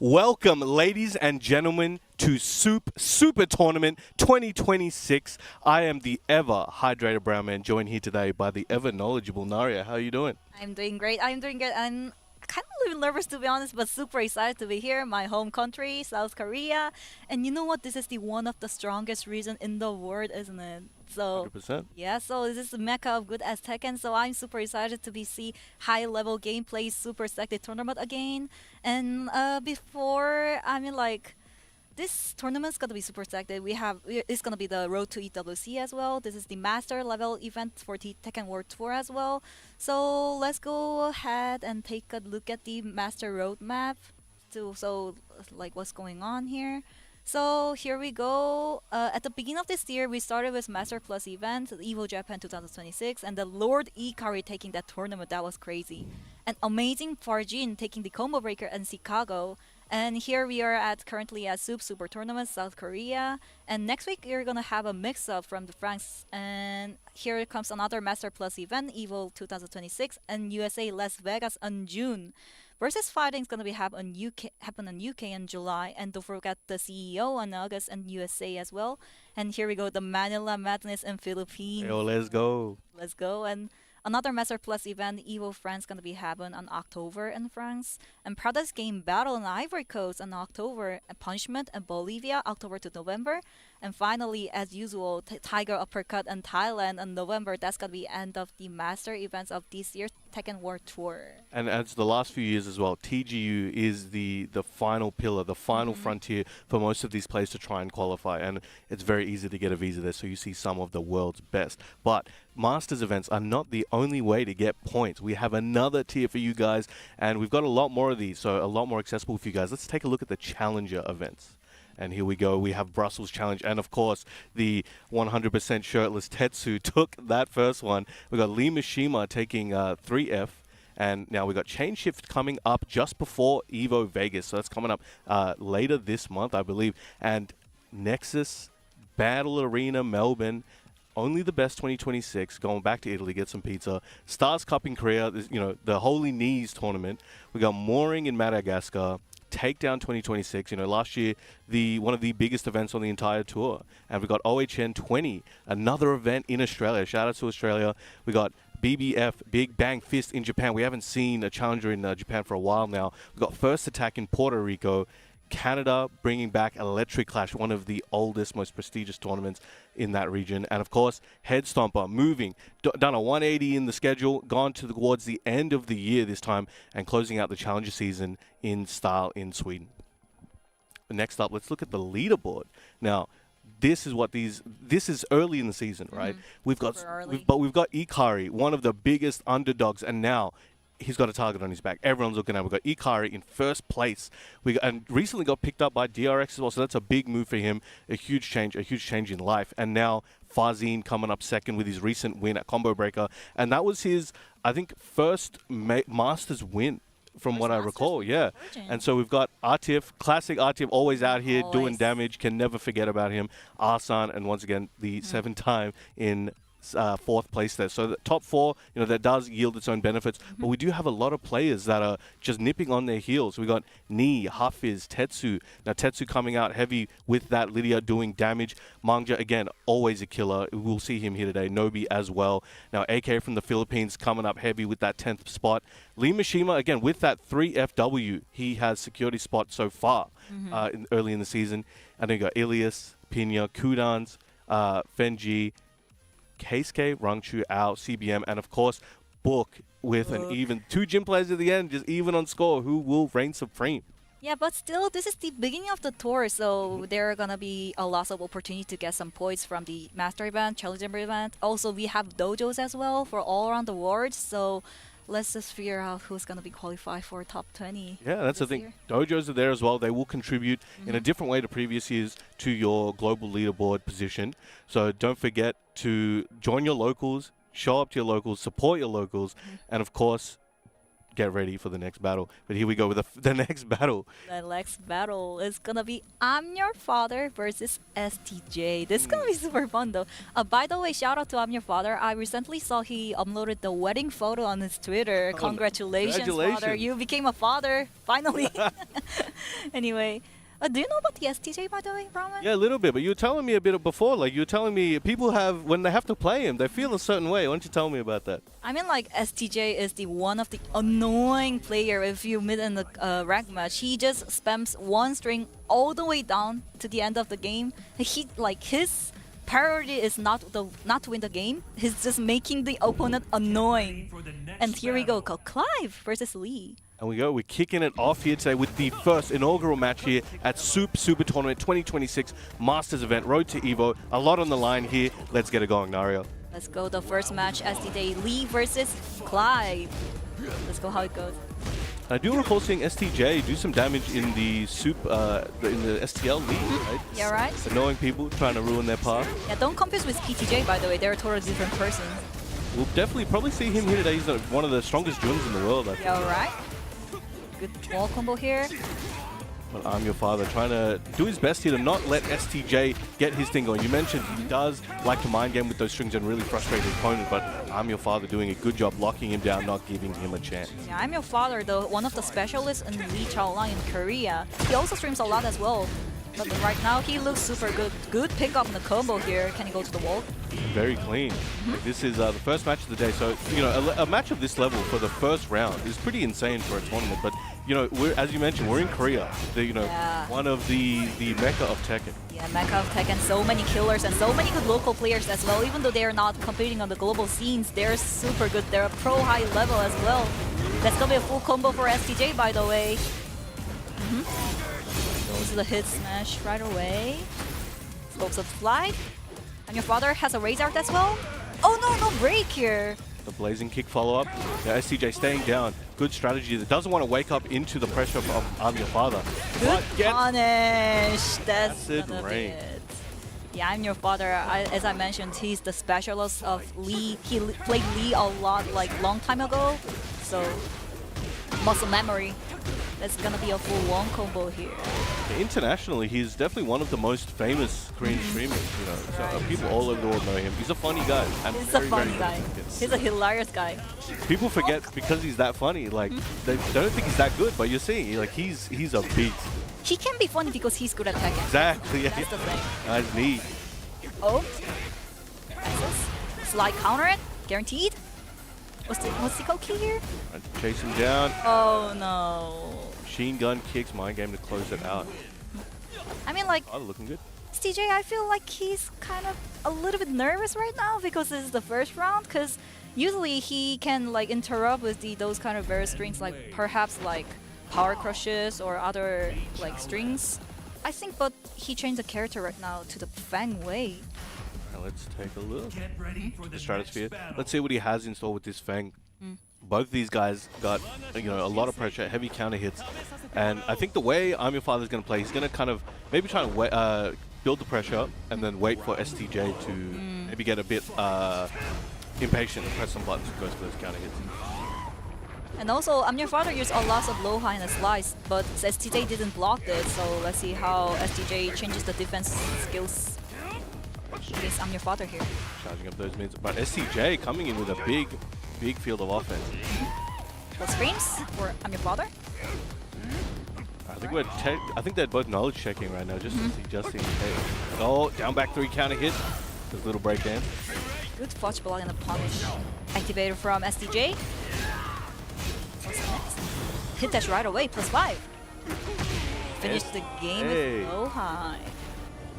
Welcome, ladies and gentlemen, to Super Tournament 2026. I am the ever hydrated brown man, joined here today by the ever knowledgeable Naria. How are you doing? I'm doing great. I'm doing good. I'm kind of a little nervous to be honest, but super excited to be here. My home country, South Korea. And you know what? This is the one of the strongest region in the world, isn't it? So 100%. yeah, so this is the mecca of good Aztecan. So I'm super excited to be see high level gameplay, super sector tournament again. And before I mean like this tournament's gonna be super stacked. It's gonna be the Road to EWC as well. This is the master level event for the Tekken World Tour as well. So let's go ahead and take a look at the master roadmap so like what's going on here. So here we go. At the beginning of this year, we started with Master Plus event, Evo Japan 2026, and the Lord Ikari taking that tournament. That was crazy. And amazing Farjin taking the combo breaker in Chicago. And here we are at currently at Super Tournament, South Korea. And next week we're gonna have a mix-up from the France. And here comes another Master Plus event, Evo 2026, and USA Las Vegas in June. Versus fighting is gonna be happen in UK in July, and don't forget the CEO in August and USA as well. And here we go, the Manila Madness in Philippines. Yo, let's go. Let's go. And another Master Plus event, Evo France, gonna be happen in October in France. And Prada's Game Battle in Ivory Coast in October. And Punishment in Bolivia, October to November. And finally, as usual, Tiger Uppercut in Thailand in November. That's gonna be end of the master events of this year's Tekken World Tour. And as the last few years as well, TGU is the final pillar, the final frontier for most of these players to try and qualify. And it's very easy to get a visa there, so you see some of the world's best. But Masters events are not the only way to get points. We have another tier for you guys, and we've got a lot more of these, so a lot more accessible for you guys. Let's take a look at the Challenger events. And here we go. We have Brussels Challenge. And, of course, the 100% shirtless Tetsu took that first one. We got Lee Mishima taking 3F. And now we got Chain Shift coming up just before Evo Vegas. So that's coming up later this month, I believe. And Nexus, Battle Arena, Melbourne. Only the Best 2026, going back to Italy, get some pizza. Stars Cup in Korea, the Holy Knees tournament. We got Mooring in Madagascar. Takedown 2026, last year, one of the biggest events on the entire tour. And we got OHN 20, another event in Australia. Shout out to Australia. We got BBF, Big Bang Fist in Japan. We haven't seen a challenger in Japan for a while now. We got First Attack in Puerto Rico. Canada bringing back Electric Clash, one of the oldest, most prestigious tournaments in that region. And, of course, Head Stomper moving, done a 180 in the schedule, gone towards the end of the year this time, and closing out the Challenger season in style in Sweden. Next up, let's look at the leaderboard. Now, this is early in the season, right? We've got Ikari, one of the biggest underdogs, and now he's got a target on his back. Everyone's looking at him. We've got Ikari in first place. And recently got picked up by DRX as well, so that's a big move for him. A huge change in life. And now Farzin coming up second with his recent win at Combo Breaker. And that was his, I think, first Masters win from what I recall. Yeah. And so we've got Atif, classic Atif, always out here doing damage. Can never forget about him. Arsan, and once again, the 7th time in fourth place there. So the top 4, that does yield its own benefits. But we do have a lot of players that are just nipping on their heels. We got Ni, Hafiz, Tetsu. Now Tetsu coming out heavy with that Lydia doing damage. Mangja, again, always a killer. We'll see him here today. Nobi as well. Now AK from the Philippines coming up heavy with that 10th spot. Lee Mishima, again, with that 3FW, he has security spot so far early in the season. And then you got Ilias, PINYA, Kudans, Fenji, Keisuke, Rangchu, Ao, CBM, and of course, Book with an even 2 gym players at the end, just even on score. Who will reign supreme? Yeah, but still, this is the beginning of the tour, so there are gonna be a lot of opportunity to get some points from the master event, challenger event. Also, we have dojos as well for all around the world, so let's just figure out who's going to be qualified for top 20. Yeah, that's the thing. Dojos are there as well. They will contribute in a different way to previous years to your global leaderboard position. So don't forget to join your locals, show up to your locals, support your locals, and of course, get ready for the next battle. But here we go with the next battle. The next battle is gonna be I'm Your Father versus STJ. This is gonna be super fun though. By the way, shout out to I'm Your Father. I recently saw he uploaded the wedding photo on his Twitter. Oh, Congratulations, father. congratulations. You became a father, finally. Anyway. Do you know about the STJ, by the way, Ramen? Yeah, a little bit, but you were telling me a bit before, like you were telling me people have, when they have to play him, they feel a certain way. Why don't you tell me about that? I mean, like, STJ is the one of the annoying player if you meet in the rank match. He just spams one string all the way down to the end of the game. He, like, his priority is not to win the game. He's just making the opponent annoying. And here we go, Clive versus Lee. And we're kicking it off here today with the first inaugural match here at Super Tournament 2026 Masters event, Road to Evo. A lot on the line here. Let's get it going, Nario. Let's go, the first match, STJ Lee versus Clive. Let's go how it goes. I do recall seeing STJ do some damage in the in the STL league, right? Yeah, right? Annoying people, trying to ruin their path. Yeah, don't confuse with PTJ, by the way. They're a totally different person. We'll definitely probably see him here today. He's one of the strongest Juns in the world, I think. Yeah, right? Good wall combo here. But I'm Your Father trying to do his best here to not let STJ get his thing going. You mentioned he does like to mind game with those strings and really frustrate his opponent, but I'm Your Father doing a good job locking him down, not giving him a chance. Yeah, I'm Your Father, one of the specialists in Lee Chaolang in Korea. He also streams a lot as well. But right now he looks super good. Good pick up in the combo here. Can he go to the wall? Very clean. This is the first match of the day, so you know a match of this level for the first round is pretty insane for a tournament. But you know, as you mentioned, we're in Korea. One of the mecca of Tekken. Yeah, mecca of Tekken. So many killers and so many good local players as well. Even though they are not competing on the global scenes, they're super good. They're a pro high level as well. That's gonna be a full combo for STJ, by the way. Goes to the hit smash right away. Scopes of slide. And Your Father has a raise art as well. Oh no, no break here. The blazing kick follow-up. Yeah, STJ staying down. Good strategy. That doesn't want to wake up into the pressure of I'm Your Father. Good punish. That's Acid gonna be rain. it. Yeah, I'm Your Father. As I mentioned, he's the specialist of Lee. He played Lee a lot, like long time ago. So muscle memory. That's gonna be a full one combo here. Internationally, he's definitely one of the most famous Korean streamers. You know, so people all over the world know him. He's a funny guy. And He's a funny guy. He's a hilarious guy. People forget because he's that funny. Like they don't think he's that good, but you're seeing like he's a beast. He can be funny because he's good at Tekken. Exactly. Yeah. That's the thing. That's neat. Oh, nice. Slide counter it, guaranteed. What's the key here? Right, chase him down. Oh no. Machine gun kicks, mind game to close it out. I mean, like, Oh, looking good. STJ, I feel like he's kind of a little bit nervous right now because this is the first round. Because usually he can like interrupt with those kind of various strings, like perhaps like power crushes or other like strings. I think, but he changed the character right now to the Fang way. Alright, let's take a look. The stratosphere. Let's see what he has in store with this Fang. Both these guys got a lot of pressure, heavy counter hits, and I think the way I'm Your Father's going to play, he's going to kind of maybe try to build the pressure up and then wait for STJ to maybe get a bit impatient and press some buttons and goes for those counter hits. And also, I'm Your Father used a lot of low, high, and a slice, but STJ didn't block this, so let's see how STJ changes the defense skills against I'm Your Father here. Charging up those mids, but STJ coming in with a big field of offense. Those screams for I'm Your Father. I think they're both knowledge checking right now, just to see. Oh, down back 3 counter hit. This little breakdown. Good fudge block and a punish. Activated from STJ. What's next? Hit dash right away, +5. Finish the game with low high.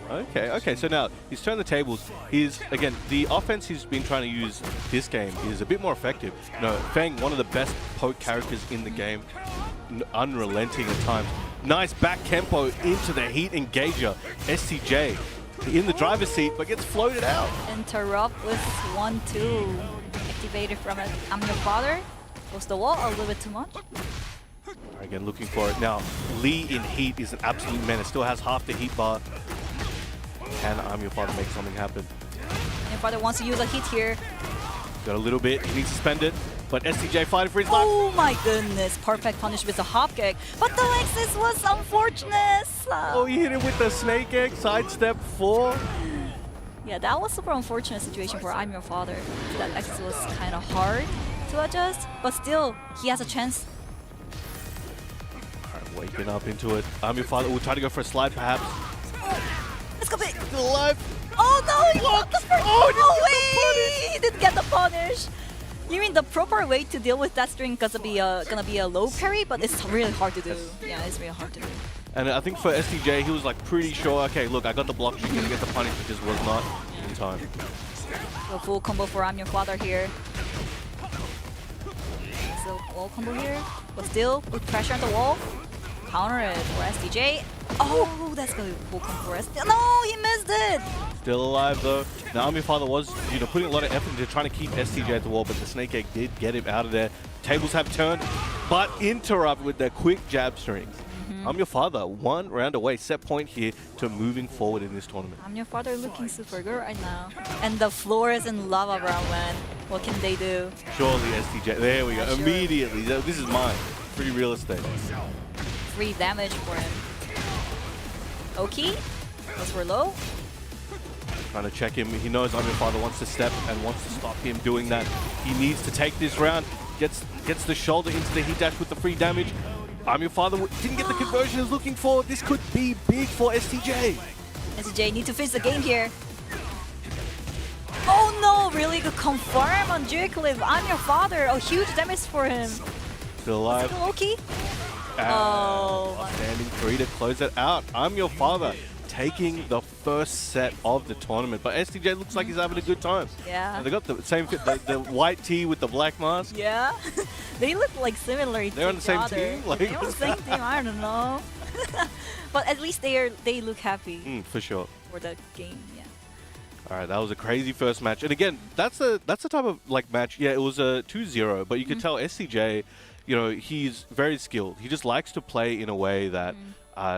Okay, so now he's turned the tables. Again, the offense he's been trying to use this game is a bit more effective. Fang, one of the best poke characters in the game, unrelenting at times. Nice back tempo into the heat engager. STJ in the driver's seat, but gets floated out. Interrupt with 1-2. Activated from I'm Your Father. Goes the wall a little bit too much. Again, looking for it. Now, Lee in heat is an absolute menace. Still has half the heat bar. Can I'm Your Father make something happen? Your Father wants to use a hit here. Got a little bit. He needs to spend it. but STJ fighting for his life. Oh my goodness, perfect punish with the hop kick. But the Lexus was unfortunate. Oh, he hit him with the snake egg, sidestep 4. Yeah, that was super unfortunate situation for Imyourfather. That X was kind of hard to adjust, but still, he has a chance. Alright, waking up into it. Imyourfather will try to go for a slide, perhaps. Let's go big. Still alive. Oh no, he blocked the first. Oh, he didn't get the punish. You mean the proper way to deal with that string gonna be a low parry, but it's really hard to do. Yeah, it's really hard to do. And I think for STJ, he was like pretty sure, okay, look, I got the block, she's gonna get the punish, but just was not in time. So full combo for Imyourfather here. So wall combo here, but still put pressure on the wall. Counter it for STJ. Oh, that's gonna be full combo for STJ. No, he missed it. Still alive though. Now Imyourfather was, putting a lot of effort into trying to keep STJ at the wall, but the snake egg did get him out of there. Tables have turned, but interrupt with the quick jab strings. Imyourfather 1 round away, set point here to moving forward in this tournament. Imyourfather looking super good right now. And the floor is in lava, Breadman. What can they do? Surely STJ, there we go, Sure. immediately. This is mine, free real estate. Free damage for him. Okay, those were low. Trying to check him, he knows Imyourfather wants to step and wants to stop him doing that. He needs to take this round, gets the shoulder into the heat dash with the free damage. Imyourfather didn't get the conversion he was looking for. This could be big for STJ. SJ need to finish the game here. Oh no, really good confirm on J-Cliff. Imyourfather, a huge damage for him. Still alive. Still okay? Oh. Standing 3 to close it out. Imyourfather taking the first set of the tournament. But STJ looks like he's having a good time. Yeah. They got the same fit, the white tee with the black mask. Yeah. They look like similar to They're on the each same other. team? Like, They're on the same team, I don't know. But at least they look happy For sure. for the game, yeah. All right, that was a crazy first match. And again, that's the type of like match. Yeah, it was a 2-0, but you could tell SCJ, he's very skilled. He just likes to play in a way that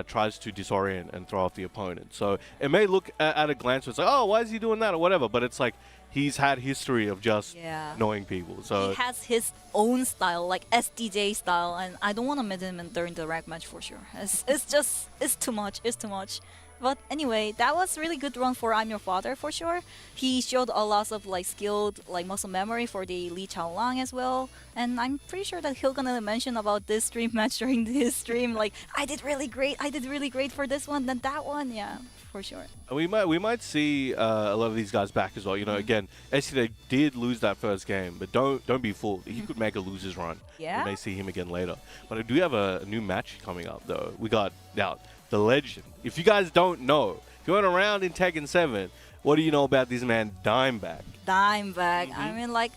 tries to disorient and throw off the opponent. So it may look at a glance, it's like, oh, why is he doing that or whatever? But it's like he's had history of just knowing people. So he has his own style, like SDJ style, and I don't want to meet him during the rank match for sure. It's too much. It's too much. But anyway, that was really good run for Imyourfather for sure. He showed a lot of like skilled like muscle memory for the Lee Chaolang as well. And I'm pretty sure that he'll gonna mention about this stream match during his stream. Like, I did really great for this one, then that one, yeah, for sure. We might see a lot of these guys back as well. Again, SCJ did lose that first game, but don't be fooled. He could make a loser's run. Yeah. We may see him again later. But I do have a new match coming up though. We got now the legend. If you guys don't know, going around in Tekken 7, what do you know about this man, Dimeback? Dimeback. I mean, like,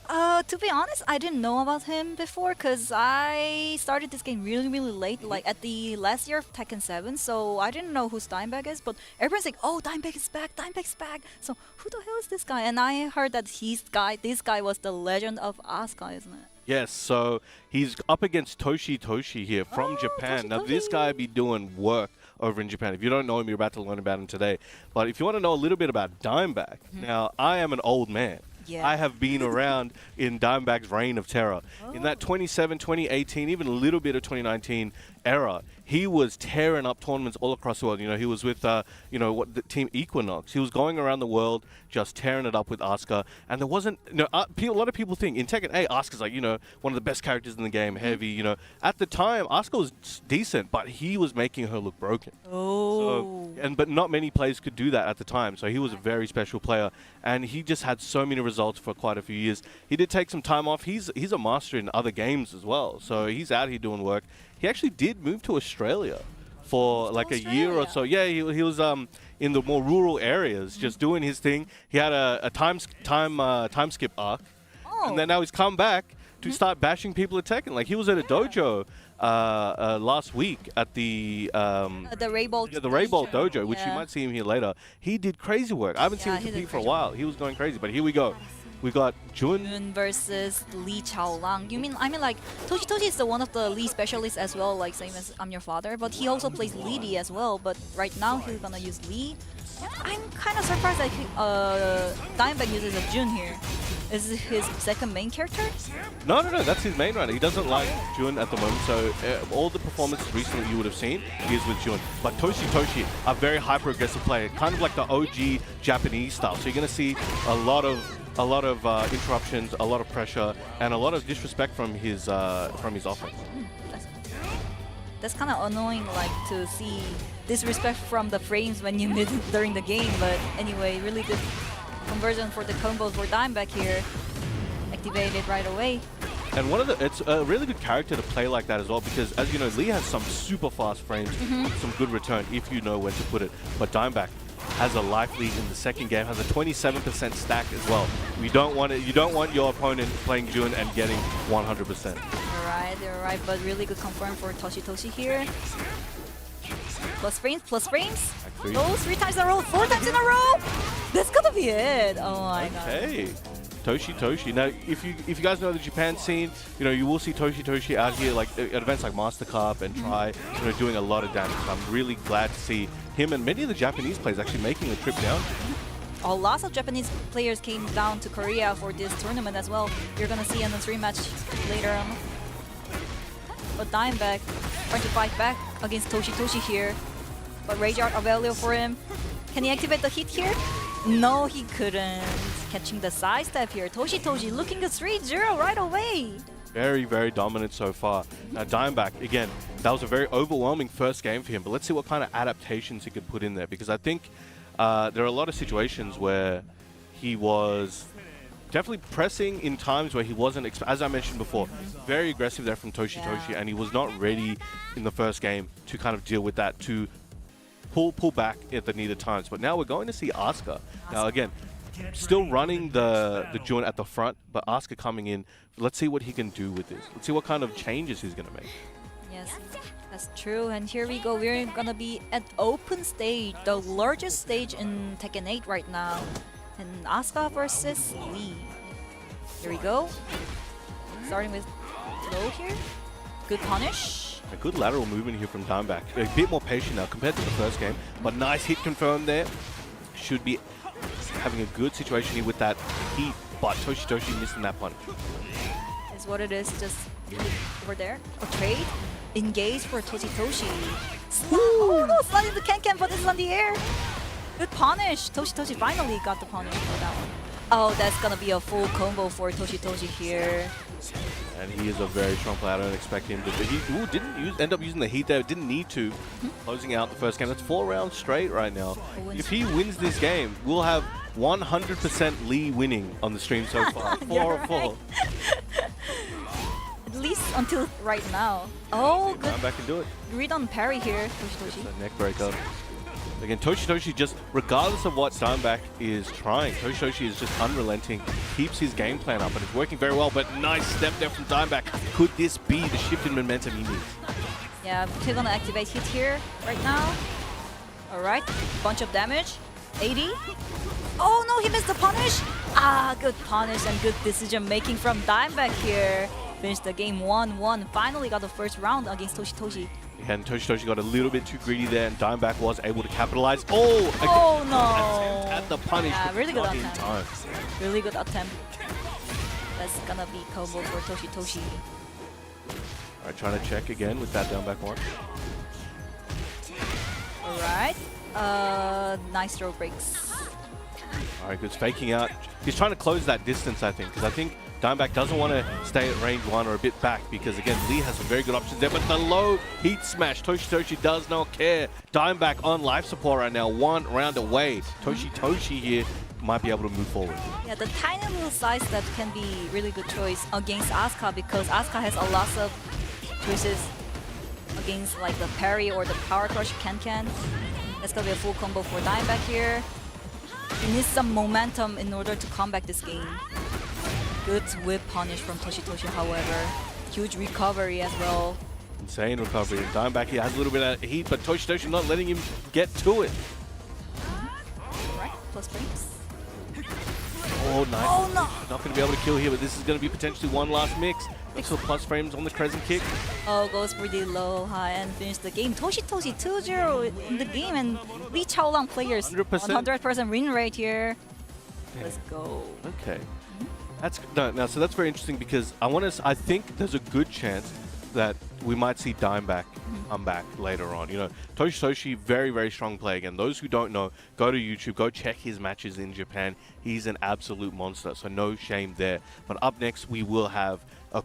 to be honest, I didn't know about him before because I started this game really, really late, like at the last year of Tekken 7. So I didn't know who Dimeback is, but everyone's like, "Oh, Dimeback is back! Dimeback's back!" So who the hell is this guy? And I heard that this guy was the legend of Asuka, isn't it? Yes, so he's up against Toshitoshi here from Japan. Now, this guy be doing work over in Japan. If you don't know him, you're about to learn about him today. But if you want to know a little bit about Dimeback, now, I am an old man. Yeah. I have been around in Dimeback's reign of terror. In that 2017, 2018, even a little bit of 2019 era, he was tearing up tournaments all across the world. He was with, the team Equinox. He was going around the world just tearing it up with Asuka. And there wasn't, a lot of people think in Tekken 8, Asuka's like, one of the best characters in the game, heavy, At the time, Asuka was decent, but he was making her look broken. Oh. But not many players could do that at the time. So he was a very special player. And he just had so many results for quite a few years. He did take some time off. He's a master in other games as well. So he's out here doing work. He actually did move to Australia for like a year or so. Yeah, he was in the more rural areas, just doing his thing. He had a time skip arc, and then now he's come back to start bashing people at Tekken. Like he was at a dojo last week at the Raybold the Raybold dojo, which you might see him here later. He did crazy work. I haven't seen him he did compete for a crazy while. He was going crazy, but here we go. We got Jun. versus Lee Chaolang. I mean like Toshitoshi is one of the Lee specialists as well, like same as Imyourfather, but he also plays Lee as well. But right now he's gonna use Lee. I'm kind of surprised that Dimeback uses a Jun here. Is it his second main character? No, that's his main runner. He doesn't like Jun at the moment, so all the performances recently you would have seen is with Jun. But Toshitoshi, a very hyper-aggressive player, kind of like the OG Japanese style. So you're going to see a lot of interruptions, a lot of pressure, and a lot of disrespect from his offense. That's kind of annoying, like to see disrespect from the frames when you mid during the game. But anyway, really good conversion for the combos for Dimeback here. Activated right away. And it's a really good character to play like that as well, because as you know, Lee has some super fast frames, some good return if you know when to put it. But Dimeback has a life lead in the second game, has a 27% stack as well. You don't want your opponent playing Jun and getting 100%. You're right, but really good confirm for Toshitoshi here. Plus frames. Those 3 times in a row, 4 times in a row. That's gonna be it. Oh my god. Okay. Toshitoshi. Now, if you guys know the Japan scene, you know you will see Toshitoshi out here like at events like Master Cup and Try, doing a lot of damage. So I'm really glad to see him and many of the Japanese players actually making the trip down. Lots of Japanese players came down to Korea for this tournament as well. You're gonna see in the rematch later on. But Dimeback trying to fight back against Toshitoshi here. But Rage Art available for him. Can he activate the hit here? No, he couldn't. Catching the side step here. Toshitoshi looking at 3-0 right away. Very, very dominant so far. Now Dimeback, again, that was a very overwhelming first game for him, but let's see what kind of adaptations he could put in there, because I think there are a lot of situations where he was definitely pressing in times where he wasn't, as I mentioned before, very aggressive there from Toshitoshi, and he was not ready in the first game to kind of deal with that, to pull back at the needed times. But now we're going to see Asuka. Now again, still running the Jun at the front, but Asuka coming in. Let's see what he can do with this. Let's see what kind of changes he's going to make. Yes, that's true. And here we go. We're going to be at open stage, the largest stage in Tekken 8 right now. And Asuka versus Lee. Here we go. Starting with low here. Good punish. A good lateral movement here from Dimeback. A bit more patient now compared to the first game, but nice hit confirmed there. Should be having a good situation here with that heat, but Toshitoshi missing that punch. Is what it is, just over there. A trade. Engage for Toshitoshi. Oh no, sliding the can, but it's on the air. Good punish. Toshitoshi finally got the punish for that one. Oh, that's gonna be a full combo for Toshitoshi here. And he is a very strong player. I don't expect him to. But he didn't end up using the heat there. Didn't need to. Closing out the first game. That's 4 rounds straight right now. If he wins this game, we'll have 100% Lee winning on the stream so far. 4-4. At least until right now. Oh, good. I'm back and do it. Read on parry here, Toshitoshi. It's a neck breaker. Again, Toshitoshi just, regardless of what Dimeback is trying, Toshitoshi is just unrelenting, keeps his game plan up, and it's working very well, but nice step there from Dimeback. Could this be the shift in momentum he needs? Yeah, he's gonna activate hit here right now. Alright, bunch of damage. 80. Oh no, he missed the punish! Ah, good punish and good decision making from Dimeback here. Finished the game 1-1. Finally got the first round against Toshitoshi. And Toshitoshi got a little bit too greedy there, and Dimeback was able to capitalize. Oh no! Attempt at the punish. Yeah, really good attempt. Time. Really good attempt. That's gonna be combo for Toshitoshi. Alright, trying to check again with that Dimeback one. Alright. Nice throw breaks. Alright, good. Faking out. He's trying to close that distance, I think, because I think Dimeback doesn't want to stay at range 1 or a bit back, because again, Lee has some very good options there, but the low heat smash, Toshitoshi does not care. Dimeback on life support right now, 1 round away. Toshitoshi here might be able to move forward. Yeah, the tiny little size that can be really good choice against Asuka, because Asuka has a lot of choices against like the parry or the power crush can. That's gonna be a full combo for Dimeback here. He needs some momentum in order to come back this game. Good whip punish from Toshitoshi, however. Huge recovery as well. Insane recovery. Dimeback here has a little bit of heat, but Toshitoshi not letting him get to it. Alright, plus frames. Oh, nice. Oh no! Not going to be able to kill here, but this is going to be potentially one last mix. Looks for plus frames on the crescent kick. Oh, goes pretty low, high, and finish the game. Toshitoshi 2-0 in the game, and Lee Chaolang players 100% win rate here. Let's go. Okay. So that's very interesting because I think there's a good chance that we might see Dimeback come back later on. You know, Toshitoshi, very, very strong player. Again, those who don't know, go to YouTube, go check his matches in Japan. He's an absolute monster, so no shame there. But up next, we will have a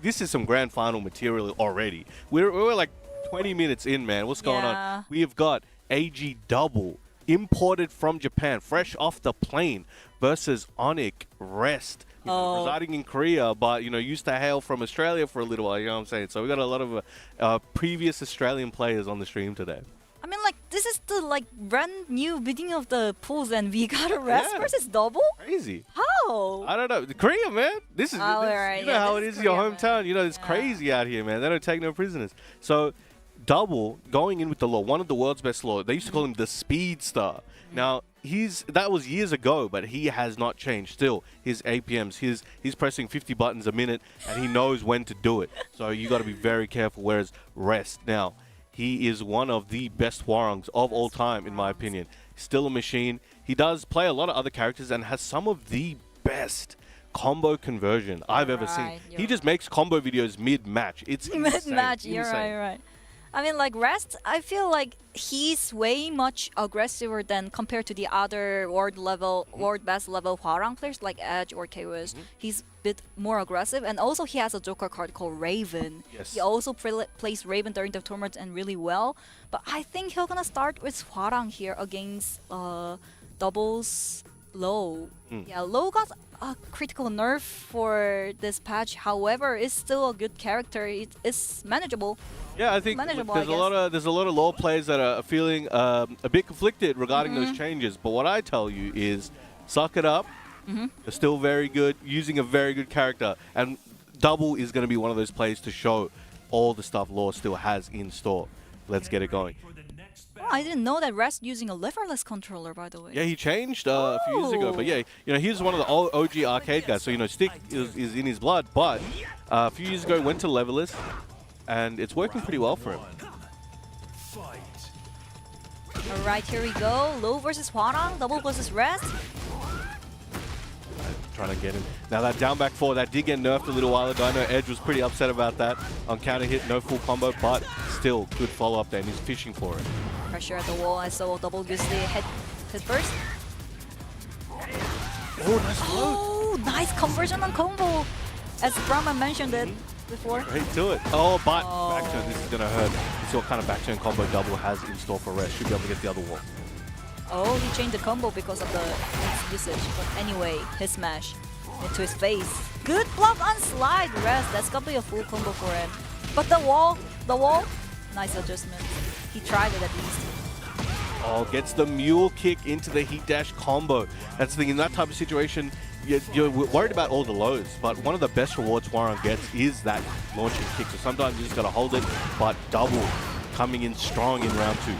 this is some grand final material already. We're like 20 minutes in, man. What's going on? We have got AG Double imported from Japan, fresh off the plane, versus Onic Rest. Residing in Korea, but used to hail from Australia for a little while. You know what I'm saying? So we got a lot of previous Australian players on the stream today. I mean, like, this is the brand new beginning of the pools, and we got a Rest versus Double. Crazy. How? I don't know. Korea, man. This is right, you know how it is in your hometown. Man. It's crazy out here, man. They don't take no prisoners. So Double going in with the law, one of the world's best law. They used to call him the Speedstar. Now that was years ago, but he has not changed. Still, his APMs, he's pressing 50 buttons a minute, and he knows when to do it. So you got to be very careful. Whereas Rest, now he is one of the best Hwarongs of all time, in my opinion. Still a machine. He does play a lot of other characters and has some of the best combo conversion I've ever seen. He just makes combo videos mid-match. It's mid-match. You're right. I mean, like, Rest, I feel like he's way much aggressiver than compared to the other world best level Hwarang players like Edge or KOS. He's a bit more aggressive, and also he has a Joker card called Raven. Yes. He also plays Raven during the tournament and really well. But I think he's gonna start with Hwarang here against Doubles Low. Yeah, Low got a critical nerf for this patch. However, it's still a good character. It's manageable. Yeah, I think there's a lot of law players that are feeling a bit conflicted regarding those changes. But what I tell you is, suck it up. You're still very good, using a very good character, and Double is going to be one of those players to show all the stuff Law still has in store. Let's get it going. Oh, I didn't know that Rest using a leverless controller, by the way. Yeah, he changed a few years ago. But yeah, he's one of the OG arcade guys. So Stick is in his blood. But a few years ago, went to leverless, and it's working pretty well for him. All right, here we go. Low versus Hwarang, Double versus Rest. Trying to get him. Now that down back four, that did get nerfed a little while ago. I know Edge was pretty upset about that. On counter hit, no full combo, but still good follow up there, and he's fishing for it. Pressure at the wall, I saw Double gets the head first. Oh, nice flow. Oh, nice conversion on combo. As Breadman mentioned it before. Right to it. Oh, but back turn, this is going to hurt. You see what kind of back turn combo Double has in store for Rest. Should be able to get the other wall. Oh, he changed the combo because of the usage. But anyway, his smash into his face. Good block on slide, Rest. That's gonna be a full combo for him. But the wall, nice adjustment. He tried it at least. Oh, gets the mule kick into the heat dash combo. That's the thing, in that type of situation, you're worried about all the lows, but one of the best rewards Hwarang gets is that launching kick. So sometimes you just gotta hold it, but Double coming in strong in round 2.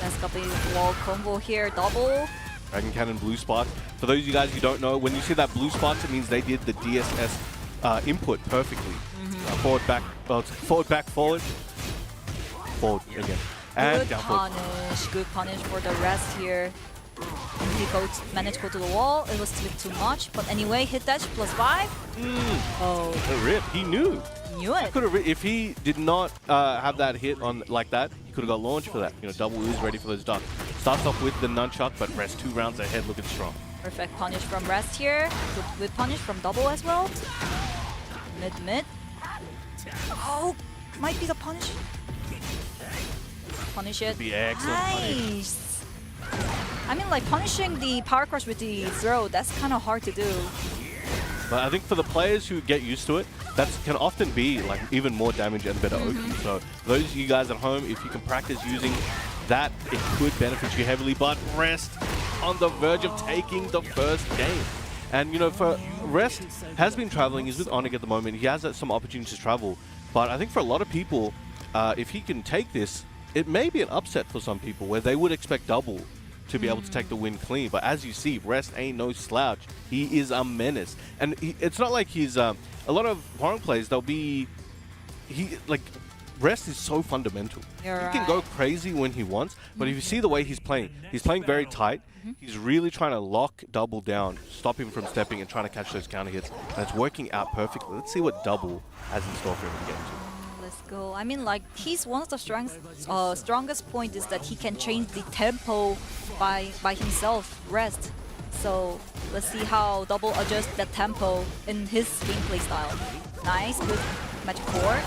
That's gonna be wall combo here, Double. Dragon Cannon blue spot. For those of you guys who don't know, when you see that blue spot, it means they did the DSS input perfectly. Forward, back, forward again. And good down punish, good punish for the Rest here. And he managed to go to the wall. It was a bit too much, but anyway, hit dash +5. Oh, the rip. He knew. Knew it. If he did not have that hit on like that, he could have got launched for that. Double is ready for those ducks. Starts off with the nunchuck, but Rest 2 rounds ahead, looking strong. Perfect punish from Rest here. Good punish from Double as well. Mid. Oh, might be the punish. Punish it. Be excellent. Nice. I mean, like, punishing the power crush with the throw, that's kind of hard to do. But I think for the players who get used to it, that can often be like even more damage and better OP. So those of you guys at home, if you can practice using that, it could benefit you heavily. But Rest on the verge of taking the first game. And for Rest has been traveling. He's with Onic at the moment. He has some opportunities to travel. But I think for a lot of people, if he can take this, it may be an upset for some people where they would expect Double to be able to take the win clean. But as you see, Rest ain't no slouch. He is a menace. And it's not like he's... a lot of Hwarang players, Rest is so fundamental. He can go crazy when he wants, but if you see the way he's playing very tight. He's really trying to lock Double down, stop him from stepping and trying to catch those counter hits. And it's working out perfectly. Let's see what Double has in store for him to get to. Let's go. I mean, like, he's one of the strongest point is that he can change the tempo by himself, rest. So let's see how Double adjusts the tempo in his gameplay style. Nice, good match 4. Yeah,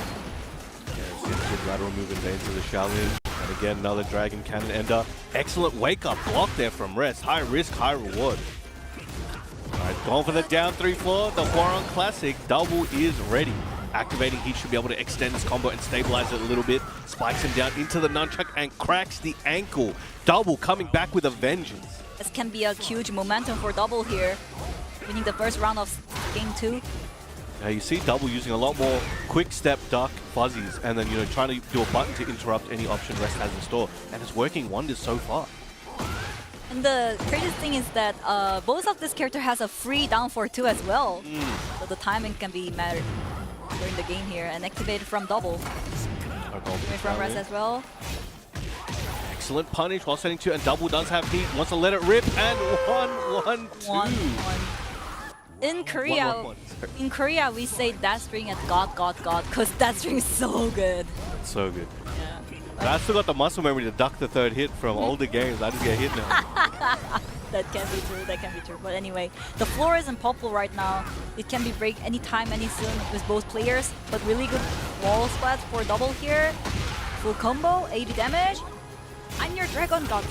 good lateral movement into the Shaolin. And again, another Dragon Cannon Ender. Excellent wake-up block there from Rest. High risk, high reward. Alright, going for the down 3-4. The Huaron Classic. Double is ready. Activating, he should be able to extend his combo and stabilize it a little bit. Spikes him down into the nunchuck and cracks the ankle. Double coming back with a vengeance. This can be a huge momentum for Double here, winning the first round of game 2. Now you see Double using a lot more quick step duck fuzzies and then, trying to do a button to interrupt any option Rest has in store. And it's working wonders so far. And the craziest thing is that both of this character has a free down for 2 as well. So the timing can be mattered during the game here. And activated from Double. From Rest as well. Excellent punish while setting 2, and Double does have heat, wants to let it rip, and 1-1-2. In Korea, we say that string as God, because that string is so good. So good. Yeah. I still got the muscle memory to duck the 3rd hit from older games. I just get hit now. That can be true, that can be true. But anyway, the floor is in purple right now. It can be break anytime, any soon with both players. But really good wall splat for Double here. Full combo, 80 damage. I'm your Dragon God.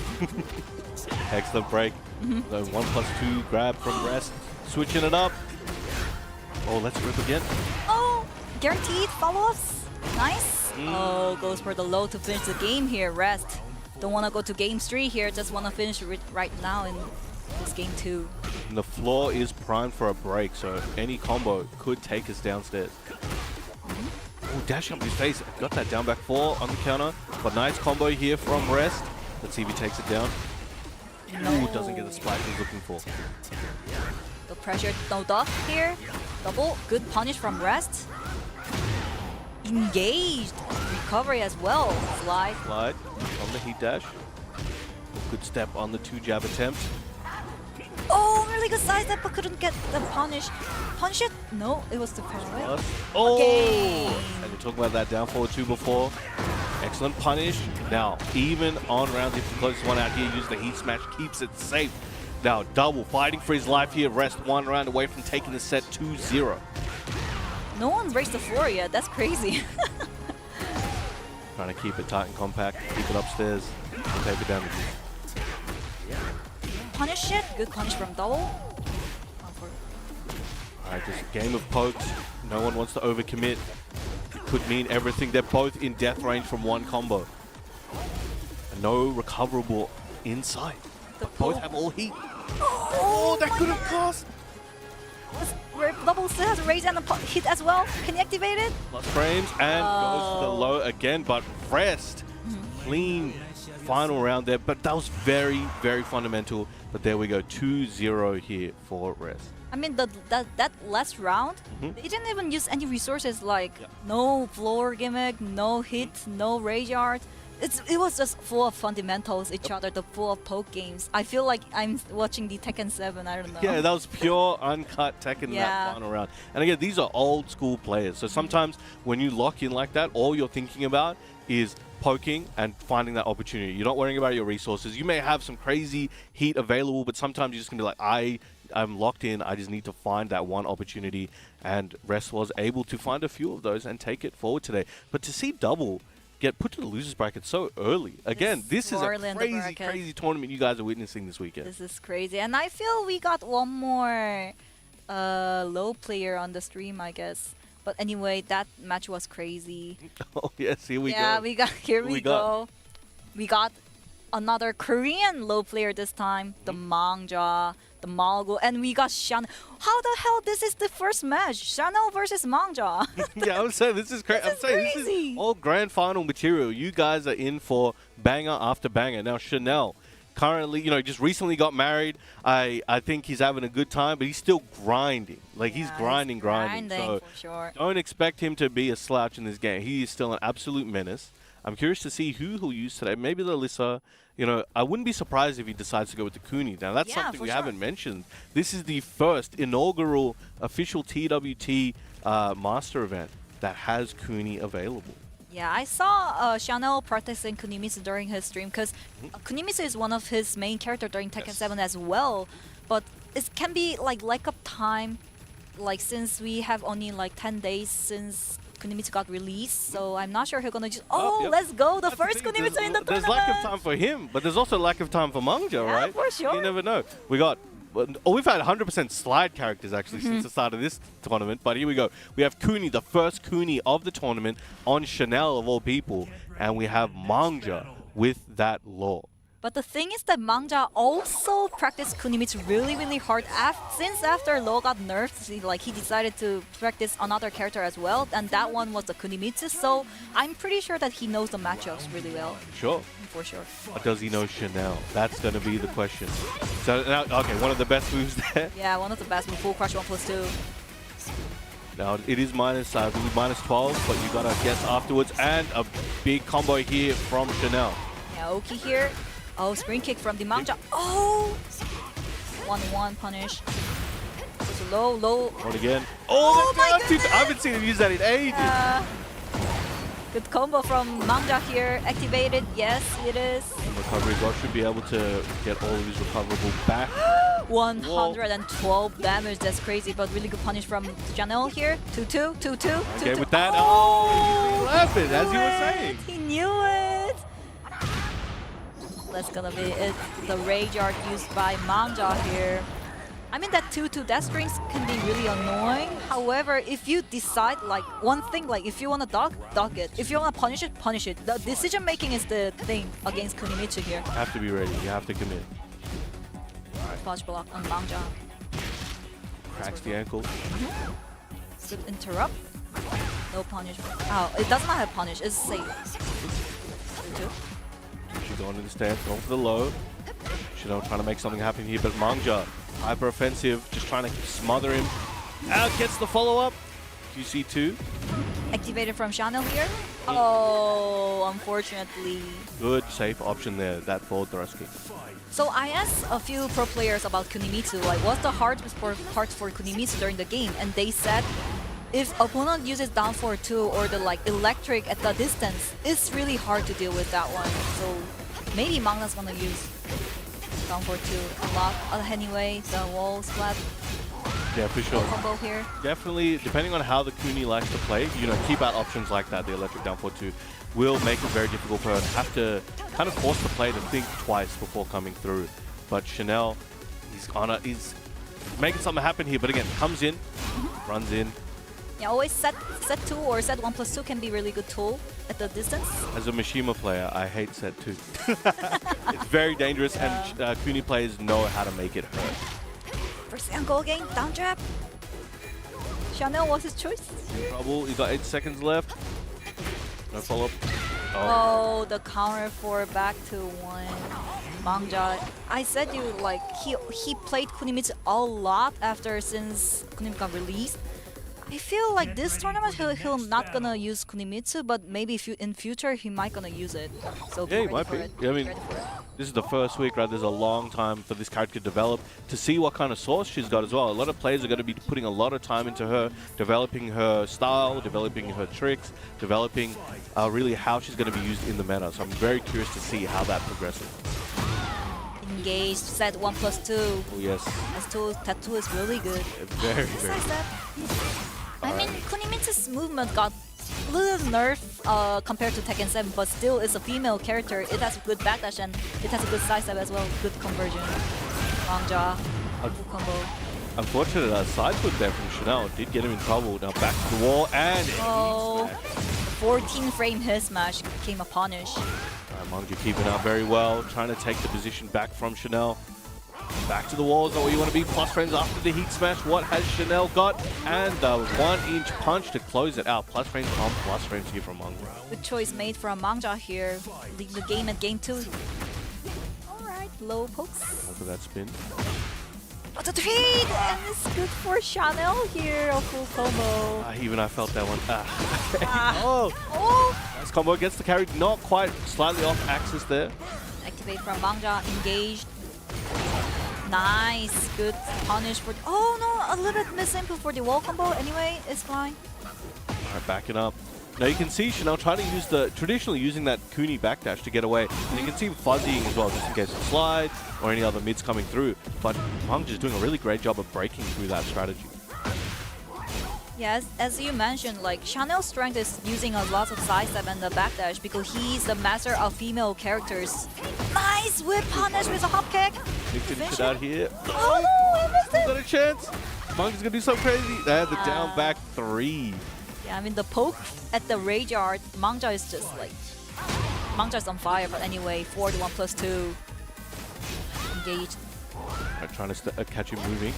Excellent break. The 1+2 grab from Rest. Switching it up. Oh, let's rip again. Oh, guaranteed follow-ups. Nice. Oh, goes for the low to finish the game here. Rest. Don't want to go to game 3 here. Just want to finish it right now in this game 2. And the floor is primed for a break, so any combo could take us downstairs. Oh, dash up his face. Got that down back 4 on the counter. But nice combo here from Rest. Let's see if he takes it down. No. Ooh, doesn't get the spike he's looking for. The pressure, no duck here. Double, good punish from Rest. Engaged. Recovery as well. Slide. Slide on the heat dash. Good step on the 2 jab attempt. Oh, really good side step, but couldn't get the punish. Punish it? No, it was too far away. Oh! Okay. And we talked about that down forward 2 before. Excellent punish. Now, even on rounds, if the closest one out here uses the heat smash, keeps it safe. Now, Double fighting for his life here. Rest 1 round away from taking the set 2-0. No one breaks the floor yet. That's crazy. Trying to keep it tight and compact. Keep it upstairs. And take it down to you. Punish it. Good punish from Double. Alright, just a game of pokes. No one wants to overcommit. It could mean everything. They're both in death range from one combo. And no recoverable inside. Both have all heat. Oh, that could have cost. Double still has a raise and a hit as well. Can you activate it? Plus frames and goes to the low again, but Rest. Clean final round there, but that was very, very fundamental. But there we go, 2-0 here for Rest. I mean, that last round, they didn't even use any resources like no floor gimmick, no hit, no rage art. It was just full of fundamentals, each other, the full of poke games. I feel like I'm watching the Tekken 7, I don't know. Yeah, that was pure uncut Tekken in that final round. And again, these are old school players. So sometimes when you lock in like that, all you're thinking about is poking and finding that opportunity. You're not worrying about your resources. You may have some crazy heat available, but sometimes you're just going to be like, I'm locked in. I just need to find that one opportunity. And Rest was able to find a few of those and take it forward today. But to see Double get put to the losers bracket so early. Again, this is a crazy, crazy tournament you guys are witnessing this weekend. This is crazy. And I feel we got one more low player on the stream, I guess. But anyway, that match was crazy. Oh, yes, here we go. Yeah, here we go. We got another Korean low player this time, the Mangja, the Mulgold, and we got Shan. How the hell this is the first match? Chanel versus Mangja. Yeah, I'm saying this is crazy. This is all grand final material. You guys are in for banger after banger. Now, Chanel currently, just recently got married. I think he's having a good time, but he's still grinding. Like, he's grinding. So for sure. don't expect him to be a slouch in this game. He is still an absolute menace. I'm curious to see who he'll use today. Maybe the Alyssa. You know, I wouldn't be surprised if he decides to go with the Kuni. Now, that's Yeah, something for we sure. haven't mentioned. This is the first inaugural official TWT Master event that has Kuni available. Yeah, I saw Chanel practicing Kunimitsu during his stream because Kunimitsu is one of his main character during Tekken 7 as well. But it can be like lack of time, like since we have only like 10 days since Kunimitsu got released, so I'm not sure he's gonna just Yep. let's go, the That's first thing, Kunimitsu in the there's tournament. lack of time for him, but there's also lack of time for Mangja, Yeah, right? for sure. You never know. We've had 100% slide characters actually since the start of this tournament, but here we go. We have Kuni, the first Kuni of the tournament on Chanel of all people, and we have Mangja with that law. But the thing is that Mangja also practiced Kunimitsu really hard since after Lo got nerfed. He decided to practice another character as well, and that one was the Kunimitsu. So I'm pretty sure that he knows the matchups really well. Sure. For sure. Or does he know Chanel? That's going to be the question. So now, okay, one of the best moves there. Yeah, one of the best with full crush 1+2. Now it is minus, I believe minus 12, but you gotta guess afterwards, and a big combo here from Chanel. Yeah, Oki here. Oh, screen kick from the Mangja. Oh! 1-1 punish. It's low. One again. Oh that's my good. goodness! I haven't seen him use that in ages. Good combo from Mangja here. Activated. Yes, it is. Recovery God should be able to get all of his recoverable back. 112 damage. That's crazy, but really good punish from Chanel here. 2-2, 2-2. Okay, 2-2. with that, he left it, as you were saying. He knew it. That's gonna be it. The Rage Art used by Mangja here. I mean, that 2-2 death strings can be really annoying. However, if you decide like one thing, like if you want to dog it. If you want to punish it, punish it. The decision making is the thing against Kunimitsu here. You have to be ready. You have to commit. Fudge block on Mangja. Cracks the ankle. Good interrupt. No punish. Oh, it does not have punish. It's safe. 2-2. She's going to the stance, going for the low. Chanel trying to make something happen here, but Mangja, hyper offensive, just trying to smother him. Out gets the follow up. QC2. Activated from Chanel here. Oh, unfortunately. Good, safe option there, that forward thrust kick. So I asked a few pro players about Kunimitsu, like what's the hardest part for Kunimitsu during the game, and they said if opponent uses down 4-2 or the like electric at the distance, it's really hard to deal with that one. So maybe Mangja's gonna use down 4-2 a lot. Anyway, the wall splat Yeah, for sure. combo here. Definitely, depending on how the Kuni likes to play, you know, keep out options like that, the electric down 4-2, will make it very difficult for her to have to kind of force the player to think twice before coming through. But Chanel, he's making something happen here, but again, comes in, runs in. Yeah, always set 2 or set 1+2 can be really good tool at the distance. As a Mishima player, I hate set 2. It's very dangerous, and Kuni players know how to make it hurt. First and goal game, down trap. Chanel was his choice. In trouble, he got 8 seconds left. No follow-up. Oh, the counter for back to 1. Mangja. I said you like he played Kunimitsu a lot since Kunimitsu got released. I feel like this tournament he'll not gonna use Kunimitsu, but maybe if in future he might gonna use it. So Yeah, he might be. Yeah, I mean, this is the first week, right? There's a long time for this character to develop, to see what kind of source she's got as well. A lot of players are going to be putting a lot of time into her, developing her style, developing her tricks, developing really how she's going to be used in the meta. So I'm very curious to see how that progresses. Engaged, set 1+2. Oh, yes. That tool is really good. Very, Besides very. that, I mean, Kunimitsu's movement got a little nerf compared to Tekken 7, but still it's a female character. It has a good backdash and it has a good side step as well. Good conversion. Mangja, full combo. Unfortunate side foot there from Chanel did get him in trouble. Now back to the wall and Oh, 14 frame hit smash became a punish. Mangja keeping up very well, trying to take the position back from Chanel. Back to the wall is not what you want to be. Plus frames after the heat smash. What has Chanel got? And the 1-inch punch to close it out. Plus frames on plus frames here from Mangja. Good choice made from Mangja here. Lead the game at game 2. Alright, low pokes. Look at that spin. But the trade! And it's good for Chanel here. A full combo. Even I felt that one. Ah. Oh! Nice combo gets the carry. Not quite. Slightly off axis there. Activate from Mangja. Engaged. Nice. Good punish for... Oh no! A little bit misinput for the wall combo. Anyway, it's fine. Alright, backing up. Now you can see Chanel trying to use traditionally using that Kuni backdash to get away. And you can see him fuzzying as well, just in case of slide or any other mids coming through. But Mangja's doing a really great job of breaking through that strategy. Yes, as you mentioned, like Chanel's strength is using a lot of sidestep and the backdash because he's the master of female characters. Nice whip punish with a hop kick. Big finish it out here. Oh no, I missed it. Got a chance. Mangja's gonna do something crazy. They have the down back 3. Yeah, I mean the poke at the rage art, Mangja is just like Mangja's on fire. But anyway, 4-1+2 engaged. Right, trying to catch him moving.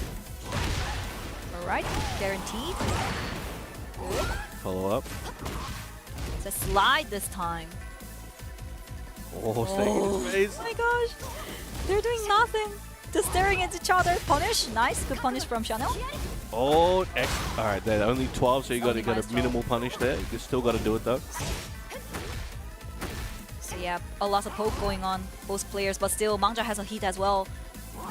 Alright, guaranteed. Good. Follow up. It's a slide this time. Oh, staying in his face. Oh my gosh, they're doing nothing. Just staring at each other. Punish, nice, good punish from Chanel. Oh, alright, they're only 12, so you got a minimal punish there. You still got to do it though. So yeah, a lot of poke going on, both players, but still Mangja has a hit as well.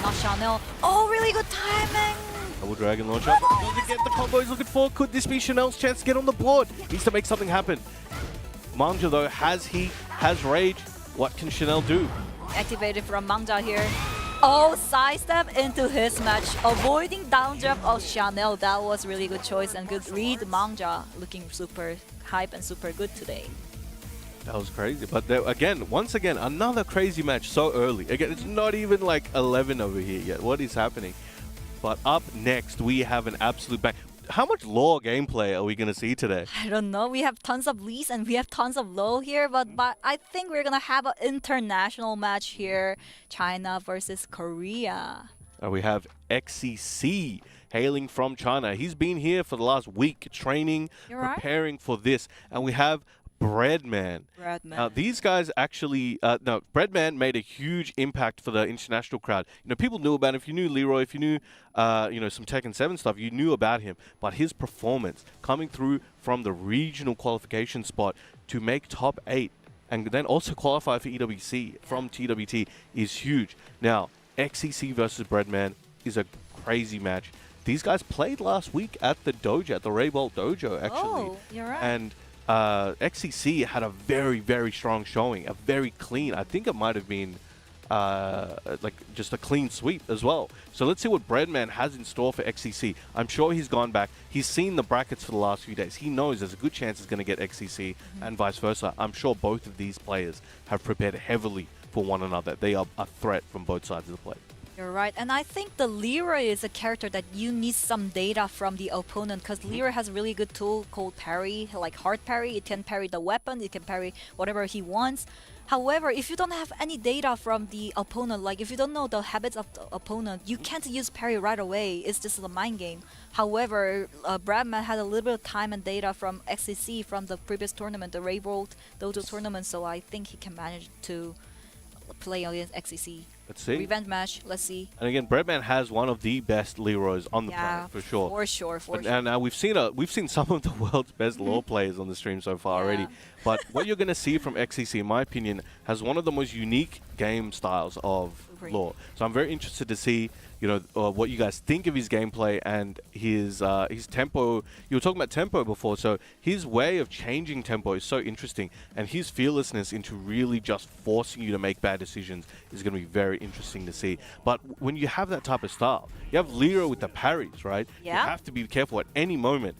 Not Chanel. Oh, really good timing. Double dragon launcher. Doesn't get the combo he's looking for. Could this be Chanel's chance to get on the board? Needs to make something happen. Mangja though has heat, has rage. What can Chanel do? Activated from Mangja here. Oh, sidestep into his match, avoiding down jump of Chanel. That was really good choice and good read. Mangja looking super hype and super good today. That was crazy. But there, once again, another crazy match so early. Again, it's not even like 11 over here yet. What is happening? But up next, we have an absolute bang. How much lore gameplay are we going to see today? I don't know. We have tons of leads and we have tons of low here, but I think we're going to have an international match here. China versus Korea. We have XCC hailing from China. He's been here for the last week training, preparing for this. And we have Breadman. Now, these guys actually, Breadman made a huge impact for the international crowd. You know, people knew about him. If you knew Leroy, if you knew, some Tekken 7 stuff, you knew about him. But his performance coming through from the regional qualification spot to make top 8 and then also qualify for EWC from TWT is huge. Now, XCC versus Breadman is a crazy match. These guys played last week at the dojo, at the Raybolt dojo, actually. Oh, you're right. And XCC had a very, very strong showing, a very clean. I think it might have been like just a clean sweep as well. So let's see what Breadman has in store for XCC. I'm sure he's gone back. He's seen the brackets for the last few days. He knows there's a good chance he's going to get XCC and vice versa. I'm sure both of these players have prepared heavily for one another. They are a threat from both sides of the play. You're right, and I think the Leroy is a character that you need some data from the opponent because Leroy has a really good tool called parry, like hard parry. It can parry the weapon, it can parry whatever he wants. However, if you don't have any data from the opponent, like if you don't know the habits of the opponent, you can't use parry right away. It's just a mind game. However, Breadman had a little bit of time and data from XCC from the previous tournament, the Raybolt Dojo tournament, so I think he can manage to play against XCC. Let's see. Revenge match. Let's see. And again, Breadman has one of the best Leroys on the planet for sure. For sure. And we've seen some of the world's best lore players on the stream so far already. But what you're going to see from XCC, in my opinion, has one of the most unique game styles of lore. So I'm very interested to see, what you guys think of his gameplay and his tempo. You were talking about tempo before, so his way of changing tempo is so interesting, and his fearlessness into really just forcing you to make bad decisions is going to be very interesting to see. But when you have that type of style, you have Leroy with the parries, right? Yeah. You have to be careful at any moment.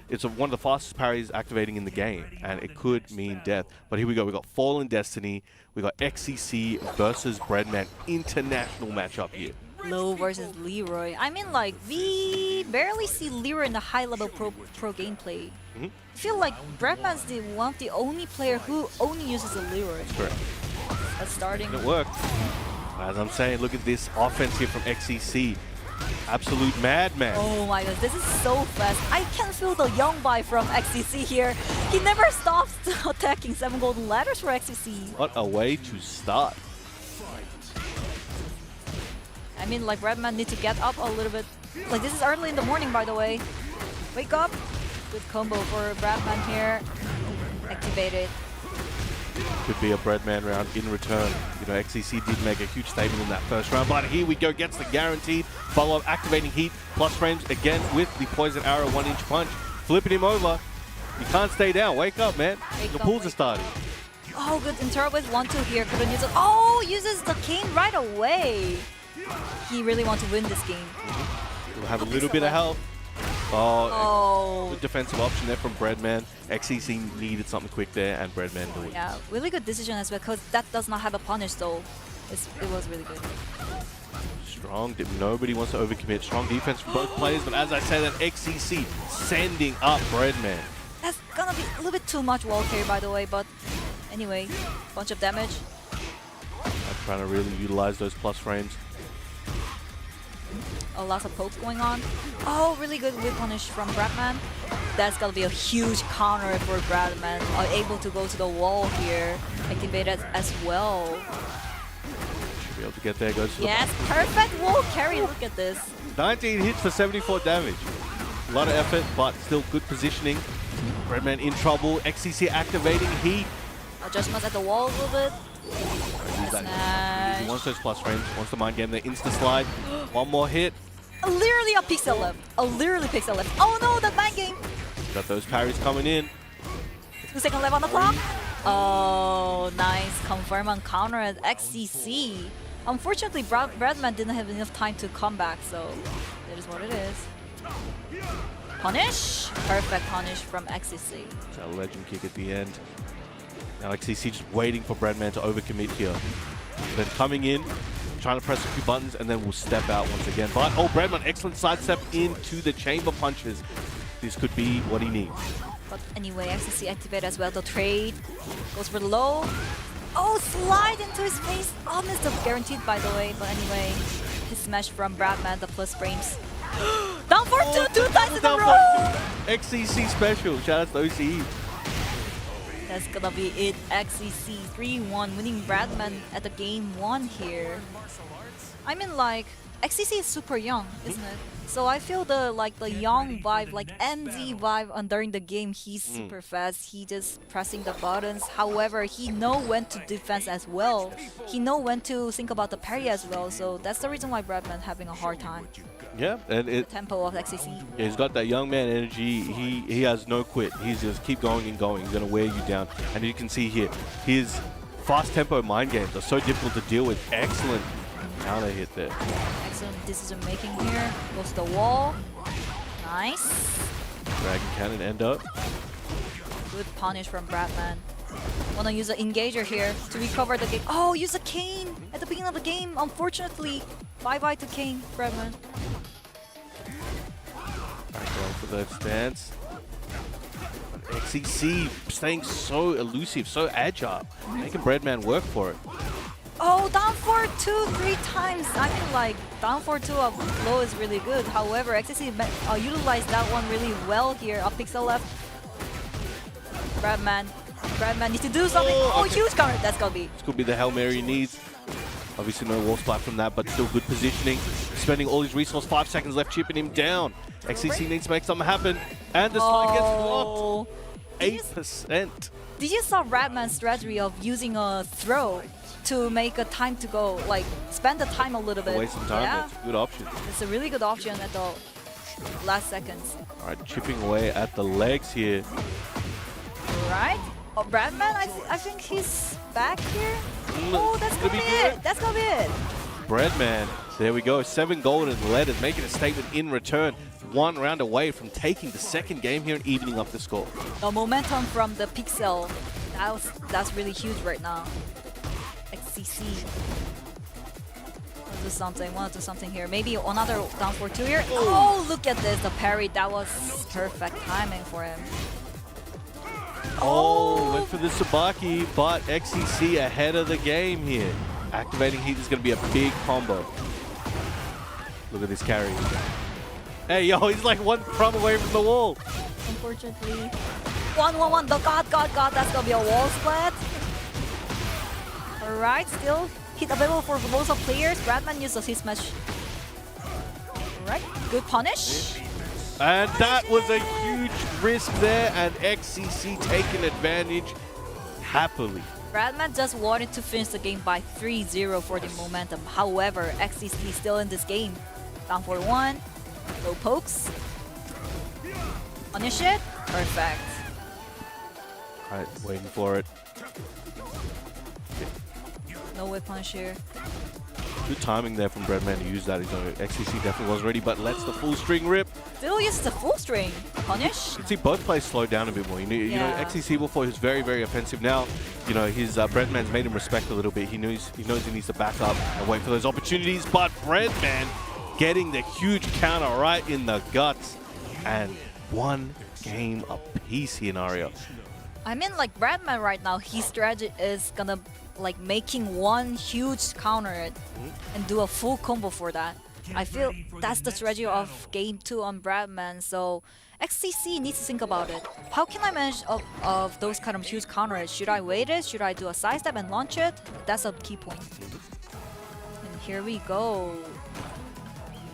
It's one of the fastest parries activating in the game, and it could mean death. But here we go. We got Fallen Destiny. We got XCC versus Breadman international matchup here. Low versus Leroy. I mean, like, we barely see Leroy in the high-level pro gameplay. I feel like Breadman's one of the only player who only uses a Leroy. Correct. That's starting. It worked. As I'm saying, look at this offense here from XCC. Absolute madman. Oh my god, this is so fast. I can feel the young buy from XCC here. He never stops attacking 7 golden ladders for XCC. What a way to start. I mean, like, Breadman need to get up a little bit. Like, this is early in the morning, by the way. Wake up. Good combo for Breadman here. Activated. Could be a Breadman round in return. You know, XCC did make a huge statement in that first round, but here we go, gets the guaranteed follow-up, activating heat, plus frames again with the poison arrow 1-inch punch, flipping him over. You can't stay down. Wake up, man. The pools are starting. Oh, good interrupt with 1-2 here. Couldn't use it. Oh, uses the cane right away. He really wants to win this game. We'll have a little bit of health. Oh, good defensive option there from Breadman. XCC needed something quick there, and Breadman did it. Yeah, really good decision as well, because that does not have a punish, so it was really good. Strong. Nobody wants to overcommit. Strong defense from both players, but as I said, that XCC sending up Breadman. That's gonna be a little bit too much wall carry, by the way, but anyway, bunch of damage. I'm trying to really utilize those plus frames. Lots of pokes going on. Oh, really good whip punish from Breadman. That's gonna be a huge counter for Breadman. Able to go to the wall here. Activated as well. Should be able to get there. Goes to yes, perfect wall carry. Look at this. 19 hits for 74 damage. A lot of effort, but still good positioning. Breadman in trouble. XCC activating heat. Adjustments at the wall a little bit. He wants those plus frames. Wants the mind game. The insta slide. One more hit. Literally a pixel left. Literally pixel left. Oh no, that mind game. Got those parries coming in. 2 seconds left on the clock. Oh, nice. Confirm on counter at XCC. Unfortunately, Breadman didn't have enough time to come back, so that is what it is. Punish. Perfect punish from XCC. It's a legend kick at the end. Now XCC just waiting for Breadman to overcommit here. Then coming in, trying to press a few buttons, and then we'll step out once again. But, oh, Breadman, excellent sidestep into the chamber punches. This could be what he needs. But anyway, XCC activate as well. The trade goes for the low. Oh, slide into his face. Oh, missed the guaranteed, by the way. But anyway, his smash from Breadman, the plus frames. Down for two times in a row! XCC special. Shout out to OCE. That's gonna be it. XCC 3-1 winning Breadman at the game 1 here. I mean, like, XCC is super young, isn't it? So I feel the young vibe, like MZ vibe during the game. He's super fast. He just pressing the buttons. However, he know when to defense as well. He know when to think about the parry as well. So that's the reason why Breadman having a hard time. Yeah, and the tempo of XCC. Yeah, he's got that young man energy. He has no quit. He's just keep going and going. He's gonna wear you down. And you can see here, his fast tempo mind games are so difficult to deal with. Excellent counter hit there. Excellent decision making here. Goes to the wall. Nice. Dragon Cannon end up. Good punish from Breadman. Wanna use an engager here to recover the game. Oh, use a cane at the beginning of the game. Unfortunately, bye-bye to cane, Breadman. Going for the stance. XCC staying so elusive, so agile, making Breadman work for it. Oh, down for 2-3 times. I feel like down for 2 of low is really good. However, XCC utilized that one really well here. Up pixel left. Breadman needs to do something. Oh, okay. Huge counter. That's gonna be. This could be the Hail Mary he needs. Obviously no wall splat from that, but still good positioning. Spending all his resource, 5 seconds left, chipping him down. XCC needs to make something happen. And the slide gets blocked. 8%. Did you saw Breadman's strategy of using a throw to make a time to go, like spend the time a little bit? Waste some time. Yeah. That's a good option. It's a really good option at the last seconds. All right, chipping away at the legs here. Right? Oh, Breadman, I think he's back here. Oh, that's gonna be it. That's gonna be it. Breadman, there we go. 7 gold and letters, making a statement in return. 1 round away from taking the second game here and evening up the score. The momentum from the pixel, that's really huge right now. XCC. Wanna do something here. Maybe another down for 2 here. Oh, look at this. The parry, that was perfect timing for him. Oh, went for the Tsubaki, but XCC ahead of the game here. Activating heat is going to be a big combo. Look at this carry. Hey, yo, he's like 1 crumb away from the wall. Unfortunately. 1-1-1, the God, that's going to be a wall splat. Alright, still hit available for both of players. Breadman uses his match Alright, good punish. And that was a huge risk there, and XCC taking advantage happily. Breadman just wanted to finish the game by 3-0 for the momentum. However, XCC still in this game. Down for 1. Low pokes. Punish it. Perfect. Alright, waiting for it. No way punish here. Good timing there from Breadman to use that. XCC definitely was ready, but lets the full string rip. Still uses the full string. Punish. You can see both players slow down a bit more. You know, XCC before he was very, very offensive. Now, you know, his Breadman's made him respect a little bit. He knows he needs to back up and wait for those opportunities. But Breadman getting the huge counter right in the guts, and one game apiece here in Aria. I mean, like Breadman right now, his strategy is gonna like making one huge counter and do a full combo for that. I feel that's the strategy of game 2 on Breadman. So XCC needs to think about it. How can I manage of those kind of huge counters? Should I wait it? Should I do a side step and launch it? That's a key point. And here we go.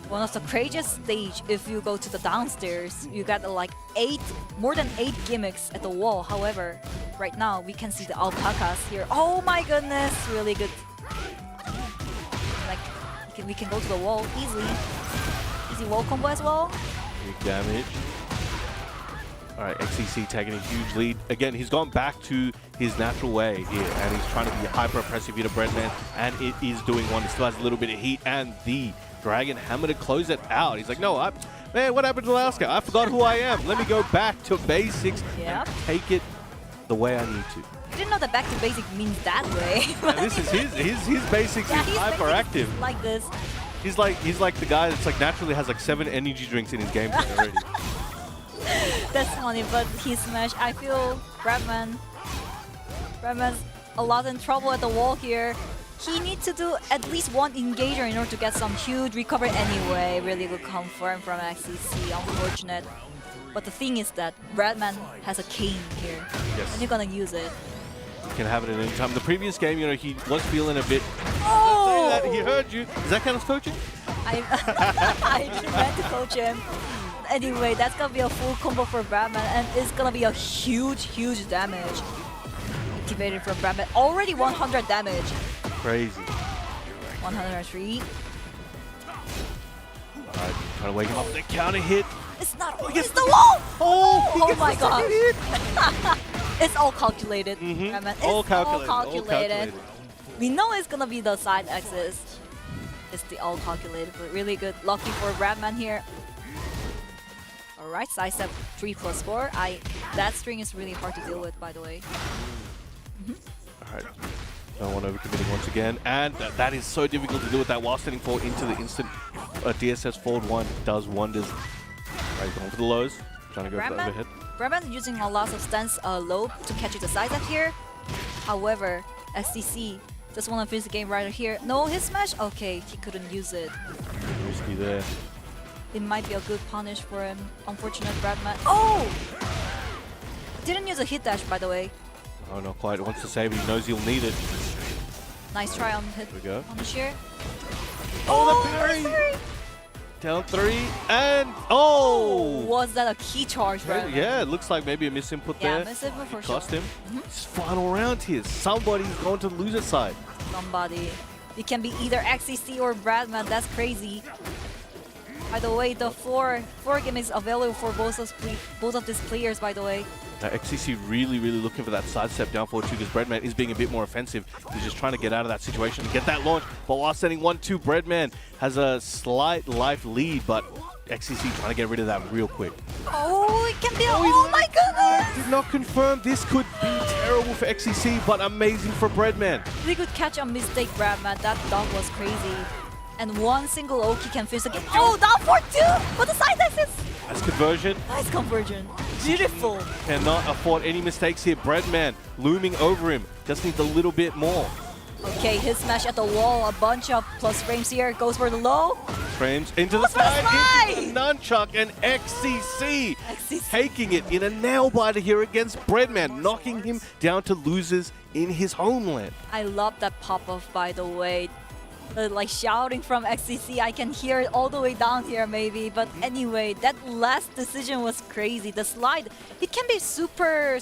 One of the craziest stage if you go to the downstairs. You got like more than 8 gimmicks at the wall. However, right now we can see the alpacas here. Oh my goodness, really good. Like we can go to the wall easily. Easy wall combo as well. Big damage. Alright, XCC taking a huge lead. Again, he's gone back to his natural way here, and he's trying to be hyper oppressive here to Breadman, and it is doing one. He still has a little bit of heat, and the Dragon Hammer to close it out. He's like, no, man, what happened to last guy? I forgot who I am. Let me go back to basics and take it the way I need to. I didn't know that back to basic means that way. This is his basics is hyperactive. Like this. He's like the guy that's like naturally has like 7 energy drinks in his gameplay already. That's funny, but his smash, I feel Breadman's a lot in trouble at the wall here. He needs to do at least one engager in order to get some huge recovery anyway. Really good confirm from XCC, unfortunate. But the thing is that Breadman has a cane here. Yes. And you're gonna use it. You can have it at any time. The previous game, you know, he was feeling a bit... Oh! He heard you. Does that count as coaching? I didn't meant to coach him. Anyway, that's gonna be a full combo for Breadman, and it's gonna be a huge, huge damage. Activated from Breadman. Already 100 damage. Crazy. 103. Alright, trying to wake him up. The counter hit. It's not. It's the wall! Oh my god. Hit. It's all calculated. Breadman. It's all calculated. All calculated. We know it's gonna be the side axis. It's the all calculated, but really good. Lucky for Breadman here. Alright, side step 3+4. That string is really hard to deal with, by the way. Alright. No one overcommitting once again. And that is so difficult to do with that while standing forward into the instant. DSS forward 1 does wonders. Alright, going for the lows. Trying to go for the overhead. Breadman using a lot of stance low to catch the side step here. However, SCC just want to finish the game right here. No, his smash? Okay, he couldn't use it. Risky there. It might be a good punish for him. Unfortunate Breadman. Oh! Didn't use a hit dash, by the way. Oh, not quite. Wants to save it. He knows he'll need it. Nice try on hit punish here. Oh, the parry! Down 3, and oh! Was that a key charge, Breadman? Yeah, it looks like maybe a misinput there. Yeah, misinput for sure. Cost him. It's final round here. Somebody's going to the loser side. Somebody. It can be either XCC or Breadman. That's crazy. By the way, the four gimmicks available for both of these players, by the way. XCC really looking for that side step down forward 2 because Breadman is being a bit more offensive. He's just trying to get out of that situation and get that launch. But while sending 1-2, Breadman has a slight life lead, but XCC trying to get rid of that real quick. Oh, it can be oh my goodness! Did not confirm. This could be terrible for XCC, but amazing for Breadman. Really good catch on mistake, Breadman. That dog was crazy. And one single Oki can finish the game. Oh, down for 2! But the side axis! Nice conversion. Nice conversion. Beautiful. Cannot afford any mistakes here. Breadman looming over him. Just needs a little bit more. Okay, his smash at the wall. A bunch of plus frames here. Goes for the low. Frames into the side. Into the nunchuck. And XCC taking it in a nail biter here against Breadman. Knocking him down to losers in his homeland. I love that pop-off, by the way. like shouting from XCC. I can hear it all the way down here maybe. But anyway, that last decision was crazy. The slide, it can be super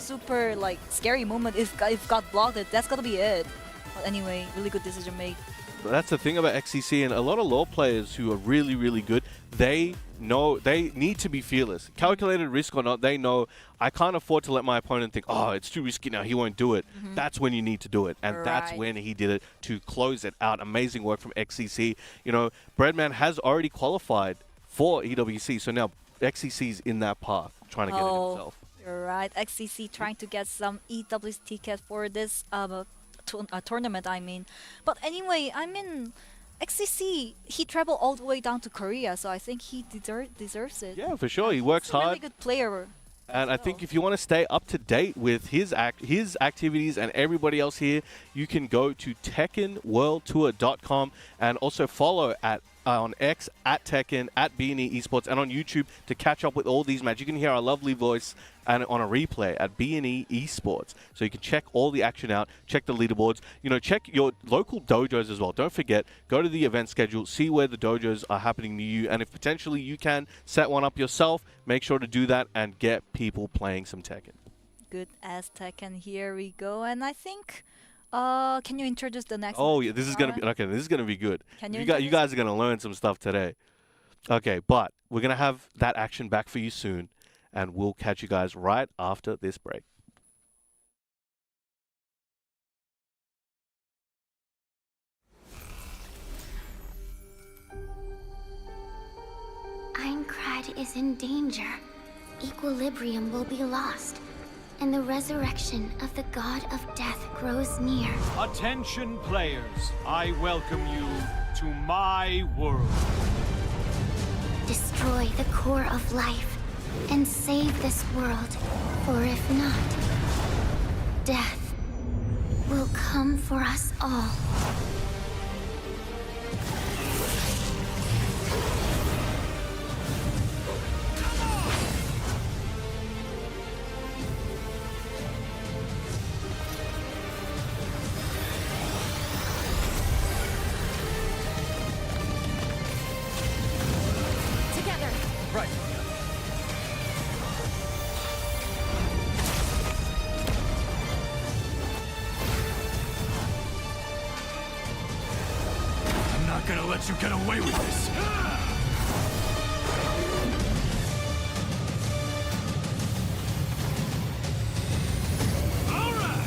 like scary moment if got blocked. That's gonna be it. But anyway, really good decision made. That's the thing about XCC, and a lot of law players who are really good, they know they need to be fearless. Calculated risk or not, they know I can't afford to let my opponent think, oh, it's too risky now, he won't do it. That's when you need to do it, and that's when he did it to close it out. Amazing work from XCC. You know, Breadman has already qualified for EWC, so now XCC's in that path, trying to get it himself. You're right. XCC trying to get some EWC ticket for this tournament, I mean. But anyway, I mean, XCC, he traveled all the way down to Korea, so I think he deserves it. Yeah, for sure. He works He's a hard. really good player. And I think if you want to stay up to date with his activities and everybody else here, you can go to TekkenWorldTour.com and also follow on X at Tekken, at BNE Esports, and on YouTube to catch up with all these matches. You can hear our lovely voice and on a replay at BNE Esports. So you can check all the action out, check the leaderboards, you know, check your local dojos as well. Don't forget, go to the event schedule, see where the dojos are happening near you, and if potentially you can set one up yourself, make sure to do that and get people playing some Tekken. Good as Tekken. Here we go. And I think, can you introduce the next? Oh yeah, this is gonna be okay. This is gonna be good. Can You guys are gonna learn some stuff today. Okay, but we're gonna have that action back for you soon, and we'll catch you guys right after this break. Aincrad is in danger. Equilibrium will be lost, and the resurrection of the god of death grows near. Attention players, I welcome you to my world. Destroy the core of life and save this world, for if not, death will come for us all. Right. I'm not gonna let you get away with this. All right.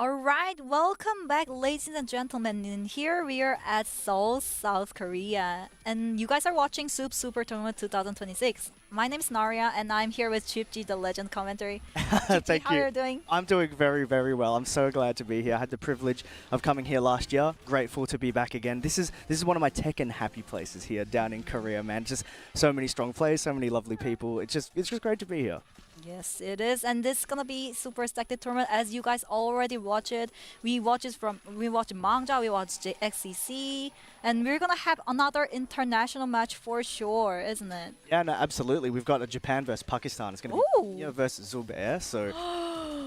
Alright, welcome back, ladies and gentlemen. And here we are at Seoul, South Korea. And you guys are watching Soup Super Tournament 2026. My name is Naria, and I'm here with Chipji, the legend commentary. Chipji, Thank how you. are you doing? I'm doing very, very well. I'm so glad to be here. I had the privilege of coming here last year. Grateful to be back again. This is one of my Tekken happy places here down in Korea, man. Just so many strong players, so many lovely people. It's just great to be here. Yes, it is, and this is gonna be super stacked tournament. As you guys already watch it, we watch Mangja, we watch XCC, and we're gonna have another international match for sure, isn't it? Yeah, no, absolutely. We've got a Japan versus Pakistan. It's going to be Ooh. PINYA versus Zubair. So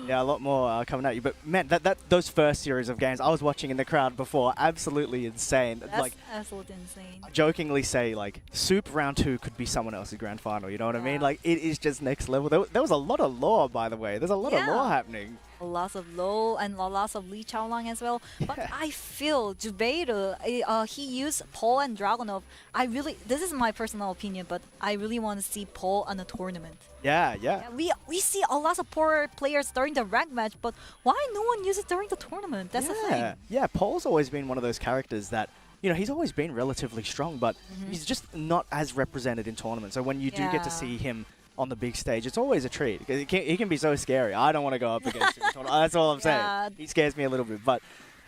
yeah, a lot more coming at you. But man, those first series of games I was watching in the crowd before, absolutely insane. That's Like, absolutely insane. I jokingly say, like, Soup round 2 could be someone else's grand final. You know what I mean? Yeah. Like, it is just next level. There was a lot of lore, by the way. There's a lot of lore Yeah. happening. Lots of low and lots of Lee Chaolang as well. But Yeah. I feel Zubair, he used Paul and Dragunov. This is my personal opinion, but I really want to see Paul on a tournament. Yeah. Yeah, we see a lot of poor players during the rank match, but why no one uses it during the tournament? That's the thing. Yeah, Paul's always been one of those characters that, you know, he's always been relatively strong, but he's just not as represented in tournaments. So when you do get to Yeah. see him on the big stage, it's always a treat. Because he can be so scary. I don't want to go up against him. In tournament. That's all I'm saying. Yeah. He scares me a little bit. But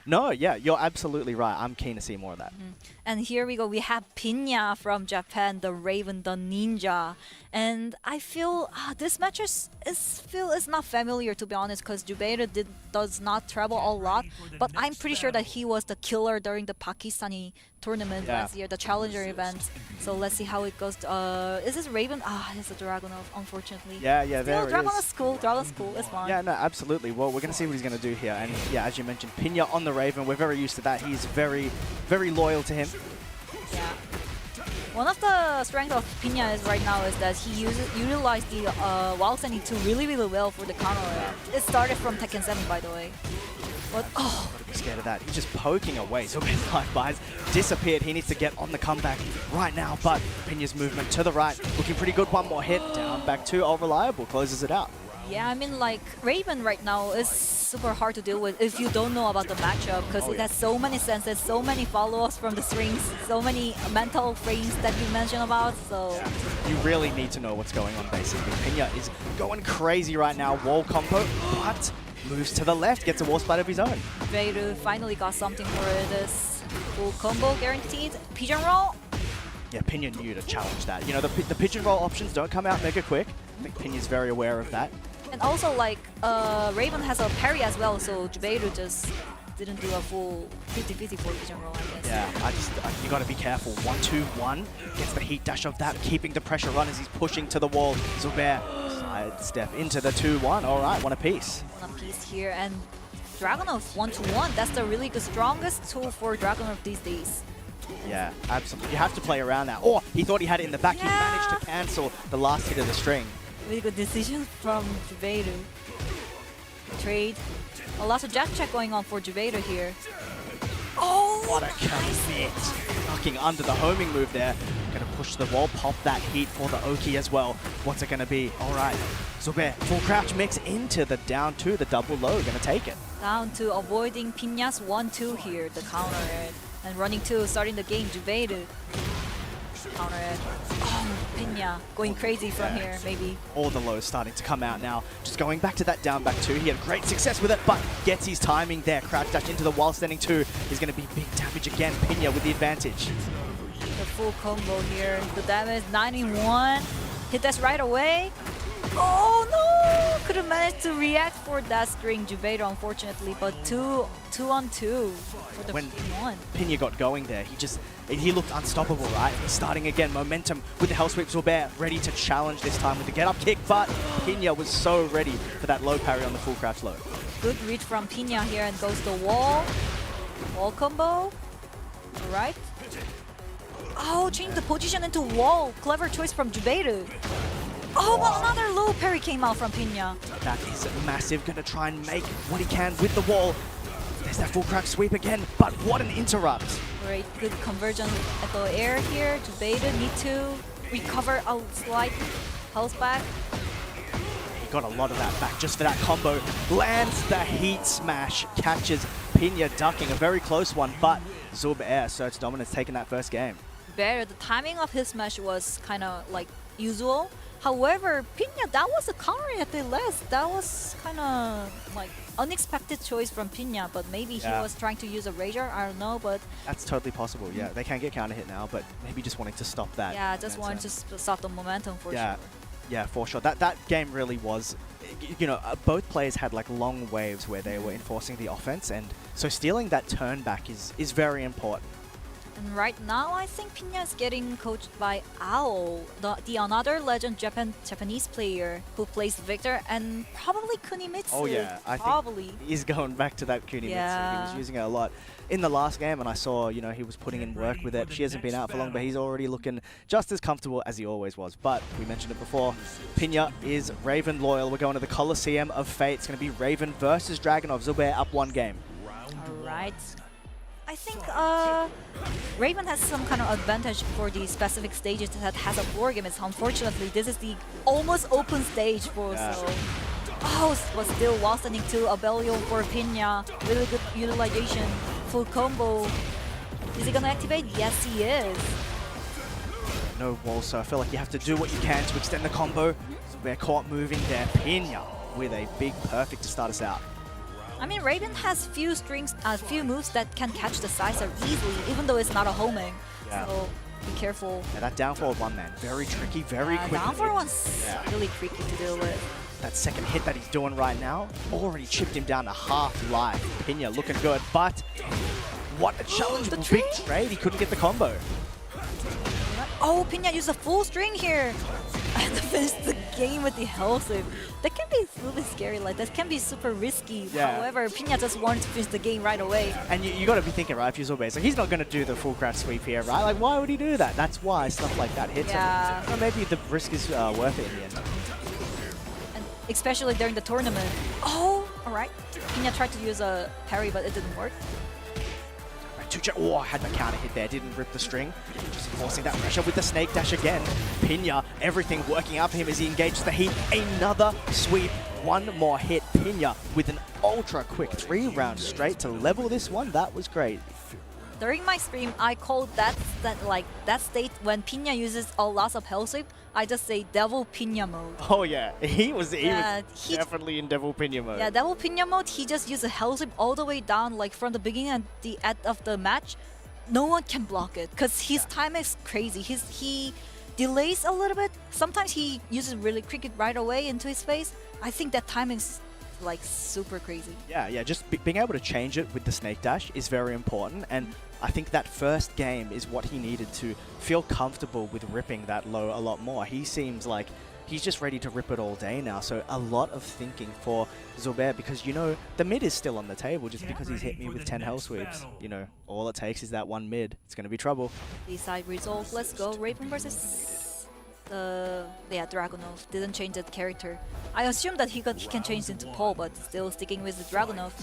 no, yeah, you're absolutely right. I'm keen to see more of that. And here we go. We have PINYA from Japan, the Raven, the Ninja. And I feel this match is not familiar, to be honest, because Zubair does not travel a lot. But I'm pretty sure that he was the killer during the Pakistani tournament last year, the Challenger event. So let's see how it goes. Is this Raven? It's a Dragunov, unfortunately. Yeah, Still, there it Dragunov is. school. Dragunov school is fine. Yeah, no, absolutely. Well, we're going to see what he's going to do here. And yeah, as you mentioned, PINYA on the Raven. We're very used to that. He's very, very loyal to him. Yeah. One of the strengths of PINYA is right now is that he utilized the wild sending 2 really well for the counter. It started from Tekken 7, by the way. But Gotta be scared of that. He's just poking away. So his life bars disappeared. He needs to get on the comeback right now. But PINYA's movement to the right, looking pretty good. One more hit. Down back 2. All reliable. Closes it out. yeah, I mean, like, Raven right now is super hard to deal with if you don't know about the matchup, because it has so many senses, so many follow-ups from the strings, so many mental frames that you mentioned about. So You really need to know what's going on, basically. PINYA is going crazy right now. Wall combo, but moves to the left, gets a wall splat of his own. Zubair finally got something for this full combo guaranteed. Pigeon roll. Yeah, PINYA knew to challenge that. You know, the pigeon roll options don't come out mega quick. I think PINYA's very aware of that. And also, like, Raven has a parry as well, so Zubair just didn't do a full 50-50 for pigeon roll, I guess. Yeah, you got to be careful. 1-2-1 gets the heat dash of that, keeping the pressure on as he's pushing to the wall. Zubair side step into the 2-1. All right, one apiece. One piece here, and Dragunov 1-1. That's the really good strongest tool for Dragunov these days. Yeah, absolutely. You have to play around that. Oh, he thought he had it in the back. He Yeah. managed to cancel the last hit of the string. Really good decision from Zubair. Trade. A lot of jab check going on for Zubair here. Oh, What a commit. Knocking under the homing move there. Gonna push the wall, pop that heat for the Oki as well. What's it gonna be? All right. Zubair, full crouch mix into the down 2, the double low. Gonna take it. Down to avoiding PINYA's 1-2 here, the counter edge. And running 2, starting the game, Zubair. Counter edge. Oh, PINYA going crazy from here, maybe. All the lows starting to come out now. Just going back to that down back 2. He had great success with it, but gets his timing there. Crouch dash into the wall standing 2 is going to be big damage again. PINYA with the advantage. The full combo here. The damage 91. Hit that right away. Oh no! Couldn't manage to react for that string, Zubair, unfortunately. But 2-on-2 for the When 1. PINYA got going there, he looked unstoppable, right? He's starting again. Momentum with the Hell Sweep. Zubair ready to challenge this time with the get up kick, but PINYA was so ready for that low parry on the full crouch low. Good read from PINYA here, and goes the wall. Wall combo. Alright. Oh, change the position into wall. Clever choice from Zubair. Oh, but another low parry came out from PINYA. That is massive. Gonna try and make what he can with the wall. There's that full crouch sweep again, but what an interrupt. Great, good conversion at the air here. Zubair need to recover a slight health back. he got a lot of that back just for that combo. Lands the heat smash, catches PINYA ducking, a very close one, but Zubair asserts dominance, taking that first game. Bear, the timing of his smash was kind of like usual. However, PINYA, that was a counter at the last. That was kind of like unexpected choice from PINYA, but maybe he was trying to use a Razor, I don't know, but... That's totally possible, yeah. They can get counter hit now, but maybe just wanting to stop that. Yeah, just wanted to stop the momentum for sure. Yeah, for sure. That game really was, you know, both players had like long waves where they were enforcing the offense, and so stealing that turn back is very important. And right now, I think PINYA is getting coached by Ao, the another legend Japanese player who plays Victor, and probably Kunimitsu. Oh yeah, I think he's going back to that Kunimitsu. Yeah. He was using it a lot in the last game, and I saw, you know, he was putting in work with it. She hasn't been out for long, but he's already looking just as comfortable as he always was. But we mentioned it before, PINYA is Raven loyal. We're going to the Coliseum of Fate. It's going to be Raven versus Dragunov. Zubair up 1 game. All right. I think Raven has some kind of advantage for the specific stages that has a floor game. It's unfortunately this is the almost open stage for so. Oh, but still wall standing to Abelio for PINYA. Really good utilization. Full combo. Is he gonna activate? Yes, he is. No wall, so I feel like you have to do what you can to extend the combo. We're caught moving there. PINYA with a big perfect to start us out. I mean, Raven has few moves that can catch the sizer easily, even though it's not a homing. Yeah. So be careful. Yeah, that down forward one, man. Very tricky, very quick. Down forward one's really tricky to deal with. That second hit that he's doing right now already chipped him down to half life. PINYA looking good, but what a challenge. Big trade. He couldn't get the combo. Oh, PINYA used a full string here. And finish the game with the health save. That can be really scary, like that can be super risky. Yeah. However, PINYA just wanted to finish the game right away. And you got to be thinking, right, if you're Zubair, so he's not going to do the full crouch sweep here, right? Like, why would he do that? That's why stuff like that hits him. Or maybe the risk is worth it in the end. And especially during the tournament. Oh, alright. PINYA tried to use a parry, but it didn't work. Oh, had the counter hit there, didn't rip the string. Just forcing that pressure with the snake dash again. PINYA, everything working out for him as he engages the heat. Another sweep, one more hit. PINYA with an ultra quick 3 rounds straight to level this one. That was great. During my stream, I called that state when PINYA uses a lot of health sweep. I just say Devil PINYA mode. Oh yeah, he was definitely in Devil PINYA mode. Yeah, Devil PINYA mode, he just used a health sweep all the way down, like from the beginning and the end of the match. No one can block it, because his time is crazy. He delays a little bit. Sometimes he uses really quick right away into his face. I think that timing is like super crazy. Yeah, just being able to change it with the snake dash is very important, and I think that first game is what he needed to feel comfortable with ripping that low a lot more. He seems like he's just ready to rip it all day now, so a lot of thinking for Zubair, because, you know, the mid is still on the table just because he's hit me with 10 hell sweeps. You know, all it takes is that one mid. It's going to be trouble. The side result, let's go. Raven versus Dragunov didn't change the character. I assume that he can change into Paul, but still sticking with the Dragunov.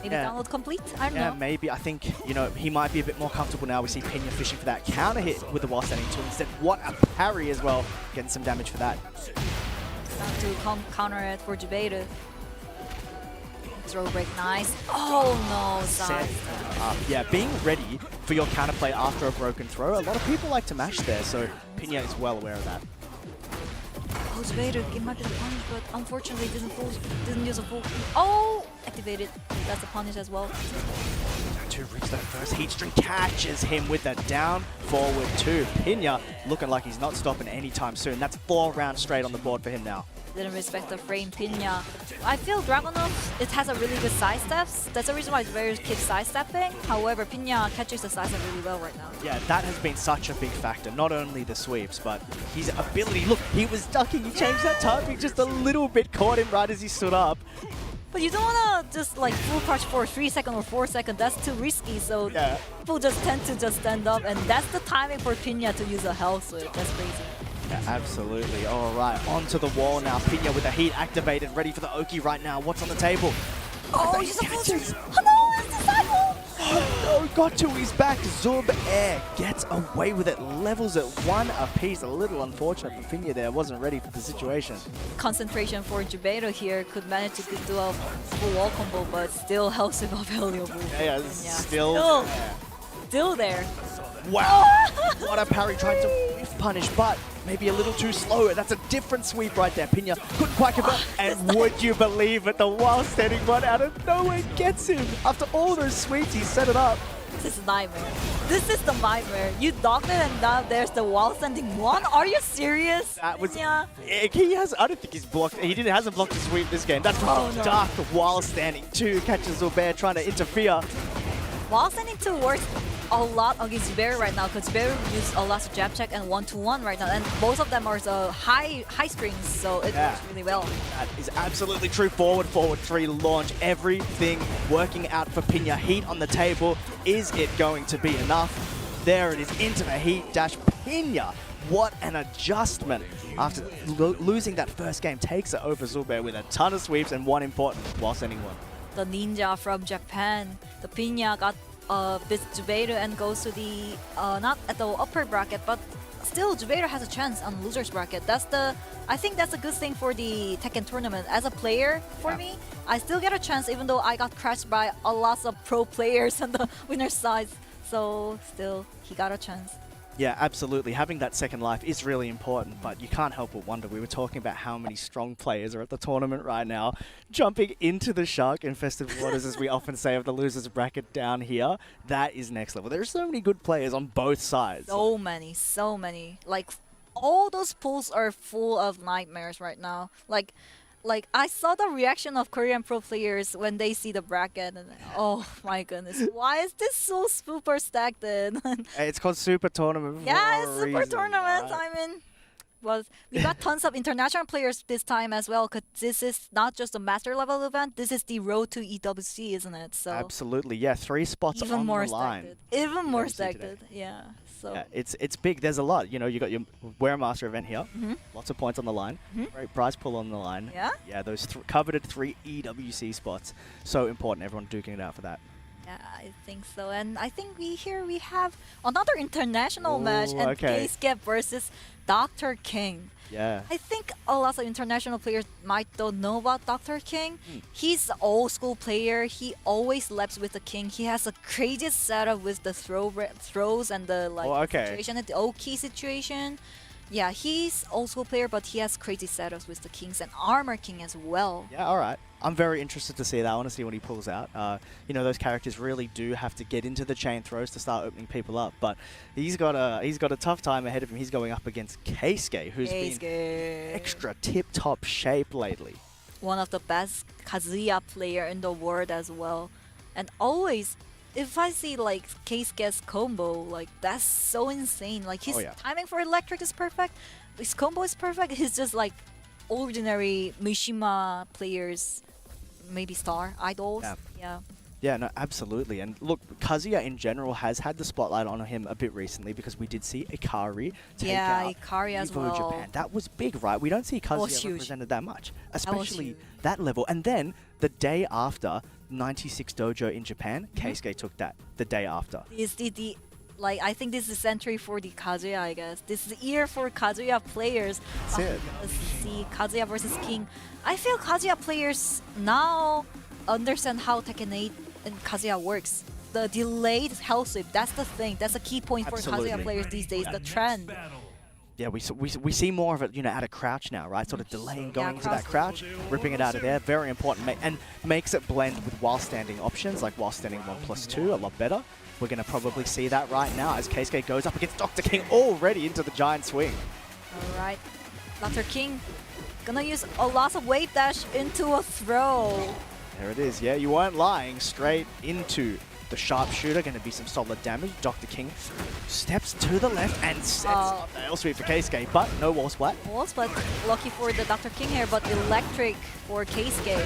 Maybe download complete? I don't know. Yeah, maybe. I think, you know, he might be a bit more comfortable now. We see PINYA fishing for that counter hit with the wall standing 2 instead. What a parry as well. Getting some damage for that. Down to counter it for Zubair. Throw break, nice. Oh no, side. Yeah, being ready for your counterplay after a broken throw. A lot of people like to mash there, so PINYA is well aware of that. Oh, Zubair, it might be the punish, but unfortunately didn't use a full. Oh, activated. That's the punish as well. To reach that first heat string, catches him with that down forward 2. PINYA looking like he's not stopping anytime soon. That's 4 rounds straight on the board for him now. Didn't respect the frame, PINYA. I feel Dragunov, it has a really good side steps. That's the reason why Zubair keeps sidestepping. However, PINYA catches the side step really well right now. Yeah, that has been such a big factor. Not only the sweeps, but his ability. Look, he was ducking. He changed that timing just a little bit. Caught him right as he stood up. But you don't want to just like full crouch for 3 seconds or 4 seconds. That's too risky. So people just tend to just stand up. And that's the timing for PINYA to use a health sweep. That's crazy. Yeah, absolutely. All right, onto the wall now. PINYA with the heat activated, ready for the Oki right now. What's on the table? Oh, he's a full. Oh no, it's the cycle! got to his back. Zubair gets away with it, levels it 1 apiece. A little unfortunate for PINYA there, wasn't ready for the situation. Concentration for Zubair here could manage to do a full wall combo, but still helps him valuable. Yeah, still there. Still there. Wow, what a parry, trying to whiff punish, but maybe a little too slow. That's a different sweep right there. PINYA couldn't quite convert. And would you believe it, the wild standing one out of nowhere gets him. After all those sweeps, he set it up. This is a nightmare. This is the nightmare. You docked it and now there's the wall standing one? Are you serious? That was... Yeah. He has... I don't think he's blocked... hasn't blocked the sweep this game. That's dark while standing 2. Catches Zubair trying to interfere. Wall standing 2 works a lot against Zubair right now because Zubair uses a lot of jab check and 1-to-1 right now, and both of them are the high strings, so it works really well. That is absolutely true. Forward 3 launch, everything working out for PINYA. Heat on the table. Is it going to be enough? There it is, into the heat dash. PINYA, what an adjustment after losing that first game. Takes it over Zubair with a ton of sweeps and one important while sending one. The ninja from Japan, the PINYA got beats Zubair and goes to the not at the upper bracket, but still Zubair has a chance on losers bracket. I think that's a good thing for the Tekken tournament. As a player, for me, I still get a chance even though I got crushed by a lot of pro players on the winner's side. So still, he got a chance. Yeah, absolutely. Having that second life is really important, but you can't help but wonder. We were talking about how many strong players are at the tournament right now, jumping into the shark-infested waters, as we often say, of the losers bracket down here. That is next level. There are so many good players on both sides. So many. Like, all those pools are full of nightmares right now. Like I saw the reaction of Korean pro players when they see the bracket, and oh my goodness, why is this so super stacked? It's called Super Tournament. Yeah, it's Super Tournament. Right? I mean, well, we got tons of international players this time as well, because this is not just a master level event. This is the road to EWC, isn't it? So absolutely, yeah. 3 spots even on more the line. Even more stacked. Yeah. So yeah, it's big. There's a lot. You know, you got your Wear Master event here. Lots of points on the line. Great prize pool on the line. Yeah. Yeah, those coveted 3 EWC spots. So important. Everyone duking it out for that. Yeah, I think so. And I think we have another international match, and Keisuke versus Dr. King. Yeah. I think a lot of international players might don't know about Dr. King. He's an old school player. He always laps with the King. He has a craziest setup with the throws and the situation at the Oki situation. Yeah, he's old school player, but he has crazy setups with the Kings and Armor King as well. Yeah, all right. I'm very interested to see that. I want to see what he pulls out. You know, those characters really do have to get into the chain throws to start opening people up. But he's got a tough time ahead of him. He's going up against Keisuke, who's been extra tip-top shape lately. One of the best Kazuya player in the world as well. And always, if I see like Keisuke's combo, like that's so insane. Like his timing for electric is perfect. His combo is perfect. He's just like ordinary Mishima players. Maybe star idols. Yeah, no, absolutely. And look, Kazuya in general has had the spotlight on him a bit recently because we did see Ikari take out Ikari as well. Japan. That was big, right? We don't see Kazuya represented that much, especially that level. And then the day after 96 Dojo in Japan, Keisuke took that the day after. Is the like, I think this is entry for the Kazuya, I guess. This is the year for Kazuya players. That's it. Let's see, Kazuya versus King. I feel Kazuya players now understand how Tekken 8 and Kazuya works. The delayed hell sweep, that's the thing. That's a key point for Kazuya players these days, the trend. Yeah, we see more of it, you know, at a crouch now, right? Sort of delaying going into that crouch, ripping it out of there. Very important, and makes it blend with while standing options, like while standing 1+2, a lot better. We're going to probably see that right now as Keisuke goes up against Dr. King already into the giant swing. Alright, Dr. King gonna use a lot of wave dash into a throw. There it is, yeah, you weren't lying. Straight into the sharpshooter, going to be some solid damage. Dr. King steps to the left and sets up the L sweep for Keisuke, but no wall splat. Wall splat, lucky for the Dr. King here, but electric for Keisuke.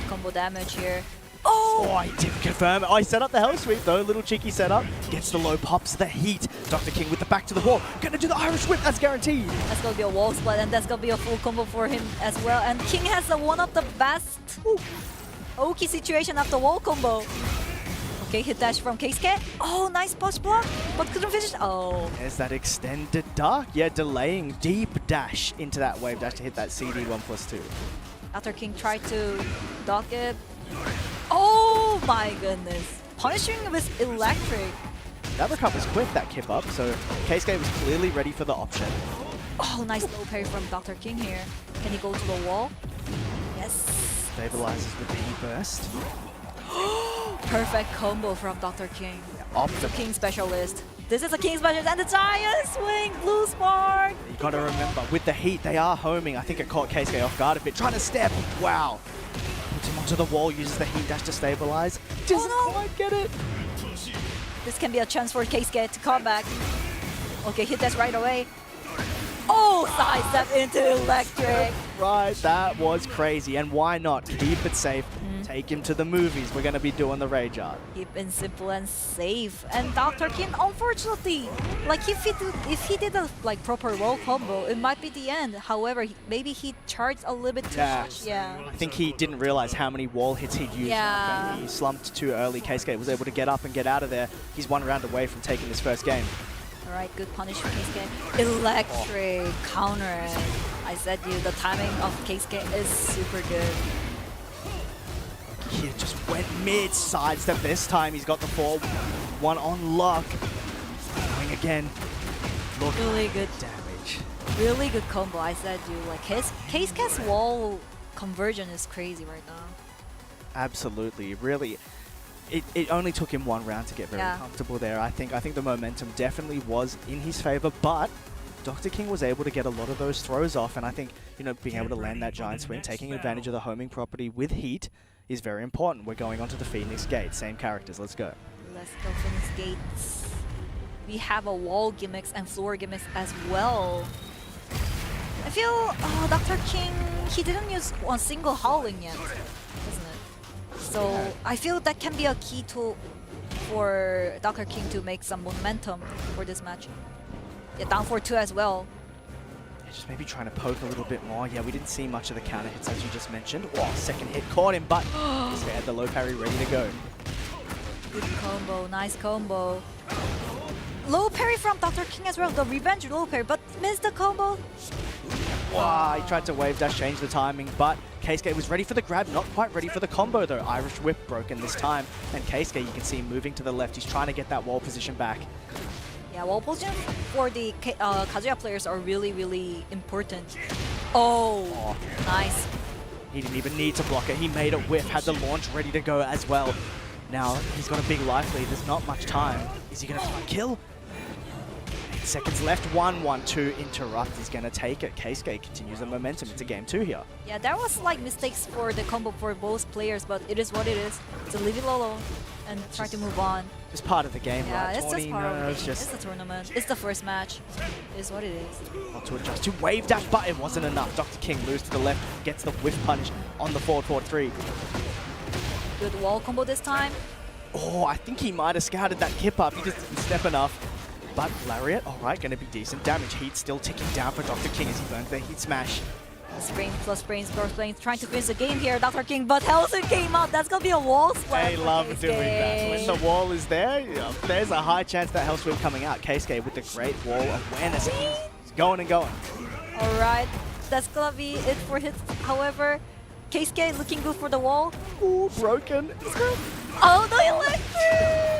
Combo damage here. Oh, I didn't confirm. Oh, he set up the hell sweep though, little cheeky setup. Gets the low pops, the heat. Dr. King with the back to the wall. Gonna do the Irish whip, that's guaranteed. That's gonna be a wall split, and that's gonna be a full combo for him as well. And King has one of the best Oki situation after wall combo. Okay, hit dash from Keisuke. Oh, nice push block, but couldn't finish. Oh. There's that extended dark. Yeah, delaying deep dash into that wave dash to hit that CD 1+2. Dr. King tried to dock it. Oh my goodness. Punishing with electric. That recovers quick, that kip up, so Keisuke was clearly ready for the option. Oh, nice low parry from Dr. King here. Can he go to the wall? Yes. Stabilizes with the E-burst. Perfect combo from Dr. King. The Optimal. King specialist. This is a King specialist and the giant swing, blue spark. You gotta remember, with the heat, they are homing. I think it caught Keisuke off guard a bit. Trying to step. Wow. Puts him onto the wall, uses the heat dash to stabilize. Doesn't no. quite get it. This can be a chance for Keisuke to come back. Okay, hit dash right away. Oh, side step into electric. Right, that was crazy. And why not? Keep it safe. Take him to the movies. We're gonna be doing the rage art. Keep it simple and safe. And Dr. King, unfortunately, like if he did a like proper wall combo, it might be the end. However, maybe he charged a little bit too much. Yeah. I think he didn't realize how many wall hits he'd used. Yeah. He slumped too early. Keisuke was able to get up and get out of there. He's one round away from taking his first game. All right, good punish for Keisuke. Electric counter. I said you, the timing of Keisuke is super good. He just went mid sidestep this time. He's got the 4-1 on lock. Going again. Look, Really good. damage. Really good combo. I said you, like Keisuke's wall conversion is crazy right now. Absolutely, really. It only took him one round to get very comfortable there. I think the momentum definitely was in his favor, but Dr. King was able to get a lot of those throws off, and I think, you know, being able to land that giant swing, taking advantage of the homing property with heat is very important. We're going onto the Phoenix Gate. Same characters. Let's go. Let's go Phoenix Gates. We have a wall gimmicks and floor gimmicks as well. I feel Dr. King, he didn't use one single howling yet, isn't it? So I feel that can be a key tool for Dr. King to make some momentum for this match. Yeah, down for 2 as well. Just maybe trying to poke a little bit more. Yeah, we didn't see much of the counter hits as you just mentioned. Oh, second hit caught him, but he had the low parry ready to go. Good combo, nice combo. Low parry from Dr. King as well, the revenge low parry, but missed the combo. Wow, he tried to wave dash, change the timing, but Keisuke was ready for the grab, not quite ready for the combo though. Irish whip broken this time, and Keisuke, you can see him moving to the left. He's trying to get that wall position back. Yeah, wall position for the Kazuya players are really, really important. Oh, nice. He didn't even need to block it. He made it whiff, had the launch ready to go as well. Now, he's got a big life lead. There's not much time. Is he going to try and kill? 8 seconds left. 1-1 to interrupt. He's going to take it. Keisuke continues the momentum into game 2 here. Yeah, there was like mistakes for the combo for both players, but it is what it is. So leave it alone and try to move on. It's part of the game, Yeah, right? it's just part of the nerves, game. It's the tournament. It's the first match. It is what it is. Not to adjust to wave dash, but it wasn't enough. Dr. King moves to the left, gets the whiff punish on the forward 4-3. Good wall combo this time. Oh, I think he might have scouted that kip up. He just didn't step enough. But Lariat, all right, going to be decent damage. Heat still ticking down for Dr. King as he burns the heat smash. Sprain plus brains, burst brains, trying to finish the game here, Dr. King, but Hellsing came out. That's gonna be a wall slam. They love doing that. When the wall is there, there's a high chance that Hellsweep coming out. Keisuke with the great wall awareness. He's going and going. All right, that's gonna be it for hits. However, Keisuke looking good for the wall. Ooh, broken. Oh, the electric!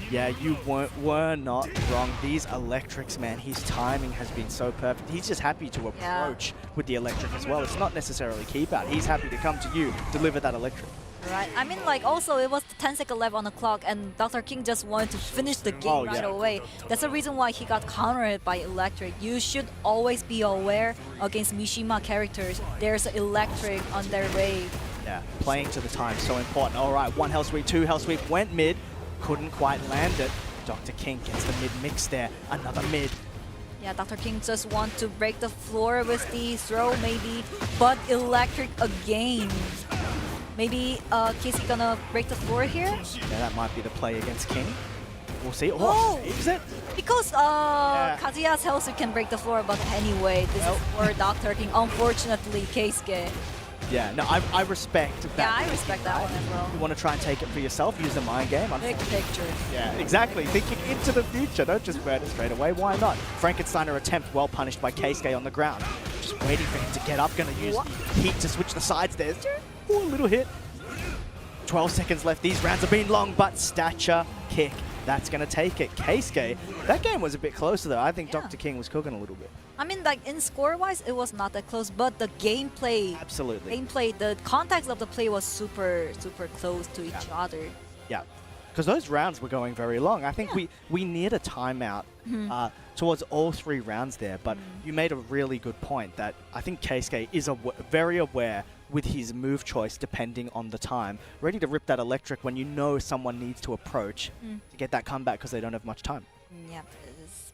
Yeah, you were not wrong. These electrics, man, his timing has been so perfect. He's just happy to approach with the electric as well. It's not necessarily keep out. He's happy to come to you, deliver that electric. Right. I mean, like, also, it was 10 seconds left on the clock, and Dr. King just wanted to finish the game right away. That's the reason why he got countered by electric. You should always be aware against Mishima characters. There's electric on their way. Yeah, playing to the time, so important. All right, 1 hell sweep, 2 hell sweep, went mid. Couldn't quite land it. Dr. King gets the mid mix there. Another mid. Yeah, Dr. King just want to break the floor with the throw maybe, but electric again. Maybe Keisuke gonna break the floor here? Yeah, that might be the play against King. We'll see. Oh, is it? Because Kazuya's Hellsweep can break the floor, but anyway, this is for Dr. King. Unfortunately, Keisuke. Yeah, no, I respect that. Yeah, I respect that one as well. You want to try and take it for yourself, use the mind game. Big picture. Yeah, exactly. Thinking into the future. Don't just burn it straight away. Why not? Frankensteiner attempt well punished by Keisuke on the ground. Just waiting for him to get up. Going to use the heat to switch the sides there. Ooh, a little hit. 12 seconds left. These rounds have been long, but stature kick. That's going to take it. Keisuke, that game was a bit closer though. I think Yeah. Dr. King was cooking a little bit. I mean, like in score-wise, it was not that close, but the gameplay, Absolutely. the context of the play was super close to each other. Yeah, because those rounds were going very long. I think we neared a timeout towards all 3 rounds there, but you made a really good point that I think Keisuke is very aware with his move choice depending on the time, ready to rip that electric when you know someone needs to approach to get that comeback because they don't have much time. Yeah,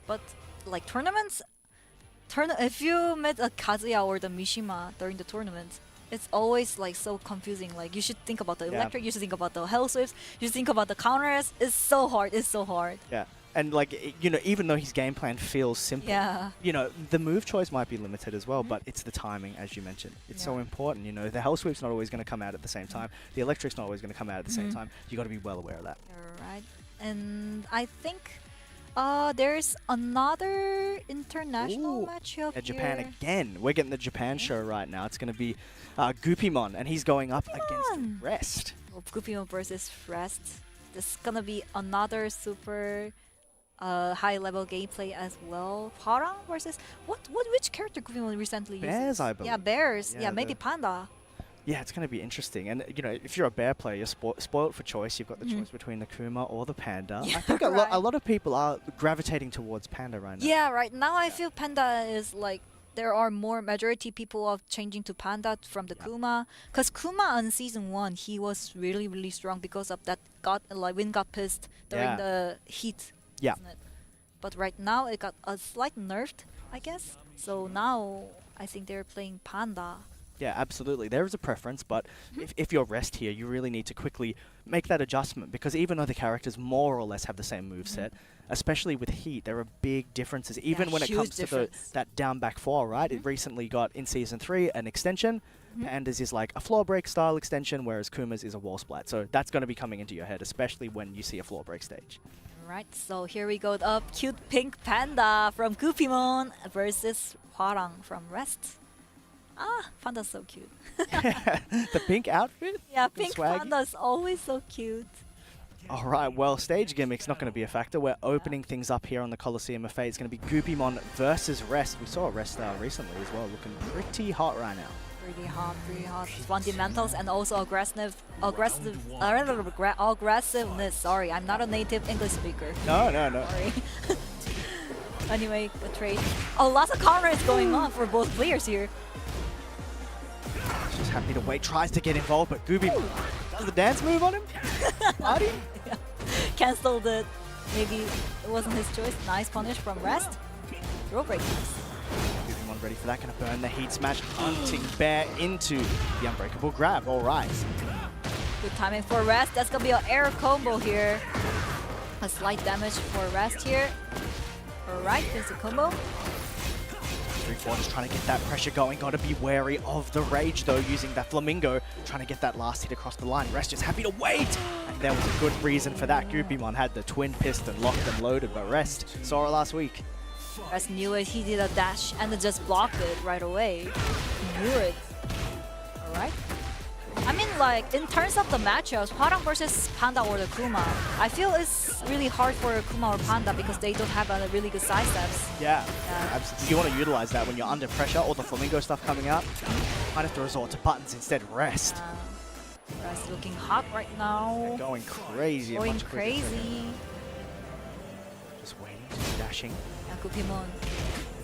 but like tournaments, if you met a Kazuya or the Mishima during the tournament, it's always like so confusing. Like you should think about the electric, you should think about the hell sweeps, you should think about the counters. It's so hard. It's so hard. Yeah. And like, you know, even though his game plan feels simple, you know, the move choice might be limited as well, but it's the timing, as you mentioned. It's so important, you know, the hell sweep's not always going to come out at the same time. The electric's not always going to come out at the same time. You got to be well aware of that. You're right. And I think there's another international matchup here. Japan again. We're getting the Japan show right now. It's going to be Gupimon, and he's going up against Rest. Gupimon versus Rest. This is going to be another super high-level gameplay as well. Hwarang versus which character Gupimon recently used? Bears, I believe. Yeah, Bears. Yeah, Yeah, maybe Panda. Yeah, it's going to be interesting. And, you know, if you're a bear player, you're spoiled for choice. You've got the choice between the Kuma or the Panda. Yeah, I think a lot of people are gravitating towards Panda right now. Yeah, right now I feel Panda is like there are more majority people of changing to Panda from the Kuma, because Kuma on season 1 he was really strong because of that wind got pissed during the heat. Yeah. Isn't it? But right now it got a slight nerfed, I guess. So now I think they're playing Panda. Yeah, absolutely. There is a preference, but if you're Rest here, you really need to quickly make that adjustment, because even though the characters more or less have the same moveset, especially with Heat, there are big differences. Even when it comes to that down back 4, right? It recently got, in Season 3, an extension. Panda's is like a floor break style extension, whereas Kuma's is a wall splat. So that's going to be coming into your head, especially when you see a floor break stage. Right, so here we go. The cute pink panda from Gupimon versus Hwarang from Rest. Ah, panda's so cute. The pink outfit? Yeah, pink swaggy. panda's always so cute. All right, well, stage gimmick's not going to be a factor. We're opening things up here on the Coliseum of Fate. It's going to be Gupimon versus Rest. We saw Rest recently as well, looking pretty hot right now. Pretty hot. Fundamentals and also aggressiveness. Sorry, I'm not a native English speaker. No. Sorry. Anyway, the trade. Oh, lots of counters going on for both players here. Just happy to wait, tries to get involved, but Gupimon does the dance move on him. Party? Yeah. Cancelled it. Maybe it wasn't his choice. Nice punish from Rest. Throw break. Gupimon ready for that. Gonna burn the heat smash, hunting Bear into the unbreakable grab. All right. Good timing for Rest. That's gonna be an air combo here. A slight damage for Rest here. Alright, there's a combo. 3-4 just trying to get that pressure going. Gotta be wary of the rage though, using that flamingo, trying to get that last hit across the line. Rest just happy to wait! And there was a good reason for that. Gupimon had the twin piston locked and loaded, but Rest saw it last week. Rest knew it, he did a dash and just blocked it right away. He knew it. Alright. I mean, like, in terms of the matchups, Hwarang versus Panda or the Kuma, I feel it's really hard for Kuma or Panda because they don't have a really good side steps. Yeah, absolutely. You want to utilize that when you're under pressure, all the flamingo stuff coming out. Might have to resort to buttons instead. Rest. Rest looking hot right now. They're going crazy. Going crazy. Just waiting, just dashing. Yeah, Gupimon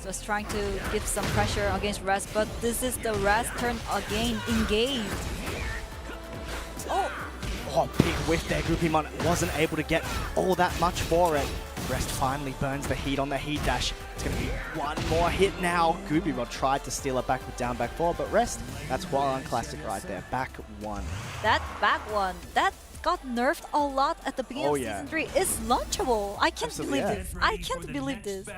just trying to give some pressure against Rest, but this is the Rest turn again, engaged. Oh, big whiff there. Gupimon wasn't able to get all that much for it. Rest finally burns the heat on the heat dash. It's going to be one more hit now. Gupimon tried to steal it back with down back 4, but Rest, that's Hwarang classic right there. Back 1. That back one, that got nerfed a lot at the beginning of Season 3. It's launchable. I can't believe this. I can't believe this.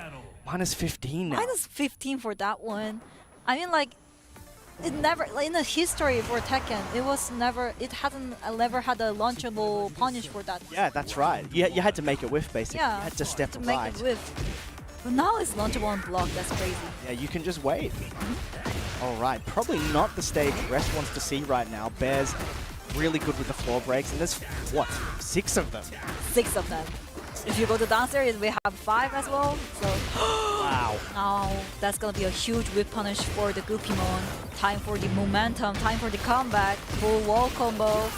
Minus 15 now. Minus 15 for that one. I mean, like, it never, like, in the history for Tekken, it hasn't never had a launchable punish for that. Yeah, that's right. You had to make it whiff, basically. Yeah, You had to step to make right. it whiff. But now it's launchable on block. That's crazy. Yeah, you can just wait. All right, probably not the stage Rest wants to see right now. Bear's really good with the floor breaks, and there's, what, 6 of them? 6 of them. If you go to downstairs, we have 5 as well. So Wow. now that's gonna be a huge whip punish for the Gupimon. Time for the momentum. Time for the comeback. Full wall combo.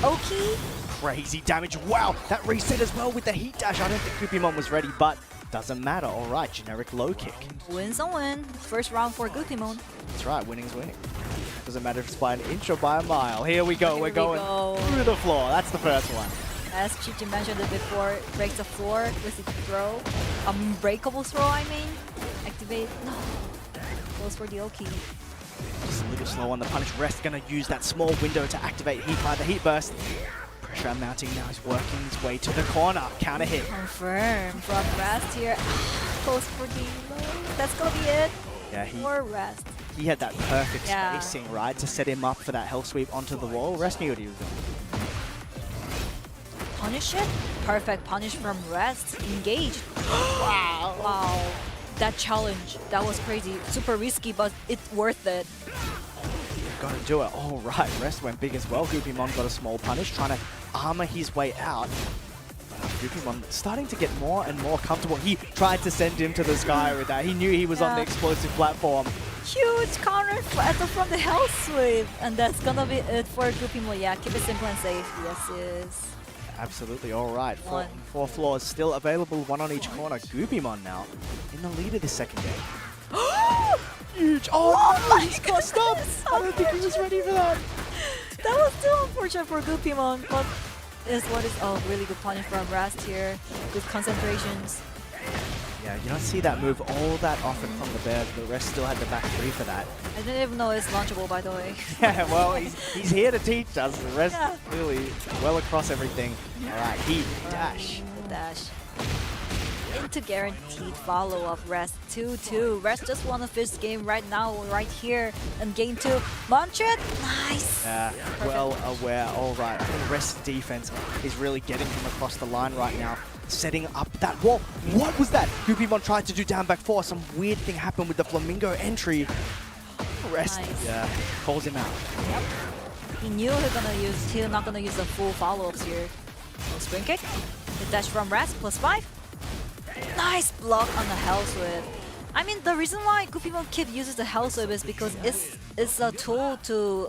Okay. Crazy damage. Wow, that reset as well with the heat dash. I don't think Gupimon was ready, but doesn't matter. All right, generic low kick. Wins a win. First round for Gupimon. That's right, winning's winning. Doesn't matter if it's by an inch or by a mile. Here we go. We're going through the floor. That's the first one. As Chichi mentioned it before, breaks the floor with the throw. Unbreakable throw, I mean. Activate. No. Goes for the Oki. Just a little slow on the punish. Rest gonna use that small window to activate heat by the heat burst. Pressure mounting now. He's working his way to the corner. Counter hit. Confirm from Rest here. Goes for the low. That's gonna be it. Yeah, For Rest. he had that perfect Yeah. spacing, right, to set him up for that hell sweep onto the wall. Rest knew what he was doing. Punish it. Perfect punish from Rest. Engaged. Wow. Wow. That challenge. That was crazy. Super risky, but it's worth it. Gotta do it. All right, Rest went big as well. Gupimon got a small punish, trying to armor his way out. Gupimon starting to get more and more comfortable. He tried to send him to the sky with that. He knew he was on the explosive platform. Huge counter from the hell sweep. And that's gonna be it for Gupimon. Yeah, keep it simple and safe. Yes, yes. Absolutely. All right, One. 4 floors still available, 1 on each corner. Gupimon now in the lead of this second game. Huge. Oh, no, he's got stopped. I don't think he was ready for that. That was too unfortunate for Gupimon, but is what is really good punish from Rast here. Good concentrations. Yeah, you don't see that move all that often from the Bears, but Rest still had the back 3 for that. I didn't even know it's launchable, by the way. Yeah, well, he's here to teach us. The Rest Yeah. really well across everything. All right, heat, dash. Dash. Into guaranteed follow-up. Rest 2-2. Rest just won a fifth game right now, right here. And game 2. Launch it. Nice. Yeah, well aware. All right, I think Rest's defense is really getting him across the line right now. Setting up that wall. What was that? Gupimon tried to do down back 4. Some weird thing happened with the Flamingo entry. Rest, Nice. yeah, calls him out. Yep. He knew he's not gonna use the full follow-ups here. No spring kick. The dash from Rest +5. Nice block on the Hell Sweep. I mean, the reason why Gupimon keep uses the Hell Sweep is because it's a tool to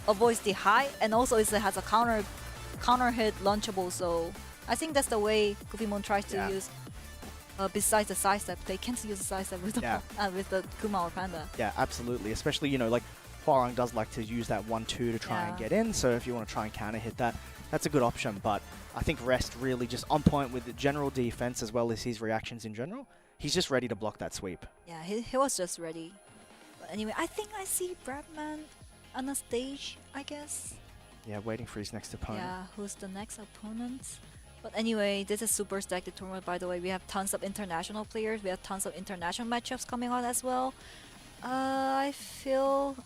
avoid the high, and also it has a counter hit launchable. So I think that's the way Gupimon tries to use. Besides the side step, they can't use the side step with the Kuma or Panda. Yeah, absolutely. Especially, you know, like Hwarang does like to use that 1-2 to try and get in. So if you want to try and counter hit that, that's a good option. But I think Rest really just on point with the general defense as well as his reactions in general. He's just ready to block that sweep. Yeah, he was just ready. But anyway, I think I see Breadman on the stage, I guess. Yeah, waiting for his next opponent. Yeah, who's the next opponent? But anyway, this is super stacked tournament, by the way. We have tons of international players. We have tons of international matchups coming on as well. I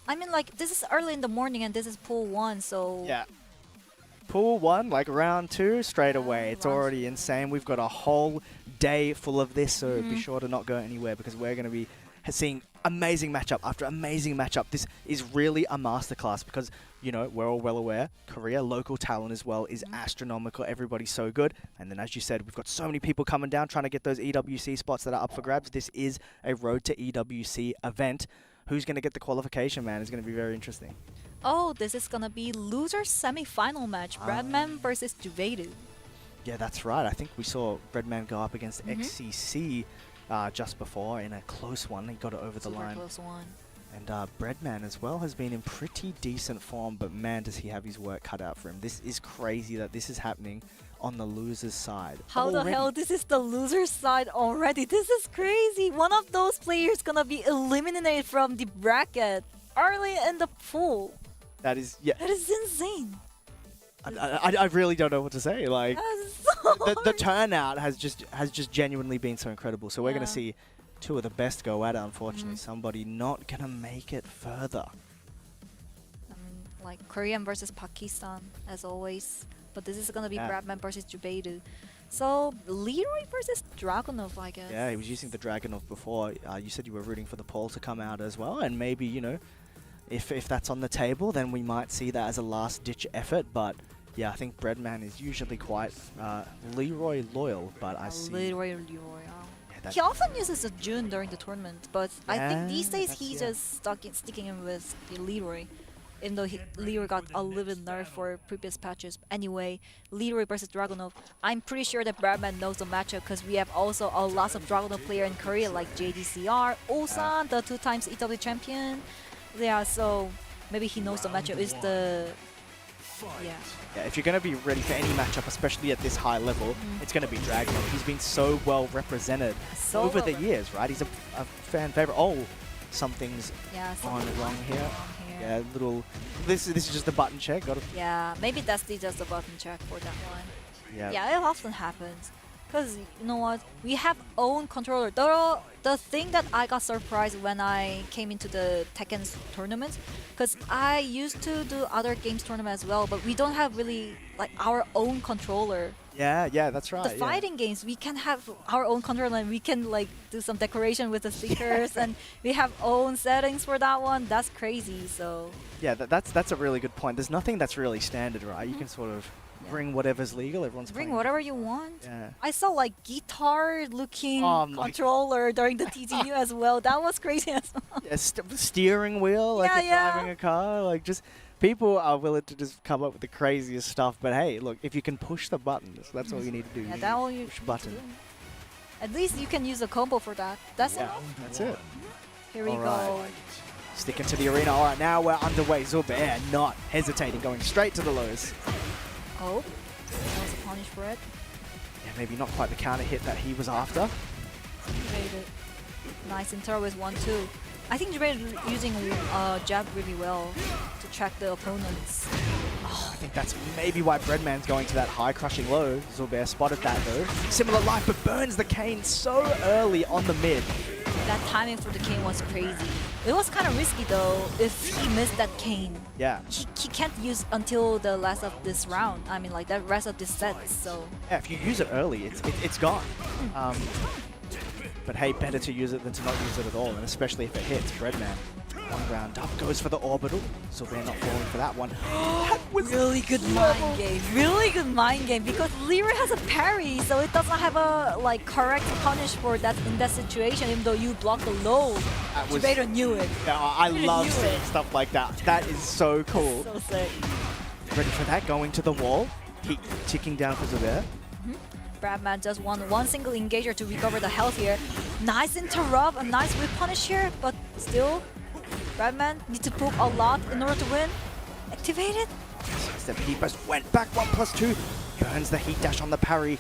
mean, like, this is early in the morning and this is pool 1, so... Yeah. Pool 1, like round 2, straight away. It's already insane. We've got a whole day full of this, so be sure to not go anywhere because we're going to be seeing amazing matchup after amazing matchup. This is really a masterclass because, you know, we're all well aware, Korea, local talent as well, is astronomical. Everybody's so good. And then, as you said, we've got so many people coming down trying to get those EWC spots that are up for grabs. This is a Road to EWC event. Who's going to get the qualification, man, is going to be very interesting. Oh, this is gonna be loser semi-final match. Breadman versus Zubair. Yeah, that's right. I think we saw Breadman go up against XCC just before in a close one. He got it over the line. Close one. And Breadman as well has been in pretty decent form, but man, does he have his work cut out for him. This is crazy that this is happening on the loser's side. How the hell this is the loser's side already? This is crazy. One of those players gonna be eliminated from the bracket early in the pool. That is, yeah. That is insane. I really don't know what to say. Like, That is so the turnout has just genuinely been so incredible. So we're going to see two of the best go at it, unfortunately. Somebody not gonna make it further. Like Korean versus Pakistan, as always. But this is gonna be Breadman versus Zubair. So Leroy versus Dragunov, I guess. Yeah, he was using the Dragunov before. You said you were rooting for the Paul to come out as well, and maybe, you know, if that's on the table, then we might see that as a last-ditch effort. But yeah, I think Breadman is usually quite Leroy loyal, but I see... Leroy. Yeah, He often uses a June during the tournament, but I think these days he's just sticking in with Leroy. Even though Leroy got a little bit nerfed for previous patches. Anyway, Leroy versus Dragunov. I'm pretty sure that Breadman knows the matchup because we have also a lot of Dragunov player in Korea like JDCR, Ulsan, the 2x EW champion. Yeah, so maybe he knows the matchup is the... Yeah, if you're going to be ready for any matchup, especially at this high level, it's going to be Dragunov. He's been so well represented over the years, right? He's a fan favorite. Oh, something's gone wrong here. Yeah, little. This is just a button check. Got to. Yeah, maybe that's just a button check for that one. Yeah, it often happens. Because, you know what, we have own controller. The thing that I got surprised when I came into the Tekken's tournament, because I used to do other games tournament as well, but we don't have really like our own controller. Yeah, that's right. The fighting games, we can have our own controller and we can like do some decoration with the stickers and we have own settings for that one. That's crazy, so... Yeah, that's a really good point. There's nothing that's really standard, right? You can sort of... bring whatever's legal. Everyone's bring playing. whatever you want. Yeah. I saw like guitar-looking controller during the TTU as well. That was crazy as well. Yeah, steering wheel, like driving a car. Like just people are willing to just come up with the craziest stuff. But hey, look, if you can push the buttons, that's all you need to do. Yeah, that all you push button. At least you can use a combo for that. That's it. That's it. Here we go. Sticking to the arena. All right, now we're underway. Zubair not hesitating, going straight to the lows. Oh, that was a punish for it. Yeah, maybe not quite the counter hit that he was after. Evaded. Nice intro with 1-2. I think Zubair using jab really well to track the opponents. Oh, I think that's maybe why Breadman's going to that high crushing low. Zubair spotted that though. Similar life, but burns the cane so early on the mid. That timing for the cane was crazy. It was kind of risky though if he missed that cane. Yeah. He can't use until the last of this round. I mean like the rest of this set, so... Yeah, if you use it early, it's gone. But hey, better to use it than to not use it at all, and especially if it hits. Breadman. One round up, goes for the orbital. Zubair not falling for that one. That was really good mind game. Really good mind game because Leroy has a parry, so it doesn't have a like correct punish for that in that situation. Even though you block the low, Zubair knew it. Yeah, I love seeing stuff like that. That is so cool. So sick. Ready for that? Going to the wall. Heat ticking down for Zubair. Breadman just won one single engager to recover the health here. Nice interrupt, a nice whip punish here, but still. Breadman need to poke a lot in order to win. Activated. Step heat burst went back 1+2. Burns the heat dash on the parry.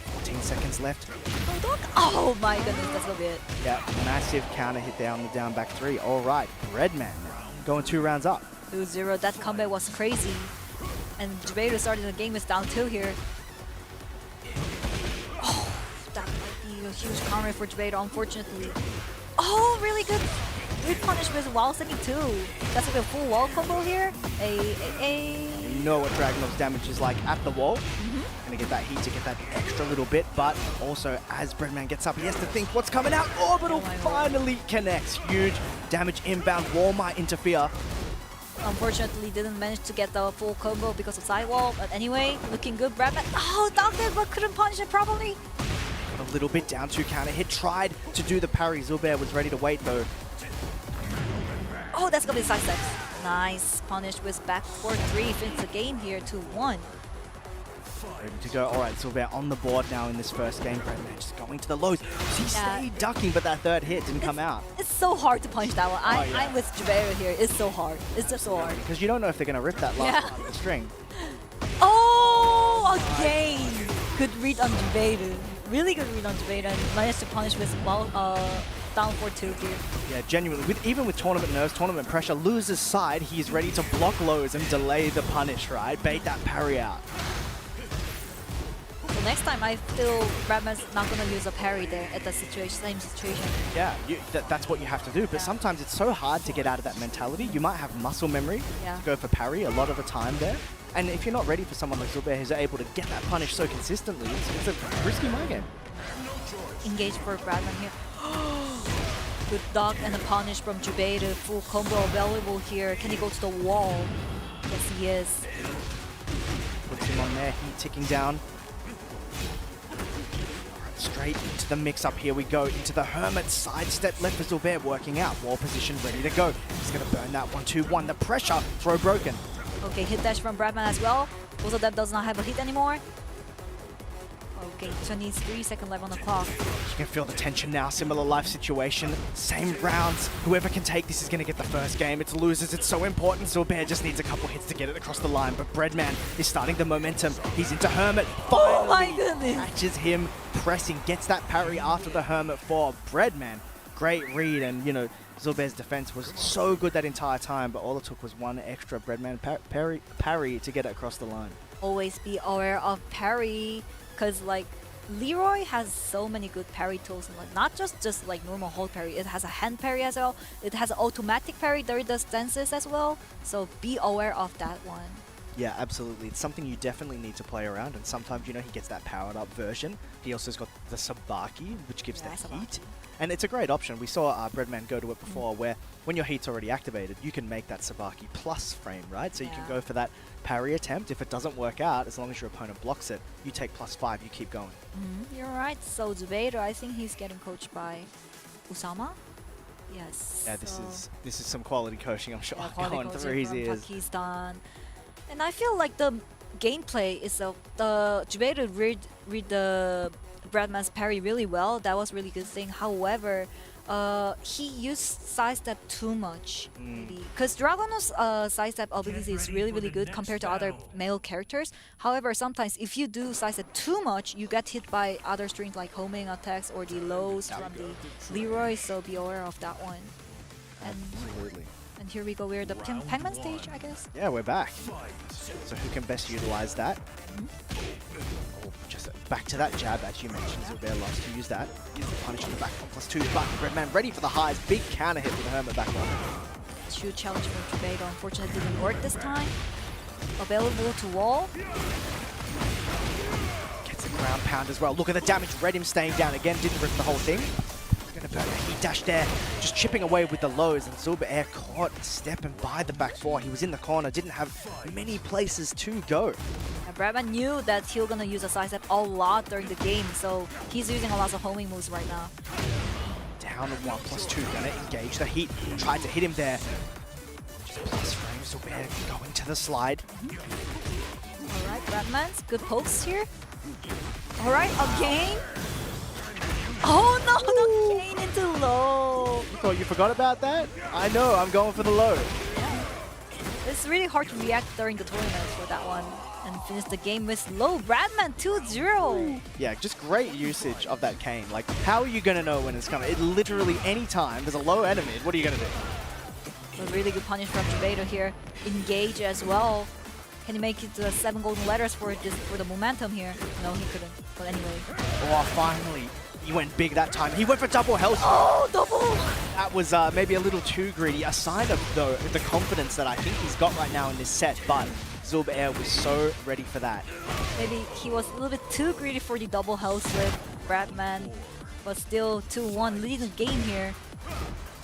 14 seconds left. Oh my goodness, that's gonna be it. Yeah, massive counter hit there on the down back 3. All right, Breadman going 2 rounds up. 2-0, that comeback was crazy. And Zubair started the game with down 2 here. Oh, that might be a huge counter for Zubair, unfortunately. Oh, really good. Good punish with wall second too. That's like a full wall combo here. You know what Dragunov's damage is like at the wall. Gonna get that heat to get that extra little bit, but also as Breadman gets up, he has to think what's coming out. Orbital finally connects. Huge damage inbound. Wall might interfere. Unfortunately, didn't manage to get the full combo because of sidewall. But anyway, looking good. Breadman. Oh, docked it, but couldn't punish it properly. Got a little bit down 2 counter hit. Tried to do the parry. Zubair was ready to wait though. Oh, that's gonna be side steps. Nice punish with back 4-3. Finish the game here 2-1. Ready to go. All right, Zubair on the board now in this first game. Breadman just going to the lows. He stayed ducking, but that third hit didn't come out. It's so hard to punish that one. I'm with Zubair here. It's so hard. It's just so hard. Because you don't know if they're going to rip that last part of the string. Oh, again. Good read on Zubair. Really good read on Zubair and managed to punish with down 4-2 here. Yeah, genuinely. Even with tournament nerves, tournament pressure, loses side, he's ready to block lows and delay the punish, right? Bait that parry out. So next time I feel Breadman's not gonna use a parry there at the same situation. Yeah, that's what you have to do. But Yeah. sometimes it's so hard to get out of that mentality. You might have muscle memory Yeah. to go for parry a lot of the time there. And if you're not ready for someone like Zubair who's able to get that punish so consistently, it's a risky mind game. Engage for Breadman here. Good dodge and a punish from Zubair. Full combo available here. Can he go to the wall? Yes, he is. Puts him on there, heat ticking down. Alright, straight into the mix up. Here we go into the Hermit sidestep left for Zubair working out. Wall position ready to go. He's going to burn that 1-2-1. The pressure, throw broken. Okay, hit dash from Breadman as well. Both of them does not have a hit anymore. Okay, 23-second left on the clock. You can feel the tension now. Similar life situation. Same rounds. Whoever can take this is going to get the first game. It's losers. It's so important. Zubair just needs a couple hits to get it across the line. But Breadman is starting the momentum. He's into Hermit. Finally Oh my goodness. catches him pressing. Gets that parry after the Hermit for Breadman. Great read. And, you know, Zubair's defense was so good that entire time. But all it took was one extra Breadman parry to get it across the line. Always be aware of parry. Because like Leroy has so many good parry tools, and like not just like normal hold parry. It has a hand parry as well. It has an automatic parry. There does stances as well. So be aware of that one. Yeah, absolutely. It's something you definitely need to play around, and sometimes, you know, he gets that powered up version. He also has got the Sabaki, which gives Yeah, the Sabaki. heat. And it's a great option. We saw Breadman go to it before, where when your heat's already activated, you can make that Sabaki plus frame, right? So you can Yeah. go for that parry attempt. If it doesn't work out, as long as your opponent blocks it, you take +5, you keep going. You're right. So Zubair, I think he's getting coached by Usama. Yes. Yeah, this is some quality coaching, I'm sure. Quality Going coaching through his from ears. Pakistan. And I feel like the gameplay is the Zubair read the Breadman's parry really well. That was really good thing. However, he used sidestep too much, because Dragono's sidestep ability is really good compared to other male characters. However, sometimes if you do sidestep too much, you get hit by other strings like homing attacks or the lows from the Leroy. So be aware of that one. Absolutely. And here we go. We're the Pac-Man stage, I guess. Yeah, we're back. So who can best utilize that? Oh, just back to that jab, as you mentioned. Zubair loves to use that. Use the punish on the back one +2. But Breadman ready for the highs. Big counter hit with the Hermit back one. Shoot challenge from Zubair. Unfortunately, didn't work this time. Available to wall. Gets a ground pound as well. Look at the damage. Read him staying down again. Didn't rip the whole thing. Gonna burn a heat dash there. Just chipping away with the lows. And Zubair caught stepping by the back four. He was in the corner. Didn't have many places to go. And Breadman knew that he was gonna use a sidestep a lot during the game, so he's using a lot of homing moves right now. Down to 1 +2. Gonna engage the heat. Tried to hit him there. Just plus frame. Zubair going to the slide. Alright, Breadman's good post here. Alright, again. Oh no, the gain into low. You thought you forgot about that? I know, I'm going for the low. It's really hard to react during the tournament for that one. And finish the game with low. Breadman 2-0. Yeah, just great usage of that cane. Like, how are you going to know when it's coming? It literally, any time there's a low enemy, what are you going to do? A really good punish from Zubair here. Engage as well. Can he make it to the 7 golden letters for the momentum here? No, he couldn't. But anyway. Oh, finally. He went big that time. He went for double health. Oh, double! That was maybe a little too greedy. A sign of, though, the confidence that I think he's got right now in this set. But Zubair was so ready for that. Maybe he was a little bit too greedy for the double health with Breadman. But still 2-1 leading the game here.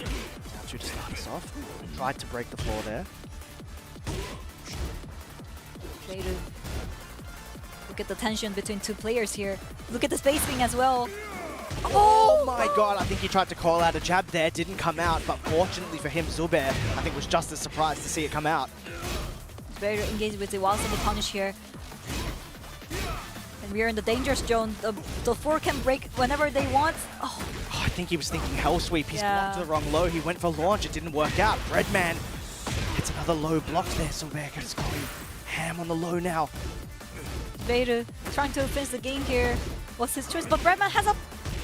Now to start us off. Tried to break the floor there. Later. Look at the tension between two players here. Look at the spacing as well. Oh my god, I think he tried to call out a jab there, didn't come out, but fortunately for him, Zubair, I think was just as surprised to see it come out. Very engaged with the wild side punish here. And we're in the danger zone. The four can break whenever they want. Oh, I think he was thinking Hell Sweep. He's Yeah. blocked the wrong low. He went for launch. It didn't work out. Breadman gets another low block there. Zubair is going ham on the low now. Vader trying to finish the game here. What's his choice? But Breadman has a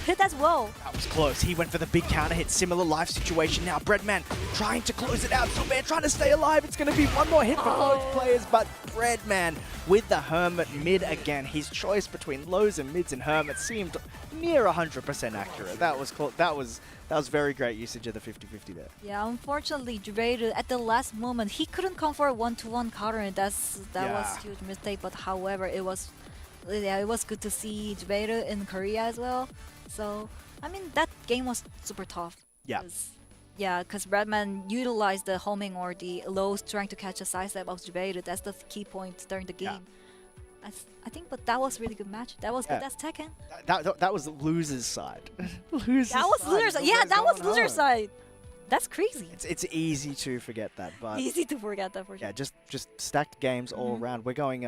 hit as well. That was close. He went for the big counter hit. Similar life situation now. Breadman trying to close it out. Zubair trying to stay alive. It's going to be one more hit for both players, but Breadman with the Hermit mid again. His choice between lows and mids and Hermit seemed near 100% accurate. That was very great usage of the 50-50 there. Yeah, unfortunately, Zubair at the last moment he couldn't come for a 1-to-1 counter, and that was a huge mistake. But however, it was good to see Zubair in Korea as well. So I mean that game was super tough. Yeah. Because Breadman utilized the homing or the lows trying to catch a sidestep of Zubair. That's the key point during the game. I think, but that was really good match. That was good as Tekken. That was loser's side. Loser's that was loser's side. Yeah, that was loser's side. That's crazy. It's easy to forget that, but easy to forget that for sure. yeah, just stacked games all around. We're going,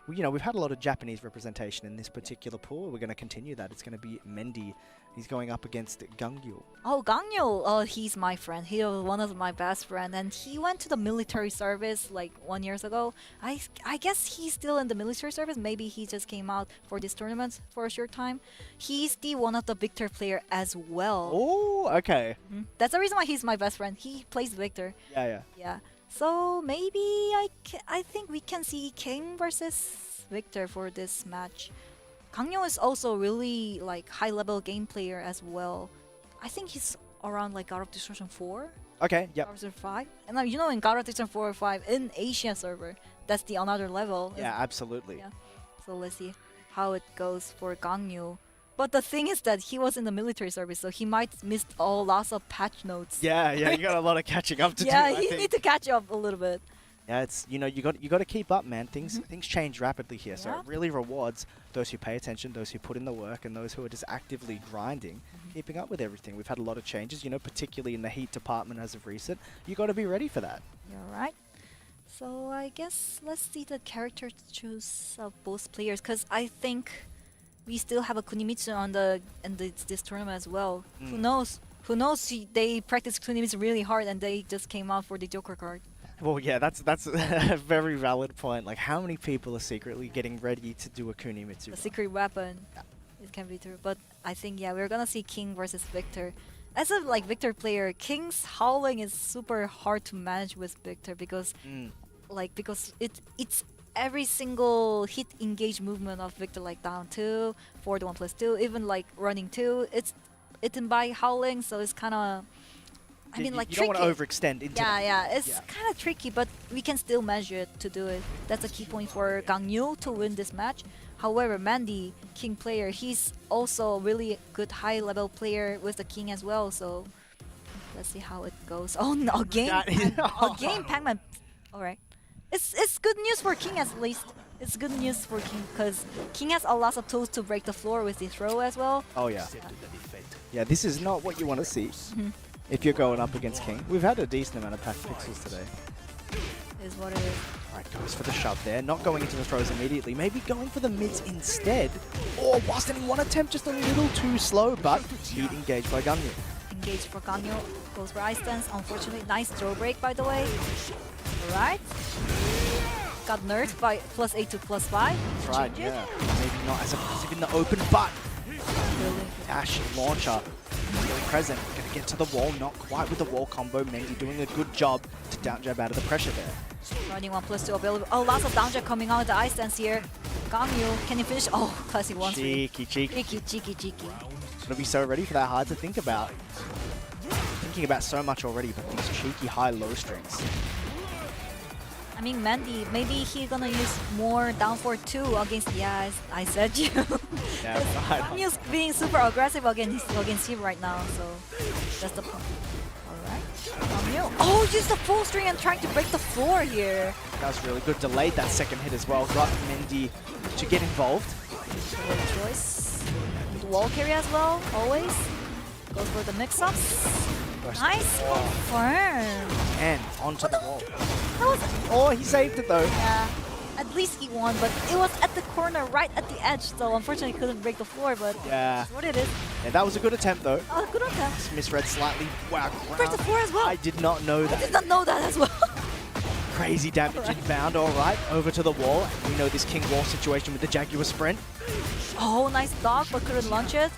we've had a lot of Japanese representation in this particular pool. We're going to continue that. It's going to be Mendy. He's going up against Gangyul. Oh, Gangyul. Oh, he's my friend. He was one of my best friends, and he went to the military service like 1 year ago. I guess he's still in the military service. Maybe he just came out for this tournament for a short time. He's the one of the Victor player as well. Oh, okay. That's the reason why he's my best friend. He plays Victor. Yeah. So maybe I think we can see King versus Victor for this match. Gangyul is also really like high-level game player as well. I think he's around like God of Destruction 4. Okay, yep. God of Destruction 5. And like, in God of Destruction 4 or 5 in Asia server, that's the another level. Yeah, absolutely. Yeah. So let's see how it goes for Gangyul. But the thing is that he was in the military service, so he might miss lots of patch notes. Yeah, you got a lot of catching up to do. Yeah, you need to catch up a little bit. Yeah, it's you got to keep up, man. Things change rapidly here, so Yeah. it really rewards those who pay attention, those who put in the work, and those who are just actively grinding, keeping up with everything. We've had a lot of changes, particularly in the Heat department as of recent. You got to be ready for that. You're right. So I guess let's see the character choose of both players, because I think we still have a Kunimitsu in this tournament as well. Who knows? They practice Kunimitsu really hard, and they just came out for the Joker card. Well, yeah, that's a very valid point. Like, how many people are secretly getting ready to do a Kunimitsu? The secret weapon. Yeah. It can be true, but I think we're gonna see King versus Victor. As a Victor player, King's howling is super hard to manage with Victor because it's every single hit engage movement of Victor, like down 2, forward 1+2, even like running 2. It's in by howling, so it's kind of. I mean, like, you tricky. don't want to overextend into It's kind of tricky, but we can still measure it to do it. That's a key point for Gangyul to win this match. However, Mendy, King player, he's also really good high-level player with the King as well. So let's see how it goes. Oh no, again Pac-Man. All right, it's good news for King at least. It's good news for King because King has a lot of tools to break the floor with the throw as well. Oh yeah. Yeah, this is not what you want to see. If you're going up against King. We've had a decent amount of packed pixels today. Is what it is. Alright, goes for the shove there. Not going into the throws immediately. Maybe going for the mids instead. Or was in one attempt just a little too slow, but heat engaged by Gangyul. Engaged for Gangyul. Goes for ice stance. Unfortunately, nice throw break by the way. Alright. Got nerfed by +8 to +5. That's right, yeah. Maybe not as aggressive in the open, but Ash launcher really present. Gonna get to the wall, not quite with the wall combo. Mendy doing a good job to down jab out of the pressure there. Running 1+2 available. Oh, lots of down jab coming out of the ice stance here. Gangyul, can you finish? Oh, classic 1-3. Cheeky. Gonna be so ready for that, hard to think about. Thinking about so much already, but these cheeky high-low strings. I mean, Mendy, maybe he's gonna use more down for 2 against. Yeah, I said you. Yeah, Gangyul's being super aggressive against him right now, so that's the point. Alright. Gangyul. Oh, use the full string and trying to break the floor here. That was really good. Delayed that second hit as well. Got Mendy to get involved. Good choice. With wall carry as well, always. Goes for the mix-ups. Nice confirm. And onto the wall. That was. Oh, he saved it though. Yeah. At least he won, but it was at the corner, right at the edge, so unfortunately he couldn't break the floor, but yeah, that's what it is. Yeah, that was a good attempt though. Oh, good attempt. Just misread slightly. Wow, Break the floor as well. I did not know that. I did not know that as well. Crazy damage inbound, alright. Over to the wall. We know this King Wall situation with the Jaguar sprint. Oh, nice dog, but couldn't launch it.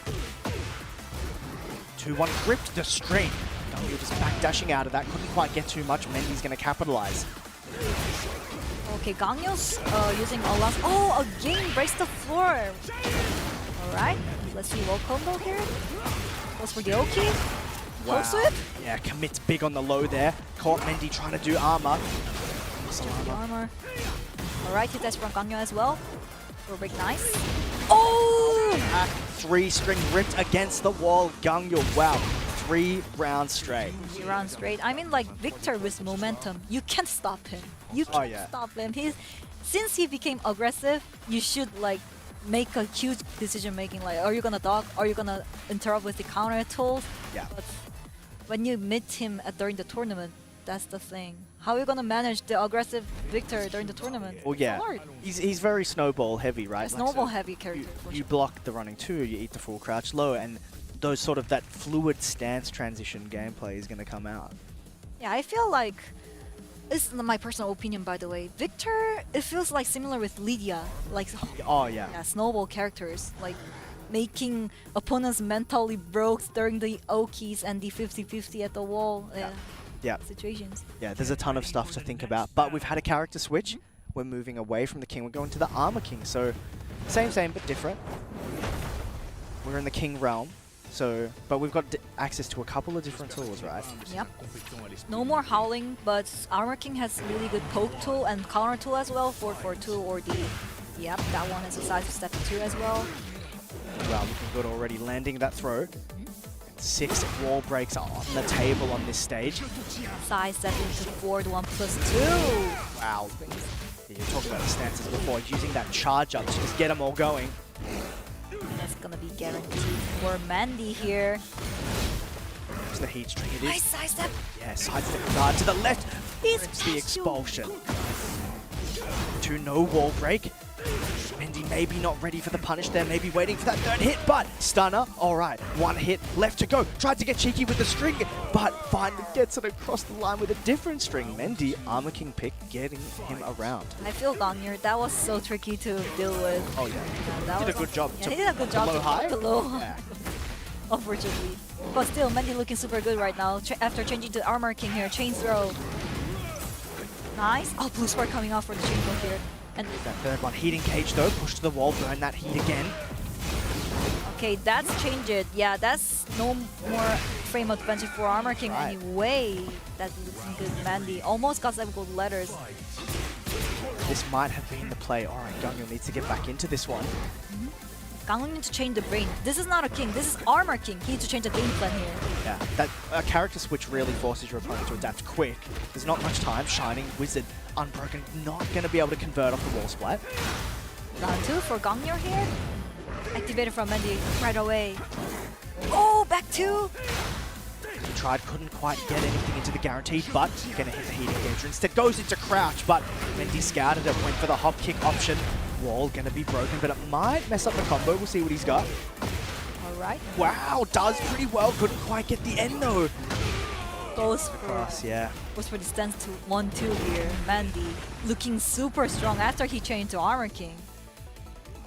2-1 gripped the string. Gangyul just backdashing out of that, couldn't quite get too much. Mendy's going to capitalize. Okay, Gangyul's using a lot. Oh, again breaks the floor. Alright, let's see wall combo here. Goes for the Oki. Wow. Sweep. Yeah, commits big on the low there. Caught Mendy trying to do armor. The armor. Alright, hit dash from Gangyul as well. For break, nice. Oh! Back 3 string ripped against the wall. Gangyul, wow. 3 rounds straight. 3 rounds straight. I mean, like, Victor with momentum, you can't stop him. You can't stop him. Since he became aggressive, you should, like, make a huge decision making. Like, are you gonna dodge? Are you gonna interrupt with the counter tools? Yeah. But when you meet him during the tournament, that's the thing. How are you gonna manage the aggressive Victor during the tournament? Well, yeah. It's hard. He's very snowball heavy, right? Snowball heavy character. for You sure. block the running 2, you eat the full crouch low, and those sort of that fluid stance transition gameplay is going to come out. Yeah, I feel like, this is my personal opinion by the way, Victor, it feels like similar with Lydia, like Oh, yeah. yeah, snowball characters, like making opponents mentally broke during the Okis and the 50-50 at the wall Yeah. situations. Yeah, there's a ton of stuff to think about, but we've had a character switch. We're moving away from the King, we're going to the Armor King, so same but different. We're in the King realm. So, but we've got access to a couple of different tools, right? Yep. No more Howling, but Armor King has really good poke tool and counter tool as well, 4-4-2 or the... Yep, that one is a size step 2 as well. Wow, looking good already, landing that throw. 6 wall breaks are on the table on this stage. Size step into forward 1+2. Wow. Yeah, you talked about the stances before, using that charge up to just get them all going. That's gonna be guaranteed for Mendy here. There's the heat string. It Nice is. side step. Yeah, sidestep guard to the left. He's It's the expulsion. To no wall break. Mendy maybe not ready for the punish there, maybe waiting for that 3rd hit, but stunner. All right, 1 hit left to go. Tried to get cheeky with the string, but finally gets it across the line with a different string. Mendy, Armor King pick, getting him around. I feel Gangyul, that was so tricky to deal with. Oh yeah, That did a was- good job. Yeah, he did a good job Low to high? block the low, Yeah. unfortunately. But still, Mendy looking super good right now. After changing to Armor King here, chain throw. Nice. Oh, blue spark coming out for the chain throw here. And That 3rd one, heating cage though, push to the wall, burn that heat again. okay, that's changed it. Yeah, that's no more frame advantage for Armor King Right. anyway. That's looking good. Mendy almost got 7 gold letters. This might have been the play. All right, Gangyul needs to get back into this one. Gangyul needs to change the brain. This is not a king. This is Armor King. He needs to change the game plan here. Yeah, that character switch really forces your opponent to adapt quick. There's not much time. Shining Wizard, Unbroken, not going to be able to convert off the wall splat. Round 2 for Gangyul here. Activated from Mendy right away. Oh, back 2. He tried, couldn't quite get anything into the guaranteed, but going to hit the heating gauge. Instead goes into crouch, but Mendy scouted it, went for the hop kick option. Wall going to be broken, but it might mess up the combo. We'll see what he's got. Alright. Wow, does pretty well. Couldn't quite get the end though. Goes for, Cross, yeah. goes for the stance to 1-2 here. Mendy looking super strong after he changed to Armor King.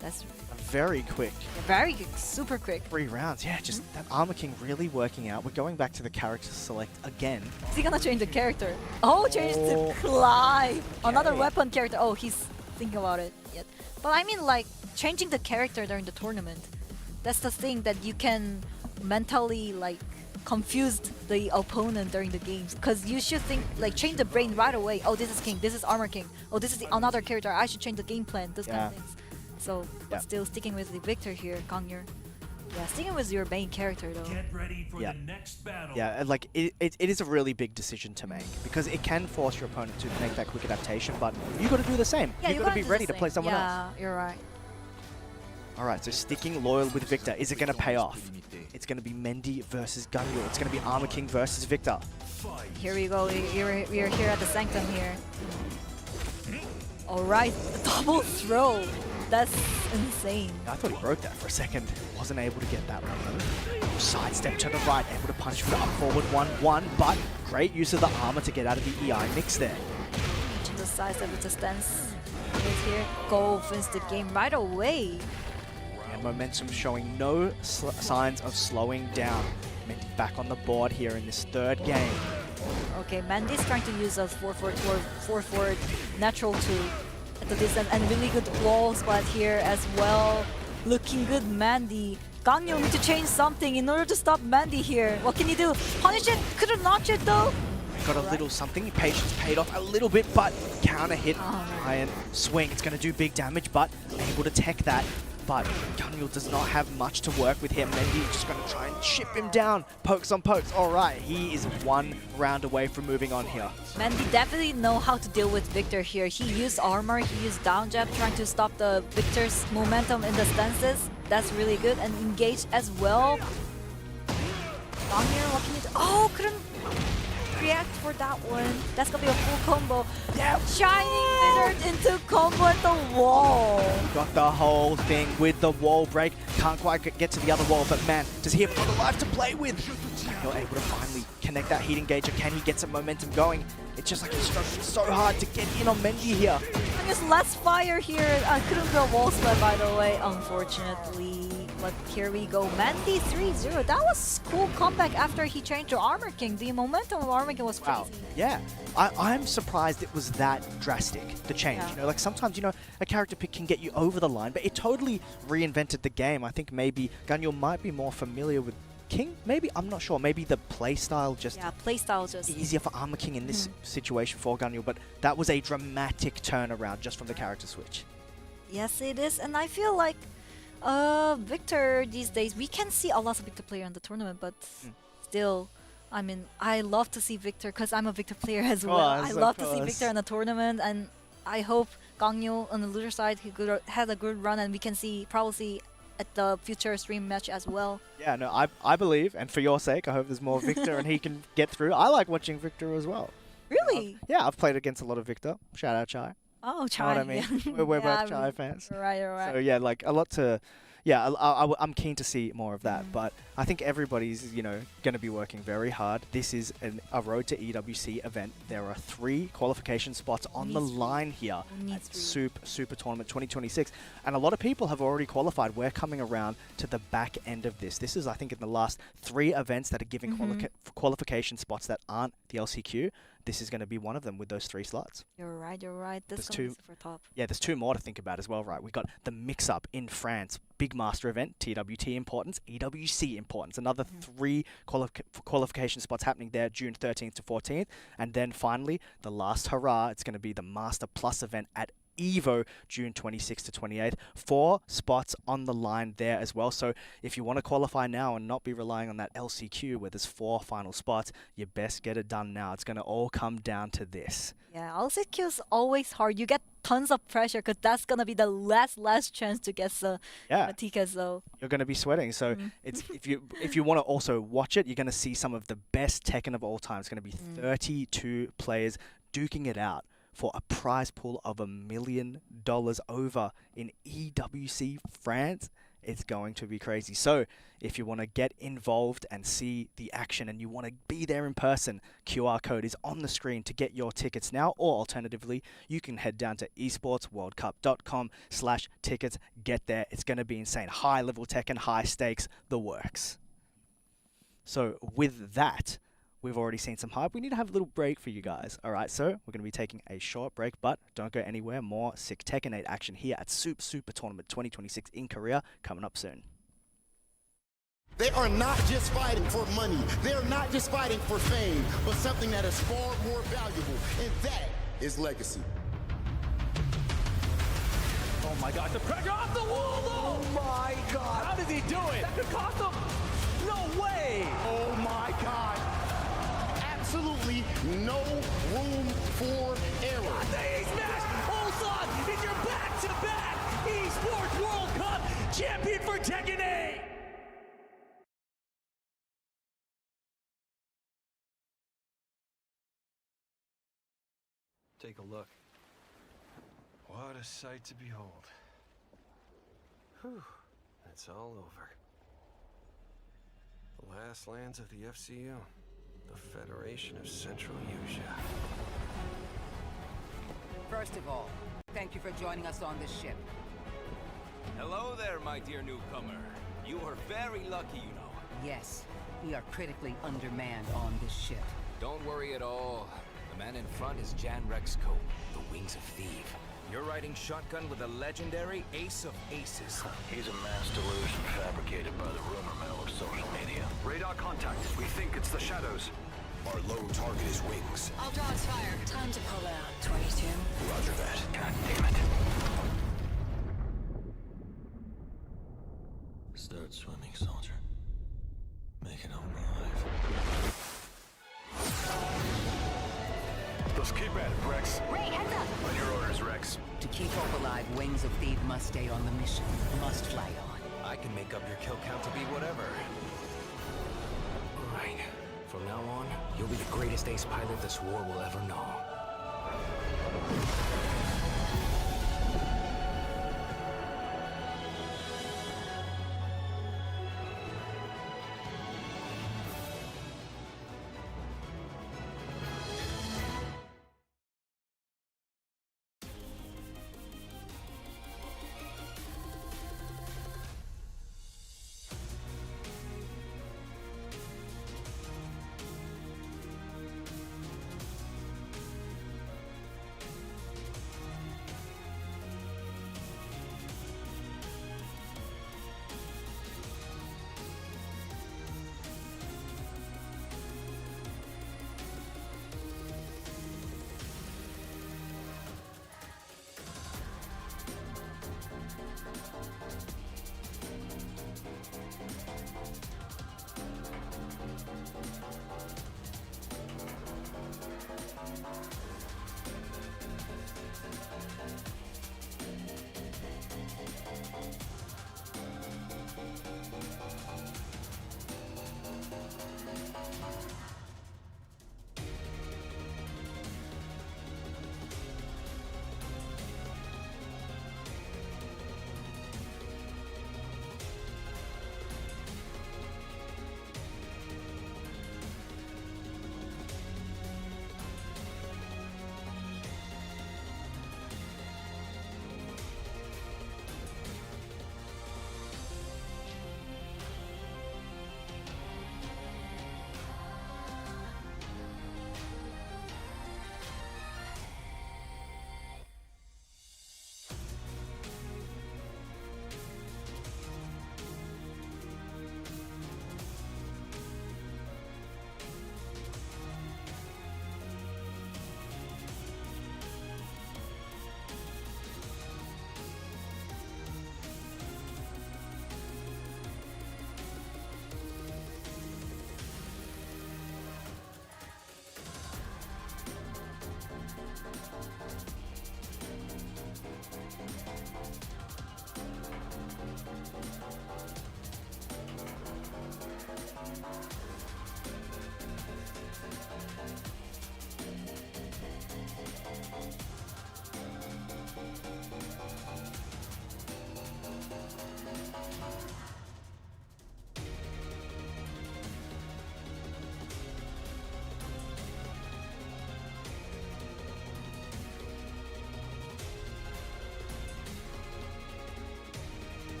That's Very quick. very super quick. 3 rounds, yeah, just that Armor King really working out. We're going back to the character select again. Is he gonna change the character? Oh, changed Oh. to Clive. Another Okay. weapon character. Oh, he's thinking about it yet. But I mean, like, changing the character during the tournament. That's the thing that you can mentally, like, confuse the opponent during the games. Because you should think, like, change the brain right away. Oh, this is King. This is Armor King. Oh, this is the another character. I should change the game plan. Those kind of Yeah. things. So, Yeah. still sticking with the Victor here, Gangyul. Yeah, sticking with your main character though. Get ready for Yeah. the next battle. Yeah, and like it is a really big decision to make because it can force your opponent to make that quick adaptation, but you got to do the same. Yeah, you got to be do ready the to play same. someone else. Yeah, you're right. All right, so sticking loyal with Victor, is it going to pay off? It's going to be Mendy versus Gangyul. It's going to be Armor King versus Victor. Here we go. We're here at the Sanctum here. All right, double throw. That's insane. I thought he broke that for a second. Wasn't able to get that one though. Sidestep to the right, able to punch for the up forward 1-1, but great use of the armor to get out of the EI mix there. Reaching the size of the stance. Here, go finish the game right away. And momentum showing no signs of slowing down. Mendy back on the board here in this third game. Okay, Mendy's trying to use a 4-4 natural 2 at the distance, and really good wall spot here as well. Looking good, Mendy. Gangyul need to change something in order to stop Mendy here. What can he do? Punish it? Couldn't launch it though. Got a little something. Patience paid off a little bit, but counter hit. Iron swing. It's going to do big damage, but able to tech that. But Gangyul does not have much to work with him. Mendy just going to try and chip him down. Pokes on pokes. All right, he is one round away from moving on here. Mendy definitely know how to deal with Victor here. He used armor, he used down jab, trying to stop the Victor's momentum in the stances. That's really good. And engage as well. Gangyul, what can you do? Oh, couldn't react for that one. That's gonna be a full combo. Shining Wizard into combo at the wall. Got the whole thing with the wall break. Can't quite get to the other wall, but man, does he have another life to play with? You're able to finally connect that heat engager. Can he get some momentum going? It's just like he's struggling so hard to get in on Mendy here. And there's less fire here. I couldn't go wall slap, by the way, unfortunately. But here we go. Mendy 3-0. That was cool comeback after he changed to Armor King. The momentum of Armor King was crazy. Wow. Yeah. I'm surprised it was that drastic, the change. Yeah. You know, like sometimes, you know, a character pick can get you over the line, but it totally reinvented the game. I think maybe Gangyul might be more familiar with King, maybe? I'm not sure. Maybe the playstyle just... Yeah, playstyle just... easier for Armor King in this situation for Gangyul, but that was a dramatic turnaround just from the character switch. Yes, it is. And I feel like Victor these days, we can see a lot of Victor player in the tournament, but still, I mean, I love to see Victor because I'm a Victor player as well. I love to see Victor in the tournament, and I hope Gangyul on the loser side has a good run, and we can probably see at the future stream match as well. Yeah, no, I believe, and for your sake, I hope there's more Victor and he can get through. I like watching Victor as well. Really? Yeah, I've played against a lot of Victor. Shout out Chai. Oh, Chai. Know what I mean? We're both Chai fans. Right. So yeah, like a lot to... Yeah, I'm keen to see more of that, but I think everybody's, you know, going to be working very hard. This is a Road to EWC event. There are 3 qualification spots on the line here at Super Tournament 2026, and a lot of people have already qualified. We're coming around to the back end of this. This is, I think, in the last 3 events that are giving qualification spots that aren't the LCQ. This is going to be one of them with those 3 slots. You're right. This is super top. Yeah, there's 2 more to think about as well, right? We got the mix-up in France, Big Master event, TWT importance, EWC importance. Another 3 qualification spots happening there, June 13th to 14th. And then finally, the last hurrah, it's going to be the Master Plus event at Evo, June 26th to 28th. 4 spots on the line there as well. So if you want to qualify now and not be relying on that LCQ where there's 4 final spots, you best get it done now. It's going to all come down to this. Yeah, LCQ is always hard. You get tons of pressure because that's going to be the last chance to get the Matika, so you're going to be sweating. So it's if you want to also watch it, you're going to see some of the best Tekken of all time. It's going to be 32 players duking it out for a prize pool of $1 million over in EWC France. It's going to be crazy. So if you want to get involved and see the action and you want to be there in person, QR code is on the screen to get your tickets now, or alternatively, you can head down to esportsworldcup.com/tickets. Get there. It's going to be insane. High level Tekken, high stakes, the works. So with that, we've already seen some hype. We need to have a little break for you guys. All right, so we're going to be taking a short break, but don't go anywhere. More sick Tekken 8 action here at Super Tournament 2026 in Korea coming up soon. They are not just fighting for money. They are not just fighting for fame, but something that is far more valuable, and that is legacy. Oh my God, the pressure off the wall though! Oh my God! How does he do it? That could cost him! No way! Oh my God! Absolutely no room for error. The E-Smash! Ulsan is your back-to-back Esports World Cup champion for Tekken 8! Take a look. What a sight to behold. Whew, it's all over. The last lands of the FCU, the Federation of Central Asia. First of all, thank you for joining us on this ship. Hello there, my dear newcomer. You are very lucky, you know. Yes, we are critically undermanned on this ship. Don't worry at all. The man in front is Jan Rexco, the Wings of Thief. You're riding shotgun with a legendary ace of aces. He's a mass delusion fabricated by the rumor mill of social media. Radar contact. We think it's the shadows. Our lone target is Wings. All dogs fire. Time to pull out. 22. Roger that. God damn it. Start swimming, soldier. Make it home alive. Let's keep at it, Rex. Ray, heads up! On your orders, Rex. To keep hope alive, Wings of Thief must stay on the mission. Must fly on. I can make up your kill count to be whatever. Alright. From now on, you'll be the greatest ace pilot this war will ever know.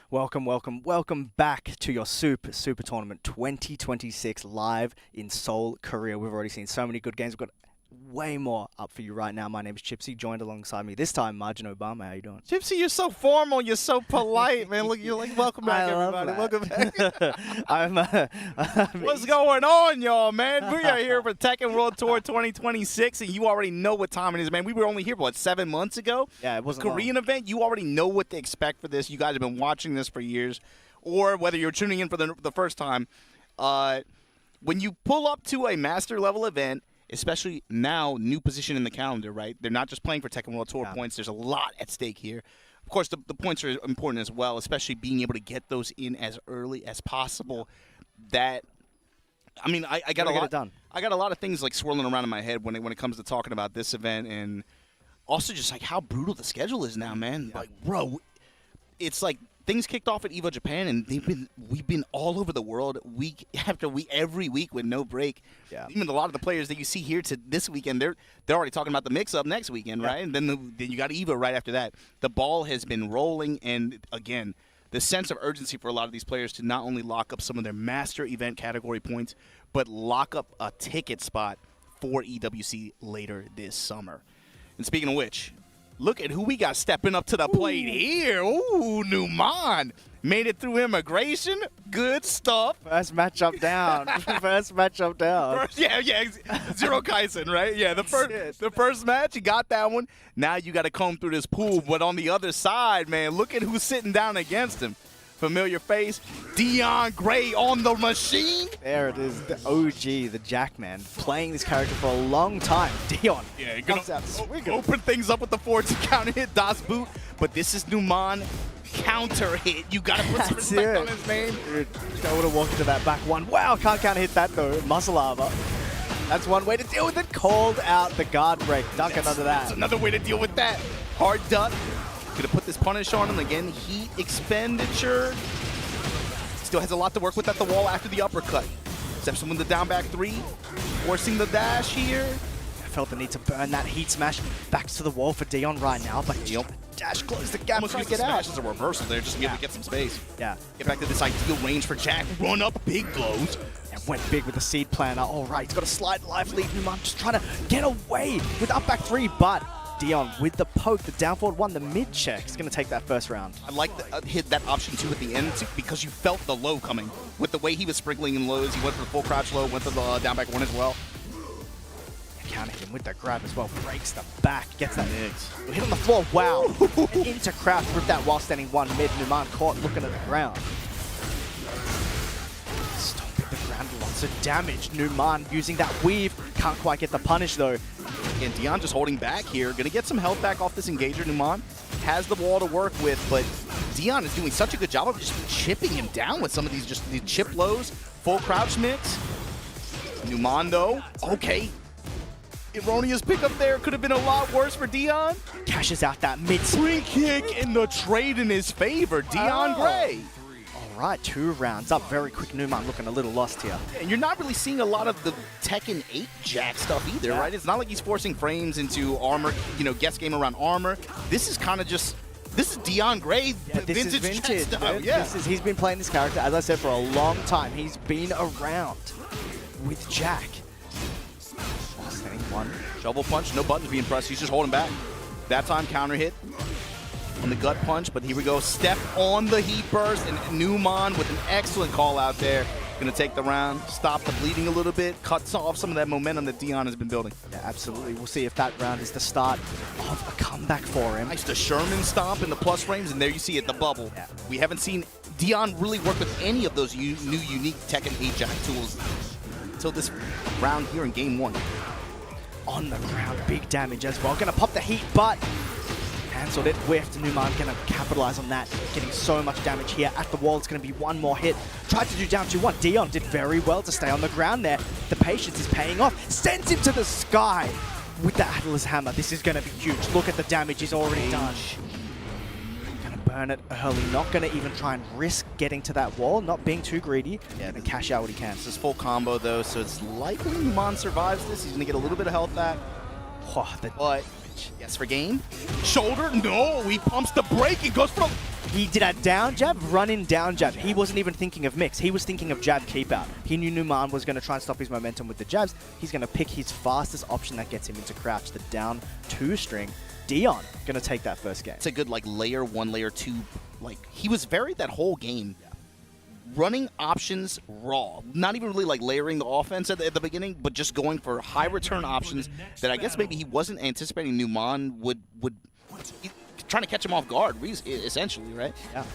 Welcome, welcome, welcome back to your Super Tournament 2026 live in Seoul, Korea. We've already seen so many good games. We've got way more up for you right now. My name is Chipsy, joined alongside me this time, Margin Obama. How you doing? Gypsy, you're so formal. You're so polite, man. Look, you're like, welcome back, everybody. Welcome back. What's going on, y'all, man? We are here for Tekken World Tour 2026, and you already know what time it is, man. We were only here, what, 7 months ago? Yeah, it wasn't Korean event. You already know what to expect for this. You guys have been watching this for years, or whether you're tuning in for the first time. When you pull up to a master level event, especially now, new position in the calendar, right? They're not just playing for Tekken World Tour points. There's a lot at stake here. Of course, the points are important as well, especially being able to get those in as early as possible. That, I mean, I got a lot. I got a lot of things like swirling around in my head when it comes to talking about this event, and also just like how brutal the schedule is now, man. Like, bro, it's like things kicked off at EVO Japan, and we've been all over the world week after week, every week with no break. Yeah. Even a lot of the players that you see here to this weekend, they're already talking about the mix-up next weekend, right? And then you got EVO right after that. The ball has been rolling, and again, the sense of urgency for a lot of these players to not only lock up some of their master event category points, but lock up a ticket spot for EWC later this summer. And speaking of which, look at who we got stepping up to the plate here. Ooh, Numan. Made it through immigration. Good stuff. First matchup down. First matchup down. Yeah. Zero Kaisen, right? Yeah, the first match, you got that one. Now you got to comb through this pool. But on the other side, man, look at who's sitting down against him. Familiar face, Dee-On Gray on the machine. There it is, the OG, the Jackman, playing this character for a long time. Dee-On comes out swinging. Open things up with the forward counter hit, Das Boot. But this is Numan counter hit. You got to put some respect on his name. Dude, don't want to walk into that back one. Wow, can't counter hit that though. Muscle armor. That's one way to deal with it. Called out the guard break. Dunking under that. That's another way to deal with that. Hard duck. Gonna put this punish on him again. Heat expenditure. Still has a lot to work with at the wall after the uppercut. Steps him with the down back 3. Forcing the dash here. I felt the need to burn that heat smash. Backs to the wall for Dee-On right now, but dash close the gap. Almost Trying use to the get out. smash as a reversal there just to be able to get some space. Yeah. Get back to this ideal range for Jack. Run up big blows. And went big with the seed planner. All right, he's got a slight life lead. Numan just trying to get away with up back 3, but Dee-On with the poke, the down forward 1, the mid check is going to take that first round. I like hit that option 2 at the end because you felt the low coming. With the way he was sprinkling in lows, he went for the full crouch low, went for the down back 1 as well. Counter him with that grab as well, breaks the back, gets that hit on the floor, wow. And into crouch, rip that while standing 1 mid, Numan caught looking at the ground. Stomping the ground, lots of damage. Numan using that weave, can't quite get the punish though. And Dee-On just holding back here. Gonna get some health back off this engager. Numan has the wall to work with, but Dee-On is doing such a good job of just chipping him down with some of these the chip lows. Full crouch mix. Numan though, okay. Erroneous pickup there. Could have been a lot worse for Dee-On. Cashes out that mid free kick in the trade in his favor. Dee-On Gray. All right, 2 rounds up very quick. Numan looking a little lost here. And you're not really seeing a lot of the Tekken 8 Jack stuff either, right? It's not like he's forcing frames into armor, guess game around armor. This is kind of just, this is Dee-On Gray, this is vintage. He's been playing this character, as I said, for a long time. He's been around with Jack. Standing 1. Shovel punch, no buttons being pressed. He's just holding back. That time counter hit on the gut punch, but here we go. Step on the heat burst, and Numan with an excellent call out there. Gonna take the round, stop the bleeding a little bit, cuts off some of that momentum that Dee-On has been building. Yeah, absolutely. We'll see if that round is the start of a comeback for him. Nice to Sherman stomp in the plus frames, and there you see it, the bubble. Yeah. We haven't seen Dee-On really work with any of those new unique Tekken 8 Jack tools until this round here in game 1. On the ground, big damage as well. Gonna pop the heat, but cancelled it, whiffed. Numan gonna capitalize on that, getting so much damage here at the wall. It's gonna be 1 more hit. Tried to do down 2-1. Dee-On did very well to stay on the ground there. The patience is paying off. Sends him to the sky with the Atlas Hammer. This is gonna be huge. Look at the damage he's already done. Gonna burn it early. Not gonna even try and risk getting to that wall. Not being too greedy. Yeah, and cash out what he can. This is full combo though, so it's likely Numan survives this. He's gonna get a little bit of health back. Oh, but yes, for game. Shoulder, no, he pumps the brake and goes for He did a down jab, run in down jab. He wasn't even thinking of mix. He was thinking of jab keep out. He knew Numan was going to try and stop his momentum with the jabs. He's going to pick his fastest option that gets him into crouch, the down 2 string. Dee-On going to take that first game. It's a good like layer 1, layer 2. Like he was very that whole game running options raw. Not even really like layering the offense at the beginning, but just going for high return options that I guess maybe he wasn't anticipating Numan would trying to catch him off guard, essentially, right? Yeah.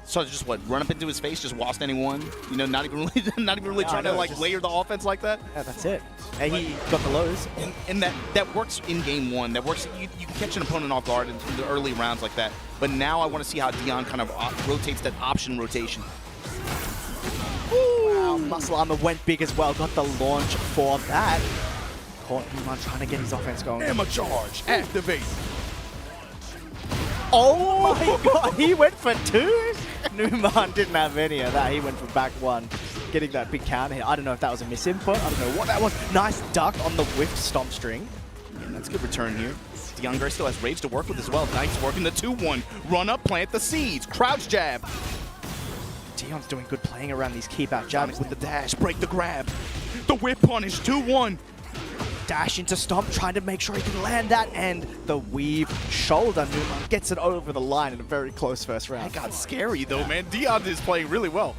So just what, run up into his face, just while standing one, you know, not even really trying to like layer the offense like that. Yeah, that's it. And he got the lows. And that works in game 1. That works. You can catch an opponent off guard in the early rounds like that. But now I want to see how Dee-On kind of rotates that option rotation. Wow, muscle armor went big as well. Got the launch for that. Caught Numan trying to get his offense going. Emma charge, activate. Oh my god, he went for 2? Numan didn't have any of that. He went for back 1, getting that big counter hit. I don't know if that was a misinput. I don't know what that was. Nice duck on the whiffed stomp string. Yeah, that's a good return here. Dee-On Gray still has rage to work with as well. Nice working the 2-1. Run up, plant the seeds. Crouch jab. Dee-On's doing good playing around these keep out jabs. With the dash, break the grab. The whip punish, 2-1. Dash into stomp, trying to make sure he can land that, and the weave shoulder. Numan gets it over the line in a very close first round. That got scary though, man. Dee-On is playing really well.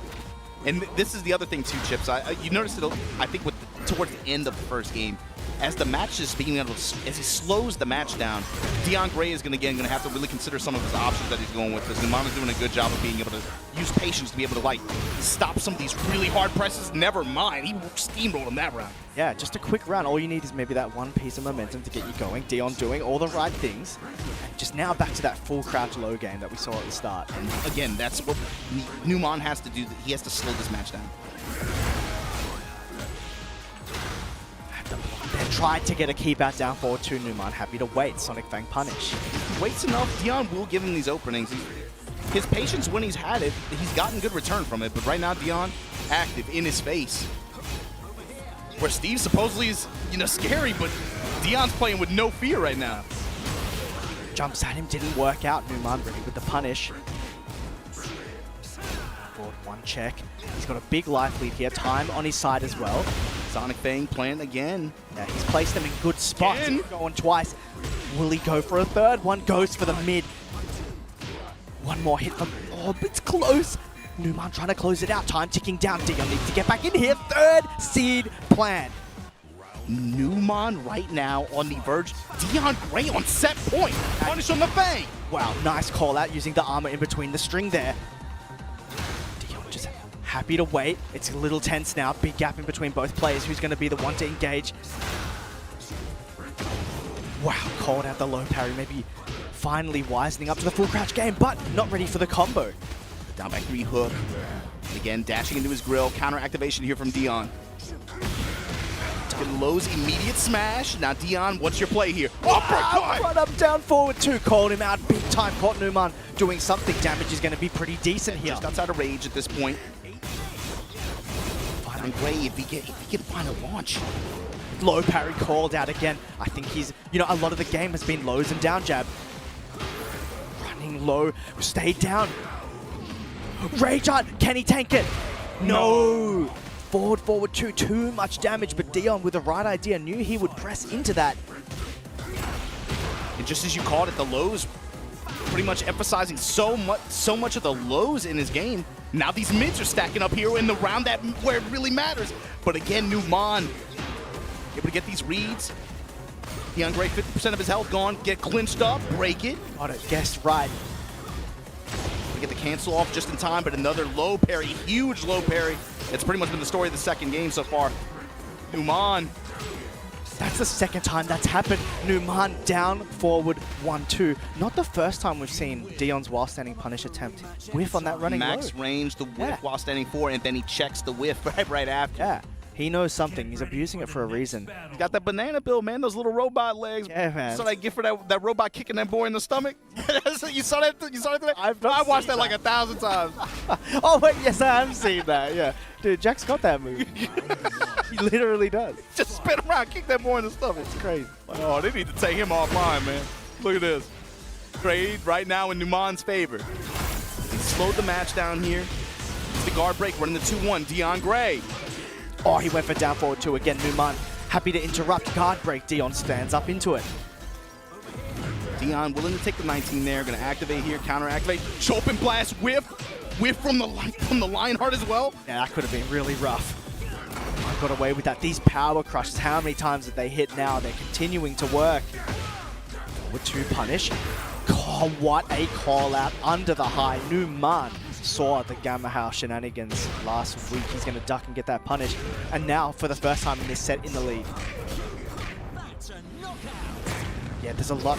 And this is the other thing too, Chips. You noticed it, I think, towards the end of the first game. As the match is beginning, as he slows the match down, Dee-On Gray is going to have to really consider some of his options that he's going with. Because Numan is doing a good job of being able to use patience to be able to like stop some of these really hard presses. Never mind, he steamrolled him that round. Yeah, just a quick round. All you need is maybe that one piece of momentum to get you going. Dee-On doing all the right things. And just now back to that full crouch low game that we saw at the start. And again, that's what Numan has to do. He has to slow this match down. Then tried to get a keep out down forward to Numan. Happy to wait. Sonic Fang punish. If he waits enough, Dee-On will give him these openings. His patience, when he's had it, he's gotten good return from it. But right now, Dee-On active in his face. Where Steve supposedly is, scary, but Dee-On's playing with no fear right now. Jumps at him, didn't work out. Numan ready with the punish. Forward 1 check. He's got a big life lead here. Time on his side as well. Sonic Fang plant again. Yeah, he's placed them in good spots. Going twice. Will he go for a third? One goes for the mid. One more hit from... Oh, it's close. Numan trying to close it out. Time ticking down. Dee-On needs to get back in here. Third seed plan. Numan right now on the verge. Dee-On Gray on set point. Punish on the Fang. Wow, nice call out using the armor in between the string there. Dee-On just happy to wait. It's a little tense now. Big gap in between both players. Who's going to be the one to engage? Wow, called out the low parry. Maybe finally wisening up to the full crouch game, but not ready for the combo. Down back 3 hook. And again, dashing into his grill. Counter activation here from Dee-On. Getting Lowe's immediate smash. Now Dee-On, what's your play here? Front up, down forward 2. Called him out big time. Caught Numan doing something. Damage is going to be pretty decent here. Just outside of rage at this point. Dee-On Gray, if he can find a launch. Low parry called out again. I think he's, a lot of the game has been lows and down jab. Running low, stayed down. Rage Art, can he tank it? No! Forward 2, too much damage, but Dee-On with the right idea knew he would press into that. And just as you called it, the lows pretty much emphasizing so much of the lows in his game. Now these mids are stacking up here in the round where it really matters. But again, Numan able to get these reads. Dee-On Gray, 50% of his health gone. Get clinched up, break it. Got it, guessed right. Get the cancel off just in time, but another low parry, huge low parry. It's pretty much been the story of the second game so far. Numan. That's the second time that's happened. Numan down, forward, 1-2. Not the first time we've seen Dee-On's while standing punish attempt. Whiff on that running Max low. range, the whiff while standing forward, and then he checks the whiff right after. Yeah. He knows something. He's abusing it for a reason. He's got that banana build, man. Those little robot legs. Yeah, man. So that gift for that robot kicking that boy in the stomach. You saw that? You saw that? I watched that like 1,000 times. Oh wait, yes, I have seen that. Yeah, dude, Jack's got that move. He literally does. Just spin around, kick that boy in the stomach. It's crazy. Oh, they need to take him offline, man. Look at this. Trade right now in Numan's favor. slowed the match down here. It's the guard break, running the 2-1. Dee-On Gray. Oh, he went for down forward 2 again. Numan happy to interrupt guard break. Dee-On stands up into it. Dee-On willing to take the 19 there. Going to activate here, counter activate. Chopin blast, whiff. Whiff from the Lionheart as well. Yeah, that could have been really rough. I got away with that. These power crushes, how many times did they hit now? They're continuing to work. With 2 punish. Oh, what a call out under the high. Numan saw the Gamma House shenanigans last week. He's going to duck and get that punish. And now, for the first time in this set, in the lead. Yeah, there's a lot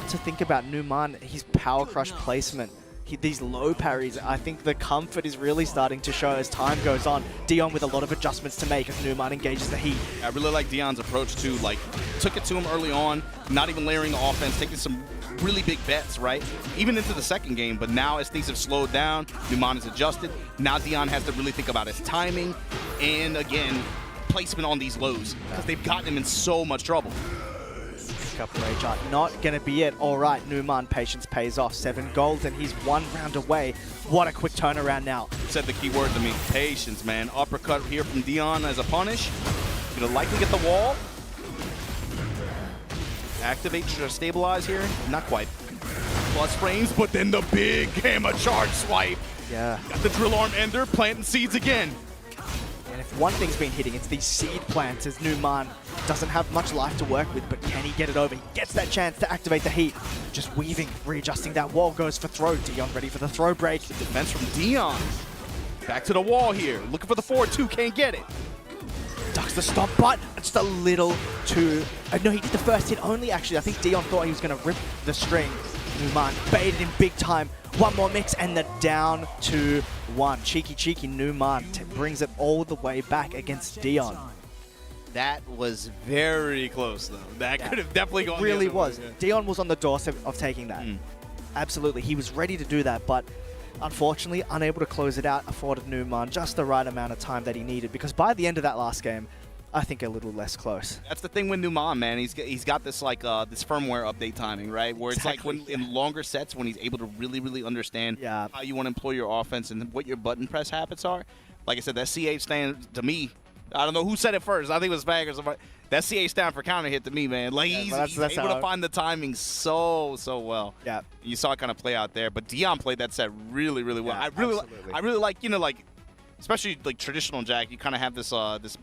to think about Numan. His power crush placement. These low parries, I think the comfort is really starting to show as time goes on. Dee-On with a lot of adjustments to make as Numan engages the heat. I really like Dee-On's approach too. Like, took it to him early on, not even layering the offense, taking some really big bets, right? Even into the second game, but now as things have slowed down, Numan has adjusted. Now Dee-On has to really think about his timing and, again, placement on these lows because they've gotten him in so much trouble. Up Rage Art, not gonna be it. All right, Numan, patience pays off. 7 gold and he's 1 round away. What a quick turnaround now. Said the key word to me, patience, man. Uppercut here from Dee-On as a punish. Gonna likely get the wall. Activate to stabilize here. Not quite. Plus frames, but then the big hammer charge swipe. Yeah. Got the drill arm ender, planting seeds again. And if one thing's been hitting, it's these seed plants as Numan doesn't have much life to work with, but can he get it over? He gets that chance to activate the heat. Just weaving, readjusting that wall, goes for throw. Dee-On ready for the throw break. The defense from Dee-On. Back to the wall here. Looking for the forward 2, can't get it. Ducks the stop, but just a little too... no, he did the first hit only, actually. I think Dee-On thought he was going to rip the string. Numan baited him big time. 1 more mix and the down to 1. Cheeky Numan brings it all the way back against Dee-On. That was very close, though. That could have definitely gone. It really the other was. way, yeah. Dee-On was on the doorstep of taking that. Absolutely. He was ready to do that, but unfortunately, unable to close it out, afforded Numan just the right amount of time that he needed, because by the end of that last game, I think a little less close. That's the thing with Numan, man. He's got this like this firmware update timing, right? Where it's like when in longer sets when he's able to really understand how you want to employ your offense and what your button press habits are. Like I said, that CH stand to me. I don't know who said it first. I think it was Fag or somebody. That CH stand for counter hit to me, man. Like he's able to find the timing so well. Yeah. You saw it kind of play out there, but Dee-On played that set really well. Yeah, I really like especially like traditional Jack. You kind of have this this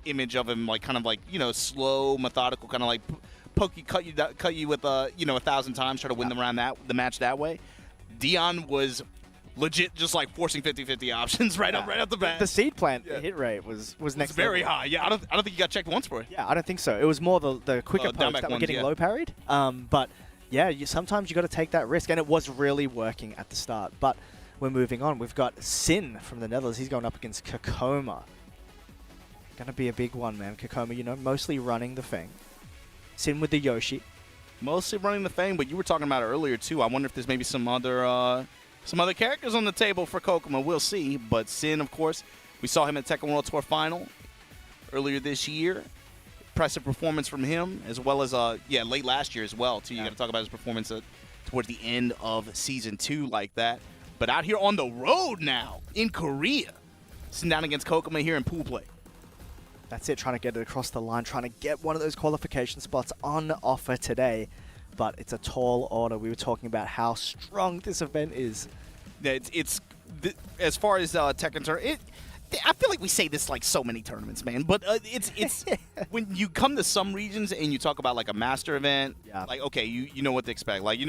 image of him like kind of like slow, methodical, kind of like cut you with 1,000 times, try to win the match that way. Dee-On was legit just like forcing 50-50 options right up the bat. The seed plant hit rate was next very level. high. Yeah, I don't think he got checked once for it. Yeah, I don't think so. It was more the quicker pokes that were getting low parried. But yeah, sometimes you got to take that risk, and it was really working at the start. But we're moving on. We've got Sin from the Netherlands. He's going up against Kokoma. Gonna be a big one, man. Kokoma, mostly running the Fang. Sin with the Yoshi. Mostly running the Fang, but you were talking about it earlier too. I wonder if there's maybe some other characters on the table for Kokoma. We'll see. But Sin, of course, we saw him at Tekken World Tour Final earlier this year. Impressive performance from him, as well as late last year as well too. You got to talk about his performance towards the end of Season 2 like that. But out here on the road now in Korea, sitting down against Kokoma here in pool play. That's it, trying to get it across the line, trying to get one of those qualification spots on offer today. But it's a tall order. We were talking about how strong this event is. Yeah, it's as far as Tekken tournament, I feel like we say this like so many tournaments, man. But it's when you come to some regions and you talk about like a master event, like okay, you know what to expect. Like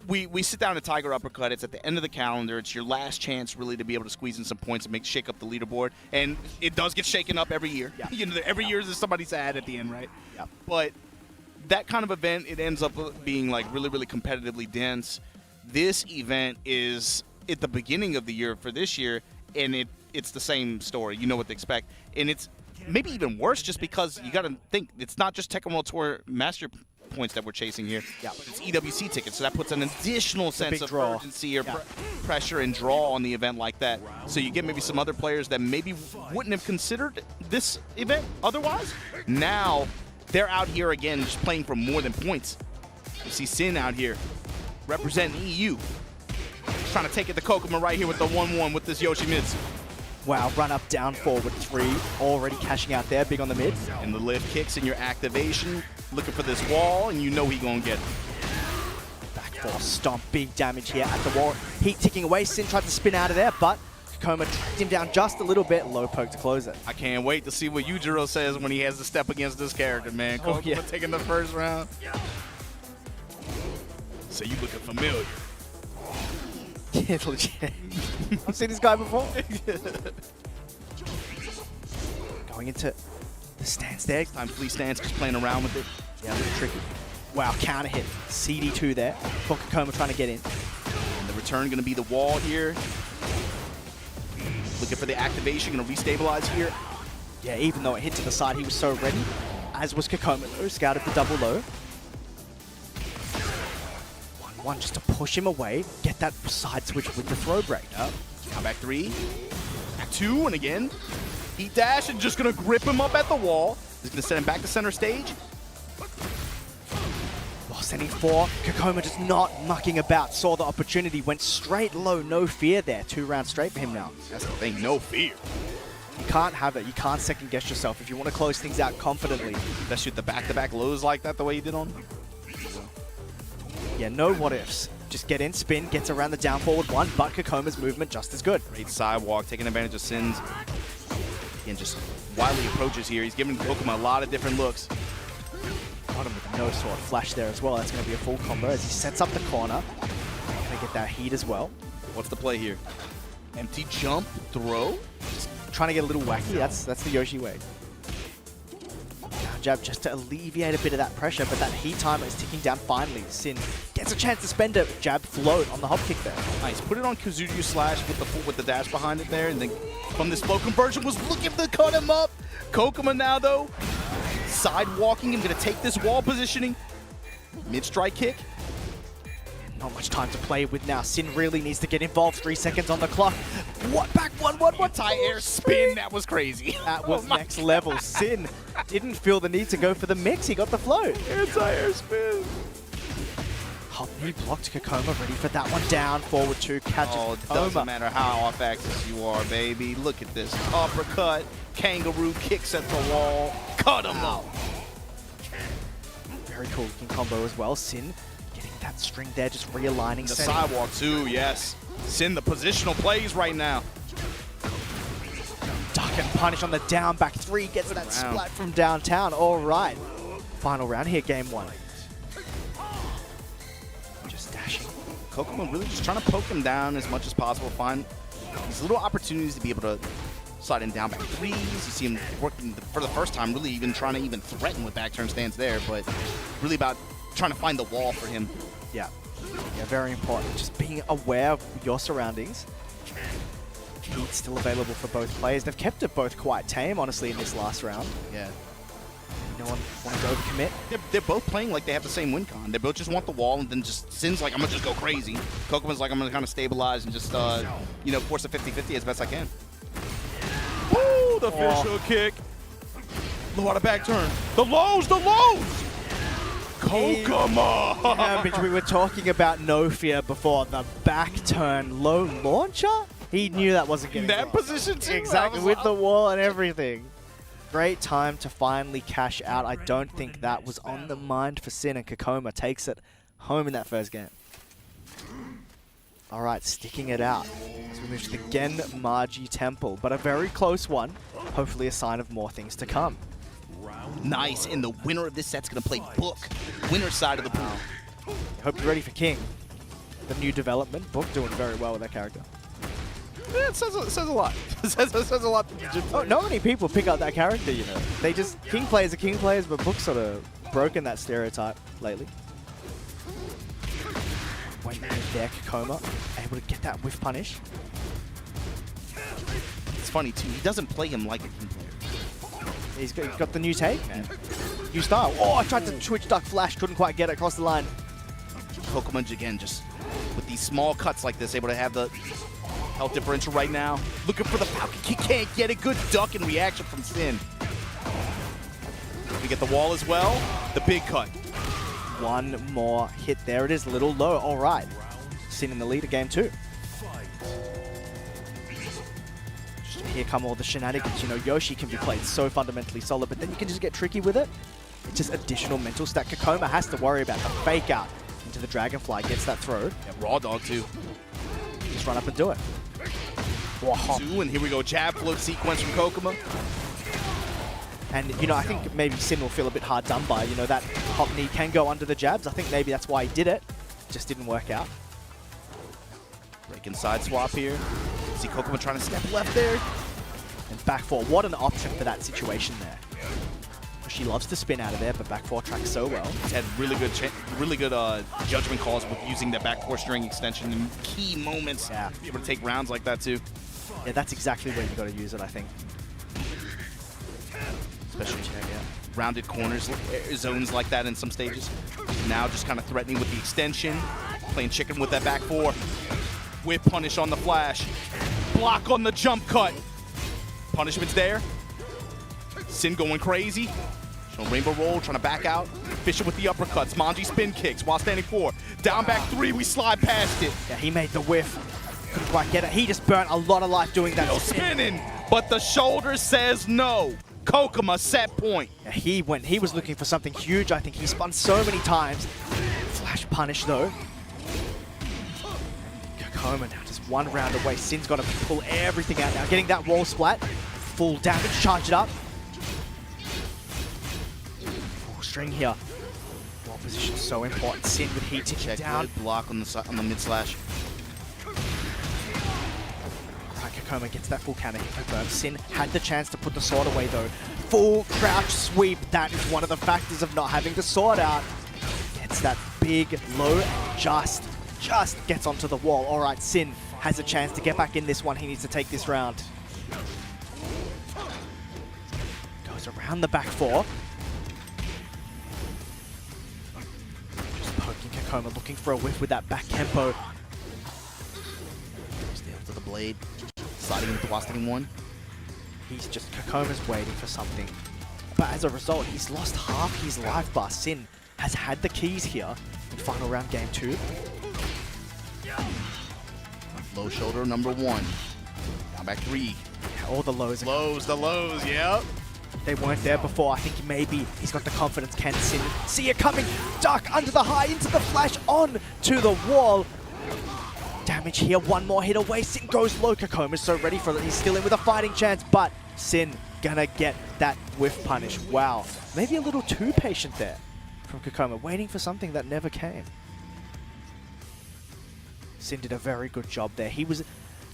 we sit down at Tiger Uppercut. It's at the end of the calendar. It's your last chance really to be able to squeeze in some points and shake up the leaderboard. And it does get shaken up every year. Yeah. Every year there's somebody sad at the end, right? Yeah. But that kind of event, it ends up being like really competitively dense. This event is at the beginning of the year for this year, and it's the same story. You know what to expect. And it's maybe even worse just because you got to think it's not just Tekken World Tour Master points that we're chasing here. Yeah. It's EWC tickets, so that puts an additional sense of draw. urgency or pressure and draw on the event like that. So you get maybe some other players that maybe wouldn't have considered this event otherwise. Now they're out here again just playing for more than points. You see Sin out here representing EU. trying to take it to Kokoma right here with the 1-1 with this Yoshimitsu. Wow, run up, down, forward, 3. Already cashing out there, big on the mid. And the lift kicks in your activation. Looking for this wall, and you know he gonna get it. Back 4 stomp, big damage here at the wall. Heat ticking away, Sin tried to spin out of there, but Kokoma tracked him down just a little bit. Low poke to close it. I can't wait to see what Yujiro says when he has to step against this character, man. Oh, Kokoma yeah. taking the first round. So you looking familiar. Yeah, legit. I've seen this guy before. Going into the stance there. Time Flea stance, just playing around with it. Yeah, a little tricky. Wow, counter hit. CD2 there. For Kokoma trying to get in. And the return going to be the wall here. Looking for the activation, going to restabilize here. Yeah, even though it hit to the side, he was so ready. As was Kokoma though, scouted the double low. 1-1 just to push him away. Get that side switch with the throw break. Yep. Now back 3. Back 2, and again. Heat dash and just going to grip him up at the wall. He's going to send him back to center stage. While sending 4, Kokoma just not mucking about. Saw the opportunity, went straight low, no fear there. 2 rounds straight for him now. That's the thing, no fear. You can't have it. You can't second guess yourself if you want to close things out confidently. Especially with the back-to-back lows like that, the way you did on. Yeah, no what ifs. Just get in, spin, gets around the down forward 1, but Kokoma's movement just as good. Great sidewalk, taking advantage of Sin's. Again, just wildly approaches here. He's giving Kokoma a lot of different looks. Got him with a no sword flash there as well. That's going to be a full combo as he sets up the corner. Going to get that heat as well. What's the play here? Empty jump, throw. Just trying to get a little wacky. That's the Yoshi way. Now jab just to alleviate a bit of that pressure, but that heat timer is ticking down finally. Sin gets a chance to spend it. Jab float on the hop kick there. Nice. Put it on Kazuyu slash with the dash behind it there, and then from this flow conversion was looking to cut him up. Kokoma now though, sidewalking and gonna take this wall positioning. Mid strike kick. Not much time to play with now. Sin really needs to get involved. 3 seconds on the clock. What? Back 1-1-1. Anti-air spin. That was crazy. That was next level. Sin didn't feel the need to go for the mix. He got the float. Anti-air spin. Hop knee blocked. Kokoma ready for that one. Down, forward 2. Catches it doesn't matter how off axis you are, baby. Look at this. Uppercut. Kangaroo kicks at the wall. Cut him out. Very cool looking combo as well. Sin getting that string there, just realigning. The sidewalk too, yes. Sin the positional plays right now. Duck and punish on the down back 3. Gets that splat from downtown. All right. Final round here, game 1. Just dashing. Kokoma really just trying to poke him down as much as possible. Find these little opportunities to be able to slide him down back 3s. You see him working for the first time, really even trying to threaten with back turn stance there, but really about trying to find the wall for him. Yeah. Yeah, very important. Just being aware of your surroundings. Heat still available for both players. They've kept it both quite tame, honestly, in this last round. Yeah. No one want to go overcommit. They're both playing like they have the same win con. They both just want the wall, and then just Sin's like, I'm going to just go crazy. Kokoma's like, I'm going to kind of stabilize and just, force a 50-50 as best I can. Woo! The official kick. Low out of back turn. The lows! The lows! Kokoma! Yeah, but we were talking about no fear before. The back turn low launcher? He knew that wasn't getting that position too. Exactly, with the wall and everything. Great time to finally cash out. I don't think that was on the mind for Sin, and Kokoma takes it home in that first game. All right, sticking it out as we move to the Genmaji Temple, but a very close one. Hopefully a sign of more things to come. Nice, and the winner of this set's going to play Book. Winner side of the pool. Hope you're ready for King. The new development. Book doing very well with that character. Yeah, it says a lot. it says a lot. Oh, not many people pick up that character, you know. They just, King players are King players, but Book's sort of broken that stereotype lately. Wait there, Kokoma, able to get that whiff punish. It's funny too, he doesn't play him like a King player. He's got the new take, man. New style. Oh, I tried to switch duck flash, couldn't quite get it across the line. Kokoma again, just with these small cuts like this, able to have the health differential right now. Looking for the Falcon. He can't get a good duck and reaction from Sin. We get the wall as well. The big cut. One more hit. There it is, a little low. All right. Sin in the lead of game 2. here come all the shenanigans. You know, Yoshi can be played so fundamentally solid, but then you can just get tricky with it. It's just additional mental stack. Kokoma has to worry about the fake out into the Dragonfly, gets that throw. Yeah, Raw Dog too. Just run up and do it. Wow. And here we go, jab float sequence from Kokoma. And, you know, I think maybe Sin will feel a bit hard done by. You know, that hop knee can go under the jabs. I think maybe that's why he did it. Just didn't work out. Breaking side swap here. See Kokoma trying to step left there. And back four. What an option for that situation there. She loves to spin out of there, but back four tracks so well. He's had really good judgment calls with using that back four string extension in key moments. Yeah. Be able to take rounds like that too. Yeah, that's exactly where you got to use it, I think. Especially rounded corners, zones like that in some stages. Now just kind of threatening with the extension. Playing chicken with that back four. Whip punish on the flash. Block on the jump cut. Punishment's there. Sin going crazy. Showing rainbow roll, trying to back out. Fisher with the uppercuts. Manji spin kicks while standing four. Down back three, we slide past it. Yeah, he made the whiff. Couldn't quite get it. He just burnt a lot of life doing that. Still spinning, but the shoulder says no. Kokoma set point. Yeah, he was looking for something huge. I think he spun so many times. Flash punish though. Kokoma now just one round away. Sin's got to pull everything out now. Getting that wall splat. Full damage, charge it up. Full string here. Wall position so important. Sin with heat ticking down. Block on the mid slash. Kokoma gets that full counter hit confirmed. Sin had the chance to put the sword away though. Full crouch sweep. That is one of the factors of not having the sword out. Gets that big low and just gets onto the wall. All right, Sin has a chance to get back in this one. He needs to take this round. Goes around the back four. Just poking Kokoma, looking for a whiff with that back tempo. Stay up to the blade. Sliding into while standing one. He's just, Kokoma's waiting for something. But as a result, he's lost half his life bar. Sin has had the keys here in final round game 2. Low shoulder number 1. Down back 3. Yeah, all the lows. The lows, yep. They weren't there before. I think maybe he's got the confidence. Can Sin see it coming? Duck under the high, into the flash, on to the wall. Damage here, one more hit away. Sin goes low. Kokoma's so ready for it. He's still in with a fighting chance, but Sin gonna get that whiff punish. Wow. Maybe a little too patient there from Kokoma, waiting for something that never came. Sin did a very good job there. He was...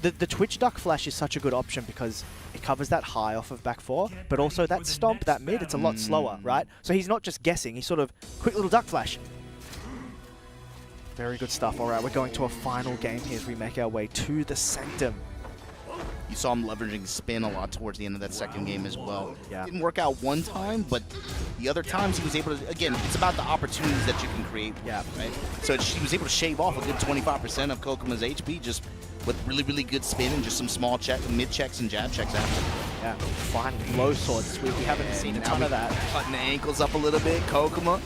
The Twitch Duck Flash is such a good option because it covers that high off of back 4, but also that stomp, that mid, it's a lot slower, right? So he's not just guessing, he's sort of quick little Duck Flash. Very good stuff. All right, we're going to a final game here as we make our way to the Sanctum. You saw him leveraging spin a lot towards the end of that second game as well. Yeah. Didn't work out one time, but the other times he was able to, again, it's about the opportunities that you can create. Yeah. Right? So he was able to shave off a good 25% of Kokoma's HP just with really, really good spin and just some small mid checks and jab checks after. Yeah, finally, low sword sweep. We haven't seen a ton of that. Cutting the ankles up a little bit. Kokoma.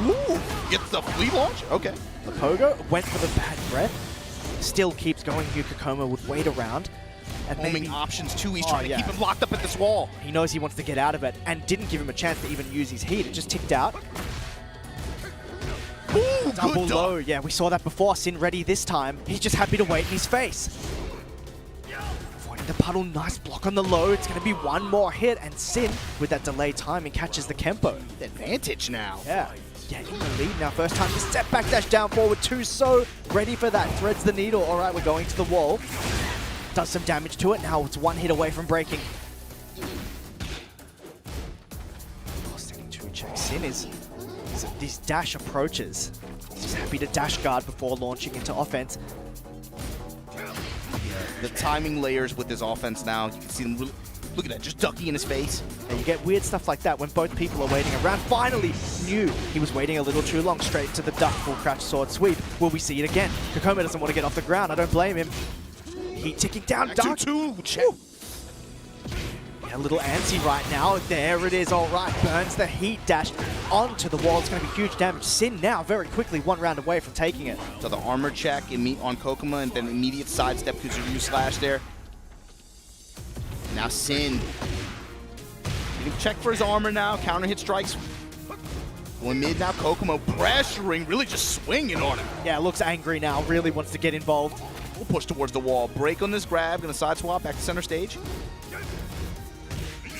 Ooh, gets the flea launch. Okay. The Pogo went for the bad breath. Still keeps going here. Kokoma would wait around. And homing options too. He's trying to keep him locked up at this wall. He knows he wants to get out of it and didn't give him a chance to even use his heat. It just ticked out. Ooh, double good low. Yeah, we saw that before. Sin ready this time. He's just happy to wait in his face. Avoiding the puddle. Nice block on the low. It's going to be one more hit. And Sin, with that delayed timing, catches the Kempo. Advantage now. Yeah. Yeah, in the lead now. First time to step back dash down forward. 2 so ready for that. Threads the needle. All right, we're going to the wall. Does some damage to it. Now it's one hit away from breaking. Sending 2 checks. Sin is these dash approaches. He's just happy to dash guard before launching into offense. Yeah, the timing layers with his offense now. You can see him really, look at that, just ducky in his face. And you get weird stuff like that when both people are waiting around. Finally knew he was waiting a little too long. Straight into the duck, full crouch sword sweep. Will we see it again? Kokoma doesn't want to get off the ground. I don't blame him. Heat ticking down, duck. Yeah, a little antsy right now. There it is, all right. Burns the heat dash onto the wall. It's going to be huge damage. Sin now very quickly 1 round away from taking it. So the armor check on Kokoma and then immediate sidestep Kuzuryu slash there. Now Sin. Getting checked for his armor now. Counter hit strikes. Going mid now. Kokoma pressuring, really just swinging on him. Yeah, looks angry now. Really wants to get involved. We'll push towards the wall. Break on this grab. Gonna side swap back to center stage.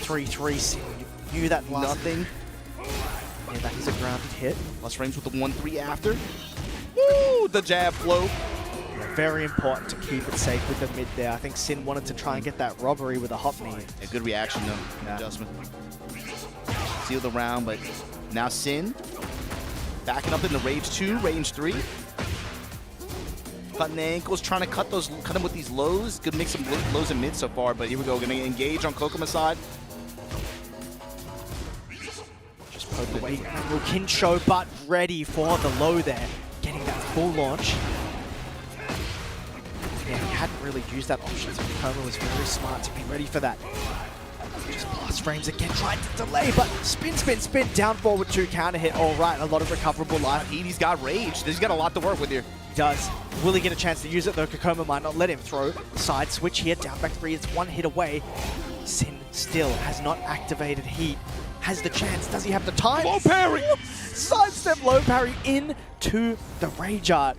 3-3. Sin. You knew that last. Nothing. Yeah, that is a grounded hit. Plus frames with the 1-3 after. Woo! The jab flow. Very important to keep it safe with the mid there. I think Sin wanted to try and get that robbery with a hop knee. A good reaction though. Yeah. Adjustment. Seal the round, but now Sin backing up into Rage 2, Range 3. Cutting the ankles, trying to cut him with these lows. Good mix of lows and mids so far, but here we go. Gonna engage on Kokoma's side. Just poke away. Kincho, but ready for the low there. Getting that full launch. Yeah, he hadn't really used that option, so Kokoma was very smart to be ready for that. Just plus frames again, trying to delay, but spin, down forward 2, counter hit. All right, a lot of recoverable life. He's got rage. He's got a lot to work with here. He does. Will he get a chance to use it, though? Kokoma might not let him throw. Side switch here, down back 3, it's 1 hit away. Sin still has not activated heat. Has the chance, does he have the time? Low parry! Sidestep low parry into the Rage Art.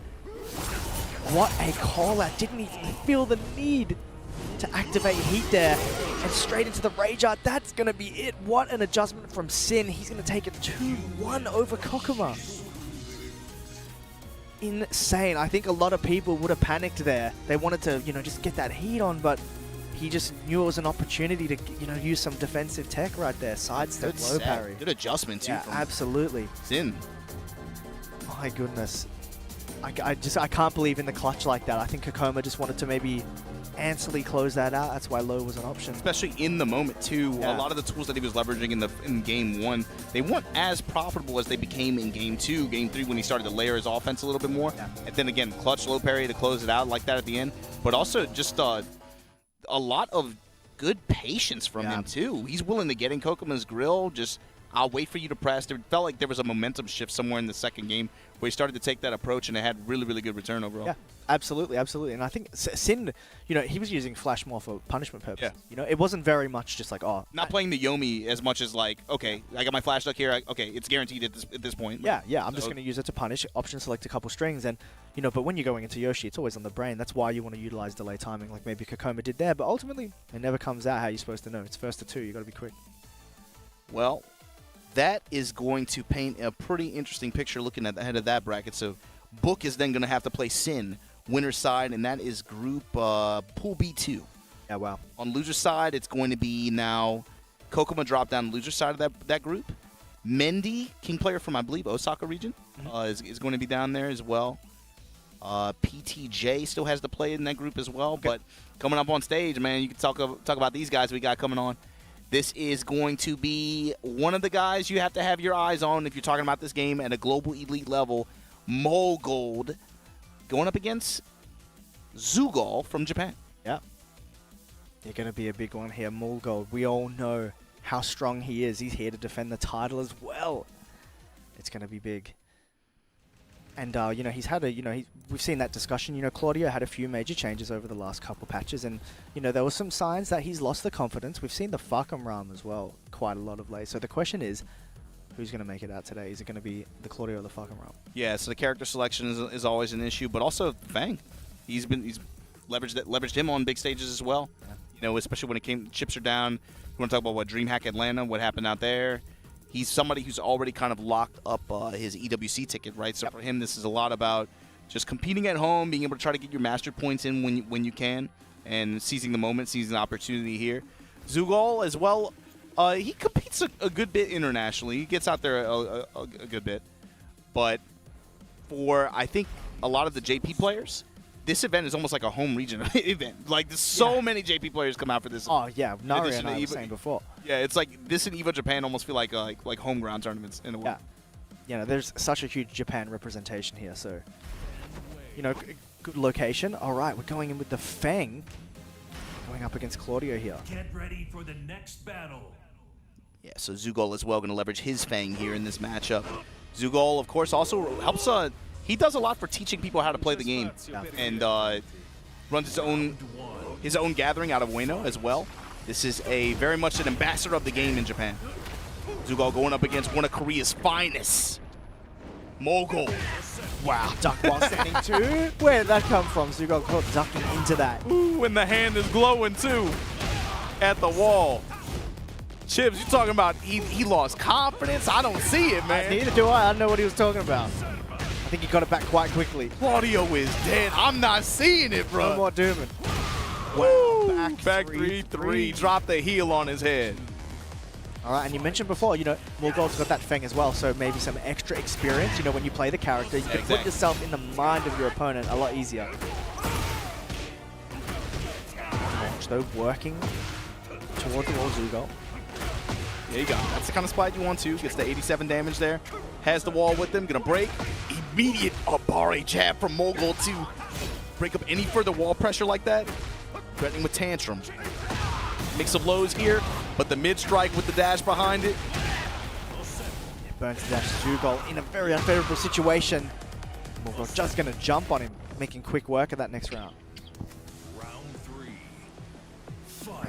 What a call out. Didn't even feel the need to activate heat there. And straight into the Rage Art. That's going to be it. What an adjustment from Sin. He's going to take it 2-1 over Kokoma. Insane. I think a lot of people would have panicked there. They wanted to, just get that heat on, but he just knew it was an opportunity to, use some defensive tech right there. Sidestep Good low set. parry. Good adjustment too. Yeah, absolutely. Sin. My goodness. I can't believe in the clutch like that. I think Kokoma just wanted to maybe answerly close that out. That's why low was an option. Especially in the moment too. Yeah. A lot of the tools that he was leveraging in game 1, they weren't as profitable as they became in game 2, game 3 when he started to layer his offense a little bit more. Yeah. And then again, clutch low parry to close it out like that at the end. But also just a lot of good patience from him too. He's willing to get in Kokoma's grill. Just I'll wait for you to press. It felt like there was a momentum shift somewhere in the second game where he started to take that approach, and it had really, really good return overall. Yeah, absolutely. And I think Sin, he was using Flash more for punishment purposes. Yeah. It wasn't very much just like, not playing the Yomi as much as like, okay, I got my Flash duck here. Okay, it's guaranteed at this point. Yeah, I'm just going to use it to punish. Option select a couple strings, and but when you're going into Yoshi, it's always on the brain. That's why you want to utilize delay timing, like maybe Kokoma did there. But ultimately, it never comes out how you're supposed to know. It's first to 2. You got to be quick. Well, that is going to paint a pretty interesting picture looking at the head of that bracket. So Book is then going to have to play Sin, winner's side, and that is group Pool B2. Yeah, wow. On loser's side, it's going to be now Kokoma drop down loser's side of that group. Mendy, king player from, I believe, Osaka region, is going to be down there as well. PTJ still has to play in that group as well. Okay. But coming up on stage, man, you can talk about these guys we got coming on. This is going to be one of the guys you have to have your eyes on if you're talking about this game at a global elite level. Mulgold going up against Zeugal from Japan. Yeah. They're going to be a big one here. Mulgold, we all know how strong he is. He's here to defend the title as well. It's going to be big. And, he's had we've seen that discussion. Claudio had a few major changes over the last couple patches. And, there were some signs that he's lost the confidence. We've seen the Farkham Ram as well quite a lot of late. So the question is, who's going to make it out today? Is it going to be the Claudio or the Farkham Ram? Yeah, so the character selection is always an issue. But also Fang. He's leveraged him on big stages as well. Yeah. Especially when chips are down. You want to talk about what DreamHack Atlanta, what happened out there. He's somebody who's already kind of locked up his EWC ticket, right? So for him, this is a lot about just competing at home, being able to try to get your master points in when you can, and seizing the moment, seizing the opportunity here. Zeugal as well, he competes a good bit internationally. He gets out there a good bit. But for, I think, a lot of the JP players, this event is almost like a home region event. Like, there's so many JP players come out for this. Oh, yeah. Nari and I were saying before. Yeah, it's like this and EVO Japan almost feel like home ground tournaments in a way. Yeah. There's such a huge Japan representation here, so good location. All right, we're going in with the Fang going up against Claudio here. Get ready for the next battle. Yeah, so Zeugal as well going to leverage his Fang here in this matchup. Zeugal, of course, also helps. He does a lot for teaching people how to play the game, and runs his own gathering out of Ueno as well. This is a very much an ambassador of the game in Japan. Zeugal going up against one of Korea's finest. Mulgold. Wow, duck while standing too. Where did that come from? Zeugal caught ducking into that. Ooh, and the hand is glowing too at the wall. Chips, you talking about he lost confidence? I don't see it, man. Neither do I. I don't know what he was talking about. I think he got it back quite quickly. Claudio is dead. I'm not seeing it, bro. No more dooming. Woo! Wow, Back 3-3. Drop the heel on his head. All right, and you mentioned before, you know, Mulgold's got that Feng as well, so maybe some extra experience. You know, when you play the character, you can put yourself in the mind of your opponent a lot easier. Launch, though, working toward the wall, Zeugal. There you go. That's the kind of spot you want to. Gets the 87 damage there. Has the wall with him. Gonna break. Immediate Abare jab from Mulgold to break up any further wall pressure like that. Threatening with Tantrum. Mix of lows here, but the mid-strike with the dash behind it. Burns the dash Zeugal in a very unfavorable situation. Mulgold just gonna jump on him, making quick work of that next round.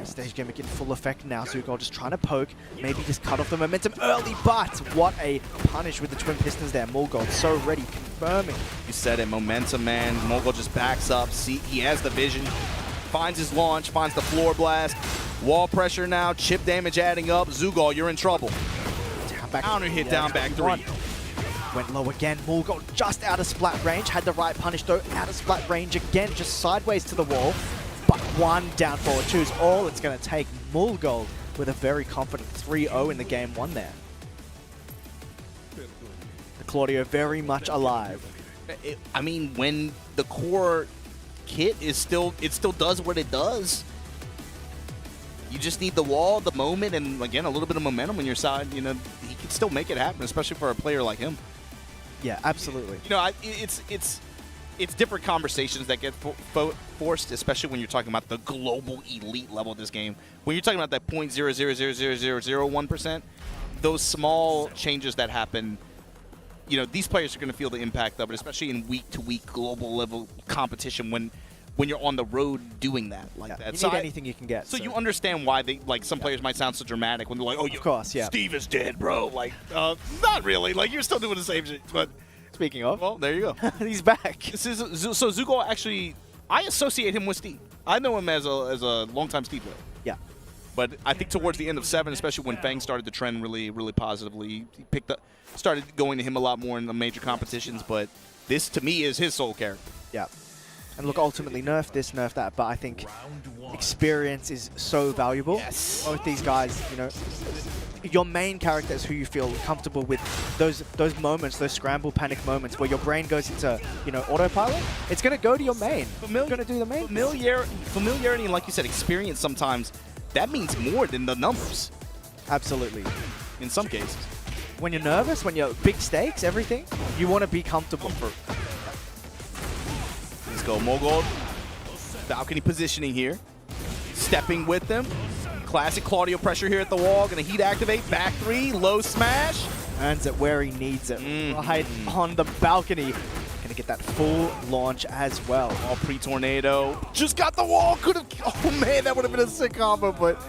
Stage gimmick in full effect now. Zeugal just trying to poke, maybe just cut off the momentum early, but what a punish with the twin pistons there. Mulgold so ready, confirming. You said it, momentum, man. Mulgold just backs up. See, he has the vision, finds his launch, finds the floor blast. Wall pressure now, chip damage adding up. Zeugal, you're in trouble. Down back. Counter hit, down back 3. Went low again. Mulgold just out of splat range. Had the right punish though, out of splat range again, just sideways to the wall. But one down forward two is all it's going to take. Mulgold with a very confident 3-0 in the game 1 there. The Claudio very much alive. I mean, when the core kit is still does what it does. You just need the wall, the moment, and again, a little bit of momentum on your side. You know, he can still make it happen, especially for a player like him. Yeah, absolutely. You know, it's different conversations that get forced, especially when you're talking about the global elite level of this game. When you're talking about that 0.0000001%, those small changes that happen, you know, these players are going to feel the impact of it, especially in week-to-week global level competition when you're on the road doing that like that. You need anything you can get. So you understand why they some players might sound so dramatic when they're like, "Oh, of course, yeah. Steve is dead, bro." Like, not really. Like, you're still doing the same shit, but. Speaking of, well, there you go. He's back. So Zeugal actually, I associate him with Steve. I know him as a longtime Steve player. Yeah. But I think towards the end of 7, especially when Fang started to trend really, really positively, he started going to him a lot more in the major competitions. But this, to me, is his soul character. Yeah. And look, ultimately, nerf this, nerf that. But I think experience is so valuable. Yes. Both these guys, you know, your main character is who you feel comfortable with. Those moments, those scramble panic moments where your brain goes into, you know, autopilot. It's going to go to your main. It's going to do the main. Familiarity and, like you said, experience sometimes, that means more than the numbers. Absolutely. In some cases. When you're nervous, when you're big stakes, everything, you want to be comfortable. Let's go, Mulgold. Balcony positioning here. Stepping with them. Classic Claudio pressure here at the wall. Gonna heat activate. Back 3. Low smash. Earns it where he needs it. Right on the balcony. Gonna get that full launch as well. All pre-tornado. Just got the wall. Could have. Oh man, that would have been a sick combo. But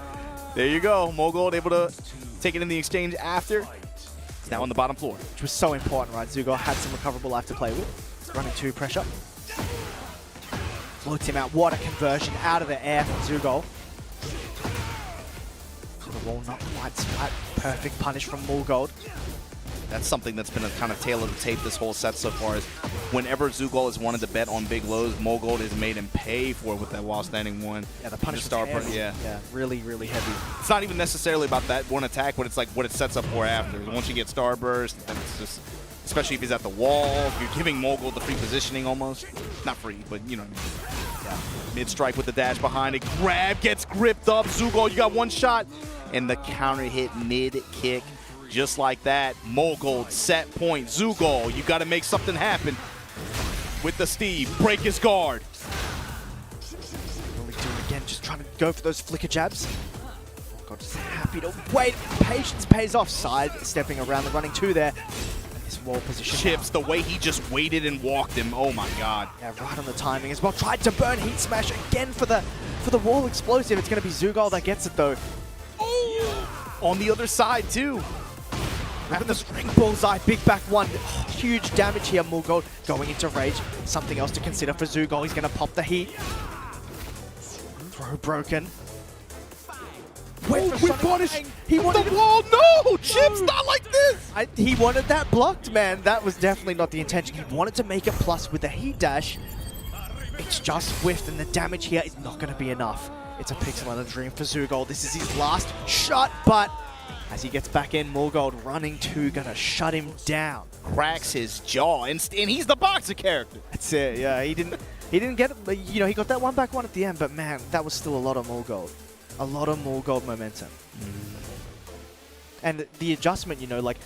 there you go. Mulgold able to take it in the exchange after. It's now on the bottom floor. Which was so important, right? Zeugal had some recoverable life to play with. Running 2 pressure. Floats him out. What a conversion out of the air from Zeugal. The wall not quite splat. Perfect punish from Mulgold. That's something that's been a kind of tail of the tape this whole set so far is whenever Zeugal has wanted to bet on big lows, Mulgold has made him pay for it with that while standing one. Yeah, the punish star yeah, really, really heavy. It's not even necessarily about that one attack, but it's like what it sets up for after. Once you get starburst, then it's just, especially if he's at the wall, you're giving Mulgold the free positioning almost. Not free, but you know what I mean. Yeah. Mid-strike with the dash behind it. Grab, gets gripped up. Zeugal, you got one shot. And the counter hit mid-kick. Just like that. Mulgold, set point. Zeugal, you got to make something happen with the Steve. Break his guard. What we do again, just trying to go for those flicker jabs. Mulgold just happy to wait. Patience pays off. Side stepping around the running 2 there. Wall position. Chips, the way he just waited and walked him. Oh my god. Yeah, right on the timing as well. Tried to burn heat smash again for the for the wall explosive. It's going to be Zeugal that gets it though. Oh! On the other side too. Ripping the string bullseye, big back one. Oh, huge damage here, Mulgold going into rage. Something else to consider for Zeugal. He's going to pop the heat. Throw broken. Wait, we punished he wanted the wall. No, Chips, not like this. He wanted that blocked, man. That was definitely not the intention. He wanted to make it plus with the heat dash. It's just whiffed, and the damage here is not going to be enough. It's a pixel and a dream for Zeugal. This is his last shot, but as he gets back in, Mulgold running to, gonna shut him down. Cracks his jaw, and he's the boxer character. That's it. Yeah, he didn't get it. You know, he got that one back one at the end, but man, that was still a lot of Mulgold. A lot of Mulgold momentum. And the adjustment, you know, like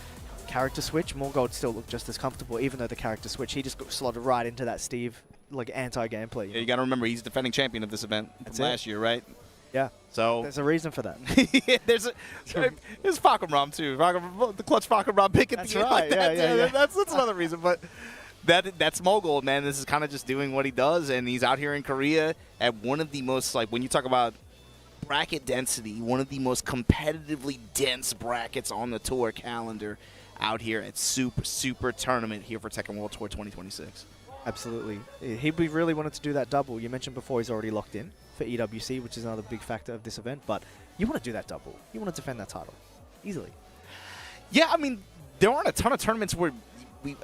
character switch, Mulgold still looked just as comfortable, even though the character switch, he just got slotted right into that Steve, like, anti-gameplay. Yeah, you got to remember, he's defending champion of this event from last year, right? Yeah. So there's a reason for that. there's Fakam too. The clutch Fakam pick at the end. Like that. Yeah. That's another reason, but that's Mulgold, man. This is kind of just doing what he does, and he's out here in Korea at one of the most, like, when you talk about bracket density, one of the most competitively dense brackets on the tour calendar out here at Super Tournament here for Tekken World Tour 2026. Absolutely. He really wanted to do that double. You mentioned before he's already locked in for EWC, which is another big factor of this event, but you want to do that double. You want to defend that title easily. Yeah, I mean, there aren't a ton of tournaments where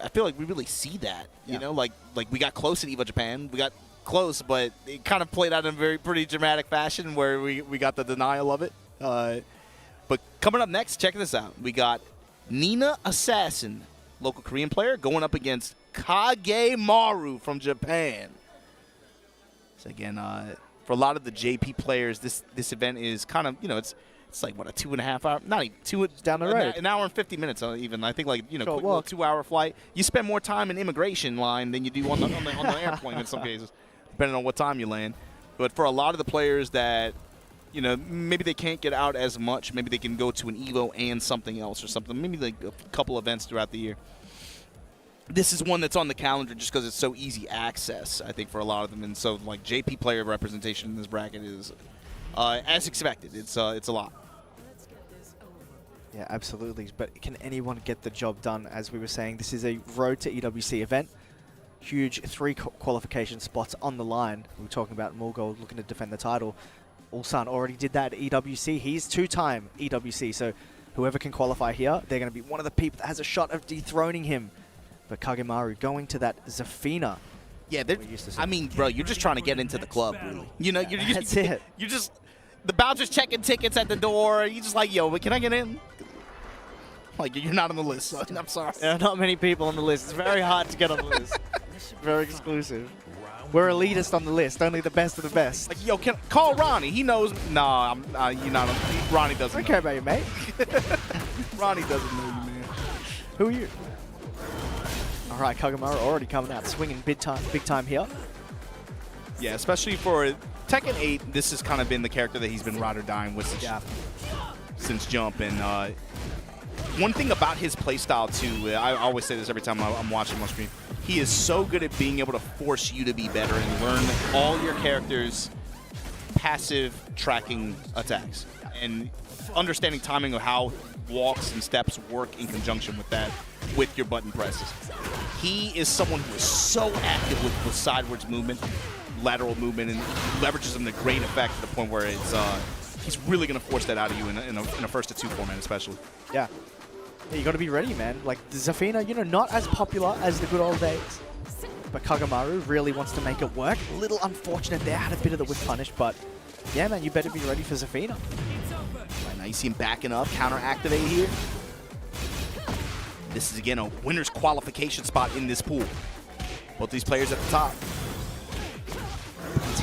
I feel like we really see that. You know, like we got close at EVO Japan. We got close, but it kind of played out in a pretty dramatic fashion where we got the denial of it. But coming up next, check this out. We got Nina Assassin, local Korean player, going up against Kagemaru from Japan. So again, for a lot of the JP players, this event is kind of, you know, it's like, what, a 2.5 hour, not even two, down the road, an hour and 50 minutes even. I think, like, you know, quick little 2-hour flight. You spend more time in immigration line than you do on the airplane in some cases, depending on what time you land. But for a lot of the players that, you know, maybe they can't get out as much, maybe they can go to an EVO and something else or something, maybe like a couple events throughout the year. This is one that's on the calendar just because it's so easy access, I think, for a lot of them. And so, like, JP player representation in this bracket is, as expected, it's a lot. Yeah, absolutely. But can anyone get the job done? As we were saying, this is a road to EWC event. Huge 3 qualification spots on the line. We were talking about Mulgold looking to defend the title. Ulsan already did that at EWC. He's 2-time EWC, so whoever can qualify here, they're going to be one of the people that has a shot of dethroning him. But Kagemaru going to that Zafina. Yeah, I mean, bro, you're just trying to get into the club, really. You know, that's it. You're just, the bouncer's checking tickets at the door. You're just like, yo, but can I get in? Like, you're not on the list, son. I'm sorry. There are not many people on the list. It's very hard to get on the list. Very exclusive. We're elitist on the list. Only the best of the best. Like, yo, call Ronnie. He knows. Nah, you're not. Ronnie doesn't. I don't care about you, mate. Ronnie doesn't know you, man. Who are you? All right, Kagemaru already coming out swinging big time here. Yeah, especially for Tekken 8, this has kind of been the character that he's been ride or dying with since Jump. And one thing about his playstyle, too, I always say this every time I'm watching him on screen, he is so good at being able to force you to be better and learn all your characters' passive tracking attacks and understanding timing of how walks and steps work in conjunction with that, with your button presses. He is someone who is so active with sidewards movement, lateral movement, and leverages them to great effect to the point where it's he's really going to force that out of you in a 1-2 format, especially. Yeah. You got to be ready, man. Like, Zafina, you know, not as popular as the good old days, but Kagemaru really wants to make it work. A little unfortunate there, had a bit of the whiff punish, but yeah, man, you better be ready for Zafina. Right, now you see him backing up, counter-activate here. This is, again, a winner's qualification spot in this pool. Both these players at the top.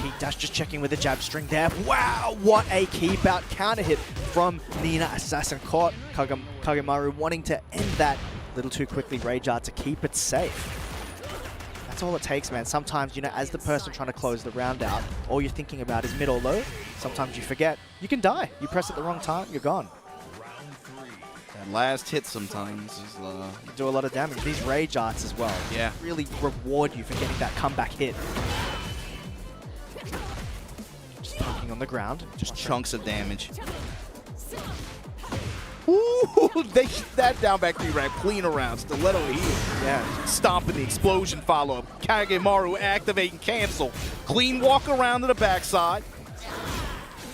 Heat dash just checking with the jab string there. Wow, what a keep out counter hit from Nina Assassin. Caught Kagemaru wanting to end that a little too quickly. Rage art to keep it safe. That's all it takes, man. Sometimes, you know, as the person trying to close the round out, all you're thinking about is mid or low. Sometimes you forget. You can die. You press at the wrong time, you're gone. That last hit sometimes is you do a lot of damage. These rage arts as well. Yeah. Really reward you for getting that comeback hit. Just poking on the ground. Just chunks of damage. Ooh, they hit that down back 3 ramp clean around. Stiletto here. Yeah. Stomping the explosion follow-up. Kagemaru activate and cancel. Clean walk around to the backside.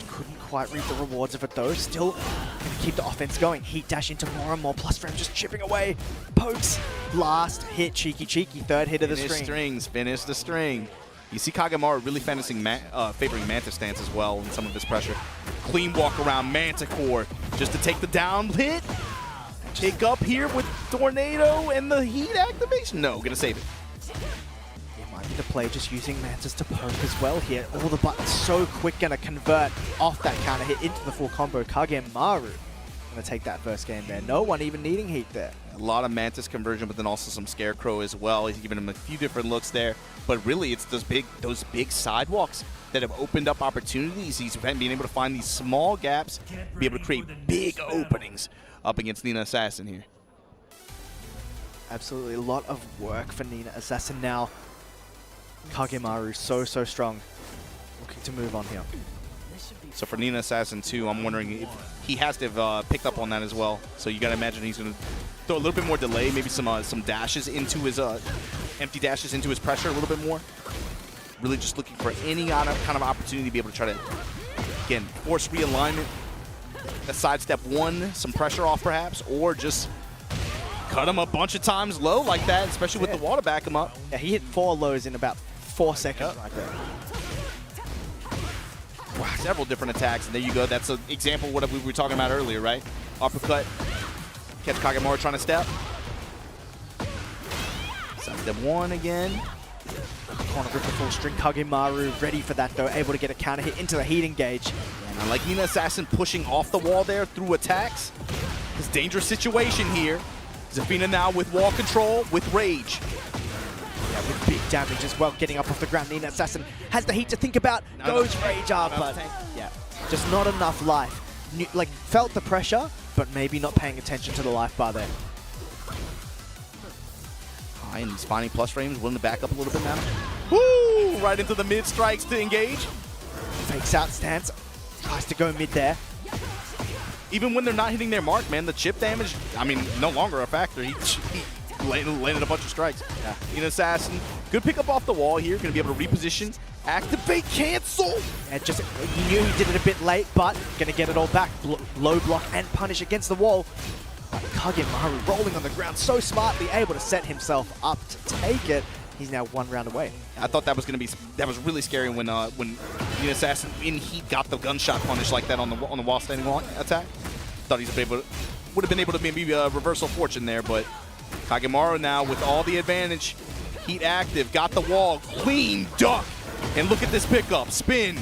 Couldn't quite reap the rewards of it though. Still gonna keep the offense going. Heat dash into more and more. Plus frame just chipping away. Pokes. Last hit. Cheeky. Third hit of the string. Finish the string. You see Kagemaru really favoring Manta stance as well in some of his pressure. Clean walk around Manticore just to take the down hit. Pick up here with Tornado and the heat activation. No, gonna save it. It might be the play just using Mantas to poke as well here. All the buttons so quick, gonna convert off that counter hit into the full combo. Kagemaru gonna take that first game there. No one even needing heat there. A lot of Mantis conversion, but then also some Scarecrow as well. He's giving him a few different looks there. But really, it's those big sidewalks that have opened up opportunities. He's been able to find these small gaps, be able to create big openings up against Nina Assassin here. Absolutely, a lot of work for Nina Assassin now. Kagemaru so strong. Looking to move on here. So for Nina Assassin too, I'm wondering if he has to have picked up on that as well. So you gotta imagine he's gonna throw a little bit more delay, maybe some dashes into his empty dashes into his pressure a little bit more. Really just looking for any kind of opportunity to be able to try to, again, force realignment, a sidestep one, some pressure off perhaps, or just cut him a bunch of times low like that, especially with the wall to back him up. Yeah, he hit 4 lows in about 4 seconds right there. Wow, several different attacks, and there you go. That's an example of what we were talking about earlier, right? Uppercut, catch Kagemaru trying to step. Sidestep one again. Corner grip the full string. Kagemaru ready for that though, able to get a counter hit into the heat engage. And I like Nina Assassin pushing off the wall there through attacks. This dangerous situation here. Zafina now with wall control, with rage. Yeah, with big damage as well, getting up off the ground. Nina Assassin has the heat to think about. Goes rage up, but yeah, just not enough life. Like, felt the pressure, but maybe not paying attention to the life bar there. And he's finding plus frames, willing to back up a little bit now. Woo! Right into the mid strikes to engage. Fakes out stance, tries to go mid there. Even when they're not hitting their mark, man, the chip damage, I mean, no longer a factor. He landed a bunch of strikes. Yeah. Nina Assassin, good pick up off the wall here. Going to be able to reposition, activate, cancel. And just, he knew he did it a bit late, but going to get it all back. Low block and punish against the wall. Kagemaru rolling on the ground so smartly, able to set himself up to take it. He's now 1 round away. I thought that was going to be, that was really scary when Nina Assassin in heat got the gunshot punish like that on the wall standing attack. Thought he would have been able to maybe reversal fortune there, but Kagemaru now with all the advantage, heat active, got the wall, clean duck, and look at this pickup, spin.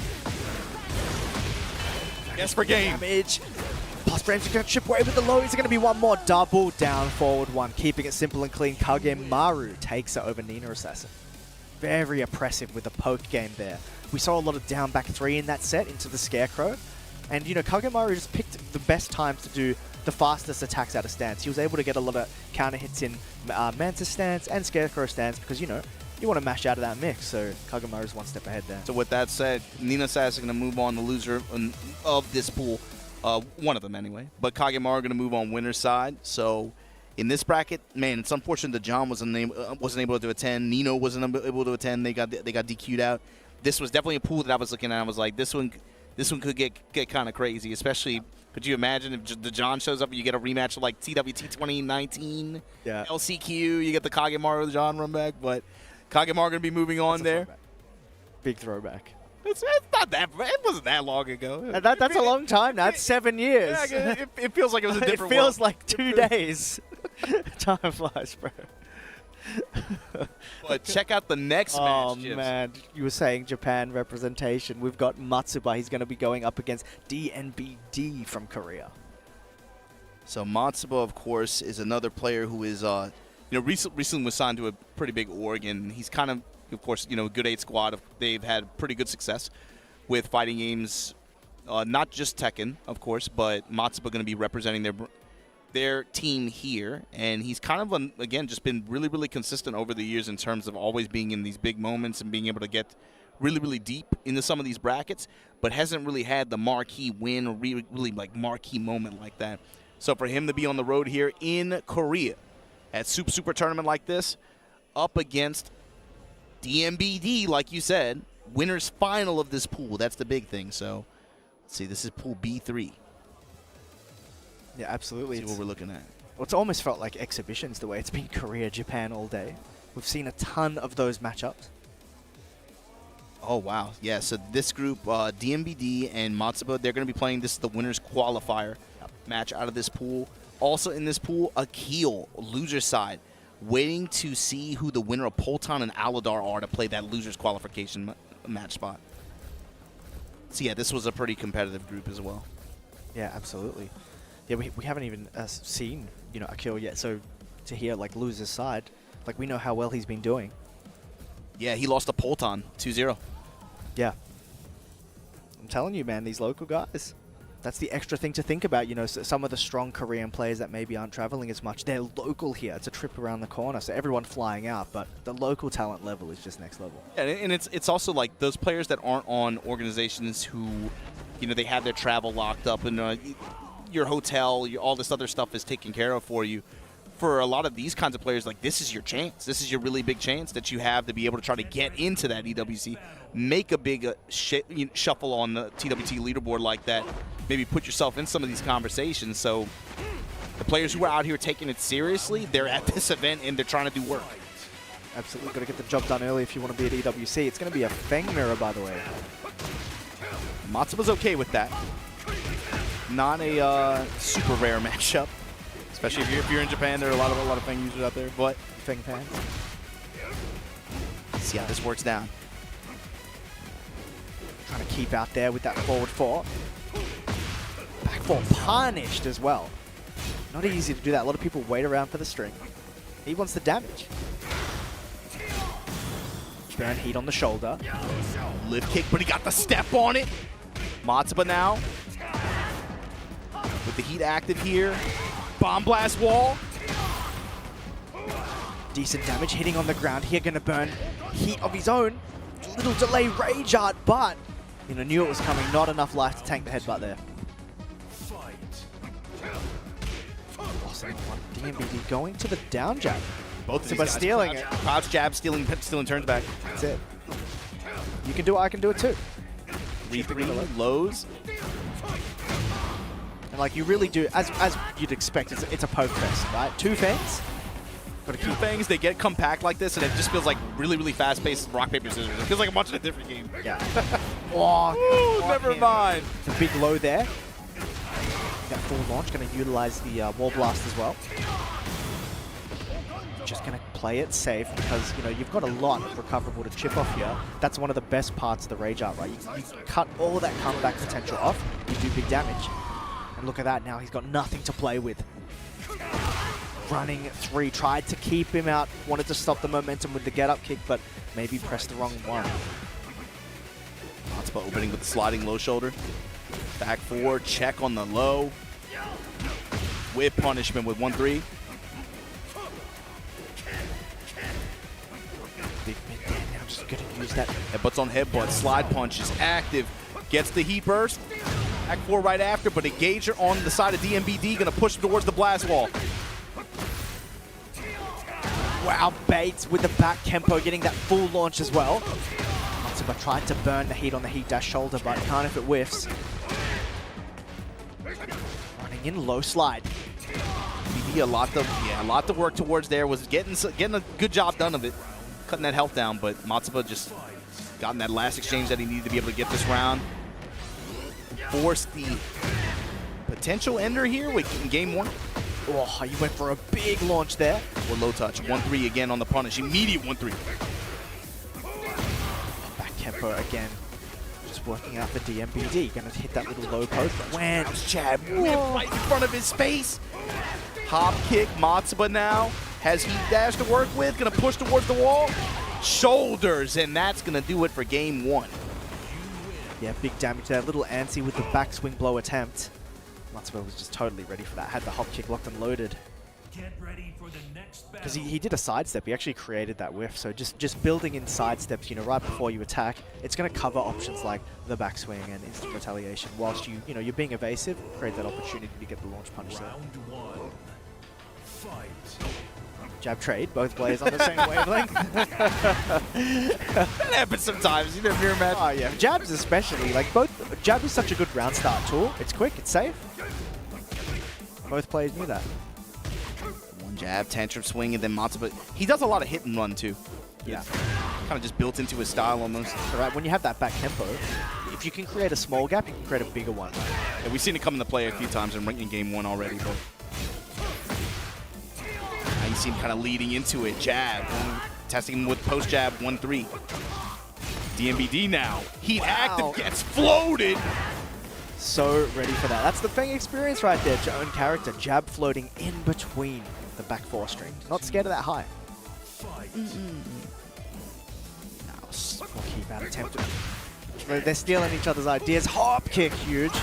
Yes for game. Damage. Plus frames are going to chip away with the low. Is it going to be one more? Double down forward one. Keeping it simple and clean. Kagemaru takes it over Nina Assassin. Very oppressive with the poke game there. We saw a lot of down back 3 in that set into the Scarecrow. And, you know, Kagemaru just picked the best times to do the fastest attacks out of stance. He was able to get a lot of counter hits in Mantis stance and Scarecrow stance because, you know, you want to mash out of that mix. So Kagemaru's 1 step ahead there. So with that said, Nina Assassin going to move on, the loser of this pool. One of them anyway. But Kagemaru going to move on winner's side. So in this bracket, man, it's unfortunate that John wasn't able to attend. Nino wasn't able to attend. They got DQ'd out. This was definitely a pool that I was looking at. I was like, this one could get kind of crazy. Especially, could you imagine if the John shows up and you get a rematch of like TWT 2019, yeah, LCQ, you get the Kagemaru John run back. But Kagemaru going to be moving on there. Big throwback. It's not that. It wasn't that long ago. That's a long time now. It's 7 years. Yeah, it feels like it was a different. It feels world. like 2 days. Time flies, bro. But check out the next match. Oh man, you were saying Japan representation. We've got Matsuba. He's going to be going up against DNBD from Korea. So Matsuba, of course, is another player who is, recently was signed to a pretty big org, and he's kind of course, good 8 squad. They've had pretty good success with fighting games, not just Tekken, of course, but Matsuba going to be representing their team here. And he's kind of, again, just been really, really consistent over the years in terms of always being in these big moments and being able to get really, really deep into some of these brackets, but hasn't really had the marquee win or really like marquee moment like that. So for him to be on the road here in Korea at Super Tournament like this, up against DNBD, like you said, winner's final of this pool. That's the big thing. So let's see, this is pool B3. Yeah, absolutely. Let's see what we're looking at. Well, it's almost felt like exhibitions the way it's been Korea, Japan all day. We've seen a ton of those matchups. Oh, wow. Yeah, so this group, DNBD and Matsuba, they're going to be playing. This is the winner's qualifier match out of this pool. Also in this pool, Akil, loser side, waiting to see who the winner of Polton and Alidor are to play that loser's qualification match spot. So yeah, this was a pretty competitive group as well. Yeah, absolutely. Yeah, we haven't even seen, Akil yet, so to hear, like, loser's side, like, we know how well he's been doing. Yeah, he lost to Polton 2-0. Yeah. I'm telling you, man, these local guys, that's the extra thing to think about. Some of the strong Korean players that maybe aren't traveling as much, they're local here. It's a trip around the corner, so everyone flying out, but the local talent level is just next level. Yeah, and it's also like those players that aren't on organizations who, they have their travel locked up and your hotel, all this other stuff is taken care of for you. For a lot of these kinds of players, like, this is your chance. This is your really big chance that you have to be able to try to get into that EWC, make a big shuffle on the TWT leaderboard like that, maybe put yourself in some of these conversations. So the players who are out here taking it seriously, they're at this event and they're trying to do work. Absolutely, got to get the job done early if you want to be at EWC. It's going to be a Feng mirror, by the way. Matsuba's okay with that. Not a super rare matchup. Especially if you're in Japan, there are a lot of Feng users out there, but Feng fans. See how this works down. Trying to keep out there with that forward four. Back four punished as well. Not easy to do that. A lot of people wait around for the string. He wants the damage. Burn heat on the shoulder. Lift kick, but he got the step on it. Matsuba now with the heat active here. Bomb blast wall. Decent damage hitting on the ground here. Going to burn heat of his own. Little delay rage art, but knew it was coming. Not enough life to tank the headbutt there. Awesome one. DNBD going to the down jab. Both of these guys stealing it. Crouch jab, stealing turns back. That's it. You can do it. I can do it too. 3-3 lows. And like you really do, as you'd expect, it's a poke fest, right? Two Fangs. But two Fangs, they get compact like this, and it just feels like really, really fast-paced rock, paper, scissors. It feels like I'm watching a different game. Yeah. Ooh, never mind. The big low there. That full launch, going to utilize the wall blast as well. Just going to play it safe because, you've got a lot of recoverable to chip off here. That's one of the best parts of the rage art, right? You cut all of that comeback potential off, you do big damage. And look at that now, he's got nothing to play with. Running 3, tried to keep him out, wanted to stop the momentum with the get-up kick, but maybe pressed the wrong one. Matsuba opening with the sliding low shoulder. Back 4, check on the low. With punishment with 1-3. Big mid there now, just going to use that. Headbutts on headbutt, slide punch is active. Gets the heat burst. Back 4 right after, but Engager on the side of DNBD, going to push him towards the blast wall. Wow, Bates with the back Kempo getting that full launch as well. Matsuba tried to burn the heat on the heat dash shoulder, but can't if it whiffs. Running in low slide. BD a lot to work towards there. Was getting a good job done of it, cutting that health down, but Matsuba just gotten that last exchange that he needed to be able to get this round. Force the potential ender here in game 1. Oh, he went for a big launch there. Or low touch. 1-3 again on the punish. Immediate 1-3. Back Kempo again. Just working out for DNBD. Gonna hit that little low poke. When jab right in front of his face. Hop kick. Matsuba now has heat dash to work with. Gonna push towards the wall. Shoulders, and that's gonna do it for game 1. Yeah, big damage there. Little antsy with the backswing blow attempt. Matsuba was just totally ready for that. Had the hop kick locked and loaded. Get ready for the next Because battle. he did a sidestep, he actually created that whiff. So just building in sidesteps, you know, right before you attack, it's going to cover options like the backswing and instant retaliation. Whilst you're being evasive, create that opportunity to get the launch punish there. Round one. Fight. Jab trade, both players on the same wavelength. That happens sometimes, you know, mirror match. Oh yeah, jabs especially. Like jab is such a good round start tool. It's quick, it's safe. Both players knew that. One jab, tantrum swing, and then Matsuba. He does a lot of hit and run too. Yeah. Kind of just built into his style almost. So right, when you have that back tempo, if you can create a small gap, you can create a bigger one. Yeah, we've seen it come into play a few times in game one already, but now you see him kind of leading into it. Jab, testing him with post jab 1-3. DNBD now. Heat active, gets floated. So ready for that. That's the Feng experience right there. Your own character, jab floating in between the back four string. Not scared of that high. Now, keep out attempting. They're stealing each other's ideas. Hop kick, huge.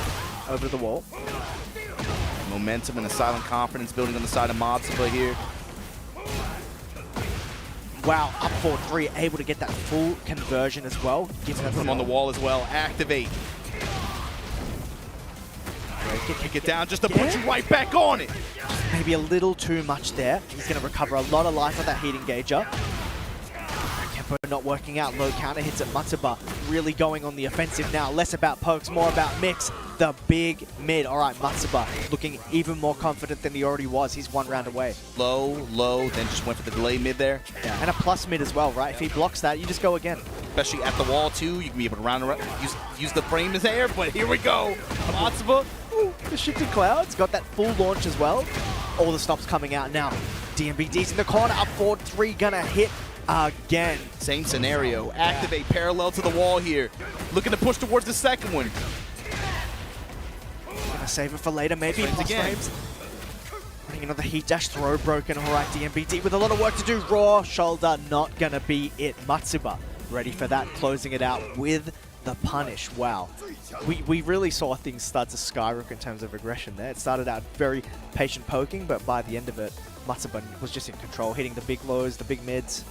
Over to the wall. Momentum and a silent confidence building on the side of Matsuba here. Wow, up 4-3, able to get that full conversion as well. Gives Put him on the wall as well. Activate. Kick it down just to put you right back on it. Maybe a little too much there. He's going to recover a lot of life with that heat engager. Tempo not working out. Low counter hits at Matsuba. Really going on the offensive now. Less about pokes, more about mix. The big mid. All right, Matsuba looking even more confident than he already was. He's one round away. Low, then just went for the delay mid there. Yeah, and a plus mid as well, right? If he blocks that, you just go again. Especially at the wall too. You can be able to round around, use the frame as air, but here we go. Matsuba. Ooh, the shifting clouds. Got that full launch as well. All the stops coming out now. DNBD's in the corner. Up 4-3. Gonna hit again. Same scenario. Activate parallel to the wall here. Looking to push towards the second one. Gonna save it for later, maybe. Plus frames. Running another heat dash throw broken. All right, DNBD with a lot of work to do. Raw shoulder not gonna be it. Matsuba ready for that, closing it out with the punish. Wow. We really saw things start to skyrocket in terms of aggression there. It started out very patient poking, but by the end of it, Matsuba was just in control, hitting the big lows, the big mids.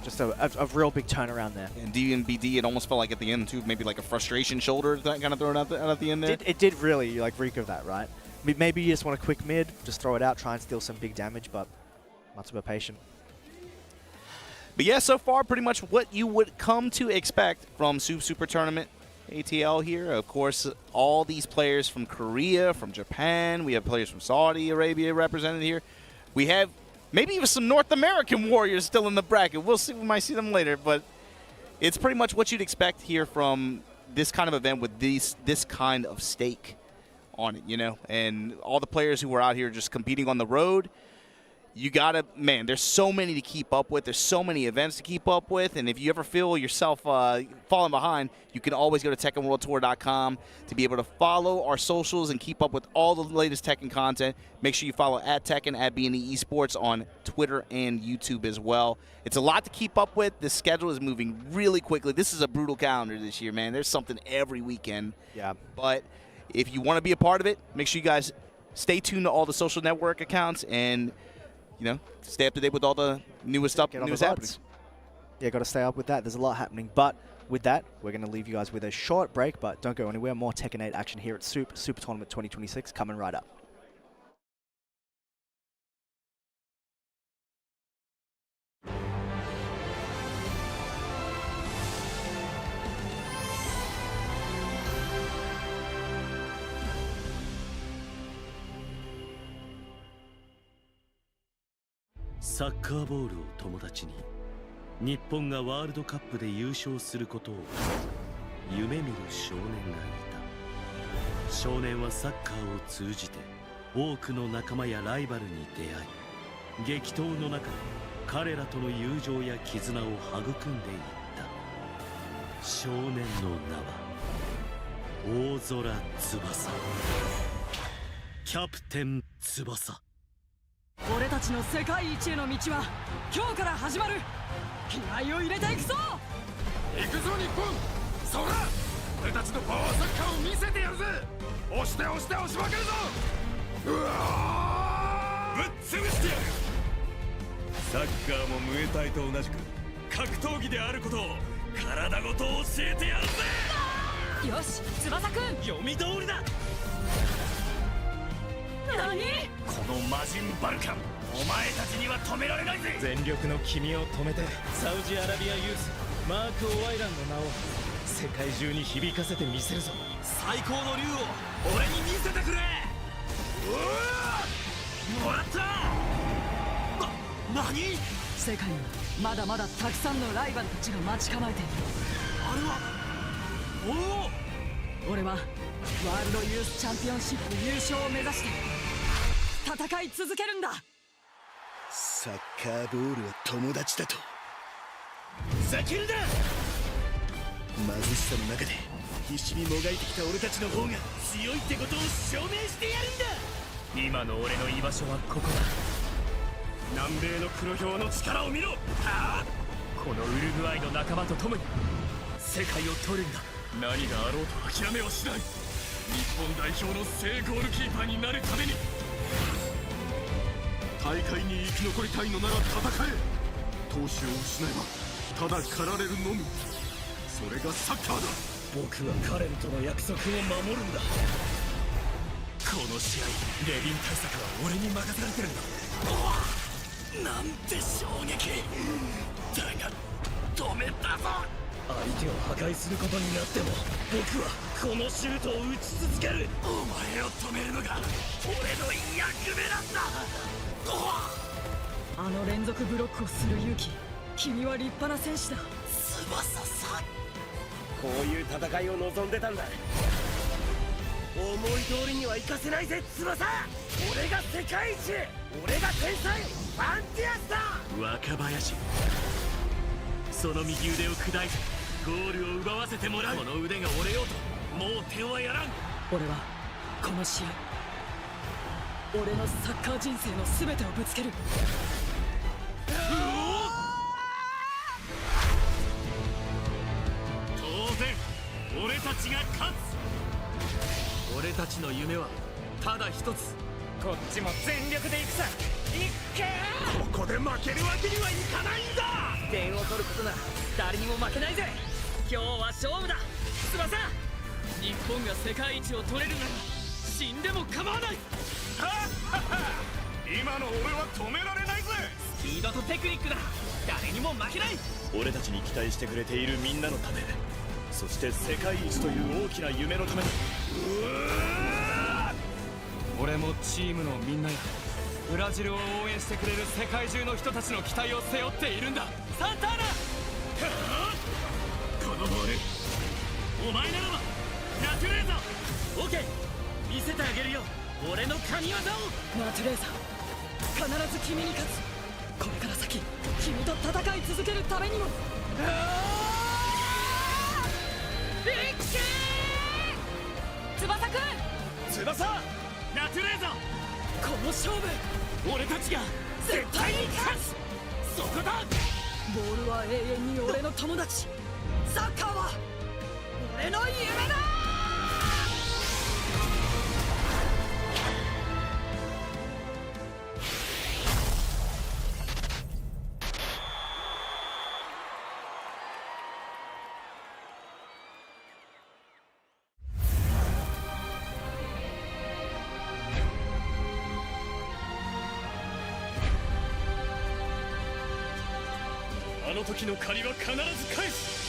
Just a real big turnaround there. And DNBD, it almost felt like at the end too, maybe like a frustration shoulder that kind of thrown out at the end there. It did really like reek of that, right? Maybe you just want a quick mid, just throw it out, try and steal some big damage, but Matsuba patient. But yeah, so far pretty much what you would come to expect from Super Tournament ATL here. Of course, all these players from Korea, from Japan, we have players from Saudi Arabia represented here. We have maybe even some North American warriors still in the bracket. We'll see, we might see them later, but it's pretty much what you'd expect here from this kind of event with this kind of stake on it, you know? And all the players who are out here just competing on the road, you gotta, man, there's so many to keep up with. There's so many events to keep up with. And if you ever feel yourself falling behind, you can always go to TekkenWorldTour.com to be able to follow our socials and keep up with all the latest Tekken content. Make sure you follow at Tekken, at BNE Esports on Twitter and YouTube as well. It's a lot to keep up with. The schedule is moving really quickly. This is a brutal calendar this year, man. There's something every weekend. Yeah. But if you want to be a part of it, make sure you guys stay tuned to all the social network accounts and, you know, stay up to date with all the newest stuff, newest happenings. Yeah, got to stay up with that. There's a lot happening. But with that, we're going to leave you guys with a short break, but don't go anywhere. More Tekken 8 action here at Super Tournament 2026 coming right up. "サッカーボールを友達に日本がワールドカップで優勝することを夢見る少年がいた。少年はサッカーを通じて多くの仲間やライバルに出会い、激闘の中で彼らとの友情や絆を育んでいった。少年の名は大空翼、キャプテン翼。俺たちの世界一への道は今日から始まる。気合を入れていくぞ。行くぞ日本。そら俺たちのパワーサッカーを見せてやるぜ。押して押して押しまくるぞ。うわーぶっ潰してやる。サッカーもムエタイと同じく格闘技であることを体ごと教えてやるぜ。よし、翼くん。読み通りだ。何？この魔人バルカン、お前たちには止められないぜ。全力の君を止めて、サウジアラビアユースマーク・オワイランの名を世界中に響かせてみせるぞ。最高の竜を俺に見せてくれ。もらった。何？世界にはまだまだたくさんのライバルたちが待ち構えている。あれは俺はワールドユースチャンピオンシップ優勝を目指して戦い続けるんだ。サッカーボールは友達だと。ふざけるな。貧しさの中で必死にもがいてきた俺たちの方が強いってことを証明してやるんだ。今の俺の居場所はここだ。南米の黒豹の力を見ろ。このウルグアイの仲間と共に世界を取るんだ。何があろうと諦めはしない。日本代表の正ゴールキーパーになるために。大会に生き残りたいのなら戦え。闘志を失えばただ狩られるのみ。それがサッカーだ。僕はカレンとの約束を守るんだ。この試合レビン対策は俺に任されてるんだ。なんて衝撃だが止めたぞ。相手を破壊することになっても僕はこのシュートを打ち続ける。お前を止めるのが俺の役目なんだ。あの連続ブロックをする勇気、君は立派な戦士だ。翼さん、こういう戦いを望んでたんだ。思い通りにはいかせないぜ翼。俺が世界一、俺が天才ファンティアスだ。若林、その右腕を砕いてゴールを奪わせてもらう。この腕が折れようともう手はやらん。俺はこの試合俺のサッカー人生の全てをぶつける。当然俺たちが勝つ。俺たちの夢はただ一つ。こっちも全力で行くさ。いっけー。ここで負けるわけにはいかないんだ。点を取ることなら誰にも負けないぜ。今日は勝負だ翼。日本が世界一を取れるなら死んでも構わない。今の俺は止められないぜ。スピードとテクニックだ。誰にも負けない。俺たちに期待してくれているみんなのため、そして世界一という大きな夢のためだ。俺もチームのみんなやブラジルを応援してくれる世界中の人たちの期待を背負っているんだ。サンターナ、このボールお前ならばラトゥレーザー。オーケー、見せてあげるよ俺の神業を。マトゥレーザー、必ず君に勝つ。これから先君と戦い続けるためにも。翼くん。翼、ラトゥレーザー、この勝負俺たちが絶対に勝つ。そこだ。ボールは永遠に俺の友達、サッカーは俺の夢だ。あの時の借りは必ず返す。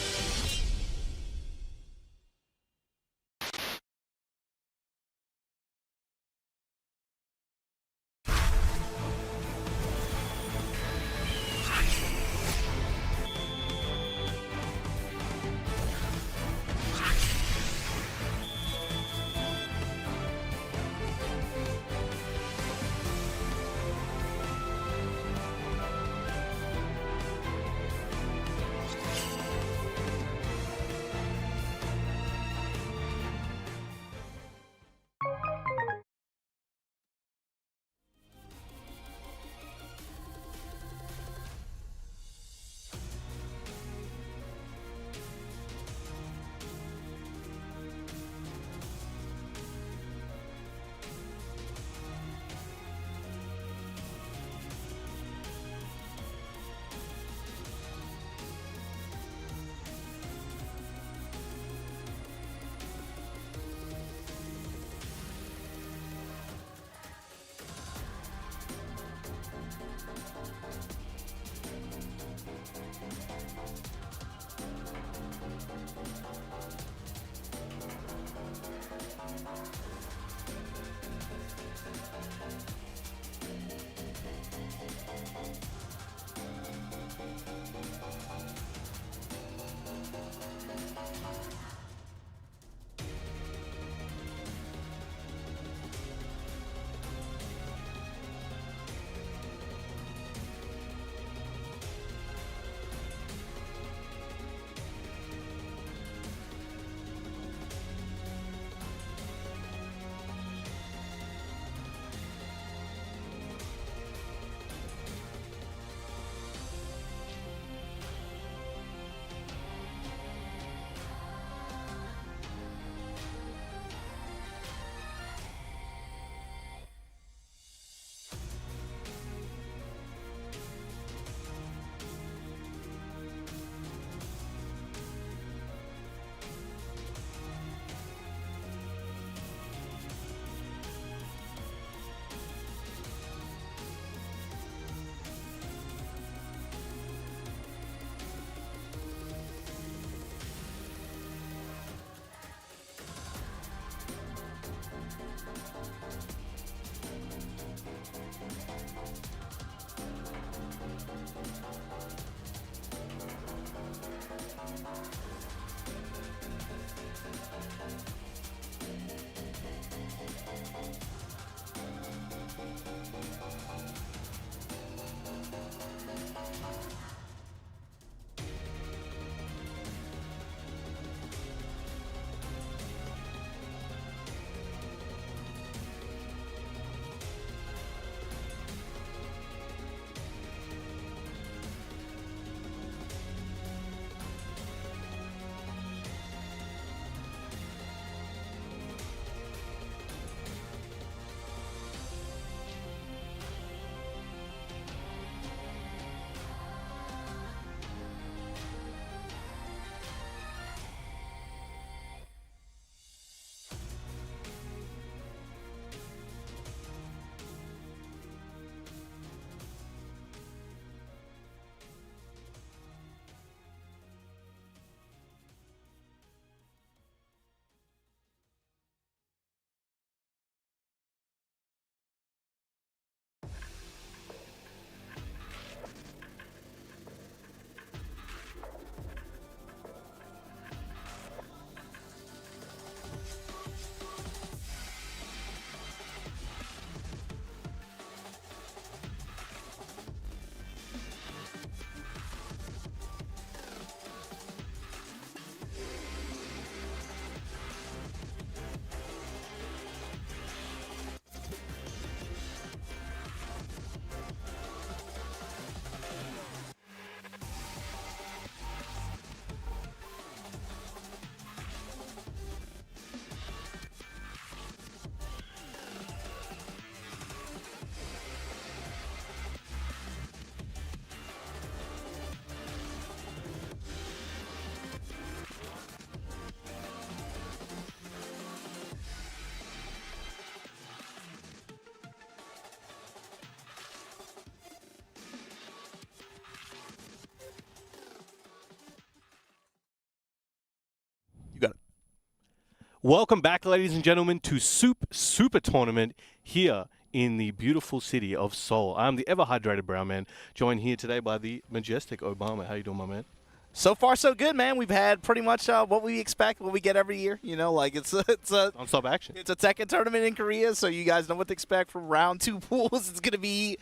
Welcome back, ladies and gentlemen, to Super Tournament here in the beautiful city of Seoul. I'm the ever-hydrated Brown Man, joined here today by the majestic Obama. How you doing, my man? So far, so good, man. We've had pretty much what we expect, what we get every year. You know, like it's a non-stop action. It's a Tekken tournament in Korea, so you guys know what to expect from round 2 pools. It's gonna be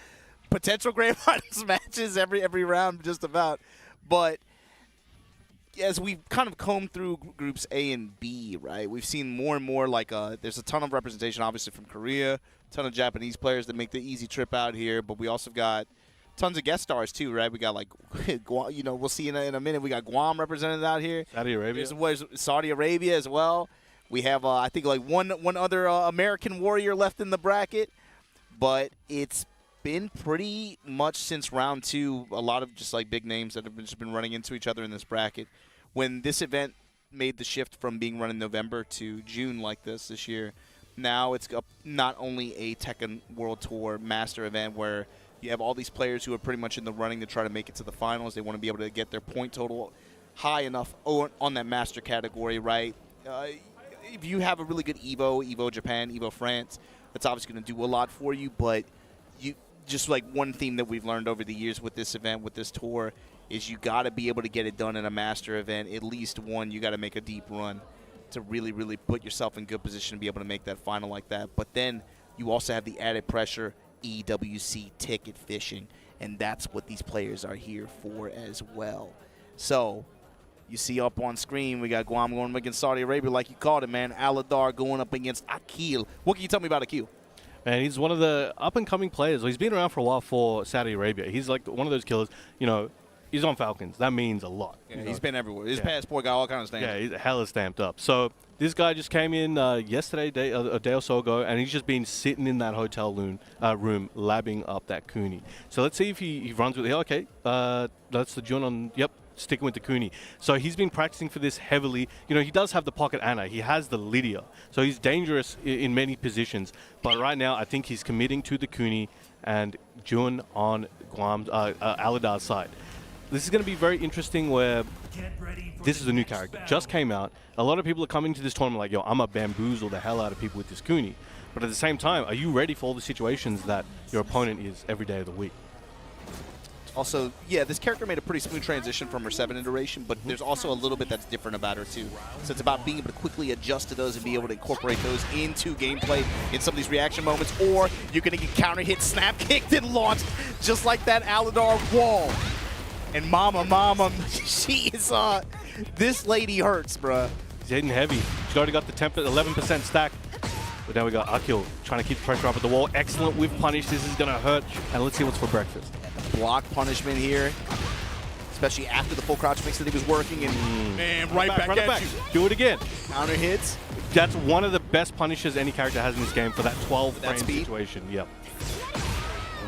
potential grand finals matches every round, just about. But as we've kind of combed through groups A and B, right, we've seen more and more like there's a ton of representation, obviously from Korea, a ton of Japanese players that make the easy trip out here, but we also got tons of guest stars too, right? We got like, you know, we'll see in a minute. We got Guam represented out here. Saudi Arabia. There's Saudi Arabia as well. We have I think like one other American warrior left in the bracket, but it's been pretty much since round 2 a lot of just like big names that have just been running into each other in this bracket. When this event made the shift from being run in November to June like this year, now it's not only a Tekken World Tour Master event where you have all these players who are pretty much in the running to try to make it to the finals. They want to be able to get their point total high enough on that Master category, right? If you have a really good Evo Japan, Evo France, that's obviously going to do a lot for you, but just like one theme that we've learned over the years with this event, with this tour, is you got to be able to get it done in a Master event. At least one, you got to make a deep run to really, really put yourself in good position to be able to make that final like that. But then you also have the added pressure, EWC ticket fishing, and that's what these players are here for as well. So you see up on screen, we got Guam going up against Saudi Arabia, like you called it, man. Alidor going up against Akil. What can you tell me about Akil? Man, he's one of the up-and-coming players. He's been around for a while for Saudi Arabia. He's like one of those killers, you know. He's on Falcons. That means a lot. Yeah, he's been everywhere. His passport got all kinds of stamps. Yeah, he's hella stamped up. So this guy just came in yesterday, a day or so ago, and he's just been sitting in that hotel room labbing up that Kuni. So let's see if he runs with it. Okay, that's the Jun on, yep, sticking with the Kuni. So he's been practicing for this heavily. You know, he does have the pocket Anna. He has the Lydia. So he's dangerous in many positions. But right now, I think he's committing to the Kuni and Jun on Guam's, Alidor's side. This is going to be very interesting where this is a new character. Just came out. A lot of people are coming to this tournament like, yo, I'm going to bamboozle the hell out of people with this Kuni. But at the same time, are you ready for all the situations that your opponent is every day of the week? Also, yeah, this character made a pretty smooth transition from her 7 iteration, but there's also a little bit that's different about her too. So it's about being able to quickly adjust to those and be able to incorporate those into gameplay in some of these reaction moments, or you're going to get counter hit, snap kicked, and launched just like that Alidor wall. And mama, she is, this lady hurts, bruh. She's hitting heavy. She's already got the 11% stack. But now we got Akil trying to keep the pressure up at the wall. Excellent whiff punish. This is going to hurt. And let's see what's for breakfast. Block punishment here, especially after the full crouch mix that he was working. And man, right back at you. Do it again. Counter hits. That's one of the best punishes any character has in this game for that 12-frame situation. Yep.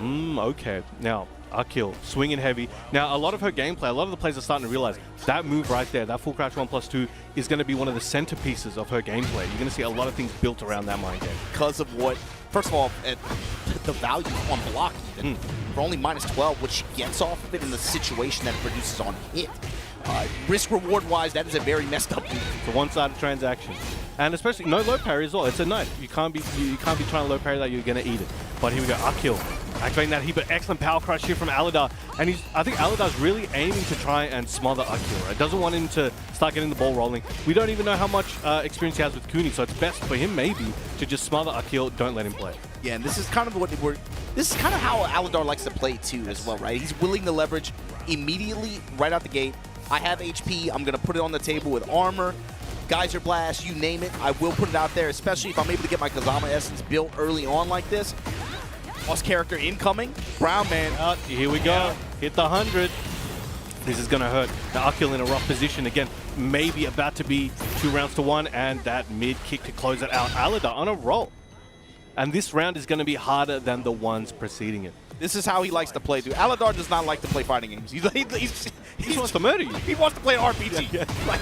Okay. Now, Akil swinging heavy. Now, a lot of her gameplay, a lot of the players are starting to realize that move right there, that full crouch 1+2, is going to be one of the centerpieces of her gameplay. You're going to see a lot of things built around that mind game. Because of what, first of all, the value on block even, for only -12, what she gets off of it in the situation that it produces on hit. Risk-reward-wise, that is a very messed up move. It's a one-sided transaction. And especially no low parry as well. It's a knife. You can't be trying to low parry that. You're going to eat it. But here we go, Akil activating that heat, but excellent power crush here from Alidor. And I think Alidor's really aiming to try and smother Akil. Right? Doesn't want him to start getting the ball rolling. We don't even know how much experience he has with Kuni, so it's best for him maybe to just smother Akil. Don't let him play. Yeah, and this is kind of this is kind of how Alidor likes to play too, as well, right? He's willing to leverage immediately right out the gate. I have HP. I'm gonna put it on the table with armor, Geyser Blast, you name it. I will put it out there, especially if I'm able to get my Kazama Essence built early on like this. Boss character incoming. Brown Man. Here we go. Yeah. Hit the 100. This is going to hurt. Now Akil in a rough position again. Maybe about to be 2 rounds to 1, and that mid kick to close it out. Alidor on a roll. And this round is going to be harder than the ones preceding it. This is how he likes to play, dude. Alidor does not like to play fighting games. He wants to murder you. He wants to play RPG. Yeah. Like,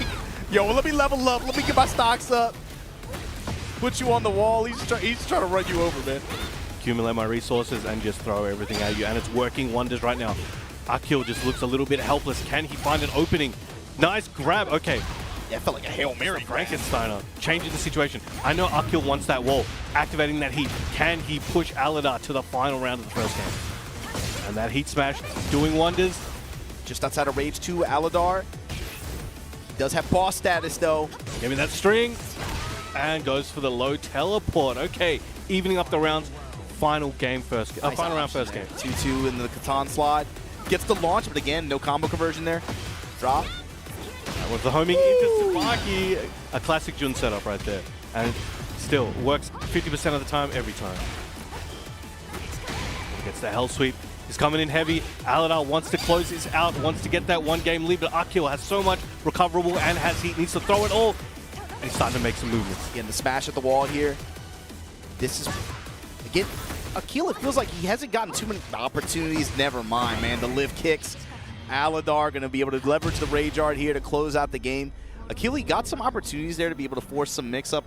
yo, let me level up. Let me get my stocks up. Put you on the wall. He's trying to run you over, man. Accumulate my resources and just throw everything at you. And it's working wonders right now. Akil just looks a little bit helpless. Can he find an opening? Nice grab. Okay. Yeah, it felt like a Hail Mary. Frankensteiner, changing the situation. I know Akil wants that wall, activating that heat. Can he push Alidor to the final round of the first game? And that heat smash doing wonders. Just outside of Rage 2, Alidor. He does have boss status, though. Give me that string. And goes for the low teleport. Okay, evening up the rounds. Final game first. Final round first game. 2-2 in the Catan slot. Gets the launch, but again, no combo conversion there. Drop. That was the homing into Tsubaki. A classic Jun setup right there. And still works 50% of the time, every time. Gets the Hell Sweep. He's coming in heavy. Alidor wants to close this out, wants to get that one-game lead, but Akil has so much recoverable and has heat, needs to throw it all. And he's starting to make some movements. Again, the smash at the wall here. This is, again, Akil, it feels like he hasn't gotten too many opportunities. Never mind, man. The live kicks. Alidor going to be able to leverage the Rage Art here to close out the game. Akil, he got some opportunities there to be able to force some mix-up.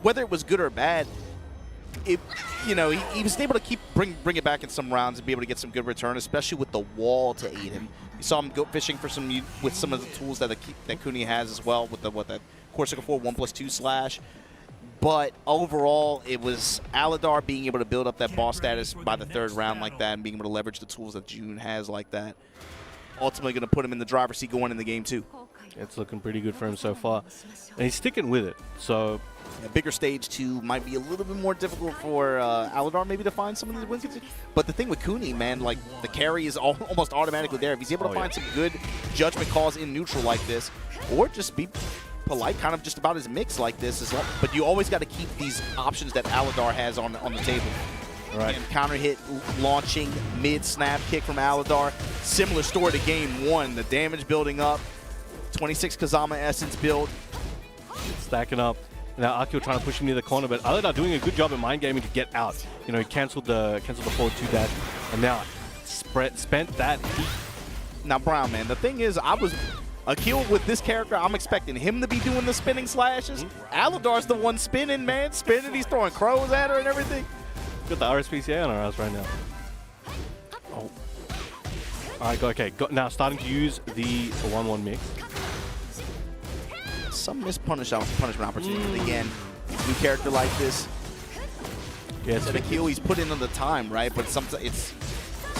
Whether it was good or bad, he was able to bring it back in some rounds and be able to get some good return, especially with the wall to aid him. You saw him go fishing for with some of the tools that Kuni has as well with that Corsica 4 1+2 slash. But overall, it was Alidor being able to build up that boss status by the third round like that and being able to leverage the tools that Jun has like that. Ultimately going to put him in the driver's seat going in the game too. It's looking pretty good for him so far. And he's sticking with it. So a bigger stage 2 might be a little bit more difficult for Alidor maybe to find some of these wins. But the thing with Kuni, man, like the carry is almost automatically there. If he's able to find some good judgment calls in neutral like this, or just be polite kind of just about his mix like this as well. But you always got to keep these options that Alidor has on the table. Right. And counter hit, launching, mid-snap kick from Alidor. Similar story to game 1. The damage building up. 26 Kazama Essence build. Stacking up. Now Akil trying to push him near the corner, but Alidor doing a good job at mind gaming to get out. You know, he canceled the forward 2 dash, and now spent that heat. Now Brown, man, the thing is, Akil with this character, I'm expecting him to be doing the spinning slashes. Alidor's the one spinning, man. Spinning, he's throwing crows at her and everything. Got the RSPCA on our ass right now. Oh. All right, okay. Now starting to use the 1-1 mix. Some missed punishment opportunity. Again, new character like this. Yeah, so Akil, he's put in on the time, right? But sometimes this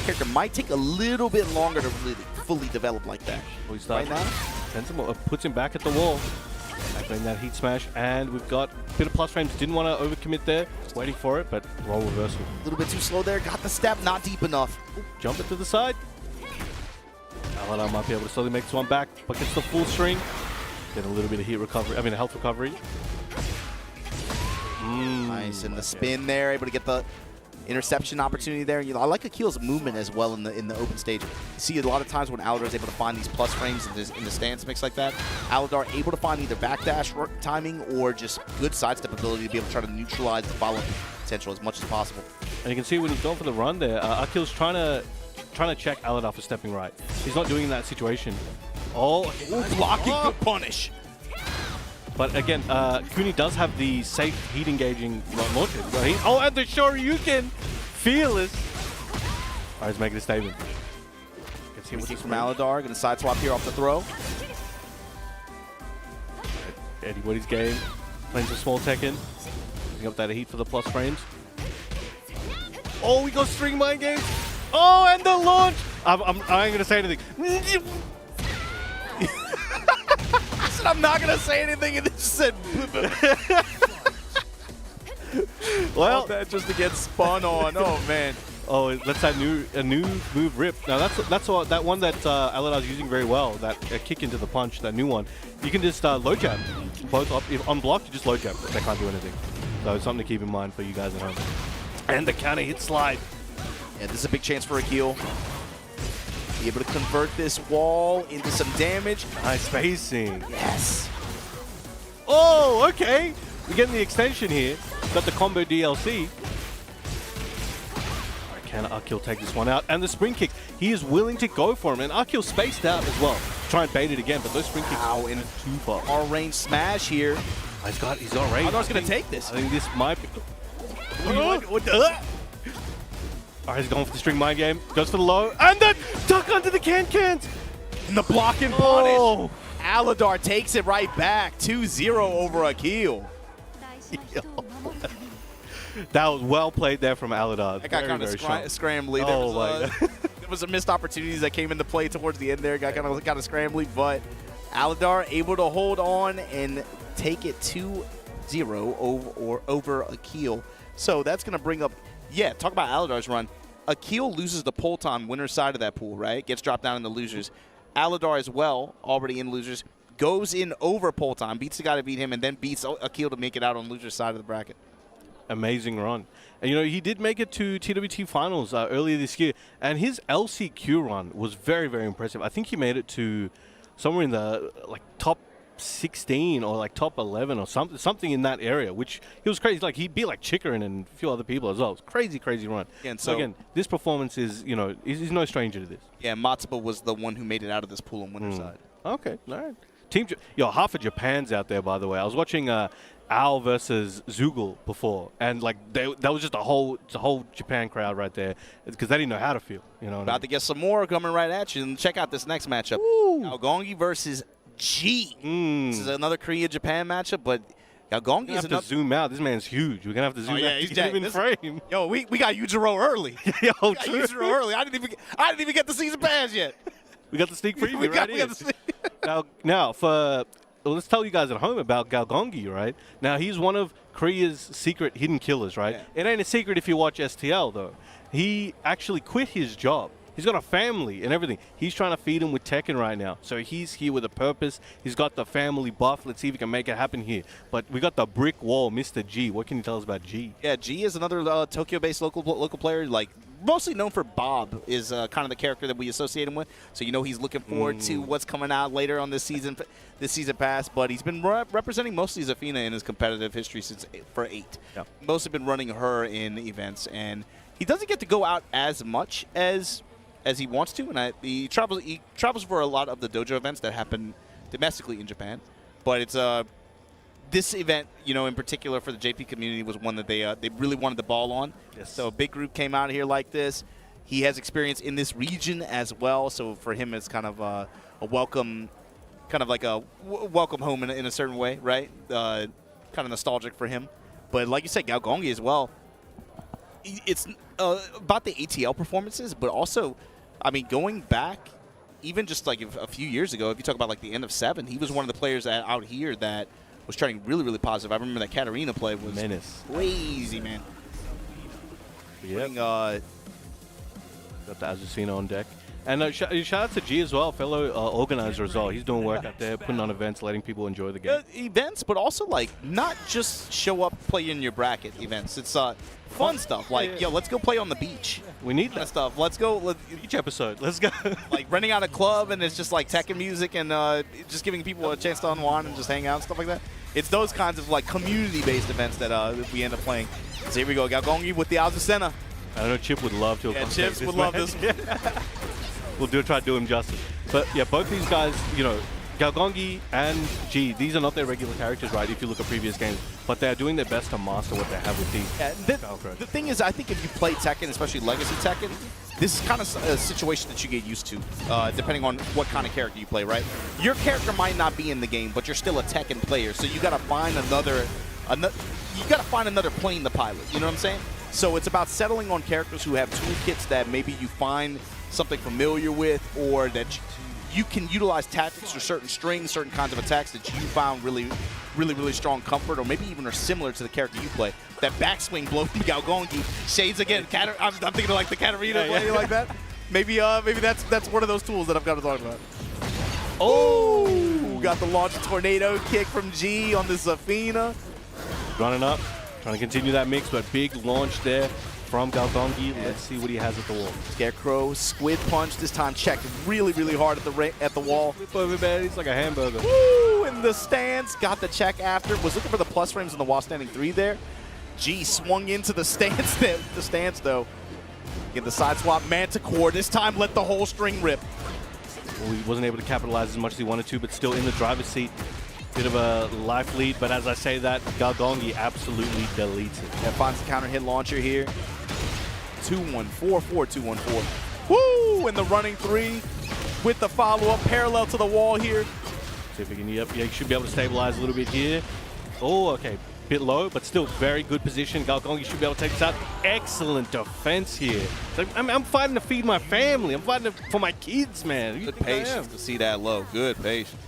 character might take a little bit longer to really fully develop like that. Right now, puts him back at the wall. Activating that heat smash, and we've got a bit of plus frames. Didn't want to overcommit there, waiting for it, but roll reversal. A little bit too slow there. Got the step, not deep enough. Ooh, jump it to the side. Alidor might be able to slowly make this one back, but gets the full string. Get a little bit of heat recovery. I mean, a health recovery. Nice, and the spin there, able to get the interception opportunity there. I like Akil's movement as well in the open stage. You see a lot of times when Alidor is able to find these plus frames in the stance mix like that, Alidor able to find either backdash timing or just good sidestep ability to be able to try to neutralize the follow-up potential as much as possible. And you can see when he's going for the run there, Akil's trying to check Alidor for stepping right. He's not doing that situation. Oh, blocking, good punish. But again, Kuni does have the safe heat engaging launches. Oh, and the Shoryuken! Fearless! Alright, he's making a statement. Let's see what's from Alidor. Gonna side swap here off the throw. Eddie Woody's game. Playing some small Tekken. Picking up that heat for the plus frames. Oh, we got string mind games! Oh, and the launch! I ain't gonna say anything. I'm not gonna say anything, and it just said. Well, that just to get spun on. Oh man. Oh, that's a new move, Rip. Now that's that one that Alidor's using very well. That kick into the punch, that new one. You can just low jab, both up. If unblocked, you just low jab. They can't do anything. So it's something to keep in mind for you guys at home. And the counter hit slide. Yeah, this is a big chance for Akil. Be able to convert this wall into some damage. Nice spacing. Yes. Oh, okay. We're getting the extension here. Got the combo DLC. Alright, can Akil take this one out? And the spring kick. He is willing to go for him. And Akil spaced out as well. Try and bait it again, but those spring kicks are in too far. R-range smash here. He's R-range. Alidor's going to take this. I think this might be... Alright, he's going for the string mind game. Goes for the low. And then duck onto the cans. And the block and punish. Alidor takes it right back. 2-0 over Akil. That was well played there from Alidor. That got kind of scrambly. Oh my God. There was some missed opportunities that came into play towards the end there. Got kind of scrambly, but Alidor able to hold on and take it 2-0 over Akil. So that's going to bring up, talk about Alidor's run. Akil loses the poll time winner's side of that pool, right? Gets dropped down in the losers. Alidor as well, already in losers, goes in over poll time, beats the guy to beat him, and then beats Akil to make it out on loser's side of the bracket. Amazing run. And, he did make it to TWT finals earlier this year, and his LCQ run was very, very impressive. I think he made it to somewhere in the top 16 or top 11 or something in that area, which he was crazy. He beat Chikarin and a few other people as well. It was crazy, crazy run. And so again, this performance is, he's no stranger to this. Yeah, Matsuba was the one who made it out of this pool on winner's side. Okay, all right. Half of Japan's out there, by the way. I was watching Al versus Zeugal before, and that was just a whole Japan crowd right there because they didn't know how to feel. About to get some more coming right at you, and check out this next matchup: Galgonge versus G. This is another Korea-Japan matchup, but Galgonge is to zoom out. This man's huge. We're gonna have to zoom out to get him in frame. Yo, we got Yujiro early. Yo, Yujiro early. I didn't even get the season pass yet. We got the sneak preview we right here. Now let's tell you guys at home about Galgonge, right? Now, he's one of Korea's secret hidden killers, right? Yeah. It ain't a secret if you watch STL, though. He actually quit his job. He's got a family and everything. He's trying to feed him with Tekken right now. So he's here with a purpose. He's got the family buff. Let's see if we can make it happen here. But we got the brick wall, Mr. G. What can you tell us about G? Yeah, G is another Tokyo-based local player, mostly known for Bob, is kind of the character that we associate him with. So he's looking forward to what's coming out later on this season pass. But he's been representing mostly Zafina in his competitive history for 8. Yeah. Mostly been running her in events, and he doesn't get to go out as much as he wants to, and he travels for a lot of the dojo events that happen domestically in Japan. But it's this event, in particular for the JP community, was one that they really wanted the ball on. Yes. So a big group came out here like this. He has experience in this region as well, so for him it's kind of a welcome, welcome home in a certain way, right? Kind of nostalgic for him. But like you said, Galgonge as well. It's about the ATL performances, but also, going back, even just a few years ago, if you talk about the end of 7, he was one of the players out here that was turning really, really positive. I remember that Katarina play was crazy, man. Yeah. Got the Azucena on deck. And shout out to G as well, fellow organizer as well. He's doing work out there, putting on events, letting people enjoy the game. Events, but also not just show up, play in your bracket events. It's fun stuff. Let's go play on the beach. We need that stuff. Let's go. Each episode. Let's go. Renting out a club and it's just Tekken music and just giving people a chance to unwind and just hang out and stuff like that. It's those kinds of community-based events that we end up playing. So here we go, Galgonge with the Azucena. I know Chip would love to. Yeah, Chips would love this. We'll try to do him justice. But yeah, both these guys, Galgonge and G, these are not their regular characters, right, if you look at previous games. But they're doing their best to master what they have with these. The thing is, I think if you play Tekken, especially Legacy Tekken, this is kind of a situation that you get used to, depending on what kind of character you play, right? Your character might not be in the game, but you're still a Tekken player, so you got to find another plane to pilot, you know what I'm saying? So it's about settling on characters who have toolkits that maybe you find something familiar with, or that you can utilize tactics or certain strings, certain kinds of attacks that you found really, really, really strong comfort, or maybe even are similar to the character you play. That backswing blow from Galgonge, shades again. I'm thinking of the Katarina play like that. Maybe that's one of those tools that I've got to talk about. Oh, got the launch tornado kick from G on the Zafina. Running up, trying to continue that mix, but big launch there from Galgonge. Let's see what he has at the wall. Scarecrow, squid punch, this time checked really, really hard at the wall. Flip over, man. He's like a hamburger. Woo! In the stands, got the check after. Was looking for the plus frames in the wall standing 3 there. G swung into the stands though. Get the side swap, Manticore. This time let the whole string rip. Well, he wasn't able to capitalize as much as he wanted to, but still in the driver's seat. Bit of a life lead, but as I say that, Galgonge absolutely deletes it. Yeah, finds the counter hit launcher here. 2-1-4, 4-2-1-4. Woo! In the running 3 with the follow-up parallel to the wall here. See if we can, yep, yeah, you should be able to stabilize a little bit here. Oh, okay. Bit low, but still very good position. Galgonge should be able to take this out. Excellent defense here. So I'm fighting to feed my family. I'm fighting for my kids, man. Good patience to see that low. Good patience.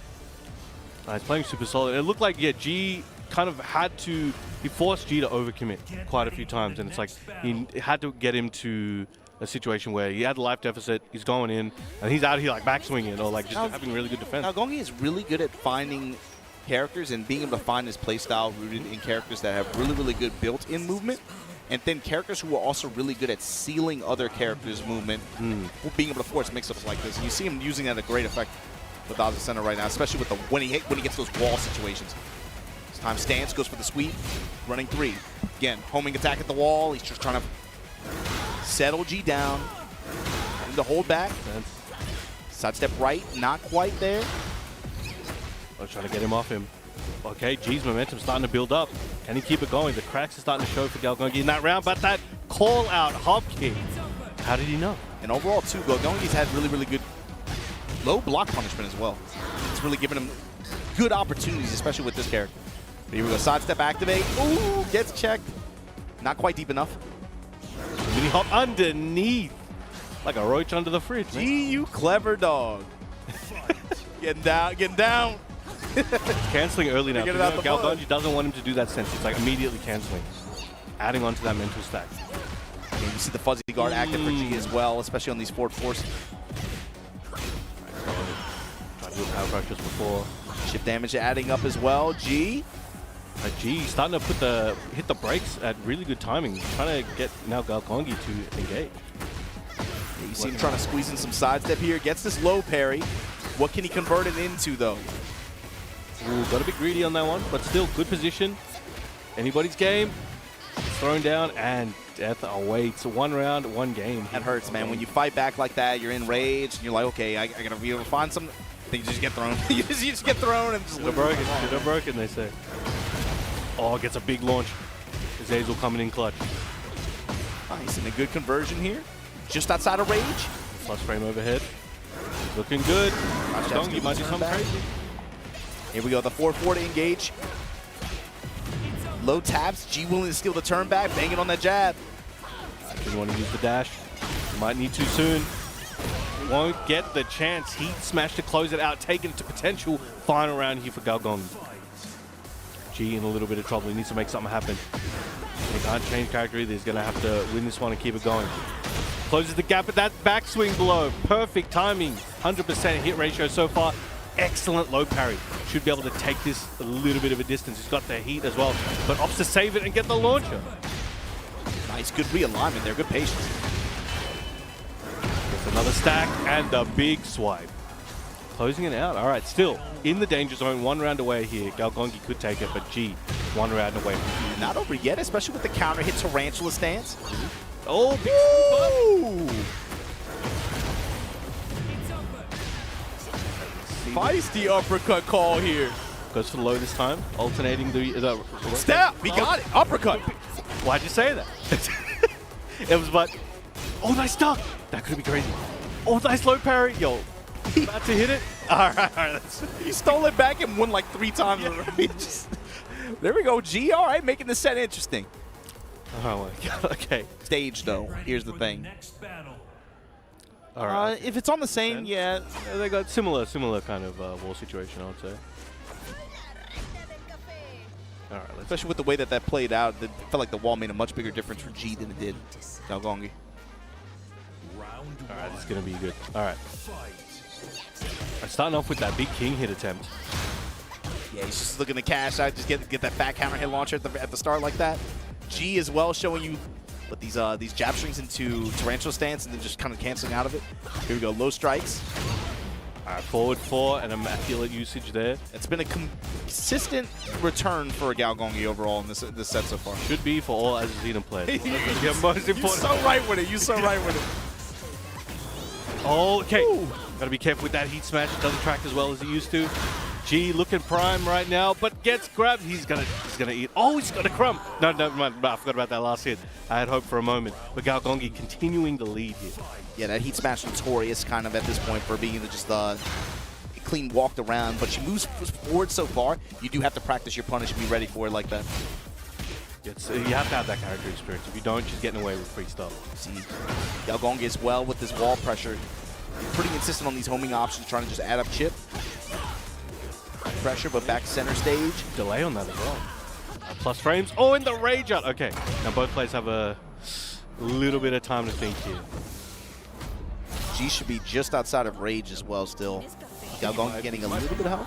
He's playing super solid. It looked like, yeah, G kind of had to, he forced G to overcommit quite a few times. And it's like, he had to get him to a situation where he had a life deficit, he's going in, and he's out here like backswinging or like just having really good defense. Galgonge is really good at finding characters and being able to find his playstyle rooted in characters that have really, really good built-in movement, and then characters who are also really good at sealing other characters' movement, being able to force mix-ups like this. And you see him using that at a great effect with Ozzy Center right now, especially with the when he gets those wall situations. This time stance, goes for the sweep, running 3. Again, homing attack at the wall. He's just trying to settle G down, trying to hold back. Sidestep right, not quite there. I was trying to get him off him. Okay, G's momentum starting to build up. Can he keep it going? The cracks are starting to show for Galgonge in that round, but that call-out hop kick. How did he know? And overall, too, Galgonge's had really, really good low block punishment as well. It's really given him good opportunities, especially with this character. But here we go, sidestep activate. Ooh, gets checked. Not quite deep enough. Mini hop underneath. Like a roach under the fridge. Gee, you clever dog. Getting down, getting down. Canceling early now. Galgonge doesn't want him to do that sense. It's like immediately canceling. Adding on to that mental stack. And you see the fuzzy guard active for G as well, especially on these forward force. Tried to do a power crush just before. Chip damage adding up as well. G. G starting to hit the brakes at really good timing. Trying to get now Galgonge to engage. You see him trying to squeeze in some sidestep here. Gets this low parry. What can he convert it into, though? Ooh, got a bit greedy on that one, but still good position. Anybody's game. Thrown down and death awaits. 1 round, 1 game. That hurts, man. When you fight back like that, you're in rage, and you're like, okay, I gotta be able to find some. Then you just get thrown. you just get thrown and just. They're broken, they say. Oh, gets a big launch. Zeugal coming in clutch. Nice, and a good conversion here. Just outside of rage. Plus frame overhead. Looking good. Galgonge might do something crazy. Here we go, the 4-4 to engage. Low taps, G willing to steal the turn back, banging on that jab. Didn't want to use the dash. Might need to soon. Won't get the chance. Heat smash to close it out, taking it to potential final round here for Galgonge. G in a little bit of trouble. He needs to make something happen. He can't change character either. He's going to have to win this one and keep it going. Closes the gap at that backswing blow. Perfect timing. 100% hit ratio so far. Excellent low parry. Should be able to take this a little bit of a distance. He's got the heat as well, but opts to save it and get the launcher. Nice, good realignment there. Good patience. Gets another stack and the big swipe. Closing it out. All right, still in the danger zone. 1 round away here. Galgonge could take it, but G, 1 round away from G. Not over yet, especially with the counter hit tarantula stance. Oh, big feisty uppercut call here. Goes for the low this time, alternating the step. He got it. Uppercut. Why'd you say that? It was but. Oh, nice duck. That could be crazy. Oh, nice low parry. Yo, about to hit it. All right. He stole it back and won like 3 times. There we go. G. All right, making the set interesting. Oh my god. Okay. Stage though. Here's the thing. All right. If it's on the same, yeah, they got similar kind of wall situation, I would say. All right, especially with the way that played out, it felt like the wall made a much bigger difference for G than it did Galgonge. All right, this is gonna be good. All right. Starting off with that big king hit attempt. Yeah, he's just looking to cash out, just get that back counter hit launcher at the start like that. G as well, showing you put these jab strings into tarantula stance and then just kind of canceling out of it. Here we go, low strikes. All right, forward 4 and immaculate usage there. It's been a consistent return for Galgonge overall in this set so far. Should be for all Azazina players. You're so right with it. You're so right with it. Oh, okay. Gotta be careful with that heat smash. It doesn't track as well as it used to. G looking prime right now, but gets grabbed. He's gonna eat. Oh, he's got a crumb. No, never mind. I forgot about that last hit. I had hope for a moment. But Galgonge continuing the lead here. Yeah, that heat smash notorious kind of at this point for being just clean walked around, but she moves forward so far, you do have to practice your punish and be ready for it like that. You have to have that character experience. If you don't, she's getting away with free stuff. See, Galgonge as well with this wall pressure. Pretty insistent on these homing options, trying to just add up chip. Pressure, but back center stage. Delay on that as well. Plus frames. Oh, in the rage out. Okay, now both players have a little bit of time to think here. G should be just outside of rage as well still. Galgonge getting a little bit of help.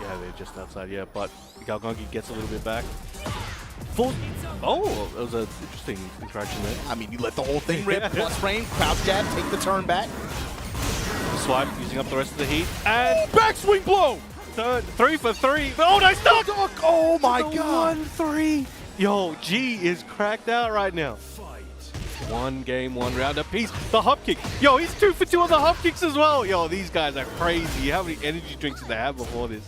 Yeah, they're just outside, yeah, but Galgonge gets a little bit back. Full. Oh, that was an interesting interaction there. I mean, you let the whole thing rip. Plus frame, crouch jab, take the turn back. Swipe, using up the rest of the heat, and backswing blow! 3 for 3. Oh, nice dodge! Oh my god! 1-3. Yo, G is cracked out right now. One game, one round apiece. The hop kick. Yo, he's 2 for 2 on the hop kicks as well. Yo, these guys are crazy. How many energy drinks did they have before this?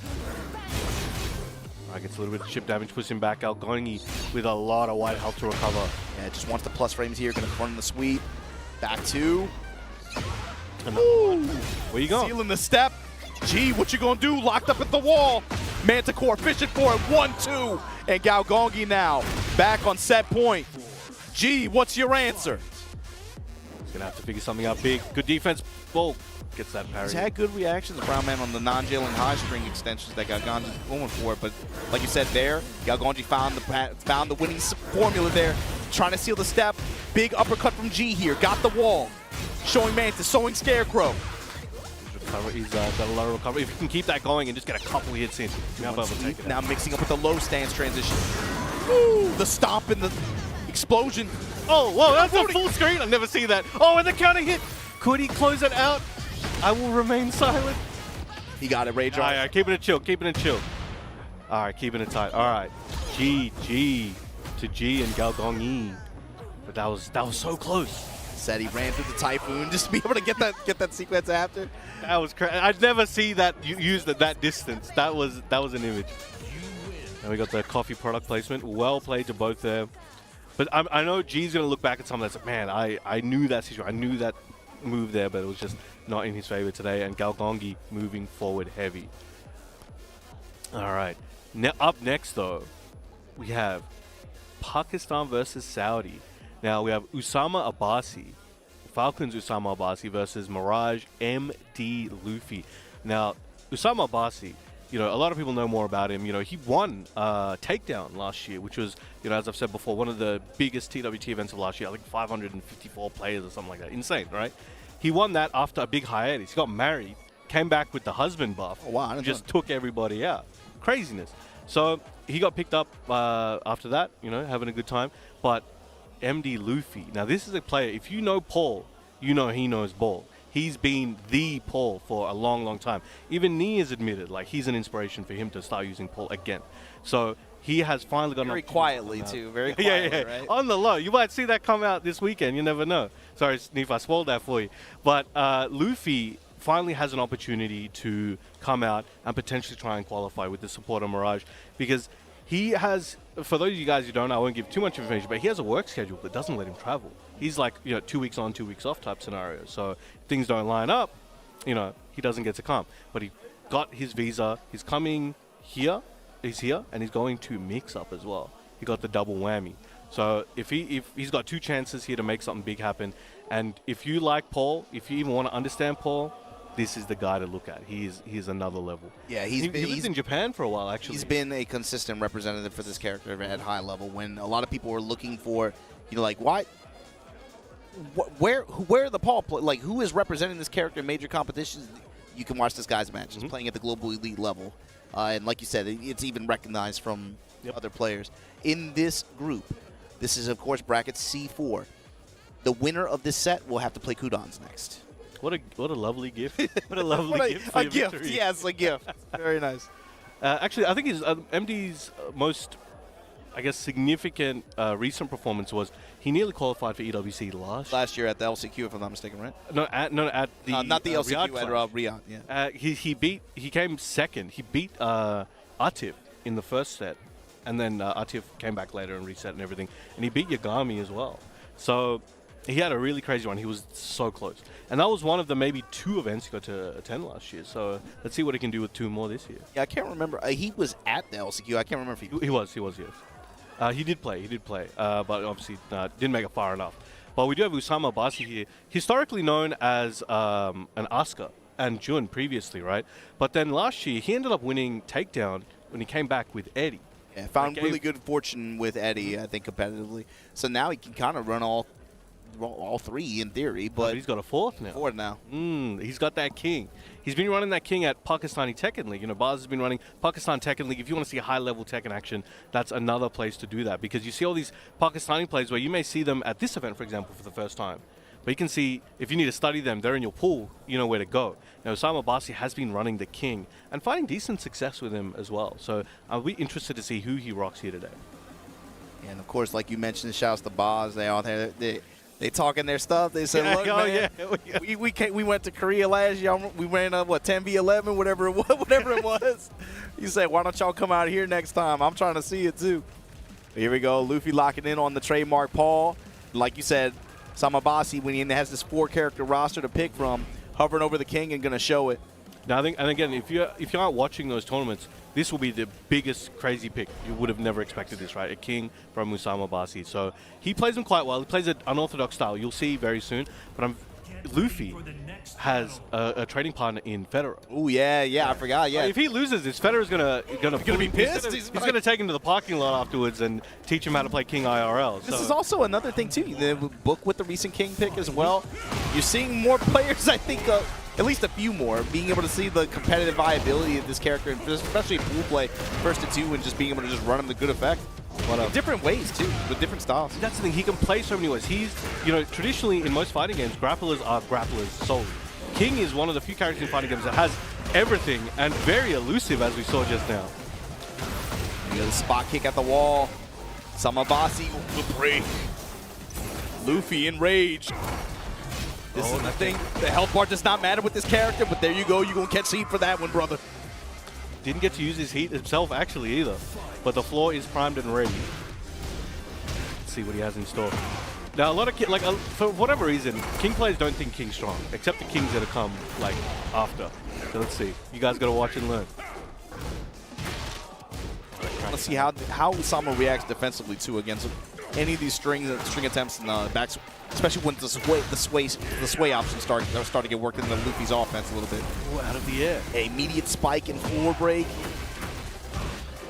Gets a little bit of chip damage, puts him back. Galgonge with a lot of white health to recover. Yeah, just wants the plus frames here. Going to run the sweep. Back 2. Where you going? Sealing the step. G, what you going to do? Locked up at the wall. Manticore fishing for it. 1-2. And Galgonge now back on set point. G, what's your answer? He's going to have to figure something out big. Good defense. Bull gets that parry. He's had good reactions, Brown Man, on the non-jailing high string extensions that Galgonge is going for. But like you said there, Galgonge found the winning formula there. Trying to seal the step. Big uppercut from G here. Got the wall. Showing Mantis, showing Scarecrow. He's got a lot of recovery. If he can keep that going and just get a couple hits in, now mixing up with the low stance transition. Ooh, the stomp and the explosion. Oh, whoa, that's a full screen. I've never seen that. Oh, and the counter hit. Could he close it out? I will remain silent. He got it, Rage. All right, keeping it chill, keeping it chill. All right, keeping it tight. All right, G to G and Galgonge. But that was so close. Said he ran through the typhoon just to be able to get that sequence after. That was crazy. I'd never see that used at that distance. That was an image. And we got the coffee product placement. Well played to both there. But I know G's gonna look back at something that's like, man, I knew that situation. I knew that move there, but it was just not in his favor today. And Galgonge moving forward heavy. All right. Up next though, we have Pakistan versus Saudi. Now we have Usama Abbasi, Falcons Usama Abbasi versus Mirage MD Luffy. Now, Usama Abbasi, a lot of people know more about him. He won Takedown last year, which was, as I've said before, one of the biggest TWT events of last year. I think 554 players or something like that. Insane, right? He won that after a big hiatus. He got married, came back with the husband buff, just took everybody out. Craziness. So he got picked up after that, having a good time. But MD Luffy. Now, this is a player, if you know Paul, he knows ball. He's been the Paul for a long, long time. Even Nee has admitted, he's an inspiration for him to start using Paul again. So he has finally got very quietly, too. Very quietly, right? On the low. You might see that come out this weekend. You never know. Sorry, Sneef, I spoiled that for you. But Luffy finally has an opportunity to come out and potentially try and qualify with the support of Mirage, because he has, for those of you guys who don't know, I won't give too much information, but he has a work schedule that doesn't let him travel. He's 2 weeks on, 2 weeks off type scenario. So if things don't line up, he doesn't get to come. But he got his visa. He's coming here. He's here, and he's going to mix up as well. He got the double whammy. So if he's got 2 chances here to make something big happen, and if you like Paul, if you even want to understand Paul, this is the guy to look at. He's another level. Yeah, he lived in Japan for a while, actually. He's been a consistent representative for this character at high level. When a lot of people were looking for, why? Where are the Paul? Who is representing this character in major competitions? You can watch this guy's match. He's playing at the global elite level, and like you said, it's even recognized from other players in this group. This is, of course, bracket C4. The winner of this set will have to play Kudons next. What a lovely gift. What a lovely gift. A gift, yes, a gift. Very nice. Actually, I think MD's most, significant recent performance was he nearly qualified for EWC last year at the LCQ, if I'm not mistaken, right? No, at the not the LCQ, Riyadh at Riyadh. Yeah. He came second. He beat Atif in the first set, and then Atif came back later and reset and everything, and he beat Yagami as well. So He had a really crazy one. He was so close. And that was one of the maybe 2 events he got to attend last year. So let's see what he can do with 2 more this year. Yeah, I can't remember. He was at the LCQ. I can't remember if he... He was, yes. He did play. But obviously didn't make it far enough. But we do have Usama Abbasi here, historically known as an Asuka and Jun previously, right? But then last year, he ended up winning Takedown when he came back with Eddie. Yeah, found really good fortune with Eddie, I think, competitively. So now he can kind of run all 3 in theory, but he's got a 4th now. 4th now. He's got that king. He's been running that king at Pakistani Tekken League. You know, Baz has been running Pakistan Tekken League. If you want to see high-level Tekken action, that's another place to do that, because you see all these Pakistani players where you may see them at this event, for example, for the first time. But you can see, if you need to study them, they're in your pool, you know where to go. Now, Usama Abbasi has been running the king and finding decent success with him as well. So I'll be interested to see who he rocks here today. And, of course, like you mentioned, shouts to Baz. They talking their stuff. They said, look, man, we went to Korea last year. We ran, 10v11, whatever it was. He said, why don't y'all come out here next time? I'm trying to see it, too. Here we go. Luffy locking in on the trademark Paul. Like you said, Usama Abbasi, when he has this 4-character roster to pick from, hovering over the king and going to show it. Now, I think, and again, if you aren't watching those tournaments, this will be the biggest crazy pick. You would have never expected this, right? A king from Usama Abbasi. So he plays him quite well. He plays an unorthodox style. You'll see very soon. But Luffy has a trading partner in Federer. Oh yeah, I forgot. Yeah, if he loses this, Federer's gonna be pissed. He's gonna take him to the parking lot afterwards and teach him how to play King IRL. This is also another thing too. The book with the recent King pick as well. You're seeing more players, I think. At least a few more, being able to see the competitive viability of this character, especially in pool play, 1st to 2, and just being able to just run him to good effect. In different ways, too, with different styles. That's the thing. He can play so many ways. He's, traditionally in most fighting games, grapplers are grapplers solely. King is one of the few characters in fighting games that has everything and very elusive, as we saw just now. The spot kick at the wall. Usama Abbasi, the break. Luffy enraged. This is the thing. The health bar does not matter with this character, but there you go. You're going to catch heat for that one, brother. Didn't get to use his heat himself, actually, either. But the floor is primed and ready. Let's see what he has in store. Now, a lot of for whatever reason, King players don't think King's strong, except the Kings that have come, after. So let's see. You guys got to watch and learn. Let's see how Usama reacts defensively, too, against any of these string attempts in the backs. Especially when the sway options start to get worked into Luffy's offense a little bit. Ooh, out of the air. Immediate spike and floor break.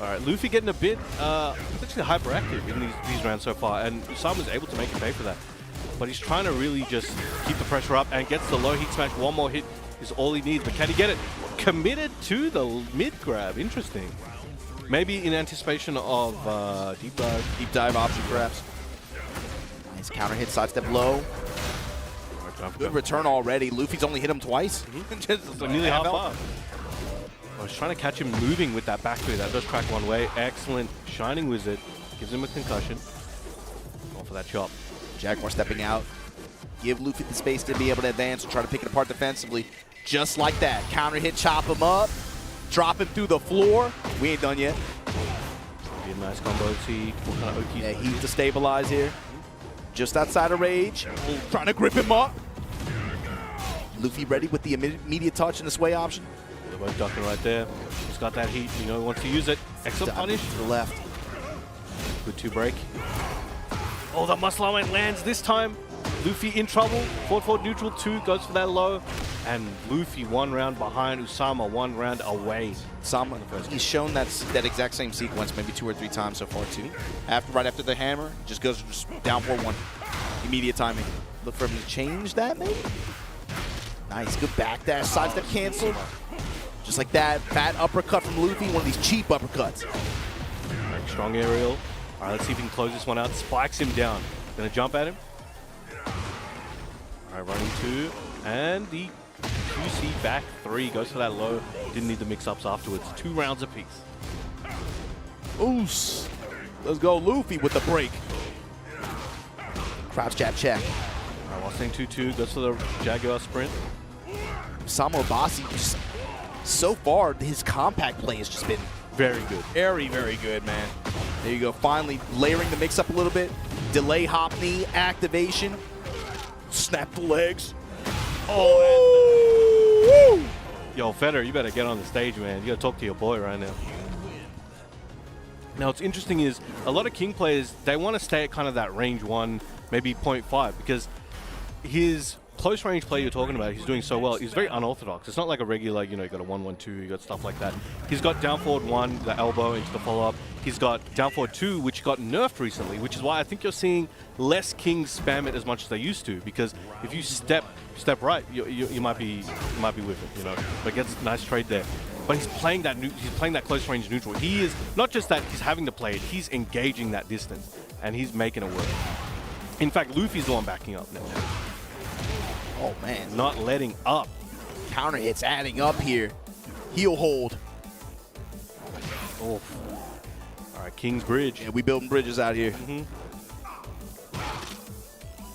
All right, Luffy getting a bit actually hyperactive in these rounds so far, and Usama's able to make him pay for that. But he's trying to really just keep the pressure up and gets the low heat smash. One more hit is all he needs, but can he get it? Committed to the mid grab. Interesting. Maybe in anticipation of deep dive option perhaps. Nice counter hit, sidestep low. Good return already. Luffy's only hit him twice. Just nearly half up. I was trying to catch him moving with that back three. That does crack one way. Excellent. Shining Wizard. Gives him a concussion. Going for that chop. Jaguar stepping out. Give Luffy the space to be able to advance and try to pick it apart defensively. Just like that. Counter hit, chop him up. Drop him through the floor. We ain't done yet. Be a nice combo. See what kind of Oki's. Yeah, he's to stabilize here. Just outside of rage. Trying to grip him up. Luffy ready with the immediate touch and the sway option. They're both ducking right there. He's got that heat. You know he wants to use it. Excellent punish. To the left. Good 2 break. Oh, the muscle arm lands this time. Luffy in trouble. Forward neutral 2 goes for that low. And Luffy 1 round behind. Usama 1 round away. Usama, he's shown that exact same sequence maybe 2 or 3 times so far too. Right after the hammer, just goes down 4-1. Immediate timing. Look for him to change that maybe. Nice, good back dash, sidestep canceled. Just like that, fat uppercut from Luffy, one of these cheap uppercuts. Right, strong aerial. All right, let's see if he can close this one out. Spikes him down. Gonna jump at him. All right, running 2. And the QC back 3 goes for that low. Didn't need the mix-ups afterwards. 2 rounds apiece. Oos. Let's go, Luffy with the break. Crouch jab check. All right, while staying 2-2, goes for the Jaguar sprint. Usama Abbasi, so far, his compact play has just been very good. Very, very good, man. There you go. Finally layering the mix up a little bit. Delay hop knee activation. snap the legs. Oh, yo, Feder, you better get on the stage, man. You gotta talk to your boy right now. Now, what's interesting is a lot of King players, they want to stay at kind of that range 1, maybe 0.5, because his close range play you're talking about, he's doing so well. He's very unorthodox. It's not like a regular, you know, you got a 1-1-2, you got stuff like that. He's got down forward 1, the elbow into the follow-up. He's got down forward 2, which got nerfed recently, which is why I think you're seeing less Kings spam it as much as they used to, because if you step right, you might be with it, you know. But gets a nice trade there. But he's playing that close range neutral. He is not just that he's having to play it, he's engaging that distance, and he's making it work. In fact, Luffy's the one backing up now. Oh man, not letting up. Counter hits adding up here. Heel hold. Oh. All right, King's Bridge. Yeah, we building bridges out here. All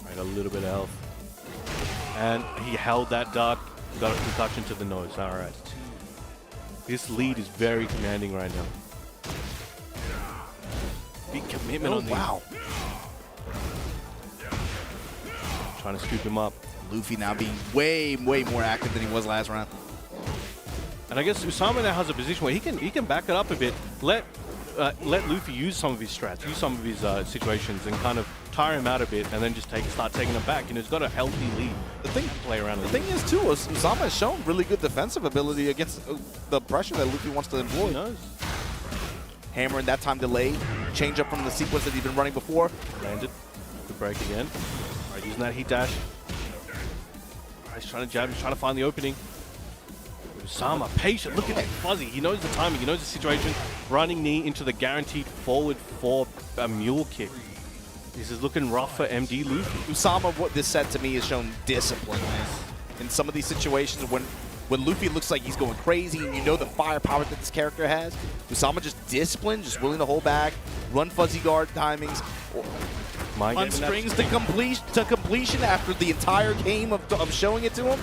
right, a little bit of health, and he held that duck. Got a concussion to the nose. All right. This lead is very commanding right now. Big commitment on wow. Trying to scoop him up. Luffy now being way more active than he was last round. And I guess Usama now has a position where he can back it up a bit. Let Luffy use some of his strats, use some of his situations, and kind of tire him out a bit, and then just start taking him back. You know, he's got a healthy lead. The thing, play around. The thing is too, Usama has shown really good defensive ability against the pressure that Luffy wants to employ. He knows. Hammering that time delay, change up from the sequence that he's been running before. Landed. Good break again. All right, using that heat dash. All right, he's trying to jab. He's trying to find the opening. Usama, patient. Look at that fuzzy. He knows the timing. He knows the situation. Running knee into the guaranteed forward for a mule kick. This is looking rough for MD Luffy. Usama, what this set to me has shown discipline, man. In some of these situations when Luffy looks like he's going crazy and you know the firepower that this character has, Usama just disciplined, just willing to hold back, run fuzzy guard timings, unstrings to completion after the entire game of showing it to him.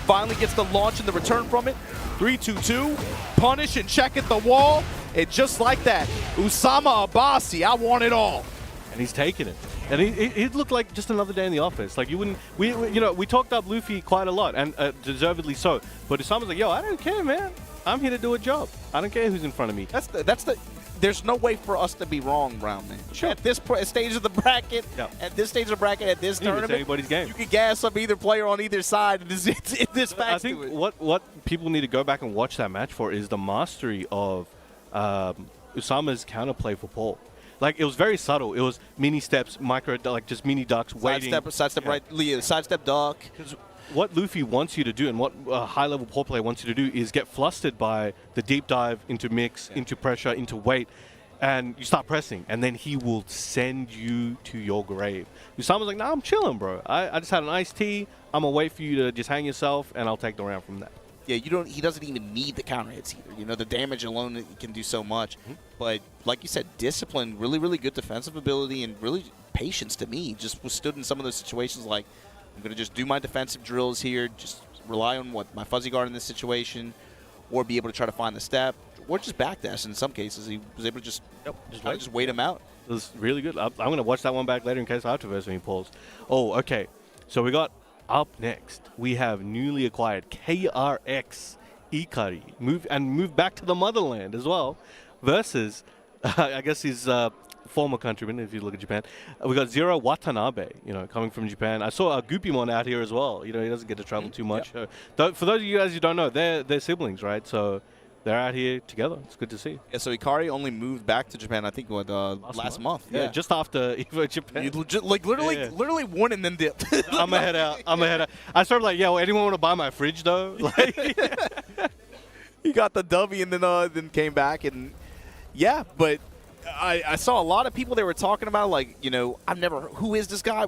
Finally gets the launch and the return from it. 3-2-2, punish and check at the wall. And just like that, Usama Abbasi, I want it all. And he's taking it. And it looked like just another day in the office. Like we talked up Luffy quite a lot, and deservedly so. But Usama's like, yo, I don't care, man. I'm here to do a job. I don't care who's in front of me. There's no way for us to be wrong, Brown Man. Sure. At this stage of the bracket, at this tournament, anybody's game. You can gas up either player on either side. This I think what people need to go back and watch that match for is the mastery of Usama's counterplay for Paul. Like, it was very subtle. It was mini steps, micro, like just mini ducks, waiting. Sidestep right, sidestep duck. What Luffy wants you to do and what a high-level Paul player wants you to do is get flustered by the deep dive into mix, into pressure, into weight, and you start pressing, and then he will send you to your grave. Usama's like, nah, I'm chilling, bro. I just had an iced tea. I'm going to wait for you to just hang yourself, and I'll take the round from that. Yeah, he doesn't even need the counter hits either. You know, the damage alone can do so much. But like you said, discipline, really, really good defensive ability, and really patience to me. Just stood in some of those situations like, I'm going to just do my defensive drills here, just rely on my fuzzy guard in this situation, or be able to try to find the step, or just backdash in some cases. He was able to just wait him out. It was really good. I'm going to watch that one back later in case I have to verse when he pulls. Oh, okay. So we got up next, we have newly acquired KRX Ikari, move back to the motherland as well, versus, I guess his former countryman, if you look at Japan. We got Zero Watanabe, coming from Japan. I saw Gupimon out here as well. He doesn't get to travel too much. For those of you guys who don't know, they're siblings, right? So they're out here together. It's good to see. Yeah, so Ikari only moved back to Japan, I think, last month. Yeah, just after Japan. You literally won and then dipped. I'm going to head out. I started like, yo, anyone want to buy my fridge, though? He got the W and then came back. And, yeah, but I saw a lot of people, they were talking about, like, who is this guy?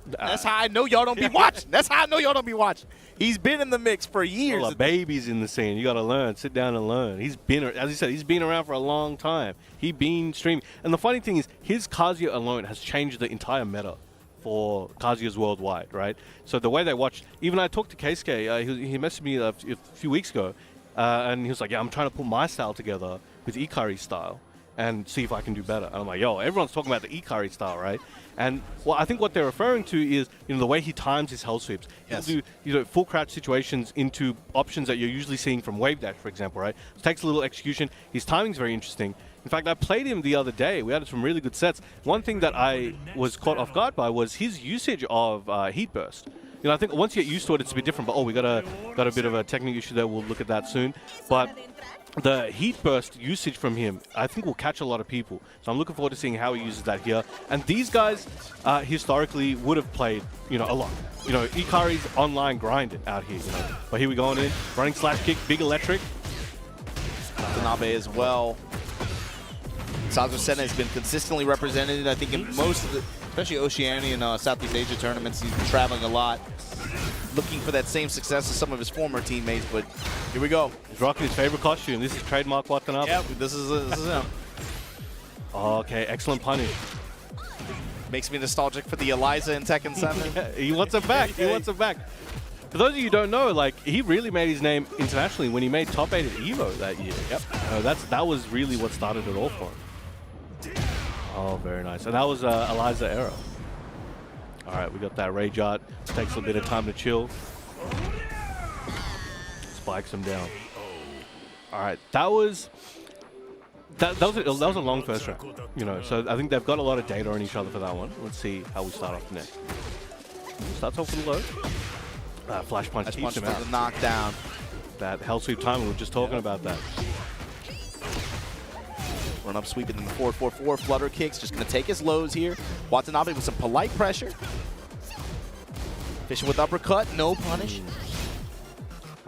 That's how I know y'all don't be watching. That's how I know y'all don't be watching. He's been in the mix for years. Well, a baby's in the scene. You got to learn. Sit down and learn. As you said, he's been around for a long time. He's been streaming. And the funny thing is, his Kazuya alone has changed the entire meta for Kazuyas worldwide, right? So the way they watch, even I talked to Keisuke, he messaged me a few weeks ago, and he was like, yeah, I'm trying to put my style together with Ikari's style. and see if I can do better. And I'm like, yo, everyone's talking about the Ikari style, right? And well, I think what they're referring to is, the way he times his hell sweeps. Yes. He'll do, full crouch situations into options that you're usually seeing from wave dash, for example, right? It takes a little execution. His timing's very interesting. In fact, I played him the other day. We had some really good sets. One thing that I was caught off guard by was his usage of Heat Burst. I think once you get used to it, it's a bit different. But we got a bit of a technical issue there. We'll look at that soon. But the Heat Burst usage from him, I think, will catch a lot of people. So I'm looking forward to seeing how he uses that here. And these guys historically would have played, a lot. Ikari's online grinded out here. But here we going in, running slash kick, big electric. Watanabe as well. Sazo Senna has been consistently represented, I think, in most of the, especially Oceania and Southeast Asia tournaments. He's been traveling a lot, looking for that same success as some of his former teammates. But here we go. He's rocking his favorite costume. This is trademark Watanabe. Yeah, this is him. Okay, excellent punish. Makes me nostalgic for the Eliza in Tekken 7. Yeah, he wants it back. He wants it back. For those of you who don't know, he really made his name internationally when he made top 8 at EVO that year. Yep. That was really what started it all for him. Oh, very nice. And that was Eliza era. All right, we got that Rage Art. Takes a bit of time to chill. Spikes him down. All right, that was a long first round. So I think they've got a lot of data on each other for that one. Let's see how we start off next. Starts off with low. Flash punch keeps him out. The knockdown. That hell sweep time, we were just talking about that. Run up sweeping in the 4-4-4. Flutter kicks, just going to take his lows here. Watanabe with some polite pressure. Fishing with uppercut, no punish.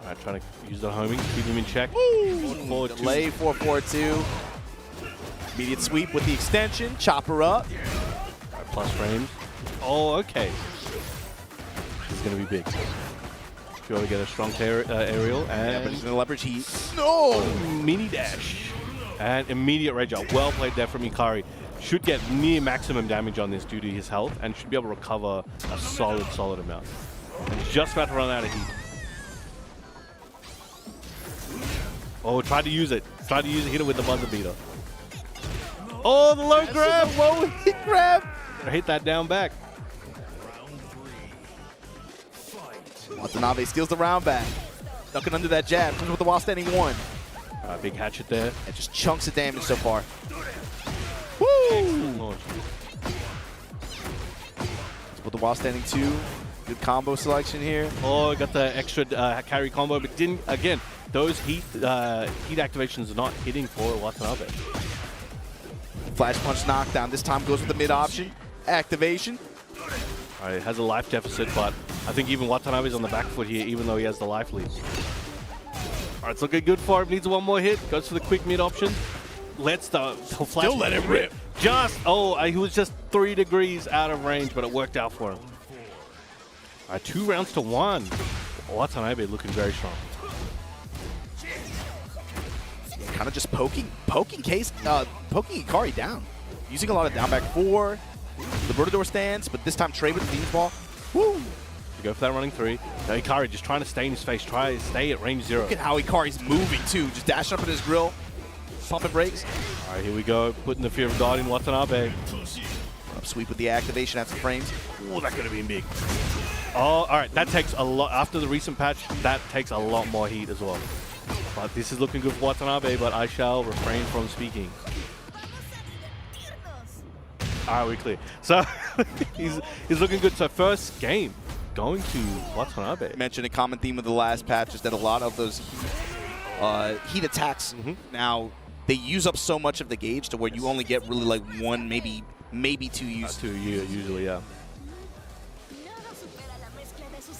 All right, trying to use the homing, keep him in check. Delay 4-4-2. Immediate sweep with the extension. Chopper up. All right, plus frames. Oh, okay. This is going to be big. Sure, we get a strong aerial. And but he's going to leverage heat. No! Mini dash. And immediate rage out. Well played there from Ikari. Should get near maximum damage on this due to his health and should be able to recover a solid amount. And just about to run out of heat. Oh, tried to use it. Hit it with the buzzer beater. Oh, the low grab. Low hit grab. Hit that down back. Watanabe steals the round back. Ducking under that jab. Comes with the while standing one. Big hatchet there. And just chunks of damage so far. Woo! With the while standing two. Good combo selection here. Oh, got the extra carry combo, but didn't, again, those heat activations are not hitting for Watanabe. Flash punch knockdown. This time goes with the mid option. Activation. All right, has a life deficit, but I think even Watanabe's on the back foot here, even though he has the life lead. All right, it's looking good for him. Needs one more hit. Goes for the quick mid option. Lets the flash. Still let it rip. He was just 3 degrees out of range, but it worked out for him. All right, 2 rounds to 1. Watanabe looking very strong. Kind of just poking Ikari down. Using a lot of down back 4. The Vertidor stance, but this time trade with the Demon's Ball. Woo! You go for that running 3. Now Ikari just trying to stay in his face. Try to stay at range 0. Look at how Ikari's moving too. Just dashing up in his grill. Pumping brakes. All right, here we go. Putting the fear of God in Watanabe. Up sweep with the activation after frames. Oh, that could have been big. Oh, all right. That takes a lot. After the recent patch, that takes a lot more heat as well. But this is looking good for Watanabe, but I shall refrain from speaking. All right, we're clear. So he's looking good. So first game going to Watanabe. Mentioned a common theme of the last patch is that a lot of those heat attacks now, they use up so much of the gauge to where you only get really like 1, maybe 2 uses. 2 usually, yeah.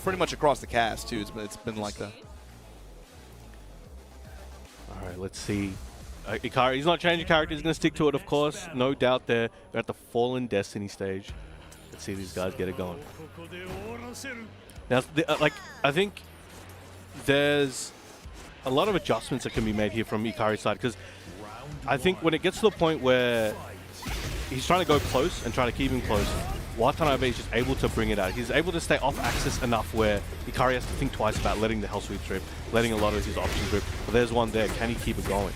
Pretty much across the cast too. It's been like that. All right, let's see. Ikari, he's not changing character. He's going to stick to it, of course. No doubt there. We're at the Fallen Destiny stage. Let's see these guys get it going. Now, I think there's a lot of adjustments that can be made here from Ikari's side, because I think when it gets to the point where he's trying to go close and trying to keep him close, Watanabe is just able to bring it out. He's able to stay off axis enough where Ikari has to think twice about letting the Hell Sweep trip, letting a lot of his options rip. But there's one there. Can he keep it going?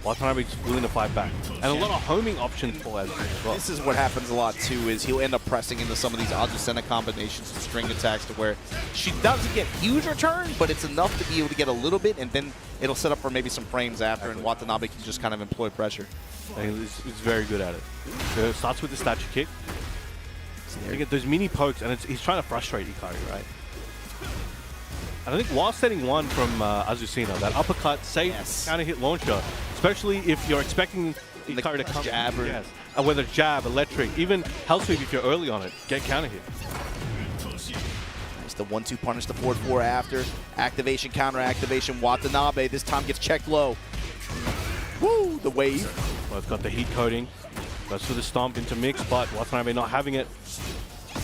Watanabe's willing to fight back. And a lot of homing options for as well. This is what happens a lot too, is he'll end up pressing into some of these Ajusena combinations and string attacks to where she doesn't get huge return, but it's enough to be able to get a little bit, and then it'll set up for maybe some frames after, and Watanabe can just kind of employ pressure. And he's very good at it. So it starts with the statue kick. You get those mini pokes, and he's trying to frustrate Ikari, right? And I think while setting one from Azusina, that uppercut, safe counter hit launcher, especially if you're expecting Ikari to come. Jab or whether jab, electric, even hell sweep if you're early on it, get counter hit. Nice, the 1-2 punish, the 4-4 after. Activation, counter activation. Watanabe this time gets checked low. Woo, the wave. Well, it's got the heat coating. Goes for the stomp into mix, but Watanabe not having it.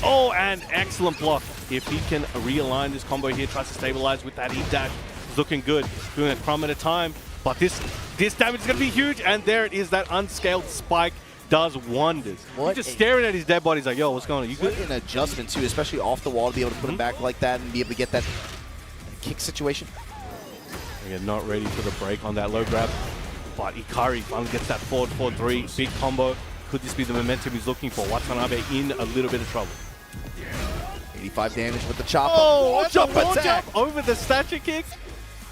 Oh, and excellent block. If he can realign this combo here, tries to stabilize with that heat dash. It's looking good. Doing a crumb at a time. But this damage is going to be huge. And there it is. That unscaled spike does wonders. He's just staring at his dead body. He's like, yo, what's going on? You good? What an adjustment, too, especially off the wall to be able to put him back like that and be able to get that kick situation. Again, not ready for the break on that low grab. But Ikari finally gets that forward 4-3. Big combo. Could this be the momentum he's looking for? Watanabe in a little bit of trouble. 85 damage with the chop. Oh, jump attack over the statue kick.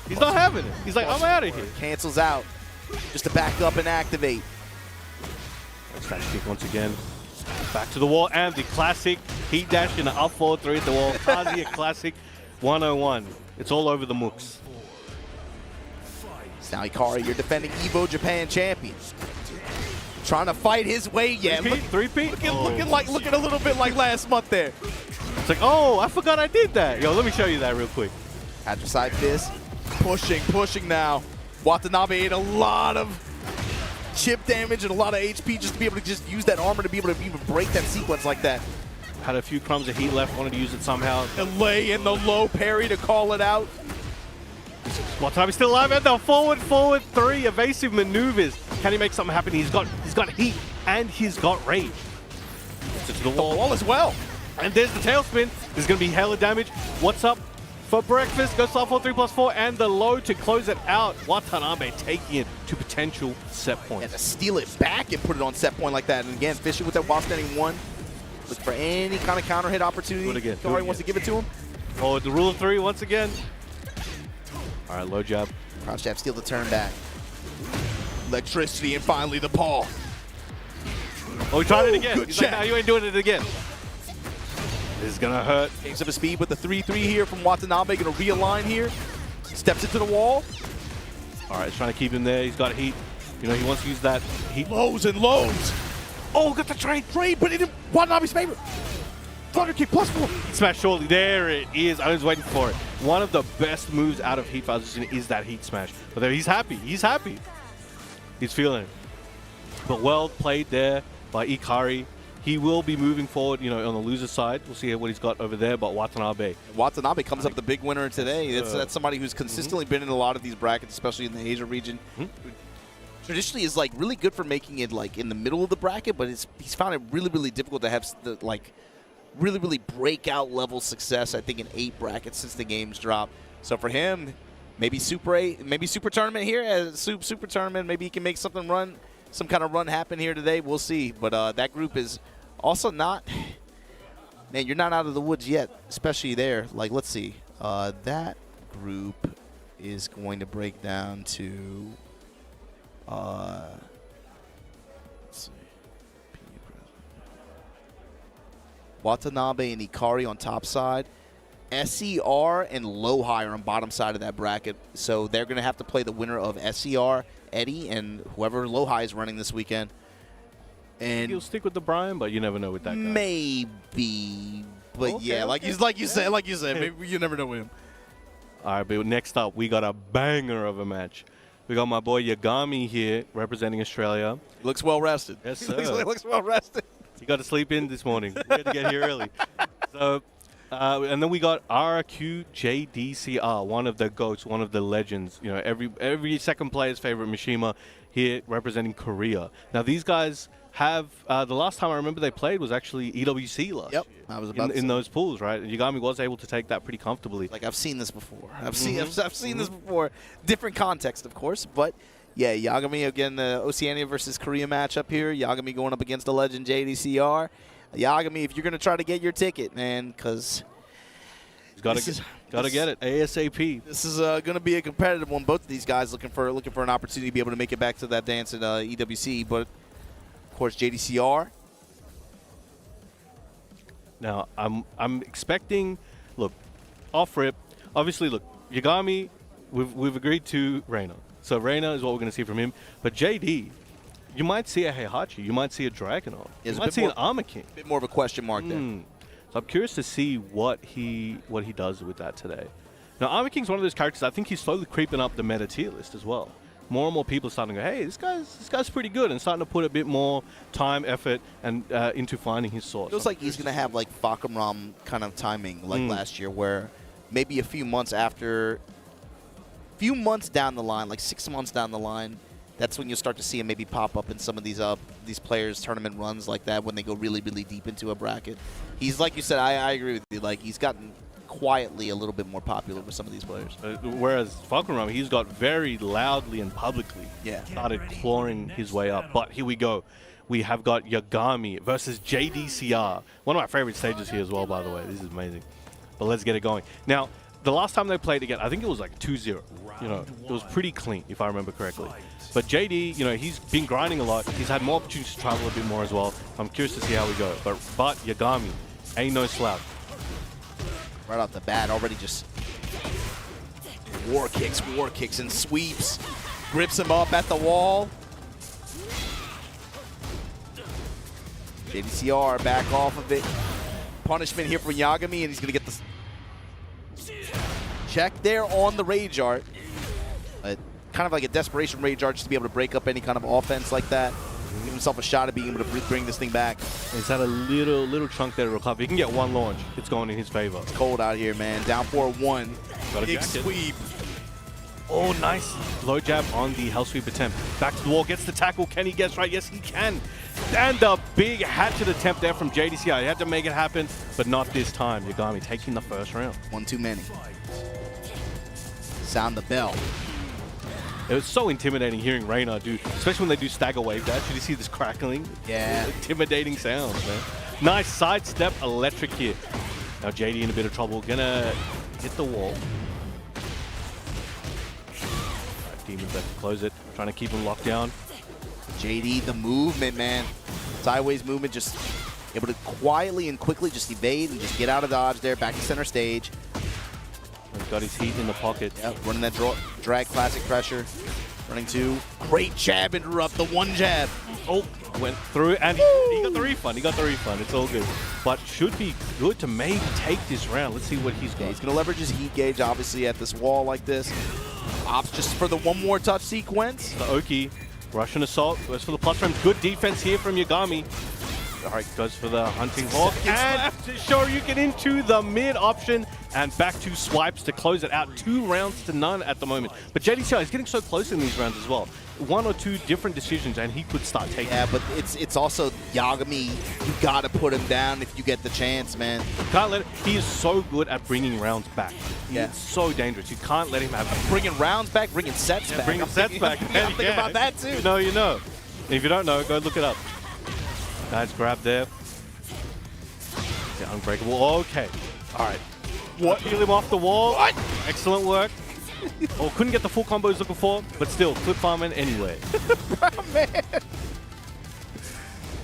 He's not having it. He's like, I'm out of here. Cancels out just to back up and activate. Statue kick once again. Back to the wall and the classic heat dash in the up 4-3 at the wall. Kazuya classic 101. It's all over the mooks. Now Ikari, you're defending Evo Japan champion. Trying to fight his way, yeah. Three-peat? Looking a little bit like last month there. It's like, oh, I forgot I did that. Yo, let me show you that real quick. After side fist, pushing now. Watanabe ate a lot of chip damage and a lot of HP just to be able to just use that armor to be able to even break that sequence like that. Had a few crumbs of heat left, wanted to use it somehow. The lay in the low parry to call it out. Watanabe still alive and the forward 3 evasive maneuvers. Can he make something happen? He's got heat and he's got rage. To the wall as well. And there's the tailspin. There's going to be hella damage. What's up for breakfast? Goes star 4-3+4 and the low to close it out. Watanabe taking it to potential set points. And to steal it back and put it on set point like that. And again, Fisher with that while standing 1. Look for any kind of counter hit opportunity. Do it again. Ikari wants to give it to him. Oh, the rule of 3 once again. All right, low jab. Crouch jab, steal the turn back. Electricity and finally the paw. Oh, he tried it again. Good He's like, no, you ain't doing it again. This is gonna hurt. Games of his speed with the 3-3 here from Watanabe. Gonna realign here. Steps into the wall. All right, he's trying to keep him there. He's got heat. You know, he wants to use that heat. Lows and lows. Oh, got the trade, but in Watanabe's favor. Thunder kick +4. Smash shortly. There it is. I was waiting for it. One of the best moves out of Heat Fuzz is that heat smash. But there, he's happy. He's happy. He's feeling it. But well played there by Ikari. He will be moving forward, you know, on the loser side. We'll see what he's got over there. But Watanabe comes up the big winner today. That's somebody who's consistently been in a lot of these brackets, especially in the Asia region. Traditionally is like really good for making it like in the middle of the bracket, but he's found it really, really difficult to have the like really, really breakout level success, I think, in 8 brackets since the game's dropped. So for him, maybe Super 8, maybe Super Tournament here, as Super Tournament, maybe he can make something some kind of run happen here today. We'll see. But that group is also not, man, you're not out of the woods yet, especially there. Like, let's see. That group is going to break down to, let's see. Watanabe and Ikari on top side. SER and Low-High are on bottom side of that bracket. So they're going to have to play the winner of SER, Eddie, and whoever Low-High is running this weekend. And he'll stick with the Brian, but you never know with that guy. Maybe. But okay, yeah, like you said, maybe you never know with him. All right, but next up, we got a banger of a match. We got my boy Yagami here representing Australia. Looks well rested. Yes, sir. looks well rested. He got to sleep in this morning. We had to get here early. So, and then we got RQ JDCR, one of the GOATs, one of the legends. You know, every second player's favorite Mishima here representing Korea. Now, these guys have, the last time I remember they played was actually EWC last year. I was about in those pools, right? And Yagami was able to take that pretty comfortably. Like, I've seen this before. I've seen this before. Different context, of course, but Yeah, Yagami, again, the Oceania versus Korea matchup here. Yagami going up against the legend JDCR. Yagami, if you're going to try to get your ticket, man, because got to get it ASAP. This is going to be a competitive one. Both of these guys looking for an opportunity to be able to make it back to that dance in EWC. But of course, JDCR. Now I'm expecting. Look, off rip. Obviously, look, Yagami. We've agreed to Reina. So Reina is what we're going to see from him. But JD, you might see a Heihachi. You might see a Dragunov. You might see an Armor King. A bit more of a question mark there. So I'm curious to see what he does with that today. Now, Armor King's one of those characters, I think he's slowly creeping up the meta tier list as well. More and more people are starting to go, hey, this guy's pretty good, and starting to put a bit more time, effort, and into finding his source. It feels like he's going to have like Fakamram kind of timing like last year, where maybe a few months down the line, like 6 months down the line, that's when you'll start to see him maybe pop up in some of these players' tournament runs like that when they go really, really deep into a bracket. He's, like you said, I agree with you. Like, he's gotten quietly a little bit more popular with some of these players. Whereas Falconram, he's got very loudly and publicly started clawing his way up. But here we go. We have got Yagami versus JDCR. One of my favorite stages here as well, by the way. This is amazing. But let's get it going. Now, the last time they played again, I think it was like 2-0. You know, it was pretty clean, if I remember correctly. But JD, you know, he's been grinding a lot. He's had more opportunities to travel a bit more as well. I'm curious to see how we go. But Yagami ain't no slouch. Right off the bat, already just war kicks, and sweeps. Grips him up at the wall. JDCR back off of it. Punishment here for Yagami, and he's going to get the check there on the Rage Art. Kind of like a desperation Rage Art just to be able to break up any kind of offense like that. Give himself a shot at being able to bring this thing back. He's had a little chunk there to recover. He can get one launch. It's going in his favor. It's cold out here, man. Down 4-1. Got a big sweep. Oh, nice. Low jab on the hell sweep attempt. Back to the wall. Gets the tackle. Can he guess right? Yes, he can. And a big hatchet attempt there from JDCR. He had to make it happen, but not this time. Yagami taking the first round. One too many. Sound the bell. It was so intimidating hearing Reina do, especially when they do stagger wave dash. Did you see this crackling? Yeah. Intimidating sounds, man. Nice sidestep electric here. Now JD in a bit of trouble. Gonna hit the wall. Right, Demon's back to close it. Trying to keep him locked down. JD, the movement, man. Sideways movement, just able to quietly and quickly just evade and just get out of dodge there. Back to center stage. He's got his heat in the pocket. Yep, running that drag classic pressure. Running two. Great jab interrupt, the one jab. Oh, went through, and he got the refund. He got the refund. It's all good. But should be good to maybe take this round. Let's see what he's got. Yeah, he's going to leverage his heat gauge, obviously, at this wall like this. Opts just for the one more touch sequence. The Oki, Russian assault, goes for the plus frame. Good defense here from Yagami. All right, goes for the hunting hawk, and Shoryuken into the mid option, and back to swipes to close it out. 2-0 at the moment. But JDCR is getting so close in these rounds as well. 1 or 2 different decisions, and he could start taking. Yeah, but it's also Yagami. You gotta put him down if you get the chance, man. Can't let it. He is so good at bringing rounds back. He's so dangerous. You can't let him have it. Bringing rounds back, bringing sets back. Bringing sets back. I'm thinking about that too. You know, you know. And if you don't know, go look it up. Nice grab there. Yeah, unbreakable. Okay. All right. What? Peel him off the wall. What? Excellent work. Oh, couldn't get the full combo he's looking for, but still, clip farming anyway. Man.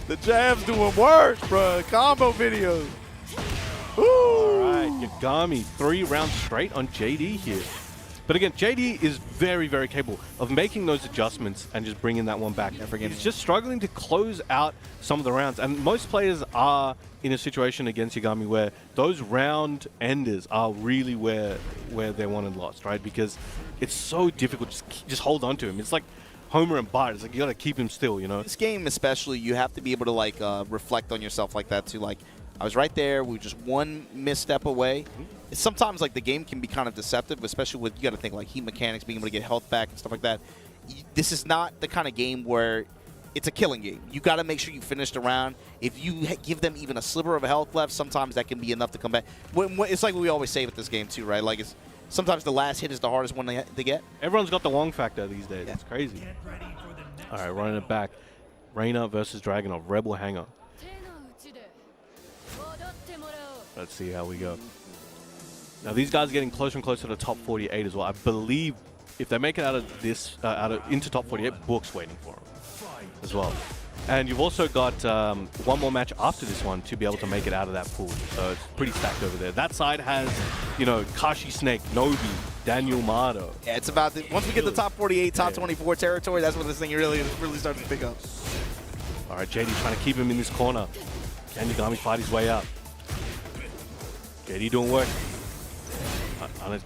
The jab's doing work, bro. Combo videos. All right, Yagami, 3 rounds straight on JD here. But again, JD is very, very capable of making those adjustments and just bringing that one back. He's just struggling to close out some of the rounds. And most players are in a situation against Yagami where those round enders are really where they're won and lost, right? Because it's so difficult to just hold on to him. It's like Homer and Bart. It's like you got to keep him still, you know? This game especially, you have to be able to like reflect on yourself like that too. Like, I was right there. We were just one misstep away. Sometimes like the game can be kind of deceptive, especially with, you got to think like heat mechanics, being able to get health back and stuff like that. This is not the kind of game where it's a killing game. You got to make sure you finish the round. If you give them even a sliver of health left, sometimes that can be enough to come back. It's like we always say with this game too, right? Like, it's Sometimes the last hit is the hardest one they get. Everyone's got the Wong factor these days. It's crazy. All right, running it back. Reina versus Dragunov, Rebel Hanger. Let's see how we go. Now these guys are getting closer and closer to the top 48 as well. I believe if they make it out of this, into top 48, Book's waiting for them as well. And you've also got one more match after this one to be able to make it out of that pool. So it's pretty stacked over there. That side has, you know, Kashi Snake, Nobi, Daniel Mado. Yeah, it's about once we get the top 48, top 24 territory, that's when this thing really starts to pick up. All right, JD trying to keep him in this corner. Can Yagami fight his way out? JD doing work.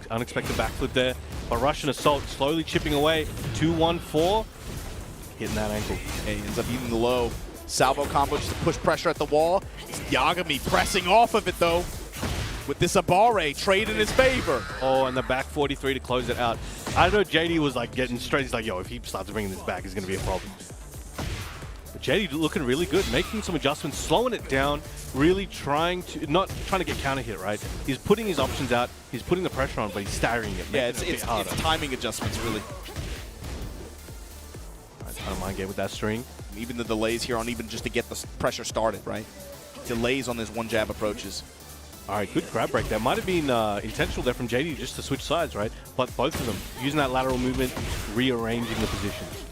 Unexpected backflip there. But Russian Assault slowly chipping away. 2-1-4. Hitting that ankle. And he ends up eating the low. Salvo combo just to push pressure at the wall. Yagami pressing off of it though. With this Abare trade in his favor. Oh, and the back 43 to close it out. I don't know, JD was like getting straight. He's like, yo, if he starts bringing this back, it's going to be a problem. But JD looking really good, making some adjustments, slowing it down, really trying to, not trying to get counter hit, right? He's putting his options out, he's putting the pressure on, but he's staggering it. Yeah, it's timing adjustments, really. I don't mind getting with that string. Even the delays here on even just to get the pressure started, right? Delays on this one jab approaches. All right, good grab break there. Might have been intentional there from JD just to switch sides, right? But both of them using that lateral movement, rearranging the positions.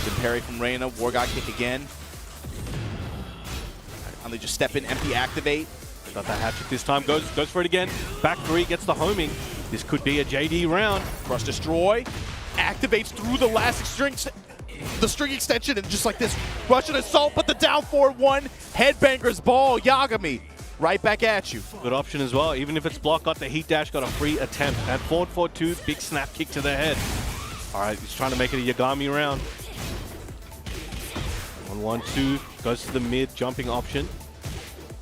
Good parry from Reina. War God kick again. And they just step in, empty activate. Got that hatchet this time. Goes for it again. Back three, gets the homing. This could be a JD round. Crush Destroy. Activates through the last string extension, and just like this, Russian Assault, but the down 4-1. Headbanger's ball. Yagami right back at you. Good option as well. Even if it's blocked, got the heat dash, got a free attempt. And forward 4-2, big snap kick to the head. All right, he's trying to make it a Yagami round. 1-1-2, goes to the mid, jumping option.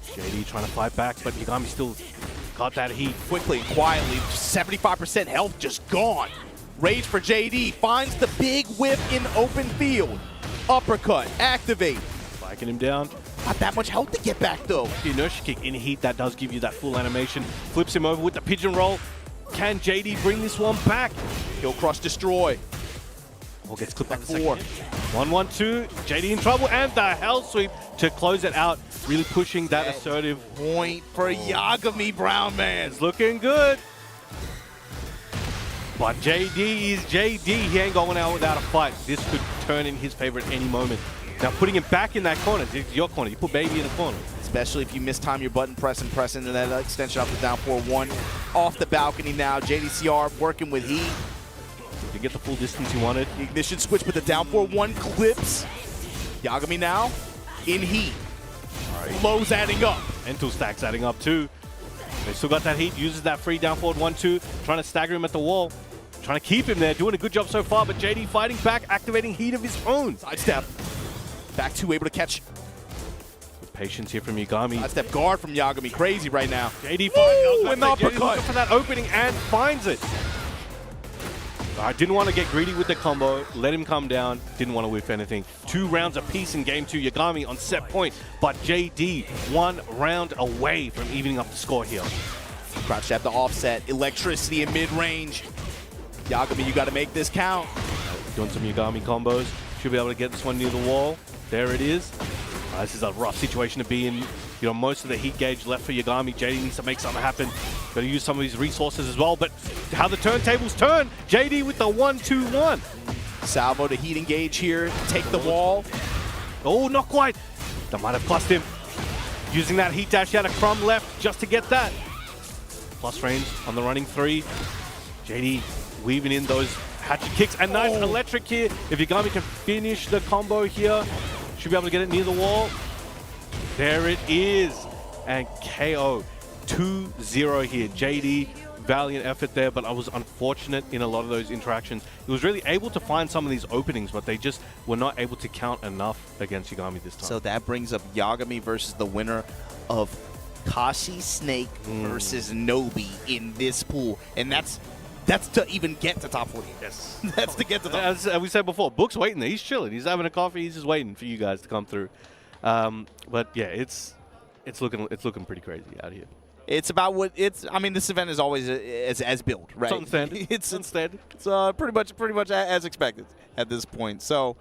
JD trying to fight back, but Yagami still got that heat. Quickly and quietly, 75% health just gone. Rage for JD, finds the big whip in open field. Uppercut, activate. Spiking him down. Not that much health to get back though. The inertia kick in heat, that does give you that full animation. Flips him over with the pigeon roll. Can JD bring this one back? He'll crush destroy. Oh, gets clipped back 4. 1-1-2, JD in trouble, and the hell sweep to close it out. Really pushing that assertive. Point for Yagami, Brown Man. It's looking good. But JD is JD. He ain't going out without a fight. This could turn in his favor at any moment. Now putting him back in that corner. It's your corner. You put Baby in the corner. Especially if you mistime your button press and press into that extension off the down 4-1. Off the balcony now. JDCR working with heat. To get the full distance he wanted. The ignition switch with the down 4-1 clips. Yagami now in heat. All right. Flows adding up. Mental stacks adding up too. They still got that heat. Uses that free down forward 1-2. Trying to stagger him at the wall. Trying to keep him there. Doing a good job so far. But JD fighting back. Activating heat of his own. Sidestep. Back 2 able to catch. Good patience here from Yagami. Sidestep guard from Yagami. Crazy right now. JD fighting. With the uppercut. Looking for that opening and finds it. I didn't want to get greedy with the combo, let him come down, didn't want to whiff anything. 2 rounds apiece in game 2, Yagami on set point, but JD 1 round away from evening up the score here. Crouch at the offset, electricity in mid-range. Yagami, you got to make this count. Doing some Yagami combos, should be able to get this one near the wall. There it is. This is a rough situation to be in. You know, most of the heat gauge left for Yagami. JD needs to make something happen. Got to use some of his resources as well. But how the turntables turn. JD with the 1-2-1. Salvo to heat engage here. Take the wall. Oh, not quite. That might have plus him. Using that heat dash, he had a crumb left just to get that. Plus range on the running 3. JD weaving in those hatchet kicks. And nice electric here. If Yagami can finish the combo here, should be able to get it near the wall. There it is. And KO 2-0 here. JD, valiant effort there, but I was unfortunate in a lot of those interactions. He was really able to find some of these openings, but they just were not able to count enough against Yagami this time. So that brings up Yagami versus the winner of Kashi Snake versus Nobi in this pool. And that's to even get to top 40. Yes. That's to get to top 40. As we said before, Book's waiting there. He's chilling. He's having a coffee. He's just waiting for you guys to come through. But yeah, it's looking pretty crazy out here. It's about what it's. I mean, this event is always as built, right? It's unstandard. It's pretty much as expected at this point. So,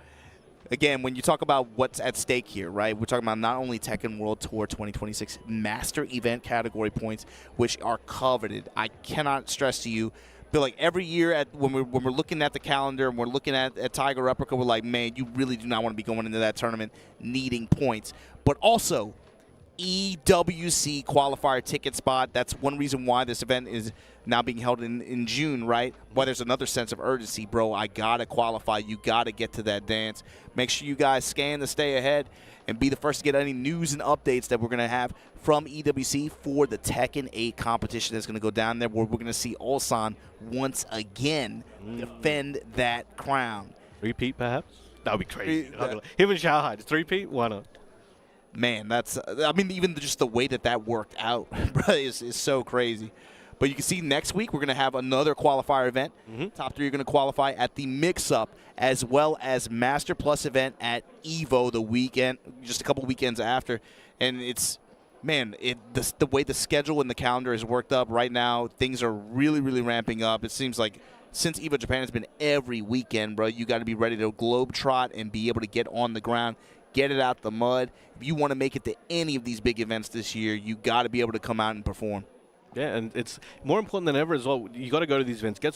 again, when you talk about what's at stake here, right? We're talking about not only Tekken World Tour 2026 Master Event category points, which are coveted. I cannot stress to you. But like every year, when we're looking at the calendar and we're looking at Tiger Replica, we're like, man, you really do not want to be going into that tournament needing points. But also, EWC qualifier ticket spot. That's one reason why this event is now being held in June, right? Why there's another sense of urgency, bro. I got to qualify. You got to get to that dance. Make sure you guys scan to stay ahead and be the first to get any news and updates that we're going to have from EWC for the Tekken 8 competition that's going to go down there, where we're going to see Ulsan once again defend that crown. Repeat, perhaps? That would be crazy. Him and Shanghai, three-peat? Why not? Man, that's I mean, even just the way that worked out, bro, is so crazy. But you can see next week we're going to have another qualifier event. Top 3 are going to qualify at the mix-up, as well as Master Plus event at EVO the weekend, just a couple weekends after. And it's, man, the way the schedule and the calendar is worked up right now, things are really, really ramping up. It seems like since EVO Japan has been every weekend, bro, you got to be ready to globetrot and be able to get on the ground, get it out the mud. If you want to make it to any of these big events this year, you got to be able to come out and perform. Yeah, and it's more important than ever as well. You got to go to these events, get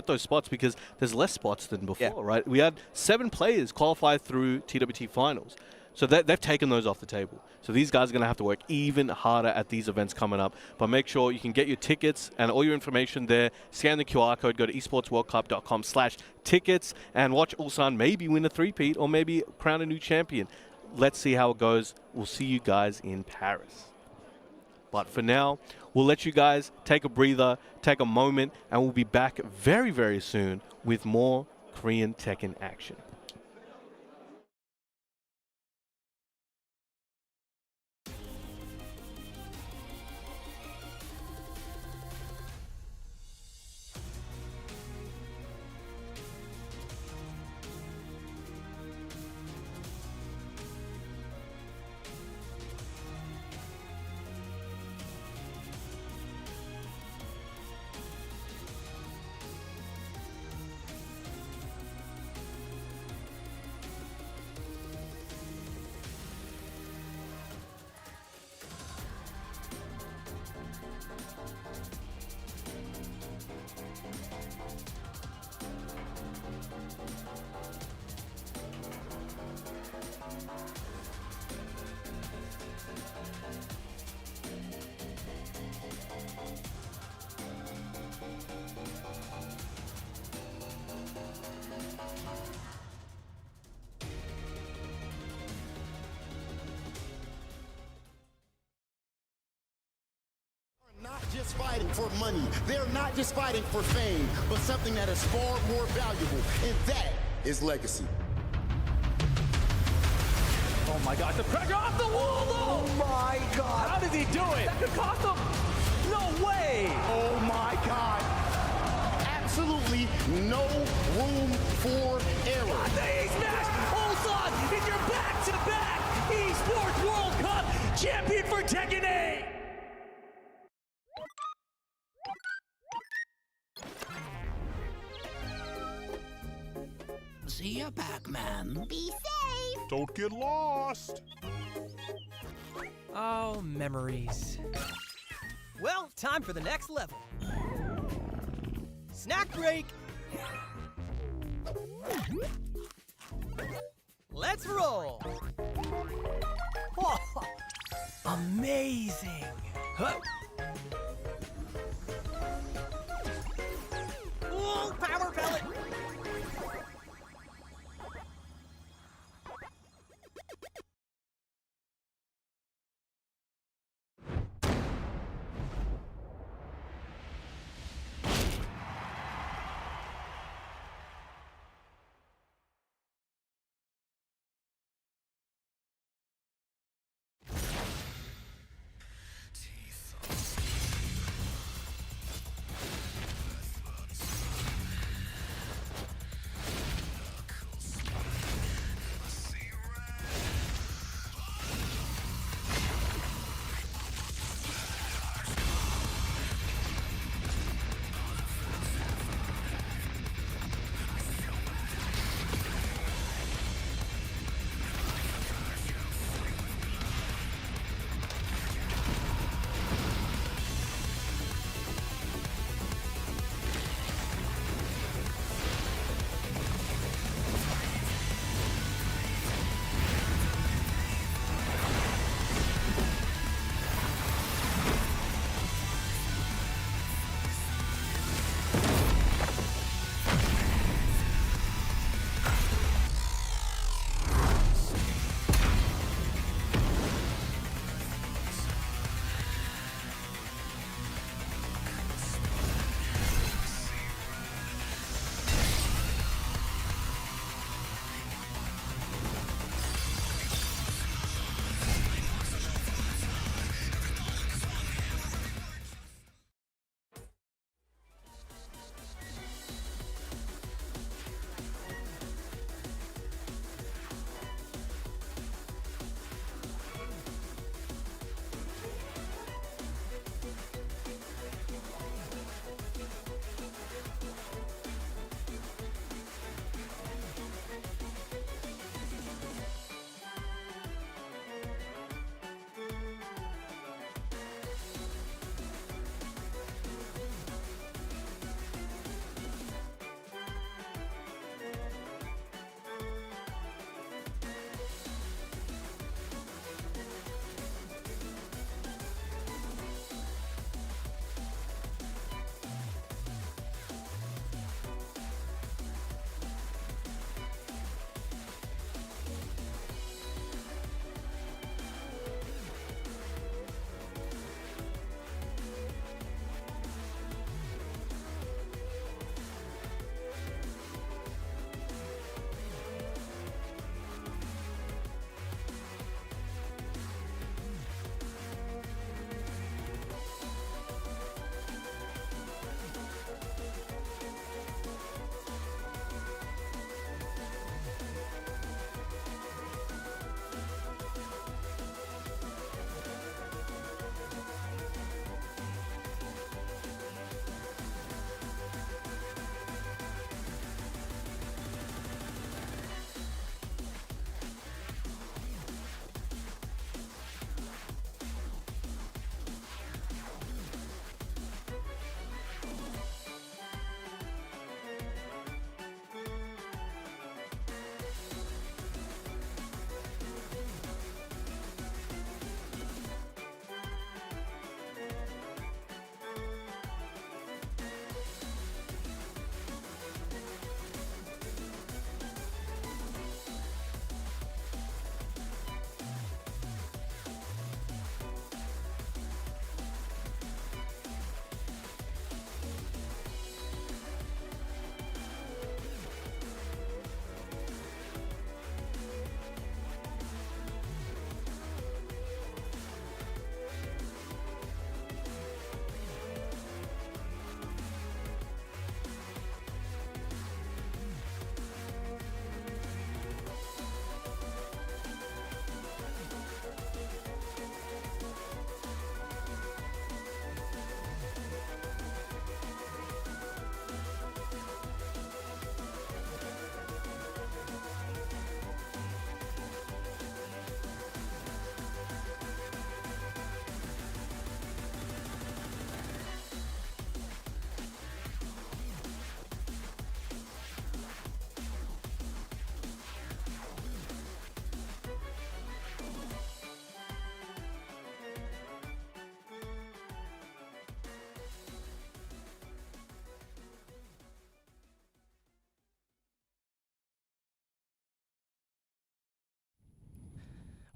those spots, because there's less spots than before, right? We had 7 players qualify through TWT finals, so they've taken those off the table. So these guys are going to have to work even harder at these events coming up. But make sure you can get your tickets and all your information there. Scan the QR code, go to esportsworldcup.com/tickets, and watch Ulsan maybe win a 3-peat or maybe crown a new champion. Let's see how it goes. We'll see you guys in Paris. But for now, we'll let you guys take a breather, take a moment, and we'll be back very, very soon with more Korean Tekken action. Just fighting for money. They're not just fighting for fame, but something that is far more valuable, and that is legacy. Oh my god, the pressure off the wall though! Oh my god! How did he do it? That could cost him! No way! Oh my god! Absolutely no room for error. God, the E-Smash! Ulsan in your back-to-back Esports World Cup champion for Tekken 8! See ya, Pac-Man. Be safe! Don't get lost! Oh, memories. Well, time for the next level. Snack break! Let's roll! Oh, amazing! Huh. Ooh, power pellet!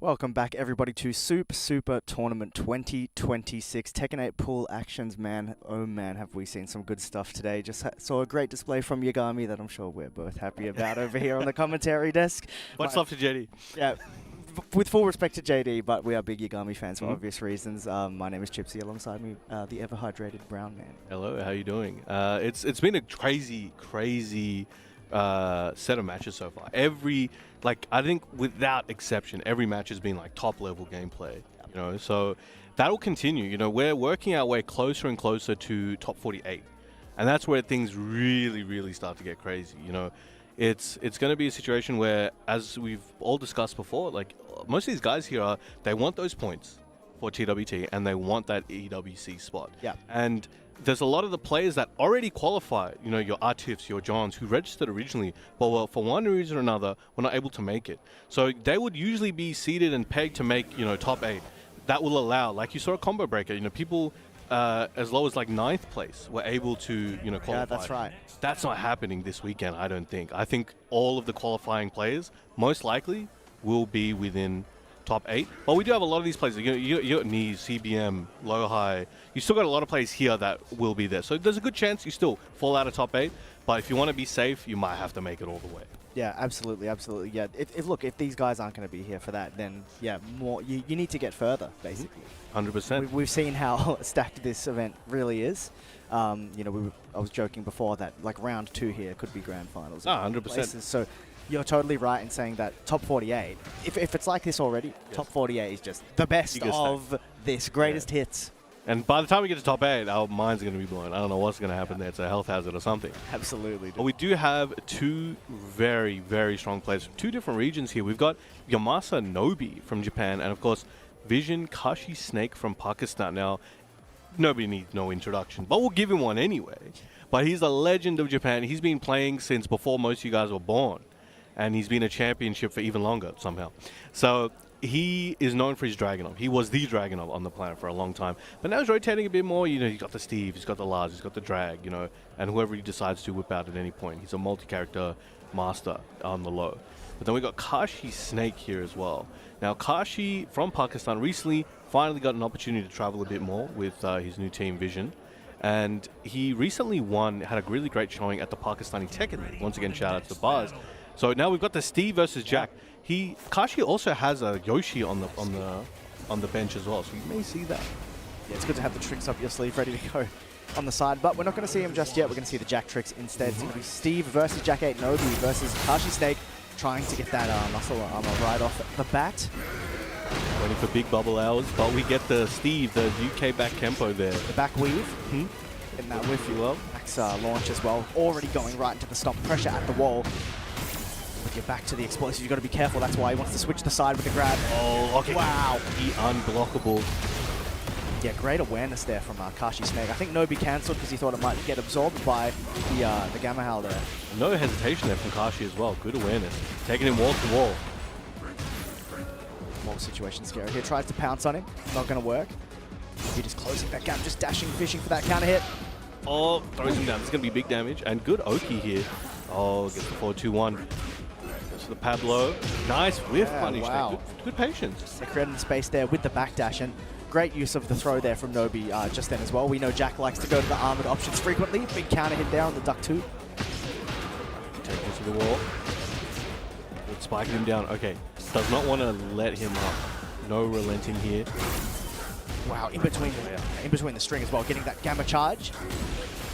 Welcome back, everybody, to Super Tournament 2026. Tekken 8 pool actions, man. Oh, man, have we seen some good stuff today. Just saw a great display from Yagami that I'm sure we're both happy about over here on the commentary desk. Much love to JD. Yeah, with full respect to JD, but we are big Yagami fans for obvious reasons. My name is Chipsy, alongside me, the ever-hydrated brown man. Hello, how you doing? It's been a crazy set of matches so far. I think without exception, every match has been like top-level gameplay. You know, so that'll continue. You know, we're working our way closer and closer to top 48, and that's where things really start to get crazy. You know, it's going to be a situation where, as we've all discussed before, like most of these guys here they want those points for TWT and they want that EWC spot. Yeah. And there's a lot of the players that already qualified, you know, your Artifs, your Johns, who registered originally, but well, for one reason or another, were not able to make it. So they would usually be seeded and pegged to make, you know, top 8. That will allow, like you saw a combo breaker, you know, people as low as like 9th place were able to, you know, qualify. Yeah, that's right. That's not happening this weekend, I don't think. I think all of the qualifying players, most likely, will be within top 8. But we do have a lot of these players. You got Knees, CBM, Low High. You still got a lot of players here that will be there. So there's a good chance you still fall out of top 8. But if you want to be safe, you might have to make it all the way. Yeah, absolutely. Yeah, if these guys aren't going to be here for that, then yeah, you need to get further, basically. 100%. We've seen how stacked this event really is. You know, I was joking before that like round 2 here could be grand finals. 100%. So you're totally right in saying that top 48, if it's like this already, top 48 is just the best of this, greatest hits. And by the time we get to top 8, our minds are going to be blown. I don't know what's going to happen there. It's a health hazard or something. Absolutely. But we do have 2 very strong players from 2 different regions here. We've got Yamasa Nobi from Japan, and of course, Vision Kashi Snake from Pakistan. Now, nobody needs no introduction, but we'll give him one anyway. But he's a legend of Japan. He's been playing since before most of you guys were born. And he's been a championship for even longer somehow. So he is known for his Dragunov. He was the Dragunov on the planet for a long time. But now he's rotating a bit more. You know, he's got the Steve, he's got the Lars, he's got the Drag, you know, and whoever he decides to whip out at any point. He's a multi-character master on the low. But then we got Kashi Snake here as well. Now, Kashi from Pakistan recently finally got an opportunity to travel a bit more with his new team, Vision. And he recently had a really great showing at the Pakistani Tekken League. Once again, shout out to the Bars. So now we've got the Steve versus Jack. Kashi also has a Yoshi on the bench as well, so you may see that. Yeah, it's good to have the tricks up your sleeve ready to go on the side, but we're not going to see him just yet. We're going to see the Jack tricks instead. It's going to be Steve versus Jack 8 Nobi versus Kashi Snake, trying to get that muscle armor right off the bat. Waiting for big bubble hours, but we get the Steve, the UK back tempo there. The back weave. Getting that whiff, you will. Max launch as well. Already going right into the stomp. Pressure at the wall. With your back to the explosive, you've got to be careful. That's why he wants to switch the side with the grab. Oh, okay. Wow. The unblockable. Yeah, great awareness there from Kashi Snake. I think Nobi cancelled because he thought it might get absorbed by the Gamma Howl there. No hesitation there from Kashi as well. Good awareness. Taking him wall to wall. More situation scary here. Tries to pounce on him. Not going to work. He just closing that gap, just dashing, fishing for that counter hit. Oh, throws him down. It's going to be big damage. And good Oki here. Oh, gets the 4-2-1. Goes for the Pablo. Nice whiff punish. Wow. Good patience. They created space there with the backdash, and great use of the throw there from Nobi just then as well. We know Jack likes to go to the armored options frequently. Big counter hit there on the duck 2. Take it to the wall. Good spiking him down. Okay. Does not want to let him up. No relenting here. Wow, in between the string as well, getting that gamma charge.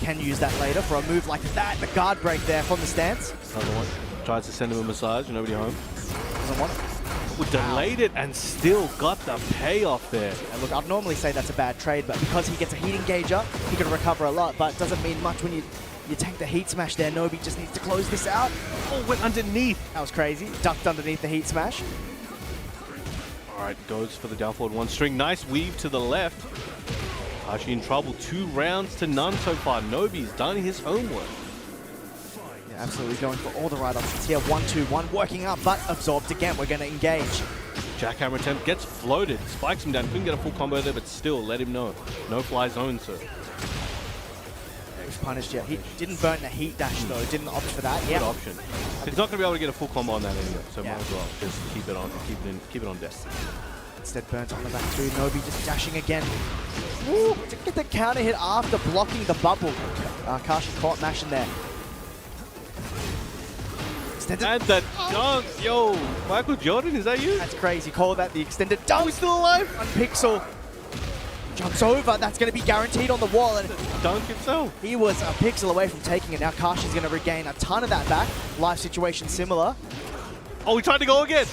Can use that later for a move like that. The guard break there from the stance. Another one. Tries to send him a massage. Nobody home. Doesn't want it. We delayed it and still got the payoff there. And look, I'd normally say that's a bad trade, but because he gets a heat engager, he can recover a lot, but it doesn't mean much when you take the heat smash there. Nobi just needs to close this out. Oh, went underneath. That was crazy. Ducked underneath the heat smash. All right, goes for the down forward 1 string. Nice weave to the left. Kashi in trouble. 2 rounds to none so far. Nobi's done his homework. Yeah, absolutely going for all the right options here. 1-2-1 working up, but absorbed again. We're going to engage. Jackhammer attempt gets floated. Spikes him down. Couldn't get a full combo there, but still let him know. No fly zone, sir. was punished yet. He didn't burn the heat dash though. Didn't opt for that. Yeah. Good option. He's not going to be able to get a full combo on that anyway, so might as well just keep it on deck. Instead burns on the back too. Nobi just dashing again. Ooh, to get the counter hit after blocking the bubble. Kashi caught mashing there. And that dunk, yo, Michael Jordan, is that you? That's crazy. Call that the extended dunk. He's still alive. One pixel. Jumps over. That's going to be guaranteed on the wall. And dunk himself. He was a pixel away from taking it. Now Kashi's going to regain a ton of that back. Life situation similar. Oh, he tried to go again.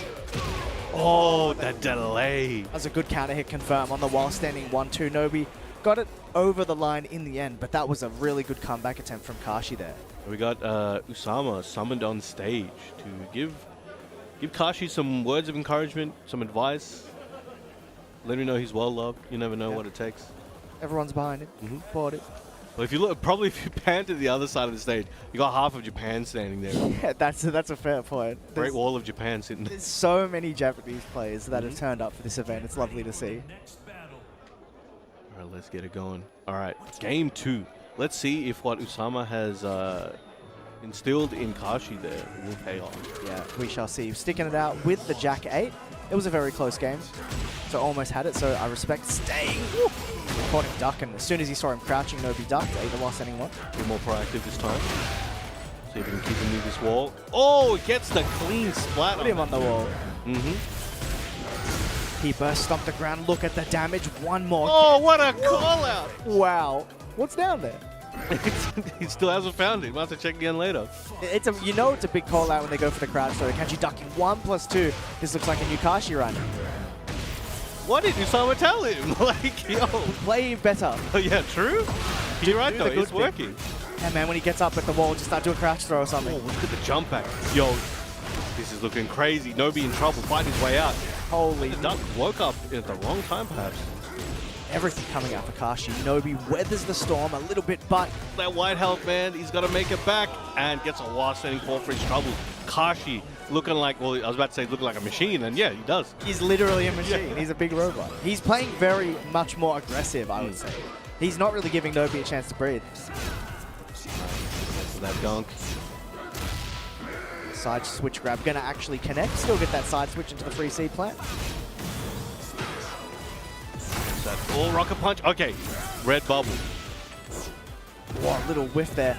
Oh, that delay. That was a good counter hit confirm on the wall, standing 1-2. Nobi got it over the line in the end, but that was a really good comeback attempt from Kashi there. We got Usama summoned on stage to give Kashi some words of encouragement, some advice. Let him know he's well loved. You never know what it takes. Everyone's behind him. Bought it. Well, if you look, probably if you pan to the other side of the stage, you got half of Japan standing there. Yeah, that's a fair point. Great Wall of Japan sitting there. There's so many Japanese players that have turned up for this event. It's lovely to see. All right, let's get it going. All right, game 2. Let's see if what Usama has instilled in Kashi there will pay off. Yeah, we shall see. Sticking it out with the Jack 8. It was a very close game, so almost had it. So I respect staying. Woo! Caught him ducking. As soon as he saw him crouching, Nobi ducked. Either lost anyone. Be more proactive this time. See if we can keep him near this wall. Oh, it gets the clean splat. Put him on the wall. He burst, stomped the ground. Look at the damage. One more. Oh, what a call out. Wow. What's down there? He still hasn't found it. We'll have to check again later. It's a, you know it's a big call out when they go for the crouch throw. Kashi ducking 1+2. This looks like a new Kashi run. What did Usama tell him? Like, yo. Play better. Oh, yeah, true. You're right, though. It's working. Yeah, man, when he gets up at the wall, just start doing a crouch throw or something. Oh, look at the jump back. Yo, this is looking crazy. Nobi in trouble, fighting his way out. Holy. The duck woke up at the wrong time, perhaps. Everything coming out for Kashi. Nobi weathers the storm a little bit, but that white health, man, he's got to make it back and gets a war standing call for his trouble. Kashi looking like, well, I was about to say looking like a machine, and yeah, he does. He's literally a machine. Yeah. He's a big robot. He's playing very much more aggressive, I would say. He's not really giving Nobi a chance to breathe. That dunk. Side switch grab, gonna actually connect. Still get that side switch into the free seed plant. That full rocket punch. Okay, red bubble. What a little whiff there.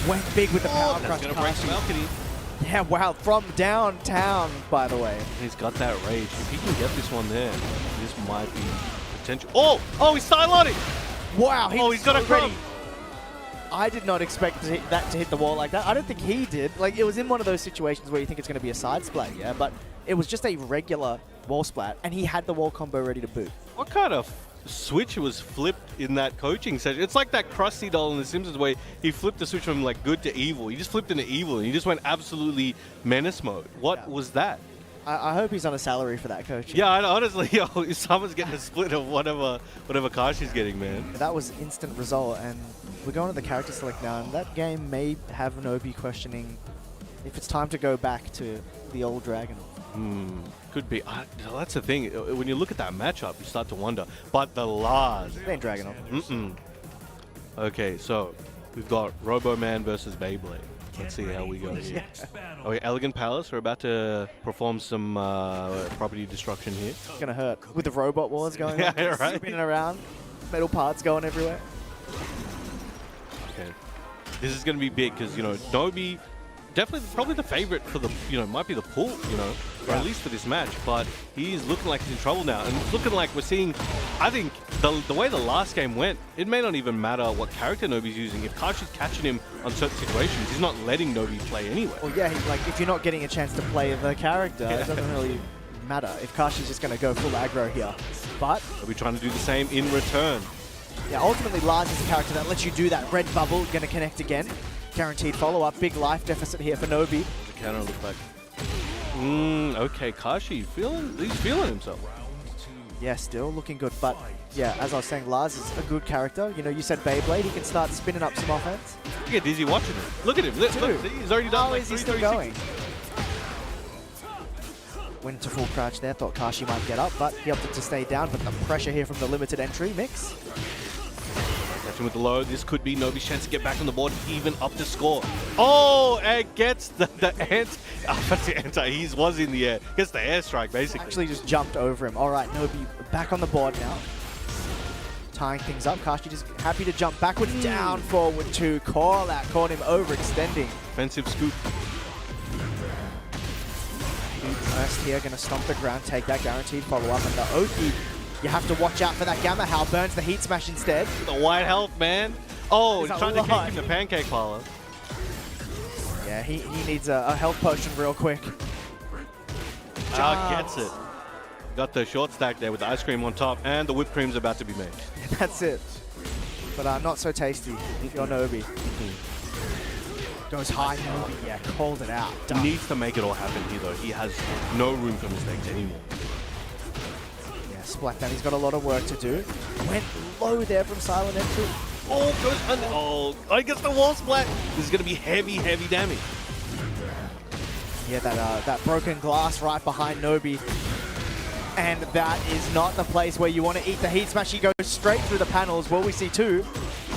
Went big with the power crush. That's gonna break the balcony. Yeah, wow, from downtown, by the way. He's got that rage. If he can get this one there, this might be potential. Oh, he's style on it. Wow, he's got a crumb. I did not expect that to hit the wall like that. I don't think he did. Like, it was in one of those situations where you think it's going to be a side splat, yeah, but it was just a regular wall splat, and he had the wall combo ready to boot. What kind of switch was flipped in that coaching session? It's like that Krusty doll in The Simpsons where he flipped the switch from like good to evil. He just flipped into evil, and he just went absolutely menace mode. What was that? I hope he's on a salary for that coaching. Yeah, honestly, if someone's getting a split of whatever Kashi's getting, man. That was instant result, and we're going to the character select now, and that game may have Nobi questioning if it's time to go back to the old Dragon. Could be. That's the thing. When you look at that matchup, you start to wonder. But the Lars. It ain't Dragon. Okay, so we've got Robo-Man versus Beyblade. Let's see how we go here. Okay, Elegant Palace. We're about to perform some property destruction here. It's going to hurt. With the robot wars going on. Yeah, right. Spinning around. Metal parts going everywhere. Okay. This is going to be big because, you know, Nobi, definitely probably the favorite for the, you know, might be the pull, you know, or at least for this match, but he's looking like he's in trouble now. And it's looking like we're seeing, I think, the way the last game went, it may not even matter what character Nobi's using. If Kashi's catching him on certain situations, he's not letting Nobi play anyway. Well, yeah, like, if you're not getting a chance to play the character, it doesn't really matter if Kashi's just going to go full aggro here. But are we trying to do the same in return? Yeah, ultimately, Lars is a character that lets you do that. Red bubble, going to connect again. Guaranteed follow-up. Big life deficit here for Nobi. The counter look like. Okay, Kashi, he's feeling himself. Yeah, still looking good. But yeah, as I was saying, Lars is a good character. You know, you said Beyblade. He can start spinning up some offense. You get dizzy watching him. Look at him. Look, see, he's already done like 3 is he still going? Went to full crouch there. Thought Kashi might get up, but he opted to stay down. But the pressure here from the limited entry mix. Catch Catching with the low. This could be Nobi's chance to get back on the board, even up the score. Oh, and gets the anti. He was in the air. Gets the airstrike, basically. Actually just jumped over him. All right, Nobi back on the board now. Tying things up. Kashi just happy to jump backwards, down, forward to call out. Caught him overextending. Offensive scoop. First here, going to stomp the ground, take that guaranteed follow-up. And the Oki, you have to watch out for that Gamma Howl. Burns the Heat Smash instead. The white health, man. Oh, he's trying to kick him the pancake parlor. Yeah, he needs a health potion real quick. Gets it. Got the short stack there with the ice cream on top, and the whipped cream's about to be made. Yeah, that's it. But not so tasty if you're Nobi. Goes high, Nobi, yeah, called it out. Done. Needs to make it all happen here, though. He has no room for mistakes anymore. Yeah, Splat down. He's got a lot of work to do. Went low there from Silent Entry. Oh, goes under. Oh, I guess the wall splat. This is going to be heavy, heavy damage. Yeah, that broken glass right behind Nobi. And that is not the place where you want to eat the Heat Smash. He goes straight through the panels. Will we see two?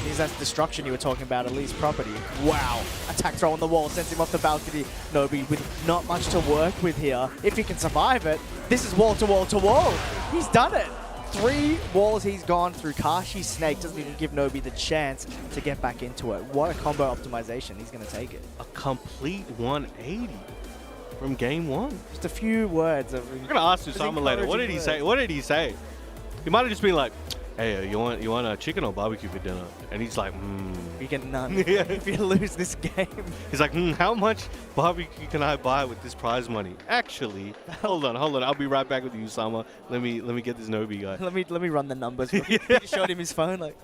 Is that destruction you were talking about, at least property. Wow. Attack throw on the wall, sends him off the balcony. Nobi with not much to work with here. If he can survive it, this is wall to wall to wall. He's done it. 3 walls he's gone through. Kashi's snake doesn't even give Nobi the chance to get back into it. What a combo optimization. He's going to take it. A complete 180 from game 1. Just a few words. I'm going to ask Usama later. What did he say? What did he say? He might have just been like, hey, you want a chicken or barbecue for dinner? And he's like, You get none if you lose this game. He's like, how much barbecue can I buy with this prize money? Actually, hold on. I'll be right back with you, Usama. Let me get this Nobi guy. Let me run the numbers. He just showed him his phone, like.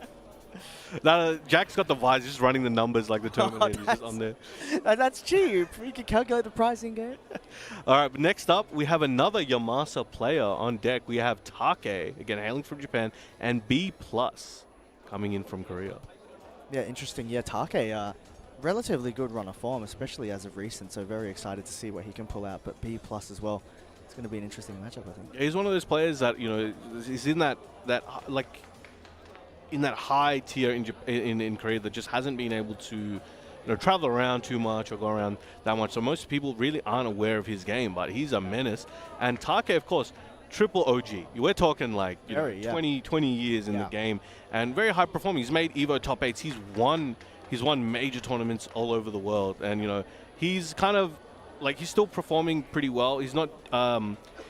No, Jack's got the visor, just running the numbers like the Terminator. He's just on there. That's cheap. You can calculate the pricing game. All right, but next up, we have another Yamasa player on deck. We have Take, again, hailing from Japan, and BPlus coming in from Korea. Yeah, interesting. Yeah, Take, relatively good run of form, especially as of recent, so very excited to see what he can pull out. But BPlus as well. It's going to be an interesting matchup, I think. He's one of those players that, is in that in that high tier in Korea that just hasn't been able to travel around too much or go around that much. So most people really aren't aware of his game, but he's a menace. And Take, of course, triple OG. We're talking like 20 years in the game and very high performing. He's made Evo top 8s. He's won major tournaments all over the world. And, he's kind of like, he's still performing pretty well. He's not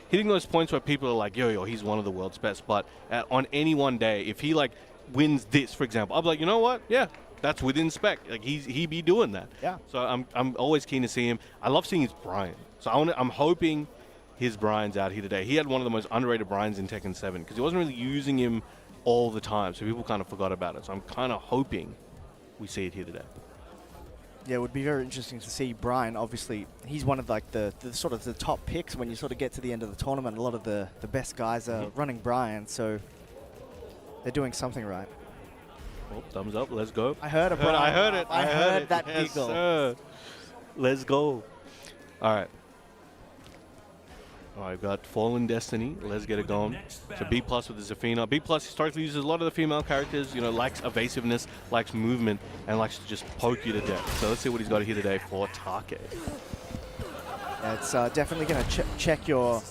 hitting those points where people are like, yo, he's one of the world's best. But on any one day, if he wins this, for example, I'll be like, you know what? Yeah, that's within spec. Like he be doing that. Yeah. So I'm always keen to see him. I love seeing his Brian. So I'm hoping his Brian's out here today. He had one of the most underrated Brians in Tekken 7 because he wasn't really using him all the time, so people kind of forgot about it. So I'm kind of hoping we see it here today. Yeah, it would be very interesting to see Brian. Obviously, he's one of the sort of the top picks when you sort of get to the end of the tournament. A lot of the best guys are running Brian, so they're doing something right. Oh, thumbs up. Let's go. I heard it, Brian. I heard it. I heard that yes, giggle. Sir. Let's go. All right. All right, we've got Fallen Destiny. Let's get it going. So BPlus with the Zafina. BPlus historically uses a lot of the female characters, likes evasiveness, likes movement, and likes to just poke you to death. So let's see what he's got here today for Take. Yeah, it's definitely going to check your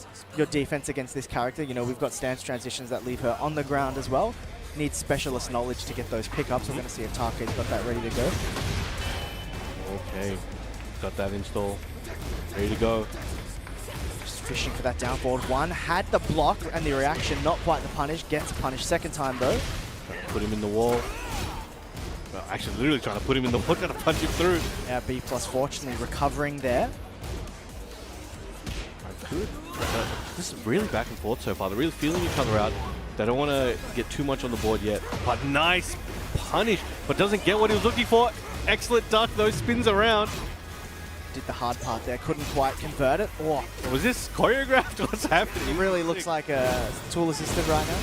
defense against this character. We've got stance transitions that leave her on the ground as well. Needs specialist knowledge to get those pickups. We're going to see if Take's got that ready to go. Okay, got that install. Ready to go. Just fishing for that down forward. One had the block and the reaction, not quite the punish. Gets punished second time though. Put him in the wall. Well, actually, literally trying to put him in the wall, trying to punch him through. Yeah, BPlus fortunately recovering there. Good. This is really back and forth so far. They're really feeling each other out. They don't want to get too much on the board yet. But nice punish. But doesn't get what he was looking for. Excellent duck, though. Spins around. Did the hard part there. Couldn't quite convert it. Oh. Was this choreographed? What's happening? It really looks like a tool assisted right now.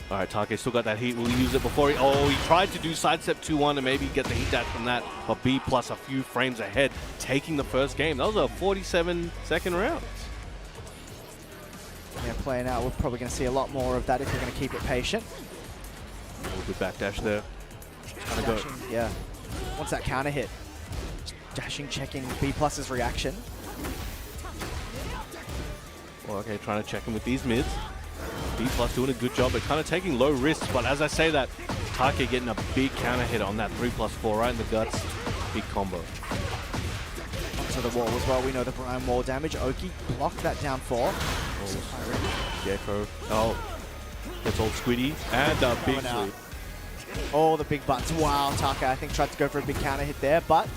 All right, Take still got that heat. Will he use it before he... Oh, he tried to do sidestep 2-1 and maybe get the heat dash from that. But BPlus a few frames ahead, taking the first game. That was a 47-second round. Yeah, playing out. We're probably going to see a lot more of that if we're going to keep it patient. Oh, good backdash there. Trying to go. Yeah. Wants that counter hit. Dashing, checking BPlus's reaction. Well, okay, trying to check him with these mids. BPlus doing a good job at kind of taking low risks, but as I say that, Take getting a big counter hit on that 3+4 right in the guts. Big combo. Onto the wall as well. We know the Brian wall damage. Oki blocked that down 4. Gecko. Oh, gets all squiddy. And a big sweep. Oh, the big butts. Wow, Take, I think, tried to go for a big counter hit there, but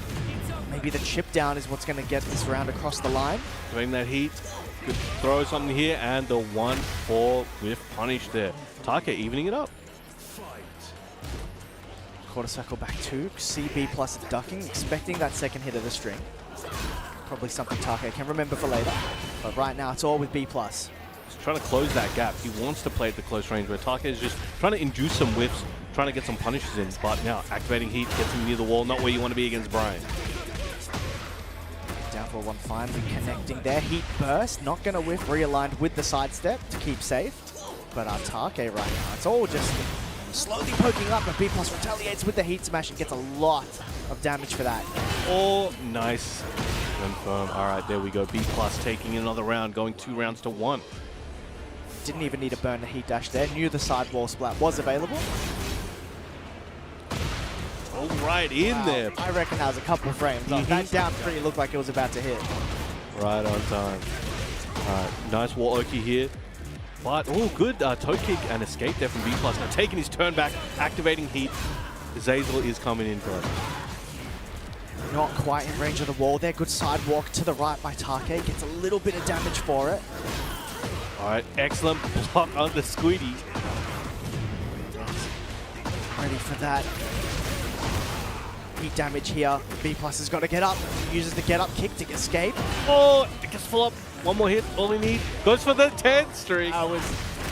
maybe the chip down is what's going to get this round across the line. Doing that heat. Could throw something here, and the 1-4 with punish there. Take evening it up. Quarter circle back 2. See BPlus ducking, expecting that second hit of the string. Probably something Take can remember for later. But right now, it's all with BPlus. He's trying to close that gap. He wants to play at the close range, where Take is just trying to induce some whiffs, trying to get some punishes in. But now, activating heat gets him near the wall, not where you want to be against Brian. Down for 1 finally connecting there. Heat burst, not going to whiff, realigned with the sidestep to keep safe. But Take right now, it's all just slowly poking up, but BPlus retaliates with the heat smash and gets a lot of damage for that. Oh, nice. Confirm. All right, there we go. BPlus taking another round, going 2 rounds to 1. Didn't even need to burn the heat dash there. Knew the side wall splat was available. All right, in there. I reckon that was a couple of frames. That down 3 looked like it was about to hit. Right on time. All right, nice wall Oki here. But, oh, good toe kick and escape there from BPlus. Now taking his turn back, activating heat. Zeugal is coming in for it. Not quite in range of the wall there. Good sidewalk to the right by Take. Gets a little bit of damage for it. All right, excellent block on the squiddy. Ready for that. Heat damage here. BPlus has got to get up. Uses the get up kick to escape. Oh, it gets full up. One more hit, all he needs. Goes for the 10 streak. That was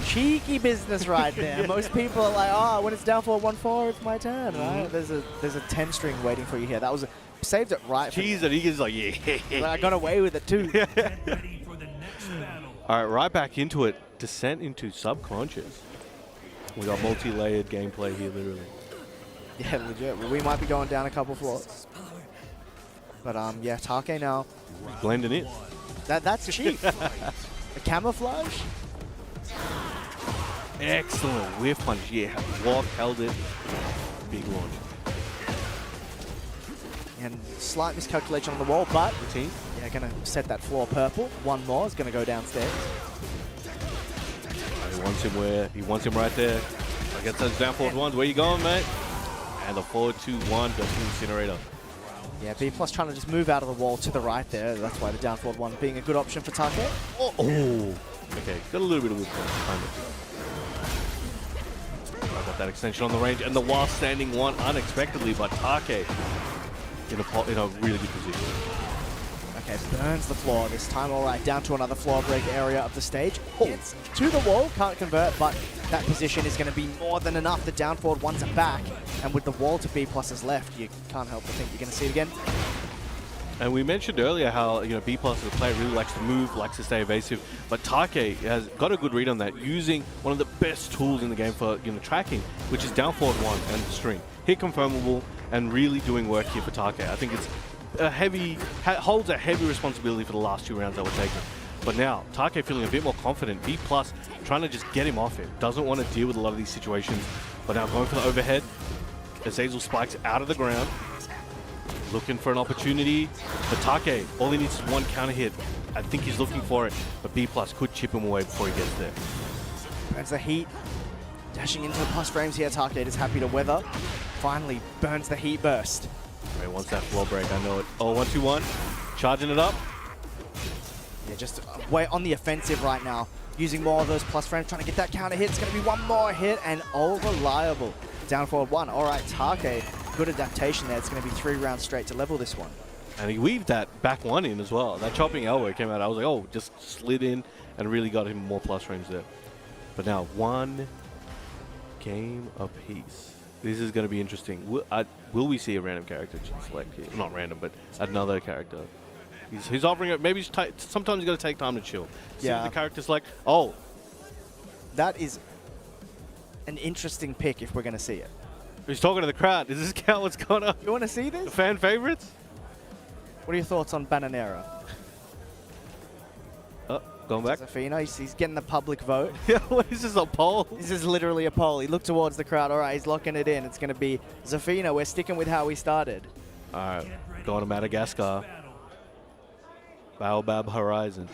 cheeky business right there. Yeah. Most people are like, oh, when it's down for 1-4, it's my turn, right? There's a 10 string waiting for you here. That was saved it right. Jeez, and he was like, yeah. But I got away with it too. All right, right back into it. Descent into subconscious. We got multi-layered gameplay here, literally. Yeah, legit. We might be going down a couple floors. But yeah, Take now. He's blending in. That's cheap. A camouflage. Excellent whiff punch. Yeah, walk, held it. Big launch. And slight miscalculation on the wall, but yeah, gonna set that floor purple. One more is gonna go downstairs. He wants him where? He wants him right there. I guess those down forward ones. Where you going, mate? And the 4-2-1 goes to Incinerator. Yeah, BPlus trying to just move out of the wall to the right there. That's why the down forward one being a good option for Take. Oh. Okay, got a little bit of whip punch. I got that extension on the range, and the while standing one unexpectedly, but Take in a really good position. Okay, burns the floor this time. All right, down to another floor break area of the stage. Gets to the wall, can't convert, but that position is going to be more than enough. The down forward ones are back, and with the wall to BPlus's left, you can't help but think you're going to see it again. And we mentioned earlier how BPlus as a player really likes to move, likes to stay evasive, but Take has got a good read on that, using one of the best tools in the game for tracking, which is down forward one and the string. Hit confirmable and really doing work here for Take. I think it's holds a heavy responsibility for the last 2 rounds that were taken. But now, Take feeling a bit more confident. BPlus trying to just get him off it. Doesn't want to deal with a lot of these situations. But now going for the overhead. Zeugal spikes out of the ground. Looking for an opportunity. But Take, all he needs is one counter hit. I think he's looking for it. But BPlus could chip him away before he gets there. Burns the heat. Dashing into the plus frames here. Take is happy to weather. Finally burns the heat burst. He wants that floor break, I know it. Oh, 1-2-1. Charging it up. Yeah, just way on the offensive right now. Using more of those plus frames, trying to get that counter hit. It's going to be one more hit, and all reliable. Down forward one. All right, Take, good adaptation there. It's going to be 3 rounds straight to level this one. And he weaved that back one in as well. That chopping elbow came out. I was like, oh, just slid in and really got him more plus frames there. But now, 1 game apiece. This is going to be interesting. Will we see a random character select here? Not random, but another character. He's offering it. Maybe sometimes he's got to take time to chill. See what the character's like. Oh. That is an interesting pick if we're going to see it. He's talking to the crowd. Does this count what's going on? You want to see this? The fan favorites? What are your thoughts on Bananera? Oh, going back. Zafina, he's getting the public vote. Yeah, what is this, a poll? This is literally a poll. He looked towards the crowd. All right, he's locking it in. It's going to be Zafina. We're sticking with how we started. All right, going to Madagascar. Baobab Horizon.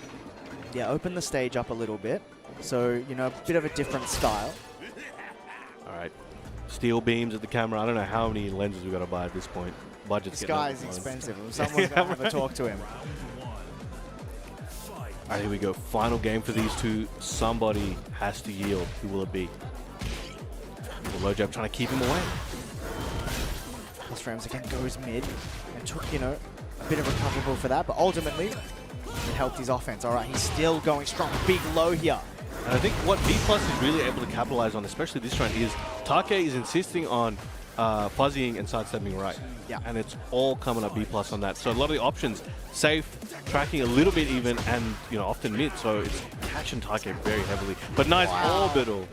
Yeah, open the stage up a little bit. So, you know, a bit of a different style. All right. Steel beams at the camera. I don't know how many lenses we got to buy at this point. Budget's This getting guy is expensive. Someone's going to have a talk to him. All right, here we go. Final game for these two. Somebody has to yield. Who will it be? Low jab trying to keep him away. Plus frames again goes mid and took, you know, a bit of recoverable for that, but ultimately it helped his offense. All right, he's still going strong. Big low here. And I think what BPlus is really able to capitalize on, especially this round, is Take is insisting on fuzzying and sidestepping right. Yeah. And it's all coming up BPlus on that. So a lot of the options, safe, tracking a little bit even, and you know often mid. So it's catching Take very heavily. But nice orbital.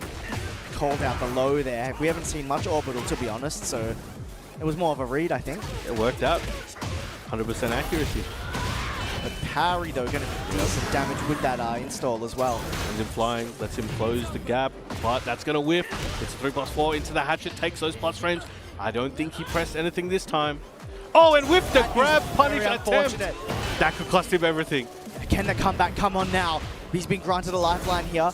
Called out the low there. We haven't seen much orbital, to be honest, so it was more of a read, I think. It worked out. 100% accuracy. But parry, though, going to do some damage with that install as well. Sends him flying, lets him close the gap, but that's going to whiff. It's 3+4 into the hatchet, takes those plus frames. I don't think he pressed anything this time. Oh, and whiffed the grab punish attempt. That could cost him everything. Can the comeback come on now? He's been granted a lifeline here.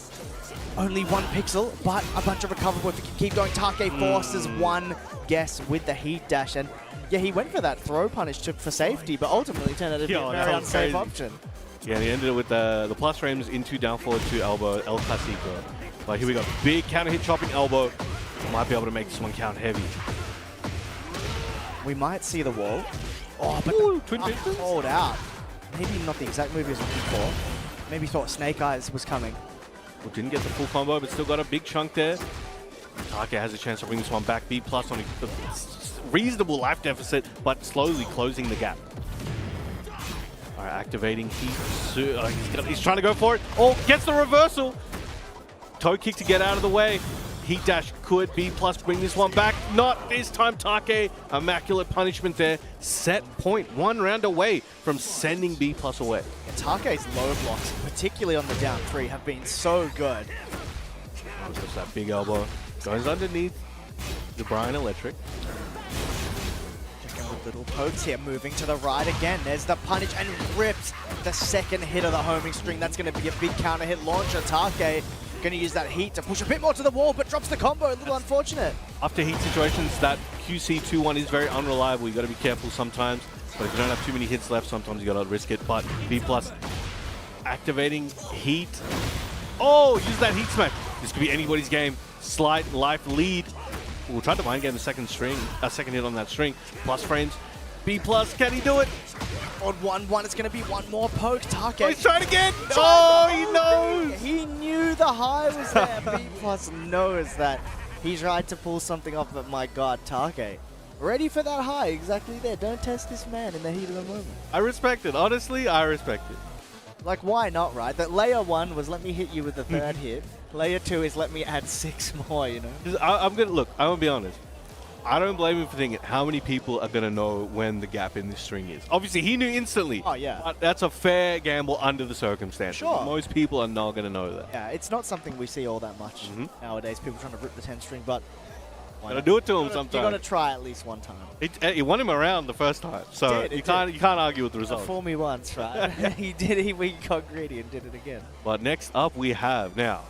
Only 1 pixel, but a bunch of recoverable. If he can keep going, Take forces one guess with the heat dash. And yeah, he went for that throw punish for safety, but ultimately turned out to be a very unsafe option. Yeah, and he ended it with the plus frames into down forward to elbow, El Clasico. But here we go, big counter hit chopping elbow. Might be able to make this one count heavy. We might see the wall. Oh, but twin pistons? Hold out. Maybe not the exact move he was looking for. Maybe thought Snake Eyes was coming. Well, didn't get the full combo, but still got a big chunk there. Take has a chance to bring this one back. BPlus on a reasonable life deficit, but slowly closing the gap. All right, activating heat. He's trying to go for it. Oh, gets the reversal. Toe kick to get out of the way. Heat dash could BPlus bring this one back. Not this time, Take. Immaculate punishment there. Set point. 1 round away from sending BPlus away. Yeah, Take's low blocks, particularly on the down 3, have been so good. Just that big elbow. Goes underneath the Brian Electric. Checking with little pokes here, moving to the right again. There's the punish and rips the second hit of the homing string. That's going to be a big counter hit launcher. Take going to use that heat to push a bit more to the wall, but drops the combo. A little unfortunate. After heat situations, that QC2-1 is very unreliable. You got to be careful sometimes. But if you don't have too many hits left, sometimes you got to risk it. But BPlus activating heat. Oh, use that heat smash. This could be anybody's game. Slight life lead. We'll try to mind game a second hit on that string. Plus frames. BPlus, can he do it? On 1-1, it's going to be one more poke. Take. Oh, he's trying again. Oh, he knows. He knew the high was there. BPlus knows that he's tried to pull something off, but my God, Take. Ready for that high, exactly there. Don't test this man in the heat of the moment. I respect it. Honestly, I respect it. Like, why not, right? That layer 1 was let me hit you with the 3rd hit. Layer 2 is let me add 6 more, you know? I'm gonna be honest. I don't blame him for thinking how many people are gonna know when the gap in this string is. Obviously, he knew instantly. Oh, yeah. But that's a fair gamble under the circumstances. Sure. Most people are not gonna know that. Yeah, it's not something we see all that much nowadays. People trying to rip the 10 string, but gotta do it to him sometimes. You gotta try at least one time. It won him around the first time, so you can't argue with the result. Fool me once, right? He did it. We got greedy and did it again. But next up, we have now.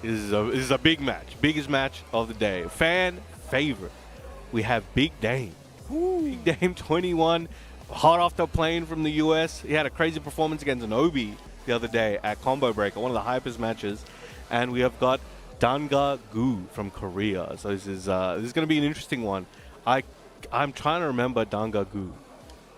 This is a big match, biggest match of the day. Fan favorite. We have Big Dame. Big Dame 21, hot off the plane from the US. He had a crazy performance against Nobi the other day at Combo Breaker, one of the hypest matches. And we have got Gangyul from Korea. So this is going to be an interesting one. I'm trying to remember Gangyul,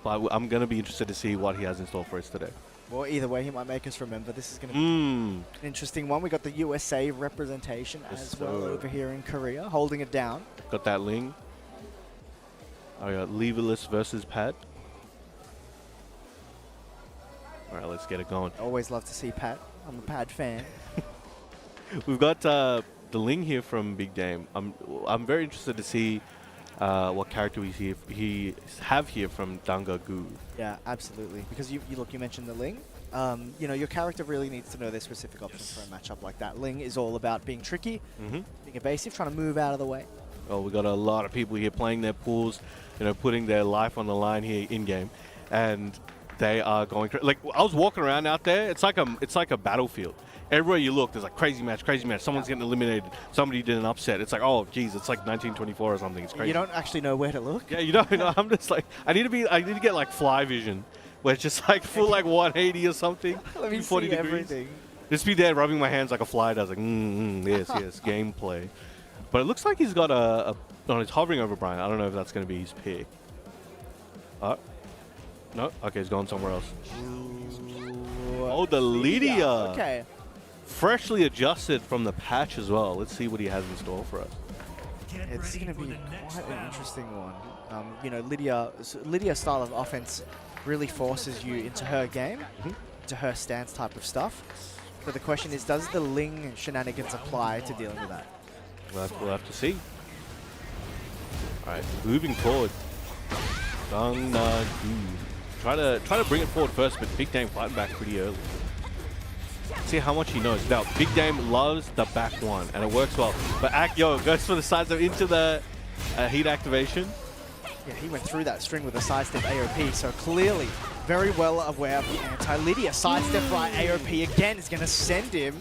but I'm going to be interested to see what he has in store for us today. Well, either way, he might make us remember. This is going to be an interesting one. We got the USA representation as well over here in Korea, holding it down. Got that Ling. I got Leverless versus Pat. All right, let's get it going. Always love to see Pat. I'm a Pat fan. We've got the Ling here from Big Dame. I'm very interested to see what character he have here from Dangagu. Yeah, absolutely. Because you mentioned the Ling. You know, your character really needs to know their specific options for a matchup like that. Ling is all about being tricky, being evasive, trying to move out of the way. Oh, we got a lot of people here playing their pools, you know, putting their life on the line here in game, and they are going like I was walking around out there. It's like a battlefield. Everywhere you look, there's like crazy match. Someone's getting eliminated. Somebody did an upset. It's like, oh, geez, it's like 1924 or something. It's crazy. You don't actually know where to look. Yeah, you don't know. I'm just like, I need to get like fly vision, where it's just like full like 180 or something. Let me 40 see degrees. everything. Just be there rubbing my hands like a fly does, like, yes, gameplay. But it looks like he's got no, he's hovering over Brian. I don't know if that's going to be his pick. No? Okay, he's going somewhere else. Oh, the Lydia. Okay. Freshly adjusted from the patch as well. Let's see what he has in store for us. It's going to be quite an interesting one. You know, Lydia's style of offense really forces you into her game, into her stance type of stuff. So the question is, does the Ling shenanigans apply to dealing with that? We'll have to see. All right, moving forward. Try to bring it forward first, but Big Dame fighting back pretty early. See how much he knows. Now, Big Dame loves the back one, and it works well. But Akyo goes for the side step into the heat activation. Yeah, he went through that string with a sidestep AOP, so clearly very well aware of the anti-Lydia. Sidestep right AOP again is going to send him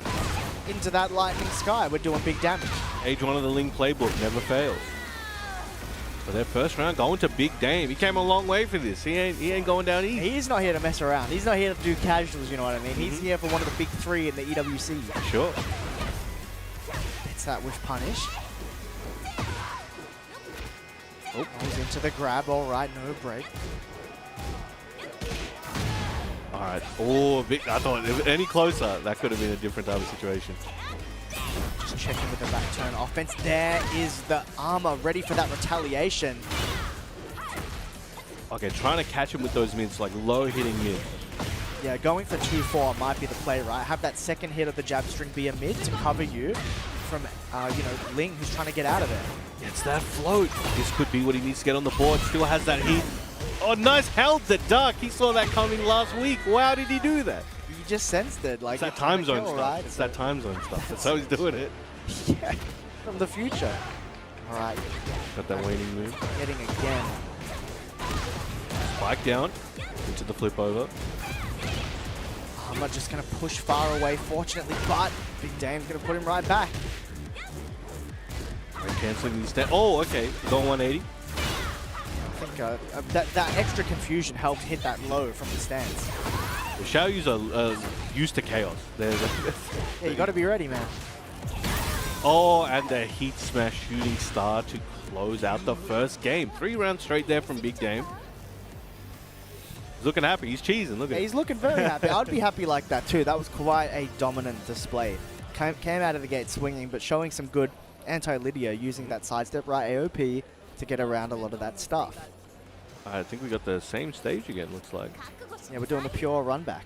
into that lightning sky. We're doing big damage. Age 1 of the Ling playbook never fails. For their first round, going to Big Dame. He came a long way for this. He ain't going down easy. He's not here to mess around. He's not here to do casuals, you know what I mean? He's here for one of the big three in the EWC. Sure. It's that with punish. Oh, goes into the grab. All right, no break. All right. Oh, I thought if any closer, that could have been a different type of situation. Just checking with the back turn offense. There is the armor ready for that retaliation. Okay, trying to catch him with those mids, like low hitting mid. Yeah, going for 2-4 might be the play, right? Have that second hit of the jab string be a mid to cover you from, you know, Ling, who's trying to get out of there. Gets that float. This could be what he needs to get on the board. Still has that heat. Oh, nice held the duck. He saw that coming last week. Wow, did he do that? He just sensed it. Like, it's that time zone stuff. Right? It's that time zone stuff. That's how he's doing it. Yeah, from the future. All right. Got that waning move. Getting again. Spike down into the flip over. I'm not just going to push far away, fortunately, but Big Dame's going to put him right back. Canceling these stand. Oh, okay. Going 180. I think that extra confusion helped hit that low from the stance. The Xiaoyu's are used to chaos. Yeah, you got to be ready, man. Oh, and the heat smash shooting star to close out the first game. 3 rounds straight there from Big Dame. He's looking happy. He's cheesing. Look at He's looking very happy. I'd be happy like that too. That was quite a dominant display. Came out of the gate swinging, but showing some good anti-Lydia using that sidestep right AOP to get around a lot of that stuff. I think we got the same stage again, looks like. Yeah, we're doing the pure run back.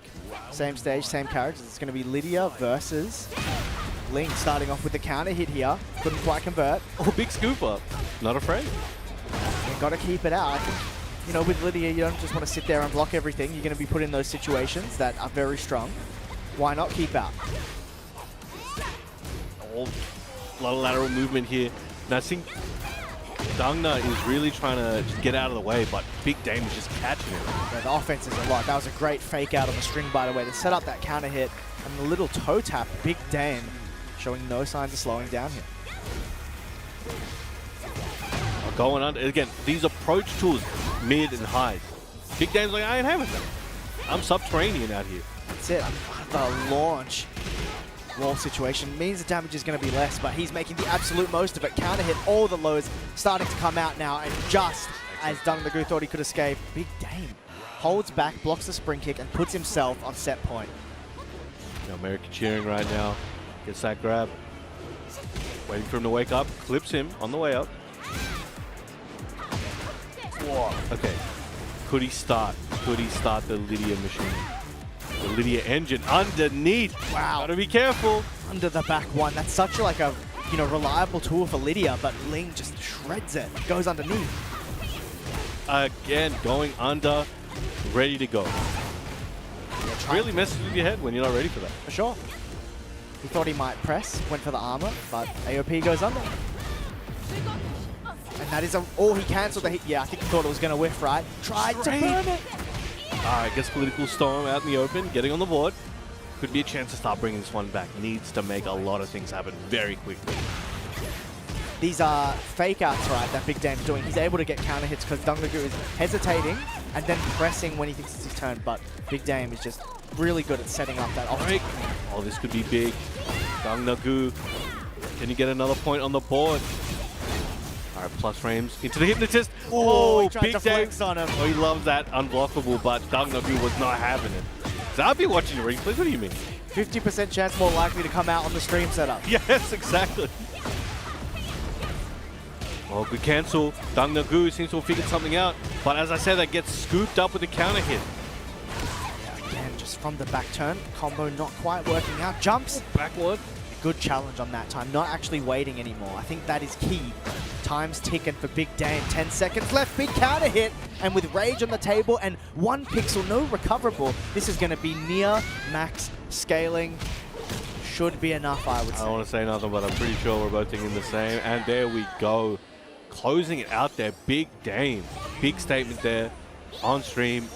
Same stage, same characters. It's going to be Lydia versus Ling, starting off with the counter hit here. Couldn't quite convert. Oh, big scoop up. Not afraid. You've got to keep it out. I think, you know, with Lydia, you don't just want to sit there and block everything. You're going to be put in those situations that are very strong. Why not keep out? Oh, a lot of lateral movement here. Now, I think Dangna is really trying to just get out of the way, but Big Dame is just catching it. Yeah, the offense is a lot. That was a great fake out on the string, by the way, to set up that counter hit. And the little toe tap, Big Dame showing no signs of slowing down here. Going under. Again, these approach tools, mid and high. Big Dame's like, I ain't having them. I'm subterranean out here. That's it. The launch wall situation means the damage is going to be less, but he's making the absolute most of it. Counter hit, all the lows starting to come out now, and just as Dangagu thought he could escape, Big Dame holds back, blocks the spring kick, and puts himself on set point. America cheering right now. Gets that grab. Waiting for him to wake up. Clips him on the way up. Whoa. Okay. Could he start? Could he start the Lydia machine? The Lydia engine underneath. Wow. Gotta be careful. Under the back one. That's such like a reliable tool for Lydia, but Ling just shreds it, goes underneath. Again, going under, ready to go. Really messes with your head when you're not ready for that. For sure. He thought he might press, went for the armor, but AOP goes under. And that is oh, he cancelled the hit. Yeah, I think he thought it was going to whiff, right? Tried to burn it. Alright, gets Political Storm out in the open, getting on the board. Could be a chance to start bringing this one back. Needs to make a lot of things happen very quickly. These are fake outs, right, that Big Dame's doing. He's able to get counter hits because Dungnagu is hesitating and then pressing when he thinks it's his turn, but Big Dame is just really good at setting up that off. Oh, this could be big. Dungnagu, can you get another point on the board? Alright, plus frames into the Hypnotist. Oh, he tried Big to Dame. flex on him. Oh, he loves that unblockable, but Dungnagu was not having it. So I'll be watching the replays. What do you mean? 50% chance more likely to come out on the stream setup. Yes, exactly. Oh, good cancel. Dungnagu seems to have figured something out. But as I said, that gets scooped up with a counter hit. Yeah, again, just from the back turn. Combo not quite working out. Jumps. Backward. Good challenge on that time. Not actually waiting anymore. I think that is key. Time's ticking for Big Dame. 10 seconds left. Big counter hit. And with Rage on the table and 1 pixel, no recoverable, this is going to be near max scaling. Should be enough, I would say. I don't want to say nothing, but I'm pretty sure we're both thinking the same. And there we go. Closing it out there. Big Dame. Big statement there on stream.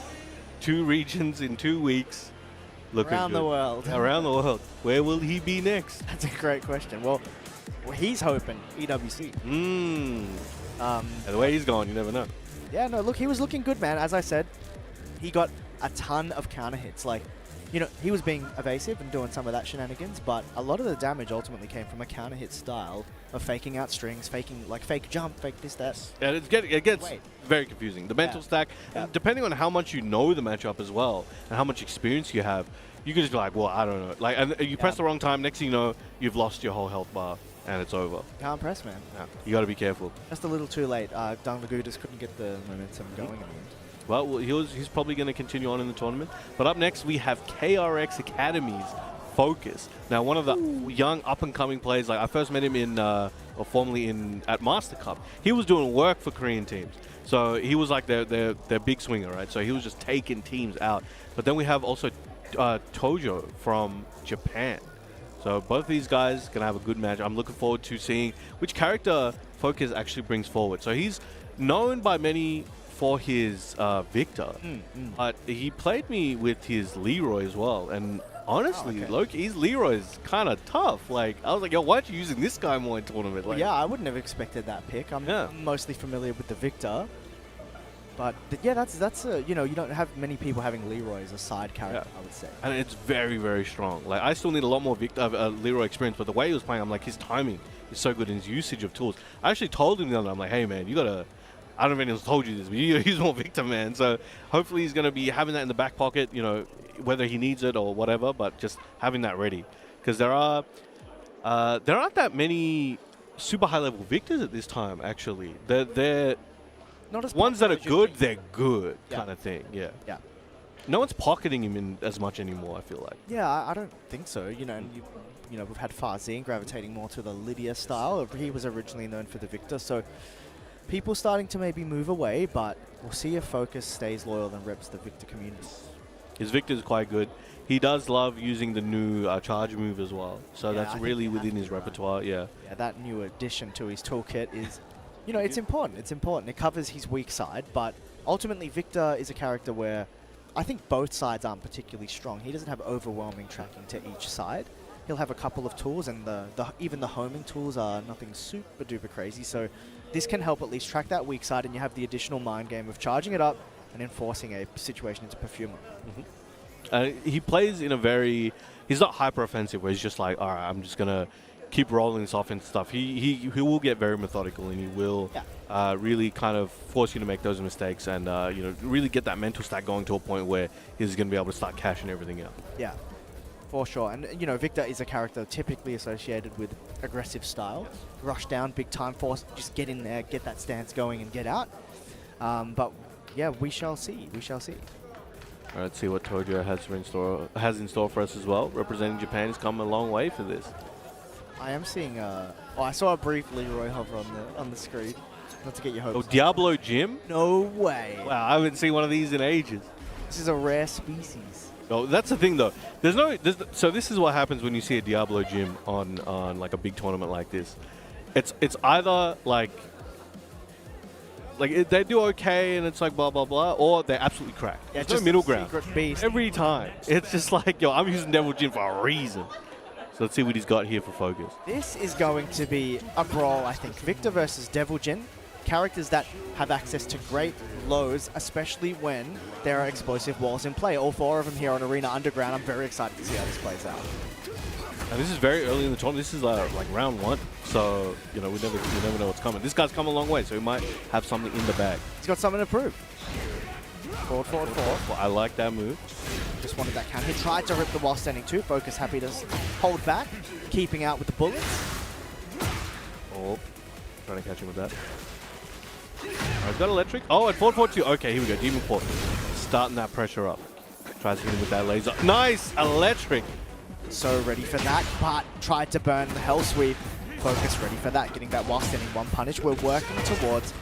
2 regions in 2 weeks. Looking around good. the world. Around the world. Where will he be next? That's a great question. Well he's hoping EWC. And the way he's going, you never know. Yeah, no, look, he was looking good, man. As I said, he got a ton of counter hits. Like, he was being evasive and doing some of that shenanigans, but a lot of the damage ultimately came from a counter hit style of faking out strings, faking, like, fake jump, fake this, that. Yeah, it gets very confusing. The mental stack, depending on how much you know the matchup as well, and how much experience you have, you can just be like, well, I don't know. Like, and you press the wrong time, next thing you know, you've lost your whole health bar, and it's over. Can't press, man. Yeah, you got to be careful. Just a little too late. Dungnagu just couldn't get the momentum going in the end. Well, he's probably going to continue on in the tournament. But up next, we have KRX Academy's Focus. Now, one of the young up-and-coming players, like I first met him in, or formerly at Master Cup. He was doing work for Korean teams. So he was like their big swinger, right? So he was just taking teams out. But then we have also Tojo from Japan. So both of these guys going to have a good match. I'm looking forward to seeing which character Focus actually brings forward. So he's known by many for his Victor, but he played me with his Leroy as well. And honestly, his Leroy is kind of tough. Like, I was like, yo, why aren't you using this guy more in tournament? Like, yeah, I wouldn't have expected that pick. I'm mostly familiar with the Victor. But yeah, that's you don't have many people having Leroy as a side character, I would say. And it's very, very strong. Like, I still need a lot more Leroy experience, but the way he was playing, I'm like, his timing is so good in his usage of tools. I actually told him the other night, I'm like, hey, man, you got to... I don't know if anyone's told you this, but you use more Victor, man. So hopefully he's going to be having that in the back pocket, whether he needs it or whatever, but just having that ready. Because there aren't that many super high-level Victors at this time, actually. They're not as ones that are good, they're good kind of thing, Yeah. No one's pocketing him in as much anymore, I feel like. Yeah, I don't think so. And we've had Farzine gravitating more to the Lydia style. He was originally known for the Victor, so... People starting to maybe move away, but we'll see if Focus stays loyal and reps the Victor community. His Victor is quite good. He does love using the new charge move as well. So that's really within his repertoire, Yeah, that new addition to his toolkit is, it's important. It's important. It covers his weak side, but ultimately Victor is a character where I think both sides aren't particularly strong. He doesn't have overwhelming tracking to each side. He'll have a couple of tools, and even the homing tools are nothing super duper crazy. So this can help at least track that weak side, and you have the additional mind game of charging it up and enforcing a situation into Perfumer. He plays in a very... He's not hyper-offensive, where he's just like, all right, I'm just going to keep rolling this offense stuff. He will get very methodical, and he will really kind of force you to make those mistakes and really get that mental stack going to a point where he's going to be able to start cashing everything out. Yeah. For sure. And, Victor is a character typically associated with aggressive style. Rush down, big time force, just get in there, get that stance going and get out. But, yeah, we shall see. We shall see. All right, let's see what Tojo has in store for us as well. Representing Japan, has come a long way for this. I am seeing I saw a brief Leroy hover on the screen. Not to get your hopes. Oh, Diablo Gym? No way. Wow, I haven't seen one of these in ages. This is a rare species. Oh, that's the thing though. So this is what happens when you see a Diablo Gym on like a big tournament like this. It's either like they do okay and it's like blah blah blah, or they're absolutely cracked. Yeah, There's no middle ground. Secret beast. Every time. It's just like, yo, I'm using Devil Gym for a reason. So let's see what he's got here for focus. This is going to be a brawl, I think. Victor versus Devil Jin. Characters that have access to great lows, especially when there are explosive walls in play. All 4 of them here on Arena Underground. I'm very excited to see how this plays out. And this is very early in the tournament. This is like round 1. So, you know, we never know what's coming. This guy's come a long way, so he might have something in the bag. He's got something to prove. Forward, forward, forward. Well, I like that move. Just wanted that counter. He tried to rip the while standing too. Focus happy to hold back, keeping out with the bullets. Oh, trying to catch him with that. He's got electric. Oh, at 4-4-2. Okay, here we go. Demon 4. Starting that pressure up. Tries to hit him with that laser. Nice! Electric! So ready for that, but tried to burn the Hell Sweep. Focus ready for that, getting that while standing 1 punish. We're working towards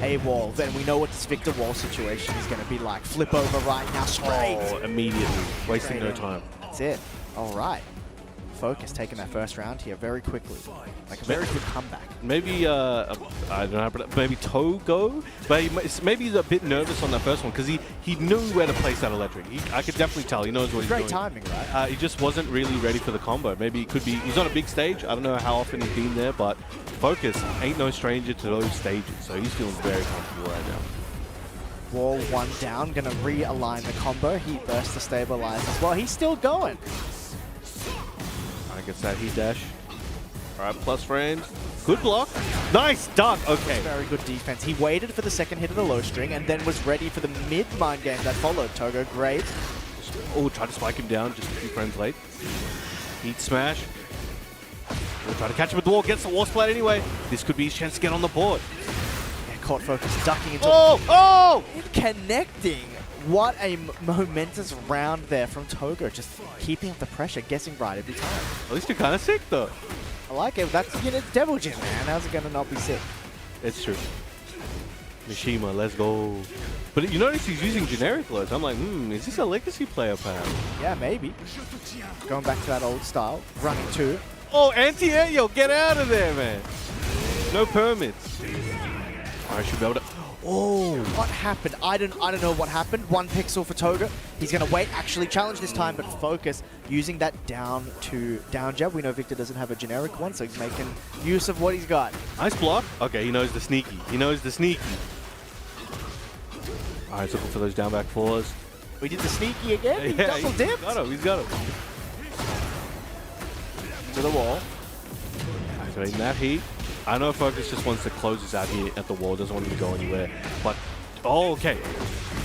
a wall. Then we know what this Victor wall situation is going to be like. Flip over right now, straight. Oh, immediately. Wasting no time. That's it. All right. Focus taking that first round here very quickly. Like a very quick comeback. Maybe, I don't know, maybe Togo? But maybe he's a bit nervous on that first one because he knew where to place that electric. I could definitely tell. He knows what he's doing. Great timing, right? He just wasn't really ready for the combo. Maybe he could be, he's on a big stage. I don't know how often he's been there, but Focus ain't no stranger to those stages. So he's feeling very comfortable right now. Wall 1 down, gonna realign the combo. Heat burst to stabilize as well. He's still going. I gets that heat dash. All right, plus frames. Good block. Nice duck. Okay. Very good defense. He waited for the second hit of the low string and then was ready for the mid-mind game that followed. Togo, great. Oh, try to spike him down just a few frames late. Heat smash. We'll try to catch him with the wall. Gets the wall splat anyway. This could be his chance to get on the board. Yeah, caught Focus ducking into connecting. What a momentous round there from Togo, just keeping up the pressure, guessing right every time. At least you're kind of sick though. I like it. That's, you know, it's Devil Jin, man. How's it gonna not be sick? It's true. Mishima, let's go. But you notice he's using generic loads. I'm like, is this a legacy player perhaps? Yeah, maybe. Going back to that old style, running 2. Oh, anti-air, yo, get out of there, man. No permits. I should be able to. Oh, what happened? I don't know what happened. 1 pixel for Toga. He's going to wait, actually challenge this time, but Focus using that down jab. We know Victor doesn't have a generic one, so he's making use of what he's got. Nice block. Okay, he knows the sneaky. He knows the sneaky. All right, looking for those down back 4s. We did the sneaky again. He double dipped. He's got him. To the wall. So in that heat. I know Focus just wants to close this out here at the wall, doesn't want him to go anywhere. But, oh, okay.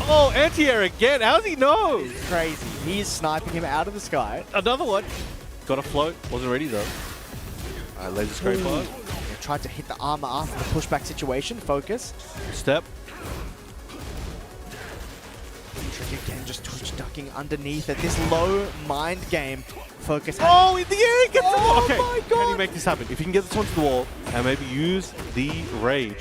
Oh, anti-air again. How does he know? It's crazy. He's sniping him out of the sky. Another one. Got a float. Wasn't ready, though. All right, laser scraper. Yeah, tried to hit the armor after the pushback situation. Focus. Step. Trick again, just twitch ducking underneath at this low mind game. Focus. Oh, in the air, he gets the wall. Okay, my God. Can he make this happen? If he can get this one to the wall and maybe use the rage.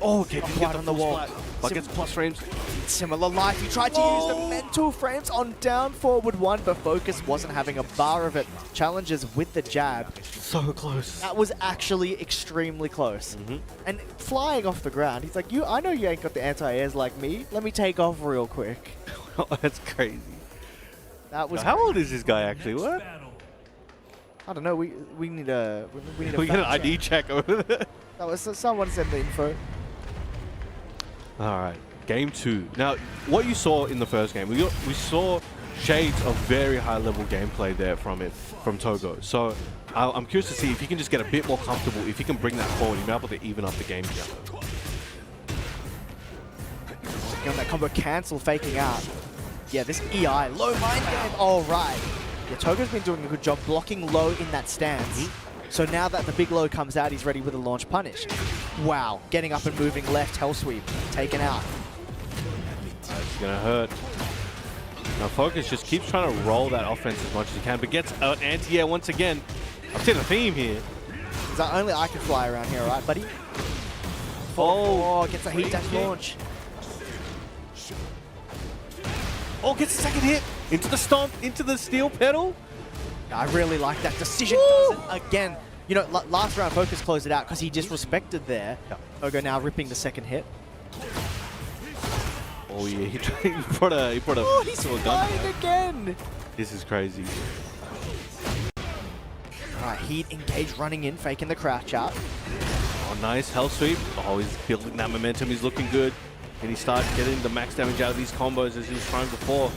Oh, okay, he quite on the wall. But gets plus frames. Similar life. He tried to use the mental frames on down forward 1, but Focus wasn't having a bar of it. Challenges with the jab. So close. That was actually extremely close. And flying off the ground, he's like, I know you ain't got the anti-airs like me. Let me take off real quick. Oh, that's crazy. That was. How old is this guy actually? What? I don't know. We need a we get an ID check over there. That was someone sent the info. All right, game 2. Now, what you saw in the first game, we saw shades of very high level gameplay there from Togo. So I'm curious to see if he can just get a bit more comfortable. If he can bring that forward, he might be able to even up the game here. Getting that combo cancel, faking out. Yeah, this EI, low mind game, all right. Yeah, Togo's been doing a good job blocking low in that stance. So now that the big low comes out, he's ready with a launch punish. Wow, getting up and moving left, hell sweep, taken out. That's gonna hurt. Now Focus just keeps trying to roll that offense as much as he can, but gets an anti-air once again. I've seen a theme here. Is that only I can fly around here, right, buddy? Oh, gets a heat dash launch. Oh, gets a second hit. Into the stomp, into the steel pedal. I really like that decision. Does it again. You know, last round Focus closed it out because he disrespected there. Togo now ripping the second hit. Oh yeah, he put a Oh, he's flying again. This is crazy. Alright, Heat engage running in, faking the crouch out. Oh, nice hell sweep. Oh, he's building that momentum. He's looking good. And he starts getting the max damage out of these combos as he was trying before.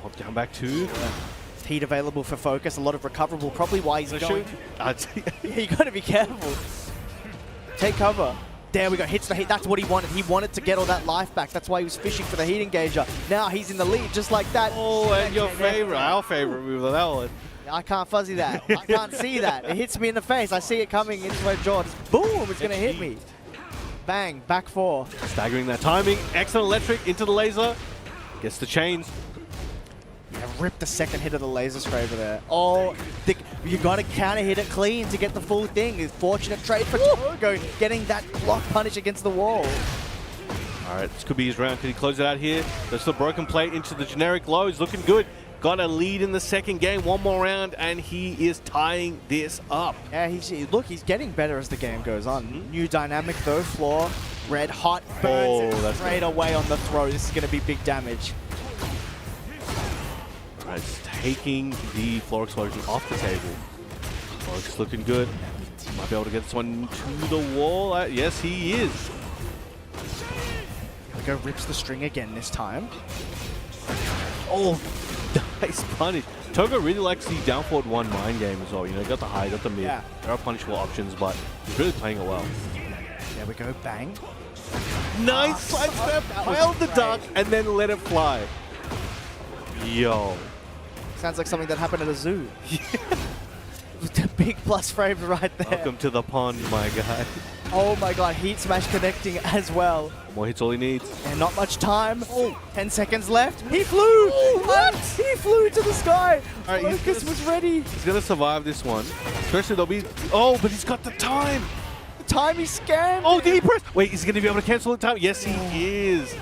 Oh, down back two. Heat available for Focus, a lot of recoverable, probably why he's going. Yeah, you gotta be careful. Take cover. There we go, hits the heat, that's what he wanted. He wanted to get all that life back. That's why he was fishing for the heat engager. Now he's in the lead, just like that. Oh, and your favorite, our favorite move of that one. I can't fuzzy that. I can't see that. It hits me in the face. I see it coming into my jaw. Just boom, it's gonna hit me. Bang, back four. Staggering that timing. Excellent electric into the laser. Gets the chains. Yeah, rip the second hit of the laser scraper there. Oh, you gotta counter hit it clean to get the full thing. Fortunate trade for Togo, getting that block punish against the wall. All right, this could be his round. Can he close it out here? There's the broken plate into the generic low. He's looking good. Got a lead in the second game. One more round, and he is tying this up. Yeah, he's getting better as the game goes on. New dynamic though, floor, red hot, burns it straight away on the throw. This is gonna be big damage. All right, it's taking the floor explosion off the table. Floor's looking good. Might be able to get this one to the wall. Yes, he is. Here we go, rips the string again this time. Oh, nice punish. Togo really likes the down forward one mind game as well. You know, got the high, got the mid. Yeah. There are punishable options, but he's really playing it well. There we go, bang. Nice side step, held the duck, and then let it fly. Yo. Sounds like something that happened at a zoo. Big plus frames right there. Welcome to the pond, my guy. Oh my god, Heat Smash connecting as well. More hits, all he needs. And not much time. Oh, 10 seconds left. He flew! What? He flew to the sky! All right, Focus was ready. He's going to survive this one. Especially there'll be... Oh, but he's got the time. The time he scammed. Oh, did he press? Wait, is he going to be able to cancel the time? Yes, he is.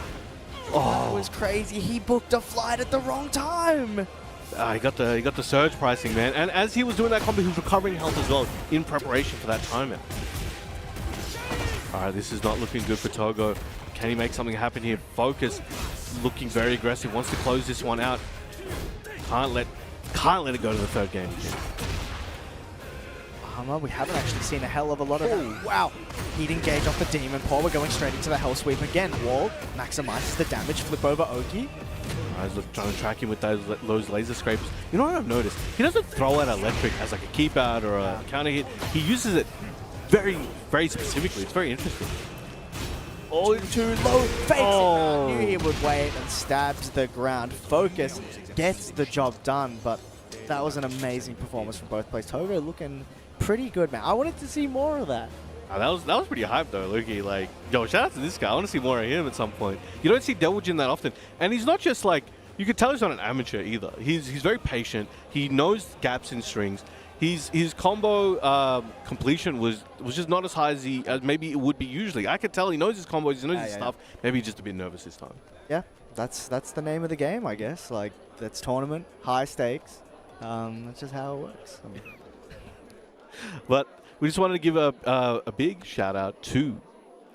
Oh. That was crazy. He booked a flight at the wrong time. He got the surge pricing, man. And as he was doing that combo, he was recovering health as well in preparation for that timeout. All right, this is not looking good for Togo. Can he make something happen here? Focus, looking very aggressive, wants to close this one out. Can't let it go to the third game. We haven't actually seen a hell of a lot of that. Wow. Heat engage off the Demon Paw. We're going straight into the Hell Sweep again. Wall maximizes the damage. Flip over Oki. He's trying to track him with those laser scrapers. You know what I've noticed? He doesn't throw out electric as like a keep out or a counter hit. He uses it very, very specifically. It's very interesting. Oh, too low. Fakes it. I knew he would wait and stabs the ground. Focus gets the job done, but that was an amazing performance from both players. Togo looking pretty good, man. I wanted to see more of that. That was pretty hype though, Luki. Like, yo, shout out to this guy. I want to see more of him at some point. You don't see Devil Jin that often, and he's not just like, you can tell he's not an amateur either. He's very patient. He knows gaps in strings. His combo completion was just not as high as maybe it would be usually. I could tell he knows his combos, he knows his stuff. Maybe he's just a bit nervous this time. Yeah, that's the name of the game, I guess. Like, that's tournament, high stakes. That's just how it works. I mean. But we just wanted to give a big shout out to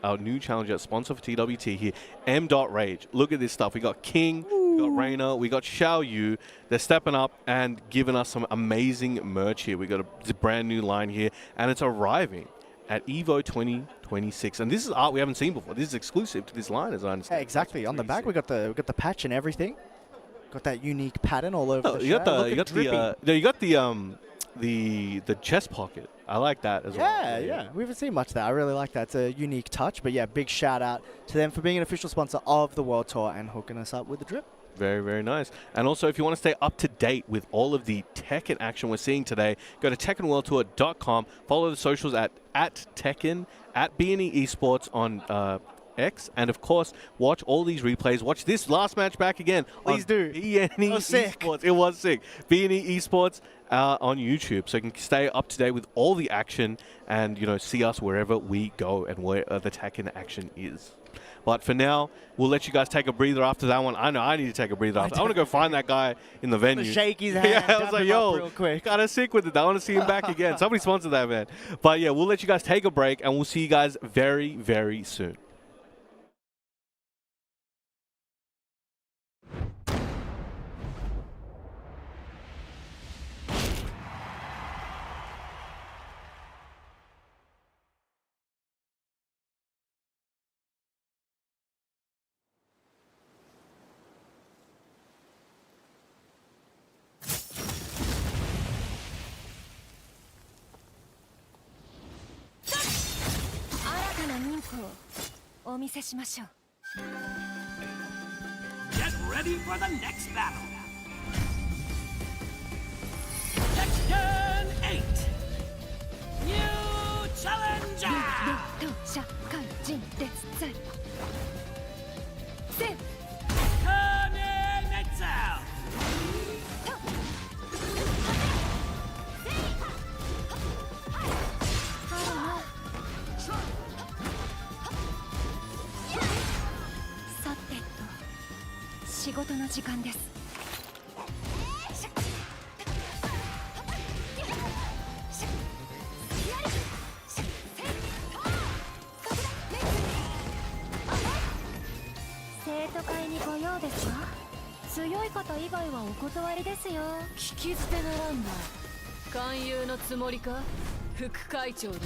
our new challenger, sponsor for TWT here, M.Rage. Look at this stuff. We got King, we got Reina, we got Xiao Yu. They're stepping up and giving us some amazing merch here. We got a brand new line here, and it's arriving at EVO 2026. And this is art we haven't seen before. This is exclusive to this line, as I understand. Yeah, exactly. On the back, we got the patch and everything. Got that unique pattern all over the you shirt. got the chest pocket. I like that as well. Yeah. We haven't seen much of that. I really like that. It's a unique touch. But yeah, big shout out to them for being an official sponsor of the World Tour and hooking us up with the drip. Very, very nice. And also, if you want to stay up to date with all of the Tekken action we're seeing today, go to TekkenWorldTour.com. Follow the socials at Tekken, at BNE Esports on X. And of course, watch all these replays. Watch this last match back again. Please do. BNE was sick. Esports. It was sick. BNE Esports on YouTube, so you can stay up to date with all the action and see us wherever we go and where the Tekken action is. But for now, we'll let you guys take a breather after that one. I know I need to take a breather after. I want to go find that guy in the venue. Shake his hand. Yeah, I was like, yo, real quick. kind of sick with it. I want to see him back again. Somebody sponsor that, man. But yeah, we'll let you guys take a break, and we'll see you guys very, very soon. Get ready for the next battle. Tekken 8. New challenger. Kanemitsu. 仕事の時間です。生徒会にご用ですか？強い方以外はお断りですよ。聞き捨てならんな。勧誘のつもりか？副会長だ。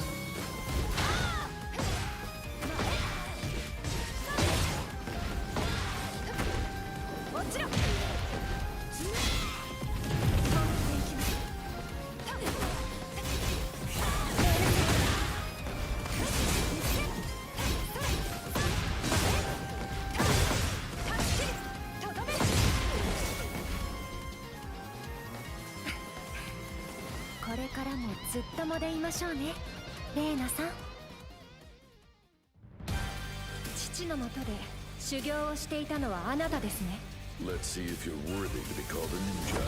これからもずっともでいましょうね、レイナさん。父のもとで修行をしていたのはあなたですね。Let's see if you're worthy to be called a ninja.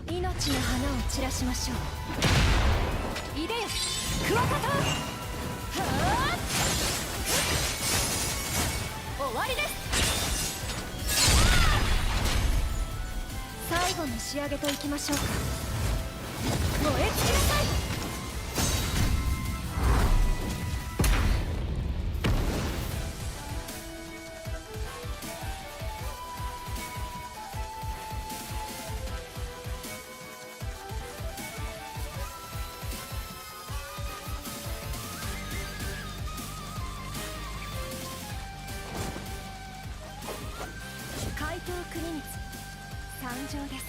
命の花を散らしましょう。いでよ、クワカタ。はあ、終わりです。最後の仕上げといきましょうか。燃え尽きなさい。怪盗国光参上です。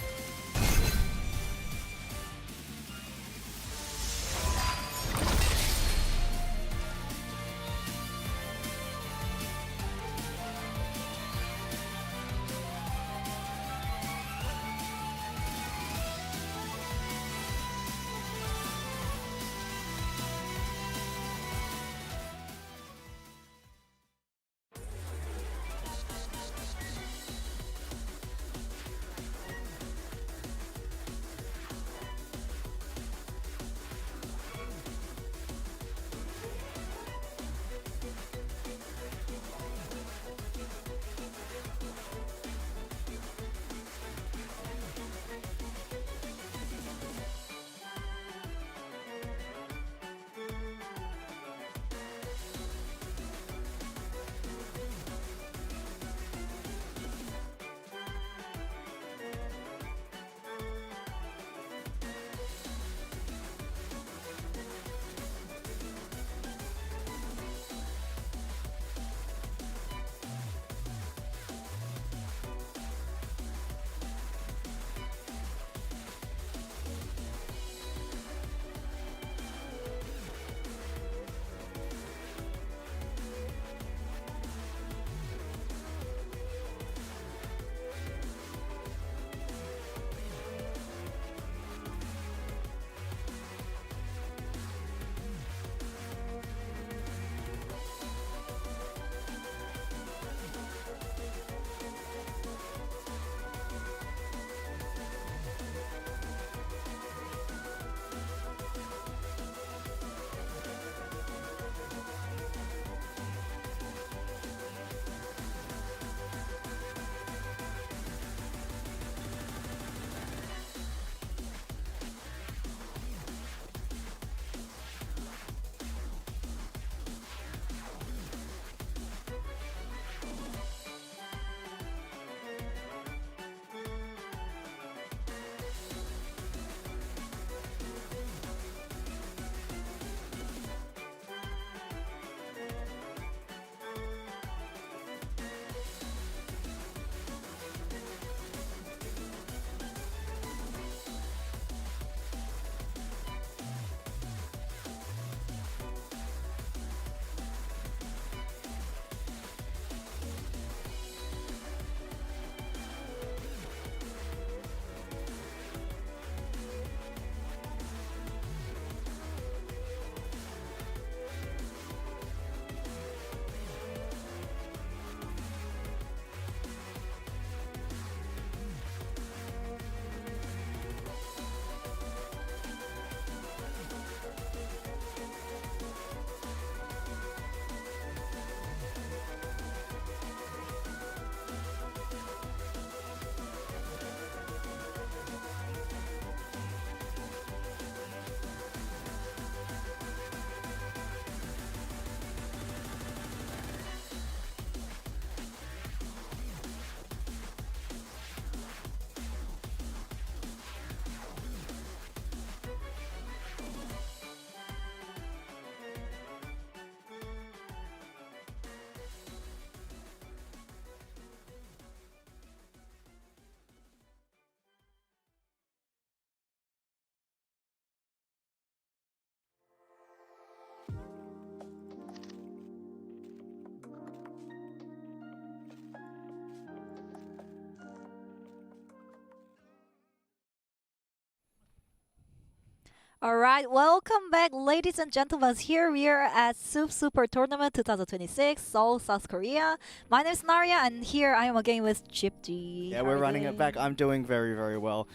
Alright, welcome back, ladies and gentlemen. Here we are at Super Tournament 2026, Seoul, South Korea. My name is Naria, and here I am again with Chip G. Yeah, we're running it back. I'm doing very, very well.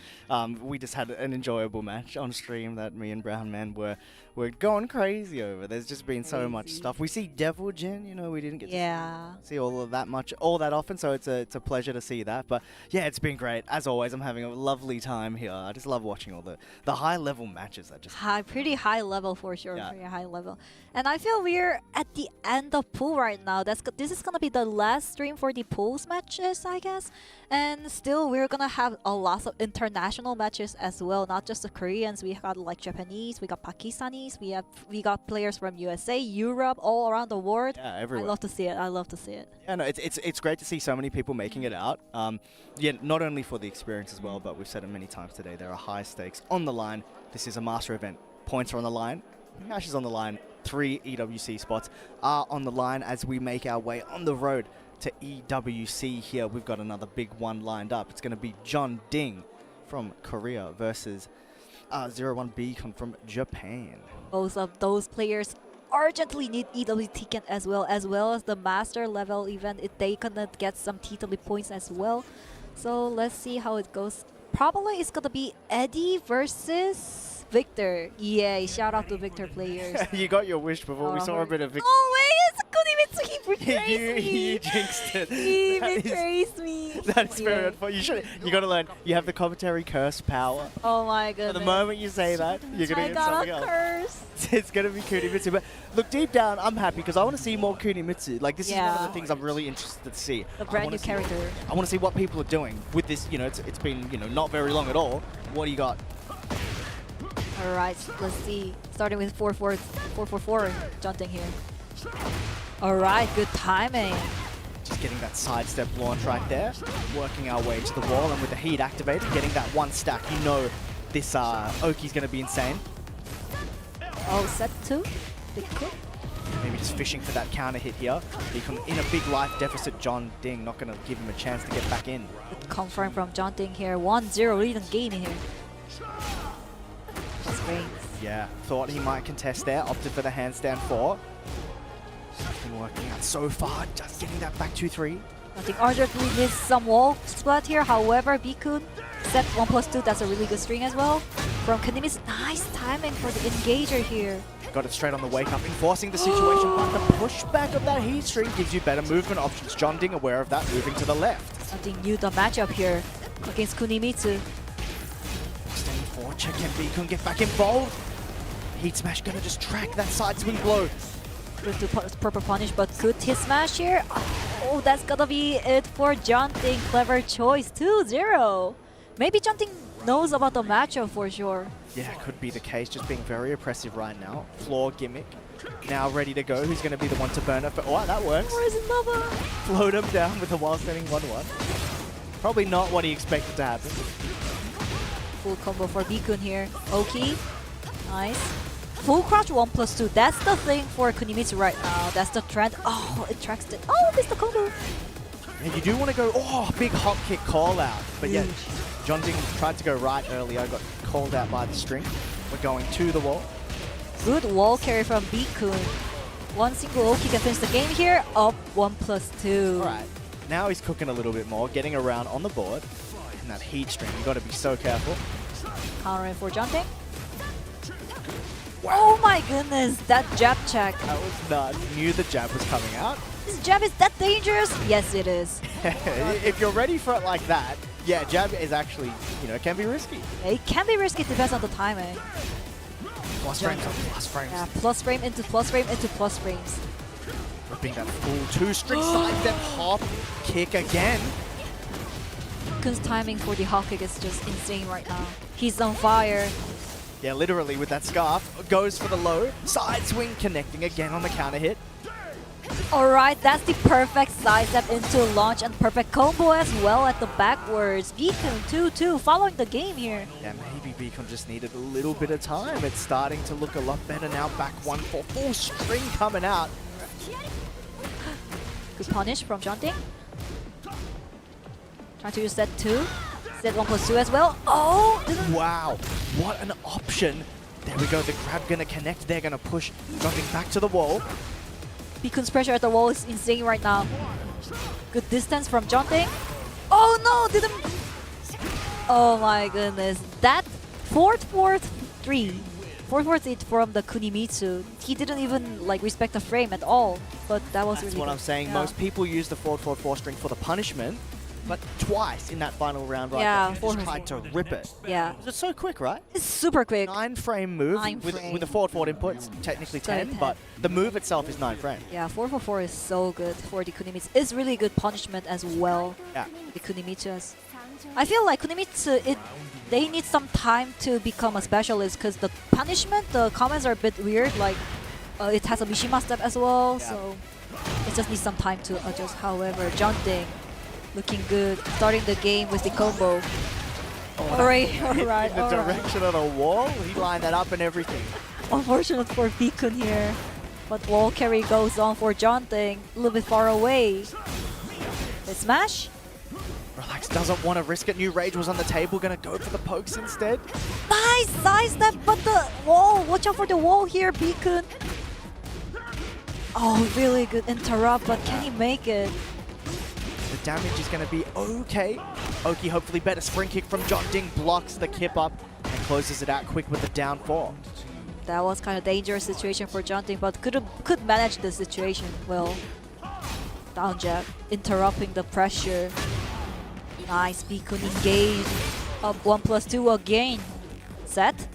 We just had an enjoyable match on stream that me and Brown Man were going crazy over. There's just been so much stuff. We see Devil Jin, you know, we didn't get to see all that often, so it's a pleasure to see that. But yeah, it's been great. As always, I'm having a lovely time here. I just love watching all the high-level matches. Pretty high level for sure. Yeah. Pretty high level. And I feel we're at the end of pool right now. This is gonna be the last stream for the pools matches, I guess. And still, we're gonna have a lot of international matches as well. Not just the Koreans. We got like Japanese, we got Pakistanis, we got players from USA, Europe, all around the world. Yeah, everywhere. I love to see it. I love to see it. Yeah, no, it's great to see so many people making it out. Yeah, not only for the experience as well, but we've said it many times today. There are high stakes on the line. This is a master event. Points are on the line. Cash is on the line. 3 EWC spots are on the line as we make our way on the road to EWC here. We've got another big one lined up. It's going to be John Ding from Korea versus 01 Beacon from Japan. Both of those players urgently need EW ticket as well as the master level event. If they gonna get some TW points as well. So let's see how it goes. Probably it's gonna be Eddie versus Victor. Yay, shout out to Victor players. You got your wish before we saw a bit of Victor. Oh wait, it's Kunimitsu, he betrays me. You jinxed it. He betrays me. That's very unfortunate. You gotta learn, you have the commentary curse power. Oh my goodness. The moment you say that, you're gonna get something else. Curse. It's gonna be Kunimitsu. But look, deep down, I'm happy because I want to see more Kunimitsu. Like, this is one of the things I'm really interested to see. The brand new character. I want to see what people are doing with this. You know, it's been, you know, not very long at all. What do you got? Alright, let's see. Starting with 4-4-4 Junting here. Alright, good timing. Just getting that sidestep launch right there. Working our way to the wall, and with the heat activated, getting that one stack. You know this Oki's going to be insane. Oh, set 2? Big quick. Maybe just fishing for that counter hit here. In a big life deficit, John Ding not going to give him a chance to get back in. Good confirm from John Ding here. 1-0 lead in game here. Yeah, thought he might contest there. Opted for the handstand 4. Something working out so far. Just getting that back 2-3. I think urgently missed some wall splat here. However, Bikun set 1+2. That's a really good string as well. From Kunimitsu, nice timing for the engager here. Got it straight on the wake up, enforcing the situation, but the pushback of that heat string gives you better movement options. John Ding aware of that, moving to the left. I think knew the matchup here against Kunimitsu. Staying forward, check and Beacon get back involved. Heat smash gonna just track that side swing blow. Good to proper punish, but good hit smash here. Oh, that's gonna be it for John Ding. Clever choice, 2-0. Maybe John Ding knows about the matchup for sure. Yeah, could be the case. Just being very oppressive right now. Floor gimmick. Now ready to go. Who's going to be the one to burn it? Oh, that works. Where's another? Float him down with the while standing 1-1. Probably not what he expected to happen. Full combo for Bikun here. Oki. Nice. Full crouch 1+2. That's the thing for Kunimitsu right now. That's the trend. Oh, it tracks it. Oh, missed the combo. And you do want to go, oh, big hop kick call out. But yet, John Ding tried to go right earlier, got called out by the string. We're going to the wall. Good wall carry from Bikun. One single Oki can finish the game here. Up 1+2. All right, now he's cooking a little bit more, getting around on the board. And that heat string, you got to be so careful. Countering for John Ding. Wow. Oh my goodness, that jab check. That was nuts. Knew the jab was coming out. This jab is that dangerous? Yes, it is. If you're ready for it like that, yeah, jab is actually, you know, it can be risky. It can be risky, depends on the timing. Plus frames on plus frames. Yeah, plus frame into plus frame into plus frames. Ripping that full 2-string side step hop kick again. Kun's timing for the hop kick is just insane right now. He's on fire. Yeah, literally with that scarf. Goes for the low. Side swing connecting again on the counter hit. Alright, that's the perfect side step into launch and perfect combo as well at the backwards. Beacon 2-2 following the game here. Yeah, maybe Beacon just needed a little bit of time. It's starting to look a lot better now. Back 1-4. Full string coming out. Good punish from John Ding. Trying to use set 2. Set 1+2 as well. Oh! Wow, what an option There we go. The grab gonna connect. They're gonna push Jumping back to the wall. Beacon's pressure at the wall is insane right now. Good distance from Jumping. Oh no! Didn't. Oh my goodness. That 4-4-3. 4-4-3 from the Kunimitsu. He didn't even like respect the frame at all. But that was That's really what good. I'm saying. Yeah. Most people use the 4-4-4 string for the punishment, but twice in that final round, right? Yeah, He just tried to rip it. Yeah. It's so quick, right? It's super quick. 9-frame move. 9 with frame. the forward input, it's technically 10, 10. but the move itself is 9 frames. Yeah, 4-4-4 is so good for the Kunimitsu. It's really good punishment as well. Yeah. The Kunimitsu. I feel like Kunimitsu, they need some time to become a specialist because the punishment, the comments are a bit weird. Like, it has a Mishima step as well, so it just needs some time to adjust. However, Jumping, looking good, starting the game with the combo. Alright. In the direction of the wall, he lined that up and everything. Unfortunate for Beacon here, but wall carry goes on for Jumping, a little bit far away. The smash? Relax doesn't want to risk it. New Rage was on the table, gonna go for the pokes instead. Nice side step, but the wall, watch out for the wall here, Beacon. Oh, really good interrupt, but can he make it? The damage is gonna be okay. Oki hopefully better spring kick from Jumping, blocks the kip up and closes it out quick with the down 4. That was kind of dangerous situation for Jumping, but could manage the situation well. Down jab, interrupting the pressure. Nice, Beacon engaged. Up 1+2 again. Set.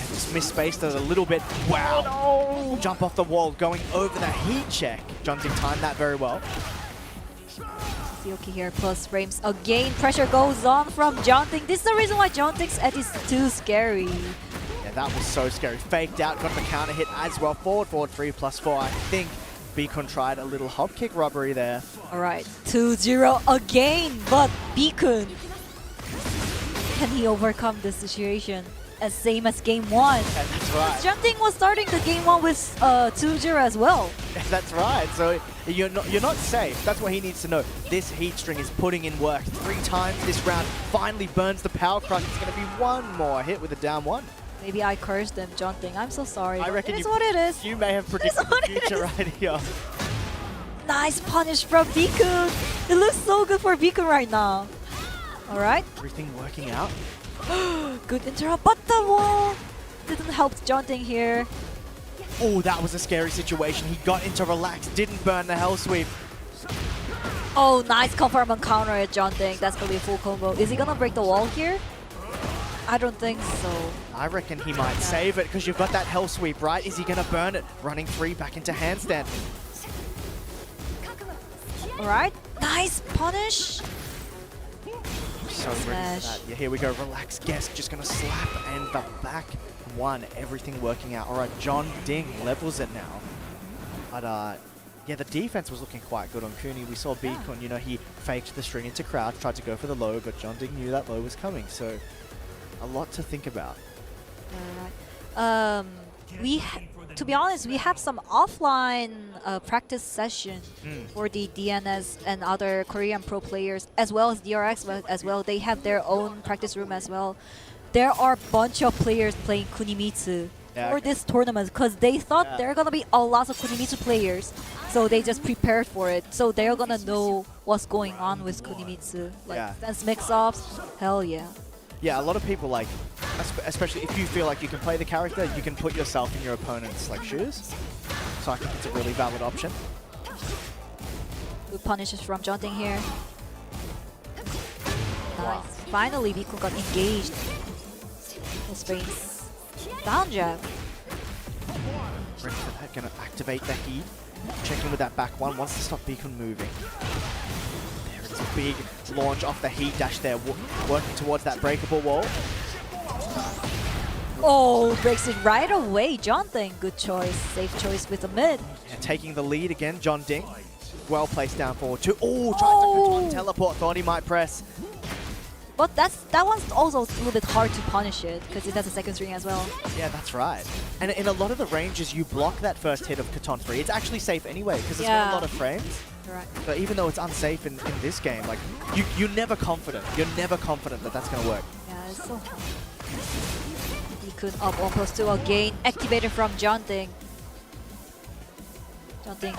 Just misspaced it a little bit. Wow. Jump off the wall, going over the heat check. Jumping timed that very well. Sioki here, plus frames again. Pressure goes on from Jumping. This is the reason why Jumping's edge is too scary. Yeah, that was so scary. Faked out, got the counter hit as well. Forward 3+4. I think Beacon tried a little hop kick robbery there. Alright, 2-0 again, but Beacon, can he overcome this situation? As same as game 1. Yeah, that's right. Jumping was starting the game 1 with 2-0 as well. Yeah, that's right. So you're not safe. That's what he needs to know. This heat string is putting in work 3 times this round. Finally burns the power crush. It's going to be one more hit with a down 1. Maybe I cursed them, Jumping. I'm so sorry. I reckon it is what it is. You may have predicted the future right here. Nice punish from Beacon. It looks so good for Beacon right now. Alright. Everything working out. Good interrupt, but the wall didn't help Jumping here. Oh, that was a scary situation. He got into relax, didn't burn the hell sweep. Oh, nice confirm on counter at Jumping. That's gonna be a full combo. Is he gonna break the wall here? I don't think so. I reckon he might save it because you've got that hell sweep, right? Is he gonna burn it? Running 3 back into handstand. Alright, nice punish. So ready for that. Yeah, here we go. Relax, guess. Just gonna slap and the back 1. Everything working out. Alright, Jumping levels it now. But yeah, the defense was looking quite good on Kuni. We saw Beacon, you know, he faked the string into crouch, tried to go for the low, but Jumping knew that low was coming. So a lot to think about. Alright. To be honest, we have some offline practice session for the DNS and other Korean pro players, as well as DRX as well. They have their own practice room as well. There are a bunch of players playing Kunimitsu for this tournament because they thought there are gonna be a lot of Kunimitsu players, so they just prepared for it. So they're gonna know what's going on with Kunimitsu, like defense mix-offs. Hell yeah. Yeah, a lot of people like, especially if you feel like you can play the character, you can put yourself in your opponent's like shoes. So I think it's a really valid option. Good punishes from Jumping here. Nice. Finally, Beacon got engaged. His face. Down jab. Ready for that, gonna activate the heat. Checking with that back 1, wants to stop Beacon moving. It's a big launch off the heat dash there, working towards that breakable wall. Oh, breaks it right away. Jumping, good choice. Safe choice with the mid. And taking the lead again, Jumping. Well placed down forward too. Oh, trying to teleport, thought he might press. But that one's also a little bit hard to punish it because it has a second string as well. Yeah, that's right. And in a lot of the ranges, you block that first hit of Katon 3. It's actually safe anyway because it's got a lot of frames. Right. But even though it's unsafe in this game, like you're never confident. You're never confident that that's going to work. Yeah, it's so hard. Beacon up 1+2 again. Activated from Jonting. Jonting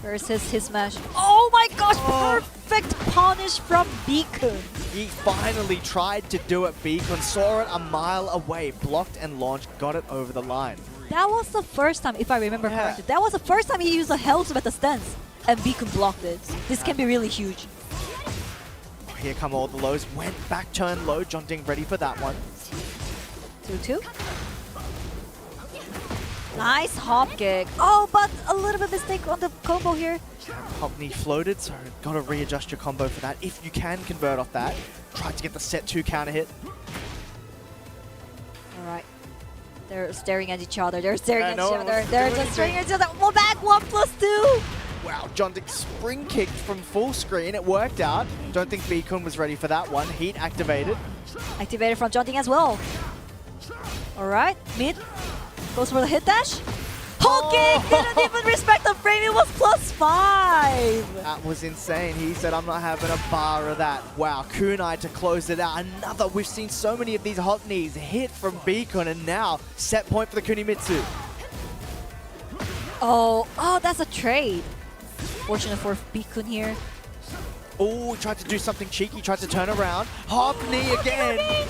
versus his smash. Oh my gosh! Perfect punish from Beacon. He finally tried to do it. Beacon saw it a mile away, blocked and launched, got it over the line. That was the first time, if I remember correctly, that was the first time he used a Hell's at the stance, and Beacon blocked it. This can be really huge. Here come all the lows. Went back turn low. Jonting ready for that one. 2-2. Nice hop kick. Oh, but a little bit mistake on the combo here. Hop knee floated, so gotta readjust your combo for that. If you can convert off that, try to get the set 2 counter hit. Alright. They're staring at each other. They're staring at each no one other. wants to They're do just staring at anything. each other. Well, back 1+2. Wow, Jonting spring kicked from full screen. It worked out. Don't think Beacon was ready for that one. Heat activated. Activated from Jonting as well. Alright, mid. Goes for the hit dash. Hulking didn't even respect the frame. It was +5. That was insane. He said, I'm not having a bar of that. Wow, kunai to close it out. Another, we've seen so many of these hot knees hit from Beacon, and now set point for the Kunimitsu. Oh, that's a trade. Fortunate for Beacon here. Oh, tried to do something cheeky, tried to turn around. Hop knee again.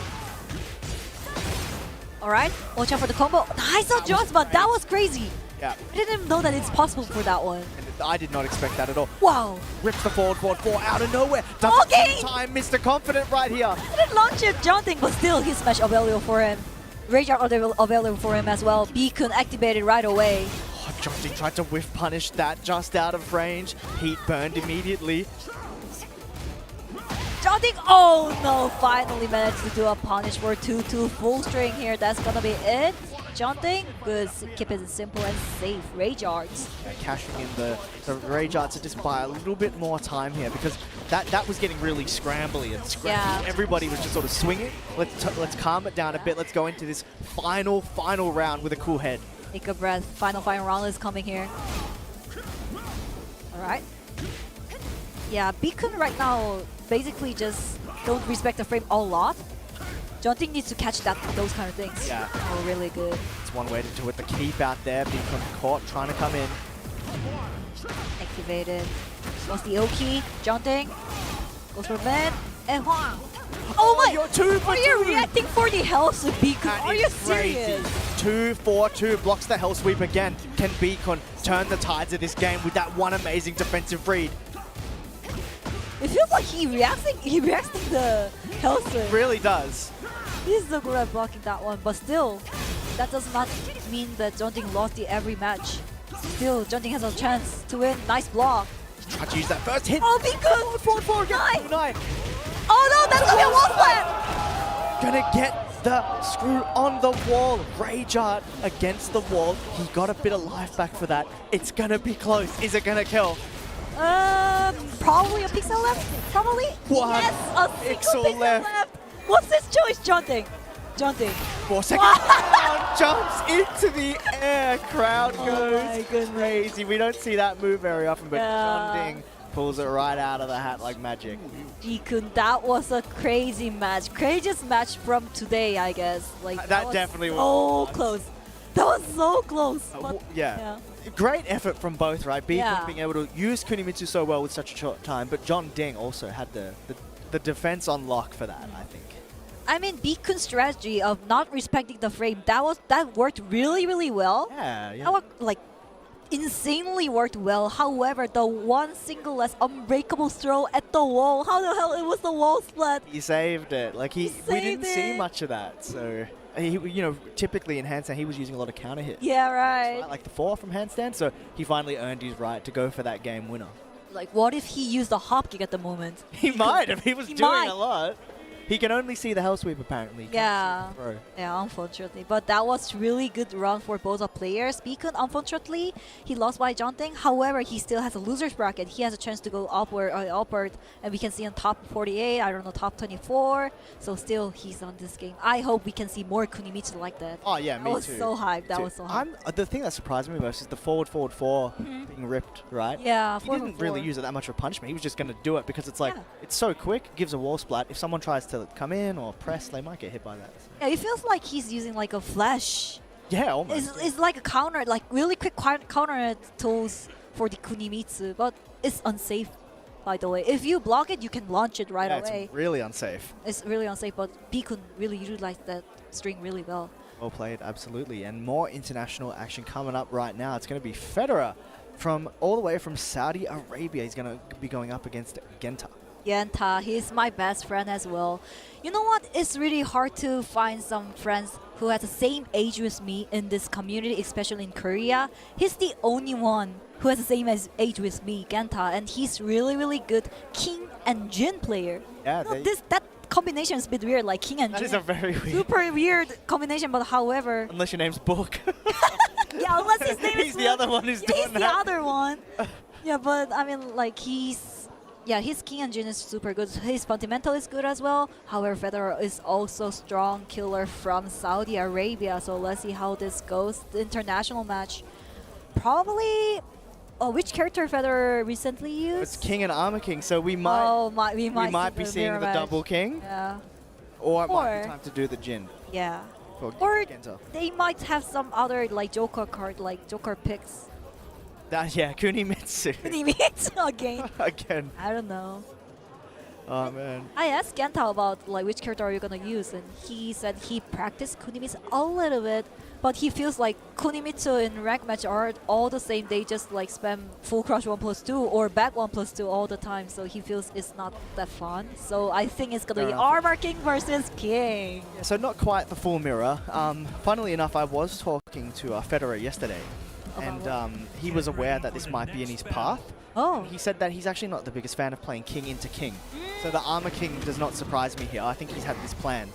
Alright, watch out for the combo. Nice adjustment. That was crazy. Yeah. I didn't even know that it's possible for that one. And I did not expect that at all. Wow. Rips the forward 4 out of nowhere. Doesn't see time, Mr. Confident right here. I didn't launch it, Jonting, but still his smash available for him. Rage Art available for him as well. Beacon activated right away. Oh, Jonting tried to whiff punish that just out of range. Heat burned immediately. Jonting, oh no, finally managed to do a punish for 2-2 full string here. That's gonna be it. Jonting, good, keep it simple and safe. Rage Arts. Yeah, cashing in the Rage Arts to just buy a little bit more time here, because that was getting really scrambly and scrappy. Yeah. Everybody was just sort of swinging. Let's calm it down a bit. Let's go into this final round with a cool head. Take a breath. Final round is coming here. Alright. Yeah, Beacon right now basically just don't respect the frame a lot. Jonting needs to catch those kind of things. Yeah. Oh, really good. It's one way to do it. The keep out there, Beacon caught, trying to come in. Activated. Lost the O-key. Jonting. Goes for Ben. And wow. Oh my! You're 2 for 2! Are you reacting for the health with Beacon? That Are is you serious? Crazy. 2-4-2 blocks the Hell Sweep again. Can Beacon turn the tides of this game with that one amazing defensive read? It feels like he reacts to the health sweep. It really does. He's so good at blocking that one, but still, that does not mean that Jonting lost every match. Still, Jonting has a chance to win. Nice block. Try to use that first hit. Oh, Beacon! 4-4 again. Oh no, that's gonna be a wall splat! Gonna get the screw on the wall. Rage Art against the wall. He got a bit of life back for that. It's gonna be close. Is it gonna kill? Probably a pixel left. Probably. One yes, a single pixel left. What's his choice, Jonting? Jonting. 4 seconds. Jumps into the air. Crowd goes crazy. We don't see that move very often, but Jonting pulls it right out of the hat like magic. Beacon, that was a crazy match. Craziest match from today, I guess. Like that definitely was. was. So close. That was so close. But, yeah. Great effort from both, right? Beacon Yeah. being able to use Kunimitsu so well with such a short time, but Jonting also had the defense on lock for that, I think. I mean, Beacon's strategy of not respecting the frame, that worked really, really well. Yeah. That worked, like, insanely worked well. However, the one single less unbreakable throw at the wall, how the hell it was the wall splat? He saved it. Like we didn't see much of that. So he, typically in handstand he was using a lot of counter hits. Yeah, right. Like the 4 from handstand. So he finally earned his right to go for that game winner. Like, what if he used the hop kick at the moment? He might if he was doing a lot. He can only see the Hell Sweep apparently. He can't see the throw. Yeah, unfortunately. But that was really good run for both of players. Beacon, unfortunately, he lost by Jonting. However, he still has a loser's bracket. He has a chance to go upward, and we can see on top 48, I don't know, top 24. So still, he's on this game. I hope we can see more Kunimitsu like that. Oh yeah, me too. That was so hyped. That was so hyped. The thing that surprised me most is the forward 4 being ripped, right? Yeah, he didn't really use it that much of a punishment. He was just going to do it because it's like, it's so quick, gives a wall splat. If someone tries to to come in or press, they might get hit by that. Yeah, it feels like he's using like a flash. Yeah, almost. It's like a counter, like really quick counter tools for the Kunimitsu, but it's unsafe, by the way. If you block it, you can launch it right away. It's really unsafe. It's really unsafe, but B could really utilize that string really well. Well played, absolutely. And more international action coming up right now. It's going to be Federer from all the way from Saudi Arabia. He's going to be going up against Genta. Genta, he's my best friend as well. You know what? It's really hard to find some friends who has the same age with me in this community, especially in Korea. He's the only one who has the same age with me, Genta, and he's really, really good King and Jin player. Yeah, you know, that combination is a bit weird, like King and Jin. That is a very weird. Super weird combination, but however. Unless your name's Book. Yeah, unless his name is He's the other one who's doing he's that. the other one. Yeah, but I mean, like his King and Jin is super good. His fundamental is good as well. However, Federer is also strong killer from Saudi Arabia. So let's see how this goes. The international match, probably. Oh, which character Federer recently used? It's King and Armor King, so we might we might be seeing the double King. Yeah. Or it might be time to do the Jin. Yeah. Or Genta. They might have some other like Joker card, like Joker picks. Yeah, Kunimitsu. Kunimitsu again. Again. I don't know. Oh man. I asked Genta about like which character are you gonna use, and he said he practiced Kunimitsu a little bit, but he feels like Kunimitsu in rank match are all the same. They just like spam full crush 1+2 or back 1+2 all the time, so he feels it's not that fun. So I think it's gonna be Armor King versus King. Yeah, so not quite the full mirror. Funnily enough, I was talking to Federer yesterday, and he was aware that this might be in his path. Oh. He said that he's actually not the biggest fan of playing King into King. So the Armor King does not surprise me here. I think he's had this planned.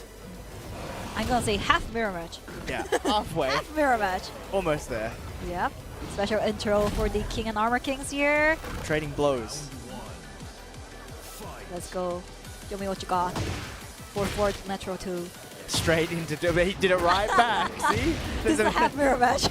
I'm gonna say half mirror match. Yeah, halfway. Half mirror match. Almost there. Yep. Special intro for the King and Armor Kings here. Trading blows. Let's go. Show me what you got. 4-4 Metro 2. Straight into he did it right back. See? This is a half mirror match.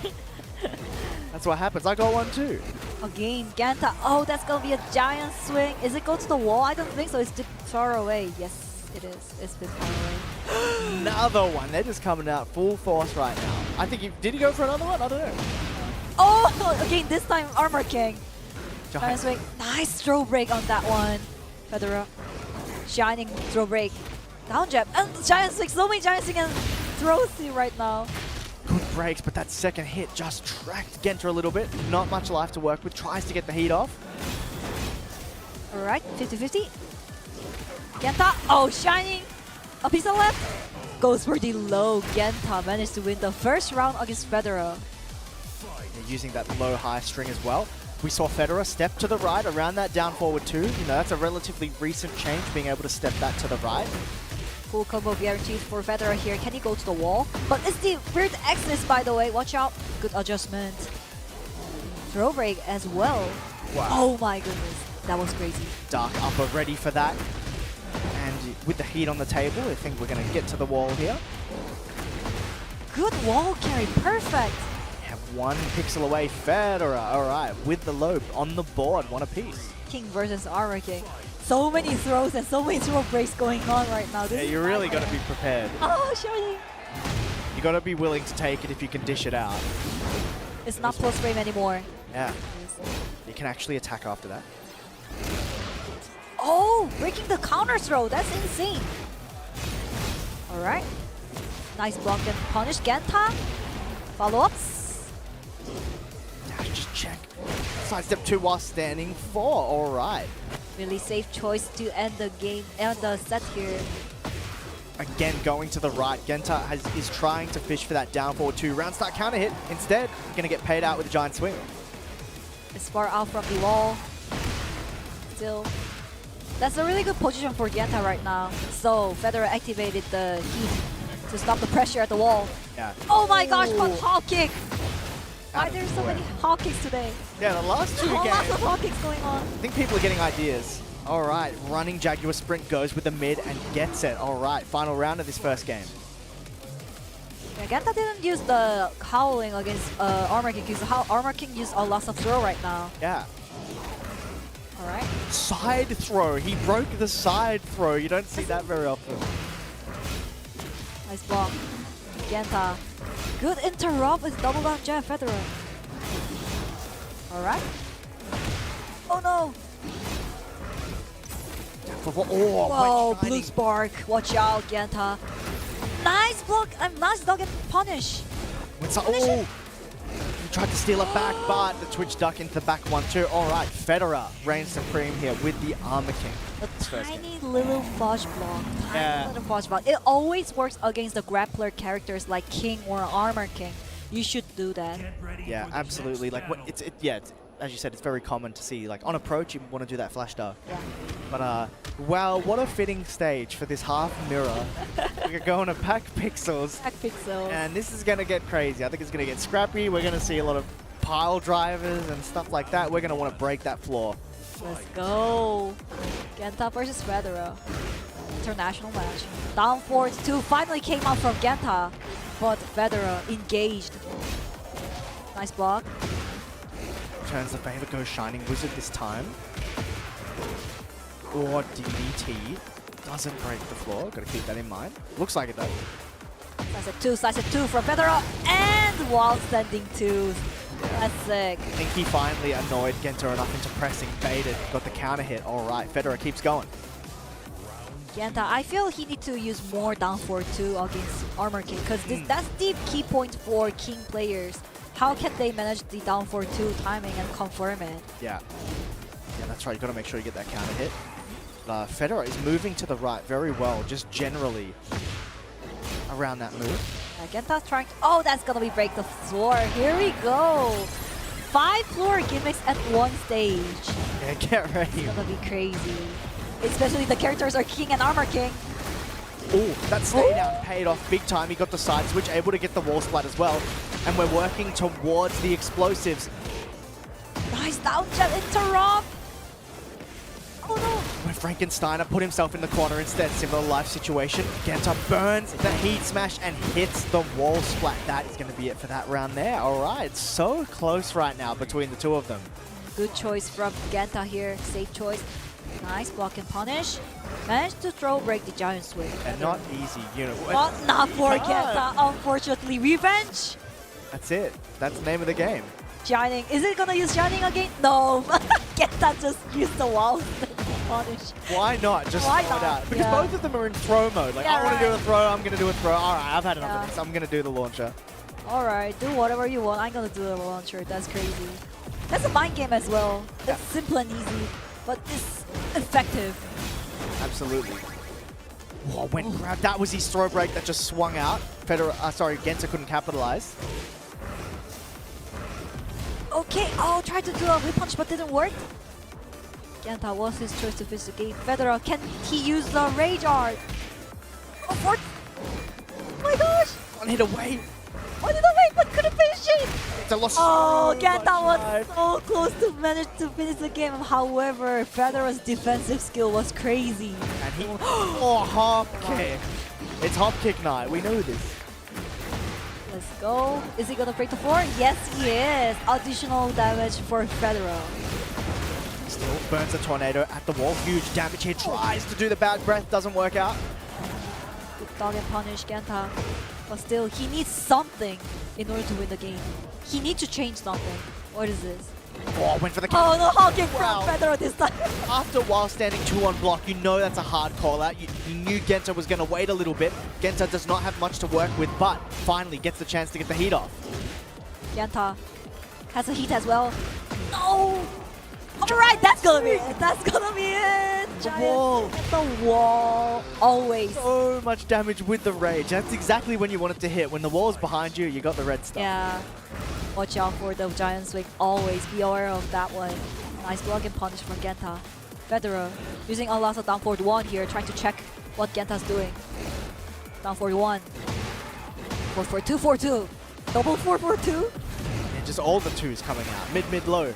That's what happens. I got one too. Again, Genta. Oh, that's gonna be a giant swing. Is it go to the wall? I don't think so. It's too far away. Yes, it is. It's a bit far away. Another one. They're just coming out full force right now. I think did he go for another one? I don't know. Oh, again, this time Armor King. Giant swing. Nice throw break on that one. Federer. Shining throw break. Down jab. And giant swing. So many giant swing and throws here right now. Good breaks, but that second hit just tracked Genta a little bit. Not much life to work with. Tries to get the heat off. Alright, 50-50. Genta. Oh, shining. A piece of left. Goes for the low. Genta managed to win the first round against Federer. They're using that low-high string as well. We saw Federer step to the right around that down forward 2. You know, that's a relatively recent change, being able to step that to the right. Full combo guaranteed for Federer here. Can he go to the wall? But it's the weird X's, by the way. Watch out. Good adjustment. Throw break as well. Wow. Oh my goodness. That was crazy. Dark upper ready for that. And with the heat on the table, I think we're going to get to the wall here. Good wall carry. Perfect. Yeah, 1 pixel away. Federer. All right. With the lobe on the board. One apiece. King versus Armor King. So many throws and so many throw breaks going on right now. Yeah, you really got to be prepared. Oh, shining. You got to be willing to take it if you can dish it out. It's not close frame anymore. Yeah. You can actually attack after that. Oh, breaking the counter throw. That's insane. All right. Nice block and punish. Genta. Follow-ups. Just check. Sidestep 2 while standing 4. All right. Really safe choice to end the game, end the set here. Again, going to the right. Genta is trying to fish for that down forward 2. Round start counter hit. Instead, going to get paid out with a giant swing. It's far out from the wall. Still. That's a really good position for Genta right now. So, Federer activated the heat to stop the pressure at the wall. Yeah. Oh my gosh, but hop kick! Why there's so many hop kicks today? Yeah, the last 2 games. Lots of hop kicks going on. I think people are getting ideas. All right, running Jaguar sprint goes with the mid and gets it. All right, final round of this first game. Yeah, Genta didn't use the howling against Armor King because Armor King used a lot of throw right now. Yeah. Alright. Side throw. He broke the side throw. You don't see that very often. Nice block. Genta. Good interrupt with double down jab, Federer. Alright. Oh no! Oh, whoa, blue spark. Watch out, Genta. Nice block. Nice dog and punish. Oh! He tried to steal it back, but the Twitch duck into the back 1-2. Alright, Federer reigns supreme here with the Armor King. A tiny little fudge block. Yeah. Little fudge block. It always works against the grappler characters like King or Armor King. You should do that. Yeah, absolutely. Like, as you said, it's very common to see. Like, on approach, you want to do that flash dart. Yeah. But, wow, what a fitting stage for this half mirror. We're going to pack pixels. Pack pixels. And this is going to get crazy. I think it's going to get scrappy. We're going to see a lot of pile drivers and stuff like that. We're going to want to break that floor. Let's go. Genta versus Federer. International match. Down 4-2 finally came out from Genta, but Federer engaged. Nice block. Turns the favor, goes Shining Wizard this time. Or DDT. Doesn't break the floor. Gotta keep that in mind. Looks like it though. Slice it 2 from Federer, and while sending 2. That's sick. I think he finally annoyed Genta enough into pressing, baited, got the counter hit. Alright, Federer keeps going. Genta, I feel he needs to use more down 4-2 against Armor King, because that's the key point for King players. How can they manage the down 4-2 timing and confirm it? Yeah. Yeah, that's right. You gotta make sure you get that counter hit. Federer is moving to the right very well, just generally around that move. Genta's trying to... Oh, that's gonna be break the floor. Here we go. 5 floor gimmicks at one stage. Yeah, get ready. It's gonna be crazy. Especially the characters are King and Armor King. Oh, that stay down paid off big time. He got the side switch, able to get the wall splat as well. And we're working towards the explosives. Nice down jab interrupt. Oh no. When Frankensteiner put himself in the corner instead, similar life situation. Genta burns the heat smash and hits the wall splat. That is going to be it for that round there. Alright, so close right now between the two of them. Good choice from Genta here. Safe choice. Nice block and punish. Managed to throw break the giant swing. And not easy, you know. But not for Genta, unfortunately. Revenge. That's it. That's the name of the game. Shining. Is it gonna use Shining again? No. Genta just used the wall punish. Why not? Just throw it out. Because both of them are in throw mode. Like, I want to do a throw, I'm going to do a throw. Alright, I've had enough of this. I'm going to do the launcher. Alright, do whatever you want. I'm gonna do the launcher. That's crazy. That's a mind game as well. It's simple and easy, but it's effective. Absolutely. Whoa, went grab. That was his throw break that just swung out. Genta couldn't capitalize. Okay, tried to do a whip punch but didn't work. Genta was his choice to finish the game. Federer, can he use the Rage Art? Oh my gosh! One hit away. One hit away, but couldn't finish it! It's a loss. Oh, Genta was so close to manage to finish the game. However, Federer's defensive skill was crazy. And he... hop kick. It's hop kick night. We know this. Let's go. Is he gonna break the floor? Yes, he is. Additional damage for Federer. Still burns a tornado at the wall. Huge damage here. Tries to do the bad breath. Doesn't work out. Good dog and punish Genta. But still, he needs something in order to win the game. He needs to change something. What is this? Oh, went for the Oh no, hop kick from Federer this time. After while standing 2 on block, you know that's a hard call out. You knew Genta was going to wait a little bit. Genta does not have much to work with, but finally gets the chance to get the heat off. Genta has a heat as well. No! Alright, that's gonna be it. That's gonna be it. The wall. The wall. Always. So much damage with the rage. That's exactly when you want it to hit. When the wall's behind you, you got the red stuff. Yeah. Watch out for the giant swing. Always be aware of that one. Nice block and punish from Genta. Federer using a lot of down forward 1 here, trying to check what Genta's doing. Down forward 1. 4-4-2, 4-2. Double 4-4-2. Yeah, just all the 2s coming out. Mid, low.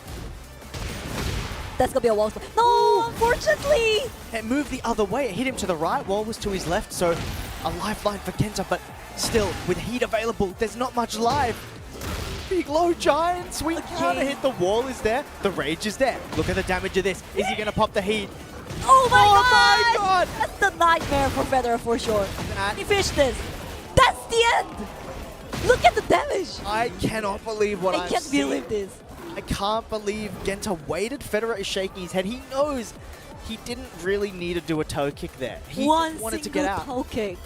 That's gonna be a wall spot. No, unfortunately! It moved the other way. It hit him to the right. Wall was to his left, so a lifeline for Genta, but still, with heat available, there's not much life. Big low giant. Sweet counter hit. The wall is there. The rage is there. Look at the damage of this. Is he going to pop the heat? Oh my God! That's the nightmare for Federer for sure. He finished this. That's the end! Look at the damage! I cannot believe what I can't believe this. I can't believe Genta waited. Federer is shaking his head. He knows he didn't really need to do a toe kick there. He One wanted to get out. toe kick.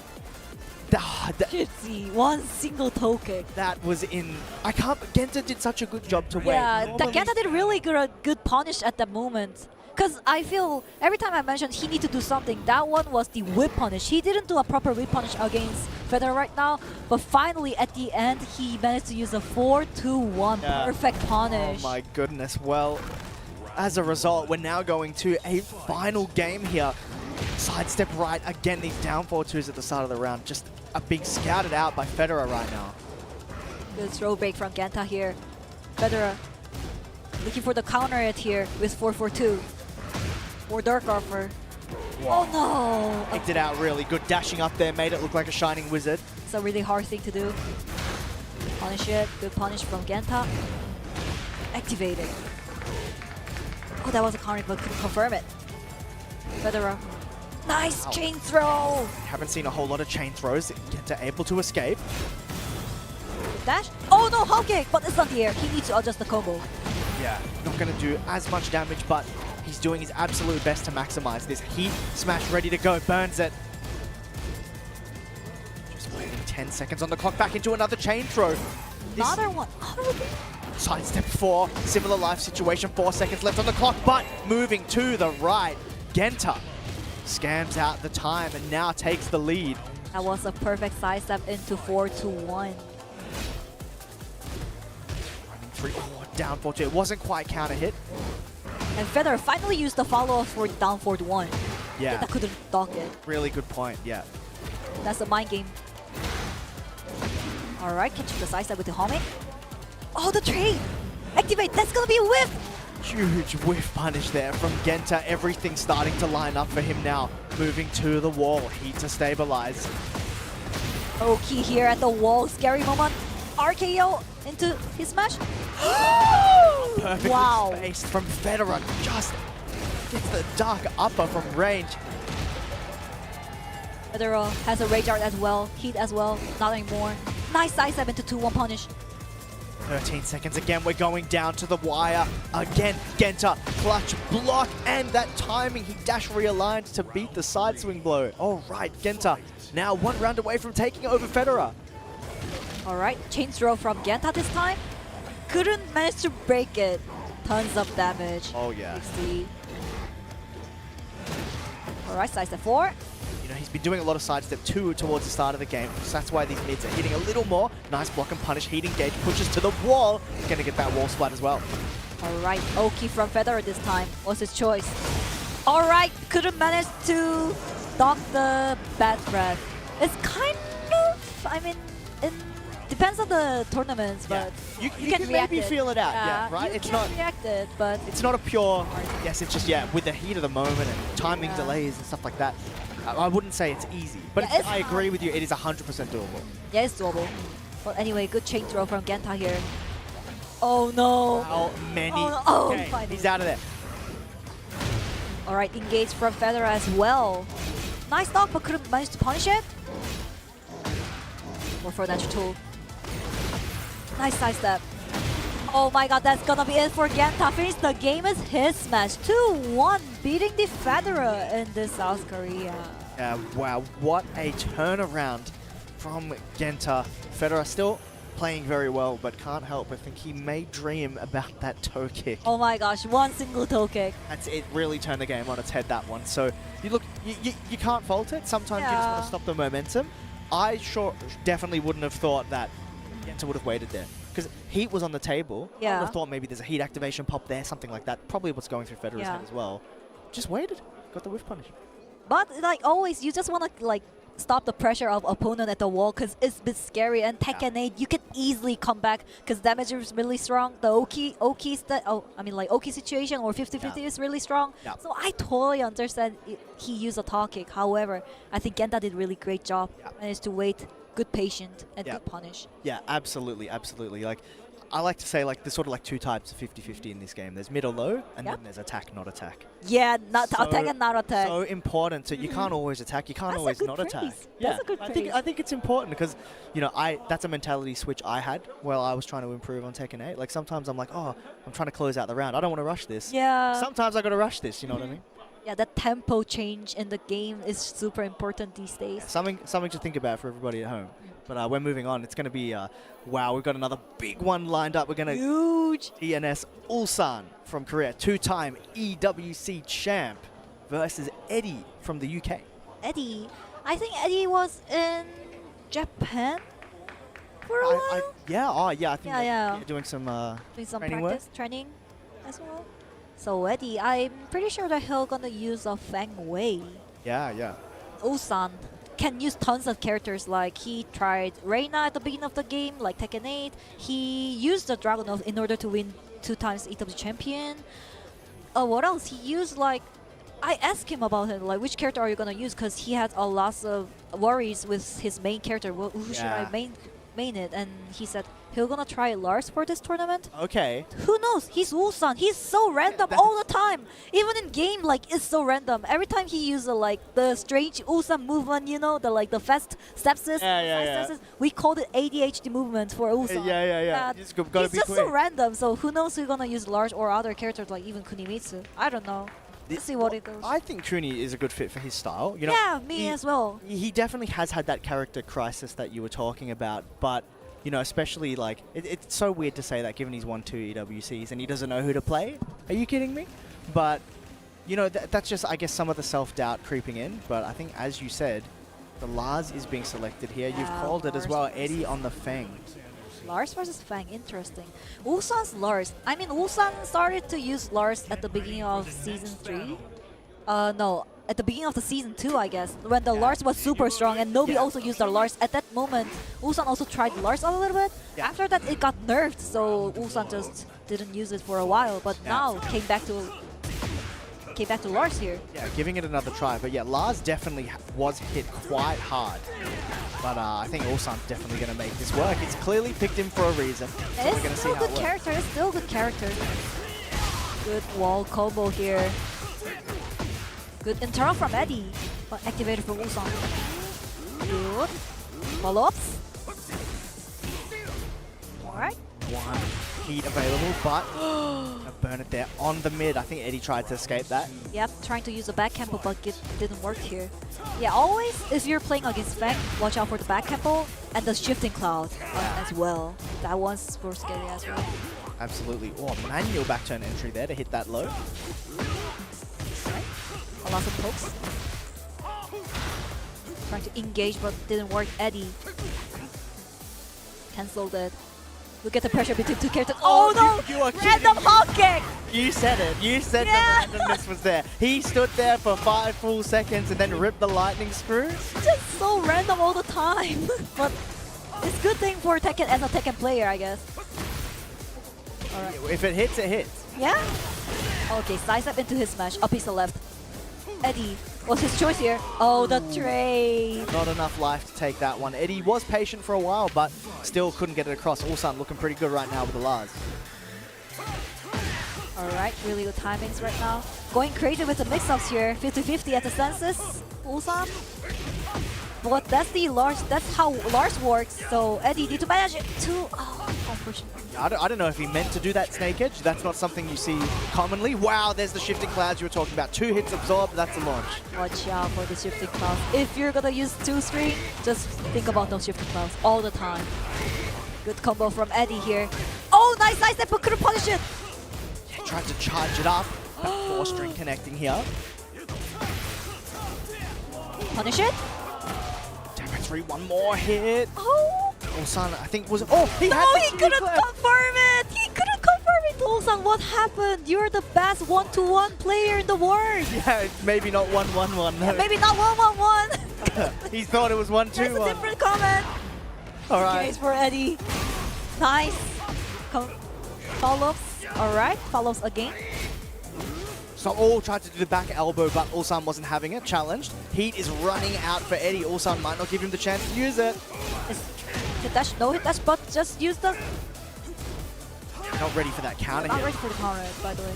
Shitsy. One single toe kick. That was in... I can't... Genta did such a good job to wait. Yeah, Genta did really good punish at the moment. Because I feel every time I mentioned he need to do something, that one was the whip punish. He didn't do a proper whip punish against Federer right now, but finally at the end he managed to use a 4-2-1 perfect punish. Oh my goodness. Well, as a result, we're now going to a final game here. Sidestep right. Again, these down 4-2s at the start of the round. Just a big scouted out by Federer right now. Good throw break from Genta here. Federer looking for the counter hit here with 4-4-2. Or Dark Offer. Oh no! Picked it out really good. Dashing up there, made it look like a Shining Wizard. It's a really hard thing to do. Punish it. Good punish from Genta. Activated. Oh, that was a counter, but couldn't confirm it. Federer. Nice chain throw! Haven't seen a whole lot of chain throws. Genta able to escape. Dash. Oh no, hop kick! But it's not the air. He needs to adjust the combo. Yeah, not going to do as much damage, but he's doing his absolute best to maximize this. Heat smash ready to go. Burns it. Just waiting 10 seconds on the clock. Back into another chain throw. Another one. Sidestep 4. Similar life situation. 4 seconds left on the clock, but moving to the right. Genta scams out the time and now takes the lead. That was a perfect sidestep into 4-2-1. Down 4-2. It wasn't quite counter hit. And Federer finally used the follow-up for down 4-1. Yeah. That couldn't dock it. Really good point, yeah. That's a mind game. Alright, can check the sidestep with the homing. Oh, the trade! Activate! That's gonna be a whiff! Huge whiff punish there from Genta. Everything starting to line up for him now. Moving to the wall. Heat to stabilize. Oki here at the wall. Scary moment. RKO into his smash. Perfectly spaced from Federer. Just gets the dark upper from range. Federer has a rage art as well. Heat as well. Not anymore. Nice sidestep into 2-1 punish. 13 seconds again. We're going down to the wire. Again, Genta. Clutch block. And that timing. He dash realigned to beat the side swing blow. All right, Genta. Now 1 round away from taking over Federer. Alright, chain throw from Genta this time. Couldn't manage to break it. Tons of damage. Oh yeah. 60. Alright, sidestep 4. You know, he's been doing a lot of sidestep 2 towards the start of the game, so that's why these mids are hitting a little more. Nice block and punish. Heat engage, pushes to the wall. Gonna get that wall splat as well. Alright, Oki from Federer this time. What's his choice? Alright, couldn't manage to dock the bad breath. It's kind of, I mean, depends on the tournaments, but you can react maybe it. feel it out, yeah, right? It's not react it, but it's not a pure. Yes, it's just with the heat of the moment and timing delays and stuff like that. I wouldn't say it's easy, but I agree with you. It is 100% doable. Yeah, it's doable. But anyway, good chain throw from Genta here. Oh no! How many? Oh, no. Oh, okay, finally. he's out of there. All right, engage from Federer as well. Nice knock, but couldn't manage to punish it. Or for natural tool. Nice sidestep. Oh my god, that's gonna be it for Genta. Finish the game is his smash. 2-1, beating the Federer in the South Korea. Wow, what a turnaround from Genta. Federer still playing very well, but can't help. I think he may dream about that toe kick. Oh my gosh, one single toe kick. It really turned the game on its head, that one. So you can't fault it. Sometimes you just want to stop the momentum. I definitely wouldn't have thought that Genta would have waited there. Because Heat was on the table. I would have thought maybe there's a Heat activation pop there, something like that. Probably what's going through Federer's head as well. Just waited. Got the whiff punish. But like always, you just want to like stop the pressure of opponent at the wall because it's a bit scary. And Tekken 8, you can easily come back because damage is really strong. The Oki situation or 50-50 is really strong. So I totally understand he used a top kick. However, I think Genta did really great job. Managed to wait, good patient, and good punish. Yeah, absolutely, absolutely. Like, I like to say like there's sort of like two types of 50-50 in this game. There's mid or low, and then there's attack, not attack. Yeah, not attack and not attack. So important. So you can't always attack. You can't always not attack. That's a good I think it's important because that's a mentality switch I had while I was trying to improve on Tekken 8. Like sometimes I'm like, oh, I'm trying to close out the round. I don't want to rush this. Yeah. Sometimes I got to rush this. You know what I mean? Yeah, the tempo change in the game is super important these days. Something to think about for everybody at home. But we're moving on. It's going to be, wow, we've got another big one lined up. We're going to... Huge! ENS Ulsan from Korea, two-time EWC champ versus Eddie from the UK. Eddie? I think Eddie was in Japan for a while? I think Yeah. doing some training as well. So Eddie, I'm pretty sure that he'll gonna use a Fang Wei. Yeah. Ulsan can use tons of characters, like he tried Reina at the beginning of the game, like Tekken 8. He used the Dragunov in order to win 2 times EW champion. What else? He used like... I asked him about it, like which character are you gonna use, because he had a lot of worries with his main character. Who should I main it? And he said he'll gonna try Lars for this tournament. Okay. Who knows? He's Ulsan. He's so random all the time. Even in game, like it's so random. Every time he uses like the strange Ulsan movement, the fast steps. We called it ADHD movement for Ulsan. He's just so random. So who knows who's gonna use Lars or other characters like even Kunimitsu. I don't know. Let's see what it goes. I think Kuni is a good fit for his style. Me as well. He definitely has had that character crisis that you were talking about, but especially like it's so weird to say that given he's won 2 EWCs and he doesn't know who to play. Are you kidding me? But that's just, I guess, some of the self-doubt creeping in. But I think, as you said, the Lars is being selected here. You've called it as well, Eddie on the Fang. Lars versus Fang, interesting. Ulsan's Lars. I mean, Ulsan started to use Lars at the beginning of Season 3. No, at the beginning of the Season 2, I guess, when the Lars was super strong and Nobi also used the Lars. At that moment, Ulsan also tried Lars a little bit. After that, it got nerfed, so Ulsan just didn't use it for a while, but now came back to Lars here. Yeah, giving it another try. But yeah, Lars definitely was hit quite hard. But I think Ulsan's definitely going to make this work. It's clearly picked him for a reason. So we're going to see how it works. It's still a good character. Good wall combo here. Good internal from Eddie, but activated from Ulsan. Good. Follow-ups. Alright. One heat available, but burn it there on the mid. I think Eddie tried to escape that. Yep, trying to use a back tempo, but it didn't work here. Yeah, always, if you're playing against Fang, watch out for the back tempo and the shifting cloud as well. That one's super scary as well. Absolutely. Oh, manual back turn entry there to hit that low. Right. A lot of pokes. Trying to engage, but didn't work. Eddie cancelled it. Look at the pressure between two characters. Oh no! You are random hop kick! You said it. You said the randomness was there. He stood there for 5 full seconds and then ripped the lightning screw. Just so random all the time. But it's a good thing for Tekken as a Tekken player, I guess. Alright. If it hits, it hits. Yeah? Okay, size up into his smash. Up is the left. Eddie, what's his choice here? Oh, the trade. Not enough life to take that one. Eddie was patient for a while, but still couldn't get it across. Ulsan looking pretty good right now with the Lars. Alright, really good timings right now. Going crazy with the mix-ups here. 50-50 at the census. Ulsan. But that's the Lars. That's how Lars works. So Eddie need to manage it too. Oh, unfortunately. I don't know if he meant to do that snake edge. That's not something you see commonly. Wow, there's the shifting clouds you were talking about. 2 hits absorbed, that's a launch. Watch out for the shifting clouds. If you're gonna use 2-string, just think about those shifting clouds all the time. Good combo from Eddie here. Oh, nice step, but couldn't punish it. Yeah, tried to charge it up. 4-string connecting here. Punish it. Damn it, 3, one more hit. Oh. Ulsan, I think was... Oh, he couldn't confirm it! He couldn't confirm it! Ulsan, what happened? You're the best 1-to-1 player in the world! Yeah, maybe not 1-1-1. No. Yeah, maybe not 1-1-1! He thought it was 1-2-1. That's a different comment! Alright. For Eddie. Nice. Follow-ups. Alright, follow-ups again. So tried to do the back elbow, but Ulsan wasn't having it. Challenged. Heat is running out for Eddie. Ulsan might not give him the chance to use it. Hit dash, no hit dash, but just use the not ready for that counter Not hit. ready for the counter, by the way.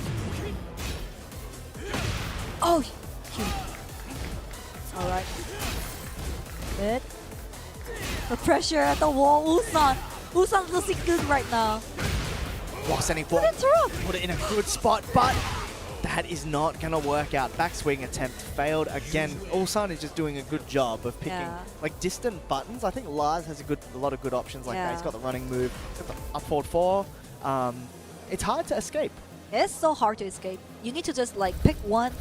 Oh, cute. All right. Good. The pressure at the wall, Ulsan. Ulsan looking good right now. While sending forward, put it in a good spot, but that is not going to work out. Backswing attempt failed again. Ulsan is just doing a good job of picking like distant buttons. I think Lars has a lot of good options like that. He's got the running move, he's got the up forward 4. It's hard to escape. It's so hard to escape. You need to just like pick one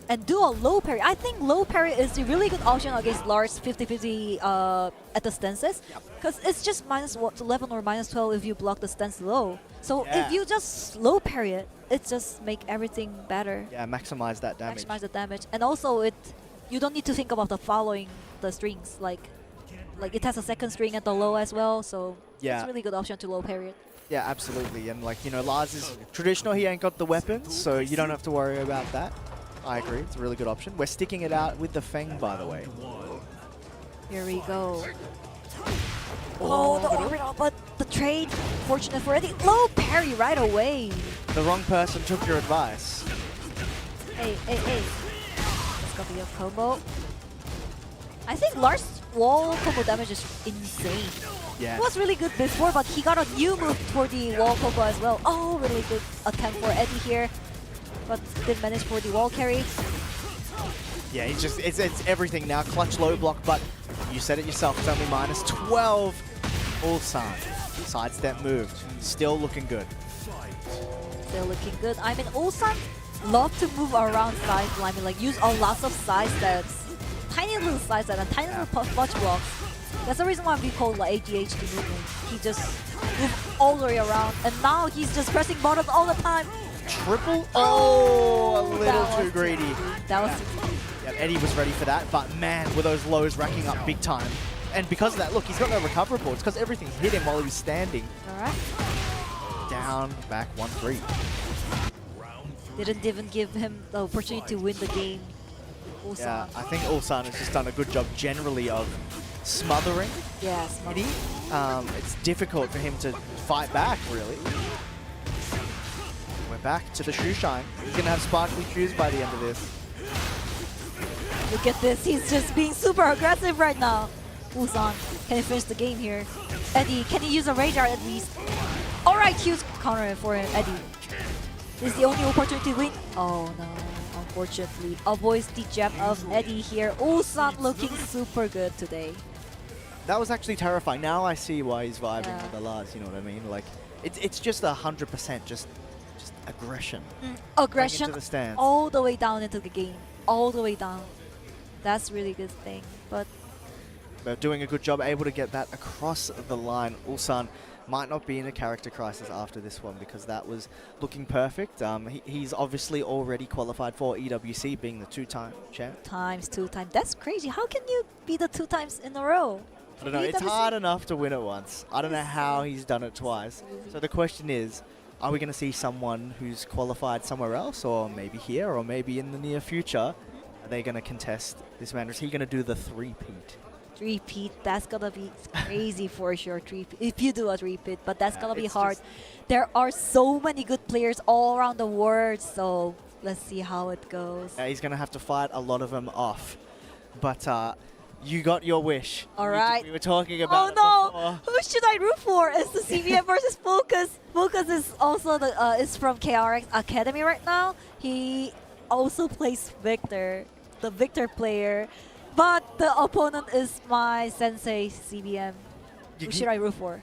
and do a low parry. I think low parry is a really good option against Lars 50-50 at the stances. Because it's just -11 or -12 if you block the stance low. So if you just low parry it, it just make everything better. Yeah, maximize that damage. Maximize the damage. And also you don't need to think about the following the strings. Like it has a second string at the low as well. So it's a really good option to low parry it. Yeah, absolutely. And like, you know, Lars is traditional. He ain't got the weapons, so you don't have to worry about that. I agree. It's a really good option. We're sticking it out with the Feng, by the way. Here we go. Oh, the orbital, but the trade, fortunate for Eddie. Low parry right away. The wrong person took your advice. Hey. Let's go for your combo. I think Lars' wall combo damage is insane. Yeah. It was really good before, but he got a new move for the wall combo as well. Oh, really good attempt for Eddie here. But didn't manage for the wall carry. Yeah, it's everything now. Clutch low block, but you said it yourself. It's only -12. Ulsan. Sidestep move. Still looking good. Still looking good. I mean, Ulsan love to move around sideline. I mean, like use a lot of side steps. Tiny little side steps and tiny little fudge blocks. That's the reason why we call like ADHD movement. He just moves all the way around. And now he's just pressing buttons all the time. Triple? Oh, a little too greedy. That was yeah, Eddie was ready for that, but man, were those lows racking up big time. And because of that, look, he's got no recoverable. It's because everything hit him while he was standing. Alright. Down, back 1-3. Didn't even give him the opportunity to win the game. Ulsan. Yeah, I think Ulsan has just done a good job generally of smothering Eddie. It's difficult for him to fight back, really. We're back to the shoe shine. He's going to have sparkly shoes by the end of this. Look at this. He's just being super aggressive right now. Ulsan, can he finish the game here? Eddie, can he use a Rage Art at least? Alright, huge counter for Eddie. This is the only opportunity to win. Oh no, unfortunately. Avoids the jab of Eddie here. Ulsan looking super good today. That was actually terrifying. Now I see why he's vibing with the Lars, you know what I mean? Like, it's just 100% just aggression. Aggression into the stance. all the way down into the game. All the way down. That's really good thing. But doing a good job, able to get that across the line. Ulsan might not be in a character crisis after this one because that was looking perfect. He's obviously already qualified for EWC, being the 2-time champ. Two times. That's crazy. How can you be the 2 times in a row? I don't know. It's hard enough to win it once. I don't know how he's done it twice. So the question is, are we going to see someone who's qualified somewhere else, or maybe here, or maybe in the near future? Are they going to contest this man? Or is he going to do the 3-peat? 3-peat, that's gonna be crazy for sure. 3-peat, if you do a 3-peat, but that's gonna be hard. There are so many good players all around the world, so let's see how it goes. He's gonna have to fight a lot of them off, but you got your wish. All right. We were talking about it before. Who should I root for? It's the CBM versus Focus. Focus is also is from KRX Academy right now. He also plays Victor, the Victor player. But the opponent is my sensei, CBM. Who should I root for?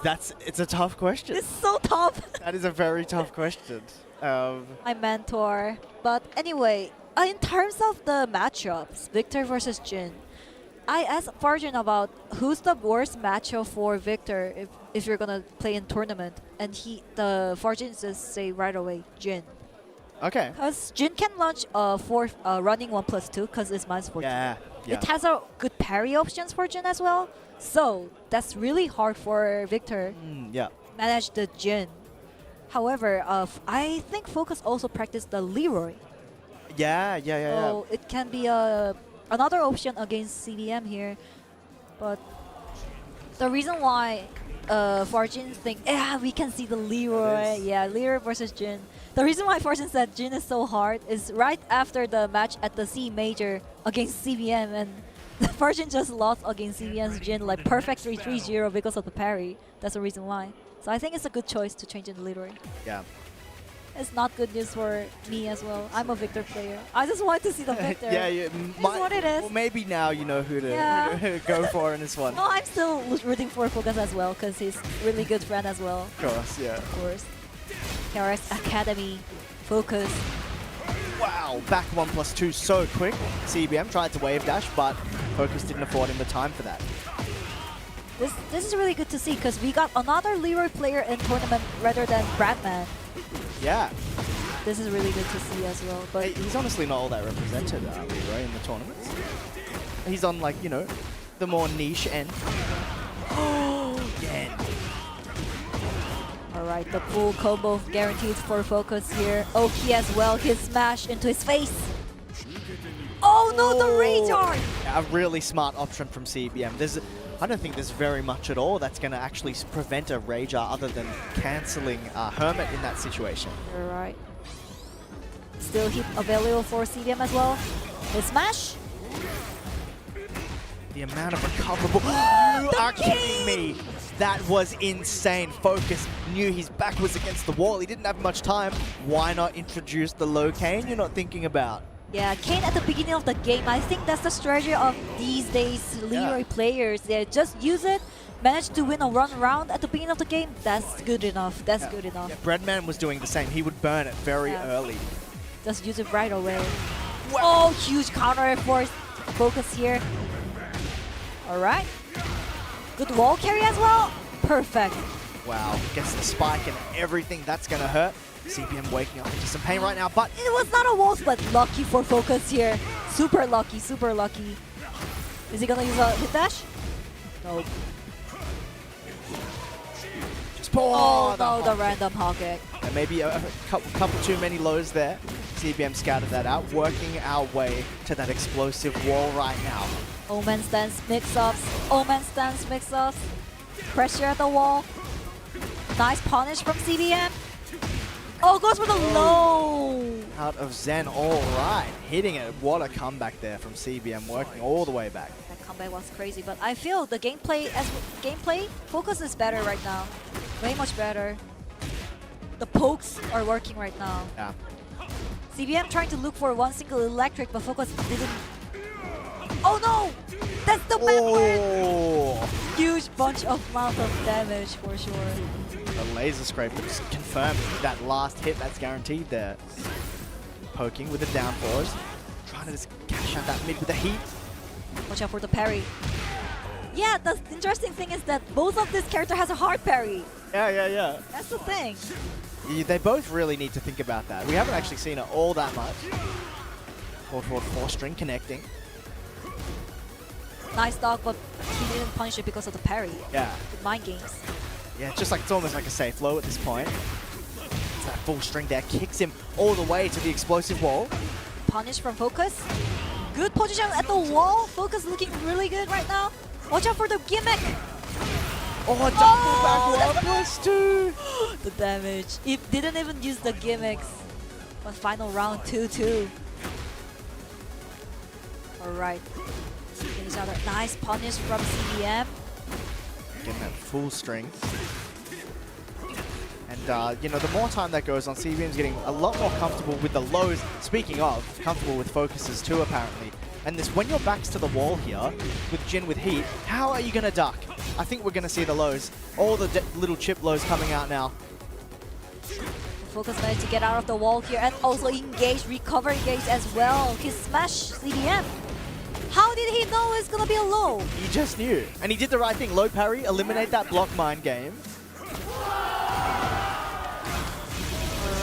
It's a tough question. It's so tough. That is a very tough question. My mentor. But anyway, in terms of the matchups, Victor versus Jin, I asked Farjin about who's the worst matchup for Victor if you're gonna play in tournament, and the Farjin just say right away Jin. Okay. Because Jin can launch running 1+2 because it's -14. Yeah. It has a good parry options for Jin as well. So that's really hard for Victor. Manage the Jin. However, I think Focus also practice the Leroy. Yeah. So it can be another option against CBM here. But The reason why Fortune think, yeah, we can see the Leroy. Yeah, Leroy versus Jin. The reason why Fortune said Jin is so hard is right after the match at the C Major against CBM, and Fortune just lost against CBM's Jin like perfect 3-3-0 because of the parry. That's the reason why. So I think it's a good choice to change in the Leroy. Yeah. It's not good news for me as well. I'm a Victor player. I just want to see the Victor. Yeah, It's what it is. Well, maybe now you know who to go for in this one. No, I'm still rooting for Focus as well because he's really good friend as well. Of course, yeah. Of course. KRX Academy, Focus. Wow, back 1+2 so quick. CBM tried to wave dash, but Focus didn't afford him the time for that. This is really good to see because we got another Leroy player in tournament rather than Breadman. Yeah. This is really good to see as well. But he's honestly not all that represented, Leroy, in the tournaments. He's on, like, you know, the more niche end. Again. Alright, the full combo guaranteed for Focus here. Oki as well, his smash into his face. Oh no, the rage art! Yeah, a really smart option from CBM. I don't think there's very much at all that's going to actually prevent a rage art other than cancelling Hermit in that situation. Alright. Still hit available for CBM as well. His smash. The amount of recoverable. You are kidding me! That was insane. Focus knew his back was against the wall. He didn't have much time. Why not introduce the low cane you're not thinking about? Yeah, Kane at the beginning of the game, I think that's the strategy of these days Leroy players. They just use it, manage to win a run round at the beginning of the game. That's good enough. That's good enough. Yeah, Breadman was doing the same. He would burn it very early. Just use it right away. Oh, huge counter for Focus here. Alright. Good wall carry as well. Perfect. Wow, gets the spike and everything. That's going to hurt. CBM waking up into some pain right now, but it was not a wall, but lucky for Focus here. Super lucky, super lucky. Is he gonna use a hit dash? Nope. Just pull. Oh no, the random hog kick. And maybe a couple too many lows there. CBM scouted that out, working our way to that explosive wall right now. Omen stance mix-ups. Omen stance mix-ups. Pressure at the wall. Nice punish from CBM. Oh, goes for the low! Out of Zen, all right. Hitting it. What a comeback there from CBM, working all the way back. That comeback was crazy, but I feel the gameplay, Focus is better right now. Way much better. The pokes are working right now. Yeah. CBM trying to look for one single electric, but Focus didn't. Oh no! That's the backward! Huge bunch of amount of damage for sure. The laser scrape just confirmed that last hit that's guaranteed there. Poking with the down fours. Trying to just cash out that mid with the heat. Watch out for the parry. Yeah, the interesting thing is that both of this character has a hard parry. Yeah. That's the thing. Yeah, they both really need to think about that. We haven't actually seen it all that much. Forward 4-string connecting. Nice dog, but he didn't punish it because of the parry. Yeah. Good mind games. Yeah, it's almost like a safe low at this point. It's that full string there kicks him all the way to the explosive wall. Punish from Focus. Good position at the wall. Focus looking really good right now. Watch out for the gimmick. Oh, double back 1+2. The damage. It didn't even use the gimmicks. But final round 2-2. Alright. Finish out a nice punish from CBM. Getting that full string. And, you know, the more time that goes on, CBM's getting a lot more comfortable with the lows. Speaking of, comfortable with focuses too, apparently. And this, when your back's to the wall here, with Jin with heat, how are you going to duck? I think we're going to see the lows. All the little chip lows coming out now. Focus managed to get out of the wall here and also engage, recover engage as well. His smash CBM. How did he know it's gonna be a low? He just knew. And he did the right thing. Low parry, eliminate that block mind game.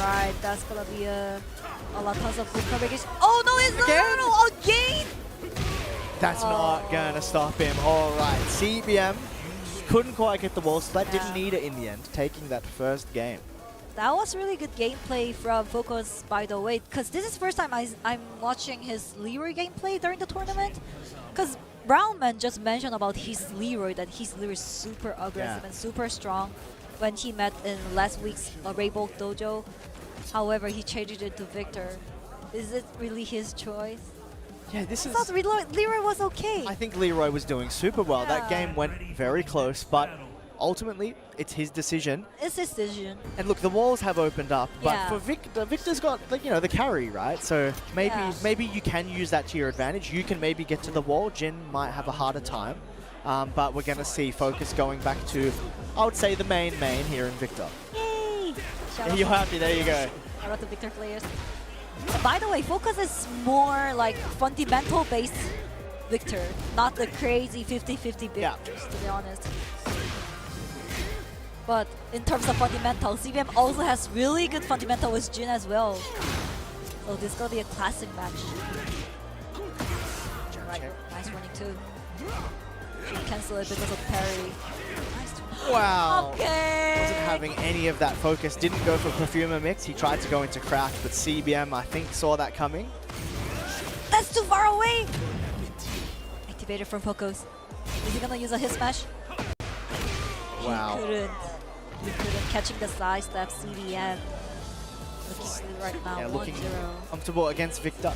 Alright, that's gonna be a lot of recovery engage. Oh no, it's not again! That's not gonna stop him. Alright, CBM couldn't quite get the wall split, didn't need it in the end, taking that first game. That was really good gameplay from Focus, by the way, because this is the first time I'm watching his Leroy gameplay during the tournament. Because Brownman just mentioned about his Leroy, that his Leroy is super aggressive and super strong when he met in last week's Rainbow Dojo. However, he changed it to Victor. Is it really his choice? Yeah, this I is... thought Leroy was okay. I think Leroy was doing super well. That game went very close, but ultimately, it's his decision. It's his decision. And look, the walls have opened up, but Yeah. for Victor, Victor's got the carry, right? So maybe you can use that to your advantage. You can maybe get to the wall. Jin might have a harder time, but we're gonna see Focus going back to, I would say, the main here in Victor. Yay! Shout out You're to- happy? There you go. Shout out to Victor players. By the way, Focus is more like fundamental based Victor, not the crazy 50-50 Victors, to be honest. But in terms of fundamental, CBM also has really good fundamental with Jin as well. So this is gonna be a classic match. Right, nice running too. Cancel it because of parry. Wow. Okay. Wasn't having any of that focus. Didn't go for Perfumer mix. He tried to go into craft, but CBM, I think, saw that coming. That's too far away. Activated from Focus. Is he gonna use a hit smash? Wow. He couldn't. Catching the side step, CBM. Looking good right now. Yeah, looking 1-0. comfortable against Victor.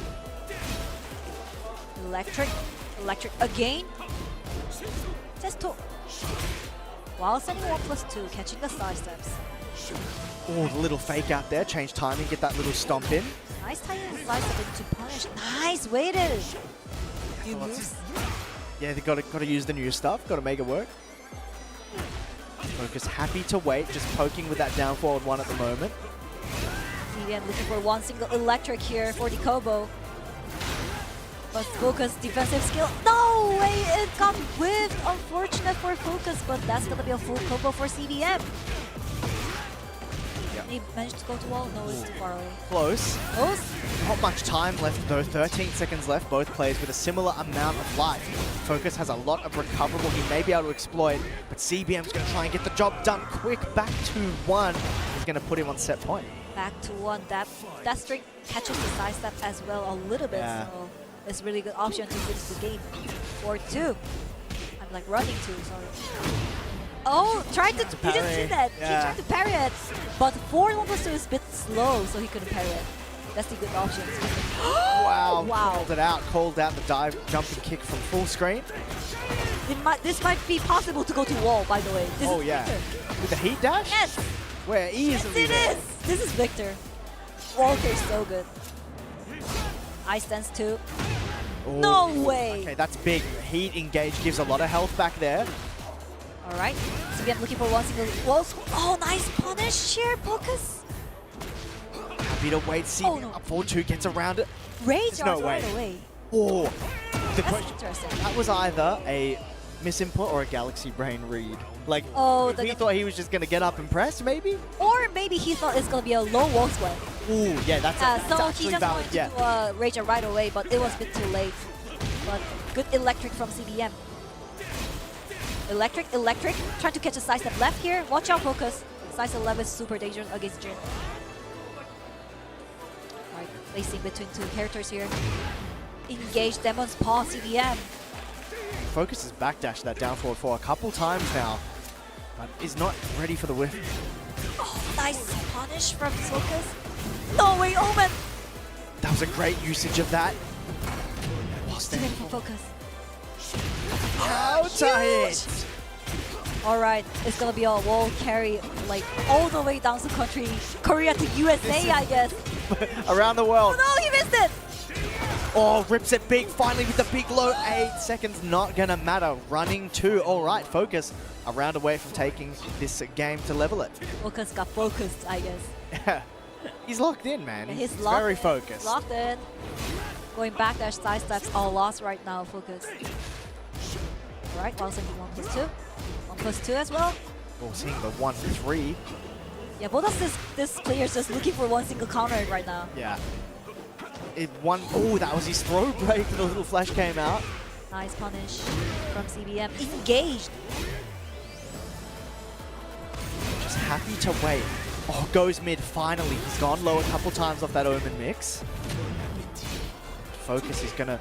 Electric again. Testo. While sending 1+2, catching the side steps. Oh, the little fake out there. Change timing, get that little stomp in. Nice timing side step into punish. Nice, waited. New moves. Yeah, they gotta use the new stuff. Gotta make it work. Focus happy to wait, just poking with that down forward one at the moment. CBM looking for one single electric here for the combo. But Focus defensive skill. No way, it got whiffed. Unfortunate for Focus, but that's gonna be a full combo for CBM. Yep. He managed to go to wall. No, it's too far away. Close. Close. Not much time left though. 13 seconds left. Both players with a similar amount of life. Focus has a lot of recoverable he may be able to exploit, but CBM's gonna try and get the job done quick. Back to 1. He's gonna put him on set point. Back to 1. That string catches the side step as well a little bit. Yeah. So it's a really good option to finish the game. Or 2. I'm like running 2, sorry. Oh, tried to, he didn't see that. Yeah. He tried to parry it. But 4-1+2 is a bit slow, so he couldn't parry it. That's the good option. Wow. Wow. Called it out. Called out the dive, jumping kick from full screen. This might be possible to go to wall, by the way. This is Victor. With the heat dash? Yes. Where easily. Yes, it is. This is Victor. Walker is so good. Ice dance too. Ooh. No way. Okay, that's big. Heat engage gives a lot of health back there. All right. CBM looking for one single wall. Oh, nice punish here, Focus. Happy to wait. CBM up 4-2, gets around it. Rage no way. right away. Oh, That's interesting. that was either a misinput or a Galaxy Brain read. Like, he thought he was just going to get up and press, maybe? Or maybe he thought it's going to be a low wall split. Ooh, yeah, that's so actually he just valid. wanted to do Rage right away, but it was a bit too late. But good electric from CBM. Electric, trying to catch a side step left here. Watch out, Focus. Side step left is super dangerous against Jin. Right, placing between two characters here. Engage Demon's Paw, CBM. Focus has backdashed that down forward for a couple times now, but is not ready for the whiff. Oh, nice punish from Focus. No way, Omen! That was a great usage of that. Too many for Focus. Counter hit! Alright, it's gonna be a wall carry, like all the way down to country, Korea to USA, I guess. Around the world. Oh no, he missed it! Oh, rips it big, finally with the big low. 8 seconds, not gonna matter. Running 2, all right, Focus a round away from taking this game to level it. Focus got focused, I guess. He's locked in, man. Yeah, He's locked very in. focused. Locked in. Going back dash side steps all lost right now, Focus. Alright, while sending 1+2. 1+2 as well. Oh, seeing the 1-3. Yeah, both of this players just looking for one single counter right now. Yeah. Oh, that was his throw break. The little flash came out. Nice punish from CBM. Engaged. Just happy to wait. Oh, goes mid finally. He's gone low a couple times off that Omen mix. Focus is going to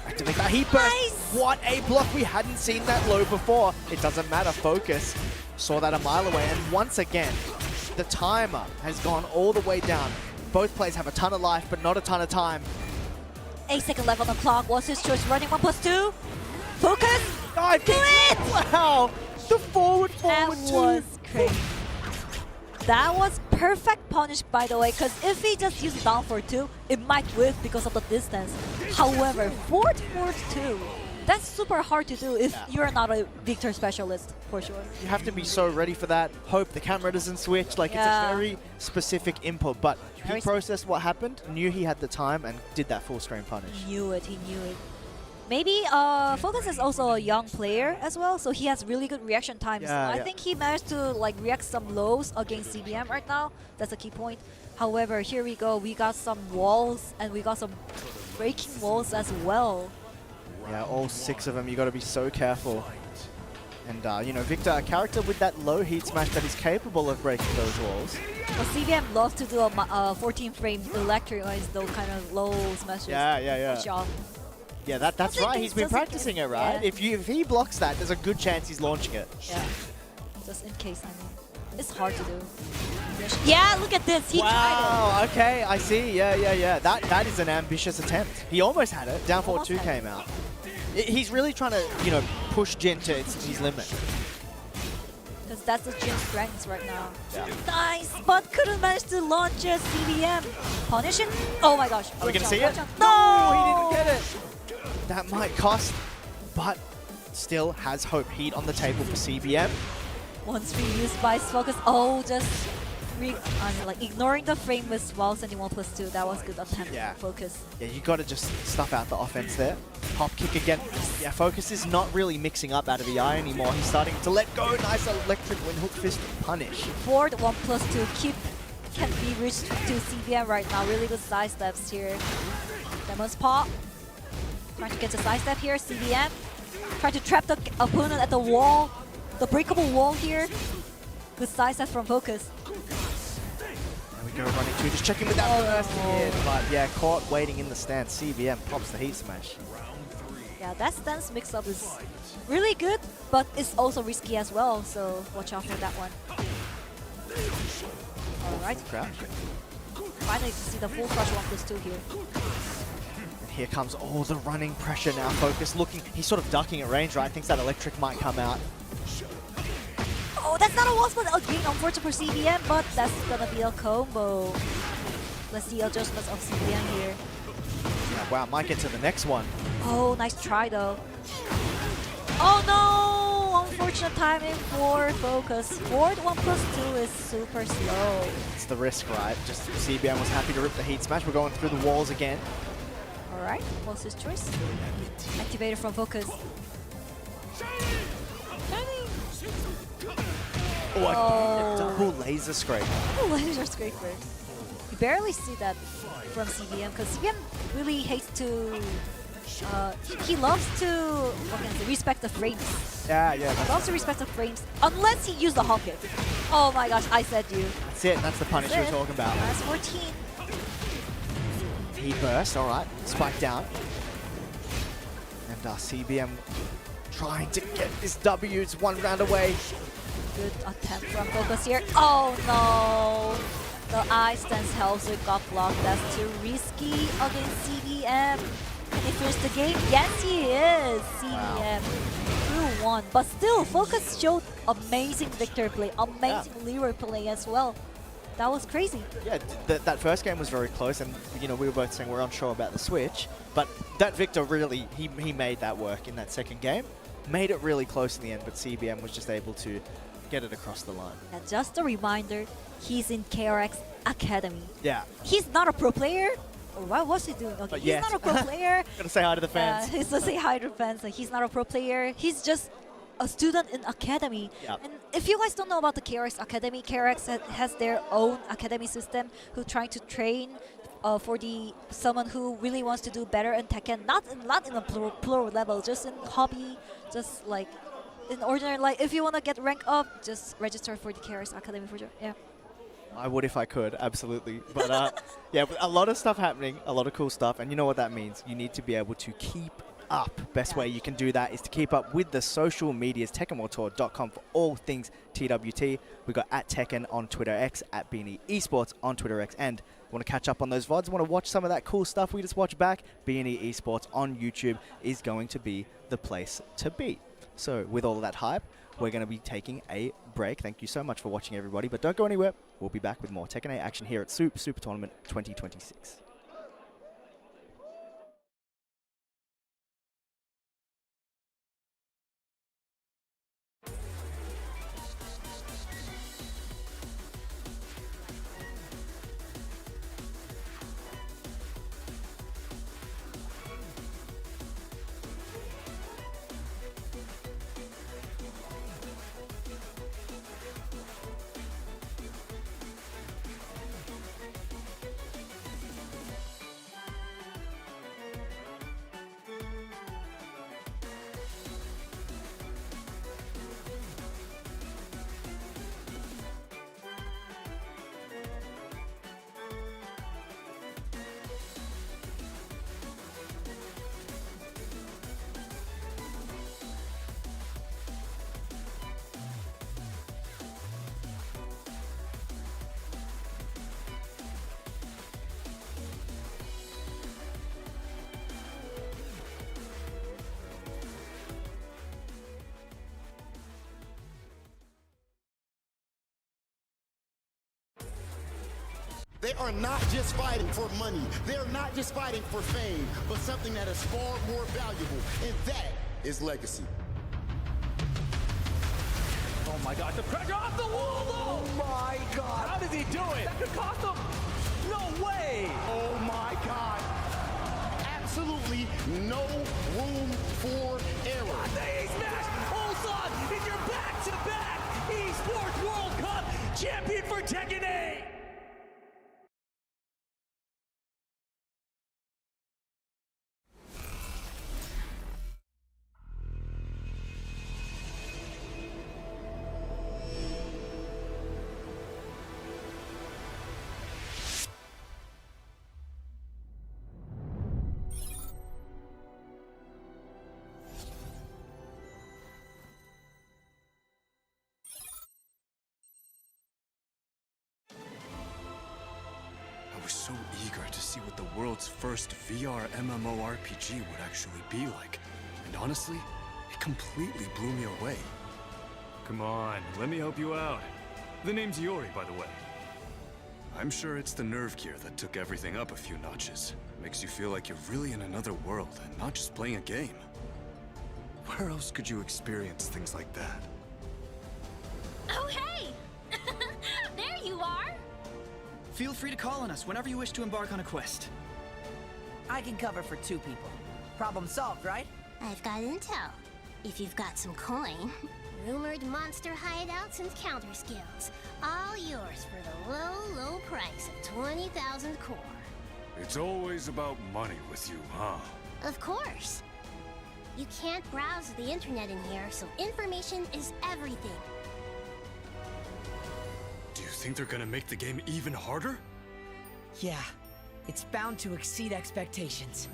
activate that heat burst. Nice. What a block. We hadn't seen that low before. It doesn't matter. Focus saw that a mile away. And once again, the timer has gone all the way down. Both players have a ton of life, but not a ton of time. 8-second left on the clock. What's his choice? Running 1+2. Focus. Dive. Do it. Wow. The forward That two. was crazy. That was perfect punish, by the way, because if he just used down for 2, it might whiff because of the distance. However, forward 2, that's super hard to do if you're not a Victor specialist, for sure. You have to be so ready for that. Hope the camera doesn't switch. Like, it's a very specific input. But he processed what happened, knew he had the time, and did that full screen punish. He knew it. Maybe Focus is also a young player as well, so he has really good reaction times. I think he managed to like react some lows against CBM right now. That's a key point. However, here we go. We got some walls, and we got some breaking walls as well. Yeah, all 6 of them. You got to be so careful. And you know, Victor, a character with that low heat smash that is capable of breaking those walls. Well, CBM loves to do a 14 frame electric those kind of low smashes. Yeah. Good job. Yeah, that's right. He's been practicing it, right? Yeah. If he blocks that, there's a good chance he's launching it. Yeah, just in case. I mean, it's hard to do. Yeah, look at this. He tried it. Okay, I see. Yeah. That is an ambitious attempt. He almost had it. Down forward 2 came out. He's really trying to, you know, push Jin to his limit. Because that's the Jin's strength right now. Yeah. Nice, but couldn't manage to launch a CBM. Punish it. Oh my gosh. Are we gonna see it? No, he didn't get it. That might cost, but still has hope. Heat on the table for CBM. Once reused by Focus. Oh, just like ignoring the frame with while sending 1+2. That was good attempt. Yeah. Focus. Yeah, you got to just stuff out the offense there. Hop kick again. Yeah, Focus is not really mixing up out of the eye anymore. He's starting to let go. Nice electric wind hook fist punish. Forward 1+2 can be reached to CBM right now. Really good side steps here. Demon's paw. Trying to get the side step here. CBM. Trying to trap the opponent at the wall. The breakable wall here. Good side step from Focus. There we go, running 2. Just checking with that first hit. But yeah, caught waiting in the stance. CBM pops the heat smash. Yeah, that stance mix-up is really good, but it's also risky as well. So watch out for that one. Alright. Finally to see the full crush 1+2 here. Here comes all the running pressure now. Focus looking, he's sort of ducking at range, right? Thinks that electric might come out. Oh, that's not a wall split again, unfortunate for CBM, but that's gonna be a combo. Let's see adjustments of CBM here. Yeah, wow, might get to the next one. Oh, nice try though. Oh no! Unfortunate timing for Focus. Forward 1+2 is super slow. It's the risk, right? Just CBM was happy to rip the heat smash. We're going through the walls again. Alright, what's his choice? Activated from Focus. Oh, double laser scraper. Laser scraper. You barely see that from CBM because CBM really hates to. He loves to respect the frames. Yeah. He loves to respect the frames unless he uses the hop kick. Oh my gosh, I said you. That's it. That's the punish you're talking about. That's 14. Heat burst. All right. Spike down. And CBM trying to get this W. It's 1 round away. Good attempt from Focus here. Oh no! The I stance Hellswick got blocked. That's too risky against CBM. Can he finish the game? Yes, he is. CBM through 1. But still, Focus showed amazing Victor play, amazing Leroy play as well. That was crazy. Yeah, that first game was very close, and you know we were both saying we're unsure about the switch. But that Victor really, he made that work in that second game. Made it really close in the end, but CBM was just able to get it across the line. And just a reminder, he's in KRX Academy. Yeah. He's not a pro player. Or what was he doing? Okay, he's not a pro player. Gotta say hi to the fans. He's to say hi to the fans. Like, he's not a pro player. He's just a student in academy. Yep. And if you guys don't know about the KRX Academy, KRX has their own academy system who trying to train for someone who really wants to do better in Tekken, not in a plural level, just in hobby, just like in ordinary. Like if you want to get rank up, just register for the KRX Academy for sure. Yeah. I would if I could, absolutely. But yeah, a lot of stuff happening, a lot of cool stuff, and you know what that means. You need to be able to keep up. Best way you can do that is to keep up with the social medias, TekkenWorldTour.com for all things TWT. We got at Tekken on Twitter X, at Beanie Esports on Twitter X, and want to catch up on those VODs, want to watch some of that cool stuff we just watched back, Beanie Esports on YouTube is going to be the place to be. So with all of that hype, we're going to be taking a break. Thank you so much for watching, everybody, but don't go anywhere. We'll be back with more Tekken 8 action here at Super Tournament 2026. They are not just fighting for money. They are not just fighting for fame, but something that is far more valuable, and that is legacy. Oh my god, the pressure off the wall though! Oh my god! How does he do it? That could cost him! No way! Oh my god! Absolutely no room for error. The E-Smash! Ulsan is your back-to-back Esports World Cup champion for Tekken 8! I was so eager to see what the world's first VR MMORPG would actually be like. And honestly, it completely blew me away. Come on, let me help you out. The name's Yori, by the way. I'm sure it's the nerve gear that took everything up a few notches. Makes you feel like you're really in another world and not just playing a game. Where else could you experience things like that? Oh, hey! There you are! Feel free to call on us whenever you wish to embark on a quest. I can cover for 2 people. Problem solved, right? I've got intel. If you've got some coin. Rumored monster hideouts and counter skills. All yours for the low, low price of 20,000 core. It's always about money with you, huh? Of course. You can't browse the internet in here, so information is everything. Do you think they're gonna make the game even harder? Yeah, it's bound to exceed expectations.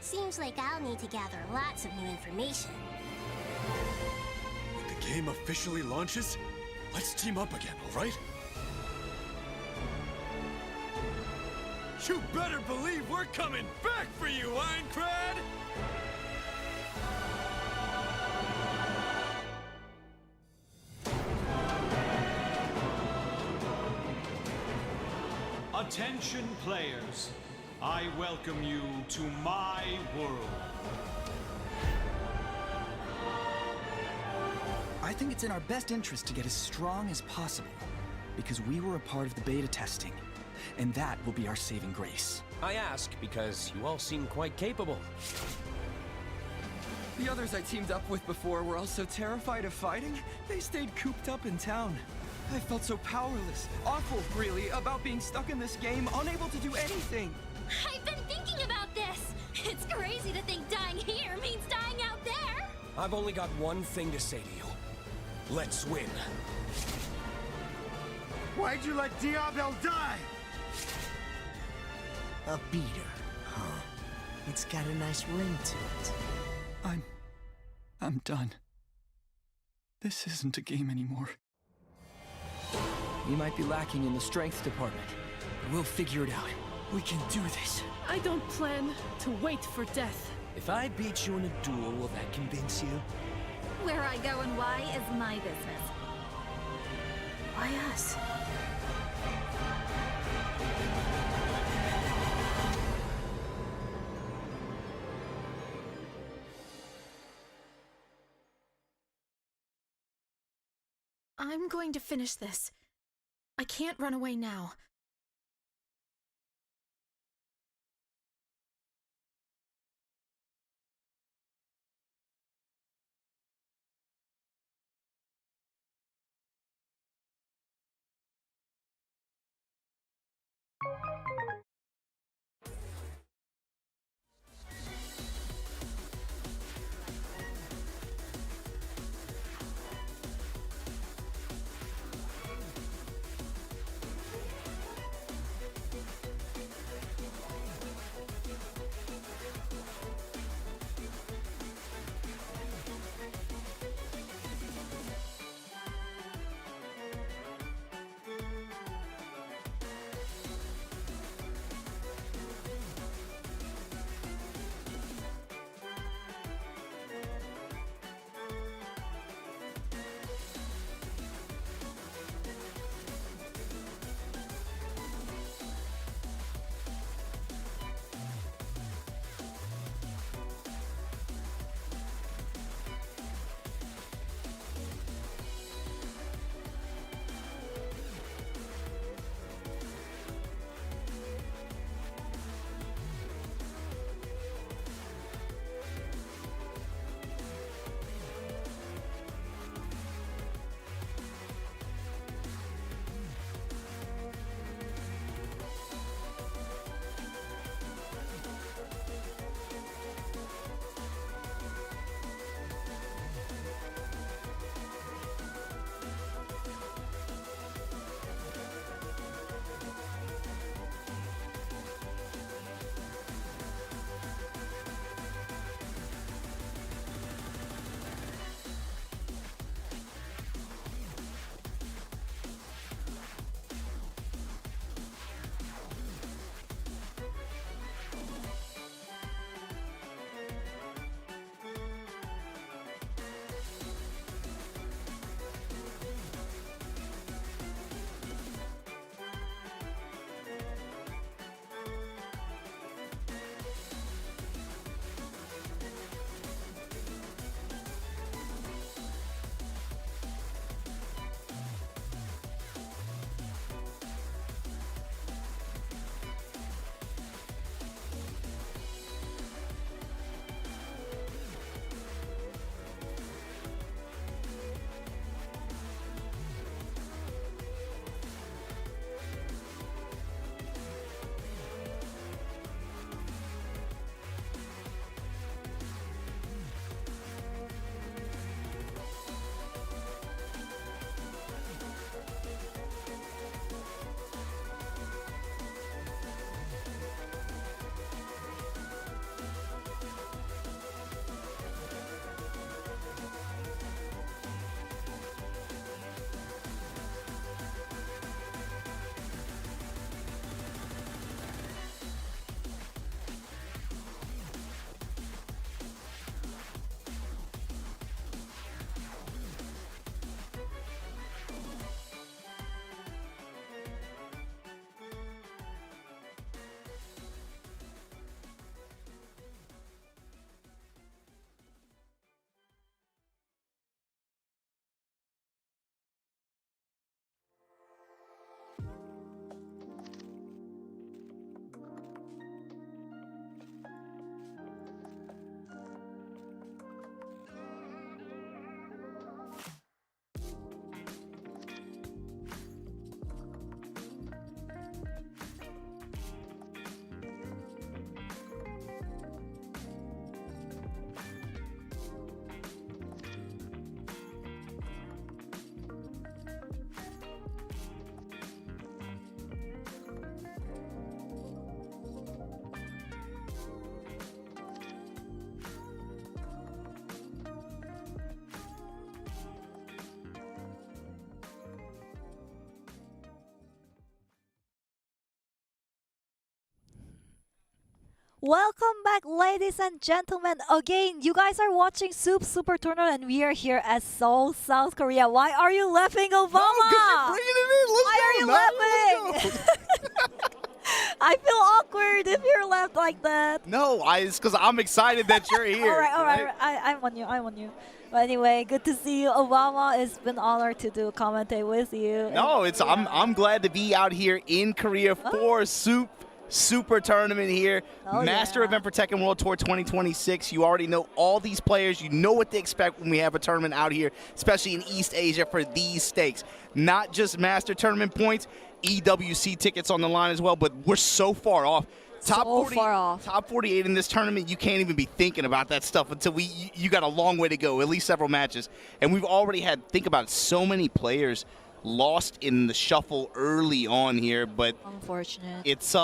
Seems like I'll need to gather lots of new information. When the game officially launches, let's team up again, alright? You better believe we're coming back for you, Aincrad! Attention players, I welcome you to my world. I think it's in our best interest to get as strong as possible, because we were a part of the beta testing, and that will be our saving grace. I ask because you all seem quite capable. The others I teamed up with before were all so terrified of fighting, they stayed cooped up in town. I felt so powerless, awful, really, about being stuck in this game, unable to do anything. I've been thinking about this! It's crazy to think dying here means dying out there! I've only got one thing to say to you. Let's win. Why'd you let Diablo die? A beater, huh? It's got a nice ring to it. I'm done. This isn't a game anymore. We might be lacking in the strength department, but we'll figure it out. We can do this. I don't plan to wait for death. If I beat you in a duel, will that convince you? Where I go and why is my business. Why us? I'm going to finish this. I can't run away now. Welcome back, ladies and gentlemen. Again, you guys are watching Soup Super Tournament, and we are here at Seoul, South Korea. Why are you laughing, Obama? No, bringing it in. Why are you laughing? I feel awkward if you're left like that. No, it's because I'm excited that you're here. all right. I'm on you. But anyway, good to see you, Obama. It's been an honor to do commentate with you. No, I'm glad to be out here in Korea for Super Tournament here. Master event for Tekken World Tour 2026. You already know all these players. You know what to expect when we have a tournament out here, especially in East Asia for these stakes. Not just Master Tournament points, EWC tickets on the line as well, but we're so far off. Top 48 in this tournament, you can't even be thinking about that stuff until you got a long way to go, at least several matches. And we've already had, think about it, so many players lost in the shuffle early on here, but unfortunate. It's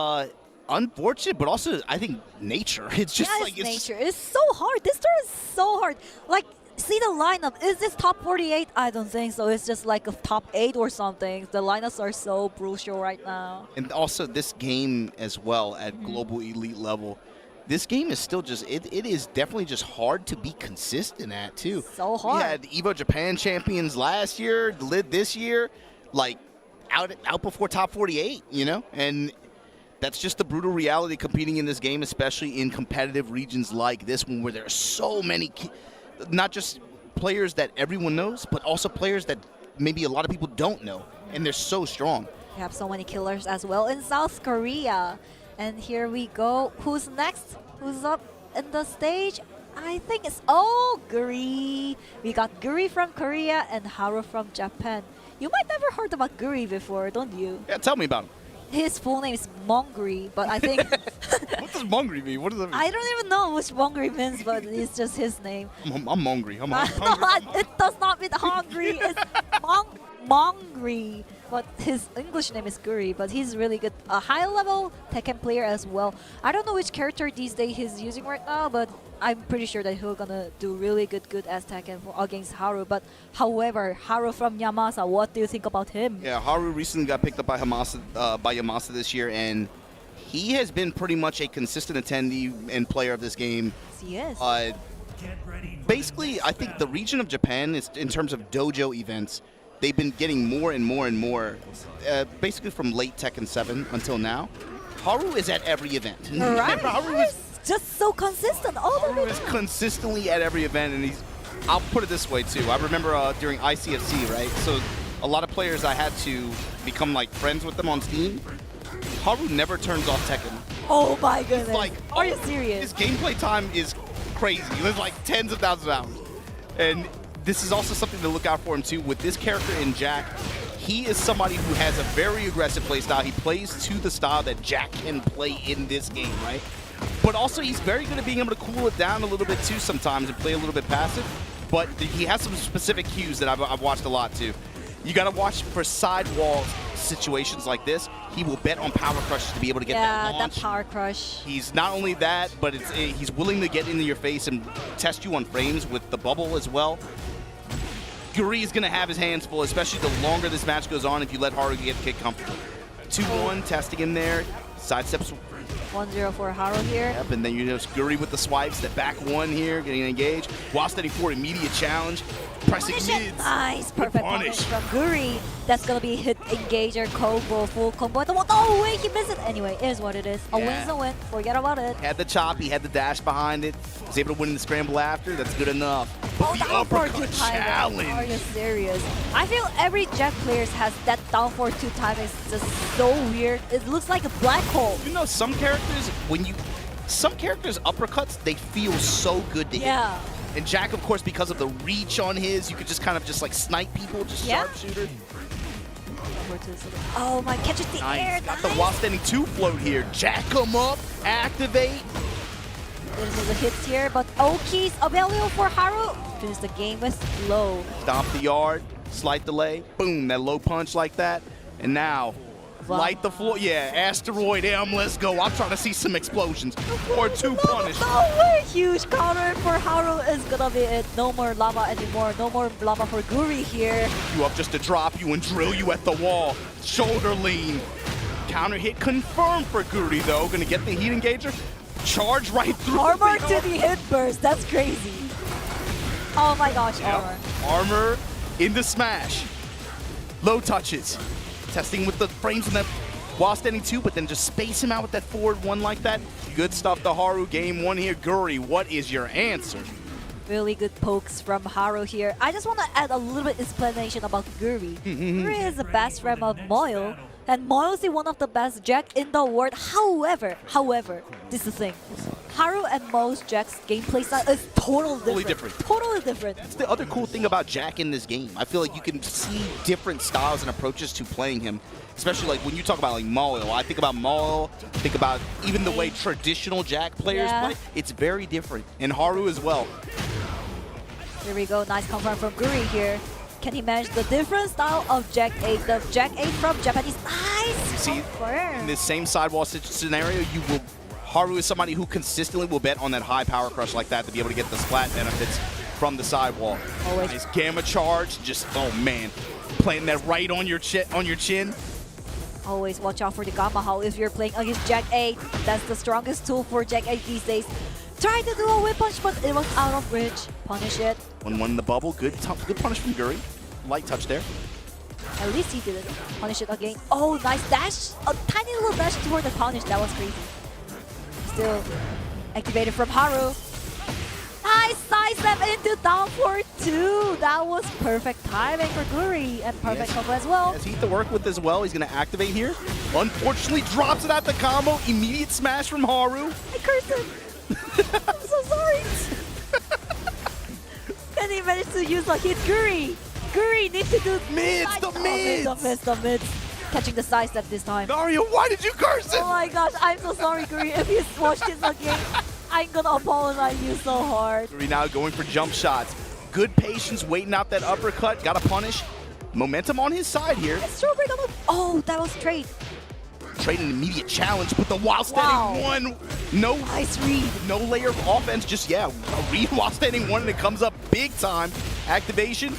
unfortunate, but also I think nature. It's just it's nature. It's so hard. This tour is so hard. Like, see the lineup. Is this top 48? I don't think so. It's just like a top 8 or something. The lineups are so brutal right now. And also this game as well at global elite level. This game is still just, it is definitely just hard to be consistent at, too. So hard. We had EVO Japan champions last year, this year, like, out before top 48, you know? And that's just the brutal reality competing in this game, especially in competitive regions like this one where there are so many, not just players that everyone knows, but also players that maybe a lot of people don't know, and they're so strong. We have so many killers as well in South Korea. And here we go. Who's next? Who's up in the stage? I think it's Guri. We got Guri from Korea and Haru from Japan. You might never heard about Guri before, don't you? Yeah, tell me about him. His full name is Mongri, but I think... What does Mongri mean? What does that mean? I don't even know which Mongri means, but it's just his name. I'm Mongri. I'm hungry. No, it does not mean hungry. It's Mongri. But his English name is Guri, but he's really good. A high-level Tekken player as well. I don't know which character these days he's using right now, but I'm pretty sure that he's gonna do really good as Tekken against Haru. But however, Haru from Yamasa, what do you think about him? Yeah, Haru recently got picked up by Yamasa this year, and he has been pretty much a consistent attendee and player of this game. Yes, he is. Basically, I think the region of Japan is, in terms of dojo events, they've been getting more and more and more, basically from late Tekken 7 until now. Haru is at every event. Right. Haru is just so consistent. Haru is consistently at every event, and I'll put it this way too. I remember during ICFC, right? So a lot of players, I had to become like friends with them on Steam. Haru never turns off Tekken. Oh my goodness. Like, are you serious? His gameplay time is crazy. There's like tens of thousands of hours. And this is also something to look out for him too. With this character in Jack, he is somebody who has a very aggressive play style. He plays to the style that Jack can play in this game, right? But also he's very good at being able to cool it down a little bit too sometimes and play a little bit passive. But he has some specific cues that I've watched a lot too. You got to watch for sidewall situations like this. He will bet on power crushes to be able to get that launch. That power crush. He's not only that, but he's willing to get into your face and test you on frames with the bubble as well. Guri is going to have his hands full, especially the longer this match goes on if you let Haru get comfortable. 2-1, testing him there. Sidesteps. 1-0 for Haru here. Yep, and then you know Guri with the swipes, the back one here, getting engaged. While steady forward, immediate challenge. Pressing mids. Nice, perfect punish from Guri. That's gonna be hit engager combo, full combo. Oh wait, he missed it. Anyway, it is what it is. A win's a win. Forget about it. Had the chop, he had the dash behind it. Was able to win in the scramble after. That's good enough. But the uppercut challenge. Are you serious? I feel every Jack player has that down for 2 time. It's just so weird. It looks like a black hole. You know, some characters uppercuts, they feel so good to hit. And Jack, of course, because of the reach on his, you could just kind of just like snipe people, just sharpshooter. Oh my, catch it in the air. Got the while standing 2 float here. Jack him up, activate. There's the hits here, but Oki's available for Haru. Finish the game with low. Stomp the yard, slight delay, boom, that low punch like that. And now, light the floor. Yeah, asteroid M, let's go. I'm trying to see some explosions. Or 2 punish. No way! Huge counter for Haru is gonna be it. No more lava anymore. No more lava for Guri here. You up just to drop you and drill you at the wall. Shoulder lean. Counter hit confirmed for Guri though. Gonna get the heat engager. charge right through. Armor to the hit burst. That's crazy. Oh my gosh, armor. Armor into smash. Low touches. Testing with the frames in that while standing 2, but then just space him out with that forward 1 like that. Good stuff to Haru. Game 1 here. Guri, what is your answer? Really good pokes from Haru here. I just want to add a little bit explanation about Guri. Guri is the best friend of Moe-IL, and Moe-IL is one of the best Jack in the world. However, this is the thing. Haru and Moe's Jack's gameplay style is totally different. Totally different. That's the other cool thing about Jack in this game. I feel like you can see different styles and approaches to playing him. Especially like when you talk about like Moe-IL. I think about Moe-IL, think about even the way traditional Jack players play. It's very different. And Haru as well. Here we go. Nice confirm from Guri here. Can he manage the different style of Jack 8? The Jack 8 from Japanese. Nice! See, in this same sidewall scenario, Haru is somebody who consistently will bet on that high power crush like that to be able to get the splat benefits from the sidewall. Always. Nice gamma charge, just, oh man, playing that right on your chin. Always watch out for the Gamma Howl if you're playing against Jack 8. That's the strongest tool for Jack 8 these days. Tried to do a whip punch, but it was out of reach. Punish it. 1-1 in the bubble. Good punish from Guri. Light touch there. At least he did it. Punish it again. Oh, nice dash. A tiny little dash toward the punish. That was crazy. Still activated from Haru. Nice side step into down for 2. That was perfect timing for Guri and perfect combo as well. Has Heat to work with as well. He's going to activate here. Unfortunately, drops it at the combo. Immediate smash from Haru. I cursed him. I'm so sorry. And he managed to use a hit. Guri needs to do mids. The mids. Catching the side step this time. Mario, why did you curse him? Oh my gosh, I'm so sorry, Guri. If you watch this again, I'm gonna apologize you so hard. Guri now going for jump shots. Good patience, waiting out that uppercut. Gotta punish. Momentum on his side here. Strawberry double. Oh, that was trade. Trade an immediate challenge, but the while standing 1. No nice read. No layer of offense, just a read while standing 1, and it comes up big time. Activation.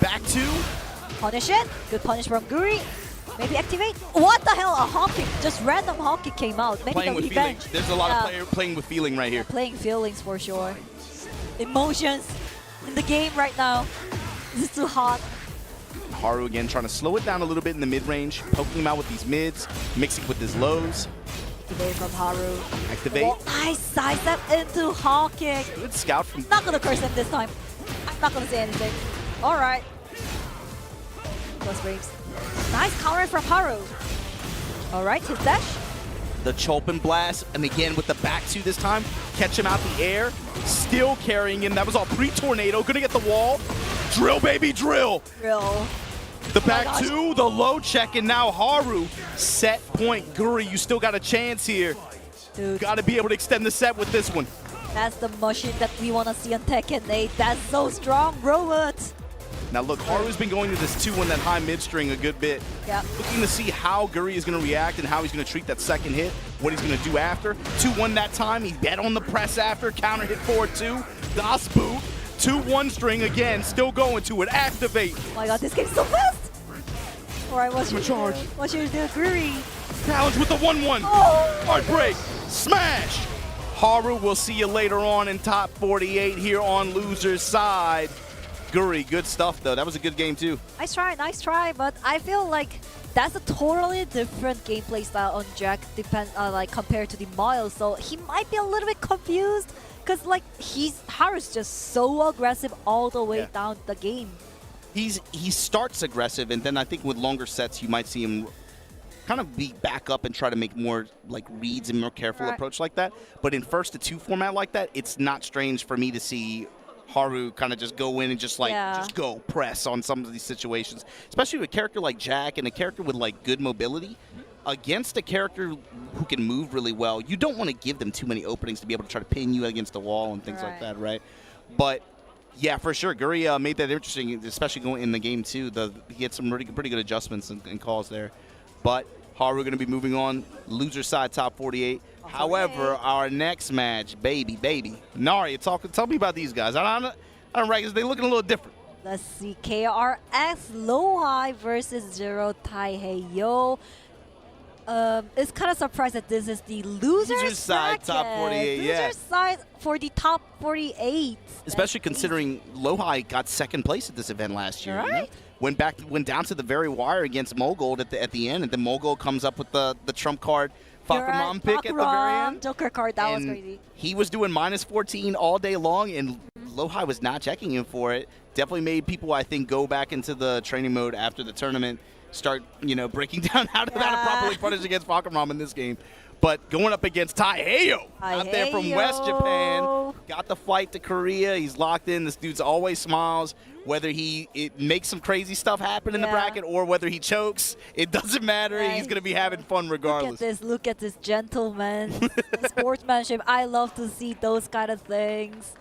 Back 2. Punish it. Good punish from Guri. Maybe activate. What the hell? A hop kick. Just random hop kick came out. Maybe playing the with revenge. feeling. There's a lot of players playing with feeling right here. Playing feelings for sure. Emotions in the game right now. This is too hot. Haru again trying to slow it down a little bit in the mid-range, poking him out with these mids, mixing with his lows. Activate from Haru. Activate. Oh, nice side step into hop kick. Good scout from... Not gonna curse him this time. I'm not gonna say anything. Alright. Plus frames. Nice counter from Haru. Alright, his dash. The Chulpin blast, and again with the back 2 this time. Catch him out the air. Still carrying him. That was all pre-tornado. Gonna get the wall. Drill, baby, drill. Drill. The back 2, the low check, and now Haru. Set point. Guri, you still got a chance here. Dude. Got to be able to extend the set with this one. That's the machine that we want to see on Tekken 8. That's so strong, robot. Now look, Haru's been going to this 2-1, that high mid string a good bit. Yeah. Looking to see how Guri is going to react and how he's going to treat that second hit, what he's going to do after. 2-1 that time, he bet on the press after, counter hit forward 2, Das boot, 2-1 string again, still going to it, activate. Oh my god, this game's so fast. Alright, what should you do? What should you do, Guri? Challenge with the 1-1, heartbreak, smash. Haru, we'll see you later on in top 48 here on loser's side. Guri, good stuff though. That was a good game too. Nice try, but I feel like that's a totally different gameplay style on Jack like compared to the Moe-IL, so he might be a little bit confused because like Haru's just so aggressive all the way down the game. He starts aggressive, and then I think with longer sets you might see him kind of be back up and try to make more like reads and more careful approach like that. But in 1-2 format like that, it's not strange for me to see Haru kind of just go in and just like just go press on some of these situations, especially with a character like Jack and a character with like good mobility against a character who can move really well. You don't want to give them too many openings to be able to try to pin you against the wall and things like that, right? But yeah, for sure, Guri made that interesting, especially going in the game too. He had some pretty good adjustments and calls there. But Haru going to be moving on, loser side top 48. However, our next match, baby. Nari, tell me about these guys. I don't reckon they looking a little different. Let's see, KRX Low High versus Zero Taihei Yo. is kind of surprised that this is the losers side top 48, yeah. Losers side for the top 48. Especially considering Lo-Hi got second place at this event last year. Right. You know? Went down to the very wire against Mulgold at the end, and then Mulgold comes up with the trump card Fakramon pick at the very end. Joker card, that was crazy. He was doing -14 all day long, and Lo-Hi was not checking him for it. Definitely made people, I think, go back into the training mode after the tournament, start, breaking down how to properly punish against Fakramon in this game. But going up against Taiheiyo out there from West Japan, got the flight to Korea. He's locked in. This dude's always smiles. Whether it makes some crazy stuff happen in the bracket or whether he chokes, it doesn't matter. Right. He's going to be having fun regardless. Look at this gentleman, sportsmanship. I love to see those kind of things.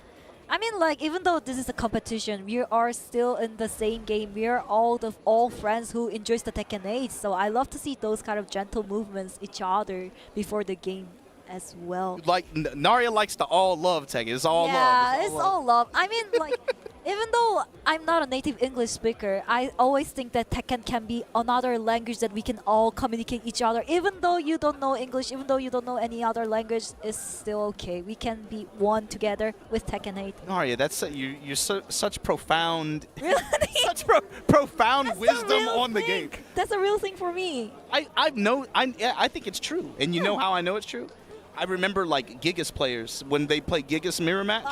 I mean, like, even though this is a competition, we are still in the same game. We are all friends who enjoys the Tekken 8. So I love to see those kind of gentle movements each other before the game as well. Like, Naria likes to all love Tekken. It's all love. Yeah, it's all love. I mean, like, even though I'm not a native English speaker, I always think that Tekken can be another language that we can all communicate each other. Even though you don't know English, even though you don't know any other language, it's still okay. We can be one together with Tekken 8. Naria, that's you're such profound, really? such profound that's wisdom on the game. That's a real thing for me. I think it's true, and you know how I know it's true. I remember like Gigas players when they play Gigas mirror match.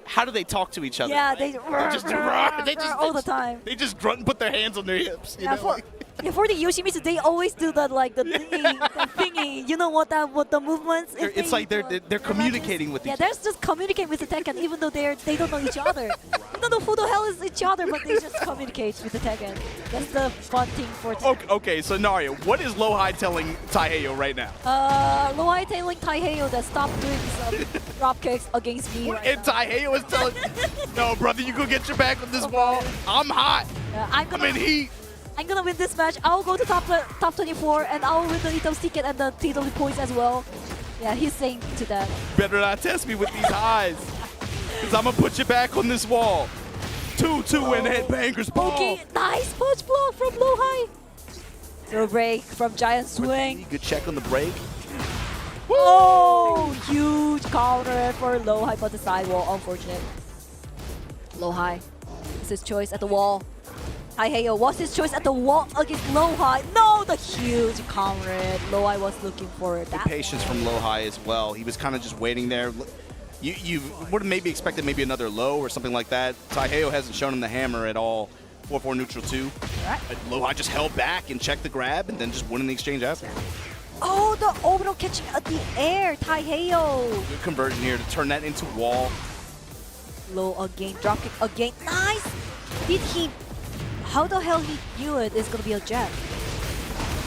How do they talk to each other? Yeah, they just all the time. They just grunt and put their hands on their hips. You know? For the Yoshimitsu, they always do that, like the thingy. You know what the movements? It's like they're communicating with each other. Yeah, they're just communicating with the Tekken, even though they don't know each other. You don't know who the hell is each other, but they just communicate with the Tekken. That's the fun thing for Tekken. Okay, so Naria, what is Lo-Hi telling Taiheiyo right now? Lo-Hi telling Taiheiyo that stop doing some drop kicks against me. And Taiheiyo is telling, no, brother, you go get your back on this wall. I'm hot. I'm in heat. I'm gonna win this match. I'll go to top 24 and I'll win the Ito's ticket and the TW points as well. Yeah, he's saying to that. Better not test me with these highs, because I'm gonna put you back on this wall. 2-2 and headbangers ball. Okay, nice punch block from Lo-Hi. Throw break from Giant Swing. Good check on the break. Oh, huge counter for Lo-Hi, but the side wall, unfortunate. Lo-Hi, it's his choice at the wall. Taiheiyo, what's his choice at the wall against Lo-Hi? No, the huge counter. Lo-Hi was looking for that. Good patience from Lo-Hi as well. He was kind of just waiting there. You would have maybe expected maybe another low or something like that. Taiheiyo hasn't shown him the hammer at all. 4-4 neutral 2. Right. Lo-Hi just held back and checked the grab and then just won in the exchange after. Oh, the orbital catching at the air, Taiheiyo. Good conversion here to turn that into wall. Low again, drop kick again. Nice! Did he... How the hell he knew it is going to be a jab?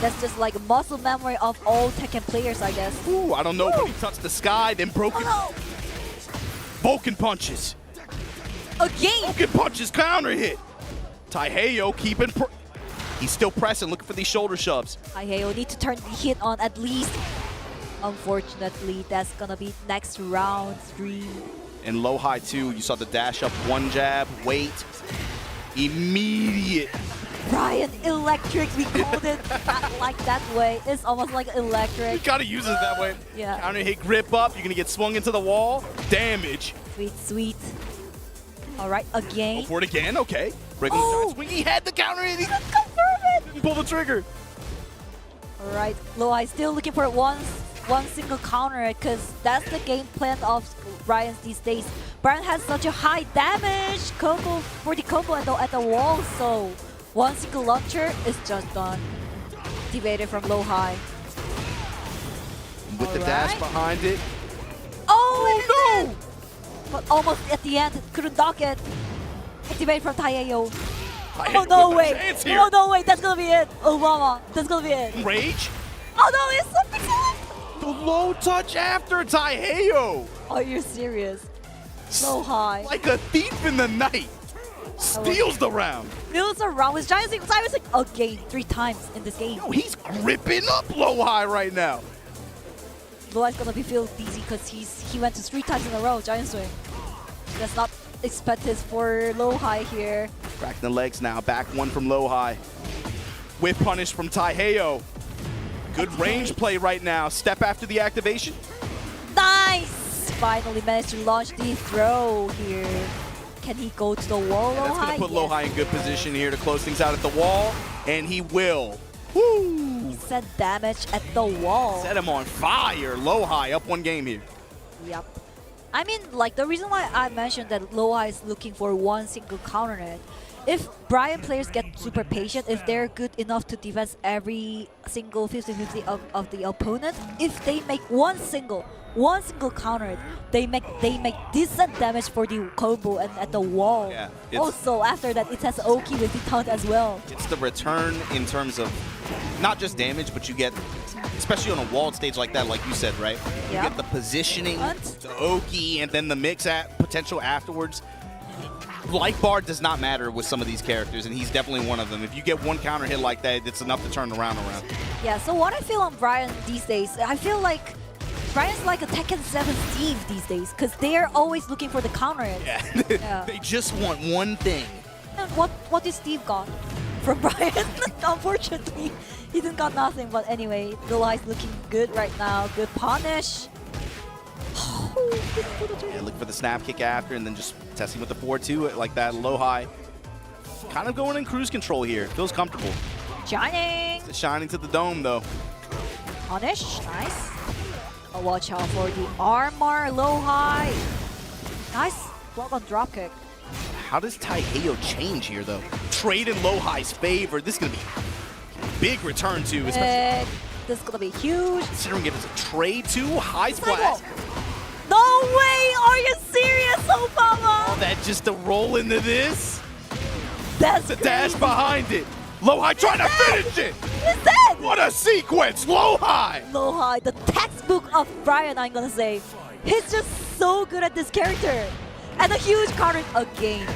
That's just like muscle memory of all Tekken players, I guess. Ooh, I don't know, but he touched the sky, then broke it. No. Vulcan punches. Again! Vulcan punches, counter hit. Taiheiyo keeping... He's still pressing, looking for these shoulder shoves. Taiheiyo need to turn the hit on at least. Unfortunately, that's going to be next round 3. And Lo-Hi too, you saw the dash up, one jab, wait. Immediate. Ryan, electric, we called it like that way. It's almost like electric. You gotta use it that way. Yeah. Counter hit, grip up, you're gonna get swung into the wall. Damage. Sweet, sweet. All right, again. Go for it again, okay. Breaking the swing, he had the counter hit. He confirm it. Didn't pull the trigger. All right, Lo-Hi still looking for one single counter because that's the game plan of Ryan's these days. Brian has such a high damage combo for the combo at the wall, so one single launcher is just done. Debated from Lo-Hi. With the dash behind it. Oh no! But almost at the end, couldn't dock it. Activate from Taiheiyo. Oh no way! Oh no way! That's gonna be it. Oh mama, that's gonna be it. Rage. Oh no! It's something else. The low touch after Taiheiyo. Are you serious? Lo-Hi. Like a thief in the night. Steals the round. Steals the round with Giant Swing. I was like, again, 3 times in this game. Yo, he's gripping up Lo-Hi right now. Lo-Hi's gonna be feel dizzy because he went to 3 times in a row, Giant Swing. That's not expected for Lo-Hi here. Cracking the legs now. Back one from Lo-Hi. Whip punish from Taiheiyo. Good range play right now. Step after the activation. Nice! Finally managed to launch the throw here. Can he go to the wall, Yeah, that's Lo-Hi? going to put Lo-Hi in good position here to close things out at the wall, and he will. Woo! Set damage at the wall. Set him on fire. Lo-Hi up 1 game here. Yep. I mean, like, the reason why I mentioned that Lo-Hi is looking for one single counter net, if Brian players get super patient, if they're good enough to defend every single 50-50 of the opponent, if they make one single counter, they make decent damage for the combo and at the wall. Yeah, also, after that, it has Oki with the taunt as well. It's the return in terms of not just damage, but you get, especially on a walled stage like that, like you said, right? Yeah. You get the positioning, the Oki, and then the mix potential afterwards. Light bar does not matter with some of these characters, and he's definitely one of them. If you get one counter hit like that, it's enough to turn around. Yeah, so what I feel on Brian these days, I feel like Brian's like a Tekken 7 Steve these days, because they're always looking for the counter hit. Yeah. They just want one thing. And what did Steve got from Brian? Unfortunately, he didn't got nothing. But anyway, Lo-Hi's looking good right now. Good punish. Yeah, look for the snap kick after, and then just testing with the 4-2 like that. Lo-Hi kind of going in cruise control here. Feels comfortable. Shining. It's shining to the dome, though. Punish. Nice. Oh, watch out for the armor. Lo-Hi. Nice block on dropkick. How does Taiheo change here, though? Trade in Lo-Hi's favor. This is going to be a big return, too. This is going to be huge. Considering it is a trade, too. High splash. No way! Are you serious, Obama? Oh, that just to roll into this? That's the dash behind it. Lo-Hi trying to finish it. He's dead. What a sequence. Lo-Hi. Lo-Hi, the textbook of Brian, I'm going to say. He's just so good at this character. And a huge counter again.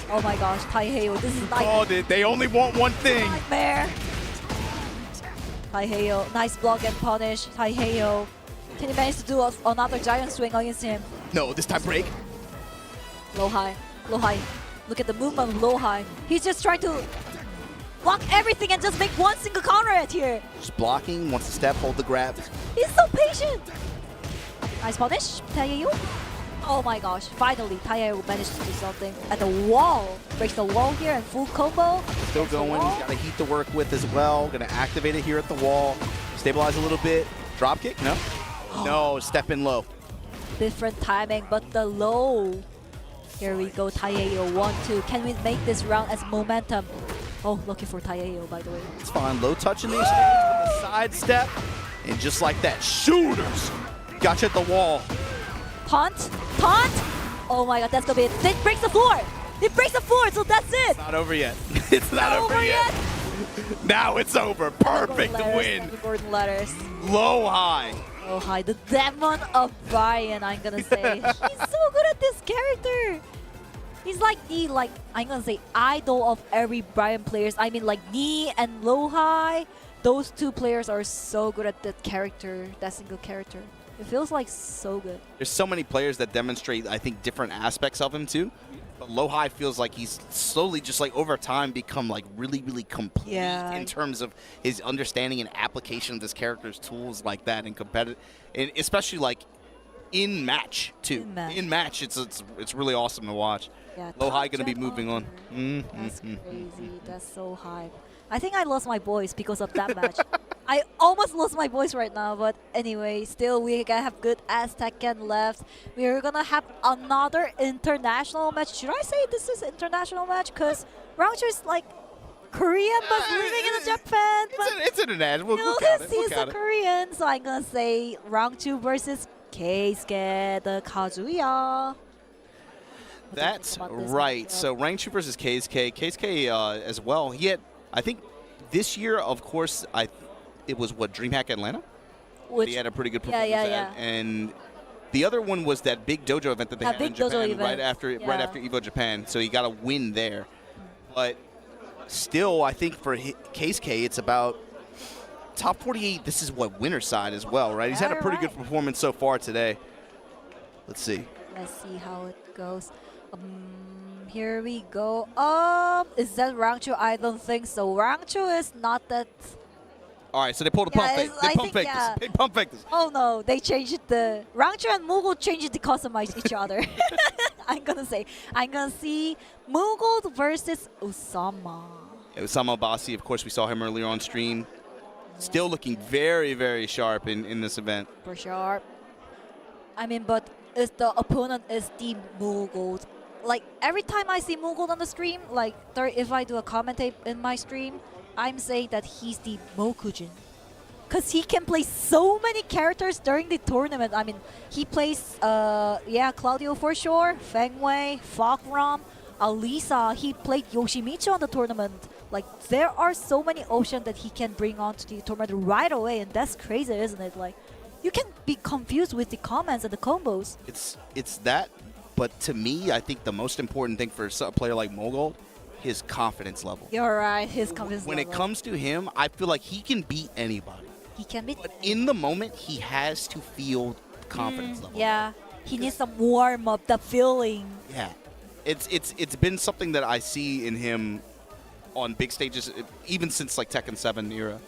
Oh my gosh, Taiheo, this is like... Called it. They only want one thing. Nightmare. Taiheo, nice block and punish. Taiheo. Can he manage to do another giant swing against him? No, this time break. Lo-Hi. Look at the movement of Lo-Hi. He's just trying to block everything and just make one single counter hit here. Just blocking, wants to step, hold the grab. He's so patient. Nice punish, Taiheo. Oh my gosh, finally Taiheo managed to do something at the wall. Breaks the wall here and full combo. Still going, he's got a heat to work with as well. Gonna activate it here at the wall. Stabilize a little bit. Drop kick, no? No, step in low. Different timing, but the low. Here we go, Taiheo 1-2. Can we make this round as momentum? Oh, looking for Taiheo, by the way. It's fine. Low touch in the exchange with a side step. And just like that, shooters. Gotcha at the wall. Taunt. Oh my god, that's gonna be it. It breaks the floor. So that's it. It's not over yet. It's not over yet. Now it's over. Perfect win. Gordon letters. Lo-Hi. Lo-Hi, the demon of Brian, I'm gonna say. He's so good at this character. He's like the, I'm gonna say, idol of every Brian players. I mean, like Dee and Lo-Hi. Those two players are so good at that character, that single character. It feels like so good. There's so many players that demonstrate, I think, different aspects of him too. But Lo-Hi feels like he's slowly, just like over time, become like really, really complete in terms of his understanding and application of this character's tools like that and competitive, and especially like in match too. In match, it's really awesome to watch. Yeah, Lo-Hi gonna be moving on. That's crazy. That's so hype. I think I lost my voice because of that match. I almost lost my voice right now, but anyway, still we gonna have good Tekken left. We're gonna have another international match. Should I say this is international match? Because round 2 is like Korean, but living in Japan. It's international. We'll count it. He's a Korean, so I'm gonna say round 2 versus Keisuke, the Kazuya. That's right. So rank 2 versus Keisuke. Keisuke as well. He had, I think, this year, of course, it was what, DreamHack Atlanta? He had a pretty good performance at. And the other one was that big dojo event that they had in Japan right after Evo Japan. So he got a win there. But still, I think for Keisuke, it's about top 48. This is what, winner side as well, right? He's had a pretty good performance so far today. Let's see. Let's see how it goes. Here we go. Is that round 2? I don't think so. Round 2 is not that All right, so they pulled a pump fake. They pump faked this. They pump faked this. Oh no, they changed the Rangchu and Mulgold changed to customize each other. I'm gonna see Mulgold versus Usama. Yeah, Usama Abbasi, of course, we saw him earlier on stream. Still looking very, very sharp in this event. For sure. I mean, but if the opponent is the Mulgold, like every time I see Mulgold on the stream, like if I do a commentate in my stream, I'm saying that he's the Mokujin. Because he can play so many characters during the tournament. I mean, he plays, Claudio for sure, Feng Wei, Fokram, Alisa. He played Yoshimitsu on the tournament. Like, there are so many options that he can bring onto the tournament right away, and that's crazy, isn't it? Like, you can be confused with the comments and the combos. It's that, but to me, I think the most important thing for a player like Mulgold, his confidence level. You're right, his confidence when level. It comes to him, I feel like he can beat anybody. He can beat. But in the moment, he has to feel confidence level. Yeah, he needs some warm up, the feeling. Yeah, it's been something that I see in him on big stages, even since like Tekken 7 era.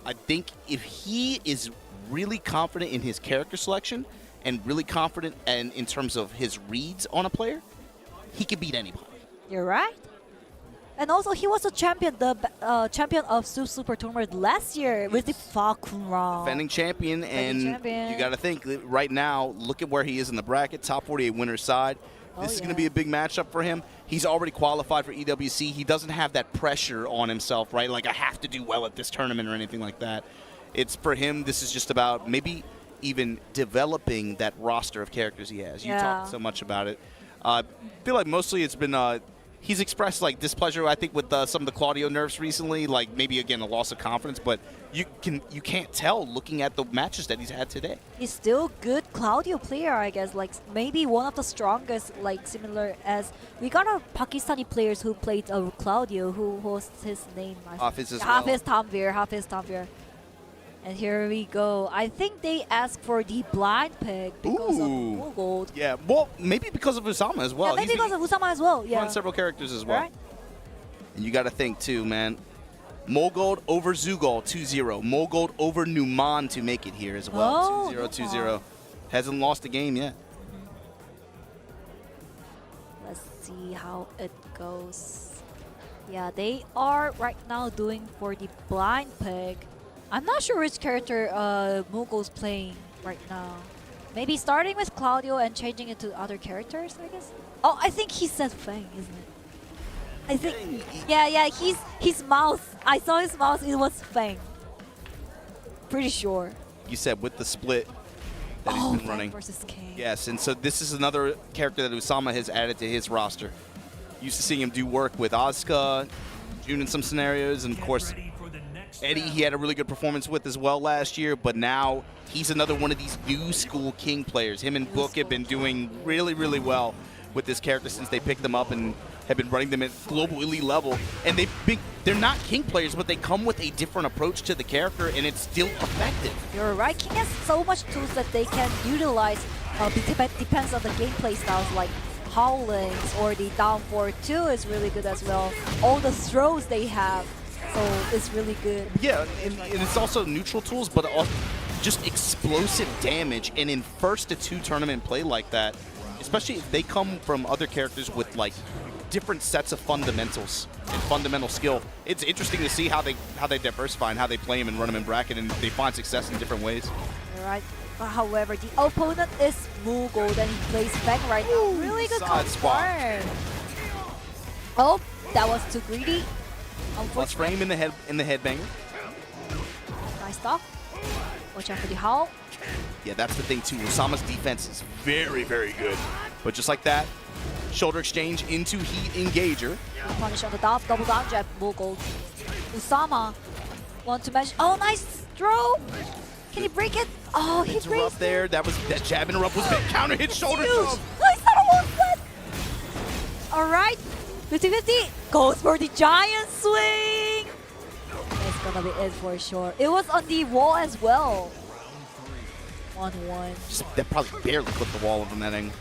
I think if he is really confident in his character selection and really confident and in terms of his reads on a player, he can beat anybody. You're right. And also, he was a champion, the champion of Super Tournament last year with the Fokram. Defending champion, and you got to think right now, look at where he is in the bracket, top 48 winner's side. This is going to be a big matchup for him. He's already qualified for EWC. He doesn't have that pressure on himself, right? Like, I have to do well at this tournament or anything like that. It's for him, this is just about maybe even developing that roster of characters he has. You talked so much about it. I feel like mostly it's been he's expressed like displeasure, I think, with some of the Claudio nerfs recently, like maybe again a loss of confidence, but you can't tell looking at the matches that he's had today. He's still good Claudio player, I guess, like maybe one of the strongest, like similar as we got our Pakistani players who played Claudio, who was his name? Hafiz Tanvir. And here we go. I think they asked for the blind pick because of Mulgold. Yeah, well, maybe because of Usama as well. Yeah, maybe because of Usama as well. Yeah. On several characters as well. Right. And you got to think too, man. Mulgold over Zeugal 2-0. Mulgold over Numan to make it here as well. 2-0. Hasn't lost a game yet. Let's see how it goes. Yeah, they are right now doing for the blind pick. I'm not sure which character Mulgold's playing right now. Maybe starting with Claudio and changing it to other characters, I guess. Oh, I think he said Feng, isn't it? I think. Yeah. His mouth. I saw his mouth. It was Feng. Pretty sure. You said with the split that he's been running. Versus King. Yes, and so this is another character that Usama has added to his roster. Used to seeing him do work with Asuka, June in some scenarios, and of course Eddie he had a really good performance with as well last year, but now he's another one of these new school King players. Him and Book have been doing really, really well with this character since they picked them up and have been running them at global elite level. And they're not King players, but they come with a different approach to the character, and it's still effective. You're right. King has so much tools that they can utilize. Depends on the gameplay styles, like Howlings or the down 4-2 is really good as well. All the throws they have. So it's really good. Yeah, and it's also neutral tools, but also just explosive damage. And in first to 2 tournament play like that, especially if they come from other characters with like different sets of fundamentals and fundamental skill, it's interesting to see how they diversify and how they play them and run them in bracket, and they find success in different ways. All right. However, the opponent is Mulgold, and he plays Feng right now. Really good confirm. Oh, that was too greedy. Let's frame in the headbanger. Nice stop. Watch out for the howl. Yeah, that's the thing too. Usama's defense is very, very good. But just like that, shoulder exchange into heat engager. Punish on the double down jab, Mulgold. Usama want to mention. Oh, nice throw. Can he break it? Oh, he breaks it. There. That jab interrupt was big. Counter hit shoulder throw. Nice one. All right. 50-50 goes for the giant swing. That's gonna be it for sure. It was on the wall as well. 1-1. That probably barely clipped the wall from that angle.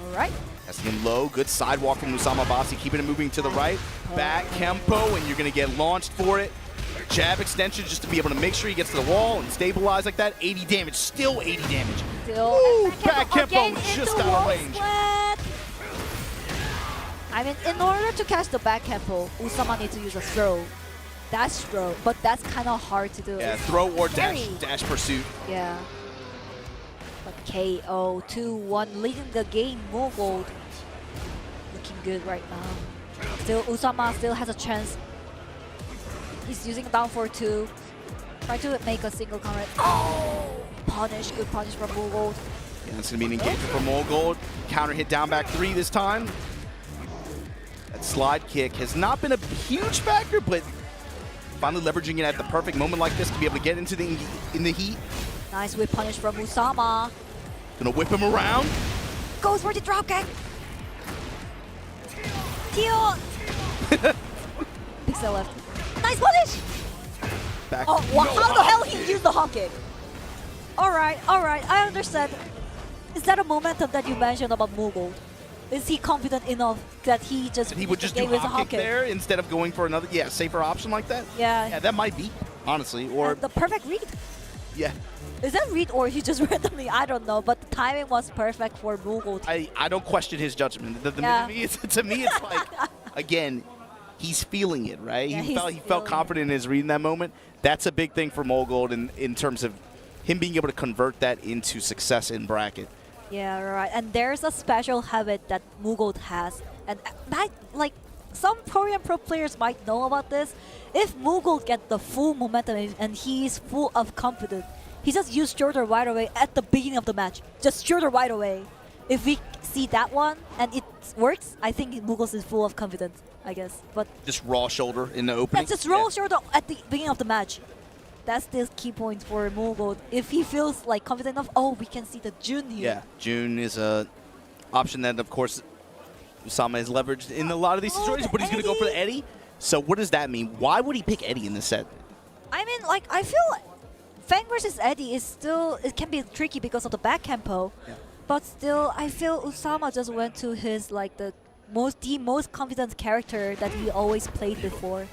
All right. That's him low. Good sidewalk from Usama Abbasi, keeping it moving to the right. Back Kempo, and you're gonna get launched for it. Jab extension just to be able to make sure he gets to the wall and stabilize like that. 80 damage, still 80 damage. Still, Ooh, back Kempo again just into out of wall range. split. I mean, in order to catch the back Kempo, Usama needs to use a throw. Dash throw, but that's kind of hard to do. Yeah, throw or dash pursuit. Yeah. But KO 2-1 leading the game. Mulgold looking good right now. Still, Usama still has a chance. He's using down for 2. Try to make a single counter. Oh! Punish, good punish from Mulgold. Yeah, it's going to be an engagement for Mulgold. Counter hit down back 3 this time. That slide kick has not been a huge factor, but finally leveraging it at the perfect moment like this to be able to get into the heat. Nice whip punish from Usama. Gonna whip him around. Goes for the dropkick. Dee-On. Pixel left. Nice punish. Back. Oh, wow. No How the hell hop he kick. used the hop kick? All right, I understand. Is that a momentum that you mentioned about Mulgold? Is he confident enough that he just He would just do gave his hop kick there instead of going for another safer option like that? Yeah. Yeah, that might be, honestly. Or the perfect read. Yeah. Is that read or he just randomly? I don't know, but the timing was perfect for Mulgold. I don't question his judgment. Yeah. To me, it's like, again, he's feeling it, right? Yeah, he felt confident in his read in that moment. That's a big thing for Mulgold in terms of him being able to convert that into success in bracket. Yeah, right. And there's a special habit that Mulgold has, and that, like, some Korean pro players might know about this. If Mulgold gets the full momentum and he's full of confidence, he just use shoulder right away at the beginning of the match. Just shoulder right away. If we see that one and it works, I think Mulgold is full of confidence, I guess. But Just raw shoulder in the opening. yeah, just roll shoulder at the beginning of the match. That's the key point for Mulgold. If he feels like confident enough, oh, we can see the June here. Yeah, June is a option that, of course, Usama has leveraged in a lot of these situations, but he's going to go for the Eddie. So what does that mean? Why would he pick Eddie in this set? I mean, like, I feel like Fang versus Eddie is still, it can be tricky because of the back tempo. Yeah. But still, I feel Usama just went to his, like, the most confident character that he always played before.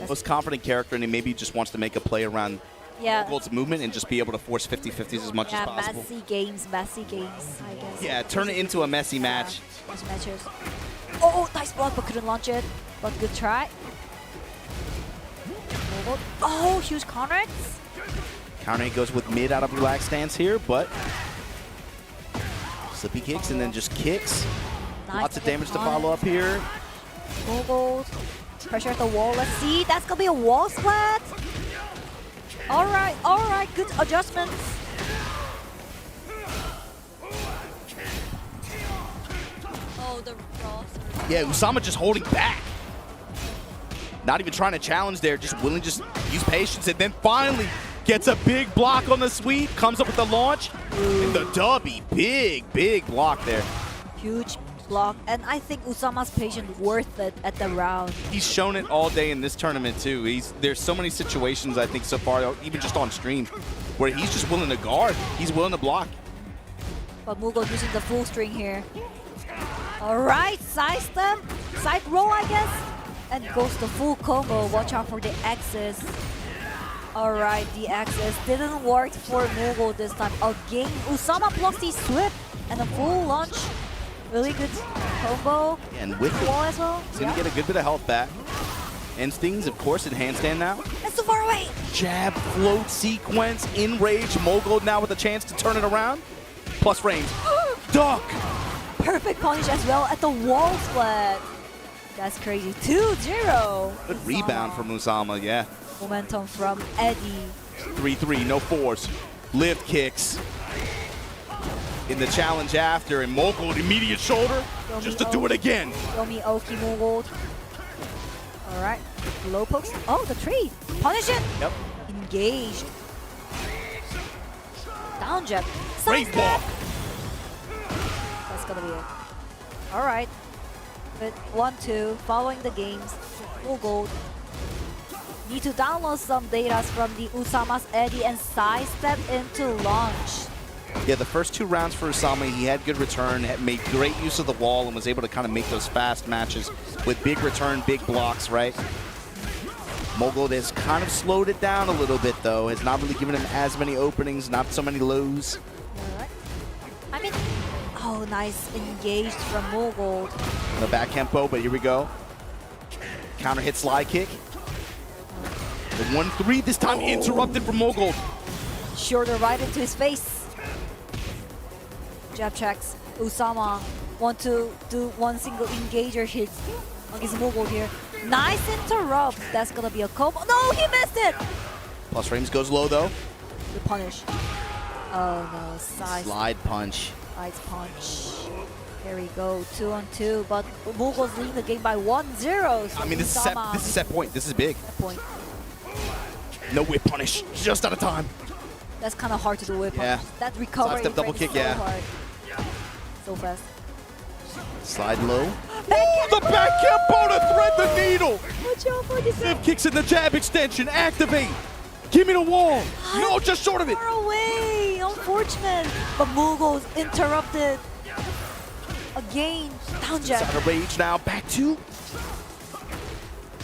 Most confident character, and he maybe just wants to make a play around Mulgold's movement and just be able to force 50-50s as much as possible. Messy games, I guess. Yeah, turn it into a messy match. Messy matches. Oh, nice block, but couldn't launch it. But good try. Oh, huge connects. Counter goes with mid out of relaxed stance here, but slippy kicks and then just kicks. Nice. Lots of damage to follow up here. Mulgold. Pressure at the wall. Let's see. That's going to be a wall splat. All right. Good adjustments. Oh, the raw. Yeah, Usama just holding back. Not even trying to challenge there, just willing to just use patience, and then finally gets a big block on the sweep, comes up with the launch, and the dubby. Big block there. Huge block, and I think Usama's patience worth it at the round. He's shown it all day in this tournament too. There's so many situations I think so far, even just on stream, where he's just willing to guard. He's willing to block. But Mulgold using the full string here. All right, side step, side roll, I guess, and goes the full combo. Watch out for the X's. All right, the X's didn't work for Mulgold this time. Again, Usama blocks the sweep and a full launch. Really good combo. And with the wall as well. He's going to get a good bit of health back. And stings, of course, in handstand now. That's too far away. Jab, float, sequence, in rage. Mulgold now with a chance to turn it around. Plus range. Duck! Perfect punish as well at the wall split. That's crazy. 2-0. Good rebound from Usama, yeah. Momentum from Eddie. 3-3, no force. Lift kicks. In the challenge after, and Mulgold immediate shoulder just to do it again. Yomi Oki Mulgold. All right, low pokes. Oh, the trade. Punish it. Yep. Engaged. Down jab. Great block. That's gonna be it. All right. But 1-2, following the games. Mulgold. Need to download some data from the Usama's Eddie and sidestep into launch. Yeah, the first 2 rounds for Usama, he had good return, had made great use of the wall, and was able to kind of make those fast matches with big return, big blocks, right? Mulgold has kind of slowed it down a little bit, though. Has not really given him as many openings, not so many lows. Alright. I mean, oh, nice engaged from Mulgold. The back tempo, but here we go. Counter hit slide kick. The 1-3 this time interrupted from Mulgold. Shoulder right into his face. Jab checks. Usama want to do one single engager hit against Mulgold here. Nice interrupt. That's gonna be a combo. No, he missed it. Plus frames goes low though. The punish. Oh no, slide punch. Side punch. There we go, 2-on-2. But Mulgold's leading the game by 1-0. So I mean, this is set point. This is big. Set point. No whip punish. Just out of time. That's kind of hard to do whip punish. Yeah. That recovery Sidestep double kick, so yeah. hard. So fast. Slide low. Oh, the backhand bow to thread the needle. Watch out for this. Sip kicks in the jab extension. Activate. Give me the wall. No, just short of it. Far away. Unfortunate. But Mulgold's interrupted. Again. Down jab. Out of rage now. Back two.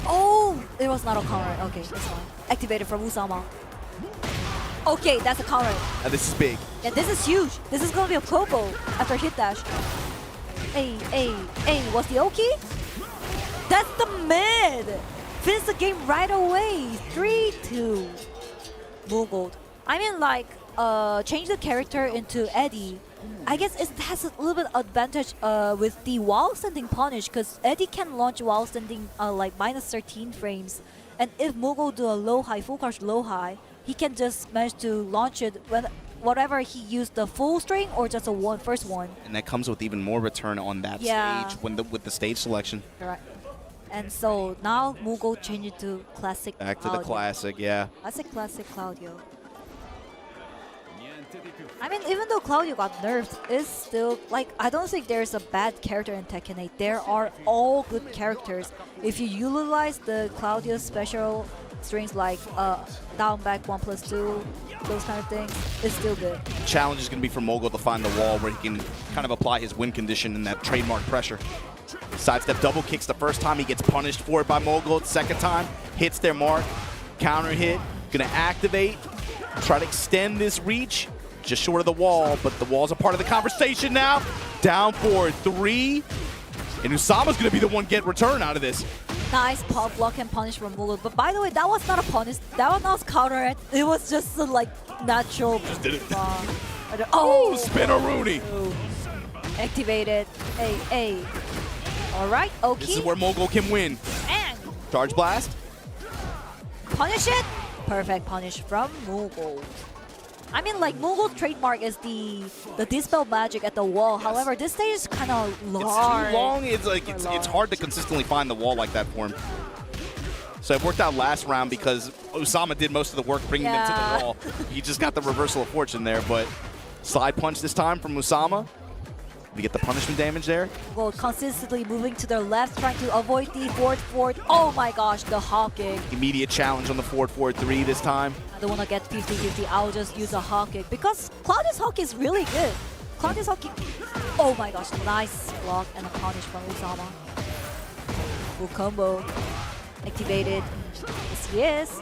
Oh, it was not a counter. Okay, that's fine. Activated from Usama. Okay, that's a counter. And this is big. Yeah, this is huge. This is gonna be a combo after hit dash. Hey, what's the Oki? That's the mid! Finish the game right away. 3-2. Mulgold. I mean, like, change the character into Eddie. I guess it has a little bit advantage with the while standing punish, because Eddie can launch while standing like -13 frames. And if Mulgold do a low high, full crush low high, he can just manage to launch it when whatever he used the full string or just a first one. And that comes with even more return on that stage with the stage selection. Right. And so now Mulgold changed it to classic. Back to Claudio. the classic, yeah. Classic Claudio. I mean, even though Claudio got nerfed, it's still, like, I don't think there's a bad character in Tekken 8. There are all good characters. If you utilize the Claudio special strings like down back 1+2, those kind of things, it's still good. Challenge is going to be for Mulgold to find the wall where he can kind of apply his win condition and that trademark pressure. Sidestep double kicks the first time, he gets punished for it by Mulgold. Second time, hits their mark. Counter hit, going to activate, try to extend this reach. Just short of the wall, but the wall's a part of the conversation now. Down for 3. And Usama's going to be the one get return out of this. Nice pop block and punish from Mulgold. But by the way, that was not a punish. That was not counter. It was just like natural. Just did it. Oh! Spinneroonie. Activated. Hey. All right, okay. This is where Mulgold can win. And Charge blast. Punish it. Perfect punish from Mulgold. I mean, like, Mulgold's trademark is the dispel magic at the wall. However, this stage is kind of large. It's too long. It's like it's hard to consistently find the wall like that for him. So it worked out last round because Usama did most of the work bringing them to the wall. He just got the reversal of fortune there, but slide punch this time from Usama. We get the punishment damage there. Mulgold consistently moving to the left, trying to avoid the forward. Oh my gosh, the hop kick. Immediate challenge on the forward 3 this time. I don't want to get 50-50. I'll just use a hop kick because Claudio's hop kick is really good. Claudio's hop kick. Oh my gosh, nice block and a punish from Usama. Full combo. Activated. Yes, he is.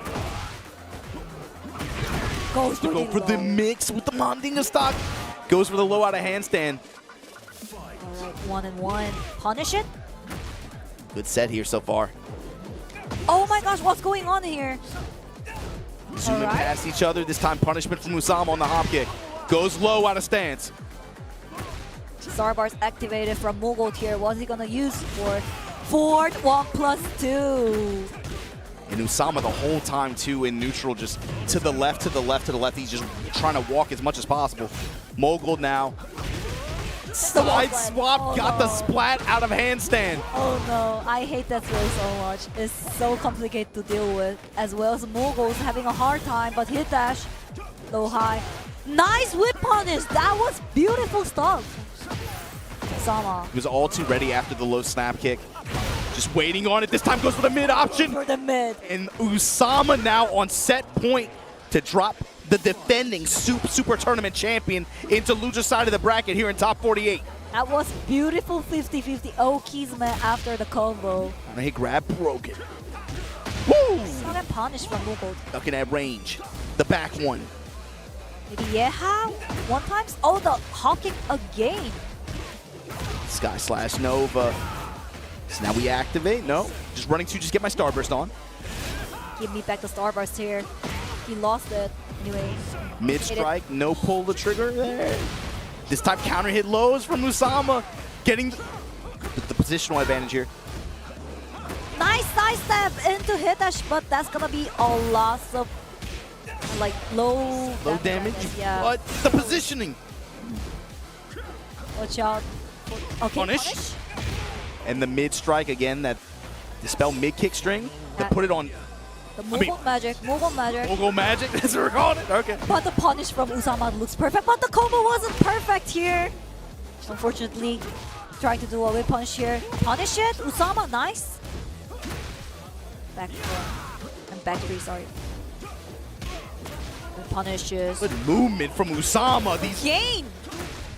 Goes to go for the mix with the Mandinga stock. Goes for the low out of handstand. Alright, 1-1. Punish it. Good set here so far. Oh my gosh, what's going on here? Zooming past each other. This time punishment from Usama on the hop kick. Goes low out of stance. Star Bars activated from Mulgold here. What's he gonna use for? Forward 1+2. And Usama the whole time too in neutral, just to the left. He's just trying to walk as much as possible. Mulgold now. Side swap, got the splat out of handstand. Oh no, I hate that throw so much. It's so complicated to deal with. As well as Mulgold's having a hard time, but hit dash, low high. Nice whip punish, that was beautiful stuff. Usama. He was all too ready after the low snap kick. Just waiting on it, this time goes for the mid option. For the mid. And Usama now on set point to drop the defending Super Tournament champion into loser's side of the bracket here in top 48. That was beautiful 50-50 Okizme after the combo. And he grab broken. Woo! Not a punish from Mulgold. Looking at range. The back one. Maybe Yeha? One times? Oh, the hawking again. Sky Slash Nova. So now we activate. No. Just running to just get my Starburst on. Give me back the Starburst here. He lost it. Anyway. Mid strike. No pull the trigger there. This time counter hit lows from Usama. Getting the positional advantage here. Nice side step into hit dash, but that's gonna be a loss of like low damage. Yeah. But the positioning. Watch out. Okay, punish. And the mid strike again, that dispel mid kick string to put it on. The Mulgold magic, Mulgold magic. Mulgold magic, that's what we're calling it. Okay. But the punish from Usama looks perfect, but the combo wasn't perfect here. Unfortunately, trying to do a whip punch here. Punish it, Usama, nice. Back four. And back three, sorry. The punishes. Good movement from Usama. These Gain!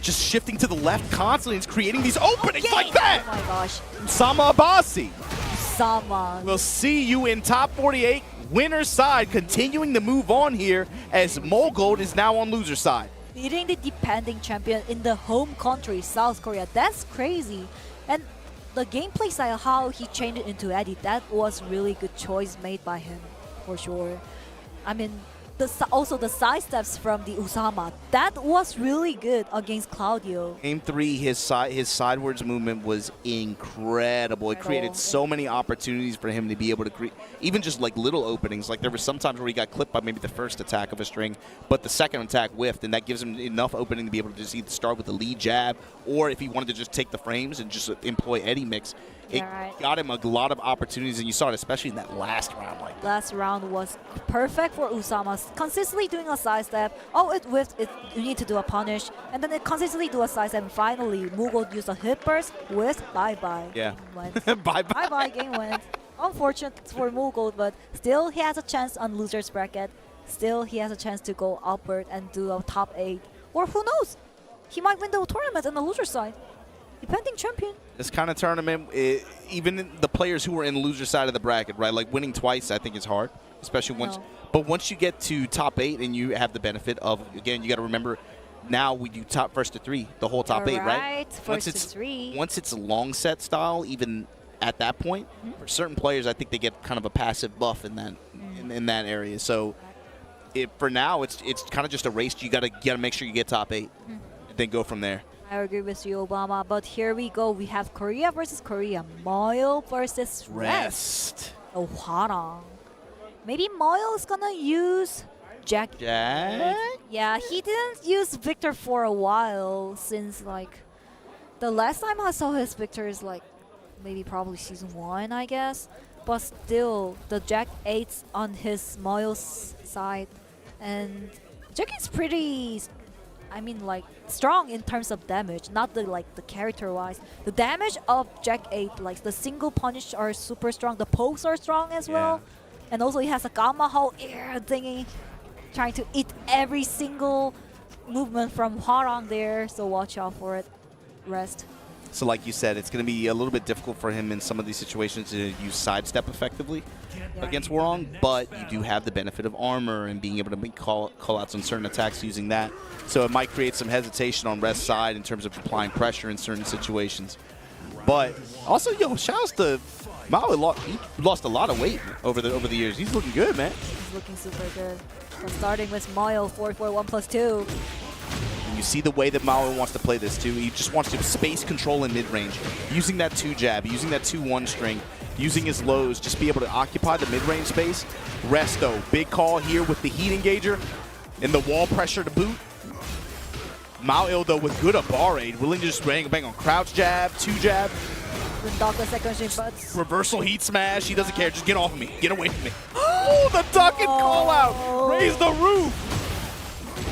just shifting to the left constantly. It's creating these openings like that. Oh my gosh. Usama Abbasi. Usama. We'll see you in top 48. Winner's side continuing to move on here as Mulgold is now on loser side. Beating the defending champion in the home country, South Korea. That's crazy. And the gameplay style, how he changed it into Eddie, that was really good choice made by him, for sure. I mean, also the side steps from the Usama, that was really good against Claudio. Game 3, his sidewards movement was incredible. It created so many opportunities for him to be able to create, even just like little openings. Like there were some times where he got clipped by maybe the first attack of a string, but the second attack whiffed, and that gives him enough opening to be able to just either start with the lead jab, or if he wanted to just take the frames and just employ Eddie mix. It got him a lot of opportunities, and you saw it especially in that last round. Like last round was perfect for Usama. Consistently doing a side step. Oh, it whiffed. You need to do a punish. And then it consistently do a side step. And finally, Mulgold used a hit burst with bye-bye. Yeah. Bye-bye. Bye-bye, game went. Unfortunate for Mulgold, but still he has a chance on loser's bracket. Still he has a chance to go upward and do a top 8. Or who knows? He might win the tournament on the loser side. Defending champion. This kind of tournament, even the players who were in the loser side of the bracket, right? Like winning twice, I think is hard, especially once. But once you get to top 8 and you have the benefit of, again, you got to remember, now we do top first to 3, the whole top 8, right? First to 3. Once it's a long set style, even at that point, for certain players, I think they get kind of a passive buff in that in that area. So for now, it's kind of just a race. You got to make sure you get top 8, and then go from there. I agree with you, Obama. But here we go. We have Korea versus Korea. Moe-Il versus Rest. Oh, Hwarang. Maybe Moe-Il is gonna use Jack. Yeah, he didn't use Victor for a while since like the last time I saw his Victor is like maybe probably season 1, I guess. But still, the Jack 8's on his Moe-Il's side, and Jack is pretty. I mean, like strong in terms of damage, not the the character-wise. The damage of Jack 8, like the single punish are super strong. The pokes are strong as well, and also he has a gamma hole ear thingy, trying to eat every single movement from Hwarang there. So watch out for it. Rest. So like you said, it's going to be a little bit difficult for him in some of these situations to use sidestep effectively against Hwarang, but you do have the benefit of armor and being able to make call-outs on certain attacks using that. So it might create some hesitation on Rest's side in terms of applying pressure in certain situations. But also, shouts to Moe-Il. He lost a lot of weight over the years. He's looking good, man. He's looking super good. So starting with Moe-Il 4-4-1+2. You see the way that Moe-Il wants to play this too. He just wants to space control in mid-range, using that 2 jab, using that 2-1 string, using his lows, just be able to occupy the mid-range space. Rest though, big call here with the heat engager and the wall pressure to boot. Moe-Il though with good bar aid, willing to just bang on crouch jab, 2 jab. Reversal heat smash, he doesn't care, just get off of me, get away from me. Oh, the duck and call out, raise the roof.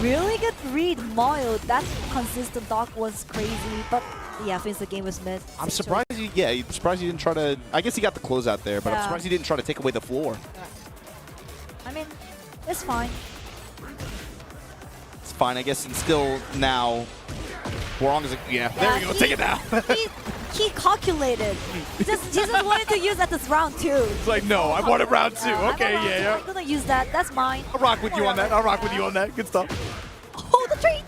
Really good read, Moe-Il. That consistent dock was crazy, but yeah, since the game was mid. I'm surprised he didn't try to, I guess he got the closeout there, but I'm surprised he didn't try to take away the floor. I mean, it's fine. It's fine, I guess, and still now, Hwarang is like, there we go, take it down. He he calculated. Jesus wanted to use at this round too. It's like, no, I wanted round 2. Okay, yeah. I'm gonna use that. That's mine. I'll rock with you on that. I'll rock with you on that. Good stuff. Hold the tree.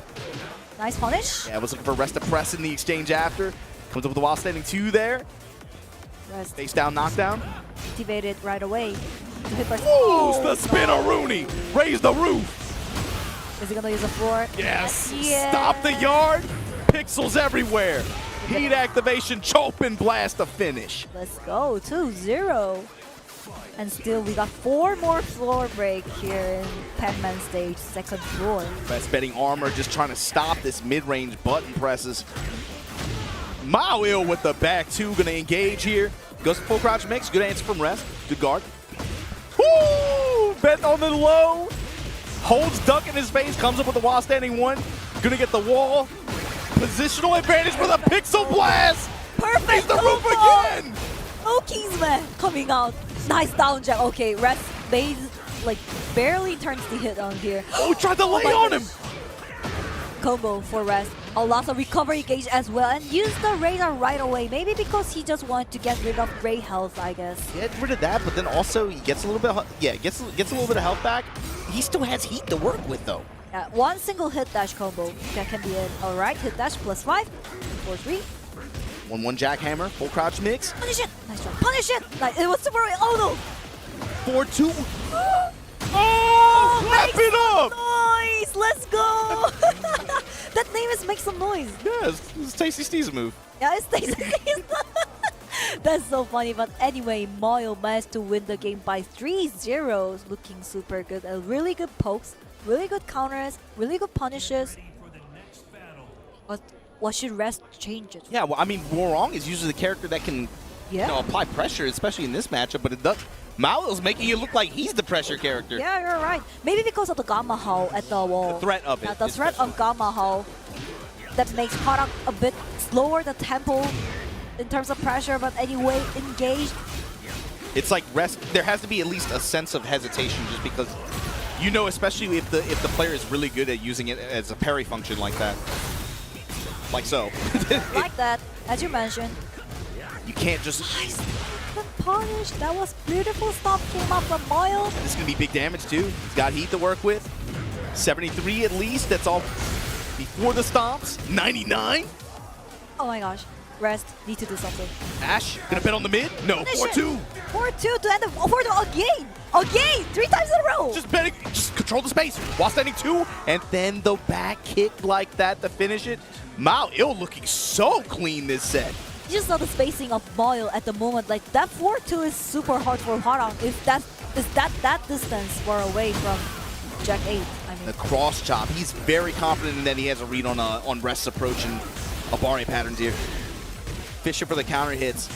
Nice punish. Yeah, I was looking for rest to press in the exchange after. Comes up with a while standing 2 there. Rest. Face down, knockdown. Activated right away. Ooh, the spin-a-rooney. Raise the roof. Is he gonna use a floor? Yes. Yeah. Stop the yard. Pixels everywhere. Heat activation, Chopin blast to finish. Let's go, 2-0. And still, we got 4 more floor break here in Pac-Man stage, second floor. Best betting armor just trying to stop this mid-range button presses. Moe-Il with the back 2, gonna engage here. Goes for full crouch mix, good answer from Rest, good guard. Woo! Bet on the low. Holds duck in his face, comes up with the while standing 1. Gonna get the wall. Positional advantage for the pixel blast. Perfect. He's the roof again. Oh, Kingsman coming out. Nice down jab. Okay, Rest made like barely turns the hit on here. Oh, tried to lay on him. Combo for Rest. A lot of recovery gauge as well, and use the radar right away. Maybe because he just wanted to get rid of gray health, I guess. Get rid of that, but then also he gets a little bit. Gets a little bit of health back. He still has heat to work with though. Yeah, 1 single hit dash combo. That can be it. Alright, hit dash +5. 4-3. 1-1 jackhammer, full crouch mix. Punish it! Nice try. Punish it! Like, it was super. Oh no! 4-2. Oh! Clap it up! Noise! Let's go! That name is make some noise. Yeah, it's Tasty Steve's move. Yeah, it's Tasty Steve's. That's so funny, but anyway, Moe-Il managed to win the game by 3-0, looking super good. And really good pokes, really good counters, really good punishes. But what should Rest change it? Yeah, well, I mean, Warong is usually the character that can apply pressure, especially in this matchup, but it does. Moe-Il's making it look like he's the pressure character. Yeah, you're right. Maybe because of the Gamma Hull at the wall. The threat of it. Yeah, the threat of Gamma Hull that makes Harak a bit slower the tempo in terms of pressure, but anyway, engaged. It's like Rest. There has to be at least a sense of hesitation, just because, you know, especially if the player is really good at using it as a parry function like that, like so. Like that, as you mentioned. You can't just. Nice. Punish. That was beautiful stuff came up from Moe-Il. This is gonna be big damage too. He's got heat to work with. 73 at least. That's all before the stomps. 99. Oh my gosh. Rest, need to do something. Ash, gonna bet on the mid? No, 4-2. 4-2 to end the 4-2 again! Again! 3 times in a row! Just betting, just control the space while standing 2, and then the back kick like that to finish it. Moe-Il looking so clean this set. You just saw the spacing of Moe-Il at the moment. Like that 4-2 is super hard for Harang if that distance far away from Jack 8. I mean, the cross chop. He's very confident in that he has a read on Rest's approach and Abare patterns here. Fisher for the counter hits.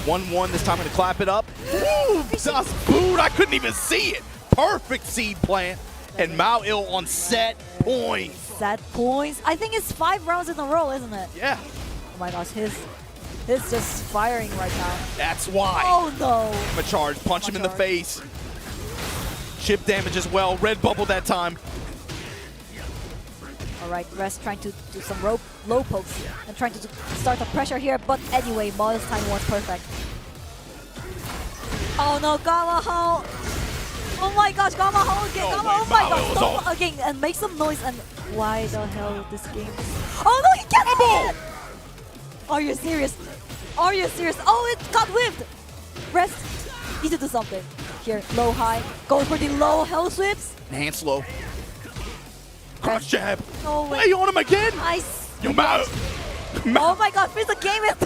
1-1 this time, gonna clap it up. Ooh, just food. I couldn't even see it. Perfect seed plant. And Moe-Il on set points. Set points. I think it's 5 rounds in a row, isn't it? Yeah. Oh my gosh, he's just firing right now. That's why. Oh no. I'm a charge. Punch him in the face. Chip damage as well. Red bubble that time. Alright, Rest trying to do some low pokes and trying to start the pressure here, but anyway, Moe-Il's timing was perfect. Oh no, Gamma Hull! Oh my gosh, Gamma Hull again! Oh my gosh, stop again and make some noise, and why the hell this game? Oh no, he can't! Are you serious? Are you serious? Oh, it got whipped! Rest, need to do something. Here, low high, go for the low hell sweeps. Hand slow. Cross jab. No way. Hey, on him again? Nice. Yo, Moe. Oh my god, finish the game with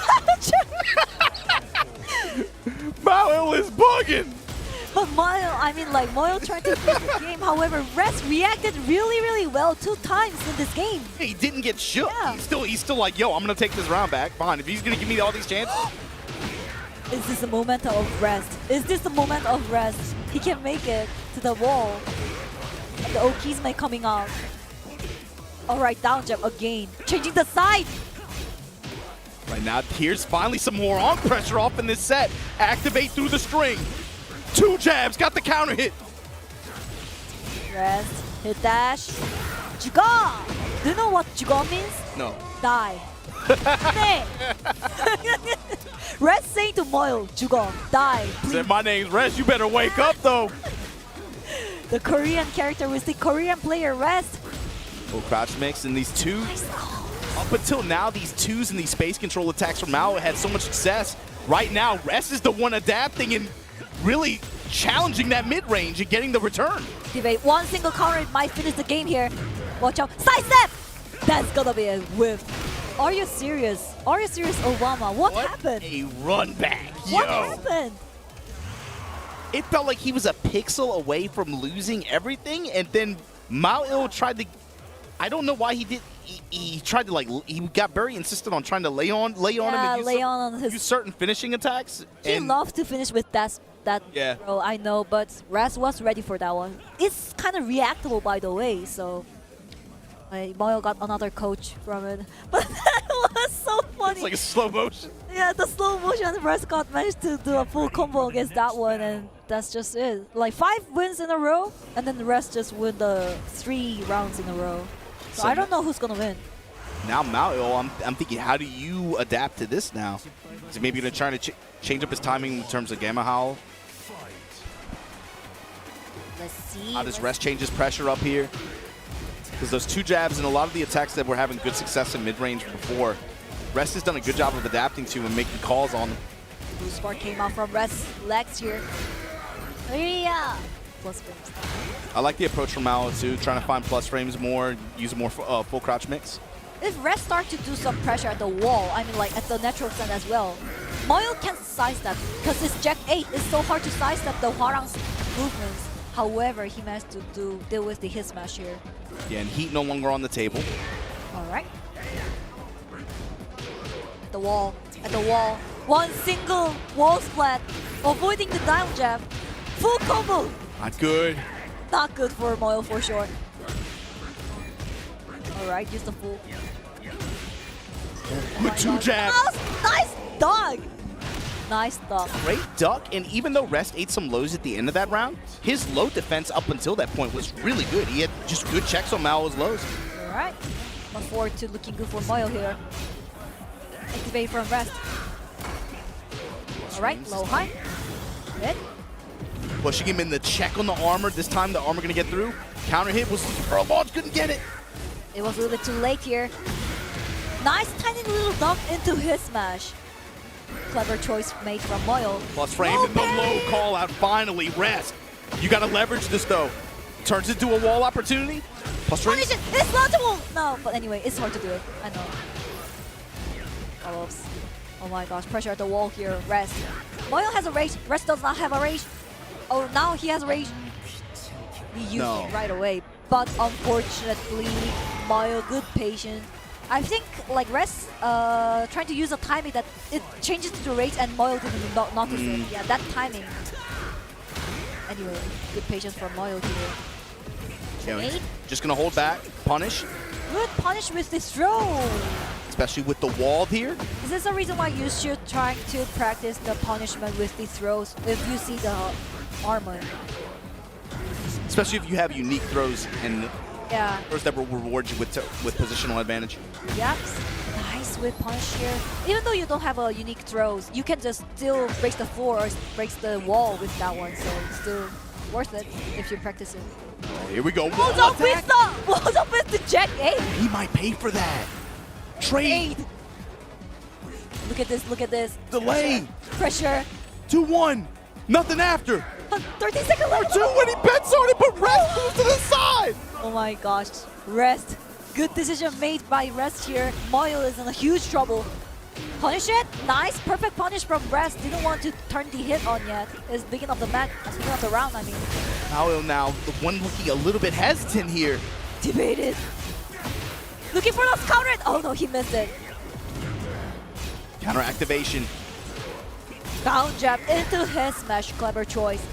Moe-Il is bugging. But Moe-Il, I mean like Moe-Il tried to finish the game, however, Rest reacted really well 2 times in this game. He didn't get shook. Yeah. He's still like, yo, I'm gonna take this round back. Fine, if he's gonna give me all these chances. Is this a moment of Rest? Is this the moment of Rest? He can make it to the wall. The Okizme coming out. Alright, down jab again. Changing the side. Right now, here's finally some more on pressure off in this set. Activate through the string. 2 jabs, got the counter hit. Rest, hit dash. Zeugal! Do you know what Zeugal means? No. Die. 네. Red saying to Moe-IL, Zeugal, die. Said my name's Rest. You better wake up though. The Korean characteristic, Korean player Rest. Full crouch mix and these two. Up until now, these twos and these space control attacks from Mao had so much success. Right now, Rest is the one adapting and really challenging that mid-range and getting the return. Debate, one single counter might finish the game here. Watch out, side step! That's gonna be a whiff. Are you serious? Are you serious, Obama? What happened? A run back, What yo. happened? It felt like he was a pixel away from losing everything, and then Moe-Il tried to, I don't know why he did, he tried to like, he got very insistent on trying to lay on him and use certain finishing attacks. He loved to finish with that yeah. throw, I know, but Raz was ready for that one. It's kind of reactable, by the way, so Moe-Il got another coach from it. But that was so funny. It's like a slow motion. Yeah, the slow motion, Raz got managed to do a full combo against that one, and that's just it. Like 5 wins in a row, and then the rest just win the 3 rounds in a row. So I don't know who's gonna win. Now Moe-Il, I'm thinking, how do you adapt to this now? Is he maybe gonna try to change up his timing in terms of Gamma Howl? Let's see. How does Rest change his pressure up here? Because those 2 jabs and a lot of the attacks that were having good success in mid-range before, Rest has done a good job of adapting to and making calls on them. Blue Spark came out from Rest's legs here. Yeah. Plus frames. I like the approach from Mao too, trying to find plus frames more, use a more full crouch mix. If Rest start to do some pressure at the wall, I mean like at the natural stand as well, Moe-Il can sidestep because it's Jack 8. It's so hard to sidestep the Hwarang's movements. However, he managed to deal with the hit smash here. Yeah, and heat no longer on the table. Alright. At the wall. At the wall. One single wall splat. Avoiding the down jab. Full combo. Not good. Not good for Moe-Il for sure. Alright, use the full. With 2 jabs. Nice dog. Nice duck. Great duck, and even though Rest ate some lows at the end of that round, his low defense up until that point was really good. He had just good checks on Mao's lows. Alright. Look forward to looking good for Moe-Il here. Activate from Rest. Alright, low high. Hit. Pushing him in the check on the armor. This time the armor gonna get through. Counter hit was for a launch, couldn't get it. It was a little bit too late here. Nice tiny little dunk into his smash. Clever choice made from Moe-Il. Plus frame and the low call out. Finally, Rest. You gotta leverage this though. Turns into a wall opportunity. Plus frame. Punish it! It's launchable! No, but anyway, it's hard to do it. I know. Follow-ups. Oh my gosh, pressure at the wall here. Rest. Moe-Il has a rage. Rest does not have a rage. Oh, now he has a rage. He used it right away. But unfortunately, Moe-Il, good patience. I think like Rest trying to use a timing that it changes to the rage and Moe-Il didn't notice it. Yeah, that timing. Anyway, good patience from Moe-Il here. Yeah, just gonna hold back, punish. Good punish with this throw. Especially with the wall here. Is this the reason why you should try to practice the punishment with the throws if you see the armor? Especially if you have unique throws and throws that will reward you with positional advantage. Yep. Nice whip punish here. Even though you don't have a unique throws, you can just still break the floor or break the wall with that one. So it's still worth it if you practice it. Oh, here we go. Hold up with the Jack 8. He might pay for that. Trade. Look at this, look at this. Delay. Pressure. 2-1. Nothing after. 13 seconds left. 2 when he bets on it, but Rest moves to the side. Oh my gosh. Rest. Good decision made by Rest here. Moe-Il is in a huge trouble. Punish it. Nice, perfect punish from Rest. Didn't want to turn the hit on yet. It's beginning of the match, beginning of the round, I mean. Moe-Il now, the one looking a little bit hesitant here. Debated. Looking for those counter. Oh no, he missed it. Counter activation. Down jab into his smash. Clever choice.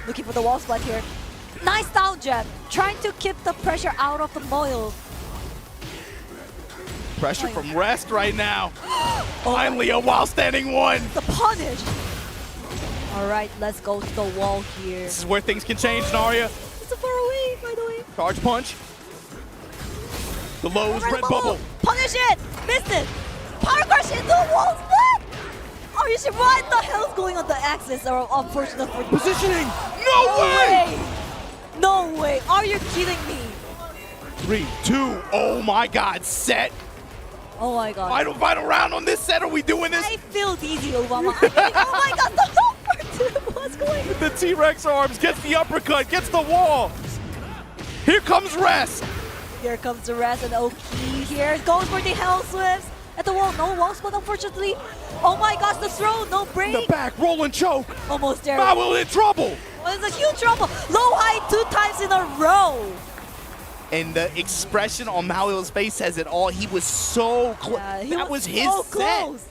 Looking for the wall splat here. Nice down jab. Trying to keep the pressure out of the Moe-Il. Pressure from Rest right now. Finally a while standing one. The punish. Alright, let's go to the wall here. This is where things can change, Naria. It's so far away, by the way. Charge punch. The low is red bubble. Punish it! Missed it! Power crush into the wall split! Are you sure? What the hell is going on the axis? Or unfortunate for positioning! No way! No way! Are you kidding me? 3, 2, oh my god, set! Oh my god. Final round on this set, are we doing this? I feel dizzy, Obama. I mean, oh my god, the number 2! What's going on? The T-Rex arms, gets the uppercut, gets the wall! Here comes Rest! Here comes the rest, and Oki here goes for the Hell Swifts at the wall. No wall spot, unfortunately. Oh my gosh, the throw, no break. The back, roll and choke. Almost there. Moe-Il in trouble. It's a huge trouble. Low high 2 times in a row. And the expression on Moe-Il's face says it all. He was so close. Yeah, that was his so set. close.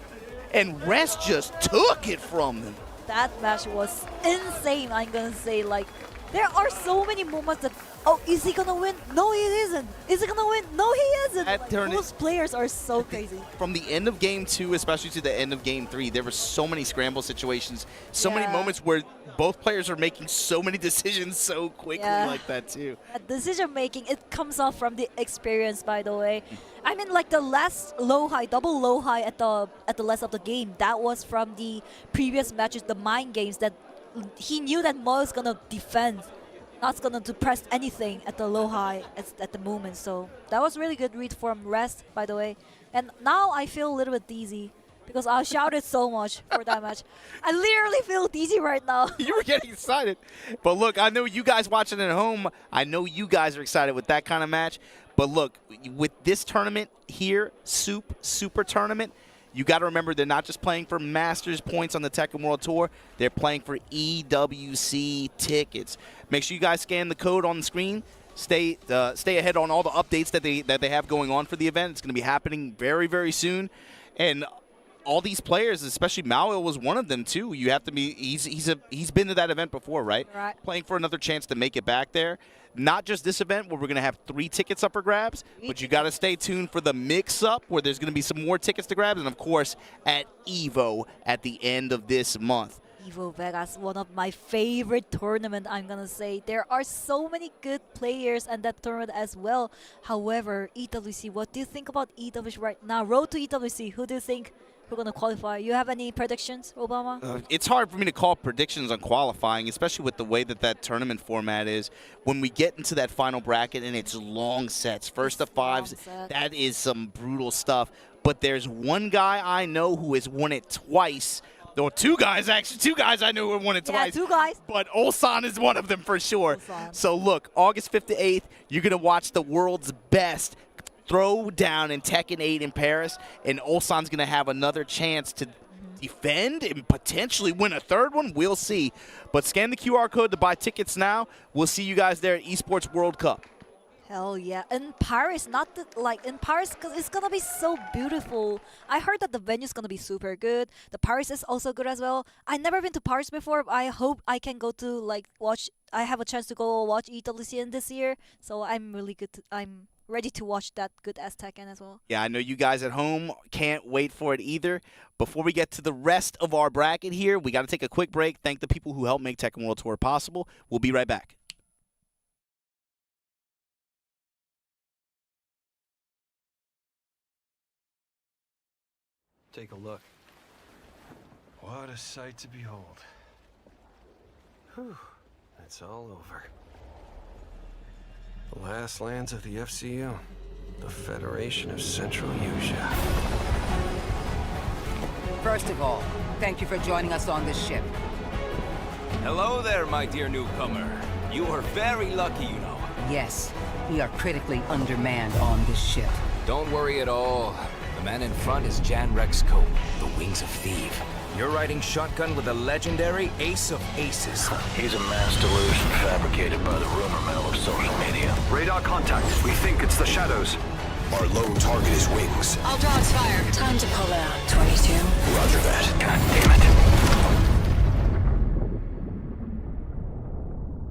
And Rest just took it from him. That match was insane, I'm gonna say. Like, there are so many moments that, oh, is he gonna win? No, he isn't. Is he gonna win? No, he isn't. Like, those players are so crazy. From the end of game 2, especially to the end of game 3, there were so many scramble situations, so many moments where both players are making so many decisions so quickly like that too. Decision making, it comes off from the experience, by the way. I mean, like the last low high, double low high at the last of the game, that was from the previous matches, the mind games, that he knew that Mo is gonna defend, not gonna to press anything at the low high at the moment. So that was really good read from Rest, by the way. And now I feel a little bit dizzy because I shouted so much for that match. I literally feel dizzy right now. You were getting excited. But look, I know you guys watching at home, I know you guys are excited with that kind of match. But look, with this tournament here, Super Tournament, you got to remember they're not just playing for Masters points on the Tekken World Tour. They're playing for EWC tickets. Make sure you guys scan the code on the screen. Stay ahead on all the updates that they have going on for the event. It's going to be happening very, very soon. And all these players, especially Moe-Il was one of them too. You have to be. He's been to that event before, right? Right. Playing for another chance to make it back there. Not just this event where we're going to have 3 tickets up for grabs, but you got to stay tuned for the mix-up where there's going to be some more tickets to grab, and of course at EVO at the end of this month. EVO Vegas, one of my favorite tournament, I'm gonna say. There are so many good players in that tournament as well. However, EWC, what do you think about EWC right now? Road to EWC, who do you think we're gonna qualify? You have any predictions, Obama? It's hard for me to call predictions on qualifying, especially with the way that tournament format is. When we get into that final bracket and it's long sets, first of 5s, that is some brutal stuff. But there's one guy I know who has won it twice. Or 2 guys, actually. 2 guys I know who have won it twice. 2 guys. But Ulsan is one of them for sure. So look, August 5th to 8th, you're going to watch the world's best throw down in Tekken 8 in Paris, and Ulsan's going to have another chance to defend and potentially win a 3rd one. We'll see. But scan the QR code to buy tickets now. We'll see you guys there at Esports World Cup. Hell yeah. In Paris, in Paris, because it's going to be so beautiful. I heard that the venue's going to be super good. The Paris is also good as well. I've never been to Paris before. But I hope I can go to, watch. I have a chance to go watch EWCN this year. So I'm really good. I'm ready to watch that good as Tekken as well. Yeah, I know you guys at home can't wait for it either. Before we get to the rest of our bracket here, we got to take a quick break. Thank the people who helped make Tekken World Tour possible. We'll be right back. Take a look. What a sight to behold. Whew, it's all over. The last lands of the FCU, the Federation of Central Asia. First of all, thank you for joining us on this ship. Hello there, my dear newcomer. You are very lucky, you know. Yes, we are critically undermanned on this ship. Don't worry at all. The man in front is Jan Rexco, the Wings of Thief. You're riding shotgun with a legendary Ace of Aces. He's a mass delusion fabricated by the rumor mill of social media. Radar contact. We think it's the shadows. Our lone target is Wings. All dogs fire. Time to pull out. 22. Roger that. God damn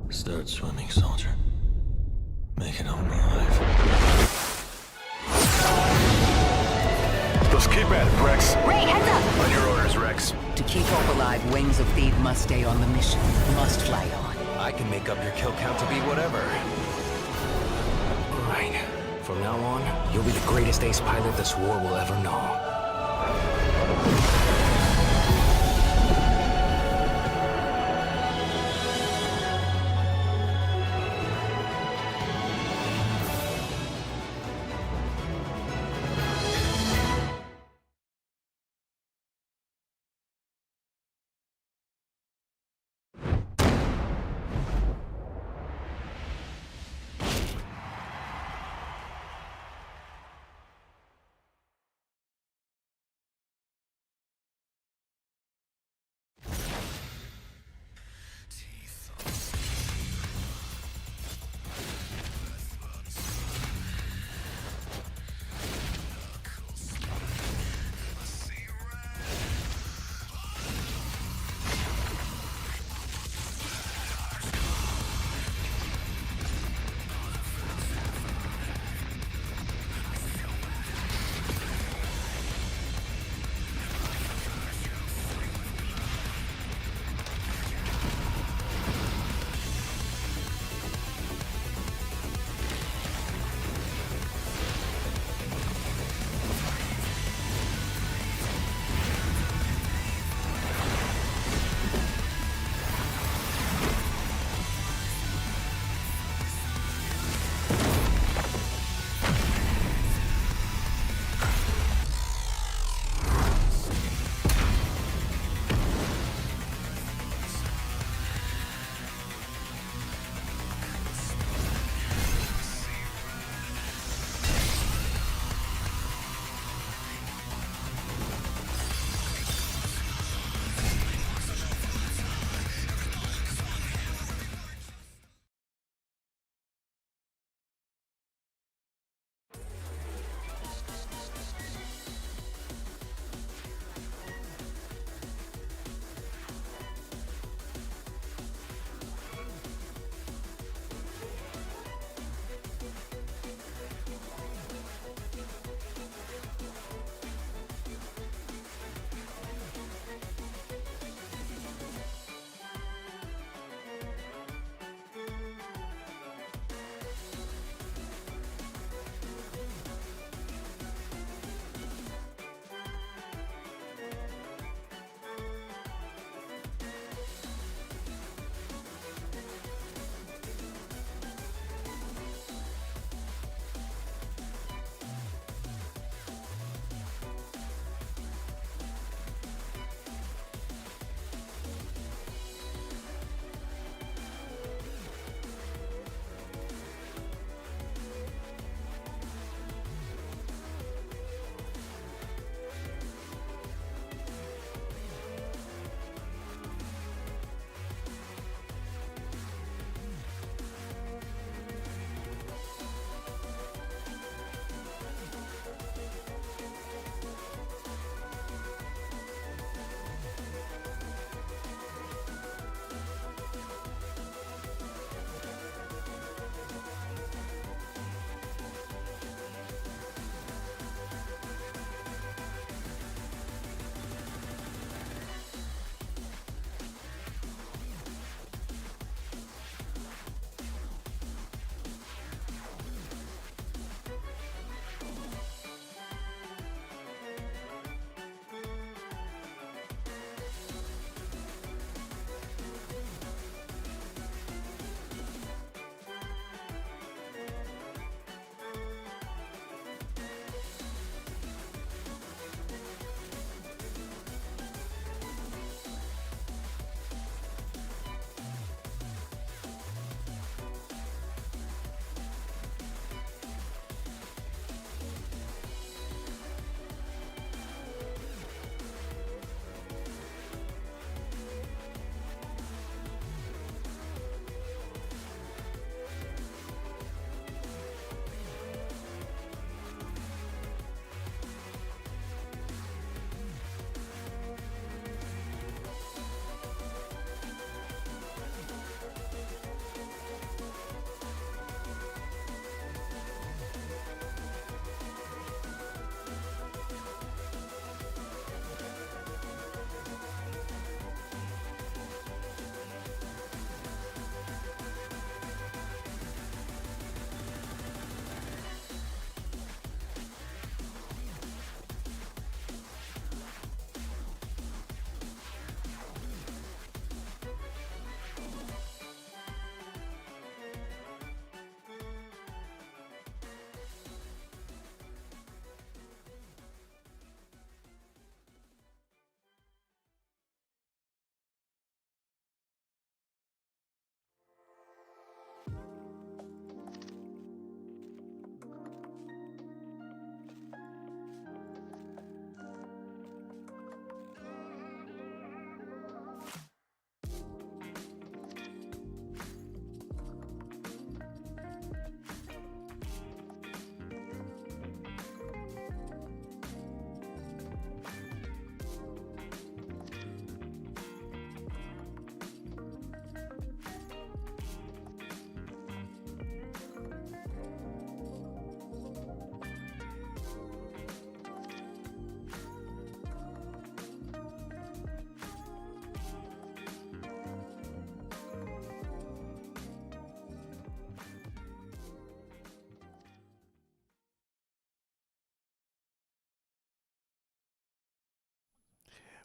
it. Start swimming, soldier. Make it home alive. Let's keep at it, Rex. Ray, heads up! On your orders, Rex. To keep hope alive, Wings of Thief must stay on the mission. Must fly on. I can make up your kill count to be whatever. Right. From now on, you'll be the greatest ace pilot this war will ever know.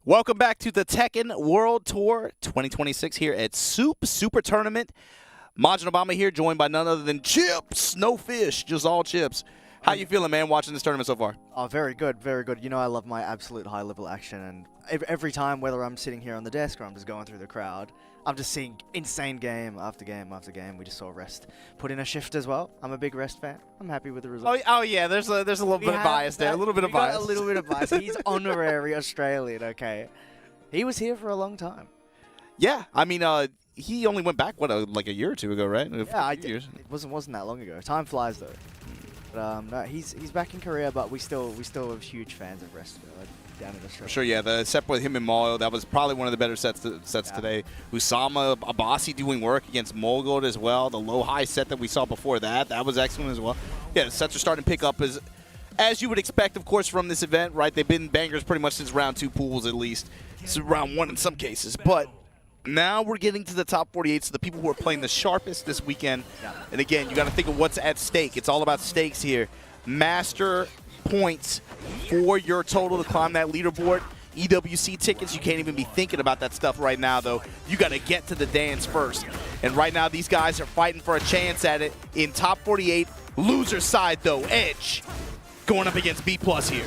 Welcome back to the Tekken World Tour 2026 here at Super Tournament. Mangja and Obama here, joined by none other than Chips. No fish, just all chips. How you feeling, man, watching this tournament so far? Oh, very good, very good. You know I love my absolute high-level action, and every time, whether I'm sitting here on the desk or I'm just going through the crowd, I'm just seeing insane game after game after game. We just saw Rest put in a shift as well. I'm a big Rest fan. I'm happy with the result. Oh yeah, there's a little bit of bias there. A little bit of bias. A little bit of bias. He's honorary Australian, okay? He was here for a long time. Yeah, I mean, he only went back, like a year or two ago, right? Yeah, it wasn't that long ago. Time flies, though. But no, he's back in Korea, but we still have huge fans of Rest down in Australia. For sure, yeah. The set with him and Moe-IL, that was probably one of the better sets today. Usama, Abbasi doing work against Mulgold as well. The low-high set that we saw before that was excellent as well. Yeah, the sets are starting to pick up as you would expect, of course, from this event, right? They've been bangers pretty much since round 2 pools at least. It's round 1 in some cases, but now we're getting to the top 48, so the people who are playing the sharpest this weekend. Yeah. And again, you got to think of what's at stake. It's all about stakes here. Master points for your total to climb that leaderboard. EWC tickets, you can't even be thinking about that stuff right now, though. You got to get to the dance first. And right now, these guys are fighting for a chance at it in top 48. Loser side, though, Edge going up against BPlus here.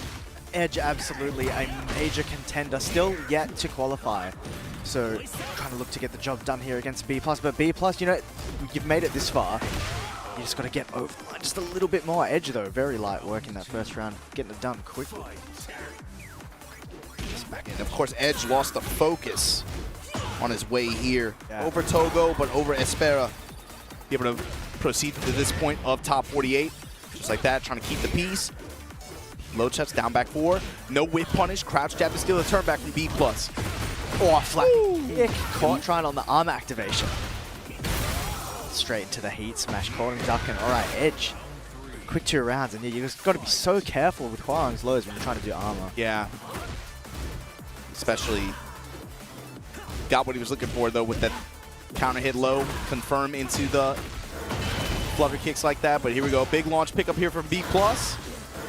Edge, absolutely a major contender, still yet to qualify. So trying to look to get the job done here against BPlus, but BPlus, you know, you've made it this far. You just got to get over the line just a little bit more. Edge, though, very light work in that first round, getting it done quickly. And of course, Edge lost the focus on his way here. Yeah. Over Togo, but over Espera. Be able to proceed to this point of top 48. Just like that, trying to keep the peace. Low checks, down back 4. No whip punish. Crouch jab to steal the turn back from BPlus. Oh, flat kick. Caught trying on the arm activation. Straight into the heat smash. Caught him ducking. All right, Edge. Quick 2 rounds. And you just got to be so careful with Hwarang's lows when you're trying to do armor. Yeah. Especially got what he was looking for, though, with that counter hit low. Confirm into the flutter kicks like that. But here we go. Big launch pickup here from BPlus.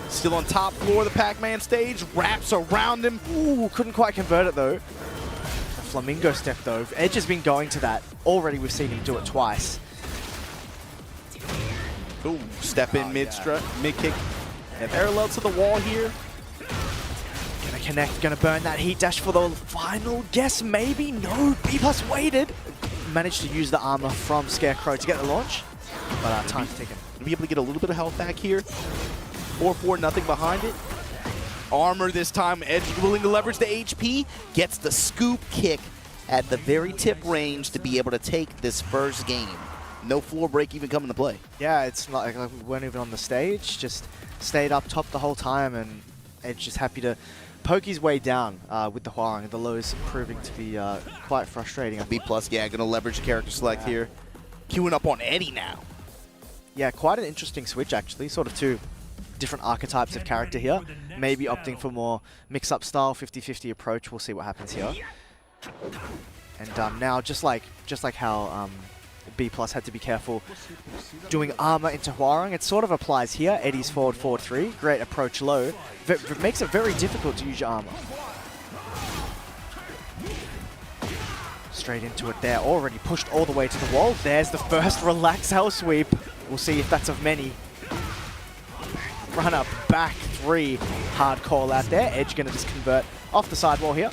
Still on top floor of the Pac-Man stage. Wraps around him. Ooh, couldn't quite convert it, though. Flamingo step, though. Edge has been going to that. Already we've seen him do it twice. Ooh, step in mid-strut, mid-kick. Parallel to the wall here. Gonna connect, gonna burn that heat dash for the final guess, maybe? No, BPlus waited. Managed to use the armor from Scarecrow to get the launch. But time's ticking. Be able to get a little bit of health back here. 4-4, nothing behind it. Armor this time. Edge willing to leverage the HP. Gets the scoop kick at the very tip range to be able to take this first game. No floor break even coming to play. Yeah, it's not like we weren't even on the stage. Just stayed up top the whole time, and Edge just happy to poke his way down with the Hwarang. The lows proving to be quite frustrating. BPlus, yeah, going to leverage the character select here. Queuing up on Eddie now. Yeah, quite an interesting switch, actually. Sort of 2 different archetypes of character here. Maybe opting for more mix-up style, 50-50 approach. We'll see what happens here. And now, just like how BPlus had to be careful doing armor into Hwarang, it sort of applies here. Eddie's forward 4-3, great approach low. It makes it very difficult to use your armor. Straight into it there, already pushed all the way to the wall. There's the first relax hell sweep. We'll see if that's of many. Run up, back 3, hard call out there. Edge gonna just convert off the sidewall here.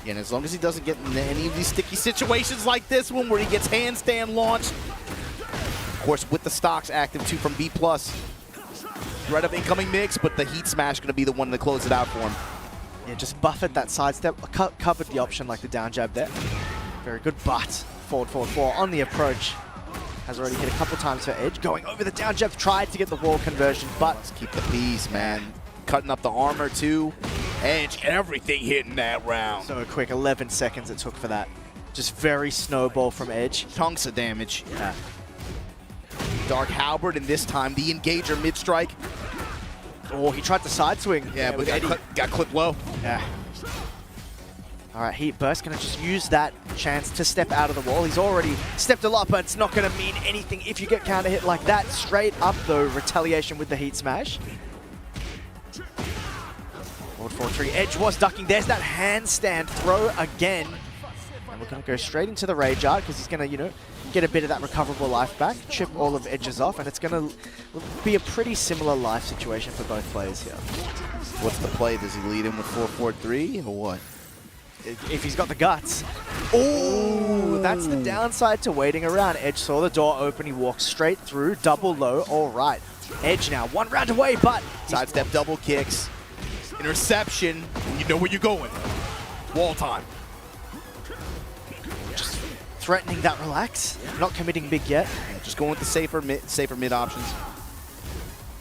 And as long as he doesn't get into any of these sticky situations like this one where he gets handstand launched. Of course, with the stocks active too from BPlus. Threat of incoming mix, but the heat smash gonna be the one to close it out for him. Yeah, just buffered that sidestep, covered the option like the down jab there. Very good, but forward 4 on the approach. Has already hit a couple times for Edge. Going over the down jab, tried to get the wall conversion, but let's keep the peace, man. Cutting up the armor too. Edge, everything hitting that round. So quick, 11 seconds it took for that. Just very snowball from Edge. Chunks of damage. Yeah. Dark Halberd, and this time the engager mid-strike. Oh, he tried to side swing. Yeah, but got clipped low. Yeah. All right, Heat Burst gonna just use that chance to step out of the wall. He's already stepped a lot, but it's not gonna mean anything if you get counter hit like that. Straight up though, retaliation with the Heat Smash. 4-4-3. Edge was ducking. There's that handstand throw again. And we're going to go straight into the Rage Art because he's going to, you know, get a bit of that recoverable life back, chip all of Edge's off, and it's going to be a pretty similar life situation for both players here. What's the play? Does he lead him with 4-4-3 or what? If he's got the guts. Oh, that's the downside to waiting around. Edge saw the door open. He walked straight through. Double low. All right. Edge now. One round away, but sidestep double kicks. Interception. You know where you're going. Wall time. Just threatening that relax. Not committing big yet. Just going with the safer mid options.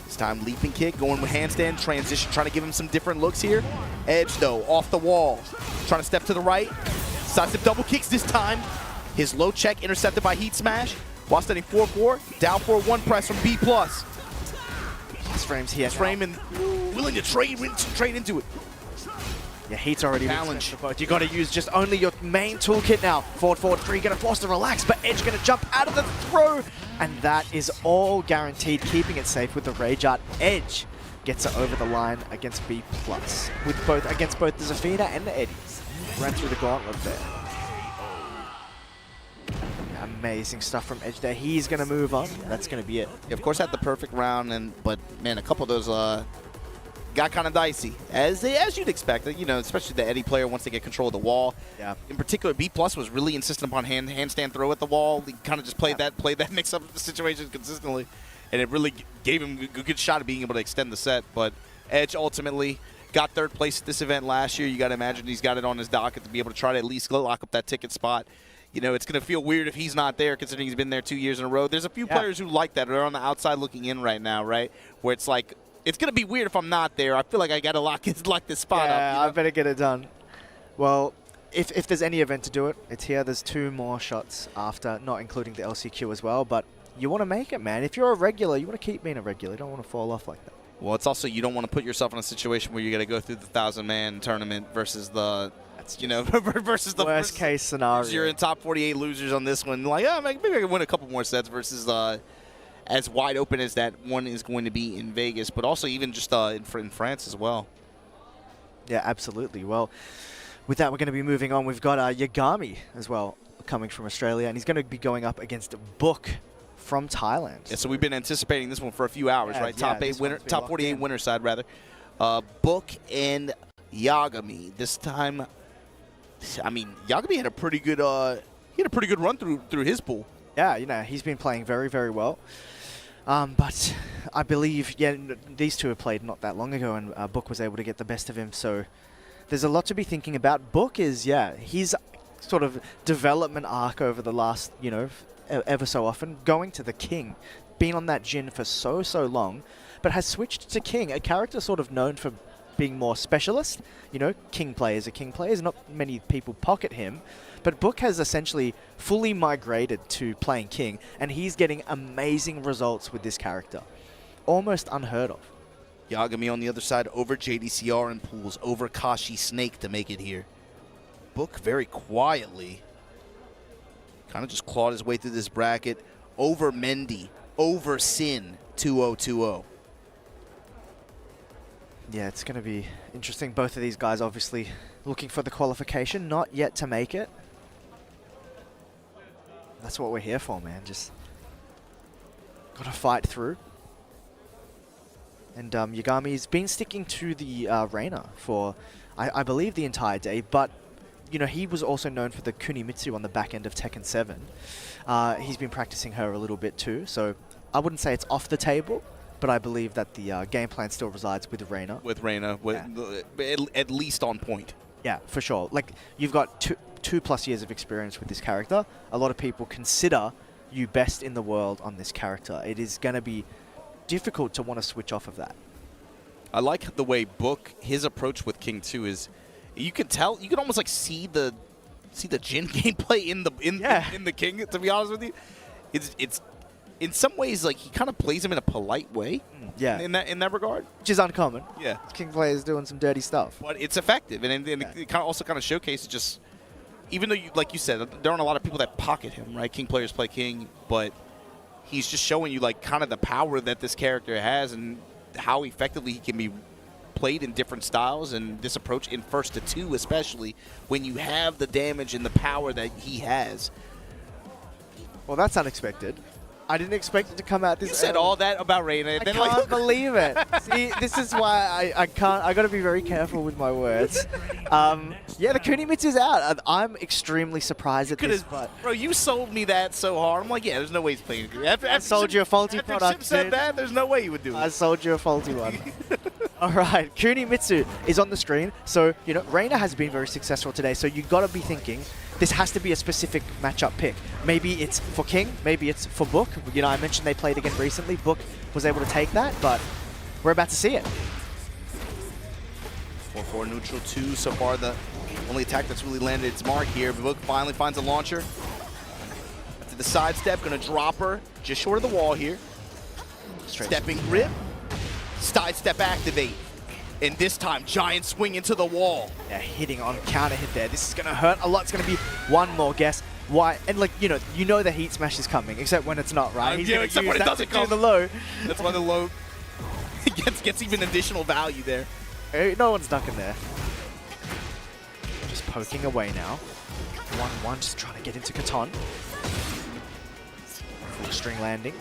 This time leaping kick, going with handstand, transition, trying to give him some different looks here. Edge though, off the wall. Trying to step to the right. Sidestep double kicks this time. His low check intercepted by Heat Smash. While standing 4-4, down for a 1 press from BPlus. His frames here. Frame and willing to trade into it. Yeah, Heat's already challenge. You got to use just only your main toolkit now. 4-4-3, gonna force the relax, but Edge gonna jump out of the throw, and that is all guaranteed, keeping it safe with the Rage Art. Edge gets it over the line against BPlus, against both the Zafina and the Eddies. Ran through the gauntlet there. Amazing stuff from Edge there. He's gonna move on. That's gonna be it. Yeah, of course, had the perfect round, but man, a couple of those got kind of dicey, as you'd expect. You know, especially the Eddie player once they get control of the wall. Yeah. In particular, BPlus was really insistent upon handstand throw at the wall. He kind of just played that mix-up situation consistently, and it really gave him a good shot at being able to extend the set. But Edge ultimately got 3rd place at this event last year. You got to imagine he's got it on his docket to be able to try to at least lock up that ticket spot. You know, it's going to feel weird if he's not there, considering he's been there 2 years in a row. There's a few players who like that. They're on the outside looking in right now, right? Where it's like, it's going to be weird if I'm not there. I feel like I got to lock this spot up. Yeah, You know? I better get it done. Well, if there's any event to do it, it's here. There's 2 more shots after, not including the LCQ as well. But you want to make it, man. If you're a regular, you want to keep being a regular. You don't want to fall off like that. Well, it's also, you don't want to put yourself in a situation where you got to go through the 1,000-man tournament versus the, versus the worst case scenario. You're in top 48 losers on this one. Like, oh, maybe I can win a couple more sets versus as wide open as that one is going to be in Vegas, but also even just in France as well. Yeah, absolutely. Well, with that, we're going to be moving on. We've got Yagami as well coming from Australia, and he's going to be going up against Book from Thailand. Yeah, so we've been anticipating this one for a few hours, right? Top 8 winner, top 48 winner side rather. Book and Yagami. This time, I mean, Yagami had a pretty good run through his pool. Yeah, you know, he's been playing very, very well. But I believe, these two have played not that long ago, and Book was able to get the best of him. So there's a lot to be thinking about. Book is, his sort of development arc over the last, ever so often, going to the King, been on that Jin for so long, but has switched to King, a character sort of known for being more specialist. You know, King players are King players. Not many people pocket him. But Book has essentially fully migrated to playing King, and he's getting amazing results with this character. Almost unheard of. Yagami on the other side over JDCR in pools, over Kashi Snake to make it here. Book very quietly kind of just clawed his way through this bracket, over Mendy, over Sin, 2-0-2-0. Yeah, it's going to be interesting. Both of these guys obviously looking for the qualification, not yet to make it. That's what we're here for, man. Just got to fight through. And Yagami's been sticking to the Reina for, I believe, the entire day. But, you know, he was also known for the Kunimitsu on the back end of Tekken 7. He's been practicing her a little bit too. So I wouldn't say it's off the table, but I believe that the game plan still resides with Reina. With Reina, at least on point. Yeah, for sure. Like, you've got two plus years of experience with this character. A lot of people consider you best in the world on this character. It is going to be difficult to want to switch off of that. I like the way Book, his approach with King 2 is, you can tell, you can almost like see the Jin gameplay in the King, to be honest with you. It's in some ways, like, he kind of plays him in a polite way. Yeah. In that regard. Which is uncommon. Yeah. King players doing some dirty stuff. But it's effective, and it kind of also kind of showcases just, even though, like you said, there aren't a lot of people that pocket him, right? King players play King, but he's just showing you, like, kind of the power that this character has and how effectively he can be played in different styles, and this approach in first to 2 especially, when you have the damage and the power that he has. Well, that's unexpected. I didn't expect it to come out this You said early. all that about Reina. I Then can't believe it. See, this is why I can't. I got to be very careful with my words. Yeah, the Kunimitsu's out. I'm extremely surprised at this. But bro, you sold me that so hard. I'm like, yeah, there's no way he's playing. I sold you a faulty product. After Chip said dude. that, there's no way you would do it. I sold you a faulty one. All right, Kunimitsu is on the screen. So, you know, Reina has been very successful today. So you got to be thinking this has to be a specific matchup pick. Maybe it's for King, maybe it's for Book. You know, I mentioned they played again recently. Book was able to take that, but we're about to see it. 4-4 neutral 2 so far. The only attack that's really landed its mark here. Book finally finds a launcher. To the sidestep, gonna drop her just short of the wall here. Stepping grip, sidestep activate. And this time, giant swing into the wall. Yeah, hitting on counter hit there. This is gonna hurt a lot. It's gonna be one more guess. Why? And like, you know the heat smash is coming, except when it's not, right? He's Yeah, gonna except use when it that doesn't to do come. the low. That's why the low gets even additional value there. Hey, no one's ducking there. Just poking away now. 1-1, just trying to get into Katon. Full string landing.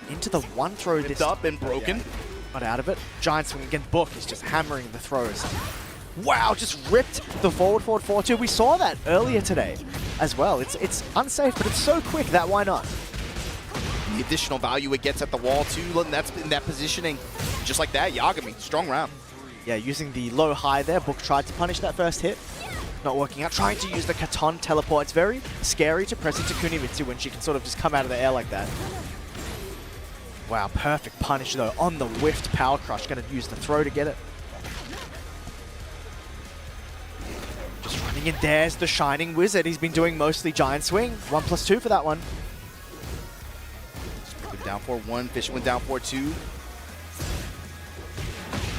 Into the one throw. Ripped up and broken. Yeah. Not out of it. Giant swing again. Book is just hammering the throws. Wow, just ripped the forward 4-2. We saw that earlier today as well. It's unsafe, but it's so quick that why not? The additional value it gets at the wall too, and that's in that positioning. Just like that, Yagami, strong round. Yeah, using the low high there. Book tried to punish that first hit. Not working out. Trying to use the Katon teleport. It's very scary to press into Kunimitsu when she can sort of just come out of the air like that. Wow, perfect punish though on the whiffed power crush. Gonna use the throw to get it. Just running in. There's the Shining Wizard. He's been doing mostly giant swing. 1+2 for that one. Down 4-1, Fish went down 4-2.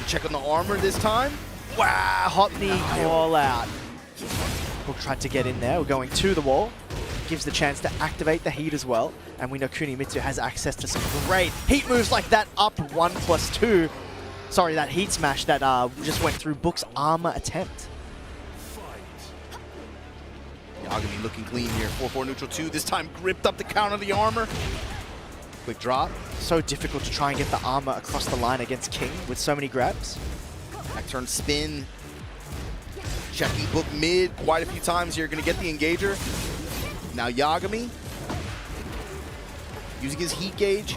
Check on the armor this time. Wow, hot knee call out. Book tried to get in there. We're going to the wall. Gives the chance to activate the heat as well. And we know Kunimitsu has access to some great heat moves like that up 1+2. Sorry, that heat smash that just went through Book's armor attempt. Yagami looking clean here. 4-4 neutral 2. This time gripped up to counter the armor. Quick drop. So difficult to try and get the armor across the line against King with so many grabs. Back turn spin. Checking Book mid quite a few times here. Gonna get the engager. Now Yagami. Using his heat gauge.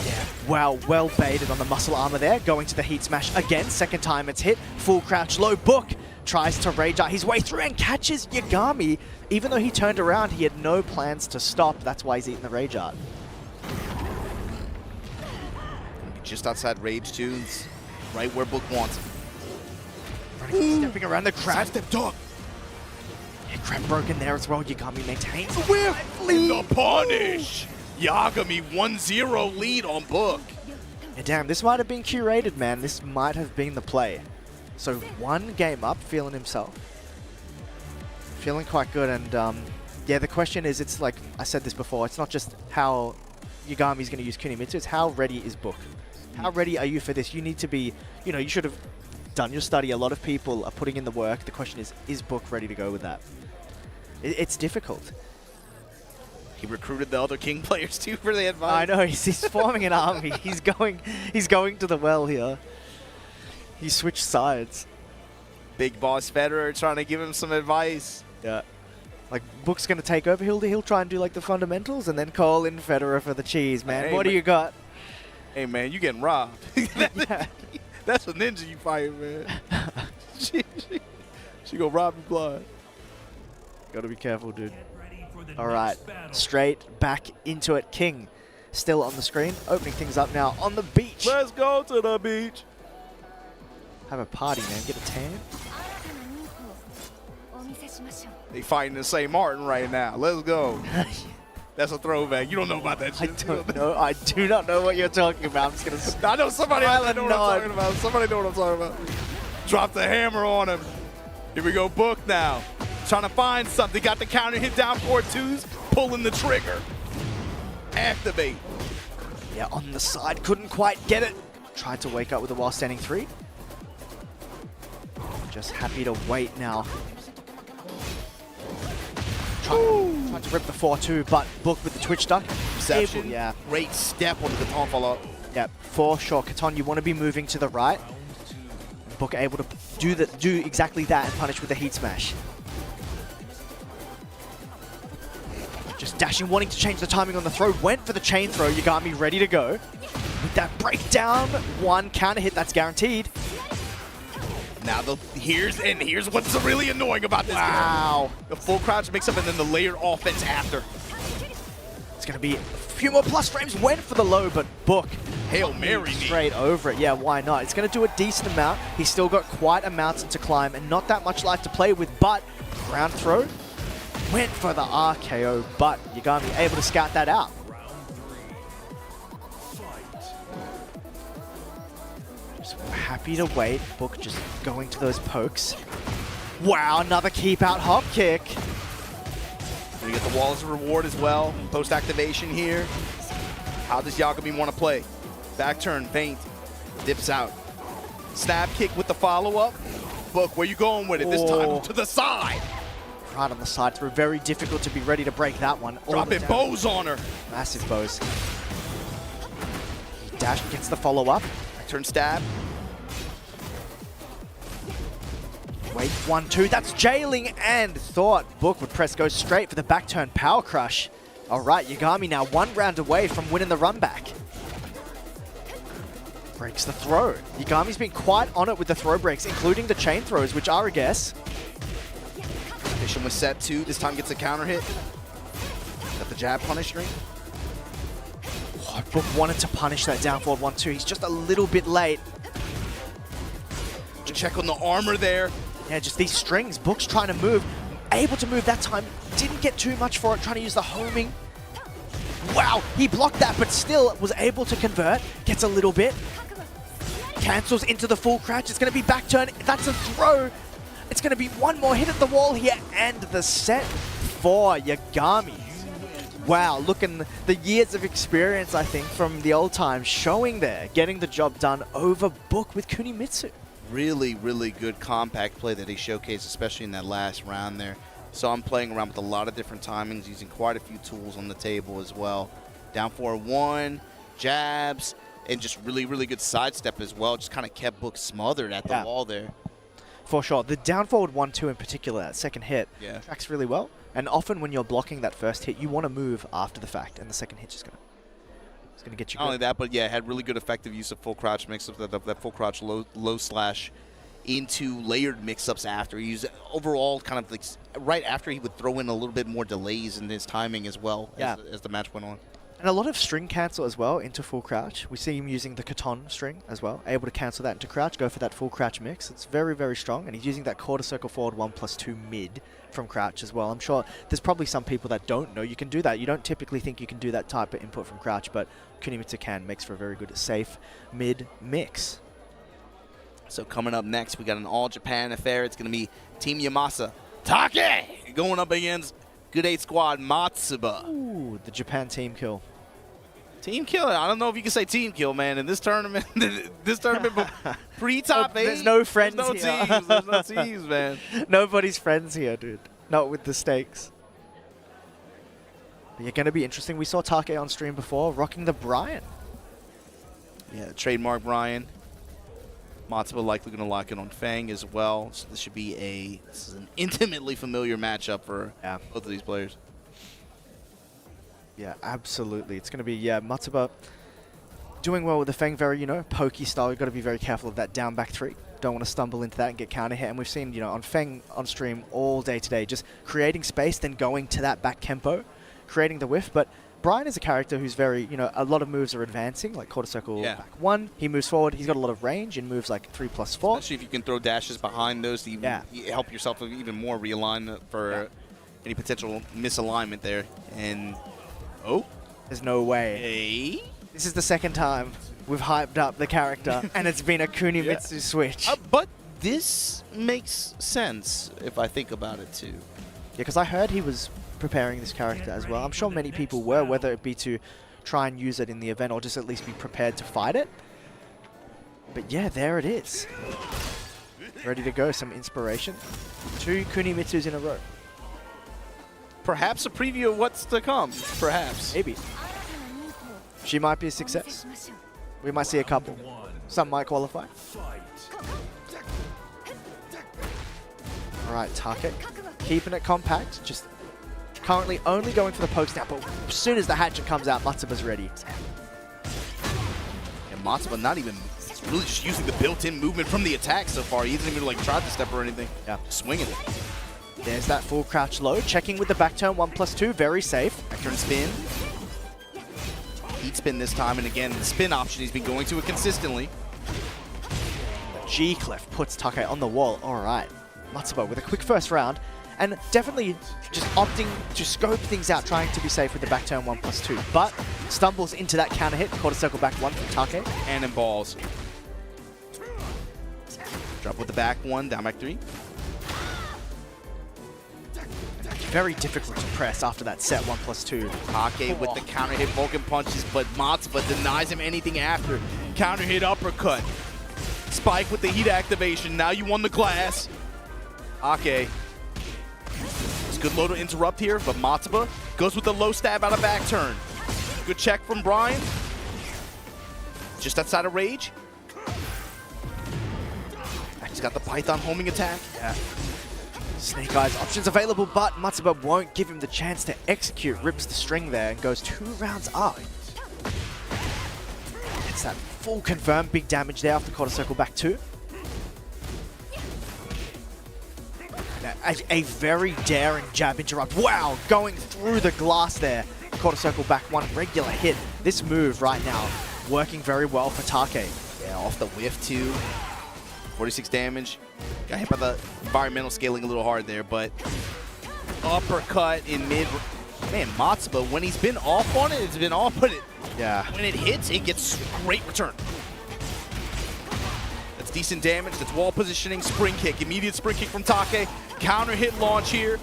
Yeah, wow, well baited on the muscle armor there. Going to the heat smash again. Second time it's hit. Full crouch low. Book tries to rage out his way through and catches Yagami. Even though he turned around, he had no plans to stop. That's why he's eating the rage art. Just outside rage tunes. Right where Book wants him. Stepping around the crab. Step dog. Yeah, crab broken there as well. Yagami maintains the whiff. The punish. Yagami 1-0 lead on Book. Yeah, damn, this might have been curated, man. This might have been the play. So one game up, feeling himself. Feeling quite good, and yeah, the question is, it's like I said this before, it's not just how Yagami's going to use Kunimitsu, it's how ready is Book. How ready are you for this? You need to be, you know, you should have done your study. A lot of people are putting in the work. The question is Book ready to go with that? It's difficult. He recruited the other King players too for the advice. I know, he's forming an army. He's going to the well here. He switched sides. Big boss Federer trying to give him some advice. Yeah. Like, Book's going to take over. He'll try and do like the fundamentals and then call in Federer for the cheese, man. Hey, what do you got? Hey, man, you getting robbed. That's a ninja you fight, man. she gonna rob you blind. Gotta be careful, dude. All right, straight back into it. King still on the screen, opening things up now on the beach. Let's go to the beach. Have a party, man. Get a tan. They fighting in St. Martin right now. Let's go. That's a throwback. You don't know about that shit. I don't know. I do not know what you're talking about. I'm just gonna. I know somebody else know what I'm talking about. Somebody know what I'm talking about. Drop the hammer on him. Here we go, Book now. Trying to find something. Got the counter hit down 4-2s. Pulling the trigger. Activate. Yeah, on the side. Couldn't quite get it. tried to wake up with a while standing 3. Just happy to wait now. Tried to rip the 4-2, but Book with the Twitch duck. Reception. Yeah. Great step on the Katon follow-up. Yeah, for sure. Katon, you want to be moving to the right. Book able to do exactly that and punish with the heat smash. Just dashing, wanting to change the timing on the throw. Went for the chain throw. Yagami ready to go. With that breakdown, 1 counter hit, that's guaranteed. Now here's what's really annoying about this game. The full crouch mix up and then the layered offense after. It's going to be a few more plus frames. Went for the low, but Book Hail Mary straight over it. Yeah, why not? It's going to do a decent amount. He's still got quite a mountain to climb and not that much life to play with, but ground throw went for the RKO, but Yagami able to scout that out. Just happy to wait. Book just going to those pokes. Wow, another keep out hop kick. We get the wall as a reward as well. Post activation here. How does Yagami want to play? Back turn, feint, dips out. Snap kick with the follow-up. Book, where you going with it? This time to the side. Right on the side through. Very difficult to be ready to break that one. Dropping bows on her. Massive bows. He dash gets the follow-up. Back turn stab. Wait, 1-2. That's jailing, and thought Book would press go straight for the back turn power crush. All right, Yagami now 1 round away from winning the run back. Breaks the throw. Yagami's been quite on it with the throw breaks, including the chain throws, which are a guess. Mission was set 2. This time gets a counter hit. Got the jab punish string. Oh, Book wanted to punish that down forward 1-2. He's just a little bit late. Check on the armor there. Yeah, just these strings. Book's trying to move. Able to move that time. Didn't get too much for it. Trying to use the homing. Wow, he blocked that, but still was able to convert. Gets a little bit. Cancels into the full crouch. It's going to be back turn. That's a throw. It's going to be 1 more hit at the wall here. And the set for Yagami. Wow, looking the years of experience, I think, from the old times showing there. Getting the job done over Book with Kunimitsu. Really, really good compact play that he showcased, especially in that last round there. So I'm playing around with a lot of different timings, using quite a few tools on the table as well. Down 4-1, jabs, and just really, really good sidestep as well. Just kind of kept Book smothered at the wall there. For sure. The down forward 1-2 in particular, that second hit, Yeah. tracks really well. And often when you're blocking that first hit, you want to move after the fact, and the second hit's just going to get you Not good. only that, but yeah, had really good effective use of full crouch mix-ups, that full crouch low slash into layered mix-ups after. He used overall kind of like right after he would throw in a little bit more delays in his timing as well as the match went on. And a lot of string cancel as well into full crouch. We see him using the Katon string as well, able to cancel that into crouch, go for that full crouch mix. It's very, very strong, and he's using that quarter circle forward 1+2 mid from crouch as well. I'm sure there's probably some people that don't know you can do that. You don't typically think you can do that type of input from crouch, but Kunimitsu can. Makes for a very good, safe mid mix. So coming up next, we got an all-Japan affair. It's going to be Team Yamasa Take going up against Good 8 Squad Matsuba. Ooh, the Japan team kill. Team kill? I don't know if you can say team kill, man. In this tournament, pre-top 8, there's no friends there's no here. teams. There's no teams, man. Nobody's friends here, dude. Not with the stakes. But you're going to be interesting. We saw Take on stream before, rocking the Brian. Yeah, trademark Brian. Matsuba likely going to lock in on Fang as well. So this should be this is an intimately familiar matchup for both of these players. Yeah, absolutely. It's going to be, Matsuba doing well with the Fang, very, pokey style. You've got to be very careful of that down back 3. Don't want to stumble into that and get counter hit. And we've seen, on Fang on stream all day today, just creating space, then going to that back Kempo, creating the whiff. But Brian is a character who's very, a lot of moves are advancing, like quarter circle back 1. He moves forward. He's got a lot of range in moves like 3+4. Especially if you can throw dashes behind those to even help yourself even more realign for any potential misalignment there. And, there's no way. Hey. This is the second time we've hyped up the character, and it's been a Kunimitsu switch. But this makes sense if I think about it too. Yeah, because I heard he was preparing this character as well. I'm sure many people were, whether it be to try and use it in the event or just at least be prepared to fight it. But yeah, there it is. Ready to go, some inspiration. 2 Kunimitsus in a row. Perhaps a preview of what's to come. Perhaps. Maybe. She might be a success. We might see a couple. Some might qualify. Alright, Take. Keeping it compact. Just currently only going for the pokes now, but as soon as the hatchet comes out, Matsuba's ready. And Matsuba not even really just using the built-in movement from the attack so far. He hasn't even like tried to step or anything. Yeah. Swinging it. There's that full crouch low. Checking with the back turn 1+2. Very safe. Back turn spin. Heat spin this time, and again, the spin option, he's been going to it consistently. G-Clef puts Take on the wall. All right. Matsuba with a quick first round. And definitely just opting to scope things out, trying to be safe with the back turn 1+2. But stumbles into that counter hit. Quarter circle back 1 from Take. And in balls. Drop with the back 1, down back 3. Very difficult to press after that set 1+2. Take with the counter hit Vulcan punches, but Matsuba denies him anything after. Counter hit uppercut. Spike with the heat activation. Now you won the glass. Take. It's good low to interrupt here, but Matsuba goes with the low stab out of back turn. Good check from Brian. Just outside of rage. He's got the Python homing attack. Yeah. Snake Eyes options available, but Matsuba won't give him the chance to execute. Rips the string there and goes 2 rounds up. It's that full confirmed big damage there after quarter circle back 2. A very daring jab interrupt. Wow, going through the glass there. Quarter circle back 1, regular hit. This move right now working very well for Take. Yeah, off the whiff too. 46 damage. Got hit by the environmental scaling a little hard there, but uppercut in mid. Man, Matsuba, when he's been off on it, it's been off, but when it hits, it gets great return. That's decent damage. That's wall positioning, spring kick, immediate spring kick from Take. Counter hit launch here.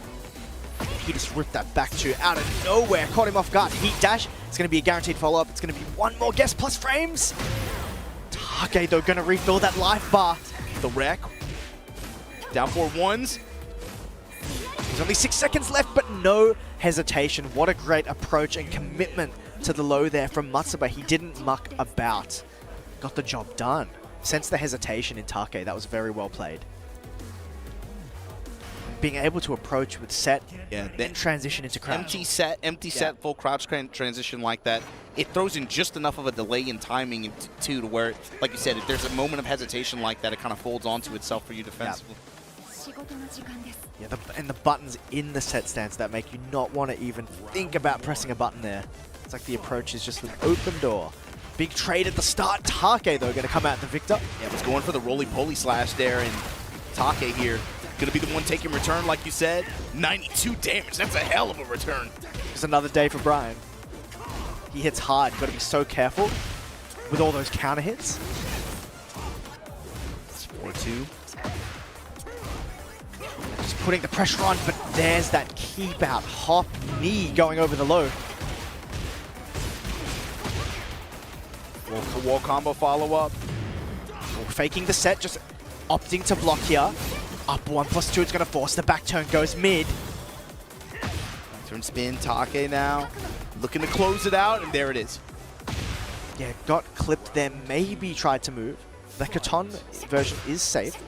He just ripped that back 2 out of nowhere. Caught him off guard. Heat dash. It's going to be a guaranteed follow-up. It's going to be 1 more guess plus frames. Take, though, going to refill that life bar. The wreck. Down 4 ones. There's only 6 seconds left, but no hesitation. What a great approach and commitment to the low there from Matsuba. He didn't muck about. Got the job done. Sense the hesitation in Take. That was very well played. Being able to approach with set, then transition into crouch. Empty set, full crouch transition like that. It throws in just enough of a delay in timing too, to where, like you said, if there's a moment of hesitation like that, it kind of folds onto itself for you defensively. Yeah, and the buttons in the set stance that make you not want to even think about pressing a button there. It's like the approach is just an open door. Big trade at the start. Take, though, going to come out the victor. Yeah, was going for the roly-poly slash there, and Take here going to be the one taking return, like you said. 92 damage. That's a hell of a return. Just another day for Brian. He hits hard. You've got to be so careful with all those counter hits. 4-2. Just putting the pressure on, but there's that keep out. Hop knee going over the low. Wall combo follow-up. Faking the set, just opting to block here. Up 1+2, it's going to force the back turn, goes mid. Turn spin, Take now. Looking to close it out, and there it is. Yeah, got clipped there, maybe tried to move. The Katon version is safe.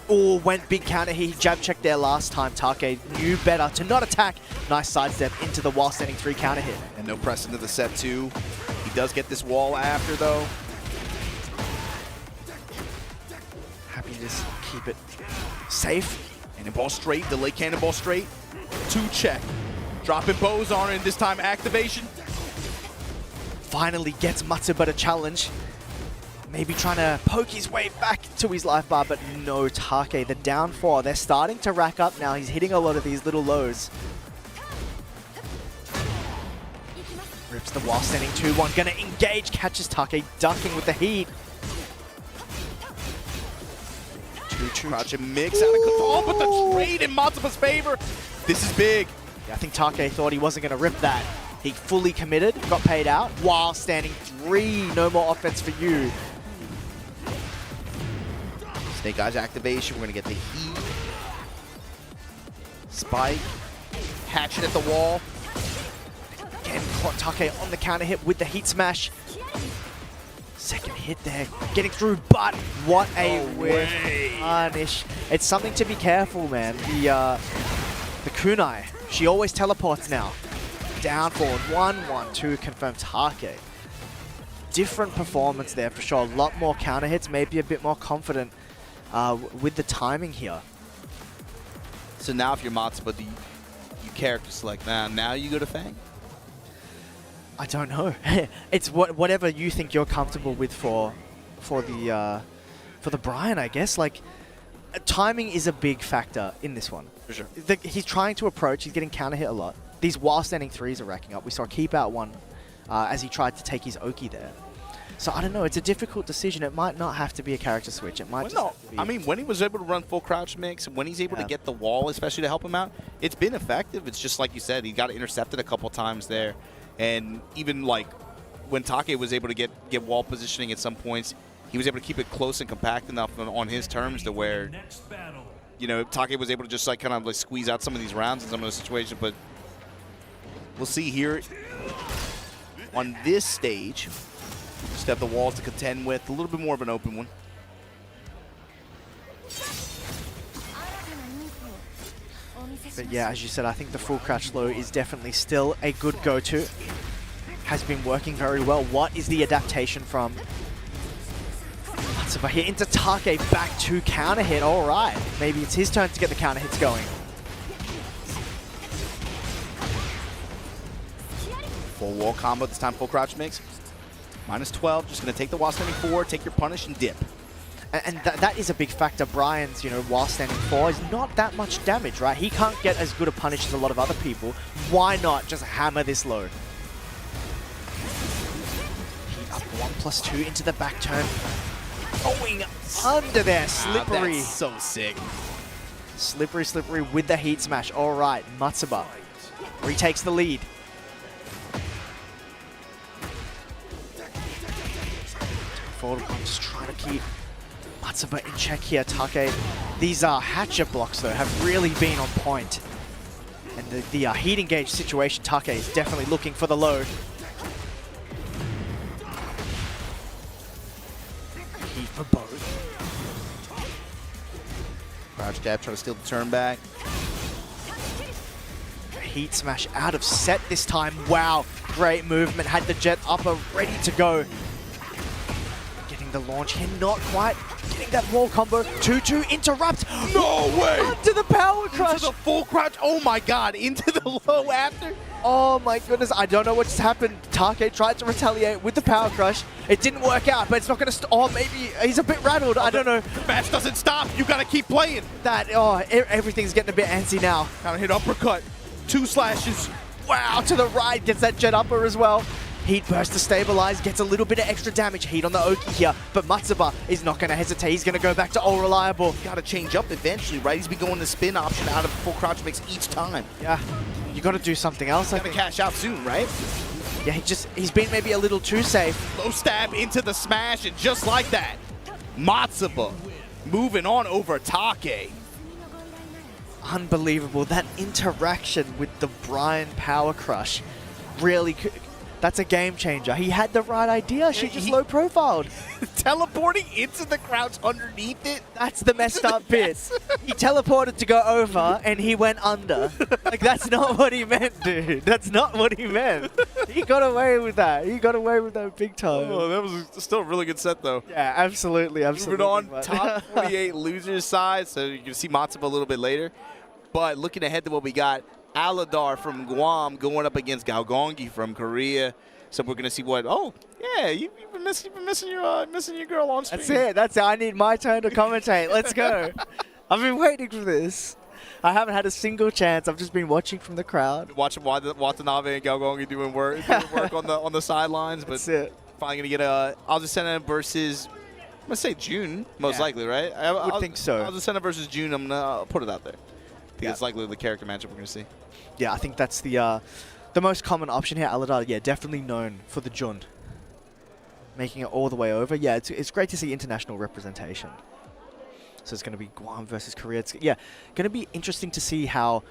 Oh, went big counter here. He jab checked there last time. Take knew better to not attack. Nice sidestep into the wall standing 3 counter hit. And no press into the set 2. He does get this wall after, though. Happy to just keep it safe. Cannonball straight, delay cannonball straight. 2 check. Dropping bows on it, and this time activation. Finally gets Matsuba to challenge. Maybe trying to poke his way back to his life bar, but no. Take, the down 4. They're starting to rack up now. He's hitting a lot of these little lows. Rips the wall standing 2-1. Gonna engage, catches Take, ducking with the heat. Crouch and mix out of control, but the trade in Matsuba's favor. This is big. Yeah, I think Take thought he wasn't going to rip that. He fully committed, got paid out, while standing 3. No more offense for you. Snake Eyes activation. We're going to get the heat. Spike. Hatchet at the wall. Again, caught Take on the counter hit with the heat smash. Second hit there, getting through, but what a whiff punish. It's something to be careful, man. The kunai, she always teleports now. Down forward, 1-1-2 confirmed Take. Different performance there for sure. A lot more counter hits, maybe a bit more confident with the timing here. So now if you're Matsuba, do you character select now you go to Fang? I don't know. It's whatever you think you're comfortable with for the Brian, I guess. Like, timing is a big factor in this one. For sure. He's trying to approach. He's getting counter hit a lot. These while standing 3s are racking up. We saw a keep out one as he tried to take his Oki there. So I don't know. It's a difficult decision. It might not have to be a character switch. It might just have to be. I mean, when he was able to run full crouch mix, when he's able to get the wall, especially to help him out, it's been effective. It's just like you said, he got intercepted a couple times there. And even like when Take was able to get wall positioning at some points, he was able to keep it close and compact enough on his terms to where, you know, Take was able to just like kind of like squeeze out some of these rounds in some of those situations. But we'll see here on this stage. Just have the walls to contend with, a little bit more of an open one. But yeah, as you said, I think the full crouch low is definitely still a good go-to. Has been working very well. What is the adaptation from Matsuba here into Take, back to counter hit? All right, maybe it's his turn to get the counter hits going. Full wall combo, this time full crouch mix. -12, just going to take the while standing 4, take your punish and dip. And that is a big factor. Brian's, while standing 4 is not that much damage, right? He can't get as good a punish as a lot of other people. Why not just hammer this low? Heat up 1+2 into the back turn. Going under there, slippery. That's so sick. Slippery, slippery with the heat smash. All right, Matsuba retakes the lead. Forward one, just trying to keep Matsuba in check here. Take, these hatchet blocks though have really been on point. And the heat engage situation, Take is definitely looking for the low. Heat for both. Crouch jab, trying to steal the turn back. Heat smash out of set this time. Wow, great movement. Had the jet upper ready to go. The launch here, not quite getting that wall combo. 2-2 interrupt. No way! Onto the power crush. Into the full crouch. Oh my god, into the low after. Oh my goodness, I don't know what just happened. Take tried to retaliate with the power crush. It didn't work out, but it's not going to oh, maybe he's a bit rattled. I don't know. The match doesn't stop. You got to keep playing. Everything's getting a bit antsy now. Kind of hit uppercut. 2 slashes. Wow, to the right, gets that jet upper as well. Heat burst to stabilize, gets a little bit of extra damage. Heat on the Oki here, but Matsuba is not going to hesitate. He's going to go back to all reliable. Got to change up eventually, right? He's been going the spin option out of full crouch mix each time. Yeah, you got to do something else. Got to cash out soon, right? Yeah, he's been maybe a little too safe. Low stab into the smash, and just like that, Matsuba moving on over Take. Unbelievable. That interaction with the Brian power crush really could. That's a game changer. He had the right idea. She just low profiled. Teleporting into the crouch underneath it. That's the messed up bit. He teleported to go over and he went under. Like, that's not what he meant, dude. That's not what he meant. He got away with that. He got away with that big time. Oh, that was still a really good set, though. Yeah, absolutely, absolutely. Moving on, top 48 losers side. So you can see Matsuba a little bit later. But looking ahead to what we got, Alidor from Guam going up against Galgonge from Korea. So we're gonna see what. Oh, yeah, you've been missing your girl on stream. That's it. I need my turn to commentate. Let's go. I've been waiting for this. I haven't had a single chance. I've just been watching from the crowd. Watching Watanabe and Galgonge doing work on the sidelines. But that's it. Finally gonna get a Azucena versus. I'm gonna say June, most likely, right? I would think so. Azucena versus June. I'm gonna put it out there. I think it's likely the character matchup we're gonna see. Yeah, I think that's the the most common option here. Alidor, yeah, definitely known for the Jund. Making it all the way over. Yeah, it's great to see international representation. So it's going to be Guam versus Korea. It's, yeah, going to be interesting to see how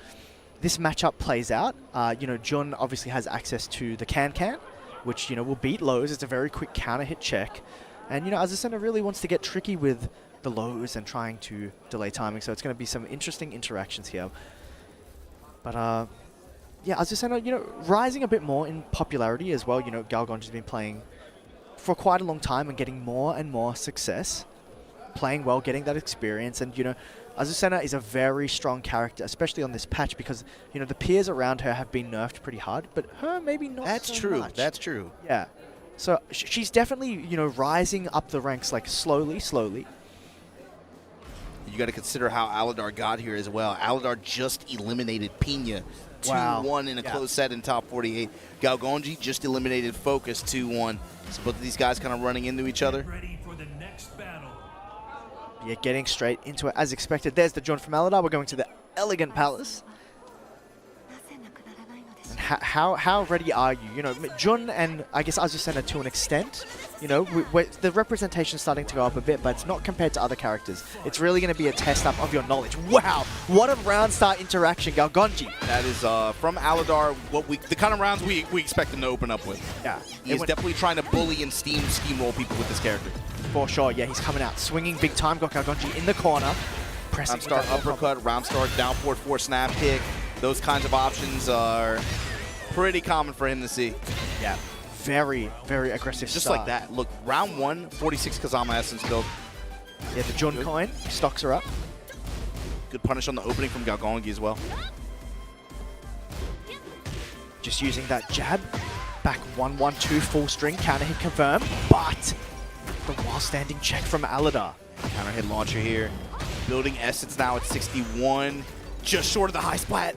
this matchup plays out. You know, Jun obviously has access to the Can-Can, which, you know, will beat lows. It's a very quick counter hit check. And, you know, Azucena really wants to get tricky with the lows and trying to delay timing. So it's going to be some interesting interactions here. But, yeah, Azucena, you know, rising a bit more in popularity as well. You know, Galgonge has been playing for quite a long time and getting more and more success. Playing well, getting that experience. And, you know, Azucena is a very strong character, especially on this patch, because, you know, the peers around her have been nerfed pretty hard, but her maybe not That's so true. much. That's true. Yeah. So she's definitely, you know, rising up the ranks, like, slowly. You got to consider how Alidor got here as well. Alidor just eliminated PINYA 2-1 in a close set in top 48. Galgonge just eliminated Focus 2-1. So both of these guys kind of running into each other. Ready for the next battle. Yeah, getting straight into it as expected. There's the Jun from Alidor. We're going to the Elegant Palace. And how ready are you? You know, Jun and I guess Azucena to an extent. You know, the representation's starting to go up a bit, but it's not compared to other characters. It's really going to be a test up of your knowledge. Wow, what a round start interaction, Galgonge. That is from Alidor, the kind of rounds we expect him to open up with. Yeah, he's definitely trying to bully and steamroll people with this character. For sure, yeah, he's coming out swinging big time. Got Galgonge in the corner, pressing. Round start uppercut, round start down forward 4 snap kick. Those kinds of options are pretty common for him to see. Yeah, very, very aggressive Just start. like that. Look, round 1, 46 Kazama Essence build. Yeah, the Jun coin, stocks are up. Good punish on the opening from Galgonge as well. Just using that jab. Back 1-1-2 full string, counter hit confirm, but the while standing check from Alidor. Counter hit launcher here. Building Essence now at 61. Just short of the high splat.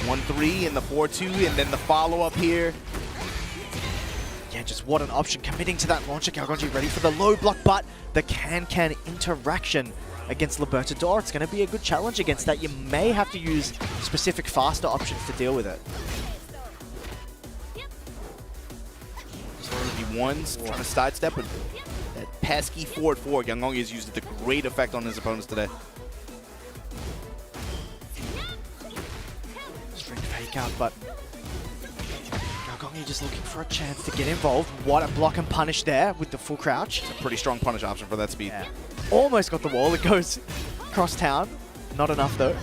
1-3 and the 4-2, and then the follow-up here. Yeah, just what an option. Committing to that launcher. Galgonge ready for the low block, but the can-can interaction against Libertador. It's going to be a good challenge against that. You may have to use specific faster options to deal with it. One's trying to sidestep, but that pesky forward 4. Galgonge has used it to great effect on his opponents today. String fake out, but Galgonge just looking for a chance to get involved. What a block and punish there with the full crouch. It's a pretty strong punish option for that speed. Yeah. Almost got the wall. It goes cross town. Not enough though.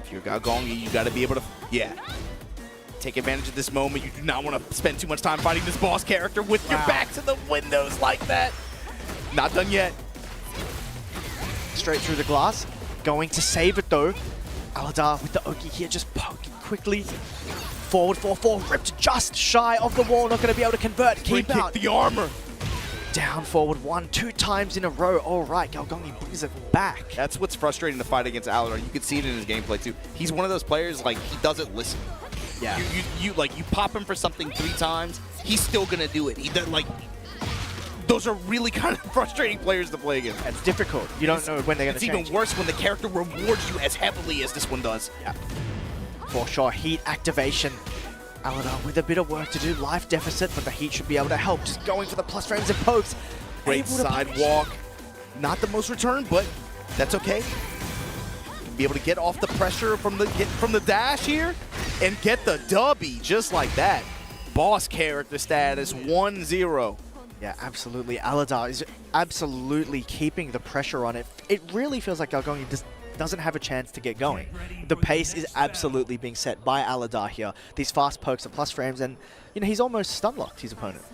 If you're Galgonge, you got to be able to, take advantage of this moment. You do not want to spend too much time fighting this boss character with your back to the windows like that. Not done yet. Straight through the glass. Going to save it though. Alidor with the Oki here, just poking quickly. Forward 4-4, ripped just shy of the wall. Not going to be able to convert. Keep out the armor. Down forward 1-2 times in a row. All right, Galgonge brings it back. That's what's frustrating to fight against Alidor. You can see it in his gameplay too. He's one of those players, like, he doesn't listen. Yeah. You pop him for something 3 times, he's still gonna do it. He does, like, those are really kind of frustrating players to play against. It's difficult. You don't know when they're gonna change. It's even worse when the character rewards you as heavily as this one does. Yeah. For sure, heat activation. Alidor with a bit of work to do, life deficit, but the heat should be able to help. Just going for the plus frames and pokes. Great sidewalk. Not the most return, but that's okay. Be able to get off the pressure from the dash here and get the dubby just like that. Boss character status 1-0. Yeah, absolutely. Alidor is absolutely keeping the pressure on it. It really feels like Galgonge just doesn't have a chance to get going. The pace is absolutely being set by Alidor here. These fast pokes and plus frames, and you know he's almost stun locked his opponent.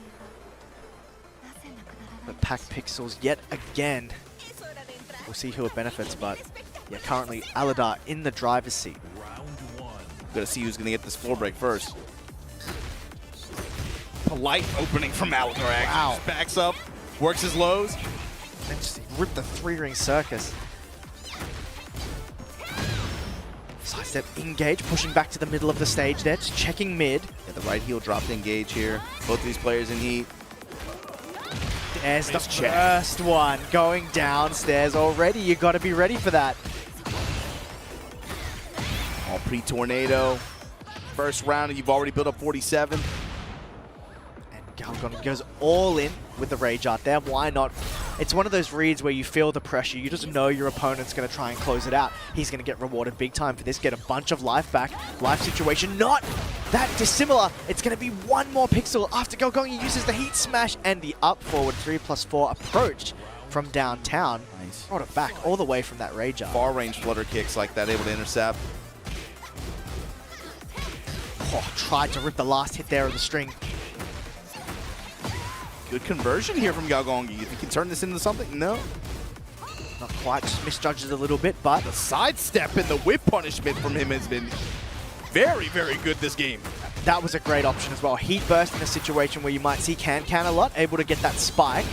But pack pixels yet again. We'll see who it benefits, but yeah, currently Alidor in the driver's seat. Gotta see who's gonna get this floor break first. Polite opening from Alidor. Wow. Just backs up, works his lows. And just rip the 3-ring circus. Sidestep engage, pushing back to the middle of the stage there, just checking mid. Yeah, the right heel dropped engage here. Both of these players in heat. There's the first one going downstairs already. You got to be ready for that. All pre-tornado. First round, and you've already built up 47. Galgonge goes all in with the Rage Art there. Why not? It's one of those reads where you feel the pressure. You just know your opponent's going to try and close it out. He's going to get rewarded big time for this, get a bunch of life back. Life situation not that dissimilar. It's going to be one more pixel after Galgonge uses the Heat Smash and the up forward 3+4 approach from downtown. Nice. Brought it back all the way from that Rage Art. Far range flutter kicks like that, able to intercept. Oh, tried to rip the last hit there of the string. Good conversion here from Galgonge. You think he can turn this into something? No. Not quite, just misjudges a little bit, but the sidestep and the whip punishment from him has been very, very good this game. That was a great option as well. Heat burst in a situation where you might see Can a lot, able to get that spike.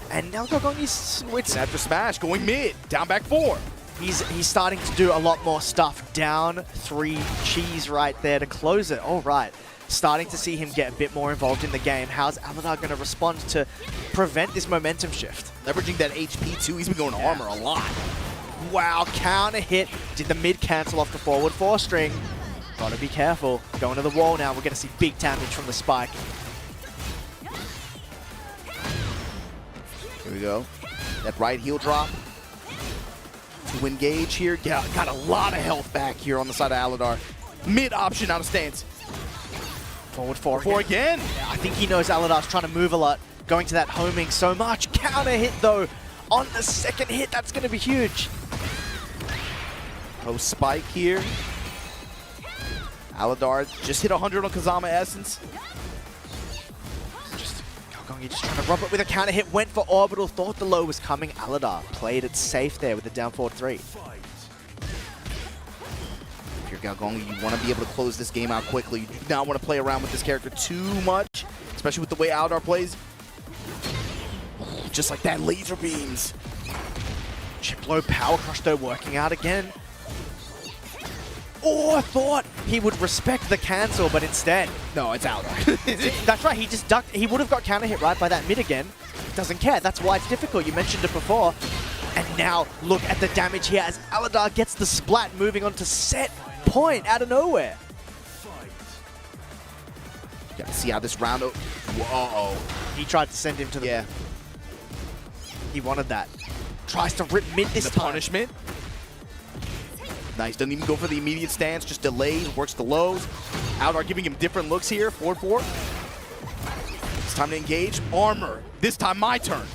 And now Galgonge's switch. After smash, going mid, down back 4. He's starting to do a lot more stuff. Down 3 cheese right there to close it. All right. Starting to see him get a bit more involved in the game. How's Alidor going to respond to prevent this momentum shift? Leveraging that HP too, he's been going armor a lot. Wow, counter hit. Did the mid cancel off the forward 4 string. Gotta be careful. Going to the wall now. We're going to see big damage from the spike. Here we go. That right heel drop. To engage here. Got a lot of health back here on the side of Alidor. Mid option out of stance. Forward 4 again. Yeah, I think he knows Alidor's trying to move a lot. Going to that homing so much. Counter hit though. On the second hit, that's going to be huge. Post spike here. Alidor just hit 100 on Kazama Essence. Galgonge just trying to rub it with a counter hit. Went for orbital. Thought the low was coming. Alidor played it safe there with the down forward 3. Galgonge, you want to be able to close this game out quickly. You do not want to play around with this character too much, especially with the way Alidor plays. Just like that, laser beams. Chip low power crush though working out again. Oh, I thought he would respect the cancel, but instead, no, it's Alidor. That's right, he just ducked. He would have got counter hit right by that mid again. Doesn't care, that's why it's difficult. You mentioned it before. And now look at the damage here as Alidor gets the splat, moving on to set point out of nowhere. You got to see how this round. Whoa! He tried to send him to the. He wanted that. Tries to rip mid this time. Punishment. Nice. Doesn't even go for the immediate stance. Just delays. Works the lows. Alidor giving him different looks here. Forward 4. It's time to engage. Armor. This time my turn.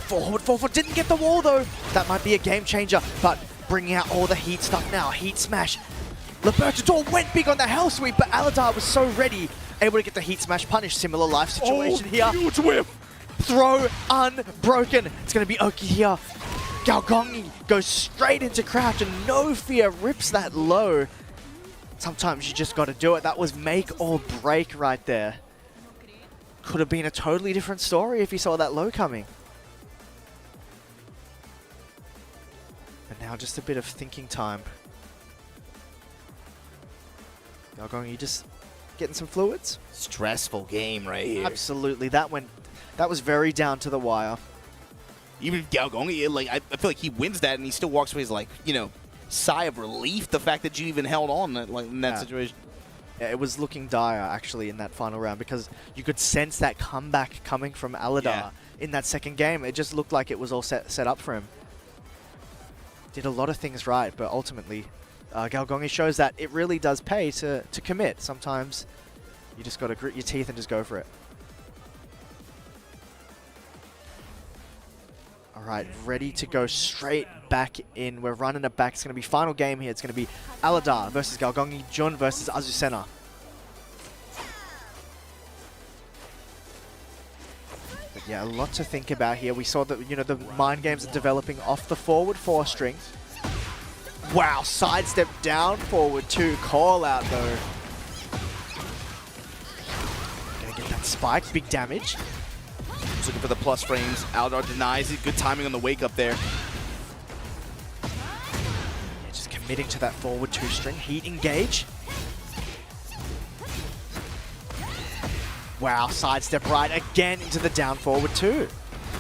Forward 4. Didn't get the wall though. That might be a game changer. But bringing out all the heat stuff now. Heat smash. Libertador went big on the hell sweep, but Alidor was so ready, able to get the heat smash punish. Similar life situation here. Huge whip. Throw unbroken. It's going to be Oki here. Galgonge goes straight into crouch and no fear rips that low. Sometimes you just got to do it. That was make or break right there. Could have been a totally different story if you saw that low coming. But now just a bit of thinking time. Galgonge, you just getting some fluids? Stressful game right here. Absolutely. That was very down to the wire. Even Galgonge, like I feel like he wins that and he still walks away as like, you know, sigh of relief, the fact that you even held on in that situation. Yeah, it was looking dire actually in that final round because you could sense that comeback coming from Alidor in that second game. It just looked like it was all set up for him. Did a lot of things right, but ultimately Galgonge shows that it really does pay to commit. Sometimes you just got to grit your teeth and just go for it. All right, ready to go straight back in. We're running it back. It's going to be final game here. It's going to be Alidor versus Galgonge, Jun versus Azucena. But yeah, a lot to think about here. We saw that, you know, the mind games are developing off the forward 4 string. Wow, sidestep down forward 2. Call out though. Gonna get that spike. Big damage. He's looking for the plus frames. Alidor denies it. Good timing on the wake up there. Yeah, just committing to that forward 2 string. Heat engage. Wow, sidestep right again into the down forward 2.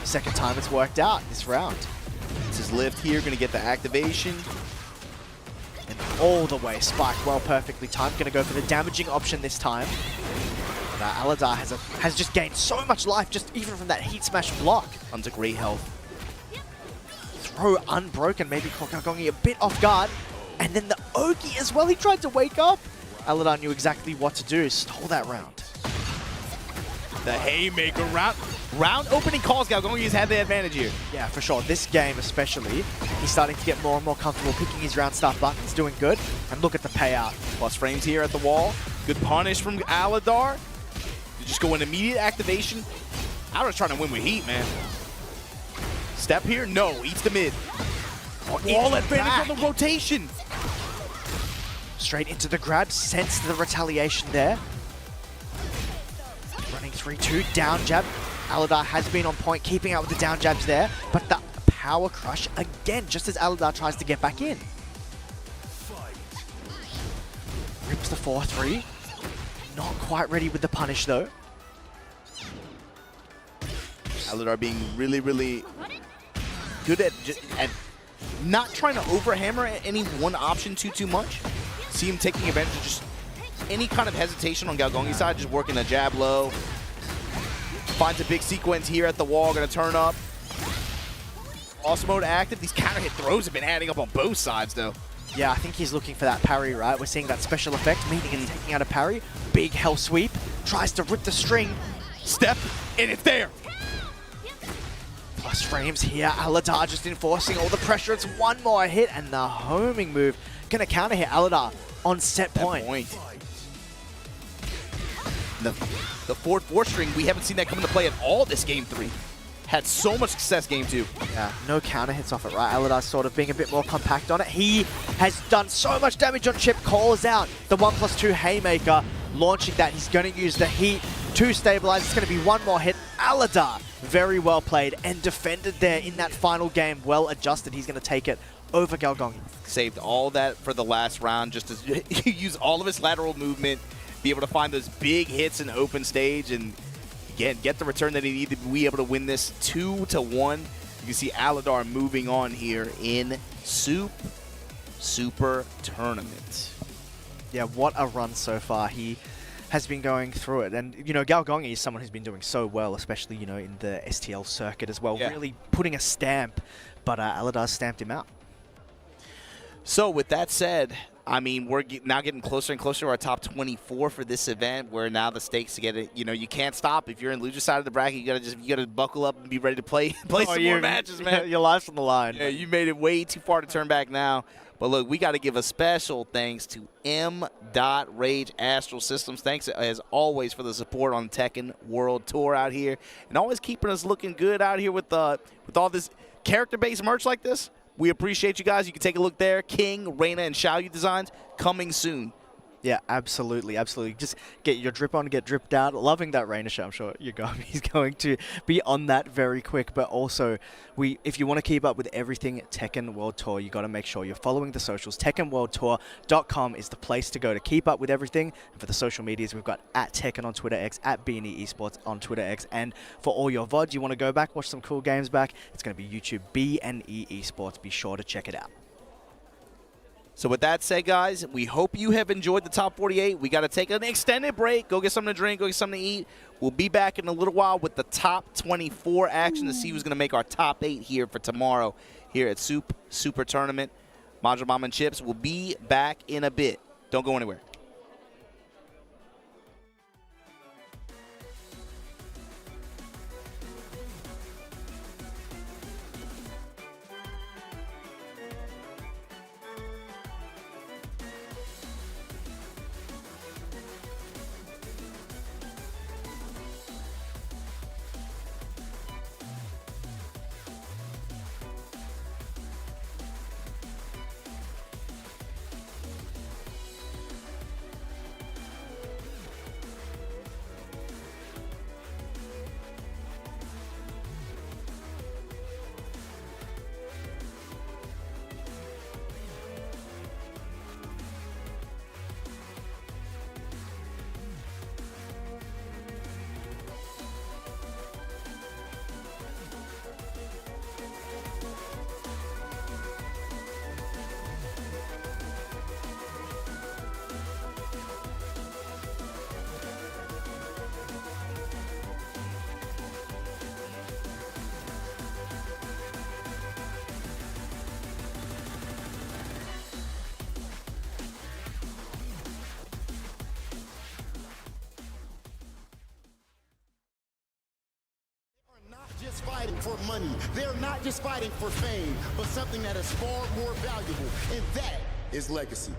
Second time it's worked out this round. This is lift here. Going to get the activation. And all the way, spiked well, perfectly timed. Gonna go for the damaging option this time. Alidor has just gained so much life, just even from that heat smash block. Under great health. Throw unbroken, maybe caught Galgonge a bit off guard. And then the Oki as well, he tried to wake up. Alidor knew exactly what to do, stole that round. The haymaker round opening calls. Galgonge's had the advantage here. Yeah, for sure. This game especially, he's starting to get more and more comfortable picking his round start buttons, doing good. And look at the payout. Plus frames here at the wall. Good punish from Alidor. You just go in immediate activation. Alidor's trying to win with heat, man. Step here? No. Eats the mid. Wall advantage on the rotation. Straight into the grab. Sense the retaliation there. Running 3-2. Down jab. Alidor has been on point, keeping out with the down jabs there. But the power crush again, just as Alidor tries to get back in. Rips the 4-3. Not quite ready with the punish though. Alidor being really, really good at not trying to overhammer any one option too much. See him taking advantage of just any kind of hesitation on Galgonge's side, just working a jab low. Finds a big sequence here at the wall, gonna turn up. Awesome mode active. These counter hit throws have been adding up on both sides though. Yeah, I think he's looking for that parry, right? We're seeing that special effect, meaning it's taking out a parry. Big hell sweep, tries to rip the string. Step, and it's there. Plus frames here, Alidor just enforcing all the pressure. It's one more hit, and the homing move gonna counter hit Alidor on set point. The forward 4-string, we haven't seen that come into play at all this game 3. Had so much success game 2. Yeah, no counter hits off it, right? Alidor sort of being a bit more compact on it. He has done so much damage on Chip, calls out the 1+2 haymaker, launching that. He's going to use the heat to stabilize. It's going to be one more hit. Alidor, very well played and defended there in that final game. Well adjusted. He's going to take it over Galgonge. Saved all that for the last round just to use all of his lateral movement, be able to find those big hits in the open stage, and again, get the return that he needed to be able to win this 2-1. You can see Alidor moving on here in Super Tournament. Yeah, what a run so far. He has been going through it. And, you know, Galgonge is someone who's been doing so well, especially, you know, in the STL circuit as well. Yeah. Really putting a stamp, but Alidor stamped him out. So with that said, I mean, we're now getting closer and closer to our top 24 for this event, where now the stakes to get it, you know, you can't stop. If you're in loser side of the bracket, you gotta buckle up and be ready to play some more matches, man. Your life's on the line. Yeah, you made it way too far to turn back now. But look, we got to give a special thanks to M.Rage Astral Systems. Thanks, as always, for the support on Tekken World Tour out here, and always keeping us looking good out here with all this character-based merch like this. We appreciate you guys. You can take a look there. King, Reina, and Xiaoyu designs coming soon. Yeah, absolutely, absolutely. Just get your drip on, get dripped out. Loving that Reina show. I'm sure Yagami's going to be on that very quick. But also, if you want to keep up with everything Tekken World Tour, you got to make sure you're following the socials. TekkenWorldTour.com is the place to go to keep up with everything. And for the social medias, we've got @Tekken on Twitter X, @BNE Esports on Twitter X. And for all your VODs, you want to go back, watch some cool games back, it's going to be YouTube BNE Esports. Be sure to check it out. So with that said, guys, we hope you have enjoyed the top 48. We got to take an extended break. Go get something to drink. Go get something to eat. We'll be back in a little while with the top 24 action to see who's going to make our top 8 here for tomorrow here at Super Tournament. Mangja Mom and Chips will be back in a bit. Don't go anywhere. just fighting for money. They're not just fighting for fame, but something that is far more valuable, and that is legacy.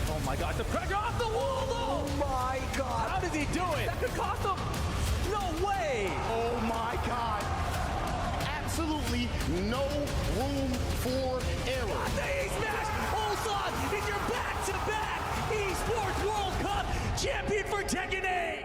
Oh my god, the pressure off the wall though! Oh my god! How does he do it? That could cost him! No way! Oh my god! Absolutely no room for error. The E-Smash! Ulsan in your back-to-back Esports World Cup champion for Tekken 8!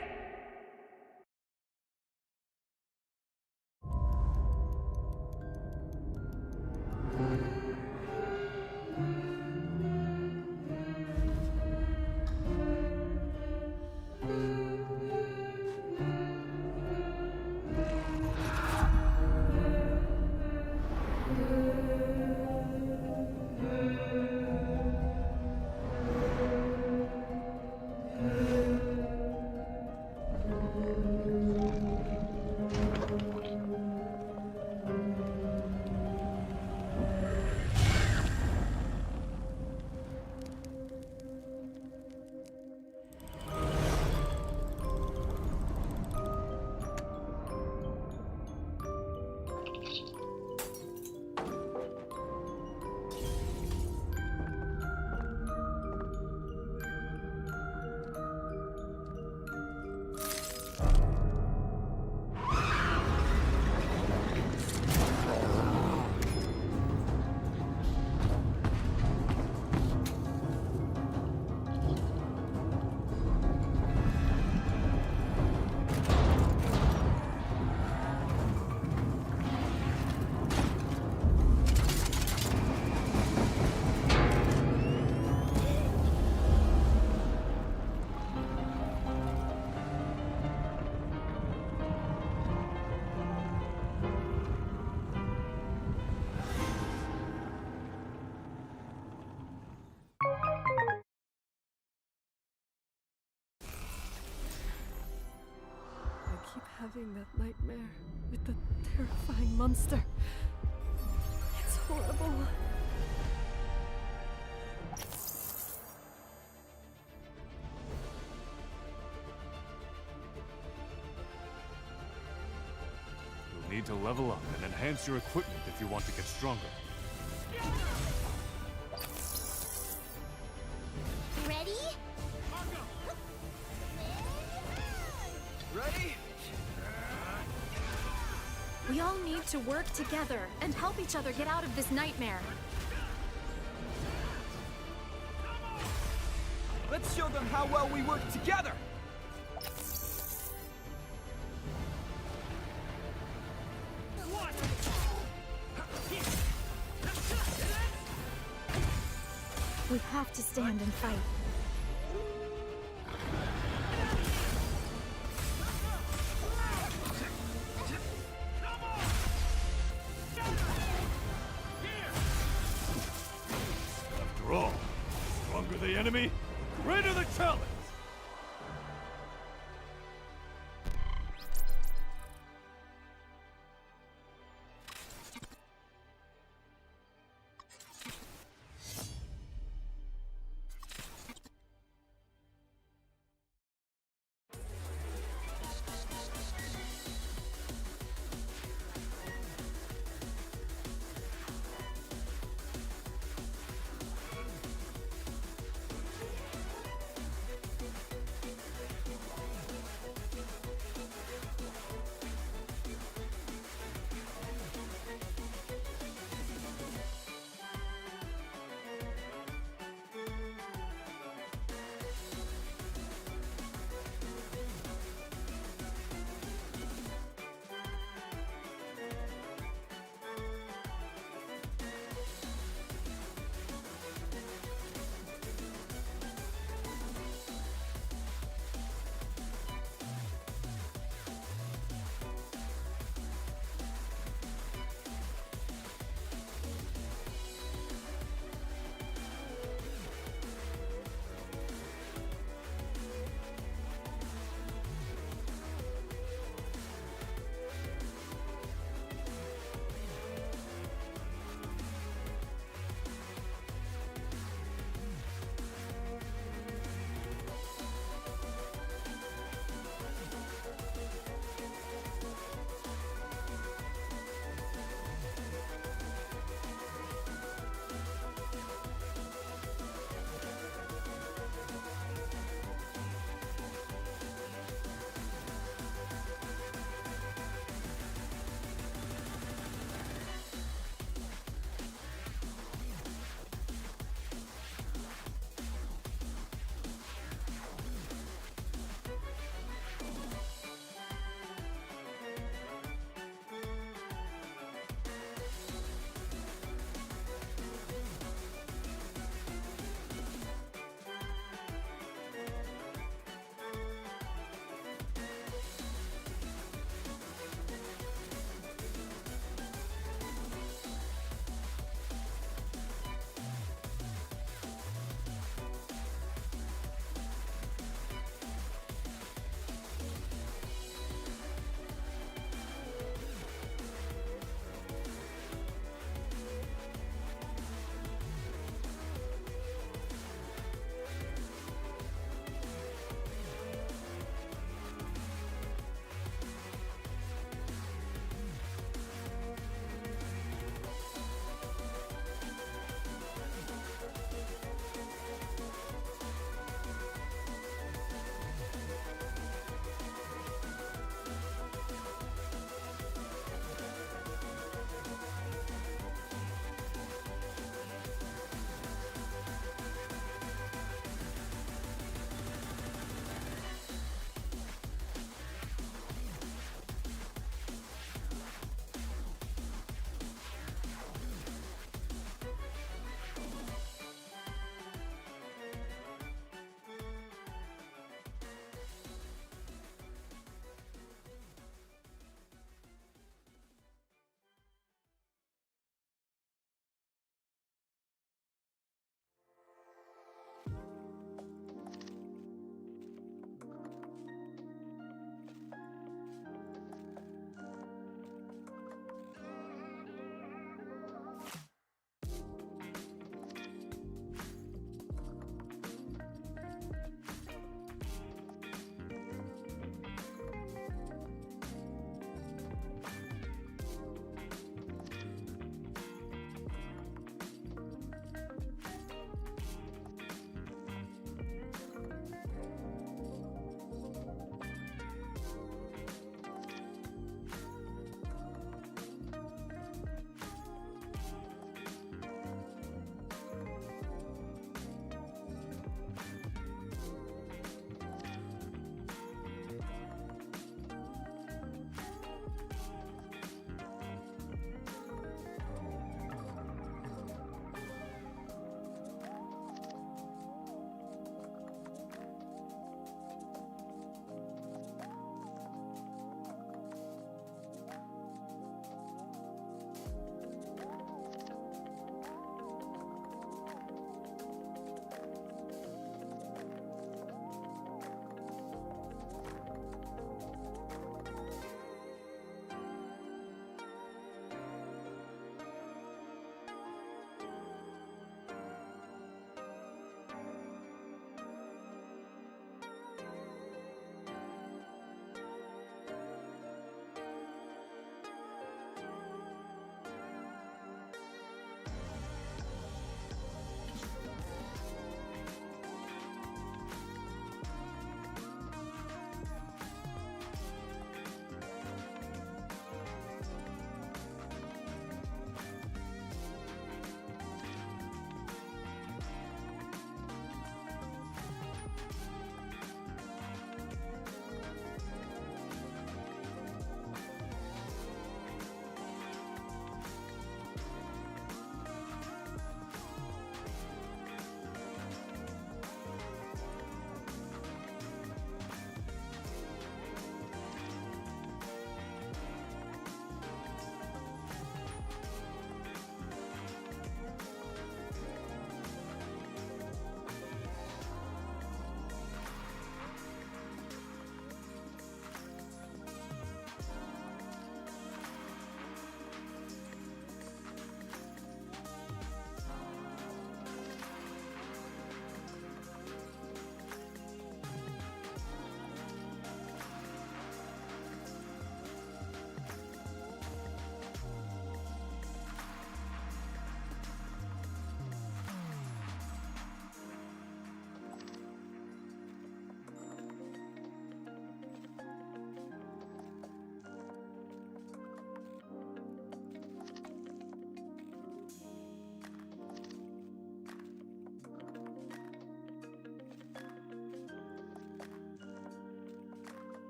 Having that nightmare with the terrifying monster. It's horrible. You'll need to level up and enhance your equipment if you want to get stronger. Ready? Ready? We all need to work together and help each other get out of this nightmare. Let's show them how well we work together! We have to stand and fight. After all, the stronger the enemy, greater the challenge!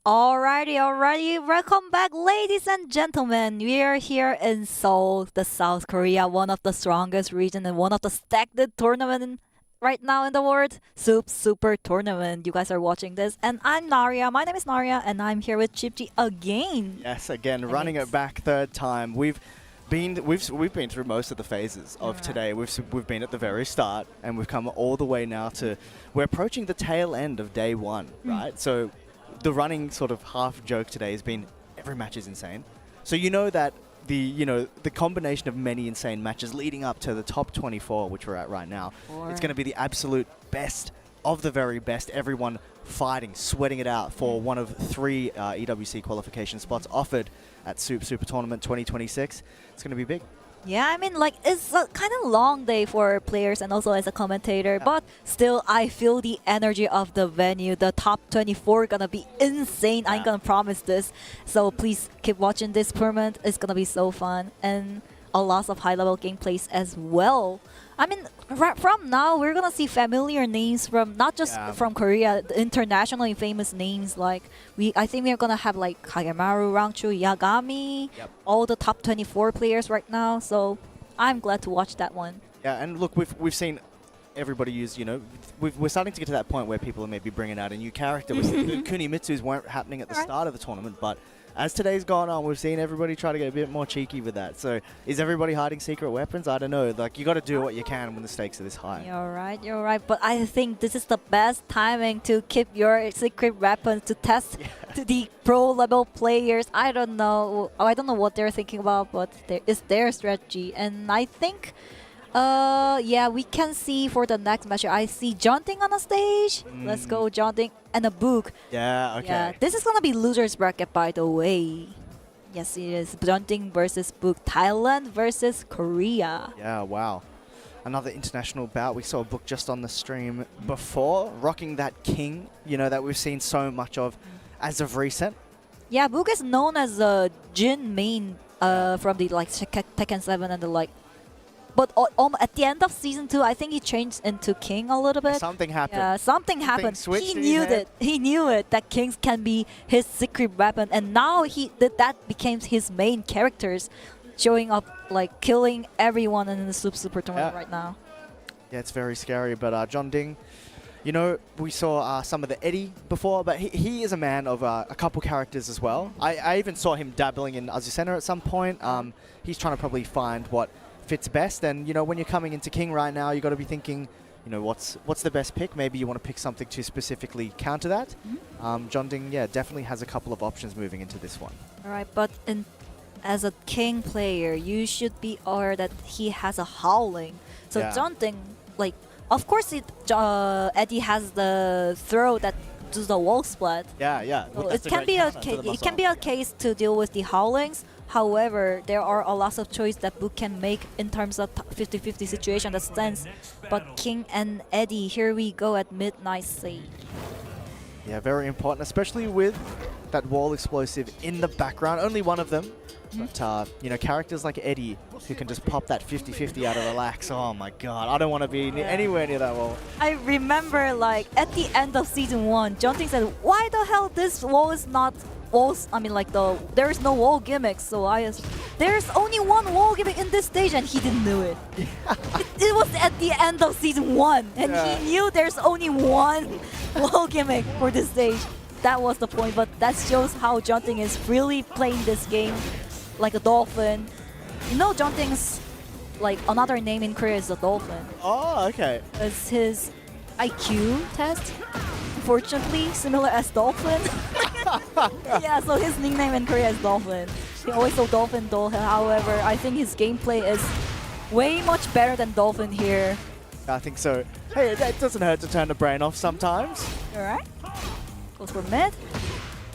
Alrighty. Welcome back, ladies and gentlemen. We are here in Seoul, the South Korea, one of the strongest region and one of the stacked tournament right now in the world. Super Tournament. You guys are watching this, and I'm Naria. My name is Naria, and I'm here with Chipji again. Yes, again, running it back third time. We've been through most of the phases of today. We've been at the very start, and we've come all the way now to we're approaching the tail end of day one, right? So the running sort of half joke today has been every match is insane. So you know that the combination of many insane matches leading up to the top 24, which we're at right now, it's going to be the absolute best of the very best. Everyone fighting, sweating it out for one of 3 EWC qualification spots offered at Super Tournament 2026. It's going to be big. Yeah, I mean, like, it's a kind of long day for players and also as a commentator, but still, I feel the energy of the venue. The top 24 gonna be insane. I'm gonna promise this. So please keep watching this tournament. It's gonna be so fun. And a lot of high-level gameplays as well. I mean, right from now, we're gonna see familiar names from not just from Korea, the internationally famous names. Like I think we're gonna have like Kagemaru, Rangchu, Yagami, all the top 24 players right now. So I'm glad to watch that one. Yeah, and look, we've seen everybody use. We're starting to get to that point where people are maybe bringing out a new character. The Kunimitsus weren't happening at the start of the tournament, but as today's gone on, we've seen everybody try to get a bit more cheeky with that. So is everybody hiding secret weapons? I don't know. Like, you got to do what you can when the stakes are this high. You're right. But I think this is the best timing to keep your secret weapons to test to the pro level players. I don't know what they're thinking about, but it's their strategy. And I think we can see for the next match. I see Jaunting on the stage. Let's go, Jaunting and a book. Yeah, okay. Yeah, this is gonna be losers bracket, by the way. Yes, it is. Jaunting versus Book. Thailand versus Korea. Yeah, wow. Another international bout. We saw Book just on the stream before, rocking that king, that we've seen so much of as of recent. Yeah, Book is known as a Jin main from the Tekken 7 and the like. But at the end of season 2, I think he changed into King a little bit. Something happened. Yeah, something happened. He knew it. He knew it that Kings can be his secret weapon, and now that became his main characters, showing up like killing everyone in the Super Tournament right now. Yeah, it's very scary. But John Ding, we saw some of the Eddie before, but he is a man of a couple characters as well. I even saw him dabbling in Azucena at some point. He's trying to probably find what fits best, and when you're coming into King right now, you got to be thinking, what's the best pick. Maybe you want to pick something to specifically counter that. John Ding, definitely has a couple of options moving into this one. All right, but as a King player, you should be aware that he has a howling. So John Ding, of course, Eddie has the throw that does the wall splat. Yeah. So it can be a case to deal with the howlings. However, there are a lot of choice that Book can make in terms of 50-50 situation that stands. But King and Eddie, here we go at Midnight Sage. Yeah, very important, especially with that wall explosive in the background. Only one of them. But, characters like Eddie who can just pop that 50-50 out of relax. Oh my god, I don't want to be anywhere near that wall. I remember, at the end of season 1, Jonting said, why the hell this wall is not walls? I mean, there's no wall gimmicks. So there's only one wall gimmick in this stage, and he didn't know it. It was at the end of season 1, and he knew there's only one wall gimmick for this stage. That was the point, but that shows how Jonting is really playing this game like a dolphin. Jonting's another name in Korea is a dolphin. Oh, okay. It's his IQ test. Unfortunately, similar as dolphin. Yeah, so his nickname in Korea is dolphin. He always saw dolphin. However, I think his gameplay is way much better than dolphin here. I think so. Hey, that doesn't hurt to turn the brain off sometimes. All right. Goes for mid.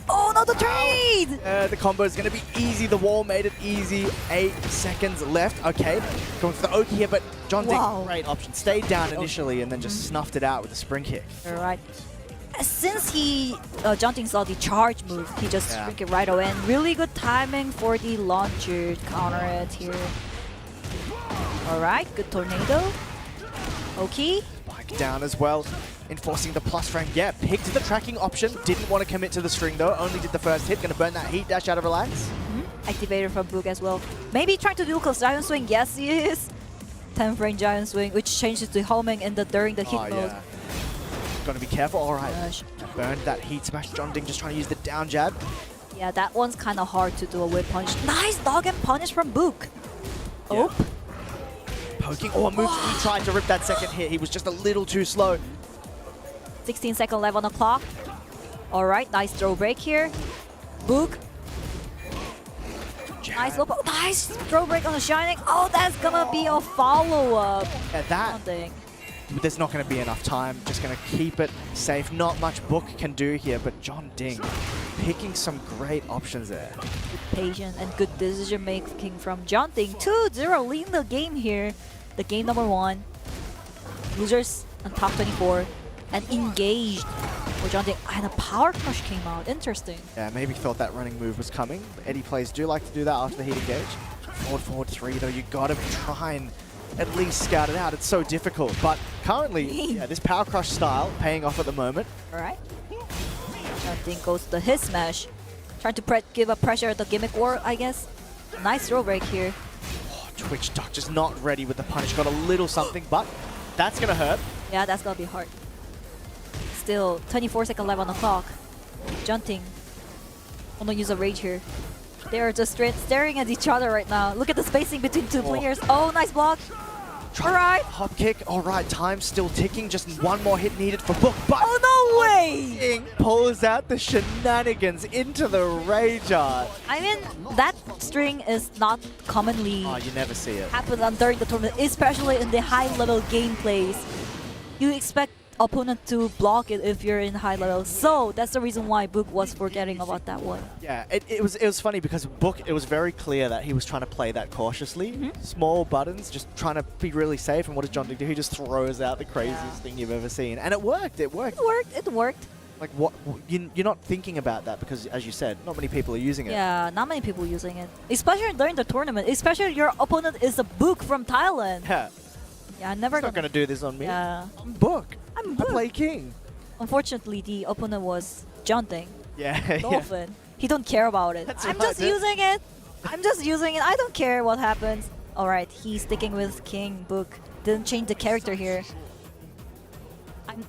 Oh, no, the trade! The combo is going to be easy. The wall made it easy. 8 seconds left. Okay, going for the Oki here, but John Ding, great option. Stayed down initially and then just snuffed it out with a spring kick. All right. Since John Ding saw the charge move, he just spring it right away. And really good timing for the launcher to counter it here. All right, good tornado. Oki. back down as well, enforcing the plus frame. Yeah, picked the tracking option, didn't want to commit to the string though, only did the first hit, gonna burn that heat dash out of relax. Activator from Book as well. Maybe trying to do close Giant Swing. Yes, he is. 10 frame Giant Swing, which changes to homing in during the hit mode. Yeah. Gotta be careful. All right, burned that heat smash. John Ding just trying to use the down jab. Yeah, that one's kind of hard to do a whip punch. Nice dog and punish from Book. Yeah. Oh. Poking. Oh, a move. He tried to rip that second hit. He was just a little too slow. 16-second left on the clock. All right, nice throw break here. Book. Nice low, nice throw break on the Shining. Oh, that's gonna be a follow-up. Yeah, there's not gonna be enough time. Just gonna keep it safe. Not much Book can do here, but John Ding picking some great options there. Good patience and good decision making from John Ding. 2-0 leading the game here. The game number 1. Losers on top 24 and engaged for John Ding. And a power crush came out. Interesting. Yeah, maybe thought that running move was coming. Eddie plays do like to do that after the heat engage. Forward 3 though, you gotta try and at least scout it out. It's so difficult. But currently, yeah, this power crush style paying off at the moment. Alright. John Ding goes to the hit smash. Trying to give up pressure at the gimmick war, I guess. Nice throw break here. Oh, Twitch Duck just not ready with the punish. Got a little something, but that's gonna hurt. Yeah, that's gonna be hard. Still, 24-second left on the clock. John Ding. I'm gonna use a rage here. They are just staring at each other right now. Look at the spacing between two players. Oh, nice block. Alright. Hop kick. Alright, time still ticking. Just one more hit needed for Book. But oh, no way! Ding pulls out the shenanigans into the rage art. I mean, that string is not commonly you never see it. happen during the tournament, especially in the high-level gameplays. You expect opponent to block it if you're in high level. So that's the reason why Book was forgetting about that one. Yeah, it was funny because Book, it was very clear that he was trying to play that cautiously. Small buttons, just trying to be really safe. And what does John Ding do? He just throws out the craziest thing you've ever seen. And it worked. It worked. It worked. Like, what? You're not thinking about that because, as you said, not many people are using it. Yeah, not many people using it. Especially during the tournament. Especially your opponent is a Book from Thailand. Yeah. Yeah, I'm never not going to do this on me. Yeah. I'm Book. I play King. Unfortunately, the opponent was John Ding. Yeah. Dolphin. Yeah. He don't care about it. I'm just using it. I'm just using it. I don't care what happens. Alright, he's sticking with King. Book. Didn't change the character here.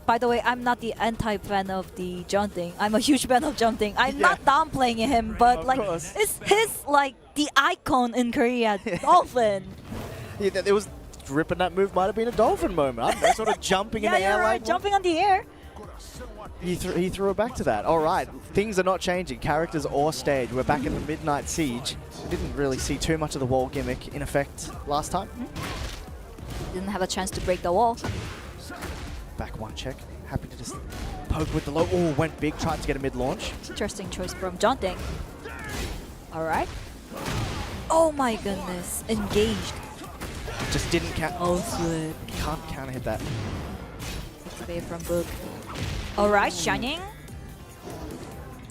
By the way, I'm not the anti-fan of the John Ding. I'm a huge fan of John Ding. I'm not downplaying him, but like it's his like the icon in Korea. Dolphin. Yeah, it was ripping that move might have been a Dolphin moment. I'm sort of jumping in the air like jumping on the air. He threw it back to that. All right, things are not changing. Characters or stage. We're back in the Midnight Siege. We didn't really see too much of the wall gimmick in effect last time. Didn't have a chance to break the wall. Back one check. Happy to just poke with the low. Oh, went big. Tried to get a mid-launch. Interesting choice from John Ding. All right. Oh my goodness. Engaged. Just didn't count. Oh, slip. Can't counter hit that. Away from Book. Alright, Shining.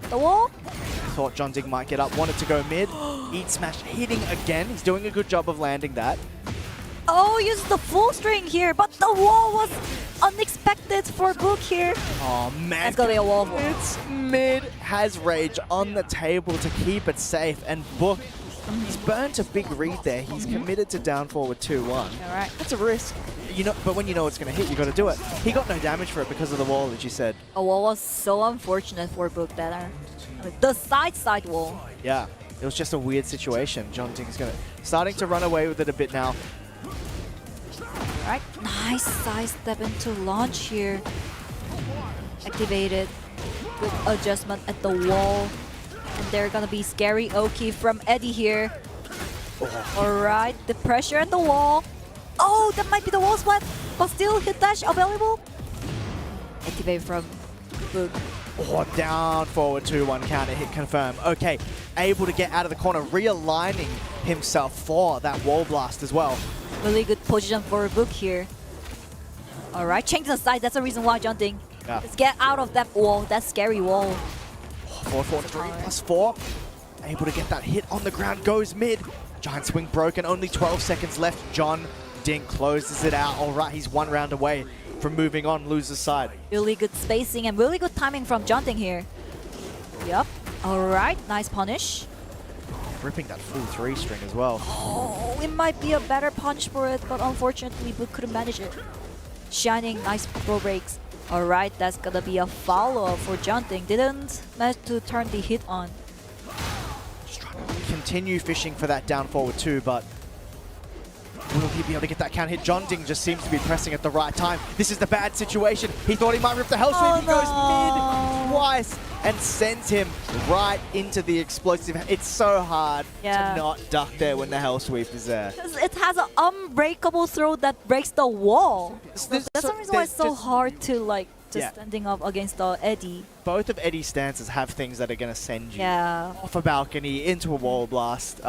The wall. I thought John Ding might get up. Wanted to go mid. Eat smash. Hitting again. He's doing a good job of landing that. Oh, uses the full string here, but the wall was unexpected for Book here. Oh, man. That's gonna be a wall. It's mid. Has rage on the table to keep it safe. And Book, he's burnt a big read there. He's committed to down forward 2-1. All right. That's a risk. But when you know it's going to hit, you got to do it. He got no damage for it because of the wall, as you said. A wall was so unfortunate for Book that the side wall. Yeah, it was just a weird situation. John Ding's starting to run away with it a bit now. All right, nice side step into launch here. Activated. Good adjustment at the wall. And they're gonna be scary Oki from Eddie here. Alright, the pressure at the wall. Oh, that might be the wall splat, but still hit dash available. Activate from Book. Oh, down forward 2-1 counter hit confirm. Okay, able to get out of the corner, realigning himself for that wall blast as well. Really good position for Book here. Alright, change the side. That's the reason why John Ding. Yeah. Let's get out of that wall, that scary wall. 4-4-3+4. Able to get that hit on the ground, goes mid. Giant swing broken, only 12 seconds left. John Ding closes it out. All right, he's one round away from moving on loser's side. Really good spacing and really good timing from Junting here. Yep. Alright, nice punish. Ripping that full 3-string as well. Oh, it might be a better punch for it, but unfortunately Book couldn't manage it. Shining, nice throw breaks. Alright, that's gonna be a follow-up for Junting. Didn't manage to turn the hit on. Just trying to continue fishing for that down forward too, but will he be able to get that count hit? Junting just seems to be pressing at the right time. This is the bad situation. He thought he might rip the Hell Sweep. He goes mid twice and sends him right into the explosive. It's so hard to not duck there when the Hell Sweep is there. It has an unbreakable throw that breaks the wall. That's the reason why it's so hard to like standing up against the Eddie. Both of Eddie's stances have things that are going to send you Yeah. off a balcony, into a wall blast.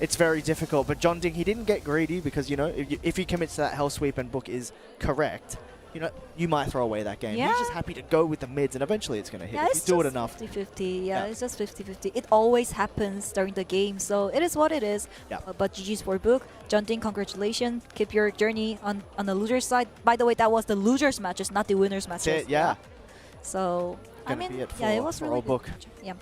It's very difficult, but Junting, he didn't get greedy because, you know, if he commits to that Hell Sweep and Book is correct, you know, you might throw away that game. Yeah. He's just happy to go with the mids, and eventually it's going to hit Yeah, if you do it enough. 50-50. Yeah, it's just 50-50. It always happens during the game, so it is what it is. Yeah. But GG's for Book. Junting, congratulations. Keep your journey on the loser's side. By the way, that was the loser's matches, not the winner's matches. That's it, yeah. So, I mean, it yeah, it was really good. Book. Yeah.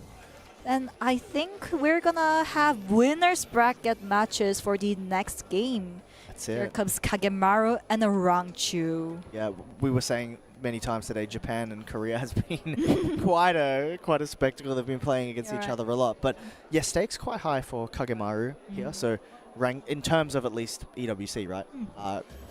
And I think we're gonna have winners bracket matches for the next game. That's Here it. comes Kagemaru and Rangchu. Yeah, we were saying many times today, Japan and Korea has been quite a spectacle. They've been playing against each other a lot. But yeah, stakes quite high for Kagemaru here. So in terms of at least EWC, right?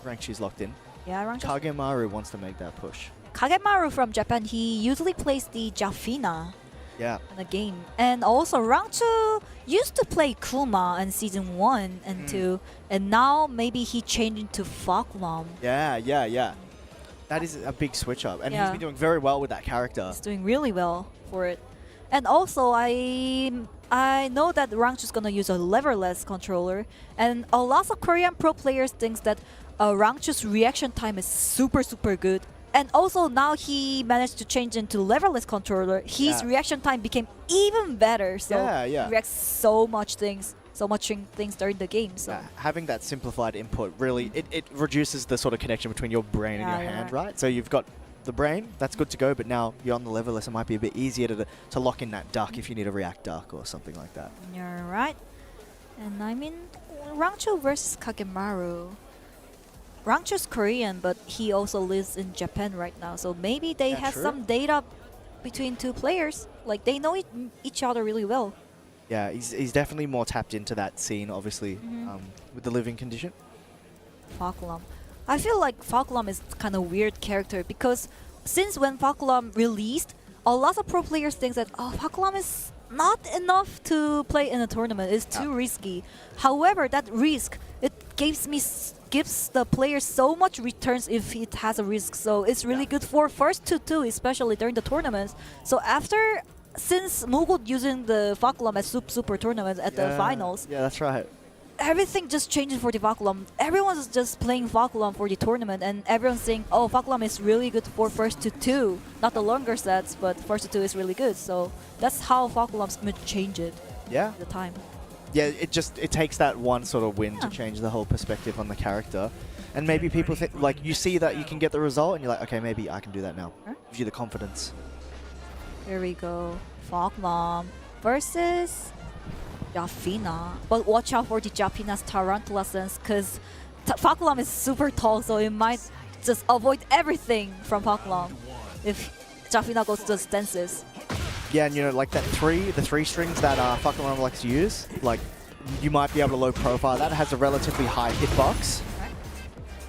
Rangchu's locked in. Yeah, Rangchu. Kagemaru wants to make that push. Kagemaru from Japan, he usually plays the Jafina. Yeah. In the game. And also Rangchu used to play Kuma in season 1 and 2, and now maybe he changed into Falklam. Yeah. That is a big switch up, and he's been doing very well with that character. He's doing really well for it. And also I know that Rangchu's gonna use a leverless controller, and a lot of Korean pro players thinks that Rangchu's reaction time is super good. And also now he managed to change into leverless controller. His reaction time became even better. So he reacts so much things during the game. So having that simplified input really it reduces the sort of connection between your brain and your hand, right? So you've got the brain, that's good to go, but now you're on the leverless. It might be a bit easier to lock in that duck if you need a react duck or something like that. You're right. And I mean, Rangchu versus Kagemaru. Rangchu's Korean, but he also lives in Japan right now, so maybe they have some data between two players. Like, they know each other really well. Yeah, he's definitely more tapped into that scene, obviously, with the living condition. Falklam. I feel like Falklam is kind of weird character because since when Falklam released, a lot of pro players think that Falklam is not enough to play in a tournament. It's too risky. However, that risk, it gives the player so much returns if it has a risk. So it's really good for first 2-2, especially during the tournaments. So since Mulgold using the Falklam as super tournament at the finals. Yeah, that's right. Everything just changes for the Falklam. Everyone's just playing Falklam for the tournament, and everyone's saying, oh, Falklam is really good for first 2-2. Not the longer sets, but first 2-2 is really good. So that's how Falklam's image changed at the time. Yeah, it takes that one sort of win to change the whole perspective on the character. And maybe people think, like, you see that you can get the result, and you're like, okay, maybe I can do that now. Gives you the confidence. Here we go. Falklam versus Jafina. But watch out for the Jafina's Tarantula sense, because Falklam is super tall, so it might just avoid everything from Falklam if Jafina goes to the stances. Yeah, and you know, like the three strings that Falklam likes to use, like, you might be able to low profile that. It has a relatively high hitbox. Right.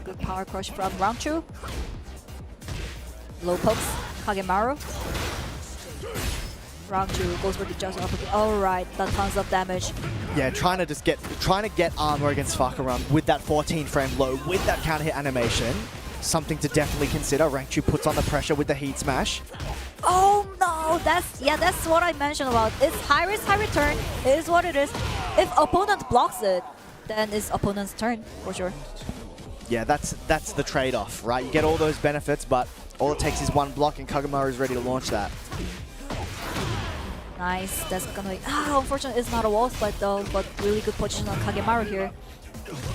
Good power crush from Rangchu. Low pokes, Kagemaru. Rangchu goes for the just uppercut. Alright, that tons of damage. Yeah, trying to get armor against Falklam with that 14 frame low, with that counter hit animation. Something to definitely consider. Rangchu puts on the pressure with the heat smash. Oh no, that's what I mentioned about. It's high risk, high return. It is what it is. If opponent blocks it, then it's opponent's turn for sure. Yeah, that's the trade-off, right? You get all those benefits, but all it takes is one block, and Kagemaru is ready to launch that. Nice. That's gonna be. Unfortunately, it's not a wall split though, but really good position on Kagemaru here.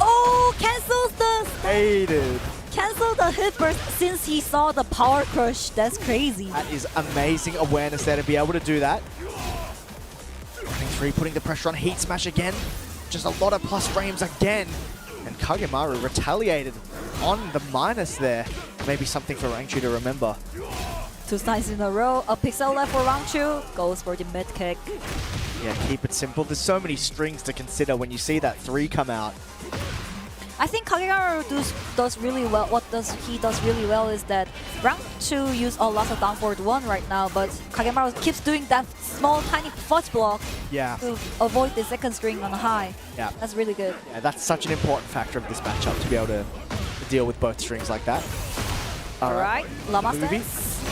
Oh, cancels the. Hated. cancel the hit burst since he saw the power crush. That's crazy. That is amazing awareness there to be able to do that. Running 3, putting the pressure on Heat Smash again. Just a lot of plus frames again. And Kagemaru retaliated on the minus there. Maybe something for Rangchu to remember. 2 times in a row. A pixel left for Rangchu. Goes for the mid kick. Yeah, keep it simple. There's so many strings to consider when you see that 3 come out. I think Kagemaru does really well. What he does really well is that Rangchu use a lot of down forward 1 right now, but Kagemaru keeps doing that small tiny fudge block to avoid the second string on high. Yeah, that's really good. Yeah, that's such an important factor of this matchup to be able to deal with both strings like that. Alright, Llama stance.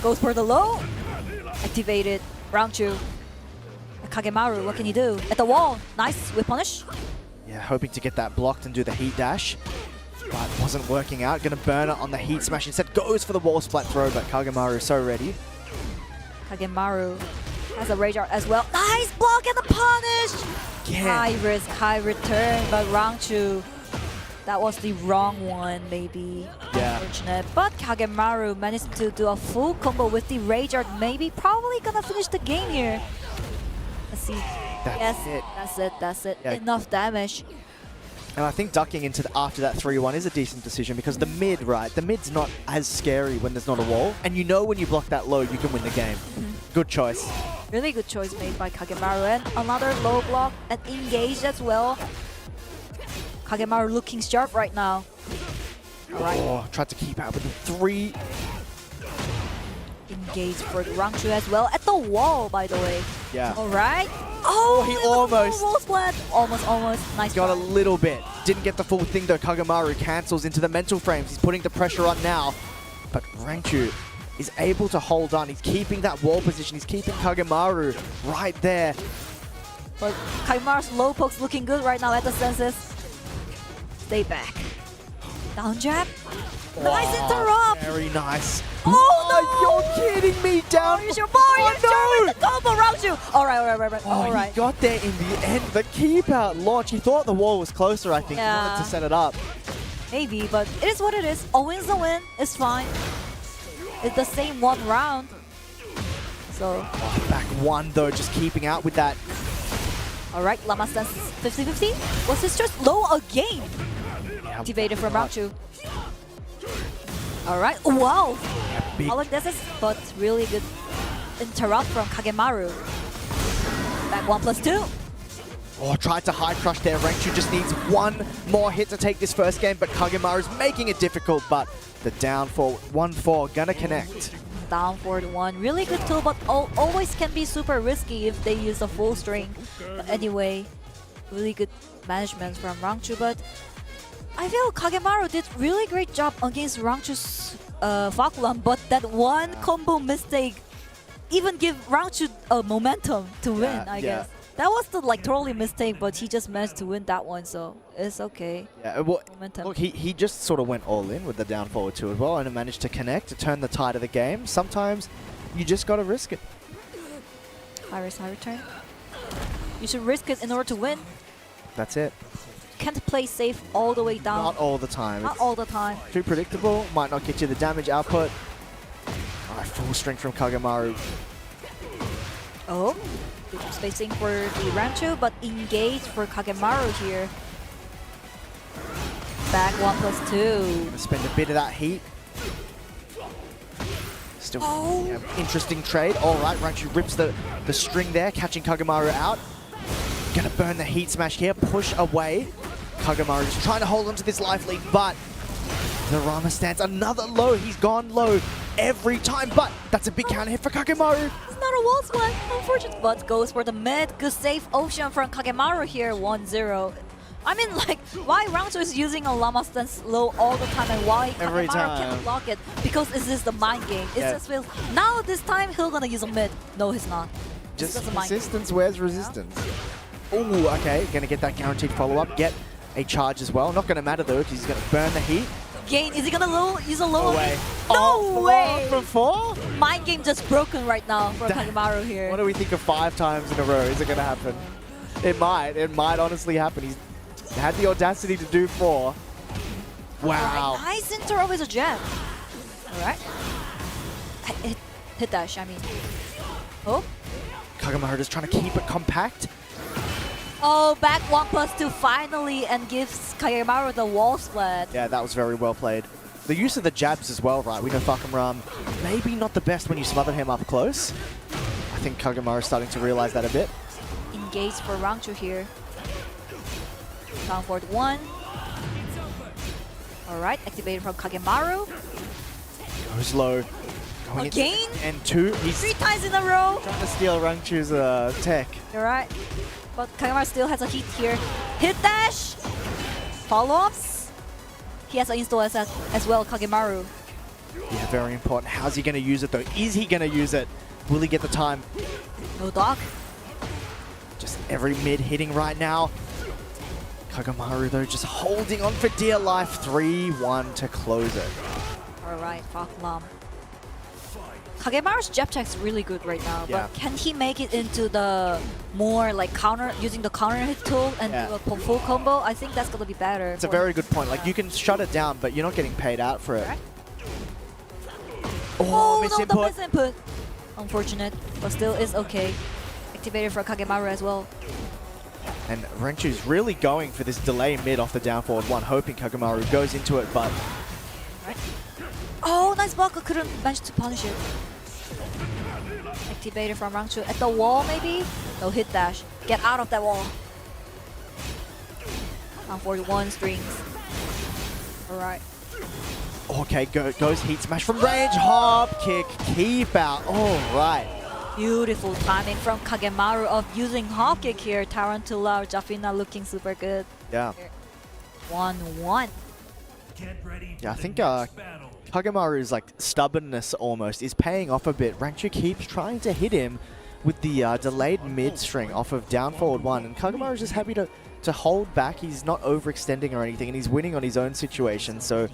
Goes for the low. Activated Rangchu. Kagemaru, what can he do? At the wall. Nice whip punish. Yeah, hoping to get that blocked and do the heat dash. But wasn't working out. Gonna burn it on the heat smash. Instead goes for the wall splat throw, but Kagemaru is so ready. Kagemaru has a rage art as well. Nice block and the punish! Yeah. High risk, high return, but Rangchu, that was the wrong one, maybe. Yeah. Unfortunate. But Kagemaru managed to do a full combo with the rage art. Maybe probably gonna finish the game here. Let's see. That's it. Yeah. Enough damage. And I think ducking into after that 3-1 is a decent decision because the mid, right? The mid's not as scary when there's not a wall. And you know when you block that low, you can win the game. Good choice. Really good choice made by Kagemaru. And another low block and engaged as well. Kagemaru looking sharp right now. Alright. Oh, tried to keep out with the 3. Engaged for Rangchu as well. At the wall, by the way. Yeah. Alright. Oh, he almost. Wall splat. Almost. Nice Got try. a little bit. Didn't get the full thing though. Kagemaru cancels into the mental frames. He's putting the pressure on now. But Rangchu is able to hold on. He's keeping that wall position. He's keeping Kagemaru right there. But Kagemaru's low poke's looking good right now at the senses. Stay back. Down jab. Nice interrupt. Very nice. Oh no! You're kidding me. Down. You're sure the combo Rangchu. Alright. He got there in the end. The keep out launch. He thought the wall was closer, I think. He wanted to set it up. Maybe, but it is what it is. A win's a win. It's fine. It's the same 1 round. So. Back 1 though, just keeping out with that. Alright, Llama stance 50-50. Was this just low again? Activated from Rangchu. Alright, wow! All of this is, but really good interrupt from Kagemaru. Back 1+2. Oh, tried to high crush there. Rangchu just needs 1 more hit to take this first game, but Kagemaru's making it difficult, but the down for 1-4 gonna connect. Down forward 1. Really good tool, but always can be super risky if they use a full string. But anyway, really good management from Rangchu, but I feel Kagemaru did really great job against Rangchu's Fakulan, but that one combo mistake even give Rangchu a momentum to win, I guess. That was the totally mistake, but he just managed to win that one, so it's okay. Yeah, well, momentum. Look, he just sort of went all in with the down forward 2 as well and managed to connect, to turn the tide of the game. Sometimes you just got to risk it. High risk, high return. You should risk it in order to win. That's it. Can't play safe all the way down. Not all the time. Not all the time. Too predictable, might not get you the damage output. Alright, full strength from Kagemaru. Oh, good spacing for the Rangchu, but engage for Kagemaru here. Back 1+2. Spend a bit of that heat. Still interesting trade. Alright, Rangchu rips the string there, catching Kagemaru out. Gonna burn the heat smash here, push away. Kagemaru just trying to hold on to this life lead, but the Rama stance, another low. He's gone low every time, but that's a big counter hit for Kagemaru. It's not a wall splat, unfortunate, but goes for the mid. Good save Ocean from Kagemaru here, 1-0. I mean, why Rangchu is using a Llama stance low all the time and why every Kagemaru can't block it? Because this is the mind game. It's just feels, now this time he's gonna use a mid. No, he's not. Just resistance, where's resistance? Ooh, okay, gonna get that guaranteed follow-up, get a charge as well. Not gonna matter though, because he's gonna burn the heat. Gain, is he gonna use a low? No way. No way! From 4? Mind game just broken right now for Kagemaru here. What do we think of 5 times in a row? Is it gonna happen? It might honestly happen. He's had the audacity to do 4. Wow. Right, nice intro with a jab. Alright. Hit dash, I mean. Oh. Kagemaru just trying to keep it compact. Oh, back 1+2 finally and gives Kagemaru the wall split. Yeah, that was very well played. The use of the jabs as well, right? We know Kagemaru maybe not the best when you smother him up close. I think Kagemaru is starting to realize that a bit. Engage for round 2 here. Down forward 1. Alright, activated from Kagemaru. Goes low. Going Again? And 2. He's 3 times in a row. trying to steal Rangchu's tech. Alright. But Kagemaru still has a hit here. Hit dash! Follow-ups. He has an install as well, Kagemaru. Yeah, very important. How's he going to use it though? Is he going to use it? Will he get the time? No dog. Just every mid hitting right now. Kagemaru though just holding on for dear life. 3-1 to close it. Alright, Faklam. Kagemaru's jab check is really good right now, Yeah. but can he make it into the more like counter, using the counter hit tool and do a full combo? I think that's gonna be better. It's a very good point. Like you can shut it down, but you're not getting paid out for it. Right. Oh, no, misinput. the misinput. Unfortunate, but still is okay. Activated for Kagemaru as well. And Rangchu's really going for this delay mid off the down forward 1, hoping Kagemaru goes into it, but... Right. Oh, nice block. I couldn't manage to punish it. Activated from Rangchu at the wall, maybe? No, hit dash. Get out of that wall. Down 41 strings. Alright. Okay, goes heat smash from range, hop kick, keep out. All right. Beautiful timing from Kagemaru of using hop kick here. Tarantula, Jafina looking super good. Yeah. 1-1. Yeah, I think Kagemaru's like stubbornness almost is paying off a bit. Rangchu keeps trying to hit him with the delayed mid string off of down forward 1, and Kagemaru's just happy to hold back. He's not overextending or anything, and he's winning on his own situation. So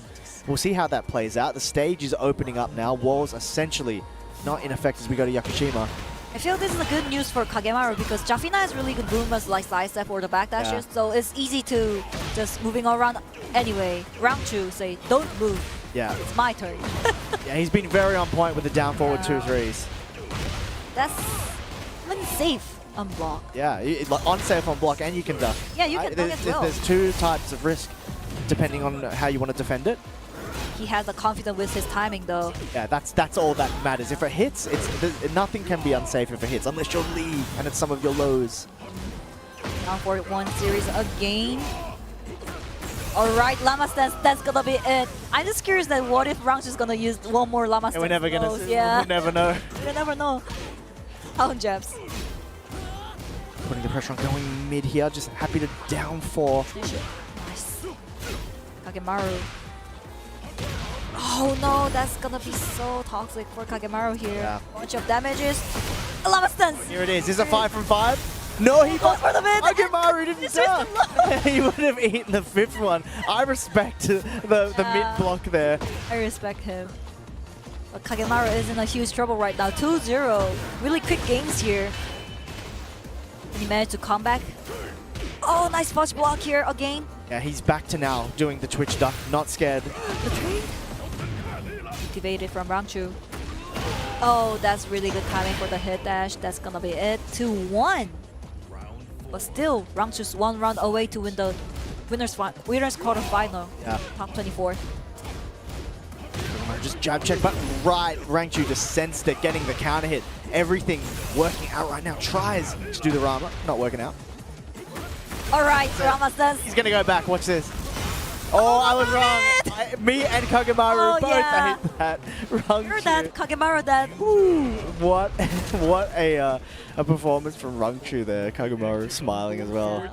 we'll see how that plays out. The stage is opening up now. Walls essentially not in effect as we go to Yakushima. I feel this is a good news for Kagemaru because Jafina has really good movements like side step or the back dashes, so it's easy to just moving around anyway. Round 2, say, don't move. Yeah. It's my turn. Yeah, he's been very on point with the down forward 2-3s. That's unsafe on block. Yeah, like unsafe on block, and you can duck. Yeah, you can duck as well. There's 2 types of risk depending on how you want to defend it. He has the confidence with his timing though. Yeah, that's all that matters. If it hits, nothing can be unsafe if it hits, unless you're Lee and it's some of your lows. Down for 1 series again. Alright, Llama stance, that's gonna be it. I'm just curious that what if Rangchu is gonna use one more Llama stance. We're never gonna see. Yeah. We'll never know. We'll never know. Pound jabs. Putting the pressure on going mid here, just happy to down 4. Nice. Kagemaru. Oh no, that's gonna be so toxic for Kagemaru here. Yeah. Bunch of damages. Llama stance. Here it is. Is it 5 from 5? No, he goes for the mid. Kagemaru didn't duck. He would have eaten the 5th one. I respect the mid block there. I respect him. But Kagemaru is in a huge trouble right now. 2-0. Really quick games here. And he managed to come back. Oh, nice punch block here again. Yeah, he's back to now doing the Twitch duck. Not scared. The tree. Activated from Rangchu. Oh, that's really good timing for the hit dash. That's gonna be it. 2-1. But still, Rangchu's 1 round away to win the winners quarterfinal. Yeah. Top 24. Just jab check, but right, Rangchu just sensed it, getting the counter hit. Everything working out right now. Tries to do the Rama, not working out. Alright, Rama says. He's gonna go back, watch this. Oh, I was wrong. Me and Kagemaru both hate that. You're that, Kagemaru that. What a performance from Rangchu there. Kagemaru smiling as well.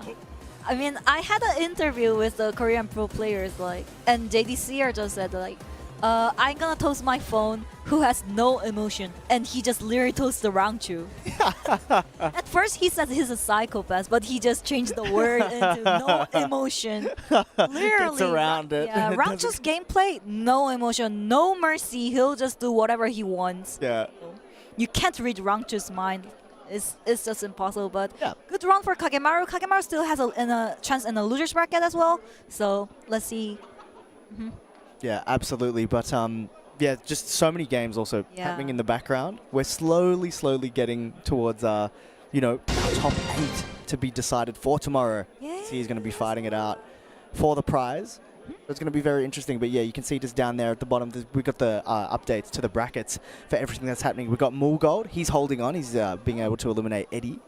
I mean, I had an interview with the Korean pro players, like, and JDCR just said like, I'm gonna toast my phone who has no emotion, and he just literally toasts the Rangchu. At first he says he's a psychopath, but he just changed the word into no emotion. Literally. Gets around it. Yeah, Rangchu's gameplay, no emotion, no mercy. He'll just do whatever he wants. Yeah. You can't read Rangchu's mind. It's just impossible, but good run for Kagemaru. Kagemaru still has a chance in the loser's bracket as well, so let's see Yeah, absolutely. But yeah, just so many games also happening in the background. We're slowly getting towards you know, our top 8 to be decided for tomorrow. He's going to be fighting it out for the prize. It's going to be very interesting. But yeah, you can see just down there at the bottom, we've got the updates to the brackets for everything that's happening. We've got Mulgold. He's holding on. He's being able to eliminate Eddie.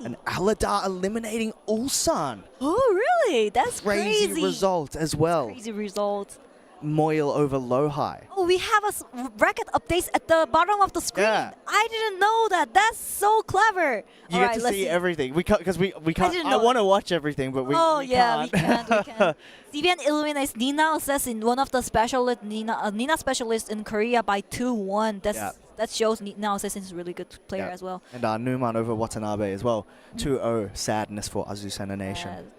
And Alidor eliminating Ulsan. Oh, really? That's crazy. Crazy result as well. Crazy result. Moe-IL over Low-High. Oh, we have a bracket updates at the bottom of the screen. Yeah. I didn't know that. That's so clever. You get to see everything. We can't because we can't. I want to watch everything, but we can't. We can't. CBN eliminates Nina Assess in one of the specialist Nina specialists in Korea by 2-1. That shows Nina Assess is a really good player as well. And Numan over Watanabe as well. 2-0. Sadness for Azusena Nation.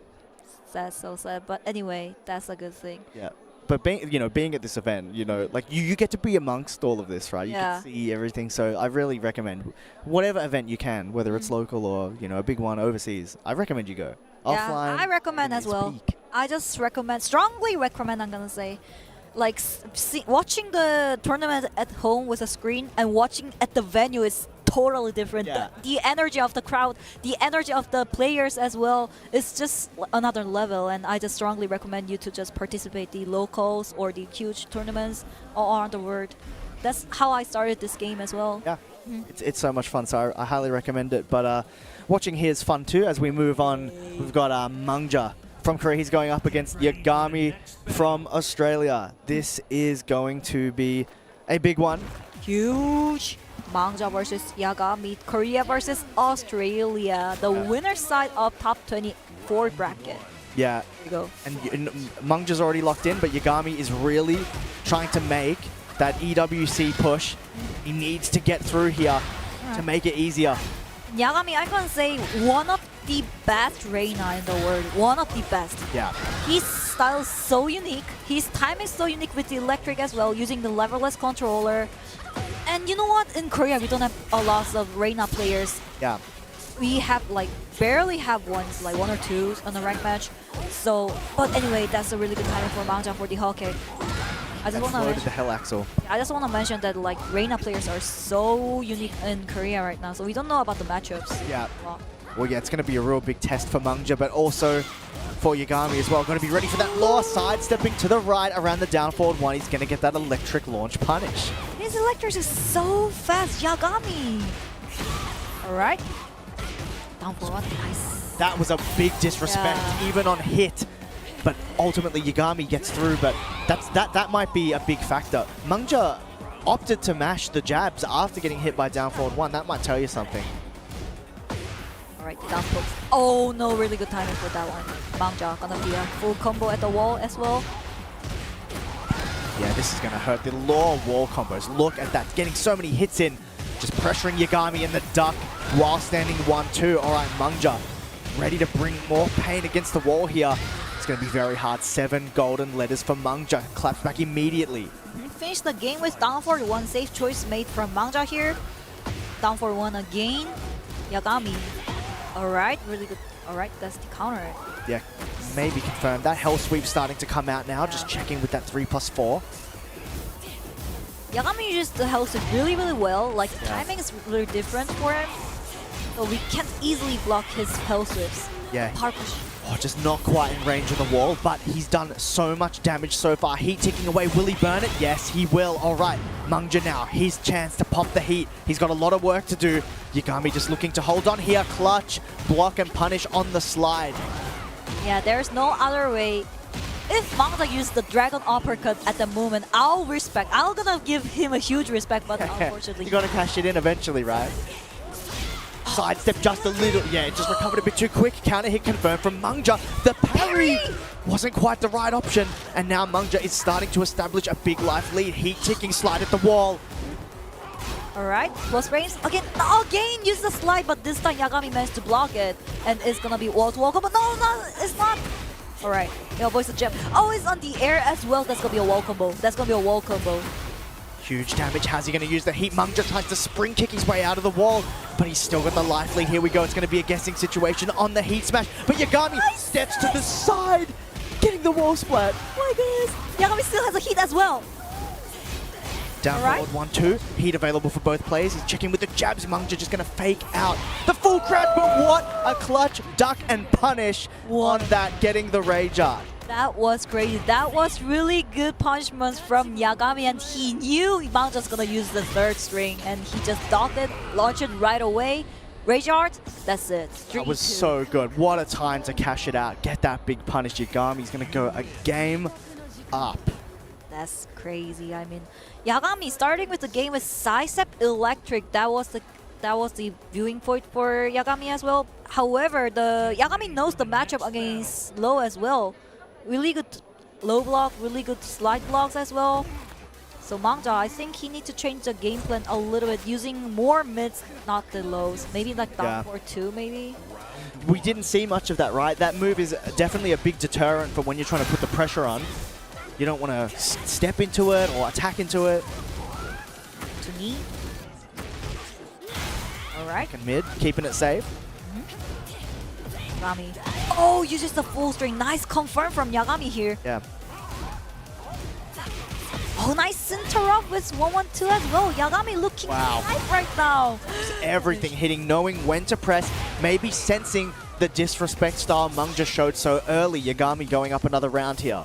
That's so sad. But anyway, that's a good thing. Yeah. But being at this event, like you get to be amongst all of this, right? You can see everything. So I really recommend whatever event you can, whether it's local or a big one overseas. I recommend you go offline. I recommend as well. I just strongly recommend. I'm gonna say, like watching the tournament at home with a screen and watching at the venue is totally different. Yeah. The energy of the crowd, the energy of the players as well, is just another level. And I just strongly recommend you to just participate the locals or the huge tournaments all around the world. That's how I started this game as well. Yeah, it's so much fun. So I highly recommend it. But watching here is fun too. As we move on, we've got Mangja from Korea. He's going up against Yagami from Australia. This is going to be a big one. Huge. Mangja versus Yagami, Korea versus Australia, the winner side of top 24 bracket. Yeah. There you go. And Mangja's already locked in, but Yagami is really trying to make that EWC push. He needs to get through here to make it easier. Yagami, I'm gonna say one of the best Reina in the world. One of the best. Yeah. His style is so unique. His time is so unique with the electric as well, using the leverless controller. And you know what? In Korea, we don't have a lot of Reina players. Yeah. We have barely have ones, like 1 or 2 on the rank match. So, but anyway, that's a really good timing for Mangja for the Hawkeye. I just want to mention the Hell Axel. I just want to mention that Reina players are so unique in Korea right now. So we don't know about the matchups. Yeah. Well, yeah, it's going to be a real big test for Mangja, but also for Yagami as well. Going to be ready for that law, sidestepping to the right around the down forward one. He's going to get that electric launch punish. His electric is so fast, Yagami. All right. Down forward, nice. That was a big disrespect, even on hit. But ultimately, Yagami gets through, but that might be a big factor. Mangja opted to mash the jabs after getting hit by down forward one. That might tell you something. Alright, down poke. Oh no, really good timing for that one. Mangja gonna be a full combo at the wall as well. Yeah, this is gonna hurt. The law wall combos. Look at that, getting so many hits in. Just pressuring Yagami in the duck while standing 1-2. Alright, Mangja ready to bring more pain against the wall here. It's gonna be very hard. 7 golden letters for Mangja. Claps back immediately. Finish the game with down forward one. Safe choice made from Mangja here. Down forward one again. Yagami. Alright, really good. Alright, that's the counter. Yeah, maybe confirmed. That hell sweep starting to come out now. Just checking with that 3+4. Yagami uses the hell sweep really well. Like, the timing is really different for him. So we can't easily block his hell sweeps. Yeah. Power push. Oh, just not quite in range of the wall, but he's done so much damage so far. Heat ticking away. Will he burn it? Yes, he will. All right, Mangja now, his chance to pop the heat. He's got a lot of work to do. Yagami just looking to hold on here. Clutch, block, and punish on the slide. Yeah, there's no other way. If Mangja used the Dragon Uppercut at the moment, I'll gonna give him a huge respect, but unfortunately... You gotta cash it in eventually, right? Sidestep just a little. Yeah, it just recovered a bit too quick. Counter hit confirmed from Mangja. The parry wasn't quite the right option. And now Mangja is starting to establish a big life lead. Heat ticking slide at the wall. Alright, close range. Again, use the slide, but this time Yagami managed to block it. And it's gonna be wall-to-wall combo. No, it's not. Alright, he avoids the jab. Oh, it's on the air as well. That's gonna be a wall combo. Huge damage. How's he going to use the heat? Mangja tries to spring kick his way out of the wall, but he's still got the life lead. Here we go. It's going to be a guessing situation on the heat smash. But Yagami steps to the side, getting the wall splat. Oh my goodness. Yagami still has a heat as well. Down forward 1-2. Heat available for both players. He's checking with the jabs. Mangja just going to fake out the full crouch, but what a clutch duck and punish on that, getting the rage art. That was crazy. That was really good punishments from Yagami, and he knew Mangja's gonna use the third string, and he just docked it, launched it right away. Rage art, that's it. That was so good. What a time to cash it out. Get that big punish. Yagami's gonna go a game up. That's crazy. I mean, Yagami starting with the game with Sidestep Electric. That was the viewing point for Yagami as well. However, the Yagami knows the matchup against low as well. Really good low block, really good slide blocks as well. So Mangja, I think he needs to change the game plan a little bit, using more mids, not the lows. Maybe like down 4-2 maybe. We didn't see much of that, right? That move is definitely a big deterrent for when you're trying to put the pressure on. You don't want to step into it or attack into it. To me. Alright. And mid, keeping it safe. Yagami. Oh, uses the full string. Nice confirm from Yagami here. Yeah. Oh, nice interrupt with 1-1-2 as well. Yagami looking alive right now. Everything hitting, knowing when to press, maybe sensing the disrespect style Mangja showed so early. Yagami going up another round here.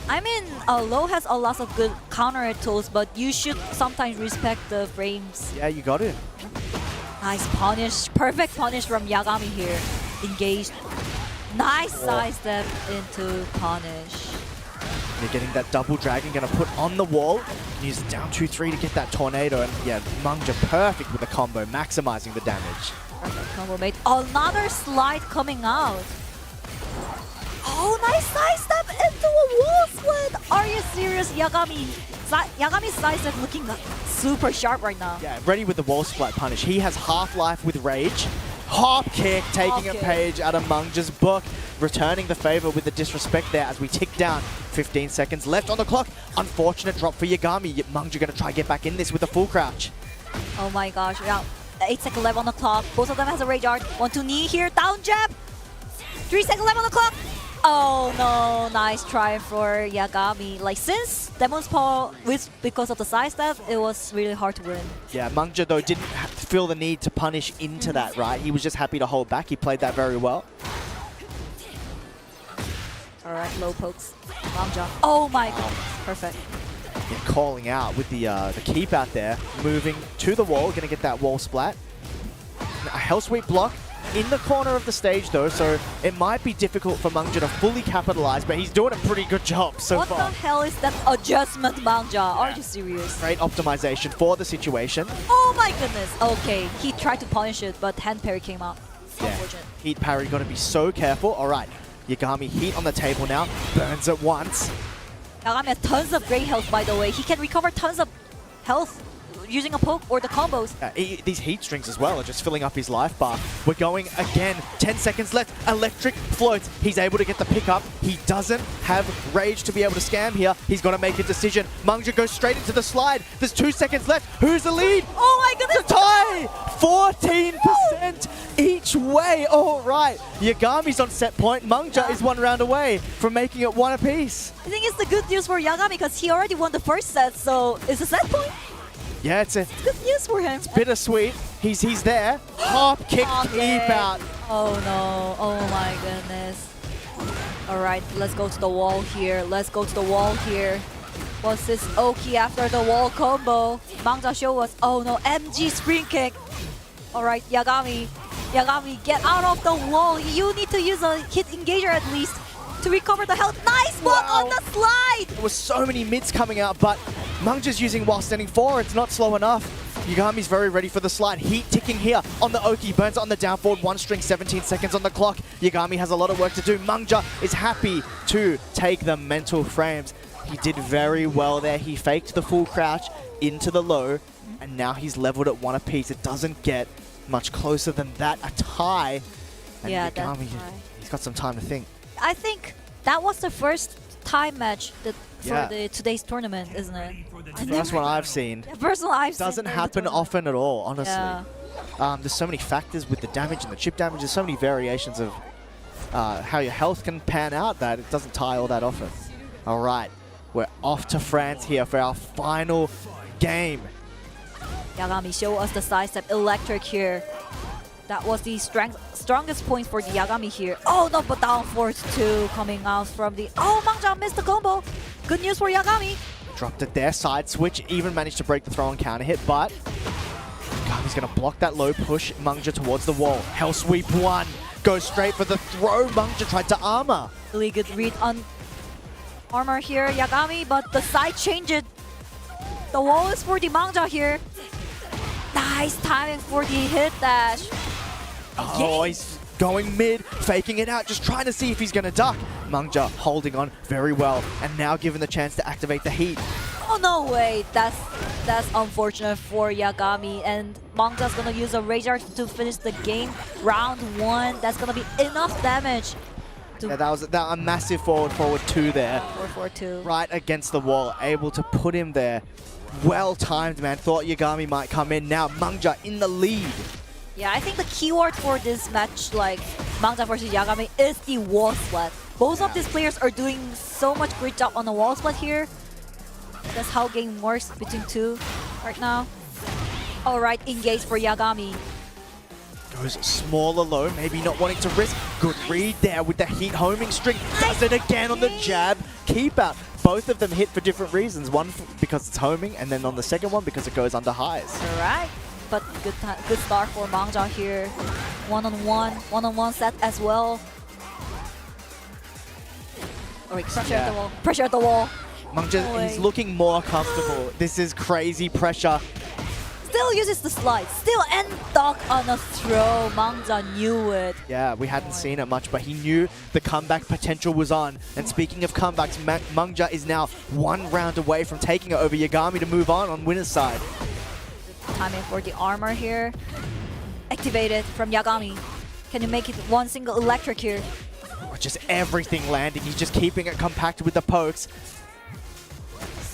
I mean, low has a lot of good counter tools, but you should sometimes respect the frames. Yeah, you got it. Nice punish. Perfect punish from Yagami here. Engaged. Nice side step into punish. You're getting that double dragon, gonna put on the wall. Use the down 2-3 to get that tornado. And yeah, Mangja perfect with the combo, maximizing the damage. Perfect combo mate. Another slide coming out. Oh, nice side step into a wall split. Are you serious? Yagami's side step looking super sharp right now. Yeah, ready with the wall splat punish. He has half-life with rage. Hop kick, taking a page out of Mangja's book. Returning the favor with the disrespect there as we tick down. 15 seconds left on the clock. Unfortunate drop for Yagami. Mangja gonna try to get back in this with a full crouch. Oh my gosh, yeah. 8 seconds left on the clock. Both of them has a rage art. 1-2 knee here, down jab. 3 seconds left on the clock. Oh no, nice try for Yagami. Like, since Demon's Paw, because of the side step, it was really hard to win. Yeah, Mangja though didn't feel the need to punish into that, right? He was just happy to hold back. He played that very well. Alright, low pokes. Mangja. Oh my god, perfect. Yeah, calling out with the keep out there. Moving to the wall, gonna get that wall splat. A hell sweep block. In the corner of the stage though, so it might be difficult for Mangja to fully capitalize, but he's doing a pretty good job so far. What the hell is that adjustment, Mangja? Are you serious? Great optimization for the situation. Oh my goodness. Okay, he tried to punish it, but hand parry came out. Yeah. Unfortunate. Heat parry, gotta be so careful. Alright, Yagami heat on the table now, burns it once. Yagami has tons of great health, by the way. He can recover tons of health using a poke or the combos. These heat strings as well are just filling up his life bar. We're going again. 10 seconds left. Electric floats. He's able to get the pickup. He doesn't have rage to be able to scam here. He's got to make a decision. Mangja goes straight into the slide. There's 2 seconds left. Who's the lead? Oh my goodness. It's a tie. 14% each way. All right. Yagami's on set point. Mangja is 1 round away from making it 1 apiece. I think it's the good news for Yagami because he already won the first set, so it's a set point. Yeah, it's good news for him. It's bittersweet. He's there. Hop kick keep out. Oh no. Oh my goodness. Alright, let's go to the wall here. Let's go to the wall here. What's this Oki after the wall combo? Mangja show us. Oh no, MG screen kick. Alright, Yagami. Yagami, get out of the wall. You need to use a hit engager at least to recover the health. Nice block on the slide! There was so many mids coming out, but Mangja's using while standing 4. It's not slow enough. Yagami's very ready for the slide. Heat ticking here on the Oki. Burns on the down forward. 1 string, 17 seconds on the clock. Yagami has a lot of work to do. Mangja is happy to take the mental frames. He did very well there. He faked the full crouch into the low, and now he's leveled at 1 apiece. It doesn't get much closer than that. A tie. And yeah, Yagami, he's got some time to think. I think that was the first tie match for today's tournament, isn't it? The first one I've seen. The first one I've seen. Doesn't happen often at all, honestly. Yeah. There's so many factors with the damage and the chip damage. There's so many variations of how your health can pan out, that it doesn't tie all that often. All right, we're off to France here for our final game. Yagami, show us the sidestep electric here. That was the strongest point for the Yagami here. Oh no, but down force 2 coming out from the... Oh, Mangja missed the combo. Good news for Yagami. Dropped it there, side switch, even managed to break the throw and counter hit, but Yagami's gonna block that low, push Mangja towards the wall. Hell sweep 1, goes straight for the throw. Mangja tried to armor. Really good read on armor here, Yagami, but the side change it. The wall is for the Mangja here. Nice timing for the hit dash. Oh, he's going mid, faking it out, just trying to see if he's gonna duck. Mangja holding on very well, and now given the chance to activate the heat. Oh no way, that's unfortunate for Yagami, and Mangja's gonna use a Rage Art to finish the game. Round 1, that's gonna be enough damage. Yeah, that was a massive forward 2 there. 4-4-2. Right against the wall, able to put him there. Well timed, man. Thought Yagami might come in. Now Mangja in the lead. Yeah, I think the keyword for this match, like Mangja versus Yagami, is the wall split. Both of these players are doing so much great job on the wall split here. That's how game works between two right now. Alright, engage for Yagami. Goes smaller low, maybe not wanting to risk. Good read there with the heat homing string. Does it again on the jab. Keep out. Both of them hit for different reasons. One because it's homing, and then on the second one because it goes under highs. Alright, but good start for Mangja here. One-on-one set as well. Alright, pressure at the wall. Pressure at the wall. Mangja, he's looking more comfortable. This is crazy pressure. Still uses the slide. Still end dog on a throw. Mangja knew it. Yeah, we hadn't seen it much, but he knew the comeback potential was on. And speaking of comebacks, Mangja is now 1 round away from taking it over Yagami to move on winner's side. Timing for the armor here. Activated from Yagami. Can you make it one single electric here? Just everything landing. He's just keeping it compact with the pokes.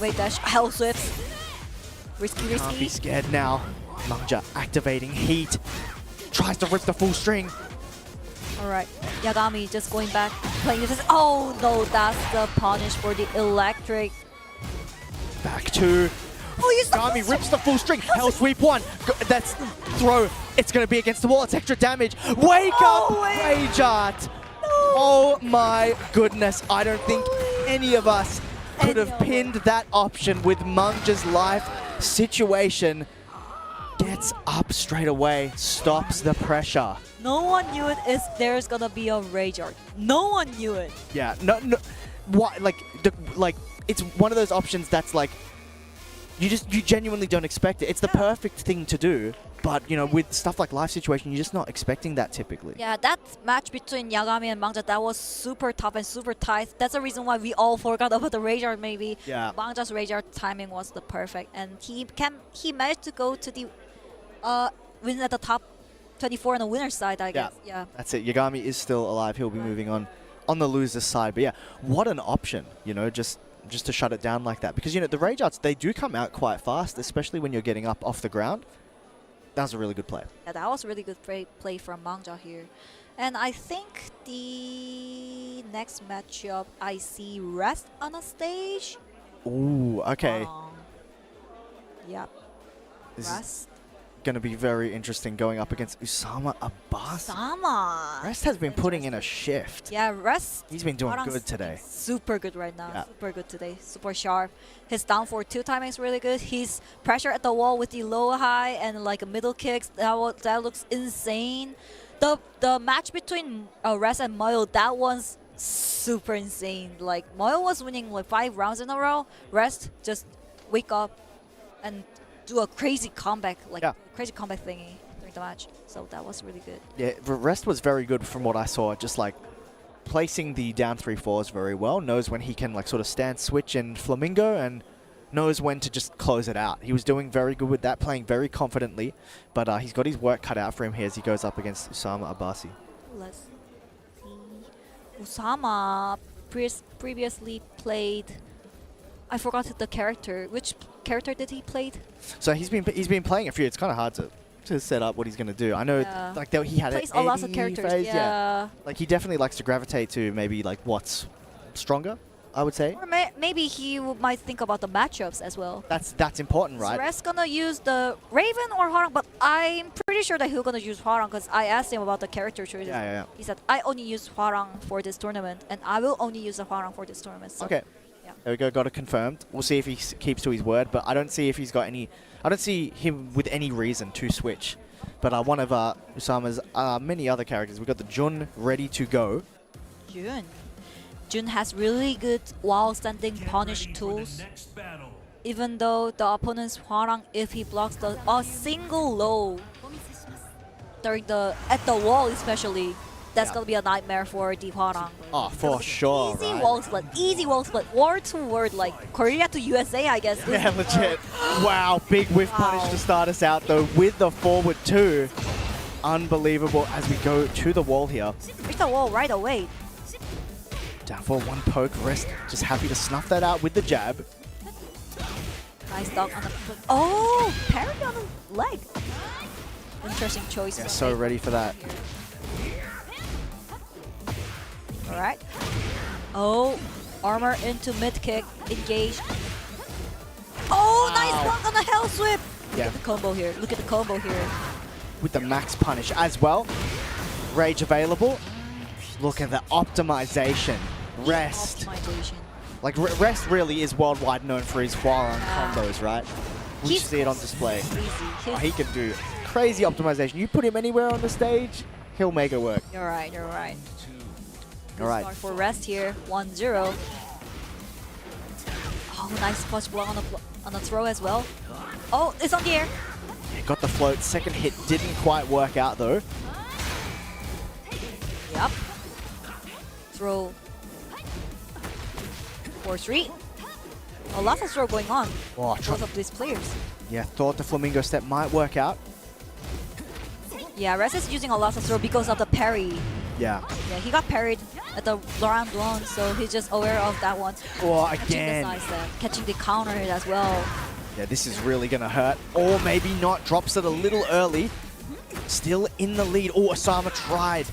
Wait, dash. Hell swifts. Risky. Can't be scared now. Mangja activating heat. Tries to rip the full string. Alright, Yagami just going back, playing this. Oh no, that's the punish for the electric. Back to... Yagami rips the full string. Hell sweep 1. That's throw. It's going to be against the wall. It's extra damage. Wake up, Rage Art. No. Oh my goodness. I don't think any of us could have pinned that option with Mangja's life situation. Gets up straight away, stops the pressure. No one knew it is there's gonna be a Rage Art. No one knew it. Yeah, no. What? Like it's one of those options that's like you genuinely don't expect it. It's the perfect thing to do, but you know, with stuff like life situation, you're just not expecting that typically. Yeah, that match between Yagami and Mangja, that was super tough and super tight. That's the reason why we all forgot about the Rage Art maybe. Yeah. Mangja's Rage Art timing was the perfect, and he managed to go to the win at the top 24 on the winner's side, I guess. Yeah. That's it. Yagami is still alive. He'll be moving on the loser's side. But yeah, what an option, you know, just to shut it down like that. Because, you know, the Rage Arts, they do come out quite fast, especially when you're getting up off the ground. That was a really good play. Yeah, that was a really good play from Mangja here. And I think the next matchup, I see Rest on a stage. Ooh, okay. Yep. Rest. Going to be very interesting going up against Usama Abbasi. Usama! Rest has been putting in a shift. Yeah, Rest. He's been doing good today. Super good right now. Yeah. Super good today. Super sharp. His down for 2 timing is really good. His pressure at the wall with the low high and like a middle kicks, that looks insane. The match between Rest and Moe-IL, that one's super insane. Like Moe-IL was winning like 5 rounds in a row. Rest just wake up and do a crazy comeback, crazy comeback thingy during the match. So that was really good. Yeah, Rest was very good from what I saw. Just like placing the down 3-4s very well. Knows when he can like sort of stand switch and flamingo, and knows when to just close it out. He was doing very good with that, playing very confidently. But he's got his work cut out for him here as he goes up against Usama Abbasi. Let's see. Usama previously played... I forgot the character. Which character did he play? So he's been playing a few. It's kind of hard to to set up what he's going to do. I know like he had plays an a lot of Eddie characters. phase. Yeah. Like he definitely likes to gravitate to maybe like what's stronger, I would say. Or maybe he might think about the matchups as well. That's important, right? So Rest gonna use the Raven or Hwarang, but I'm pretty sure that he's gonna use Hwarang because I asked him about the character choices. Yeah. He said, I only use Hwarang for this tournament, and I will only use the Hwarang for this tournament. So, Okay. yeah. There we go. Got it confirmed. We'll see if he keeps to his word, but I don't see if he's got any. I don't see him with any reason to switch. But one of Usama's many other characters, we've got the Jun ready to go. Jun has really good while standing punish tools. Even though the opponent's Hwarang, if he blocks a single low during at the wall especially, that's gonna be a nightmare for the Hwarang. Oh, for sure, Easy right? wall split, word to word, like Korea to USA, I guess. Yeah, legit. Wow, big whiff punish to start us out though with the forward 2. Unbelievable as we go to the wall here. Reach the wall right away. Down for 1 poke. Rest just happy to snuff that out with the jab. Nice dog on the oh, parry on the leg. Interesting choice. Yeah, so ready for that. Alright. Oh, armor into mid kick, engage. Oh, nice block on the hell sweep. Look at the combo here. Look at the combo here. With the max punish as well. Rage available. Look at the optimization. Rest. Like Rest really is worldwide known for his Hwarang combos, right? We see it on display. Oh, he can do crazy optimization. You put him anywhere on the stage, he'll make it work. You're right. All right. Start for Rest here, 1-0. Oh, nice punch block on the throw as well. Oh, it's on the air. Yeah, got the float. Second hit didn't quite work out though. Yep. Throw. 4-3. A lot of throw going on. Oh, both of these players. Yeah, thought the flamingo step might work out. Yeah, Rest is using a lot of throw because of the parry. Yeah. Yeah, he got parried at the round 1, so he's just aware of that one. Oh, again. Catching the counter hit as well. Yeah, this is really going to hurt. Or maybe not. Drops it a little early. Still in the lead. Oh, Usama tried.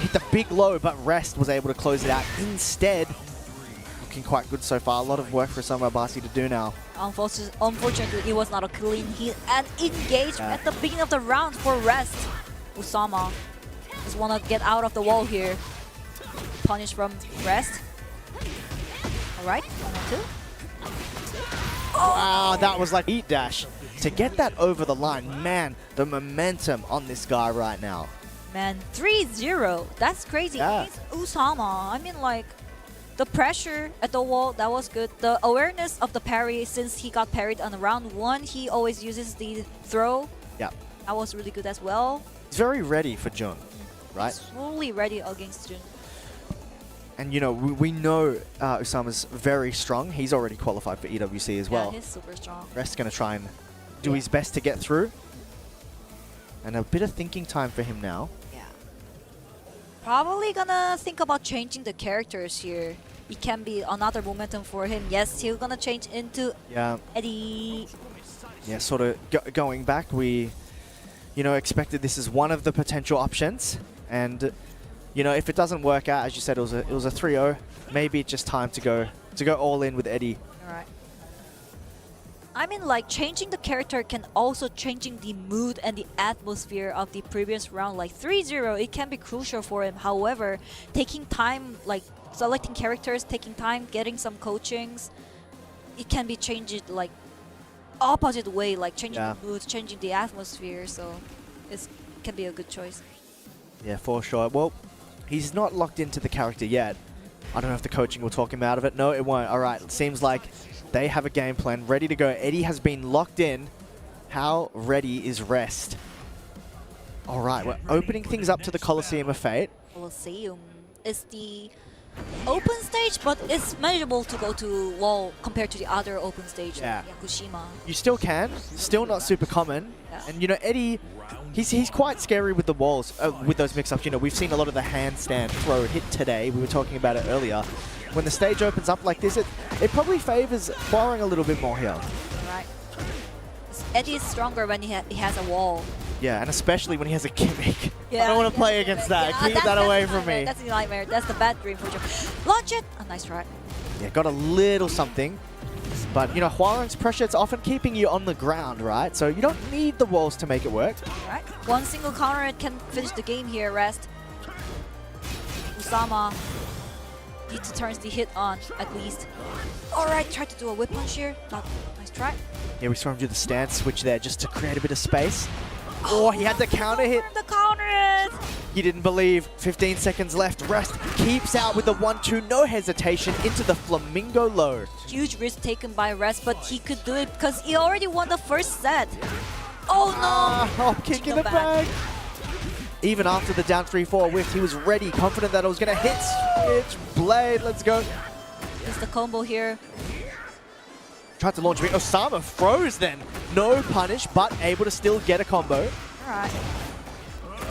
Hit the big low, but Rest was able to close it out instead. Looking quite good so far. A lot of work for Usama Abbasi to do now. Unfortunately, it was not a clean hit. And engage at the beginning of the round for Rest. Usama just want to get out of the wall here. Punish from Rest. Alright, 1-2. Wow, that was like Eat Dash. To get that over the line, man, the momentum on this guy right now. Man, 3-0. That's crazy. Yeah. It's Usama. I mean, like, the pressure at the wall, that was good. The awareness of the parry, since he got parried on round 1, he always uses the throw. Yeah. That was really good as well. He's very ready for Jun, right? He's fully ready against Jun. And, you know, we know Usama's very strong. He's already qualified for EWC as well. Yeah, he's super strong. Rest's going to try and do his best to get through. And a bit of thinking time for him now. Yeah. Probably gonna think about changing the characters here. It can be another momentum for him. Yes, he's gonna change into Eddie. Yeah, sort of going back, we, you know, expected this as one of the potential options. And, you know, if it doesn't work out, as you said, it was a 3-0. Maybe it's just time to go all in with Eddie. All right. I mean, like, changing the character can also changing the mood and the atmosphere of the previous round. Like 3-0, it can be crucial for him. However, taking time, like selecting characters, taking time, getting some coachings, it can be changed like opposite way, like changing the mood, changing the atmosphere. So it can be a good choice. Yeah, for sure. Well, he's not locked into the character yet. I don't know if the coaching will talk him out of it. No, it won't. All right, it seems like they have a game plan ready to go. Eddie has been locked in. How ready is Rest? All right, we're opening things up to the Coliseum of Fate. Coliseum is the open stage, but it's manageable to go to wall compared to the other open stage, like Yakushima. You still can. Still not super common. Yeah. And, you know, Eddie, he's quite scary with the walls, with those mix-ups. You know, we've seen a lot of the handstand throw hit today. We were talking about it earlier. When the stage opens up like this, it probably favors Hwarang a little bit more here. Right. Eddie is stronger when he has a wall. Yeah, and especially when he has a gimmick. Yeah, I don't want to play against that. Yeah, Keep that away from me. That's the nightmare. That's the bad dream for sure. Launch it! A nice try. Yeah, got a little something. But, you know, Hwaran's pressure, it's often keeping you on the ground, right? So you don't need the walls to make it work. Right. One single counter can finish the game here, Rest. Usama needs to turn the hit on, at least. Alright, try to do a whip punch here. Nice try. Yeah, we saw him do the stance switch there just to create a bit of space. Oh, he had the counter hit. The counter hit! He didn't believe. 15 seconds left. Rest keeps out with the 1-2, no hesitation, into the Flamingo low. Huge risk taken by Rest, but he could do it because he already won the first set. Oh no! Oh, kick in the bag. Even after the down 3-4 whiff, he was ready, confident that it was going to hit. Switch blade, let's go. It's the combo here. Tried to launch me. Usama froze then. No punish, but able to still get a combo. Alright.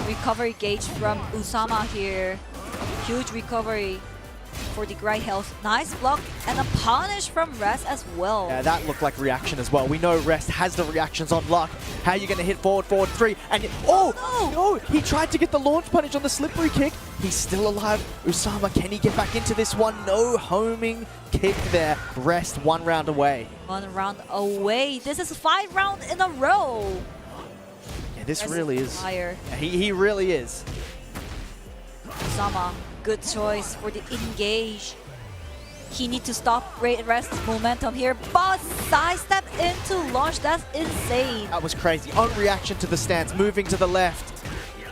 Recovery gauge from Usama here. Huge recovery for the Grey Health. Nice block and a punish from Rest as well. Yeah, that looked like reaction as well. We know Rest has the reactions on luck. How are you going to hit forward, 3? And no! He tried to get the launch punish on the slippery kick. He's still alive. Usama, can he get back into this one? No homing kick there. Rest 1 round away. 1 round away. This is 5 rounds in a row. Yeah, this Rest really is. Fire. Yeah, he really is. Usama, good choice for the engage. He needs to stop Rest's momentum here, but sidestep into launch. That's insane. That was crazy. On reaction to the stance, moving to the left.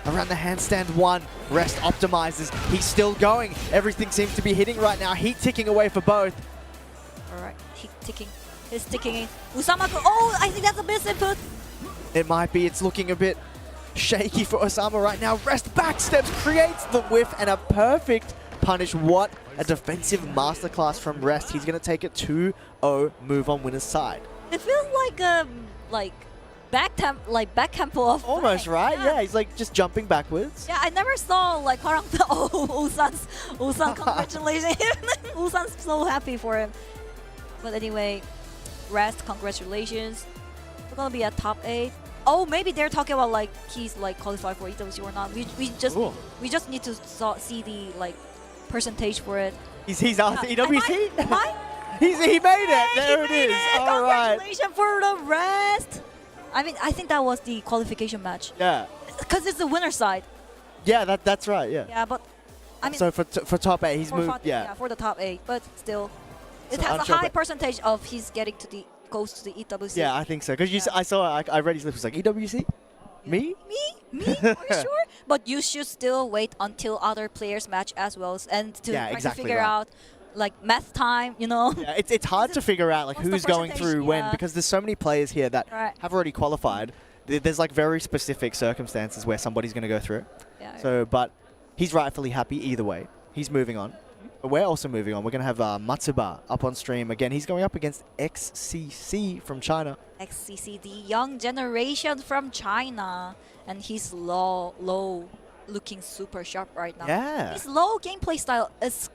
Around the handstand 1. Rest optimizes. He's still going. Everything seems to be hitting right now. Heat ticking away for both. Alright, heat ticking. He's ticking in. Usama, oh, I think that's a misinput. It might be. It's looking a bit shaky for Usama right now. Rest backsteps, creates the whiff, and a perfect punish. What a defensive masterclass from Rest. He's going to take it 2-0, move on winner's side. It feels like back tempo of almost right. Yeah, he's like just jumping backwards. Yeah, I never saw like Hwarang. Oh, Ulsan, congratulations! Ulsan's so happy for him. But anyway, Rest, congratulations. We're gonna be at top 8. Oh, maybe they're talking about like he's like qualified for EWC or not. We just need to see the like percentage for it. He's asked EWC. Am I? He made it. There it is. All right. Congratulations for the Rest. I mean, I think that was the qualification match. Yeah. Because it's the winner side. Yeah, that's right. Yeah. Yeah, but I mean. So for top 8, he's moved. Yeah, for the top 8, but still, it has a high percentage of he's getting to the goes to the EWC. Yeah, I think so. Because I read his lips, was like EWC. Yeah. Me? Are you sure? But you should still wait until other players match as well, and to figure out like math time, you know. Yeah, it's hard to figure out like who's going through when, because there's so many players here that have already qualified. There's like very specific circumstances where somebody's going to go through. Yeah. So, but he's rightfully happy either way. He's moving on. But we're also moving on. We're going to have Matsuba up on stream again. He's going up against XCC from China. XCC, the young generation from China, and he's low, looking super sharp right now. Yeah. His low gameplay style is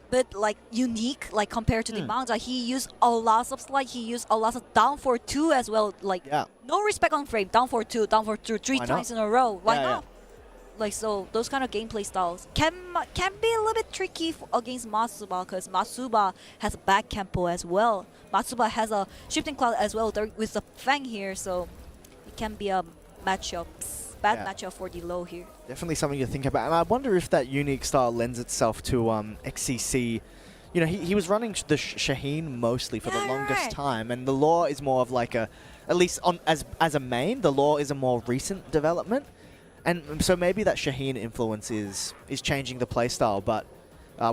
bit like unique, like compared to the Mangja. He used a lot of slide. He used a lot of down for 2 as well. Like no respect on frame. Down for 2, down for 2, 3 times in a row. Why not? Like so, those kind of gameplay styles can be a little bit tricky against Matsuba, because Matsuba has a back tempo as well. Matsuba has a shifting cloud as well with the Fang here, so it can be a matchup. Bad matchup for the low here. Definitely something to think about. And I wonder if that unique style lends itself to XCC. You know, he was running the Shaheen mostly for the longest time, and the law is more of like a, at least on as a main, the law is a more recent development. And so maybe that Shaheen influence is changing the playstyle, but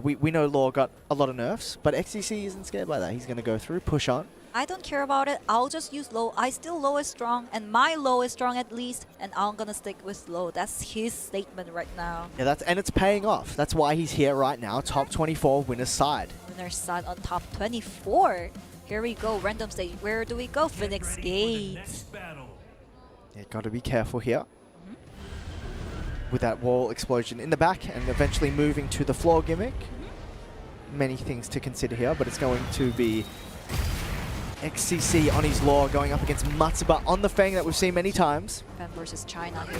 we know Law got a lot of nerfs, but XCC isn't scared by that. He's going to go through, push on. I don't care about it. I'll just use low. I still low is strong, and my low is strong at least, and I'm going to stick with low. That's his statement right now. Yeah, and it's paying off. That's why he's here right now, top 24, winner's side. Winner's side on top 24. Here we go, random stage. Where do we go? Phoenix Gate. Yeah, got to be careful here. With that wall explosion in the back and eventually moving to the floor gimmick. Many things to consider here, but it's going to be XCC on his lore going up against Matsuba on the Fang that we've seen many times. Japan versus China here.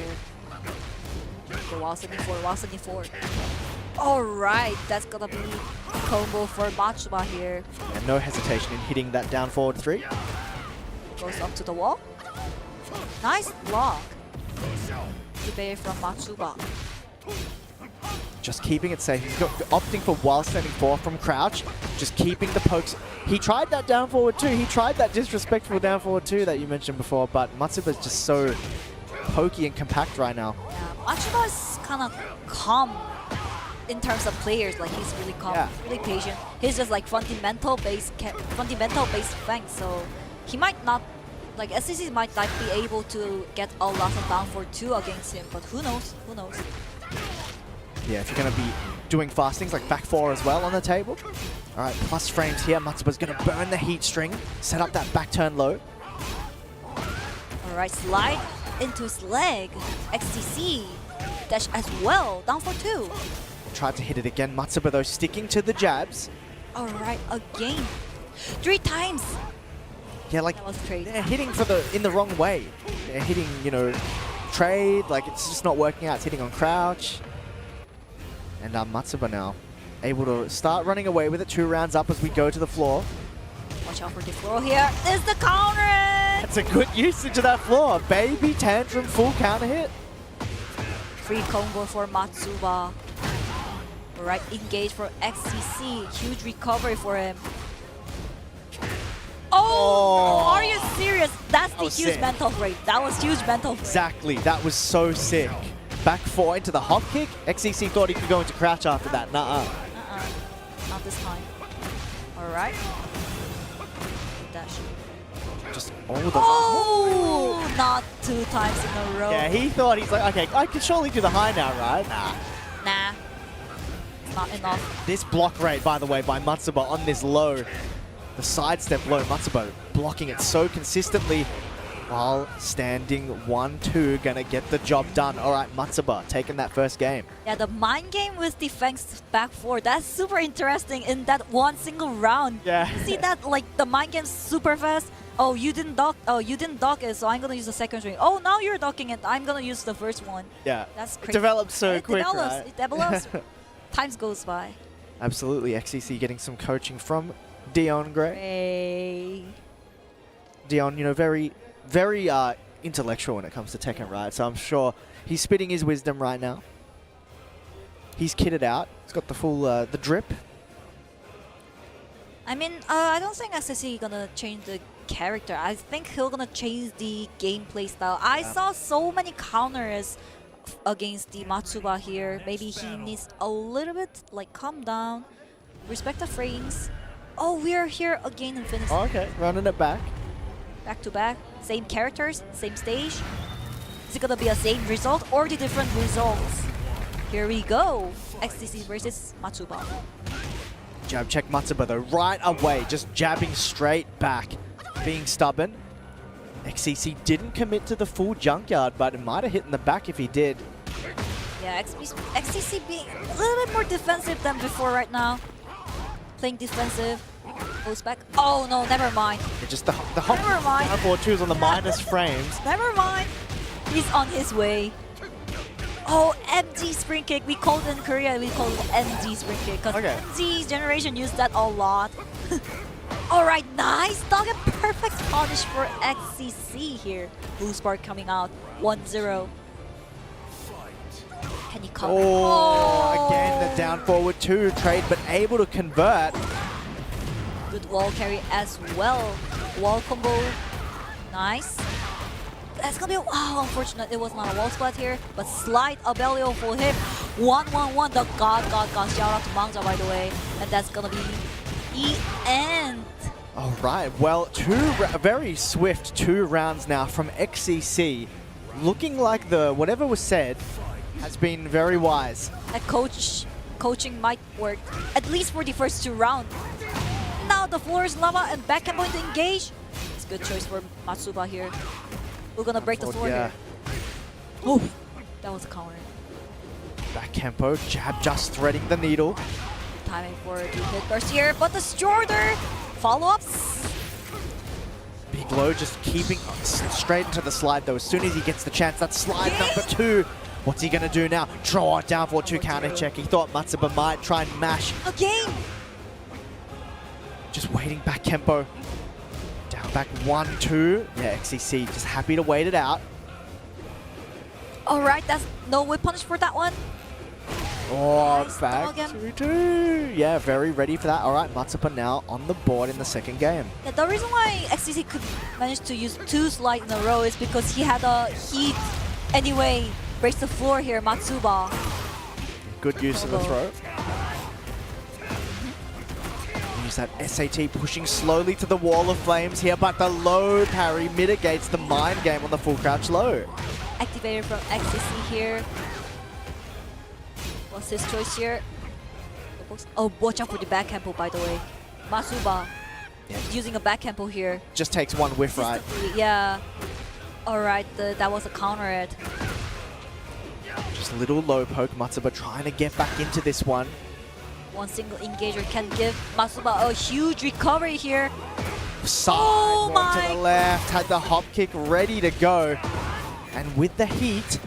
The while 74. Alright, that's gonna be a combo for Matsuba here. And no hesitation in hitting that down forward 3. Goes up to the wall. Nice block. Zubair from Matsuba. Just keeping it safe. He's opting for while standing 4 from crouch. Just keeping the pokes. He tried that down forward 2. He tried that disrespectful down forward 2 that you mentioned before, but Matsuba's just so pokey and compact right now. Yeah, Matsuba is kind of calm in terms of players. Like he's really calm, really patient. He's just like fundamental based Fang, so he might not, like SCC might not be able to get a lot of down for 2 against him, but who knows? Who knows? Yeah, if you're going to be doing fast things like back 4 as well on the table. All right, plus frames here. Matsuba's going to burn the heat string, set up that back turn low. All right, slide into his leg. XTC dash as well, down for 2. Tried to hit it again. Matsuba though sticking to the jabs. All right, again, 3 times. Yeah, like they're hitting in the wrong way. They're hitting, you know, trade. Like it's just not working out. It's hitting on crouch. And Matsuba now able to start running away with it. 2 rounds up as we go to the floor. Watch out for the floor here. Is the counter? That's a good usage of that floor. Baby tantrum full counter hit. Free combo for Matsuba. Alright, engage for XCC. Huge recovery for him. Oh, are you serious? That's the huge mental break. That was huge mental break. Exactly. That was so sick. Back 4 into the hop kick. XCC thought he could go into crouch after that. Nuh-uh. Not this time. Alright. Dash. Just all the... Oh! Not 2 times in a row. Yeah, he thought he's like, okay, I can surely do the high now, right? Nah. Not enough. This block rate, by the way, by Matsuba on this low, the sidestep low, Matsuba blocking it so consistently while standing 1-2, gonna get the job done. All right, Matsuba taking that first game. Yeah, the mind game with defense back 4, that's super interesting in that one single round. Yeah. You see that, like, the mind game's super fast. Oh, you didn't dock. Oh, you didn't dock it, so I'm gonna use the second string. Oh, now you're docking it. I'm gonna use the first one. Yeah. That's crazy. It develops so quick, right? It develops. Times goes by. Absolutely. XCC getting some coaching from Dee-On Gray. Hey. Dee-On, you know, very intellectual when it comes to Tekken, right? So I'm sure he's spitting his wisdom right now. He's kitted out. He's got the full the drip. I mean, I don't think SSC gonna change the character. I think he'll gonna change the gameplay style. I saw so many counters against the Matsuba here. Maybe he needs a little bit, like, calm down, respect the frames. Oh, we're here again in Phoenix. Oh, okay, running it back. Back to back, same characters, same stage. Is it gonna be a same result or the different results? Here we go. XTC versus Matsuba. Jab check Matsuba though, right away, just jabbing straight back, being stubborn. XCC didn't commit to the full junkyard, but it might have hit in the back if he did. Yeah, XCC being a little bit more defensive than before right now. Playing defensive. Goes back. Oh no, never mind. It's just the hop. Never mind. Down 4-2s on the minus frames. Never mind. He's on his way. Oh, MD spring kick. We call it in Korea, we call it MD spring kick. Because MD's generation used that a lot. Alright, nice dog and perfect punish for XCC here. Blue Spark coming out. 1-0. Can he come? Oh, again the down forward 2 trade, but able to convert. Good wall carry as well. Wall combo. Nice. That's gonna be, oh, unfortunate it was not a wall splat here, but slide Abellio for him. 1-1-1, the god. Shout out to Mangja, by the way. And that's gonna be the end. All right, well, very swift 2 rounds now from XCC. Looking like whatever was said has been very wise. That coaching might work, at least for the first 2 rounds. Now the floor is lava and backhand going to engage. It's a good choice for Matsuba here. We're gonna break the floor here. Oh, that was a counter. Back tempo, jab just threading the needle. Timing for the hit burst here, but the Jordan follow-ups. Glow just keeping straight into the slide though. As soon as he gets the chance, that's slide number 2. What's he gonna do now? Draw it down for 2 counter check. He thought Matsuba might try and mash. Again! Just waiting back Kempo. Down back 1-2. Yeah, XCC just happy to wait it out. Alright, that's no whip punish for that one. Oh, Nice back dog, 2-2. Yeah, very ready for that. Alright, Matsuba now on the board in the second game. Yeah, the reason why XCC could manage to use 2 slides in a row is because he had a heat anyway. Breaks the floor here, Matsuba. Good use of the throw. Use that SAT pushing slowly to the wall of flames here, but the low parry mitigates the mind game on the full crouch low. Activated from XCC here. What's his choice here? Oh, watch out for the back tempo, by the way. Matsuba using a back tempo here. Just takes one whiff, right? Yeah. Alright, that was a counter it. Just a little low poke. Matsuba trying to get back into this one. One single engager can give Matsuba a huge recovery here. Side walk to the left, had the hop kick ready to go. And with the heat,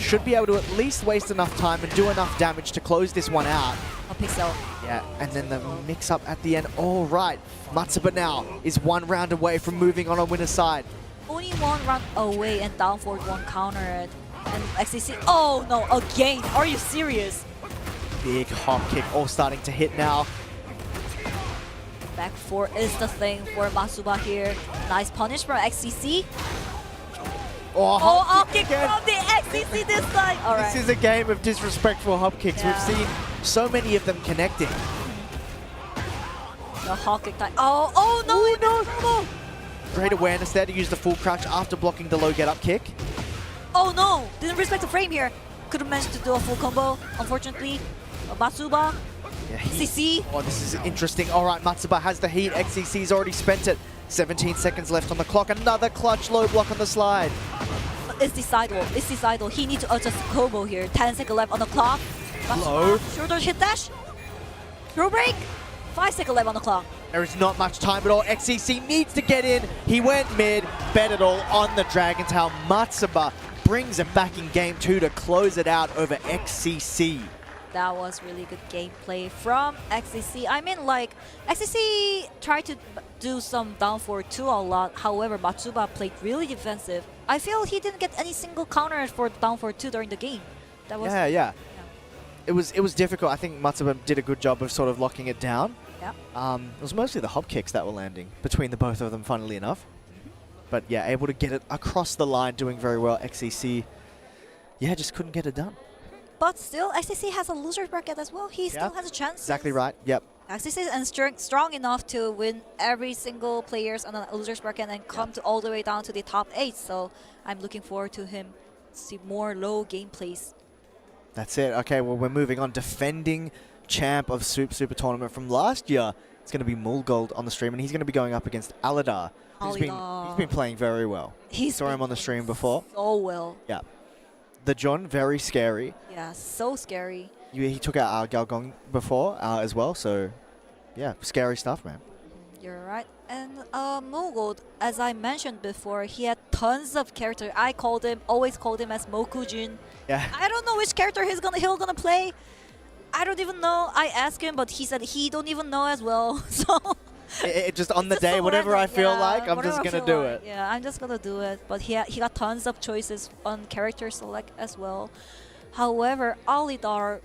should be able to at least waste enough time and do enough damage to close this one out. A pixel. Yeah, and then the mix-up at the end. All right, Matsuba now is 1 round away from moving on winner's side. Only 1 round away and down for 1 counter it. And XCC, oh no, again, are you serious? Big hop kick all starting to hit now. Back 4 is the thing for Matsuba here. Nice punish from XCC. Oh, hop kick from the XCC this time. All right. This is a game of disrespectful hop kicks. Yeah. We've seen so many of them connecting. The hop kick time. Oh no. Great awareness there to use the full crouch after blocking the low get-up kick. Oh no, didn't respect the frame here. Could have managed to do a full combo, unfortunately. Matsuba, CC. Oh, this is interesting. All right, Matsuba has the heat. XCC's already spent it. 17 seconds left on the clock. Another clutch low block on the slide. It's decidable. He needs to adjust the combo here. 10 seconds left on the clock. Low. Shoulder hit dash. Throw break. 5 seconds left on the clock. There is not much time at all. XCC needs to get in. He went mid, bet it all on the Dragon Tail. Matsuba brings it back in game 2 to close it out over XCC. That was really good gameplay from XCC. I mean, like, XCC tried to do some down for 2 a lot. However, Matsuba played really defensive. I feel he didn't get any single counter for down for 2 during the game. That was Yeah. It was difficult. I think Matsuba did a good job of sort of locking it down. Yeah. It was mostly the hop kicks that were landing between the both of them, funnily enough. But yeah, able to get it across the line, doing very well. XCC, yeah, just couldn't get it done. But still, XCC has a loser's bracket as well. He still has a chance. Exactly right. Yep. XCC is strong enough to win every single players on a loser's bracket and come to all the way down to the top 8. So I'm looking forward to him see more low gameplays. That's it. Okay, well, we're moving on. Defending champ of Super Tournament from last year. It's going to be Mulgold on the stream, and he's going to be going up against Alidor. He's been playing very well. Saw him on the stream before. So well. Yeah. The John, very scary. Yeah, so scary. He took out our Galgonge before as well, so yeah, scary stuff, man. You're right. And Mulgold, as I mentioned before, he had tons of character. I always called him as Mokujin. Yeah. I don't know which character he's gonna play. I don't even know. I asked him, but he said he don't even know as well. So it just on the day, whatever I feel like, I'm just gonna do it. Yeah, I'm just gonna do it. But he got tons of choices on character select as well. However, Alidor,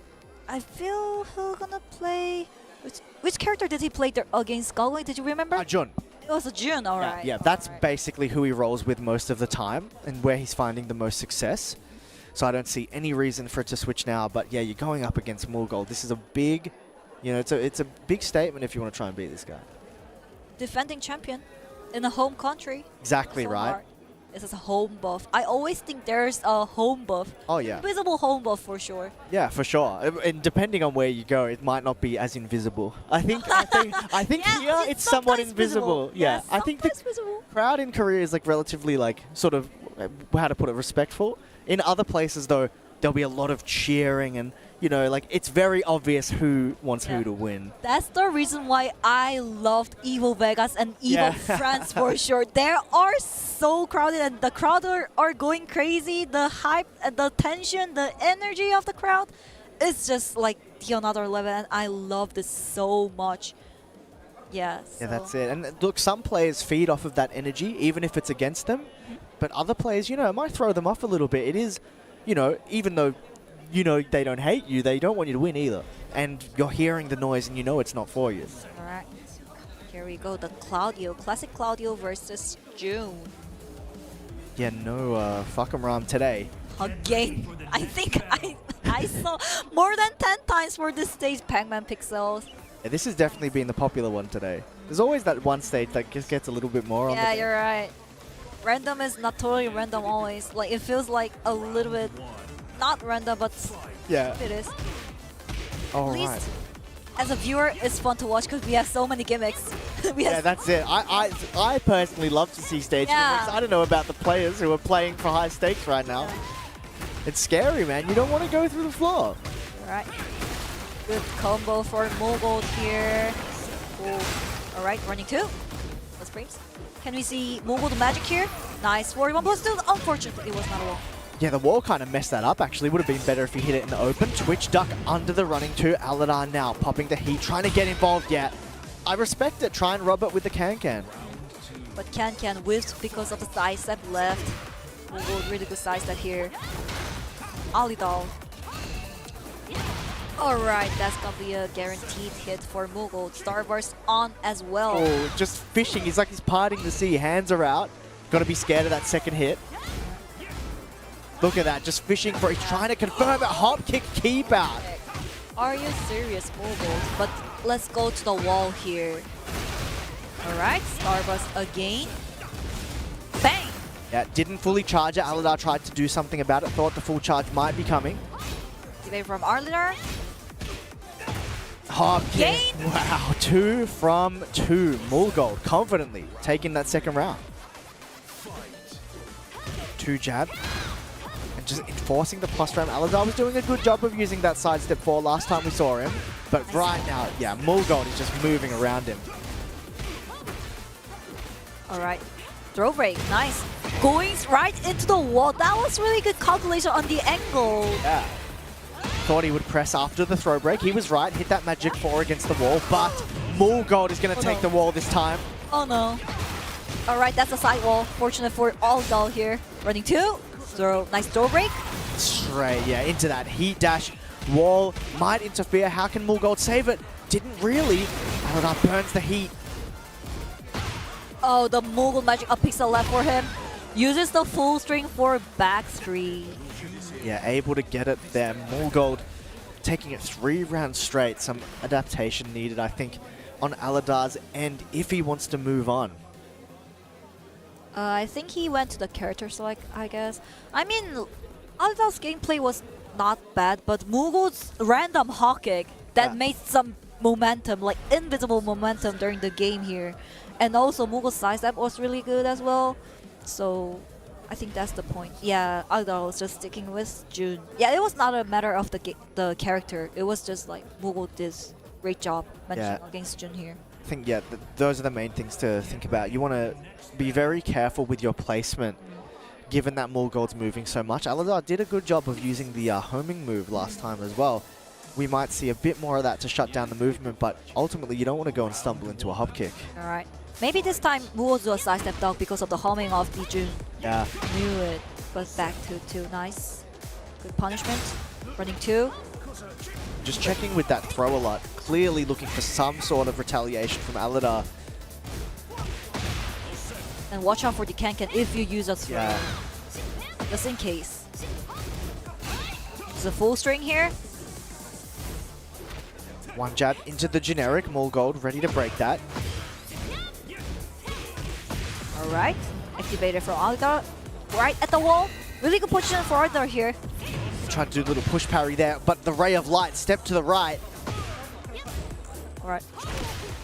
I feel he's gonna play. Which character did he play there against Galgonge? Did you remember? Jun. It was a Jun, alright. Yeah, that's basically who he rolls with most of the time and where he's finding the most success. So I don't see any reason for it to switch now. But yeah, you're going up against Mulgold. This is a big, it's a big statement if you want to try and beat this guy. Defending champion in a home country. Exactly so right. Hard. This is a home buff. I always think there's a home buff. Oh yeah. Invisible home buff for sure. Yeah, for sure. And depending on where you go, it might not be as invisible. I think yeah, here it's somewhat invisible. Yeah, I think the crowd in Korea is like relatively like sort of how to put it, respectful. In other places though, there'll be a lot of cheering and you know, like, it's very obvious who wants who to win. That's the reason why I loved Evil Vegas and Evil France for sure. They are so crowded and the crowd are going crazy. The hype, the tension, the energy of the crowd is just like the another level, and I love this so much. Yeah, Yeah, that's it. And look, some players feed off of that energy, even if it's against them. But other players, you know, it might throw them off a little bit. It is, you know, even though, you know, they don't hate you, they don't want you to win either. And you're hearing the noise and you know it's not for you. All right. Here we go. The Claudio. Classic Claudio versus June. Yeah, no fuck 'em ram today. Again, I think I saw more than 10 times for this stage Pac-Man Pixels. Yeah, this has definitely been the popular one today. There's always that one stage that just gets a little bit more on the Yeah, game. you're right. Random is not totally random always. Like, it feels like a little bit not random, but Yeah. it is. All At least right. as a viewer, it's fun to watch because we have so many gimmicks. Yeah, that's it. I personally love to see stage gimmicks. I don't know about the players who are playing for high stakes right now. It's scary, man. You don't want to go through the floor. Alright. Good combo for Mulgold here. Cool. Alright, running 2. Let's frames. Can we see Mulgold magic here? Nice. 41+2. Unfortunately, it was not a wall. Yeah, the wall kind of messed that up, actually. Would have been better if he hit it in the open. Twitch duck under the running 2. Alidor now popping the heat, trying to get involved yet. I respect it. Try and rub it with the can-can. But Can whiffed because of the side step left. Mulgold really good side step here. Alidor. Alright, that's gonna be a guaranteed hit for Mulgold. Starburst on as well. Oh, just fishing. He's like he's parting the sea. Hands are out. Got to be scared of that second hit. Look at that. Just fishing for... He's trying to confirm it. Hop kick, keep out. Are you serious, Mulgold? But let's go to the wall here. Alright, Starburst again. Bang! Yeah, didn't fully charge it. Alidor tried to do something about it. Thought the full charge might be coming. Debate from Alidor. Hop kick. Wow, 2 from 2. Mulgold confidently taking that second round. 2 jab. And just enforcing the plus ram. Alidor was doing a good job of using that side step 4 last time we saw him. But right now, yeah, Mulgold is just moving around him. Alright. Throw break. Nice. Going right into the wall. That was really good calculation on the angle. Yeah. Thought he would press after the throw break. He was right. Hit that magic 4 against the wall. But Mulgold is going to take the wall this time. Oh no. Alright, that's a side wall. Fortunate for Alidor here. Running 2. Throw. Nice throw break. Straight, yeah, into that heat dash. Wall might interfere. How can Mulgold save it? Didn't really. Alidor burns the heat. Oh, the Mulgold magic up pixel left for him. Uses the full string for back 3. Yeah, able to get it there. Mulgold taking it 3 rounds straight. Some adaptation needed, I think, on Alidor's end if he wants to move on. I think he went to the character select, I guess. I mean, Alidor's gameplay was not bad, but Mulgold's random hawk kick that made some momentum, like invisible momentum during the game here. And also Mulgold's side step was really good as well. So I think that's the point. Yeah, Alidor was just sticking with June. Yeah, it was not a matter of the character. It was just like Mulgold did great job matching against June here. I think, yeah, those are the main things to think about. You want to be very careful with your placement, given that Mulgold's moving so much. Alidor did a good job of using the homing move last time as well. We might see a bit more of that to shut down the movement, but ultimately you don't want to go and stumble into a hop kick. Alright. Maybe this time Mulgold do a side step dog because of the homing of the June. Yeah. Knew it. But back to 2. Nice. Good punishment. Running 2. Just checking with that throw a lot. Clearly looking for some sort of retaliation from Alidor. And watch out for the can if you use a throw. Yeah. Just in case. There's a full string here. 1 jab into the generic. Mulgold ready to break that. Alright. Activated from Alidor. Right at the wall. Really good position for Alidor here. Trying to do a little push parry there, but the ray of light step to the right. Alright.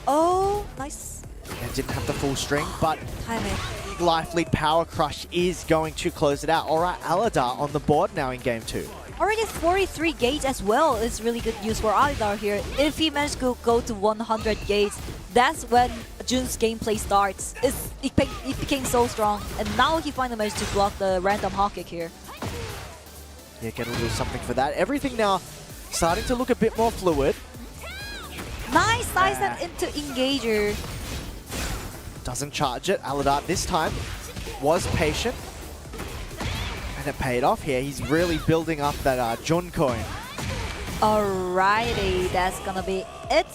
Oh, nice. And didn't have the full string, but timing. Life lead power crush is going to close it out. Alright, Alidor on the board now in game 2. Already 43 gauge as well is really good use for Alidor here. If he managed to go to 100 gauge, that's when Jun's gameplay starts. It became so strong, and now he finally managed to block the random hop kick here. Yeah, get a little something for that. Everything now starting to look a bit more fluid. Nice size that into engager. Doesn't charge it. Alidor this time was patient. And it paid off here. He's really building up that Jun coin. Alrighty, that's gonna be it.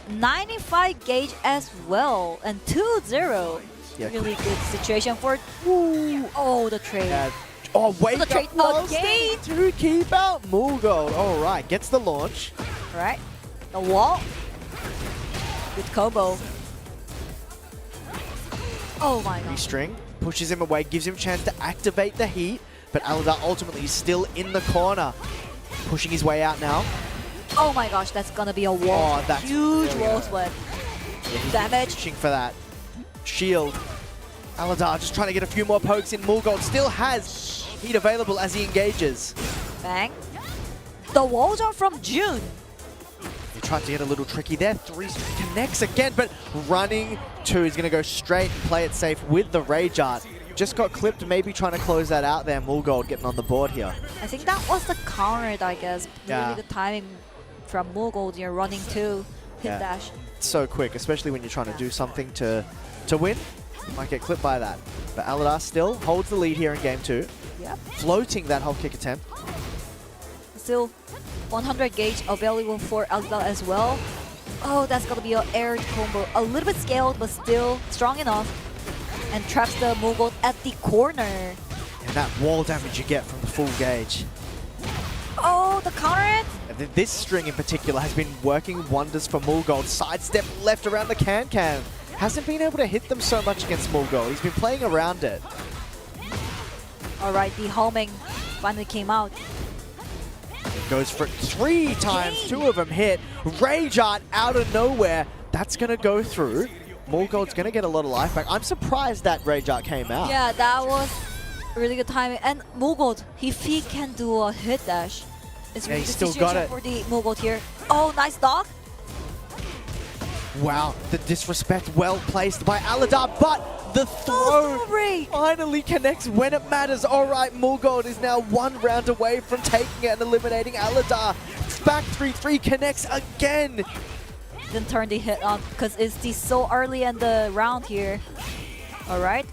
95 gauge as well. And 2-0. Yeah, really good situation for... Ooh, oh, the trade. Oh, wait, the trade again. To keep out Mulgold. All right, gets the launch. Right, the wall. Good combo. Oh my god. String pushes him away, gives him a chance to activate the heat, but Alidor ultimately is still in the corner, pushing his way out now. Oh my gosh, that's gonna be a wall. Oh, that's huge wall sweat. Yeah, damage. Pushing for that shield. Alidor just trying to get a few more pokes in. Mulgold still has heat available as he engages. Bang. The wall jump from Jun. He tried to get a little tricky there. 3 connects again, but running 2 is going to go straight and play it safe with the Rage Art. Just got clipped, maybe trying to close that out there. Mulgold getting on the board here. I think that was the counter, I guess. Yeah. Really good timing from Mulgold. You're running 2, hit dash. It's so quick, especially when you're trying to do something to win. Might get clipped by that. But Alidor still holds the lead here in game 2. Yep. Floating that whole kick attempt. Still 100 gauge available for Alidor as well. Oh, that's gonna be an air combo. A little bit scaled, but still strong enough. And traps the Mulgold at the corner. And that wall damage you get from the full gauge. Oh, the counter it. This string in particular has been working wonders for Mulgold. Sidestep left around the can-can. Hasn't been able to hit them so much against Mulgold. He's been playing around it. Alright, the homing finally came out. Goes for it 3 times, 2 of them hit. Rage Art out of nowhere. That's going to go through. Mulgold's going to get a lot of life back. I'm surprised that Rage Art came out. Yeah, that was really good timing. And Mulgold, if he can do a hit dash, it's really he's good still got it. for the Mulgold here. Oh, nice dog. Wow, the disrespect well placed by Alidor, but the throw finally connects when it matters. All right, Mulgold is now 1 round away from taking it and eliminating Alidor. Back 3-3 connects again. Then turn the hit on because it's so early in the round here. All right.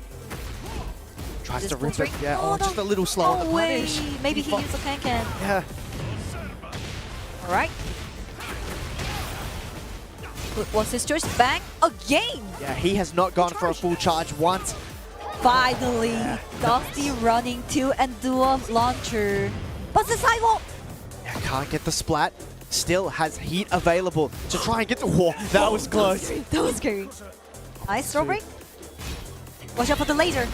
Tries to rip it. Yeah, oh, just a little slow on the punish. Maybe he used a can-can. Yeah. All right. What's his choice? Bang again. Yeah, he has not gone for a full charge once. Finally, Dusty running 2 and dual launcher. But the side wall. Yeah, can't get the splat. Still has heat available to try and get the wall. That was close. That was scary. Nice throw break. Watch out for the laser.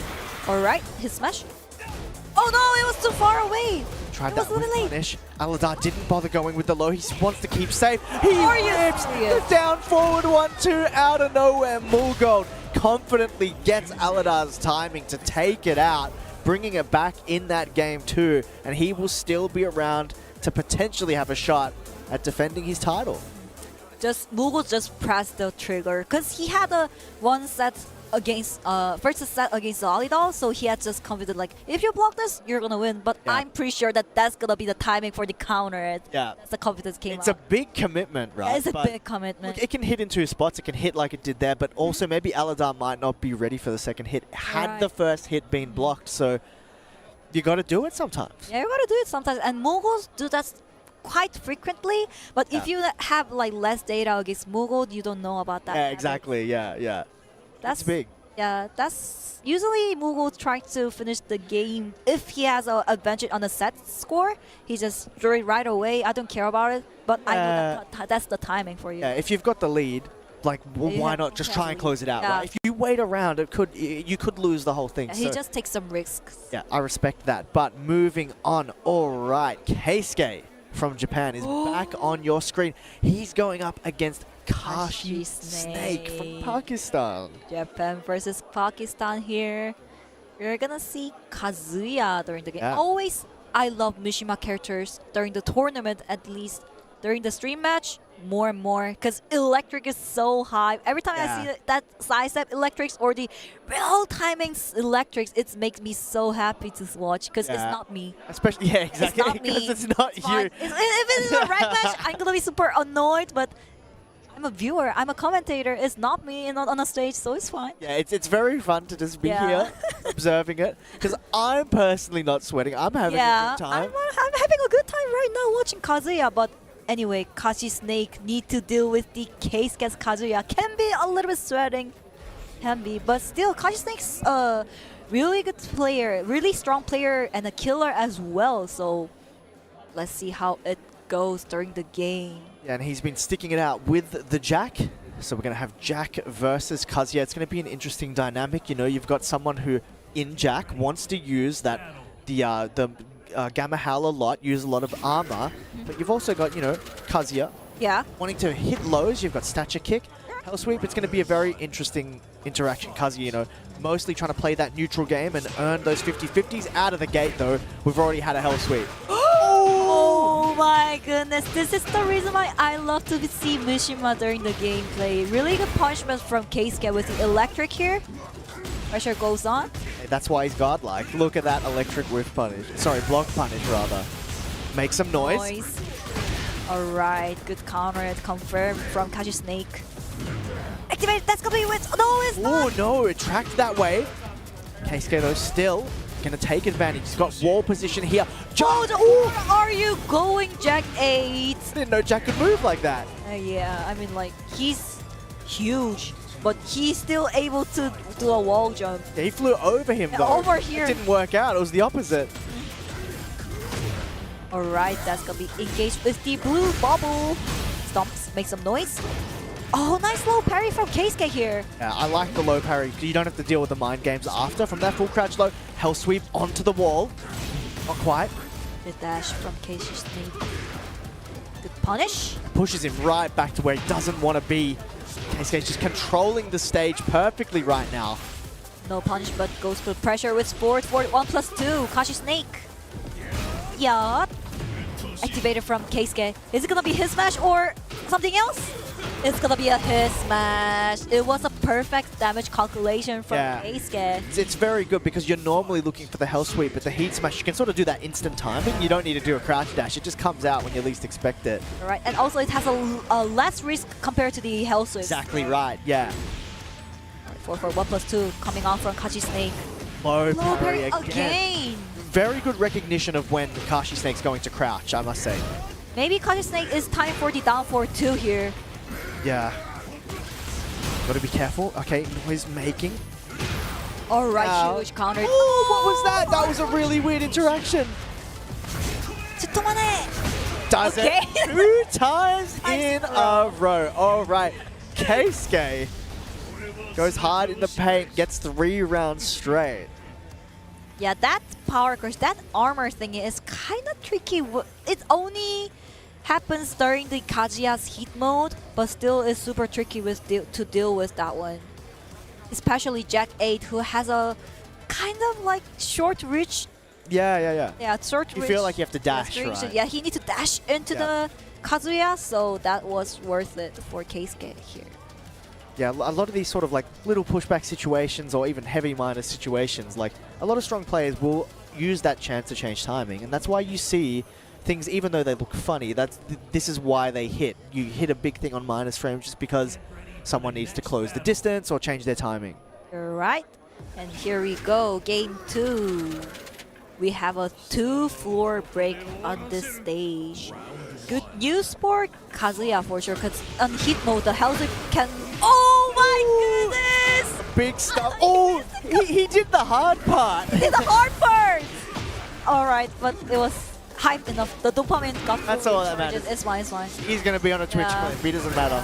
All right, his smash. Oh no, it was too far away. Tried that with punish. Alidor didn't bother going with the low. He wants to keep safe. He rips the down forward 1-2 out of nowhere. Mulgold confidently gets Alidor's timing to take it out, bringing it back in that game too. And he will still be around to potentially have a shot at defending his title. Mulgold just pressed the trigger because he had a one set against first set against Alidor, so he had just confident like, if you block this, you're gonna win. But I'm pretty sure that that's gonna be the timing for the counter. Yeah, that's the confidence came It's out. a big commitment, right? Yeah, it's a big commitment. Look, it can hit in 2 spots. It can hit like it did there, but also maybe Alidor might not be ready for the second hit had the first hit been blocked. So you got to do it sometimes. Yeah, you gotta do it sometimes, and Mulgold do that quite frequently. But if you have like less data against Mulgold, you don't know about that. Yeah, exactly. Yeah. That's big. Yeah, that's usually Mulgold trying to finish the game. If he has an advantage on the set score, he just threw it right away. I don't care about it, but I know that's the timing for you. Yeah, if you've got the lead, like, well, why not just try and close it out? Right? If you wait around, you could lose the whole thing. Yeah, he just takes some risks. Yeah, I respect that. But moving on, all right, Keisuke from Japan is back on your screen. He's going up against Kashi Snake from Pakistan. Japan versus Pakistan here. You're gonna see Kazuya during the game. Yeah. Always I love Mishima characters during the tournament, at least during the stream match, more and more, because electric is so high. Every time I see that sidestep electrics or the real timing electrics, it makes me so happy to watch, because it's not me. Especially, yeah, exactly. It's not me. Because it's not you. If it's a rank match, I'm gonna be super annoyed, but I'm a viewer, I'm a commentator. It's not me on a stage, so it's fine. Yeah, it's very fun to just be here observing it, because I'm personally not sweating. I'm having a good time. I'm having a good time right now watching Kazuya, but anyway, Kashi Snake need to deal with the case against Kazuya. Can be a little bit sweating, but still, Kashi Snake's a really good player, really strong player, and a killer as well. So let's see how it goes during the game. Yeah, and he's been sticking it out with the Jack. So we're going to have Jack versus Kazuya. It's going to be an interesting dynamic. You know, you've got someone who, in Jack, wants to use the Gamma Howl a lot, use a lot of armor. But you've also got, you know, Kazuya wanting to hit lows. You've got Stature Kick, Hell Sweep. It's going to be a very interesting interaction. Kazuya, you know, mostly trying to play that neutral game and earn those 50-50s. Out of the gate, though, we've already had a Hell Sweep. Oh my goodness, this is the reason why I love to see Mishima during the gameplay. Really good punishment from Keisuke with the electric here. Pressure goes on. Hey, that's why he's godlike. Look at that electric whiff punish. Sorry, block punish rather. Make some noise. Alright, good counter confirmed from Kashi Snake. Activate, that's gonna be with. No, it's not. Oh no, it tracked that way. Keisuke though still gonna take advantage. He's got wall position here. Where are you going, Jack 8? Didn't know Jack could move like that. Yeah, I mean, like, he's huge, but he's still able to do a wall jump. Yeah, he flew over him though. Over here. It didn't work out. It was the opposite. Alright, that's gonna be engaged with the blue bubble. Stomps, make some noise. Oh, nice low parry from Keisuke here. Yeah, I like the low parry. You don't have to deal with the mind games after. From that full crouch low, Hell Sweep onto the wall. Not quite. The dash from Kashi Snake. Good punish. Pushes him right back to where he doesn't want to be. Keisuke's just controlling the stage perfectly right now. No punish, but goes for pressure with sport for 1+2. Kashi Snake. Yeah. Activated from Keisuke. Is it gonna be his smash or something else? It's gonna be a hit smash. It was a perfect damage calculation from Keisuke. It's very good because you're normally looking for the Hell Sweep, but the Heat Smash, you can sort of do that instant timing. You don't need to do a crouch dash. It just comes out when you least expect it. Right, and also it has a less risk compared to the Hell Sweep. Exactly right, yeah. Right, 4 for 1+2 coming on from Kashi Snake. Low parry again. Very good recognition of when Kashi Snake's going to crouch, I must say. Maybe Kashi Snake is time for the down 4-2 here. Yeah. Gotta be careful. Okay, noise making. Alright, huge counter. Oh, what was that? That was a really weird interaction. Does it 2 times in a row. Alright. Keisuke goes hard in the paint, gets 3 rounds straight. Yeah, that power crush, that armor thing is kind of tricky. It only happens during the Kazuya's heat mode, but still is super tricky to deal with that one. Especially Jack 8, who has a kind of like short reach. Yeah. Yeah, short reach. You feel like you have to dash, right? Yeah, he needs to dash into the Kazuya, so that was worth it for Keisuke here. Yeah, a lot of these sort of like little pushback situations or even heavy minus situations, like a lot of strong players will use that chance to change timing, and that's why you see things, even though they look funny, this is why they hit. You hit a big thing on minus frames just because someone needs to close the distance or change their timing. Right, and here we go, game 2. We have a 2-floor break on this stage. Good news for Kazuya for sure, because on hit mode, the Hell Sweep can... Oh my goodness! Big stuff. Oh, he did the hard part. He did the hard part! Alright, but it was hype enough. The dopamine got That's all that matters. It's fine, it's fine. He's going to be on a Twitch clip. It doesn't matter.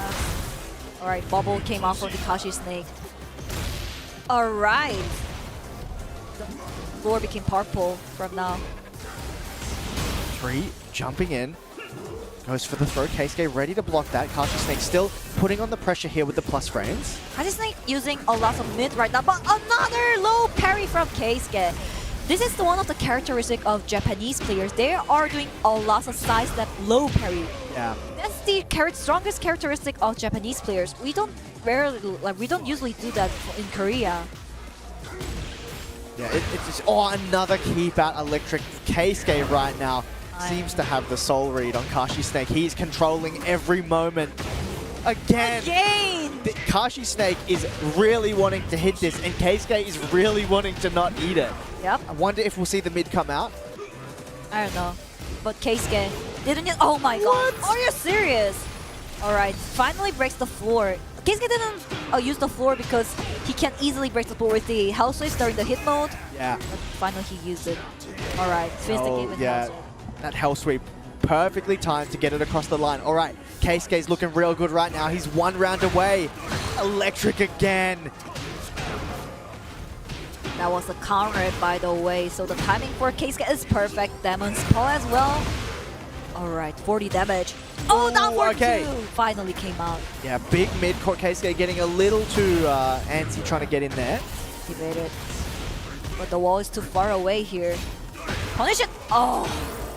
Alright, bubble came out for the Kashi Snake. Alright. The floor became purple from now. 3, jumping in. Goes for the throw. Keisuke ready to block that. Kashi Snake still putting on the pressure here with the plus frames. Kashi Snake using a lot of mid right now, but another low parry from Keisuke. This is one of the characteristic of Japanese players. They are doing a lot of side step low parry. Yeah. That's the strongest characteristic of Japanese players. We don't usually do that in Korea. Yeah, it's just, another keep out electric. Keisuke right now seems to have the soul read on Kashi Snake. He's controlling every moment. Again! Kashi Snake is really wanting to hit this, and Keisuke is really wanting to not eat it. Yep. I wonder if we'll see the mid come out. I don't know. But Keisuke didn't it? Oh my god. Are you serious? Alright, finally breaks the floor. Keisuke didn't use the floor because he can easily break the floor with the Hell Swift during the hit mode. Yeah. But finally he used it. Alright, finish the game with Hell Swift. That Hell Sweep perfectly timed to get it across the line. All right, Keisuke's looking real good right now. He's 1 round away. Electric again. That was a counter, by the way, so the timing for Keisuke is perfect. Demon's Paw as well. All right, 40 damage. Oh, down for 2! Finally came out. Yeah, big mid-court. Keisuke getting a little too antsy trying to get in there. He made it. But the wall is too far away here. Punish it! Oh!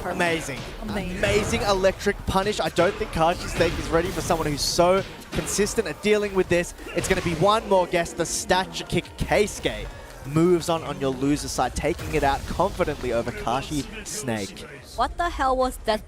Perfect. Amazing. Amazing electric punish. I don't think Kashi Snake is ready for someone who's so consistent at dealing with this. It's going to be one more guess. The stature kick. Keisuke moves on your loser side, taking it out confidently over Kashi Snake. What the hell was that?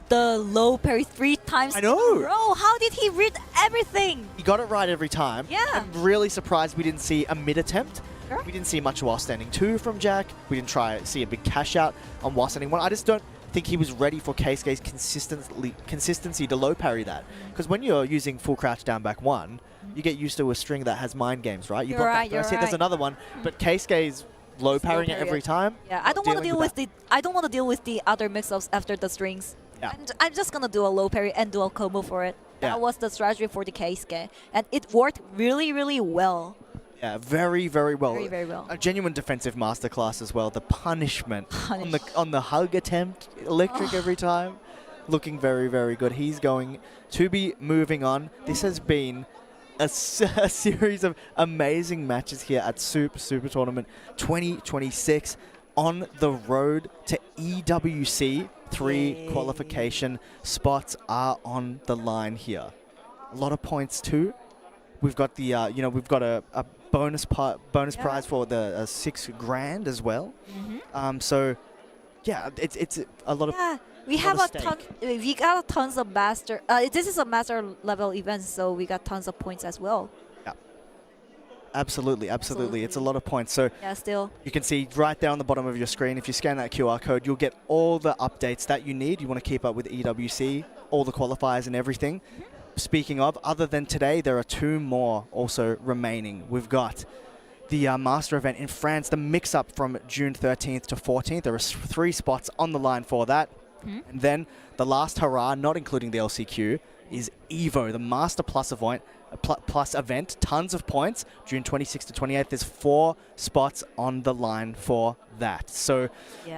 The low parry 3 times. I know. Bro, how did he read everything? He got it right every time. Yeah. I'm really surprised we didn't see a mid attempt. Sure. We didn't see much while standing 2 from Jack. We didn't see a big cash out on while standing 1. I just don't think he was ready for Keisuke's consistency to low parry that. Because when you're using full crouch down back 1, you get used to a string that has mind games, right? You block that first hit, there's another one, but Keisuke's low parrying it every time. Yeah, I don't want to deal with the other mix-ups after the strings. Yeah. I'm just gonna do a low parry and do a combo for it. That was the strategy for the Keisuke, and it worked really, really well. Yeah, very, very well. Very, very well. A genuine defensive masterclass as well. The punishment on the hug attempt, electric every time, looking very, very good. He's going to be moving on. This has been a series of amazing matches here at Super Tournament 2026 on the road to EWC. 3 qualification spots are on the line here. A lot of points too. We've got the we've got a bonus prize for the 6 grand as well. So yeah, it's a lot of we have a ton. We got tons of master. This is a master level event, so we got tons of points as well. Yeah, absolutely. It's a lot of points. So yeah, still you can see right there on the bottom of your screen. If you scan that QR code, you'll get all the updates that you need. You want to keep up with EWC, all the qualifiers and everything. Speaking of, other than today, there are 2 more also remaining. We've got the Master event in France, the mix-up from June 13th to 14th. There are 3 spots on the line for that. And then the last hurrah, not including the LCQ, is EVO, the Master Plus event. Tons of points. June 26th to 28th. There's 4 spots on the line for that. So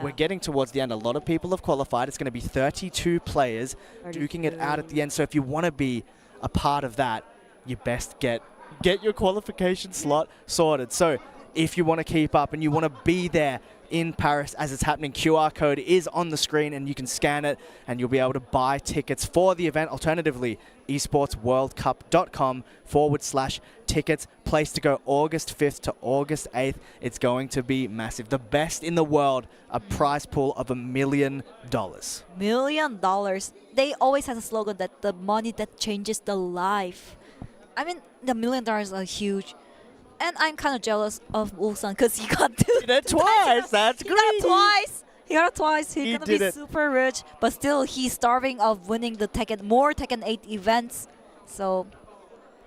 we're getting towards the end. A lot of people have qualified. It's going to be 32 players duking it out at the end. So if you want to be a part of that, you best get your qualification slot sorted. So if you want to keep up and you want to be there in Paris as it's happening, QR code is on the screen and you can scan it and you'll be able to buy tickets for the event. Alternatively, esportsworldcup.com/tickets. Place to go August 5th to August 8th. It's going to be massive. The best in the world, a prize pool of $1 million. $1 million. They always have a slogan that the money that changes the life. I mean, the $1 million are huge. And I'm kind of jealous of Ulsan because he got it twice. That's great. He got it twice. He's gonna be super rich, but still he's starving of winning the more Tekken 8 events. So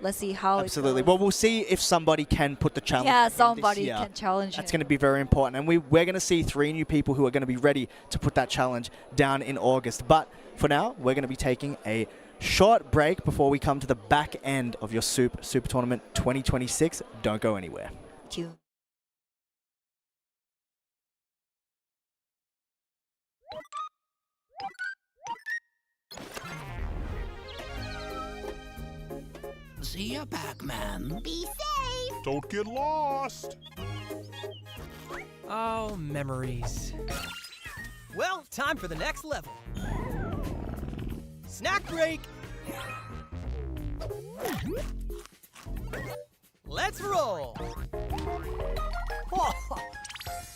let's see how. Absolutely. Well, we'll see if somebody can put the challenge. Yeah, somebody can challenge. That's going to be very important, and we're going to see 3 new people who are going to be ready to put that challenge down in August. But for now, we're going to be taking a short break before we come to the back end of your Super Tournament 2026. Don't go anywhere. Thank you. See you back, man. Be safe. Don't get lost. Oh, memories. Well, time for the next level. Snack break! Let's roll! Oh,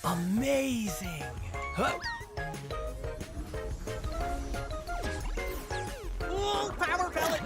amazing! Huh. Ooh, power pellet!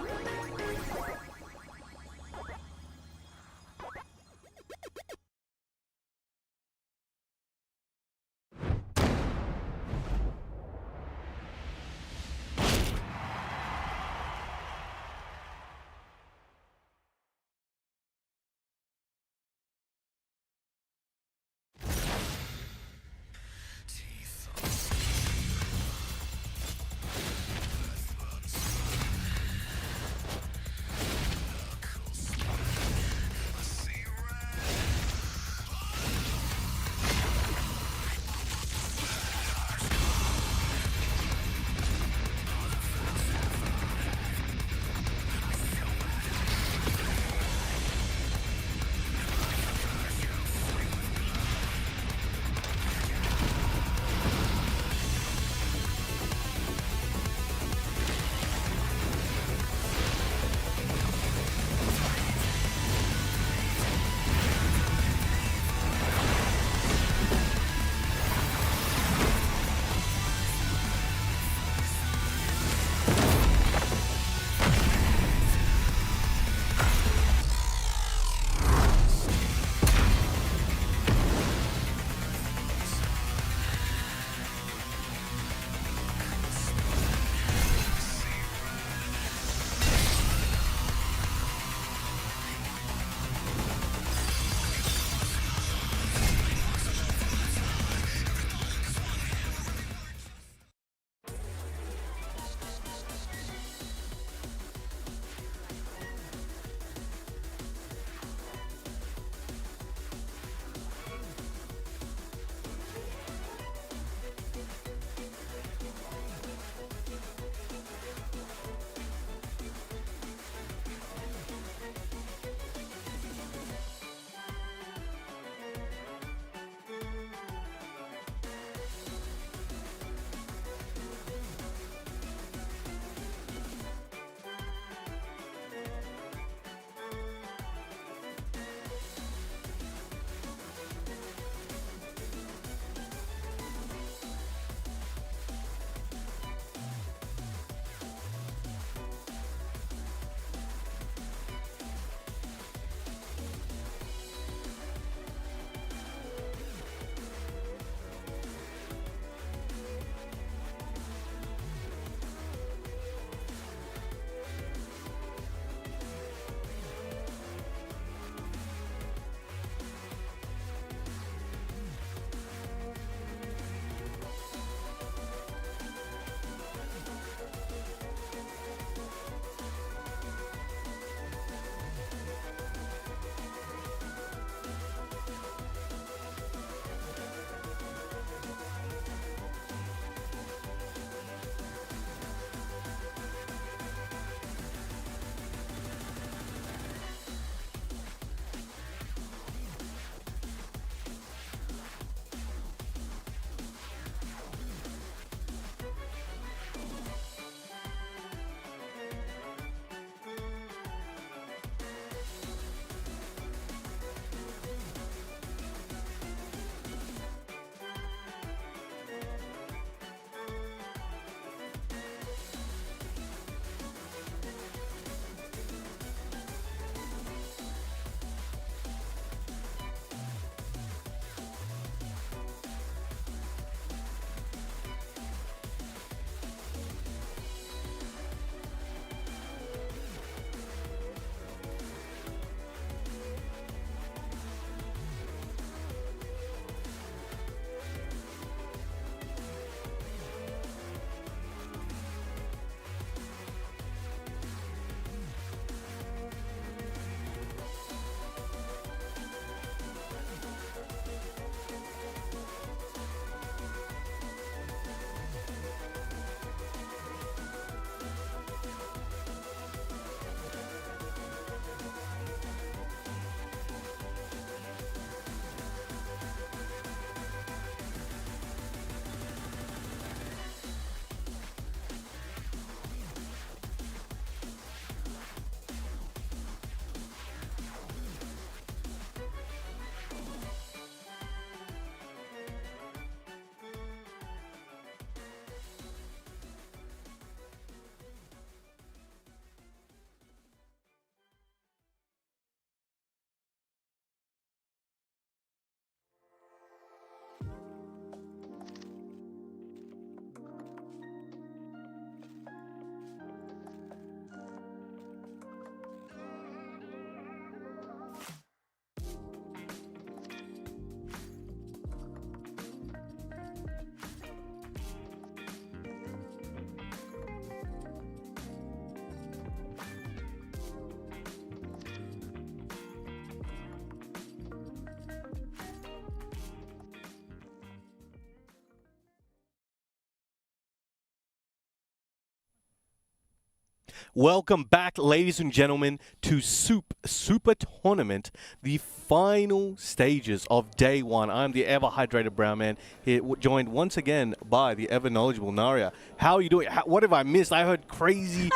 Welcome back, ladies and gentlemen, to Super Tournament, the final stages of day one. I'm the ever-hydrated brown man, here joined once again by the ever-knowledgeable Naria. How are you doing? What have I missed? I heard crazy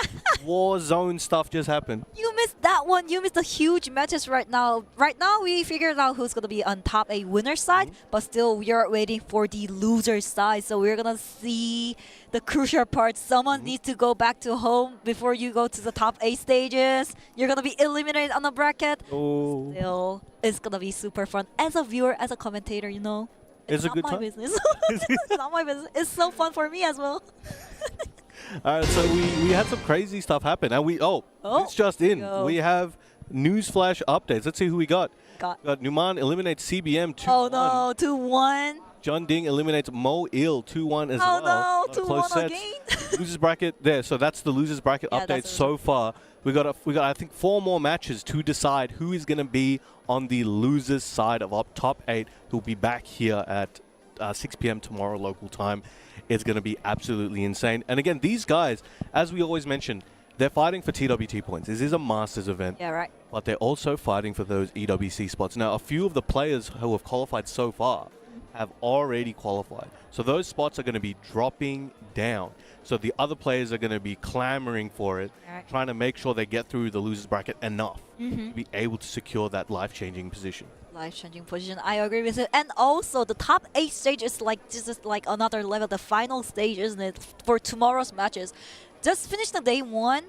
war zone stuff just happened. You missed that one. You missed the huge matches right now. Right now, we figured out who's going to be on top A winner side, but still, we are waiting for the loser side. So we're going to see the crucial part. Someone needs to go back to home before you go to the top 8 stages. You're going to be eliminated on the bracket. Oh. Still, it's going to be super fun. As a viewer, as a commentator, you know, it's not my business. It's not my business. It's so fun for me as well. All right, so we had some crazy stuff happen. And it's just in. We have newsflash updates. Let's see who we got. Got Numan eliminates CBM 2-1. Oh no, 2-1. John Ding eliminates Moe-IL 2-1 as well. Oh no, 2-1 again. Losers bracket there. So that's the losers bracket update so far. We got I think 4 more matches to decide who is going to be on the losers side of top 8. Who'll be back here at 6 p.m. tomorrow local time. It's going to be absolutely insane. And again, these guys, as we always mention, they're fighting for TWT points. This is a Masters event. Yeah, right. But they're also fighting for those EWC spots. Now, a few of the players who have qualified so far have already qualified. So those spots are going to be dropping down. So the other players are going to be clamoring for it, trying to make sure they get through the losers bracket enough to be able to secure that life-changing position. Life-changing position. I agree with it. And also, the top 8 stage is like just like another level, the final stage, isn't it, for tomorrow's matches. Just finish the day 1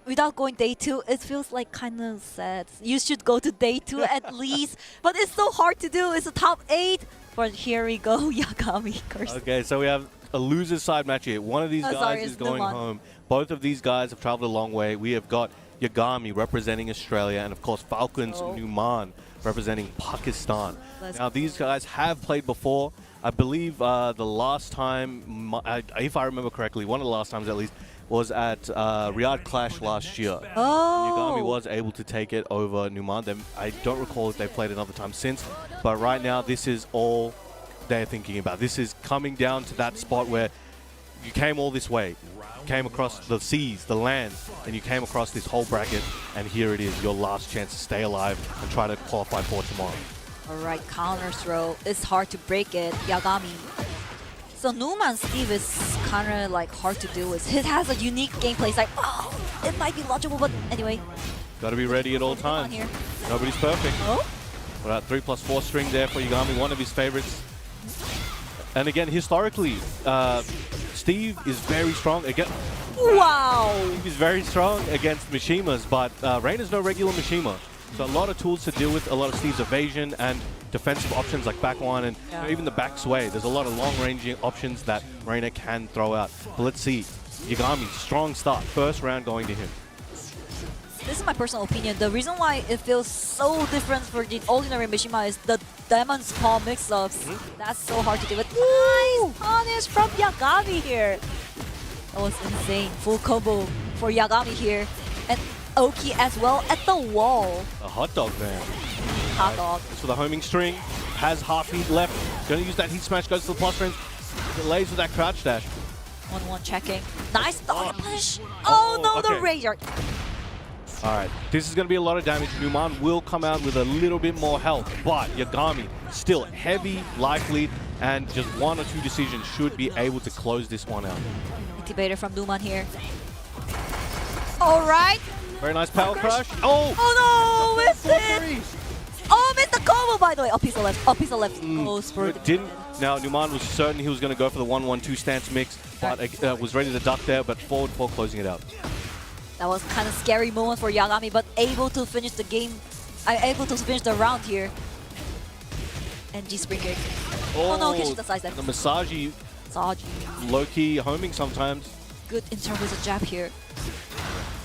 without going day 2. It feels like kind of sad. You should go to day 2 at least. But it's so hard to do. It's a top 8. But here we go, Yagami. Okay, so we have a loser's side match here. One of these guys is going home. Both of these guys have traveled a long way. We have got Yagami representing Australia, and of course Falcons Numan representing Pakistan. Now these guys have played before. I believe the last time, if I remember correctly, one of the last times at least, was at Riyadh Clash last year. Yagami was able to take it over Numan. I don't recall if they've played another time since, but right now this is all they're thinking about. This is coming down to that spot where you came all this way, you came across the seas, the land, and you came across this whole bracket, and here it is, your last chance to stay alive and try to qualify for tomorrow. Alright, counter throw. It's hard to break it, Yagami. So Numan Steve is kind of like hard to deal with. It has a unique gameplay. It's like, oh, it might be logical, but anyway. Got to be ready at all times. Nobody's perfect. We're at 3+4 string there for Yagami, one of his favorites. And again, historically, Steve is very strong against. Wow! Steve is very strong against Mishimas, but Rain is no regular Mishima. So a lot of tools to deal with, a lot of Steve's evasion and defensive options like back one and even the back sway. There's a lot of long-ranging options that Reina can throw out. But let's see. Yagami, strong start. First round going to him. This is my personal opinion. The reason why it feels so different for the ordinary Mishima is the Demon's Paw mix-ups. That's so hard to deal with. Nice punish from Yagami here. That was insane. Full combo for Yagami here. And Oki as well at the wall. A hot dog there. Hot dog. This for the homing string. Has half heat left. Going to use that heat smash. Goes to the plus range. Delays with that crouch dash. 1-1 checking. Nice dog punish. Oh no, the Razor. All right, this is going to be a lot of damage. Numan will come out with a little bit more health, but Yagami still heavy life lead, and just 1 or 2 decisions should be able to close this one out. Incubator from Numan here. All right. Very nice power crush. Oh! Oh no, missed it! Oh, missed the combo, by the way. Up piece of left, up piece of left. Now, Numan was certain he was going to go for the 1-1-2 stance mix, but was ready to duck there, but forward before closing it out. That was kind of scary moment for Yagami, but able to finish the game, able to finish the round here. And G spring kick. Oh no, catching the side step. The Massagey. Low-key homing sometimes. Good in terms of the jab here.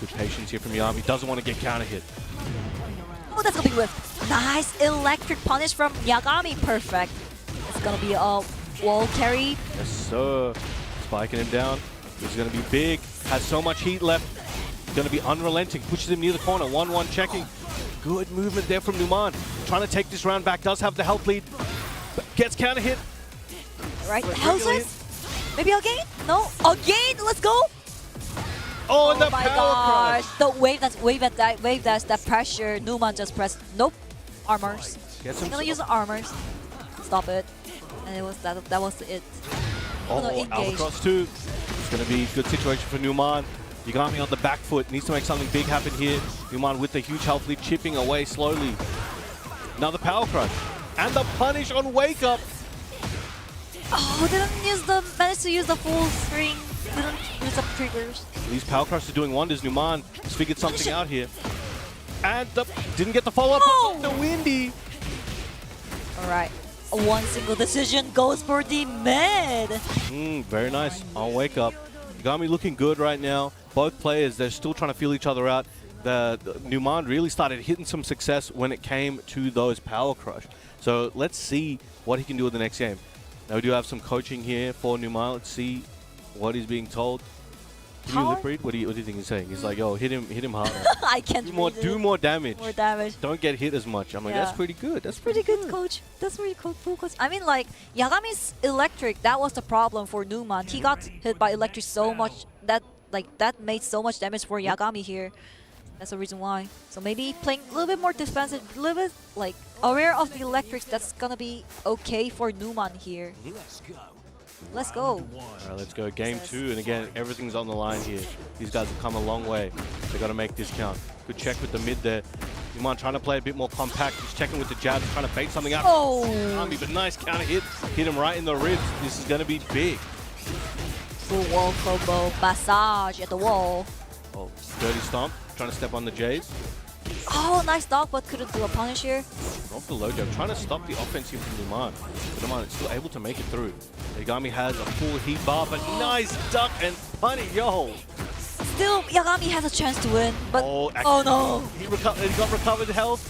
Good patience here from Yagami. Doesn't want to get counter hit. Oh, that's gonna be whiff. Nice electric punish from Yagami. Perfect. It's gonna be a wall carry. Yes, sir. Spiking him down. This is gonna be big. Has so much heat left. Going to be unrelenting. Pushes him near the corner. 1-1 checking. Good movement there from Numan. Trying to take this round back. Does have the health lead. Gets counter hit. Right. How's this? Maybe again? No. Again. Let's go. Oh, and the my power gosh. crush. The wave dash, that pressure. Numan just pressed. Nope. Armors. Gets I'm gonna use the armors. Stop it. And it was that was it. Oh, no, engage. Albatross 2. It's going to be a good situation for Numan. Yagami on the back foot. Needs to make something big happen here. Numan with the huge health lead, chipping away slowly. Now the power crush. And the punish on Wake Up. Oh, managed to use the full string. Didn't use the triggers. These power crushes are doing wonders. Numan has figured something out here. And didn't get the follow-up on the Windy. Alright. One single decision goes for the mid. Very nice on Wake Up. Yagami looking good right now. Both players, they're still trying to feel each other out. The Numan really started hitting some success when it came to those power crush. So let's see what he can do in the next game. Now we do have some coaching here for Numan. Let's see what he's being told. Can you lip read? What do you think he's saying? He's like, yo, hit him harder. I can't do more damage. More damage. Don't get hit as much. I'm like, that's pretty good. That's pretty good, coach. That's pretty cool, coach. I mean, like, Yagami's electric, that was the problem for Numan. He got hit by electric so much that made so much damage for Yagami here. That's the reason why. So maybe playing a little bit more defensive, a little bit like aware of the electrics. That's gonna be okay for Numan here. Let's go. All right, let's go. Game 2, and again, everything's on the line here. These guys have come a long way. They got to make this count. Good check with the mid there. Numan trying to play a bit more compact. He's checking with the jab, trying to bait something out. Oh! But nice counter hit. Hit him right in the ribs. This is going to be big. Full wall combo, massage at the wall. Oh, dirty stomp. Trying to step on the Jays. Oh, nice dog, but couldn't do a punish here. Off the low jab, trying to stop the offense here from Numan. But Numan is still able to make it through. Yagami has a full heat bar, but nice duck and punish, yo! Still, Yagami has a chance to win, but oh no! He got recovered health.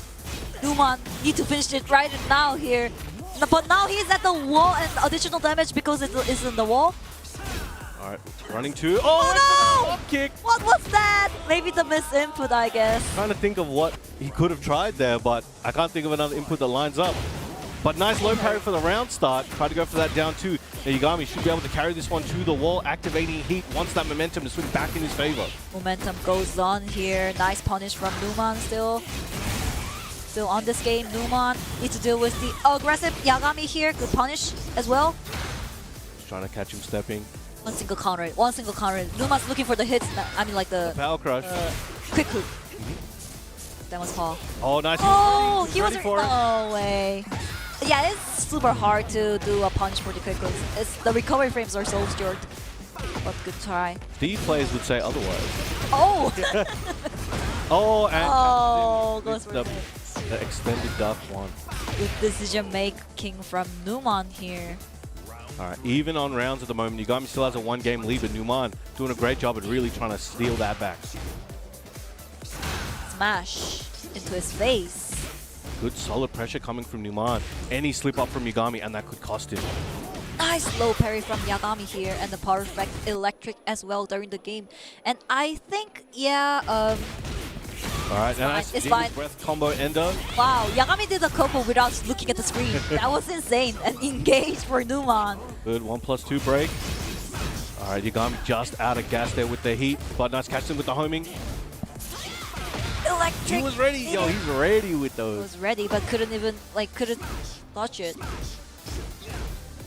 Numan need to finish it right now here. But now he's at the wall and additional damage because it is in the wall. Alright, running to... Oh, no! Top kick! What was that? Maybe the miss input, I guess. Trying to think of what he could have tried there, but I can't think of another input that lines up. But nice low parry for the round start. Try to go for that down 2. Now Yagami should be able to carry this one to the wall, activating heat once that momentum to swing back in his favor. Momentum goes on here. Nice punish from Numan still. Still on this game, Numan needs to deal with the aggressive Yagami here. Good punish as well. Just trying to catch him stepping. One single counter. Numan's looking for the hits. I mean, like the power crush. Quick hook. That was Paul. Oh, nice. Oh, he was for it. No way. Yeah, it's super hard to do a punch for the quick hooks. The recovery frames are so short. But good try. These players would say otherwise. Oh! And goes for the extended duck one. Good decision making from Numan here. Alright, even on rounds at the moment, Yagami still has a 1-game lead, but Numan doing a great job at really trying to steal that back. Smash into his face. Good solid pressure coming from Numan. Any slip up from Yagami and that could cost him. Nice low parry from Yagami here and the perfect electric as well during the game. And I think, Alright, now that's Demon's Breath combo ender. Wow, Yagami did the combo without looking at the screen. That was insane. And engaged for Numan. Good 1+2 break. Alright, Yagami just out of gas there with the heat. But nice catch him with the homing. Electric. He was ready. Yo, he's ready with those. He was ready, but couldn't touch it.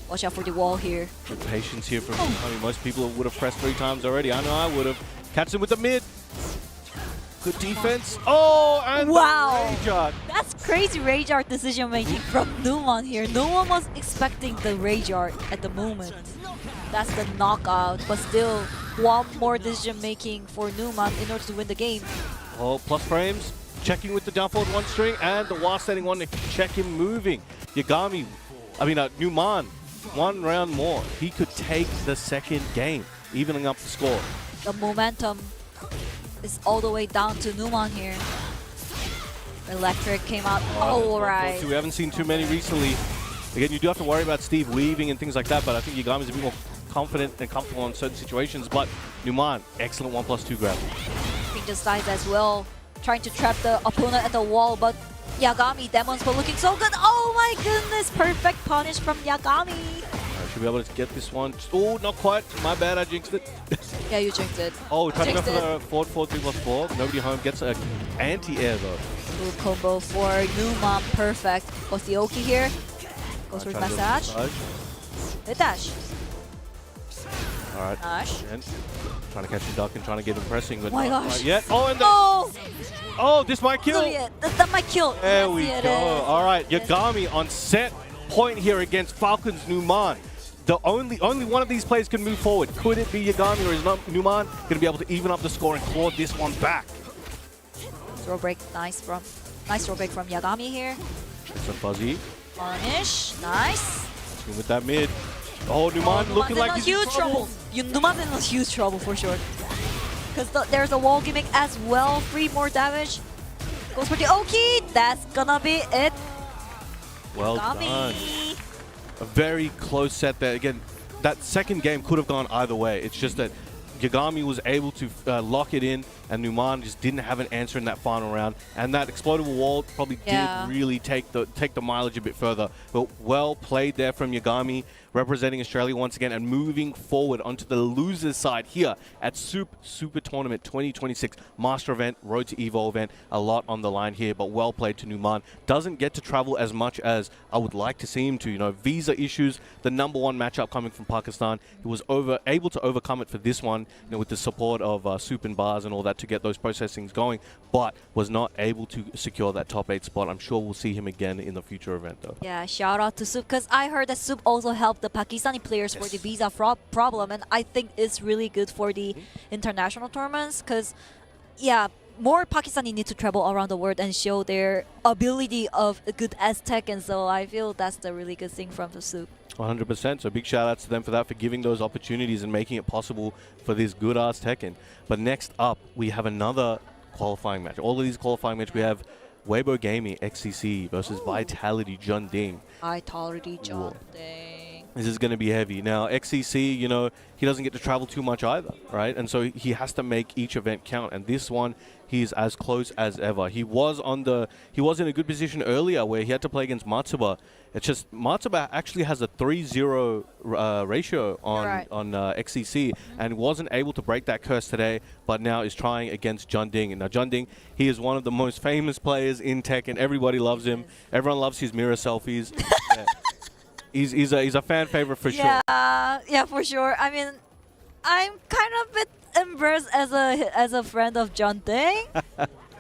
Watch out for the wall here. Good patience here from Yagami. Most people would have pressed 3 times already. I know I would have. Catch him with the mid. Good defense. Oh, and wow. Rage art. That's crazy rage art decision making from Numan here. No one was expecting the rage art at the moment. That's the knockout, but still one more decision making for Numan in order to win the game. Oh, plus frames. Checking with the down forward 1 string and the while setting 1 to check him moving. Numan, 1 round more. He could take the second game, evening up the score. The momentum is all the way down to Numan here. Electric came out. Alright. We haven't seen too many recently. Again, you do have to worry about Steve weaving and things like that, but I think Yagami's a bit more confident and comfortable in certain situations. But Numan, excellent 1+2 grab. Ninja sides as well, trying to trap the opponent at the wall, but Yagami, Demon's Bow looking so good. Oh my goodness, perfect punish from Yagami. should be able to get this one. Oh, not quite. My bad, I jinxed it. Yeah, you jinxed it. Oh, we're trying to go for the forward 4-3+4. Nobody home gets an anti-air though. Good combo for Numan. Perfect. Othioki here. Goes for massage. Hit dash. Alright. Dash. And trying to catch the duck and trying to get him pressing, but Oh my not gosh. quite yet. Oh, and oh, this might kill. That might kill. There we go. Alright, Yagami on set point here against Falcon's Numan. The only one of these players can move forward. Could it be Yagami or is Numan going to be able to even up the score and claw this one back? Throw break, nice throw break from Yagami here. It's a fuzzy. Punish, nice. With that mid. Oh, Numan looking like he's in huge trouble. Numan's in huge trouble for sure. Because there's a wall gimmick as well. 3 more damage. Goes for the Oki. That's gonna be it. Well done. A very close set there. Again, that second game could have gone either way. It's just that Yagami was able to lock it in, and Numan just didn't have an answer in that final round. And that explodable wall probably did really take the mileage a bit further. But well played there from Yagami, representing Australia once again and moving forward onto the losers side here at Super Tournament 2026 Master event, Road to Evo event. A lot on the line here, but well played to Numan. Doesn't get to travel as much as I would like to see him to. You know, visa issues, the #1 matchup coming from Pakistan. He was able to overcome it for this one, you know, with the support of Soup and Bars and all that to get those processings going, but was not able to secure that top 8 spot. I'm sure we'll see him again in the future event though. Yeah, shout out to Soup, because I heard that Soup also helped the Pakistani players for the visa problem, and I think it's really good for the international tournaments, because yeah, more Pakistani need to travel around the world and show their ability of a good Aztec, and so I feel that's the really good thing from the Soup. 100%. So big shout outs to them for that, for giving those opportunities and making it possible for this good ass Tekken. But next up, we have another qualifying match. All of these qualifying matches, we have Weibo Gaming XCC versus Vitality Junding. Vitality Junding. This is going to be heavy. Now, XCC, you know, he doesn't get to travel too much either, right? And so he has to make each event count. And this one, he's as close as ever. He was in a good position earlier where he had to play against Matsuba. It's just Matsuba actually has a 3-0 ratio on XCC and wasn't able to break that curse today, but now is trying against Junding. And now Junding, he is one of the most famous players in Tekken. Everybody loves him. Everyone loves his mirror selfies. Yeah. He's a fan favorite for sure. Yeah, for sure. I mean, I'm kind of a bit embarrassed as a friend of Junding.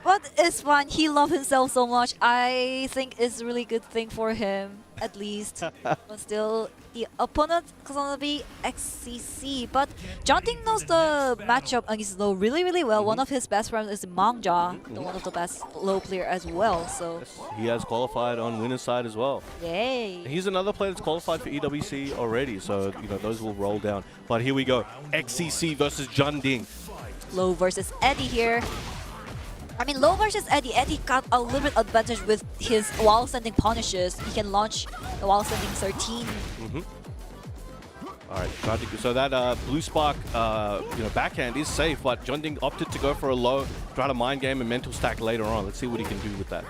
But it's fine. He loves himself so much. I think it's a really good thing for him, at least. But still, the opponent is going to be XCC. But Junding knows the matchup against low really, really well. One of his best friends is Mangja, one of the best low player as well. So he has qualified on winner's side as well. Yay! He's another player that's qualified for EWC already, so you know those will roll down. But here we go, XCC versus Junding. Low versus Eddie here. I mean, low versus Eddie. Eddie got a little bit advantage with his while sending punishes. He can launch the while sending 13. All right, so that blue spark, backhand is safe, but Junding opted to go for a low, try to mind game and mental stack later on. Let's see what he can do with that.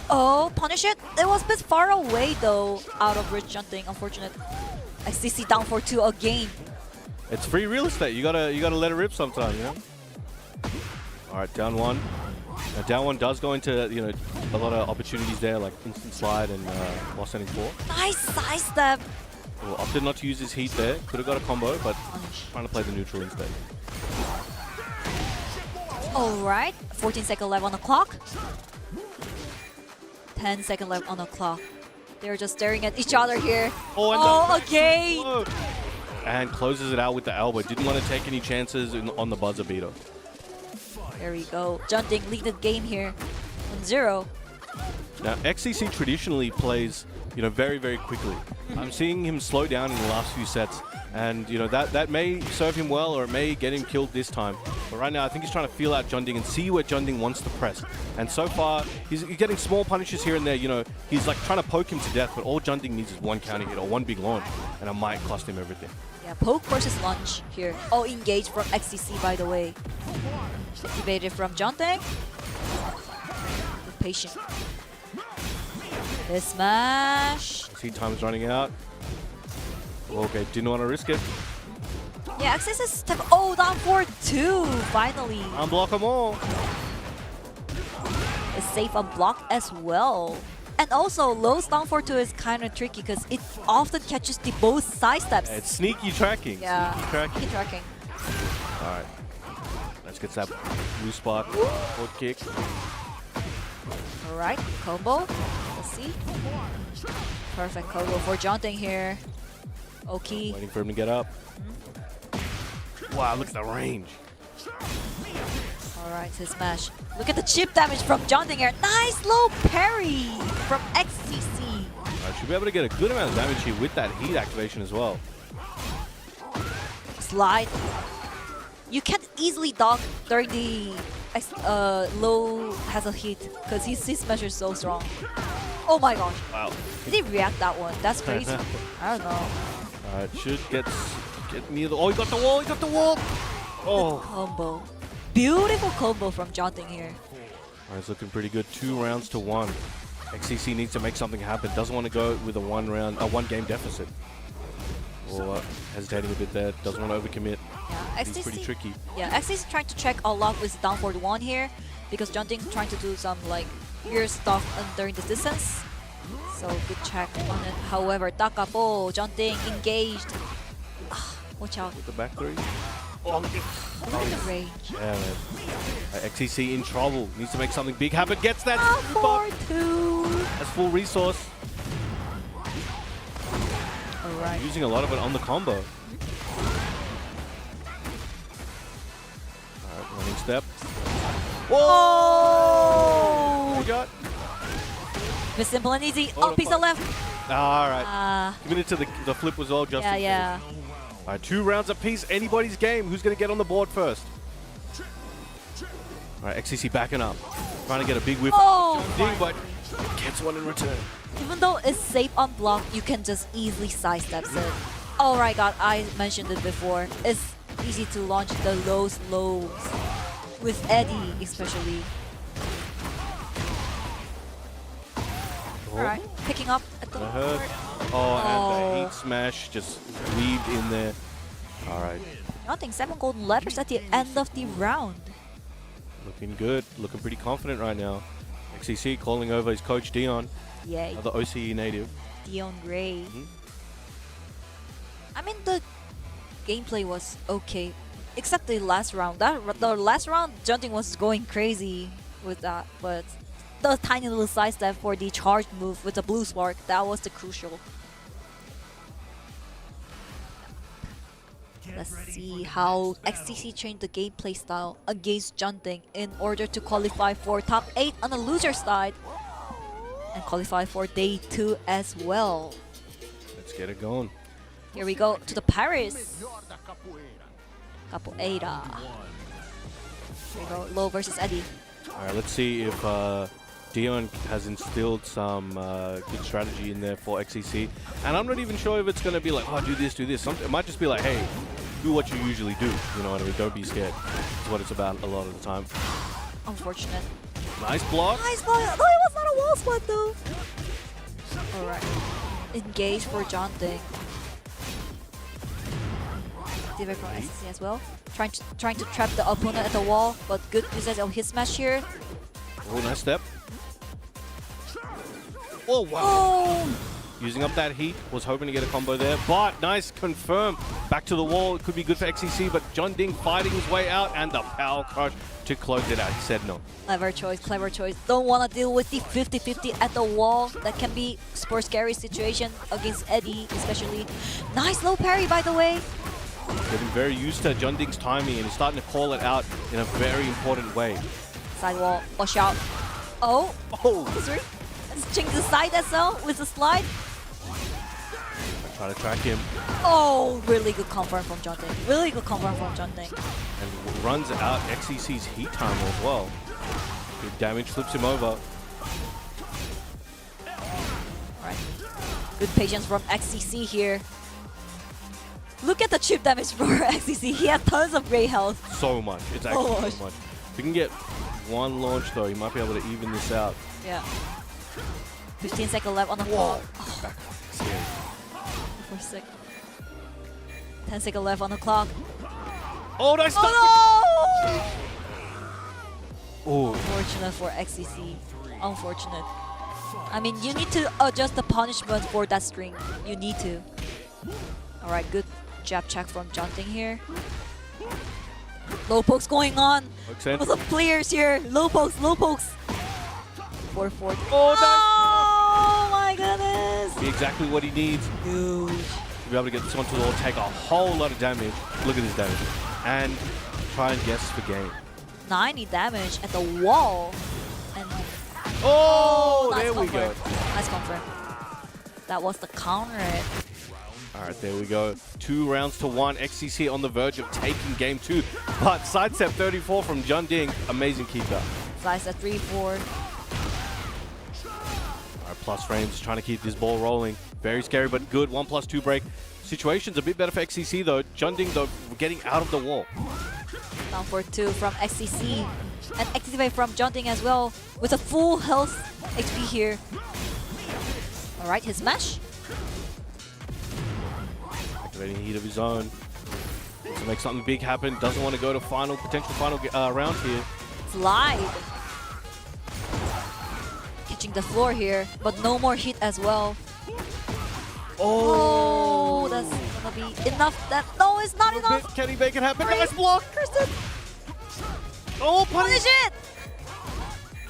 Oh, punish it. It was a bit far away though, out of reach Junding. Unfortunate. XCC down for 2 again. It's free real estate. You gotta let it rip sometime, you know. All right, down 1. Now down 1 does go into a lot of opportunities there, like instant slide and while sending 4. Nice side step. Well, opted not to use his heat there. Could have got a combo, but trying to play the neutral instead. All right, 14 seconds left on the clock. 10 seconds left on the clock. They're just staring at each other here. Oh, again! And closes it out with the elbow. Didn't want to take any chances on the buzzer beater. There we go. Junding lead the game here on 0. Now, XCC traditionally plays, very, very quickly. I'm seeing him slow down in the last few sets, and that may serve him well, or it may get him killed this time. But right now, I think he's trying to feel out Junding and see where Junding wants to press. And so far, he's getting small punishes here and there. He's like trying to poke him to death, but all Junding needs is 1 counter hit or 1 big launch, and it might cost him everything. Yeah, poke versus launch here. Oh, engage from XCC, by the way. Evaded from Junding. With patient. The smash. Seed time is running out. Okay, didn't want to risk it. Yeah, access is step. Oh, down 4-2. Finally. Unblock them all. It's safe on block as well. And also, Low's down 4-2 is kind of tricky because it often catches the both side steps. It's sneaky tracking. Yeah, sneaky tracking. sneaky tracking. Alright. Let's get that blue spot. Foot kick. Alright, combo. Let's see. Perfect combo for Jonting here. Oki. Waiting for him to get up. Wow, look at the range. Alright, his smash. Look at the chip damage from Jonting here. Nice low parry from XCC. Alright, should be able to get a good amount of damage here with that heat activation as well. Slide. You can't easily dodge during the low has a hit because his smash is so strong. Oh my gosh. Wow. Did he react that one? That's crazy. I don't know. Alright, should get near the... Oh, he got the wall! He got the wall! Oh. Combo. Beautiful combo from Jonting here. Alright, it's looking pretty good. 2 rounds to 1. XCC needs to make something happen. Doesn't want to go with a one game deficit. Or hesitating a bit there. Doesn't want to overcommit. Yeah, it's pretty tricky. Yeah, XCC is trying to check a lot with down 4-1 here because Jonting trying to do some like weird stuff during the distance. So good check on it. However, Takapo, Jonting engaged. Watch out. With the back 3. Oh, look at the range. Yeah, man. XCC in trouble. Needs to make something big happen. Gets that. 4-2. That's full resource. Alright. Using a lot of it on the combo. Alright, running step. Whoa! What you got? Miss Simple and easy. Oh, pizza left. Alright. Giving it to the flip was all just. Yeah. Alright, 2 rounds apiece. Anybody's game. Who's going to get on the board first? Alright, XCC backing up. Trying to get a big whiff. Oh, but gets one in return. Even though it's safe on block, you can just easily sidestep it. Oh my god, I mentioned it before. It's easy to launch the lows with Eddie especially. Alright, picking up at the board. And the heat smash just weaved in there. Alright. Nothing, 7 golden letters at the end of the round. Looking good, looking pretty confident right now. XCC calling over his coach Dee-On. Yay. Another OCE native. Dee-On Gray. I mean, the gameplay was okay, except the last round. The last round, Jonting was going crazy with that, but the tiny little sidestep for the charge move with the blue spark, that was the crucial. Let's see how XCC changed the gameplay style against Jonting in order to qualify for top 8 on the loser side and qualify for day 2 as well. Let's get it going. Here we go to the Paris. Capoeira. Here we go, Low versus Eddie. Alright, let's see if Dee-On has instilled some good strategy in there for XCC. And I'm not even sure if it's going to be like, oh, do this, do this. It might just be like, hey, do what you usually do. You know what I mean? Don't be scared. That's what it's about a lot of the time. Unfortunate. Nice block. Nice block. No, it was not a wall spot though. Alright. Engage for Jonting. Dimeback from XCC as well. Trying to trap the opponent at the wall, but good usage of his smash here. Oh, nice step. Oh, wow. Oh. Using up that heat, was hoping to get a combo there, but nice confirm. Back to the wall, it could be good for XCC, but Jonting fighting his way out, and the power crush to close it out. He said no. Clever choice, clever choice. Don't want to deal with the 50-50 at the wall. That can be super scary situation against Eddie, especially. Nice low parry, by the way. Getting very used to Jonting's timing, and he's starting to call it out in a very important way. Side wall, watch out. Oh, sorry. Let's change the side as well with the slide. Try to track him. Oh, really good confirm from Jonting. Really good confirm from Jonting. And runs out XCC's heat timer as well. Big damage, flips him over. Alright. Good patience from XCC here. Look at the chip damage for XCC. He has tons of great health. So much. It's actually so much. If we can get one launch though, he might be able to even this out. Yeah. 15 seconds left on the clock. Back. Scary. For a sec. 10 seconds left on the clock. Oh, nice stop! Oh! Unfortunate for XCC. Unfortunate. I mean, you need to adjust the punishment for that string. You need to. Alright, good jab check from Junting here. Low pokes going on. Lots of players here. Low pokes, low pokes. 4-4. Oh my goodness. Be exactly what he needs. Huge. To be able to get this one to the wall, take a whole lot of damage. Look at this damage. And try and guess the game. 90 damage at the wall. And nice there we go. Nice confirm. That was the counter. All right, there we go. 2 rounds to 1. XCC on the verge of taking game 2. But sidestep 34 from Junding. Amazing keeper. Slice at 3-4. All right, plus frames trying to keep this ball rolling. Very scary, but good. 1+2 break. Situation's a bit better for XCC though. Junding though getting out of the wall. Down for 2 from XCC. And XCC from Junding as well. With a full health HP here. Alright, his smash. Activating heat of his own. To make something big happen. Doesn't want to go to potential final round here. Slide. Catching the floor here, but no more hit as well. Oh, that's gonna be enough. No, it's not enough. Can he make it happen? Nice block. Kirsten. Oh, punish it.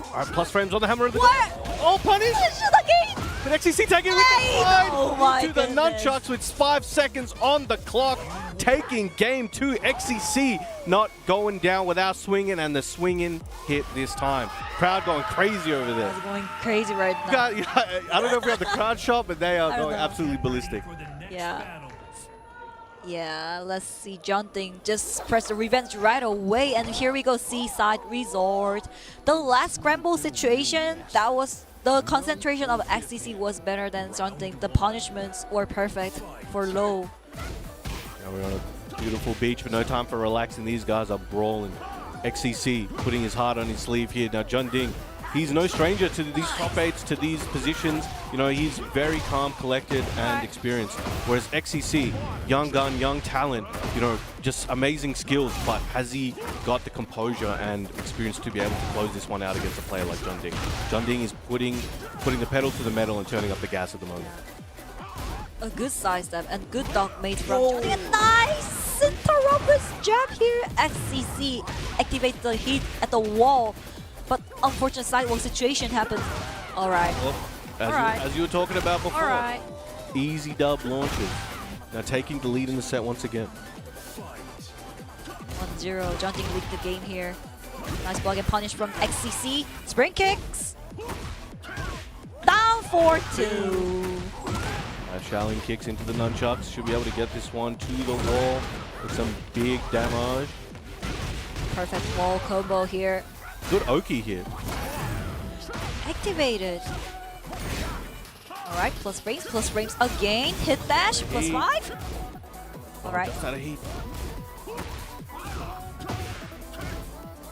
All right, plus frames on the hammer of the What? Oh, punish. Punish it again. But XCC taking it with the slide Oh my to the goodness. nunchucks with 5 seconds on the clock. Taking game 2. XCC not going down without swinging, and the swinging hit this time. Crowd going crazy over there. It's going crazy right now. I don't know if we have the crowd shot, but they are going absolutely ballistic. Yeah. Yeah, let's see. Junding just press the revenge right away, and here we go. Seaside Resort. The last scramble situation, that was the concentration of XCC was better than Junding. The punishments were perfect for low. Now we're on a beautiful beach, but no time for relaxing. These guys are brawling. XCC putting his heart on his sleeve here. Now Junding, he's no stranger to these top 8s, to these positions. You know, he's very calm, collected, and experienced. Whereas XCC, young gun, young talent, you know, just amazing skills, but has he got the composure and experience to be able to close this one out against a player like Junding? Junding is putting the pedal to the metal and turning up the gas at the moment. A good side step and good dog mate from Junding. A nice interruptus jab here. XCC activates the heat at the wall. But unfortunate sidewalk situation happened. Alright. Well, as you were talking about before. Alright. Easy dub launches. Now taking the lead in the set once again. 1-0. Junding lead the game here. Nice block and punish from XCC. Spring kicks. Down for 2. Shaolin kicks into the nunchucks. Should be able to get this one to the wall with some big damage. Perfect wall combo here. Good Oki here. Activated. Alright, plus frames again. Hit dash, +5. Alright. Just out of heat.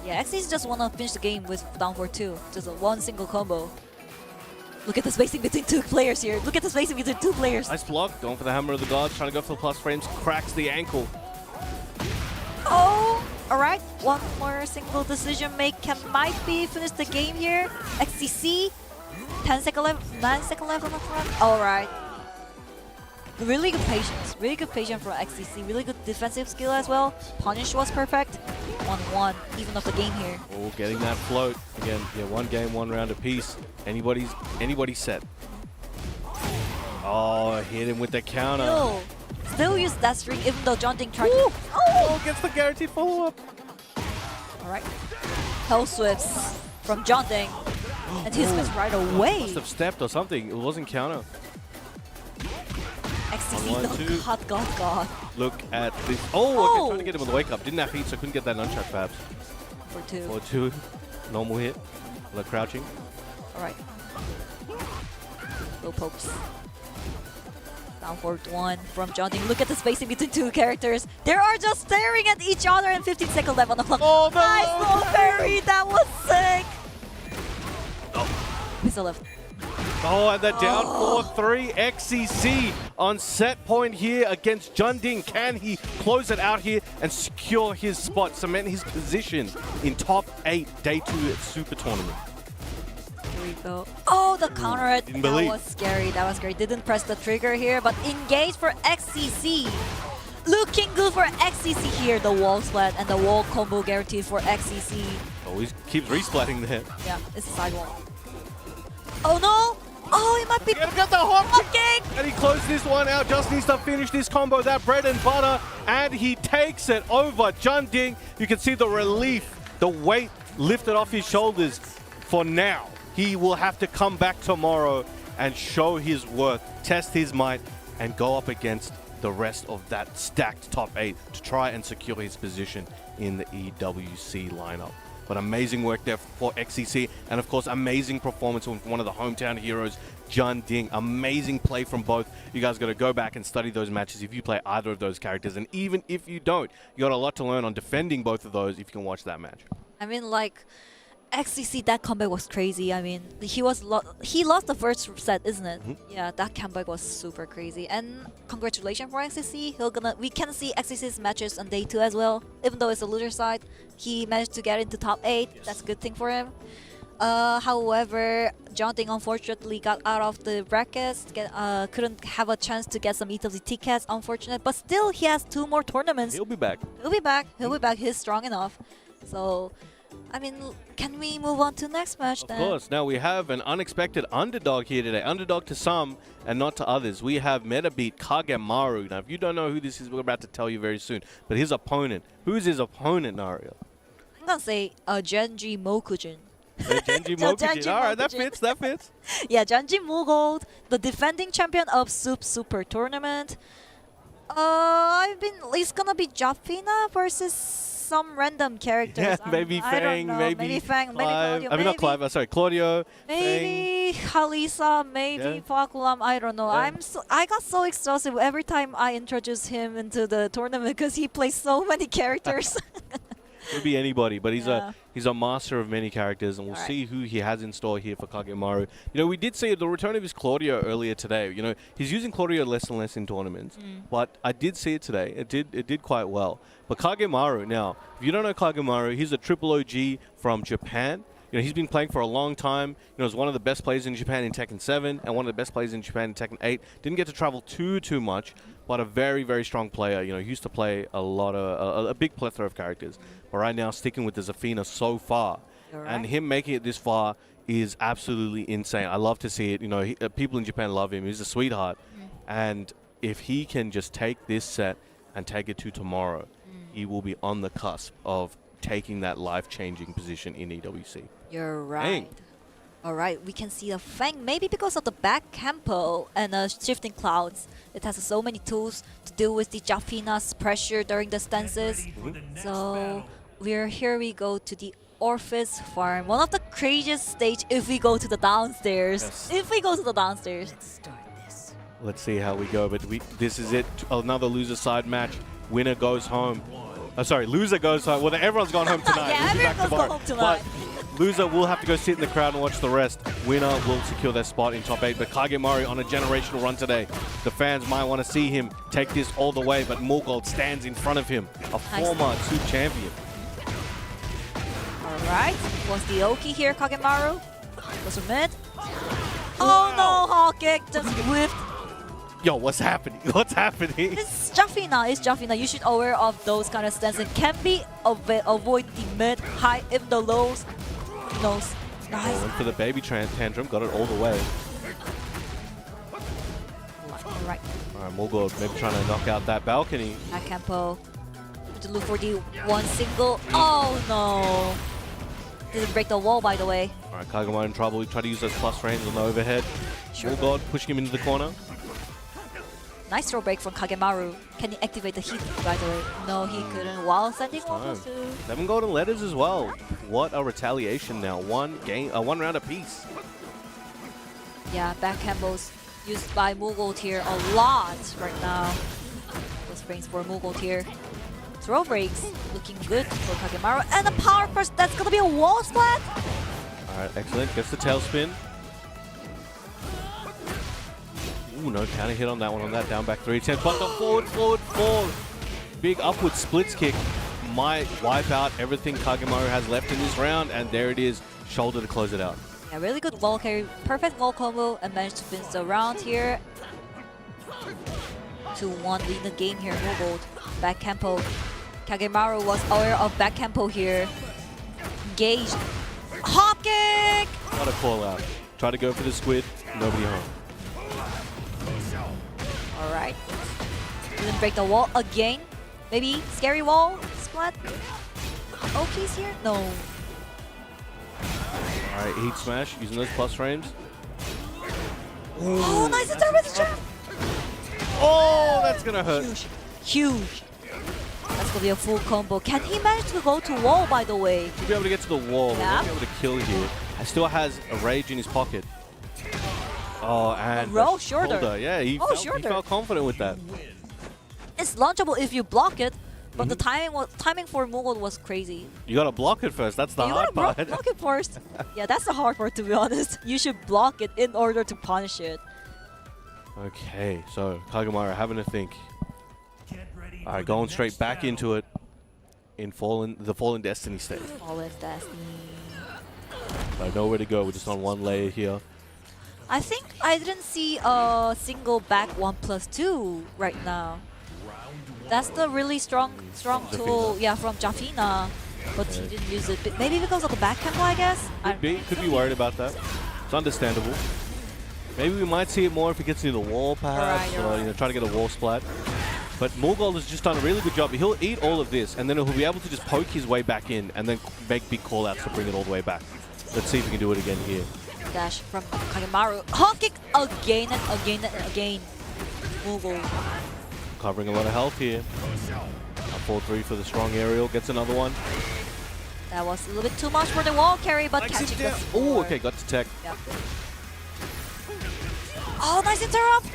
Yeah, XCC just wanna finish the game with down for 2. Just a one single combo. Look at the spacing between 2 players here. Look at the spacing between 2 players. Nice block. Going for the hammer of the gods. Trying to go for the plus frames. Cracks the ankle. Oh, alright. One more single decision make might be finish the game here. XCC. 10 seconds left. 9 seconds left on the front. Alright. Really good patience. Really good patience from XCC. Really good defensive skill as well. Punish was perfect. 1-1. Even of the game here. Oh, getting that float. Again, yeah, 1 game, 1 round apiece. Anybody's set. Oh, hit him with the counter. Still use that string even though Junding tried to... Oh, gets the guaranteed follow-up. Alright. Hell swifts from Junding. And he switched right away. Must have stepped or something. It wasn't counter. XCC, God. Look at this. Oh, okay, trying to get him on the wake up. Didn't have heat, so couldn't get that nunchuck fabs. For 2. For 2. Normal hit. Like crouching. Alright. Low pokes. Down for 1 from Junding. Look at the spacing between 2 characters. They are just staring at each other and 15 seconds left on the clock. Oh, nice low parry. That was sick. Missile left. Oh, and they're down 4-3. XCC on set point here against Junding. Can he close it out here and secure his spot, cement his position in top 8 day 2 Super Tournament? Here we go. Oh, the counter hit. Didn't That believe. was scary. That was scary. Didn't press the trigger here, but engage for XCC. Looking good for XCC here. The wall splat and the wall combo guaranteed for XCC. Oh, he keeps resplatting there. Yeah, it's a side wall. Oh no! Oh, it might be. Got the hop kick! And he closed this one out. Just needs to finish this combo, that bread and butter, and he takes it over Junding. You can see the relief, the weight lifted off his shoulders for now. He will have to come back tomorrow and show his worth, test his might, and go up against the rest of that stacked top 8 to try and secure his position in the EWC lineup. But amazing work there for XCC, and of course amazing performance from one of the hometown heroes, Junding. Amazing play from both. You guys got to go back and study those matches if you play either of those characters, and even if you don't, you got a lot to learn on defending both of those if you can watch that match. I mean, like, XCC, that comeback was crazy. I mean, he lost the first set, isn't it? Yeah, that comeback was super crazy. And congratulations for XCC. We can see XCC's matches on day 2 as well. Even though it's a loser side, he managed to get into top 8. Yes. That's a good thing for him. However, Junding unfortunately got out of the brackets. Couldn't have a chance to get some EWC tickets, unfortunate. But still, he has 2 more tournaments. He'll be back. He'll be back. He'll be back. He's strong enough. So, I mean, can we move on to the next match then? Of course. Now we have an unexpected underdog here today. Underdog to some and not to others. We have Meta beat Kagemaru. Now, if you don't know who this is, we're about to tell you very soon. But his opponent. Who's his opponent, Nario? I'm going to say Genji Mokujin. Genji Mokujin. All right, that fits. That fits. Yeah, Genji Mulgold, the defending champion of Super Tournament. It's going to be Jafina versus some random characters. Yeah, maybe Fang, maybe Fang, maybe Claudio, I mean, not Clive, sorry, Claudio. Maybe Halisa, maybe Pakulam, I don't know. Yeah. I got so exhausted every time I introduce him into the tournament because he plays so many characters. Could be anybody, but he's a master of many characters, and we'll see who he has in store here for Kagemaru. You know, we did see the return of his Claudio earlier today. You know, he's using Claudio less and less in tournaments, but I did see it today. It did quite well. But Kagemaru, now, if you don't know Kagemaru, he's a triple OG from Japan. You know, he's been playing for a long time. You know, he's one of the best players in Japan in Tekken 7 and one of the best players in Japan in Tekken 8. Didn't get to travel too much, but a very, very strong player. You know, he used to play a lot of a big plethora of characters. But right now, sticking with the Zafina so far, and him making it this far is absolutely insane. I love to see it. You know, people in Japan love him. He's a sweetheart. And if he can just take this set and take it to tomorrow, he will be on the cusp of taking that life-changing position in EWC. You're right. All right, we can see a Fang, maybe because of the back campo and shifting clouds. It has so many tools to deal with the Jafina's pressure during the stances. So here we go to the Orphis farm. One of the craziest stage if we go to the downstairs. Yes. If we go to the downstairs. Let's see how we go, but this is it. Another loser side match. Winner goes home. Loser goes home. Well, everyone's gone home tonight. Yeah, everyone's gone home tonight. But loser will have to go sit in the crowd and watch the rest. Winner will secure their spot in top 8. But Kagemaru on a generational run today. The fans might want to see him take this all the way, but Mulgold stands in front of him. A former 2 champion. All right. Was the Oki here, Kagemaru? Goes to mid. Oh no, hawk kick just whiffed. Yo, what's happening? What's happening? It's Jafina. It's Jafina. You should aware of those kind of stances. Can be avoid the mid, high, if the lows. Nice. Went for the baby tantrum. Got it all the way. All right. All right, Mulgold maybe trying to knock out that balcony. Back campo. To look for the one single. Oh no. Didn't break the wall, by the way. All right, Kagemaru in trouble. We try to use those plus frames on the overhead. Sure. Mulgold pushing him into the corner. Nice throw break from Kagemaru. Can he activate the heat, by the way? No, he couldn't. While sending almost to... 7 golden letters as well. What a retaliation now. One round apiece. Yeah, back combos used by Mulgold here a lot right now. Those frames for Mulgold here. Throw breaks looking good for Kagemaru. And a power crush. That's going to be a wall splat. All right, excellent. Gets the tailspin. Ooh, no counter hit on that one, on that down back 3-10. But the forward. Big upward splits kick might wipe out everything Kagemaru has left in this round, and there it is, shoulder to close it out. Yeah, really good wall carry, perfect wall combo, and managed to finish the round here. 2-1 lead the game here, Mulgold. Back tempo. Kagemaru was aware of back tempo here. Engaged. Hop kick! What a call out. Try to go for the squid, nobody home. Alright. Didn't break the wall again. Maybe scary wall splat. OK's here? No. Alright, heat smash using those plus frames. Oh, nice turn with the trap! Oh, that's gonna hurt. Huge. That's gonna be a full combo. Can he manage to go to wall, by the way? He'll be able to get to the wall. Yeah. He'll be able to kill here. He still has a rage in his pocket. Oh, and roll shorter. Yeah, he felt confident with that. It's launchable if you block it, but the timing for Mulgold was crazy. You gotta block it first. That's the hard part. Block it first. Yeah, that's the hard part, to be honest. You should block it in order to punish it. Okay, so Kagemaru having a think. All right, going straight back into it in the Fallen Destiny state. Fallen Destiny. I know where to go. We're just on one layer here. I think I didn't see a single back 1+2 right now. That's the really strong tool, yeah, from Jafina, but he didn't use it. Maybe because of the back tempo, I guess. Could be worried about that. It's understandable. Maybe we might see it more if he gets near the wall, perhaps, or try to get a wall splat. But Mulgold has just done a really good job. He'll eat all of this, and then he'll be able to just poke his way back in, and then make big call-outs to bring it all the way back. Let's see if we can do it again here. Dash from Kagemaru. Hop kick again and again and again. Mulgold. Covering a lot of health here. A 4-3 for the strong aerial. Gets another one. That was a little bit too much for the wall carry, but catching the score. Oh, okay, got to tech. Yep. Oh, nice interrupt!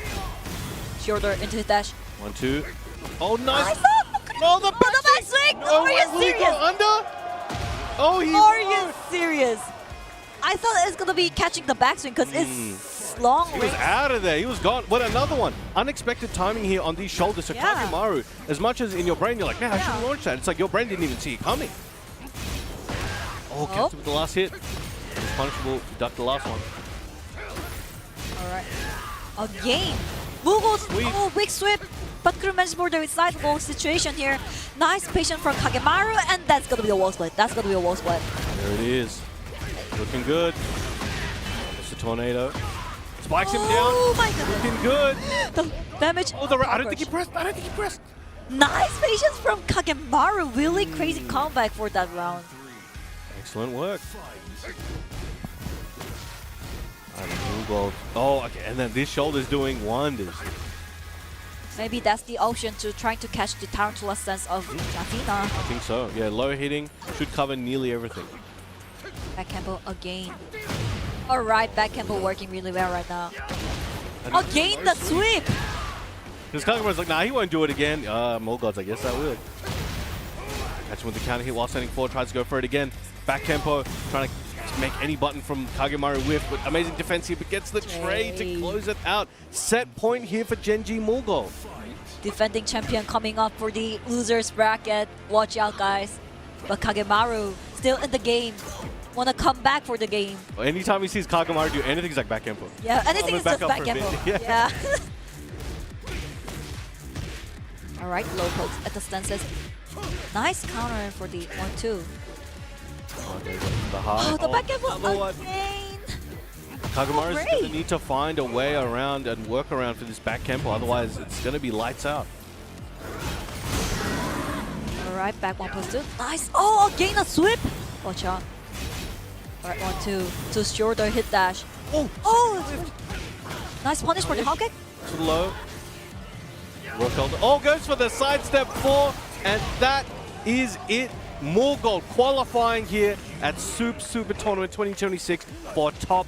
Shorter into his dash. 1-2. Oh, nice! Oh, the back swing! Oh, Are you serious? Under? Oh, he Are you serious? I thought it was gonna be catching the backswing because it's long. He was out of there. He was gone. But another one. Unexpected timing here on these shoulders. So Kagemaru, as much as in your brain you're like, man, I should launch that. It's like your brain didn't even see it coming. Oh, kept it with the last hit. It's punishable. Duck the last one. Alright. Again. Mulgold, big sweep. But couldn't manage for the recyclable situation here. Nice patience from Kagemaru, and that's gonna be a wall split. That's gonna be a wall split. There it is. Looking good. It's a tornado. Spikes him down. Oh my god. Looking good. The damage. Oh, I don't think he pressed. I don't think he pressed. Nice patience from Kagemaru. Really crazy comeback for that round. Excellent work. Mulgold. Oh, okay. And then this shoulder's doing wonders. Maybe that's the option to trying to catch the tarantula sense of Jafina. I think so. Yeah, low hitting should cover nearly everything. Back tempo again. Alright, back tempo working really well right now. Again, the sweep! Because Kagemaru's like, nah, he won't do it again. Mulgold's like, yes, I will. Catch him with the counter hit while standing forward, tries to go for it again. Back tempo, trying to make any button from Kagemaru whiff, but amazing defense here, but gets the trade to close it out. Set point here for Genji Mulgold. Defending champion coming up for the losers bracket. Watch out, guys. But Kagemaru still in the game. Want to come back for the game. Well, anytime he sees Kagemaru do anything, he's like back tempo. Yeah, anything is just back tempo. Yeah. Alright, low pokes at the stances. Nice counter for the 1-2. Oh, the back end was insane. Kagemaru's going to need to find a way around and work around for this back tempo, otherwise it's going to be lights out. Alright, back 1+2. Nice. Oh, again a sweep. Watch out. Alright, 1-2. Too short or hit dash. Oh, nice punish for the hop kick. Too low. Oh, goes for the sidestep 4, and that is it. Mulgold qualifying here at Super Tournament 2026 for top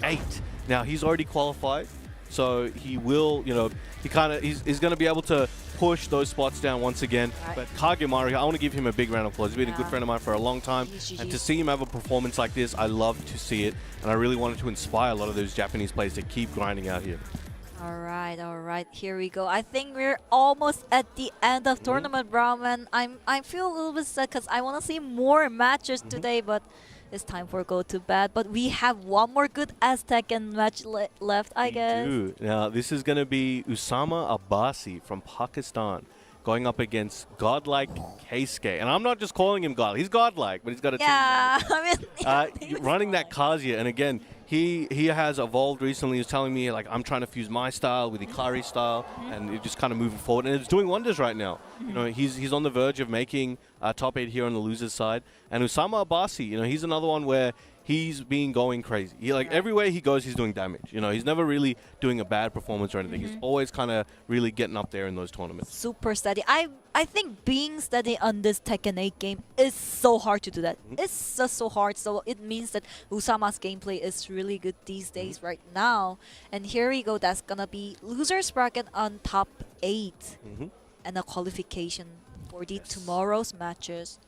8. Now he's already qualified, so he will, he's going to be able to push those spots down once again. But Kagemaru, I want to give him a big round of applause. He's been a good friend of mine for a long time, and to see him have a performance like this, I love to see it, and I really wanted to inspire a lot of those Japanese players to keep grinding out here. All right, here we go. I think we're almost at the end of tournament, Breadman. I feel a little bit sad because I want to see more matches today, but it's time for go to bed. But we have one more good Aztec match left, I guess. We do. Now, this is going to be Usama Abbasi from Pakistan going up against godlike Keisuke. And I'm not just calling him god. He's godlike, but he's got a team. I mean, running that Kazuya. And again, he has evolved recently. He was telling me, like, I'm trying to fuse my style with Ikari style, and it's just kind of moving forward. And it's doing wonders right now. You know, he's on the verge of making top 8 here on the losers side. And Usama Abbasi, you know, he's another one where he's been going crazy. He, like, everywhere he goes, he's doing damage. You know, he's never really doing a bad performance or anything. He's always kind of really getting up there in those tournaments. Super steady. I think being steady on this Tekken 8 game is so hard to do that. It's just so hard. So it means that Usama's gameplay is really good these days right now. And here we go. That's going to be losers bracket on top 8 and a qualification for the tomorrow's matches.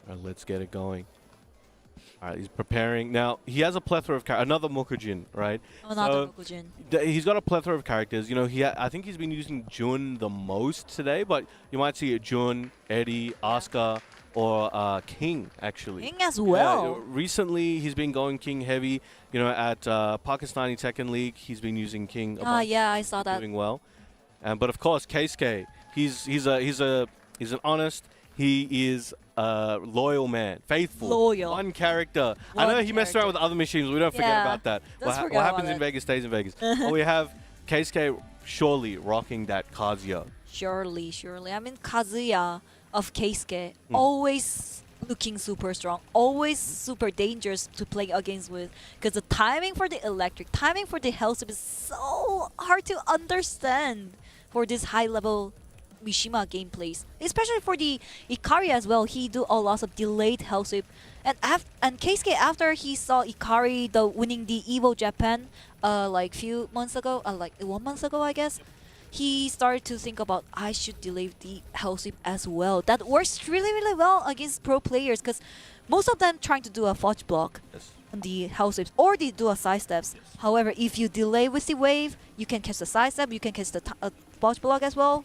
All right, let's get it going. All right, he's preparing. Now, he has a plethora of another Mokujin, right? Another Mokujin. He's got a plethora of characters. You know, I think he's been using Jun the most today, but you might see Jun, Eddie, Asuka, or King, actually. King as well. Recently, he's been going King heavy. You know, at Pakistani Tekken League, he's been using King a bunch. Yeah, I saw that. Doing well. But of course, Keisuke, he's an honest. He is a loyal man, faithful. Loyal. One character. I know he messed around with other machines. We don't forget about that. What happens in Vegas stays in Vegas. But we have Keisuke surely rocking that Kazuya. Surely. I mean, Kazuya of Keisuke, always looking super strong, always super dangerous to play against with. Because the timing for the electric, timing for the health sweep is so hard to understand for this high-level Mishima gameplays, especially for the Ikari as well. He do a lot of delayed health sweep, and Keisuke, after he saw Ikari winning the Evo Japan like few months ago, like 1 month ago I guess, he started to think about I should delay the health sweep as well. That works really well against pro players because most of them trying to do a fudge block on the health sweeps or they do a side steps. However, if you delay with the wave, you can catch the side step, you can catch the fudge block as well.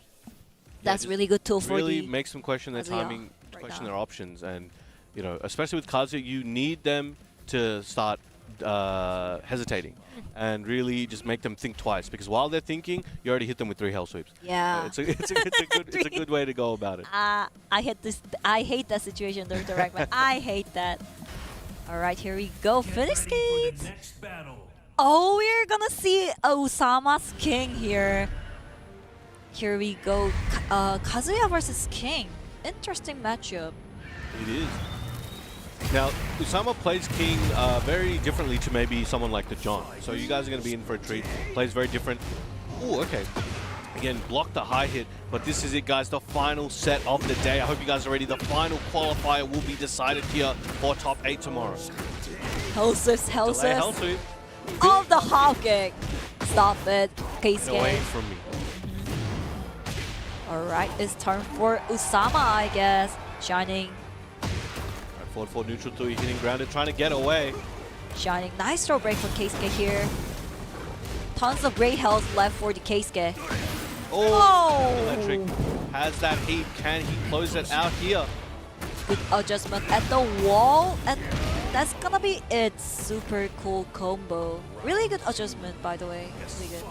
That's really good tool for really makes them question their timing, question their options, and you know, especially with Kazuya, you need them to start hesitating and really just make them think twice, because while they're thinking, you already hit them with 3 hell sweeps. Yeah, it's a good way to go about it. I hate that situation, the Breadman. I hate that. All right, here we go. Phoenix Skates. Oh, we're gonna see Usama's King here. Here we go. Kazuya versus King. Interesting matchup. It is. Now, Usama plays King very differently to maybe someone like the John. So you guys are going to be in for a treat. Plays very different. Oh, okay. Again, blocked the high hit. But this is it, guys. The final set of the day. I hope you guys are ready. The final qualifier will be decided here for top 8 tomorrow. Hell sweep. Oh, the hop kick. Stop it, Keisuke. Get away from me. Alright, it's time for Usama, I guess. Shining. Alright, forward neutral 2, hitting grounded, trying to get away. Shining. Nice throw break from Keisuke here. Tons of great health left for the Keisuke. Oh! Electric has that heat. Can he close it out here? Good adjustment at the wall, and that's gonna be it. Super cool combo. Really good adjustment, by the way. Really good.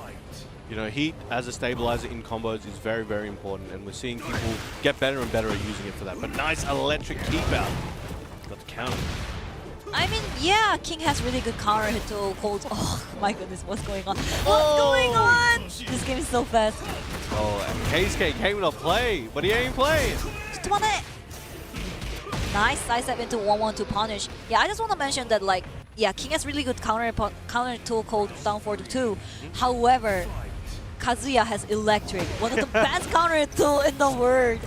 You know, heat as a stabilizer in combos is very, very important, and we're seeing people get better and better at using it for that. But nice electric keep out. Got the counter. I mean, yeah, King has really good counter hit to hold. Oh my goodness, what's going on? What's going on? This game is so fast. Oh, and Keisuke came to play, but he ain't playing. Nice side step into 1-1 punish. Yeah, I just want to mention that, like, yeah, King has really good counter tool called down for the 2. However, Kazuya has electric, one of the best counter tool in the world.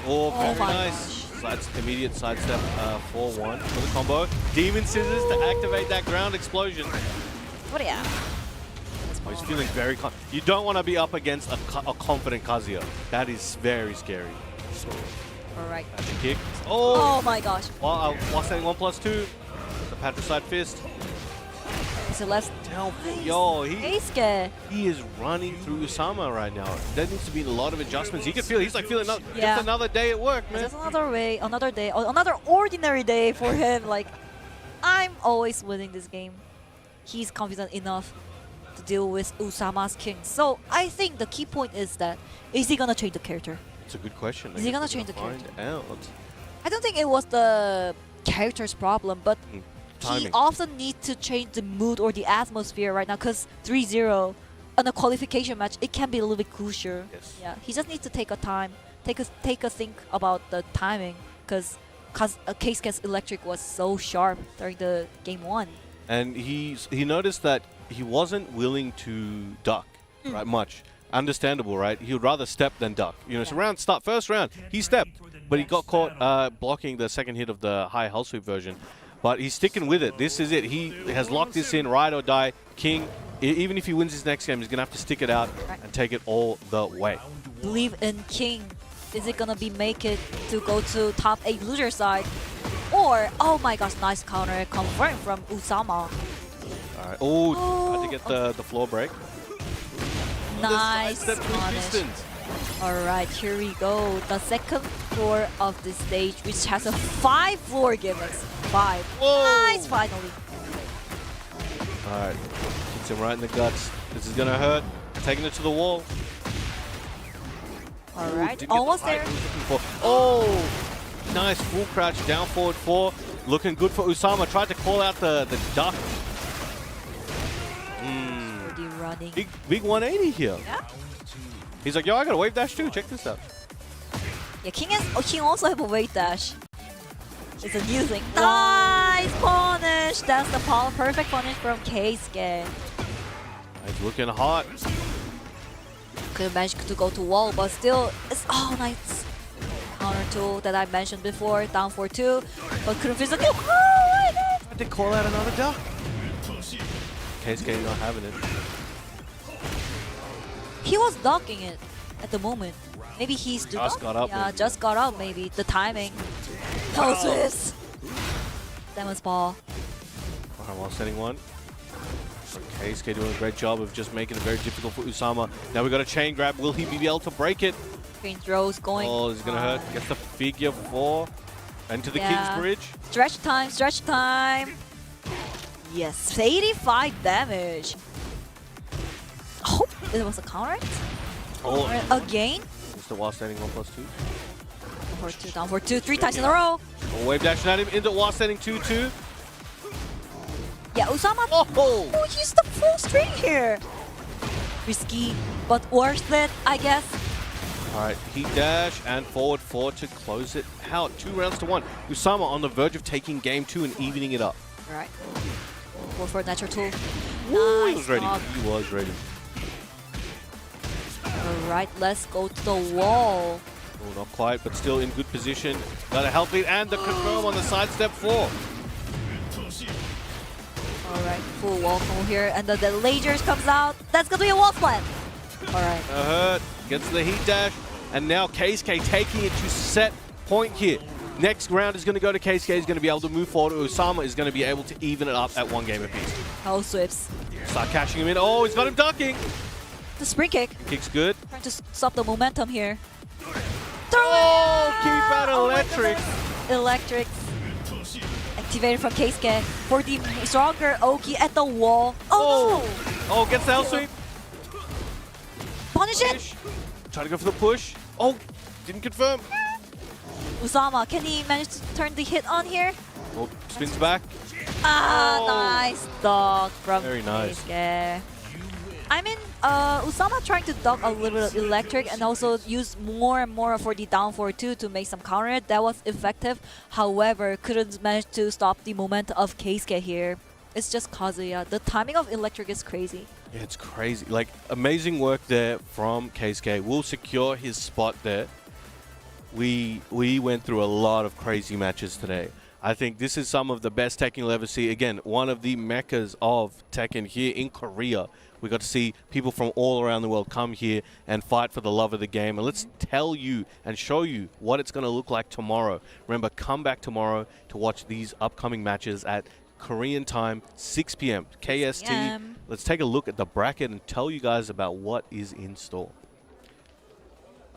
Oh, very nice. Immediate sidestep 4-1 for the combo. Demon Scissors to activate that ground explosion. What do you have? Oh, he's feeling very you don't want to be up against a confident Kazuya. That is very scary. Alright. Kick. Oh my gosh. While standing 1+2. The patricide fist. Keisuke left. Down for yo, Keisuke. he is running through Usama right now. There needs to be a lot of adjustments. He can feel it. He's like feeling just another day at work, man. Just another way, another day, another ordinary day for him. Like, I'm always winning this game. He's confident enough to deal with Usama's king. So I think the key point is that, is he gonna change the character? It's a good question. Is he gonna change the character? Out. I don't think it was the character's problem, but Timing. he often needs to change the mood or the atmosphere right now, because 3-0 on a qualification match, it can be a little bit crucial. Yes. Yeah, he just needs to take a time, take a think about the timing, because Keisuke's electric was so sharp during the game 1. And he noticed that he wasn't willing to duck right much. Understandable, right? He would rather step than duck. You know, so first round, he stepped, but he got caught blocking the second hit of the high hull sweep version. But he's sticking with it. This is it. He has locked this in, ride or die. King, even if he wins his next game, he's going to have to stick it out and take it all the way. Believe in King. Is it going to be make it to go to top 8 loser side? Or, oh my gosh, nice counter confirmed from Usama. All right. Oh, tried to get the floor break. Nice punish. Alright, here we go. The second floor of this stage, which has a 5 floor gimmicks. 5. Whoa. Nice, finally. Alright, hits him right in the guts. This is gonna hurt. Taking it to the wall. Alright, almost there. Oh, nice full crouch, down forward 4. Looking good for Usama. Tried to call out the duck. Running. Big 180 here. Yeah. He's like, yo, I got a wave dash too. Check this out. Yeah, King also have a wave dash. It's a new thing. Nice punish. That's the perfect punish from Keisuke. He's looking hot. Couldn't manage to go to wall, but still, it's nice. Counter 2 that I mentioned before, down for 2, but couldn't finish the kill. Oh, I did call out another duck. Keisuke not having it. He was ducking it at the moment. Maybe he's just got up. Yeah, just got up. Maybe the timing. How's this? Demon's ball. Alright, while setting one. Keisuke doing a great job of just making it very difficult for Usama. Now we got a chain grab. Will he be able to break it? Green throws going. Oh, this is gonna hurt. Gets the figure 4 into the King's Bridge. Stretch time. Stretch time. Yes, 85 damage. Oh, it was a counter? Oh, again? It's the while standing 1+2. Down for 2, 3 times in a row. Oh, wave dashing at him into while standing 2-2. Yeah, Usama. Oh, he's the full string here. Risky, but worth it, I guess. Alright, heat dash and forward 4 to close it out. 2 rounds to 1. Usama on the verge of taking game 2 and evening it up. Right. Go for natural tool. Ooh, Nice. He was ready. He was ready. Alright, let's go to the wall. Oh, not quite, but still in good position. Got a health lead and the confirm on the sidestep 4. Alright, full wall from here, and the lasers comes out. That's gonna be a wall splat. Alright. Hurt. Gets the heat dash, and now Keisuke taking it to set point here. Next round is going to go to Keisuke. He's going to be able to move forward. Usama is going to be able to even it up at 1 game apiece. Hell swips. Start catching him in. Oh, he's got him ducking. The spring kick. Kick's good. Trying to stop the momentum here. Oh, keep out electric. Electric. Activated from Keisuke for the stronger Oki at the wall. Oh, no. Oh, gets the L sweep. Punish it. Try to go for the push. Oh, didn't confirm. Usama, can he manage to turn the hit on here? Oh, spins back. Nice dog from Very nice. Keisuke. I mean, Usama trying to dodge a little bit of electric and also use more and more for the down 4-2 to make some counter. That was effective. However, couldn't manage to stop the momentum of Keisuke here. It's just Kazuya. The timing of electric is crazy. Yeah, it's crazy. Like, amazing work there from Keisuke. Will secure his spot there. We went through a lot of crazy matches today. I think this is some of the best Tekken you'll ever see. Again, one of the meccas of Tekken here in Korea. We got to see people from all around the world come here and fight for the love of the game. And let's tell you and show you what it's going to look like tomorrow. Remember, come back tomorrow to watch these upcoming matches at Korean time, 6 p.m. KST. p.m. Let's take a look at the bracket and tell you guys about what is in store.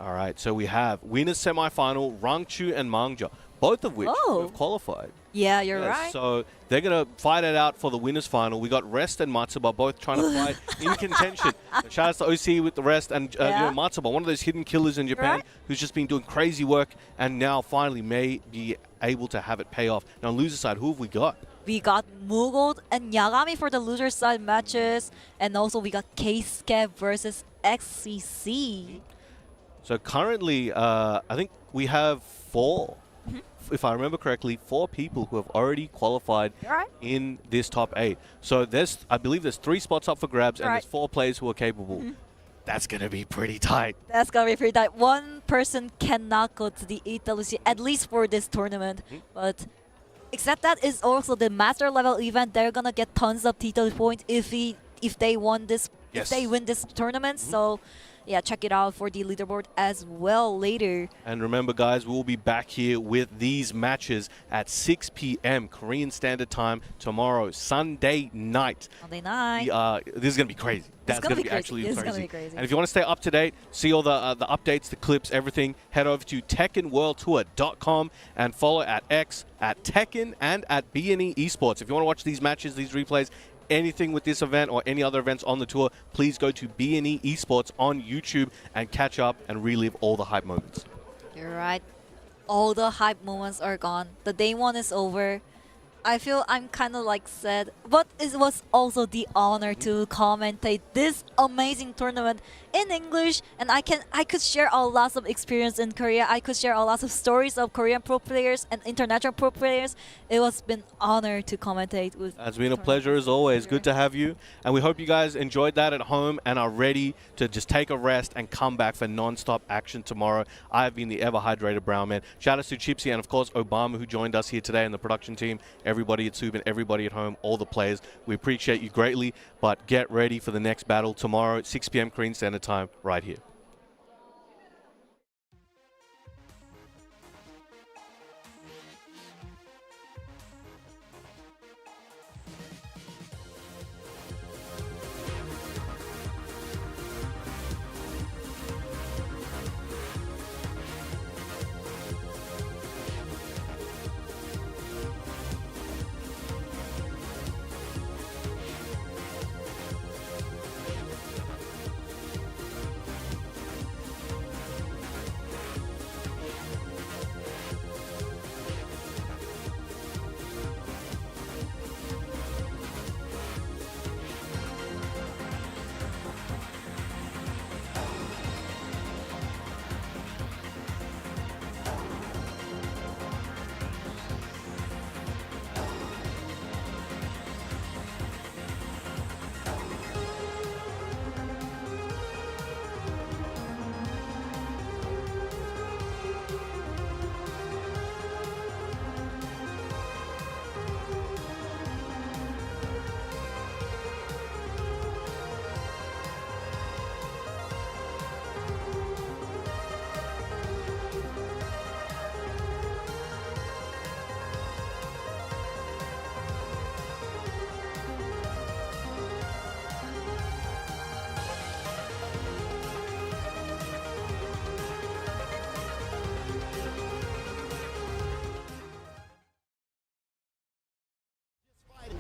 All right, so we have winners semifinal, Rangchu and Mangja, both of which have qualified. Yeah, you're right. So they're going to fight it out for the winners final. We got Rest and Matsuba both trying to fight in contention. Shout out to OC with the Rest and you know, Matsuba, one of those hidden killers in Japan who's just been doing crazy work and now finally may be able to have it pay off. Now on loser side, who have we got? We got Mulgold and Yagami for the loser side matches. And also we got Keisuke versus XCC. So currently, I think we have 4, if I remember correctly, 4 people who have already qualified in this top 8. So I believe there's 3 spots up for grabs and there's 4 players who are capable. That's going to be pretty tight. That's going to be pretty tight. One person cannot go to the EWC, at least for this tournament. But except that is also the master level event. They're going to get tons of TW points if they won this, if they win this tournament. So yeah, check it out for the leaderboard as well later. And remember, guys, we'll be back here with these matches at 6 p.m. Korean Standard Time tomorrow, Sunday night. Sunday night. This is going to be crazy. That's going to be actually crazy. Gonna be crazy. And if you want to stay up to date, see all the updates, the clips, everything, head over to TekkenWorldTour.com and follow at X, at Tekken, and at BNE Esports. If you want to watch these matches, these replays, anything with this event or any other events on the tour, please go to BNE Esports on YouTube and catch up and relive all the hype moments. You're right. All the hype moments are gone. The day one is over. I feel I'm kind of like sad, but it was also the honor to commentate this amazing tournament in English, and I could share a lot of experience in Korea. I could share a lot of stories of Korean pro players and international pro players. It was been honor to commentate with. It's been a pleasure as always. Good to have you, and we hope you guys enjoyed that at home and are ready to just take a rest and come back for non-stop action tomorrow. I have been the ever-hydrated brown man. Shout out to Chipsy and of course Obama, who joined us here today, and the production team, everybody at Subin, everybody at home, all the players. We appreciate you greatly, but get ready for the next battle tomorrow at 6 p.m. Korean Standard Time right here.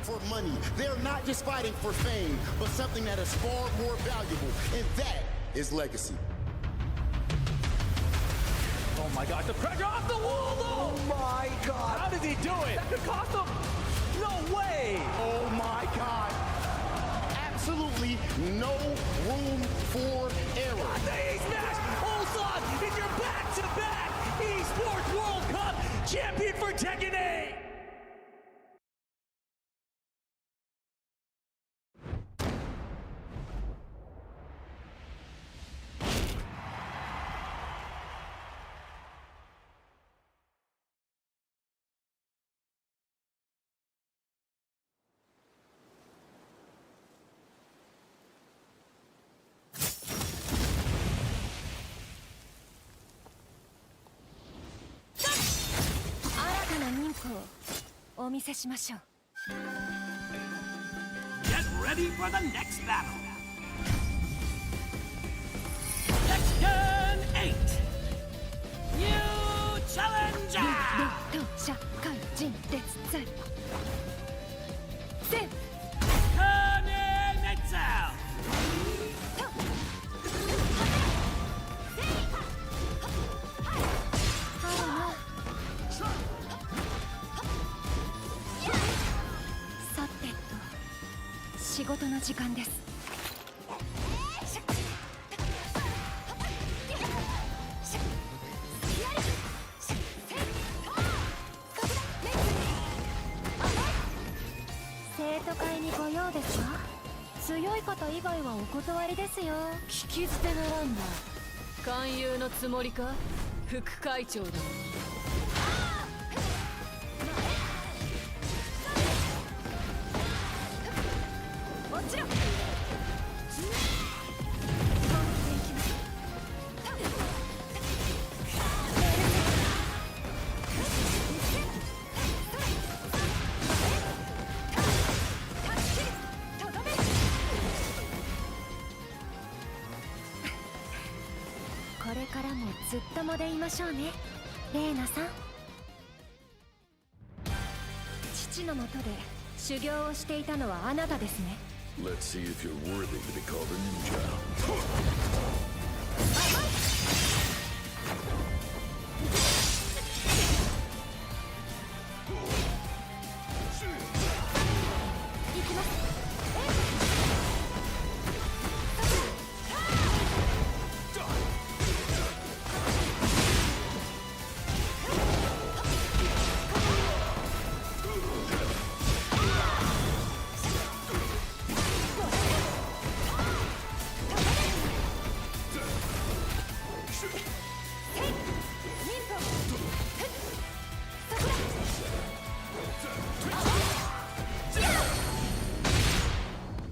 For money. They're not just fighting for fame, but something that is far more valuable, and that is legacy. Oh my god, the pressure off the wall though! Oh my god! How did he do it? That could cost him! No way! Oh my god! Absolutely no room for error. The E-Smash! Ulsan in your back-to-back Esports World Cup champion for Tekken 8! New お見せしましょう。Get ready for the next battle. Section 8. New challenger. Kanemitsu. 仕事の時間です。生徒会にご用ですか？強い方以外はお断りですよ。聞き捨てならんな。勧誘のつもりか？副会長だ。もちろん。これからもずっともでいましょうね、レイナさん。父のもとで修行をしていたのはあなたですね。 Let's see if you're worthy to be called a ninja.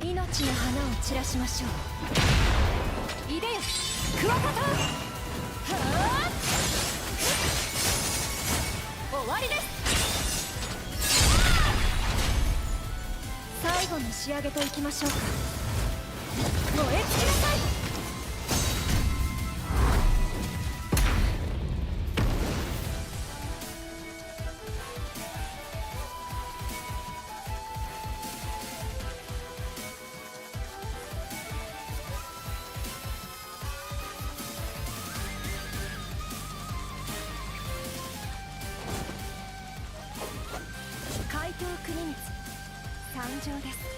命の花を散らしましょう。いでよ、クワカタ。はあ、終わりです。最後の仕上げといきましょうか。燃え尽きなさい。海峡国光参上です。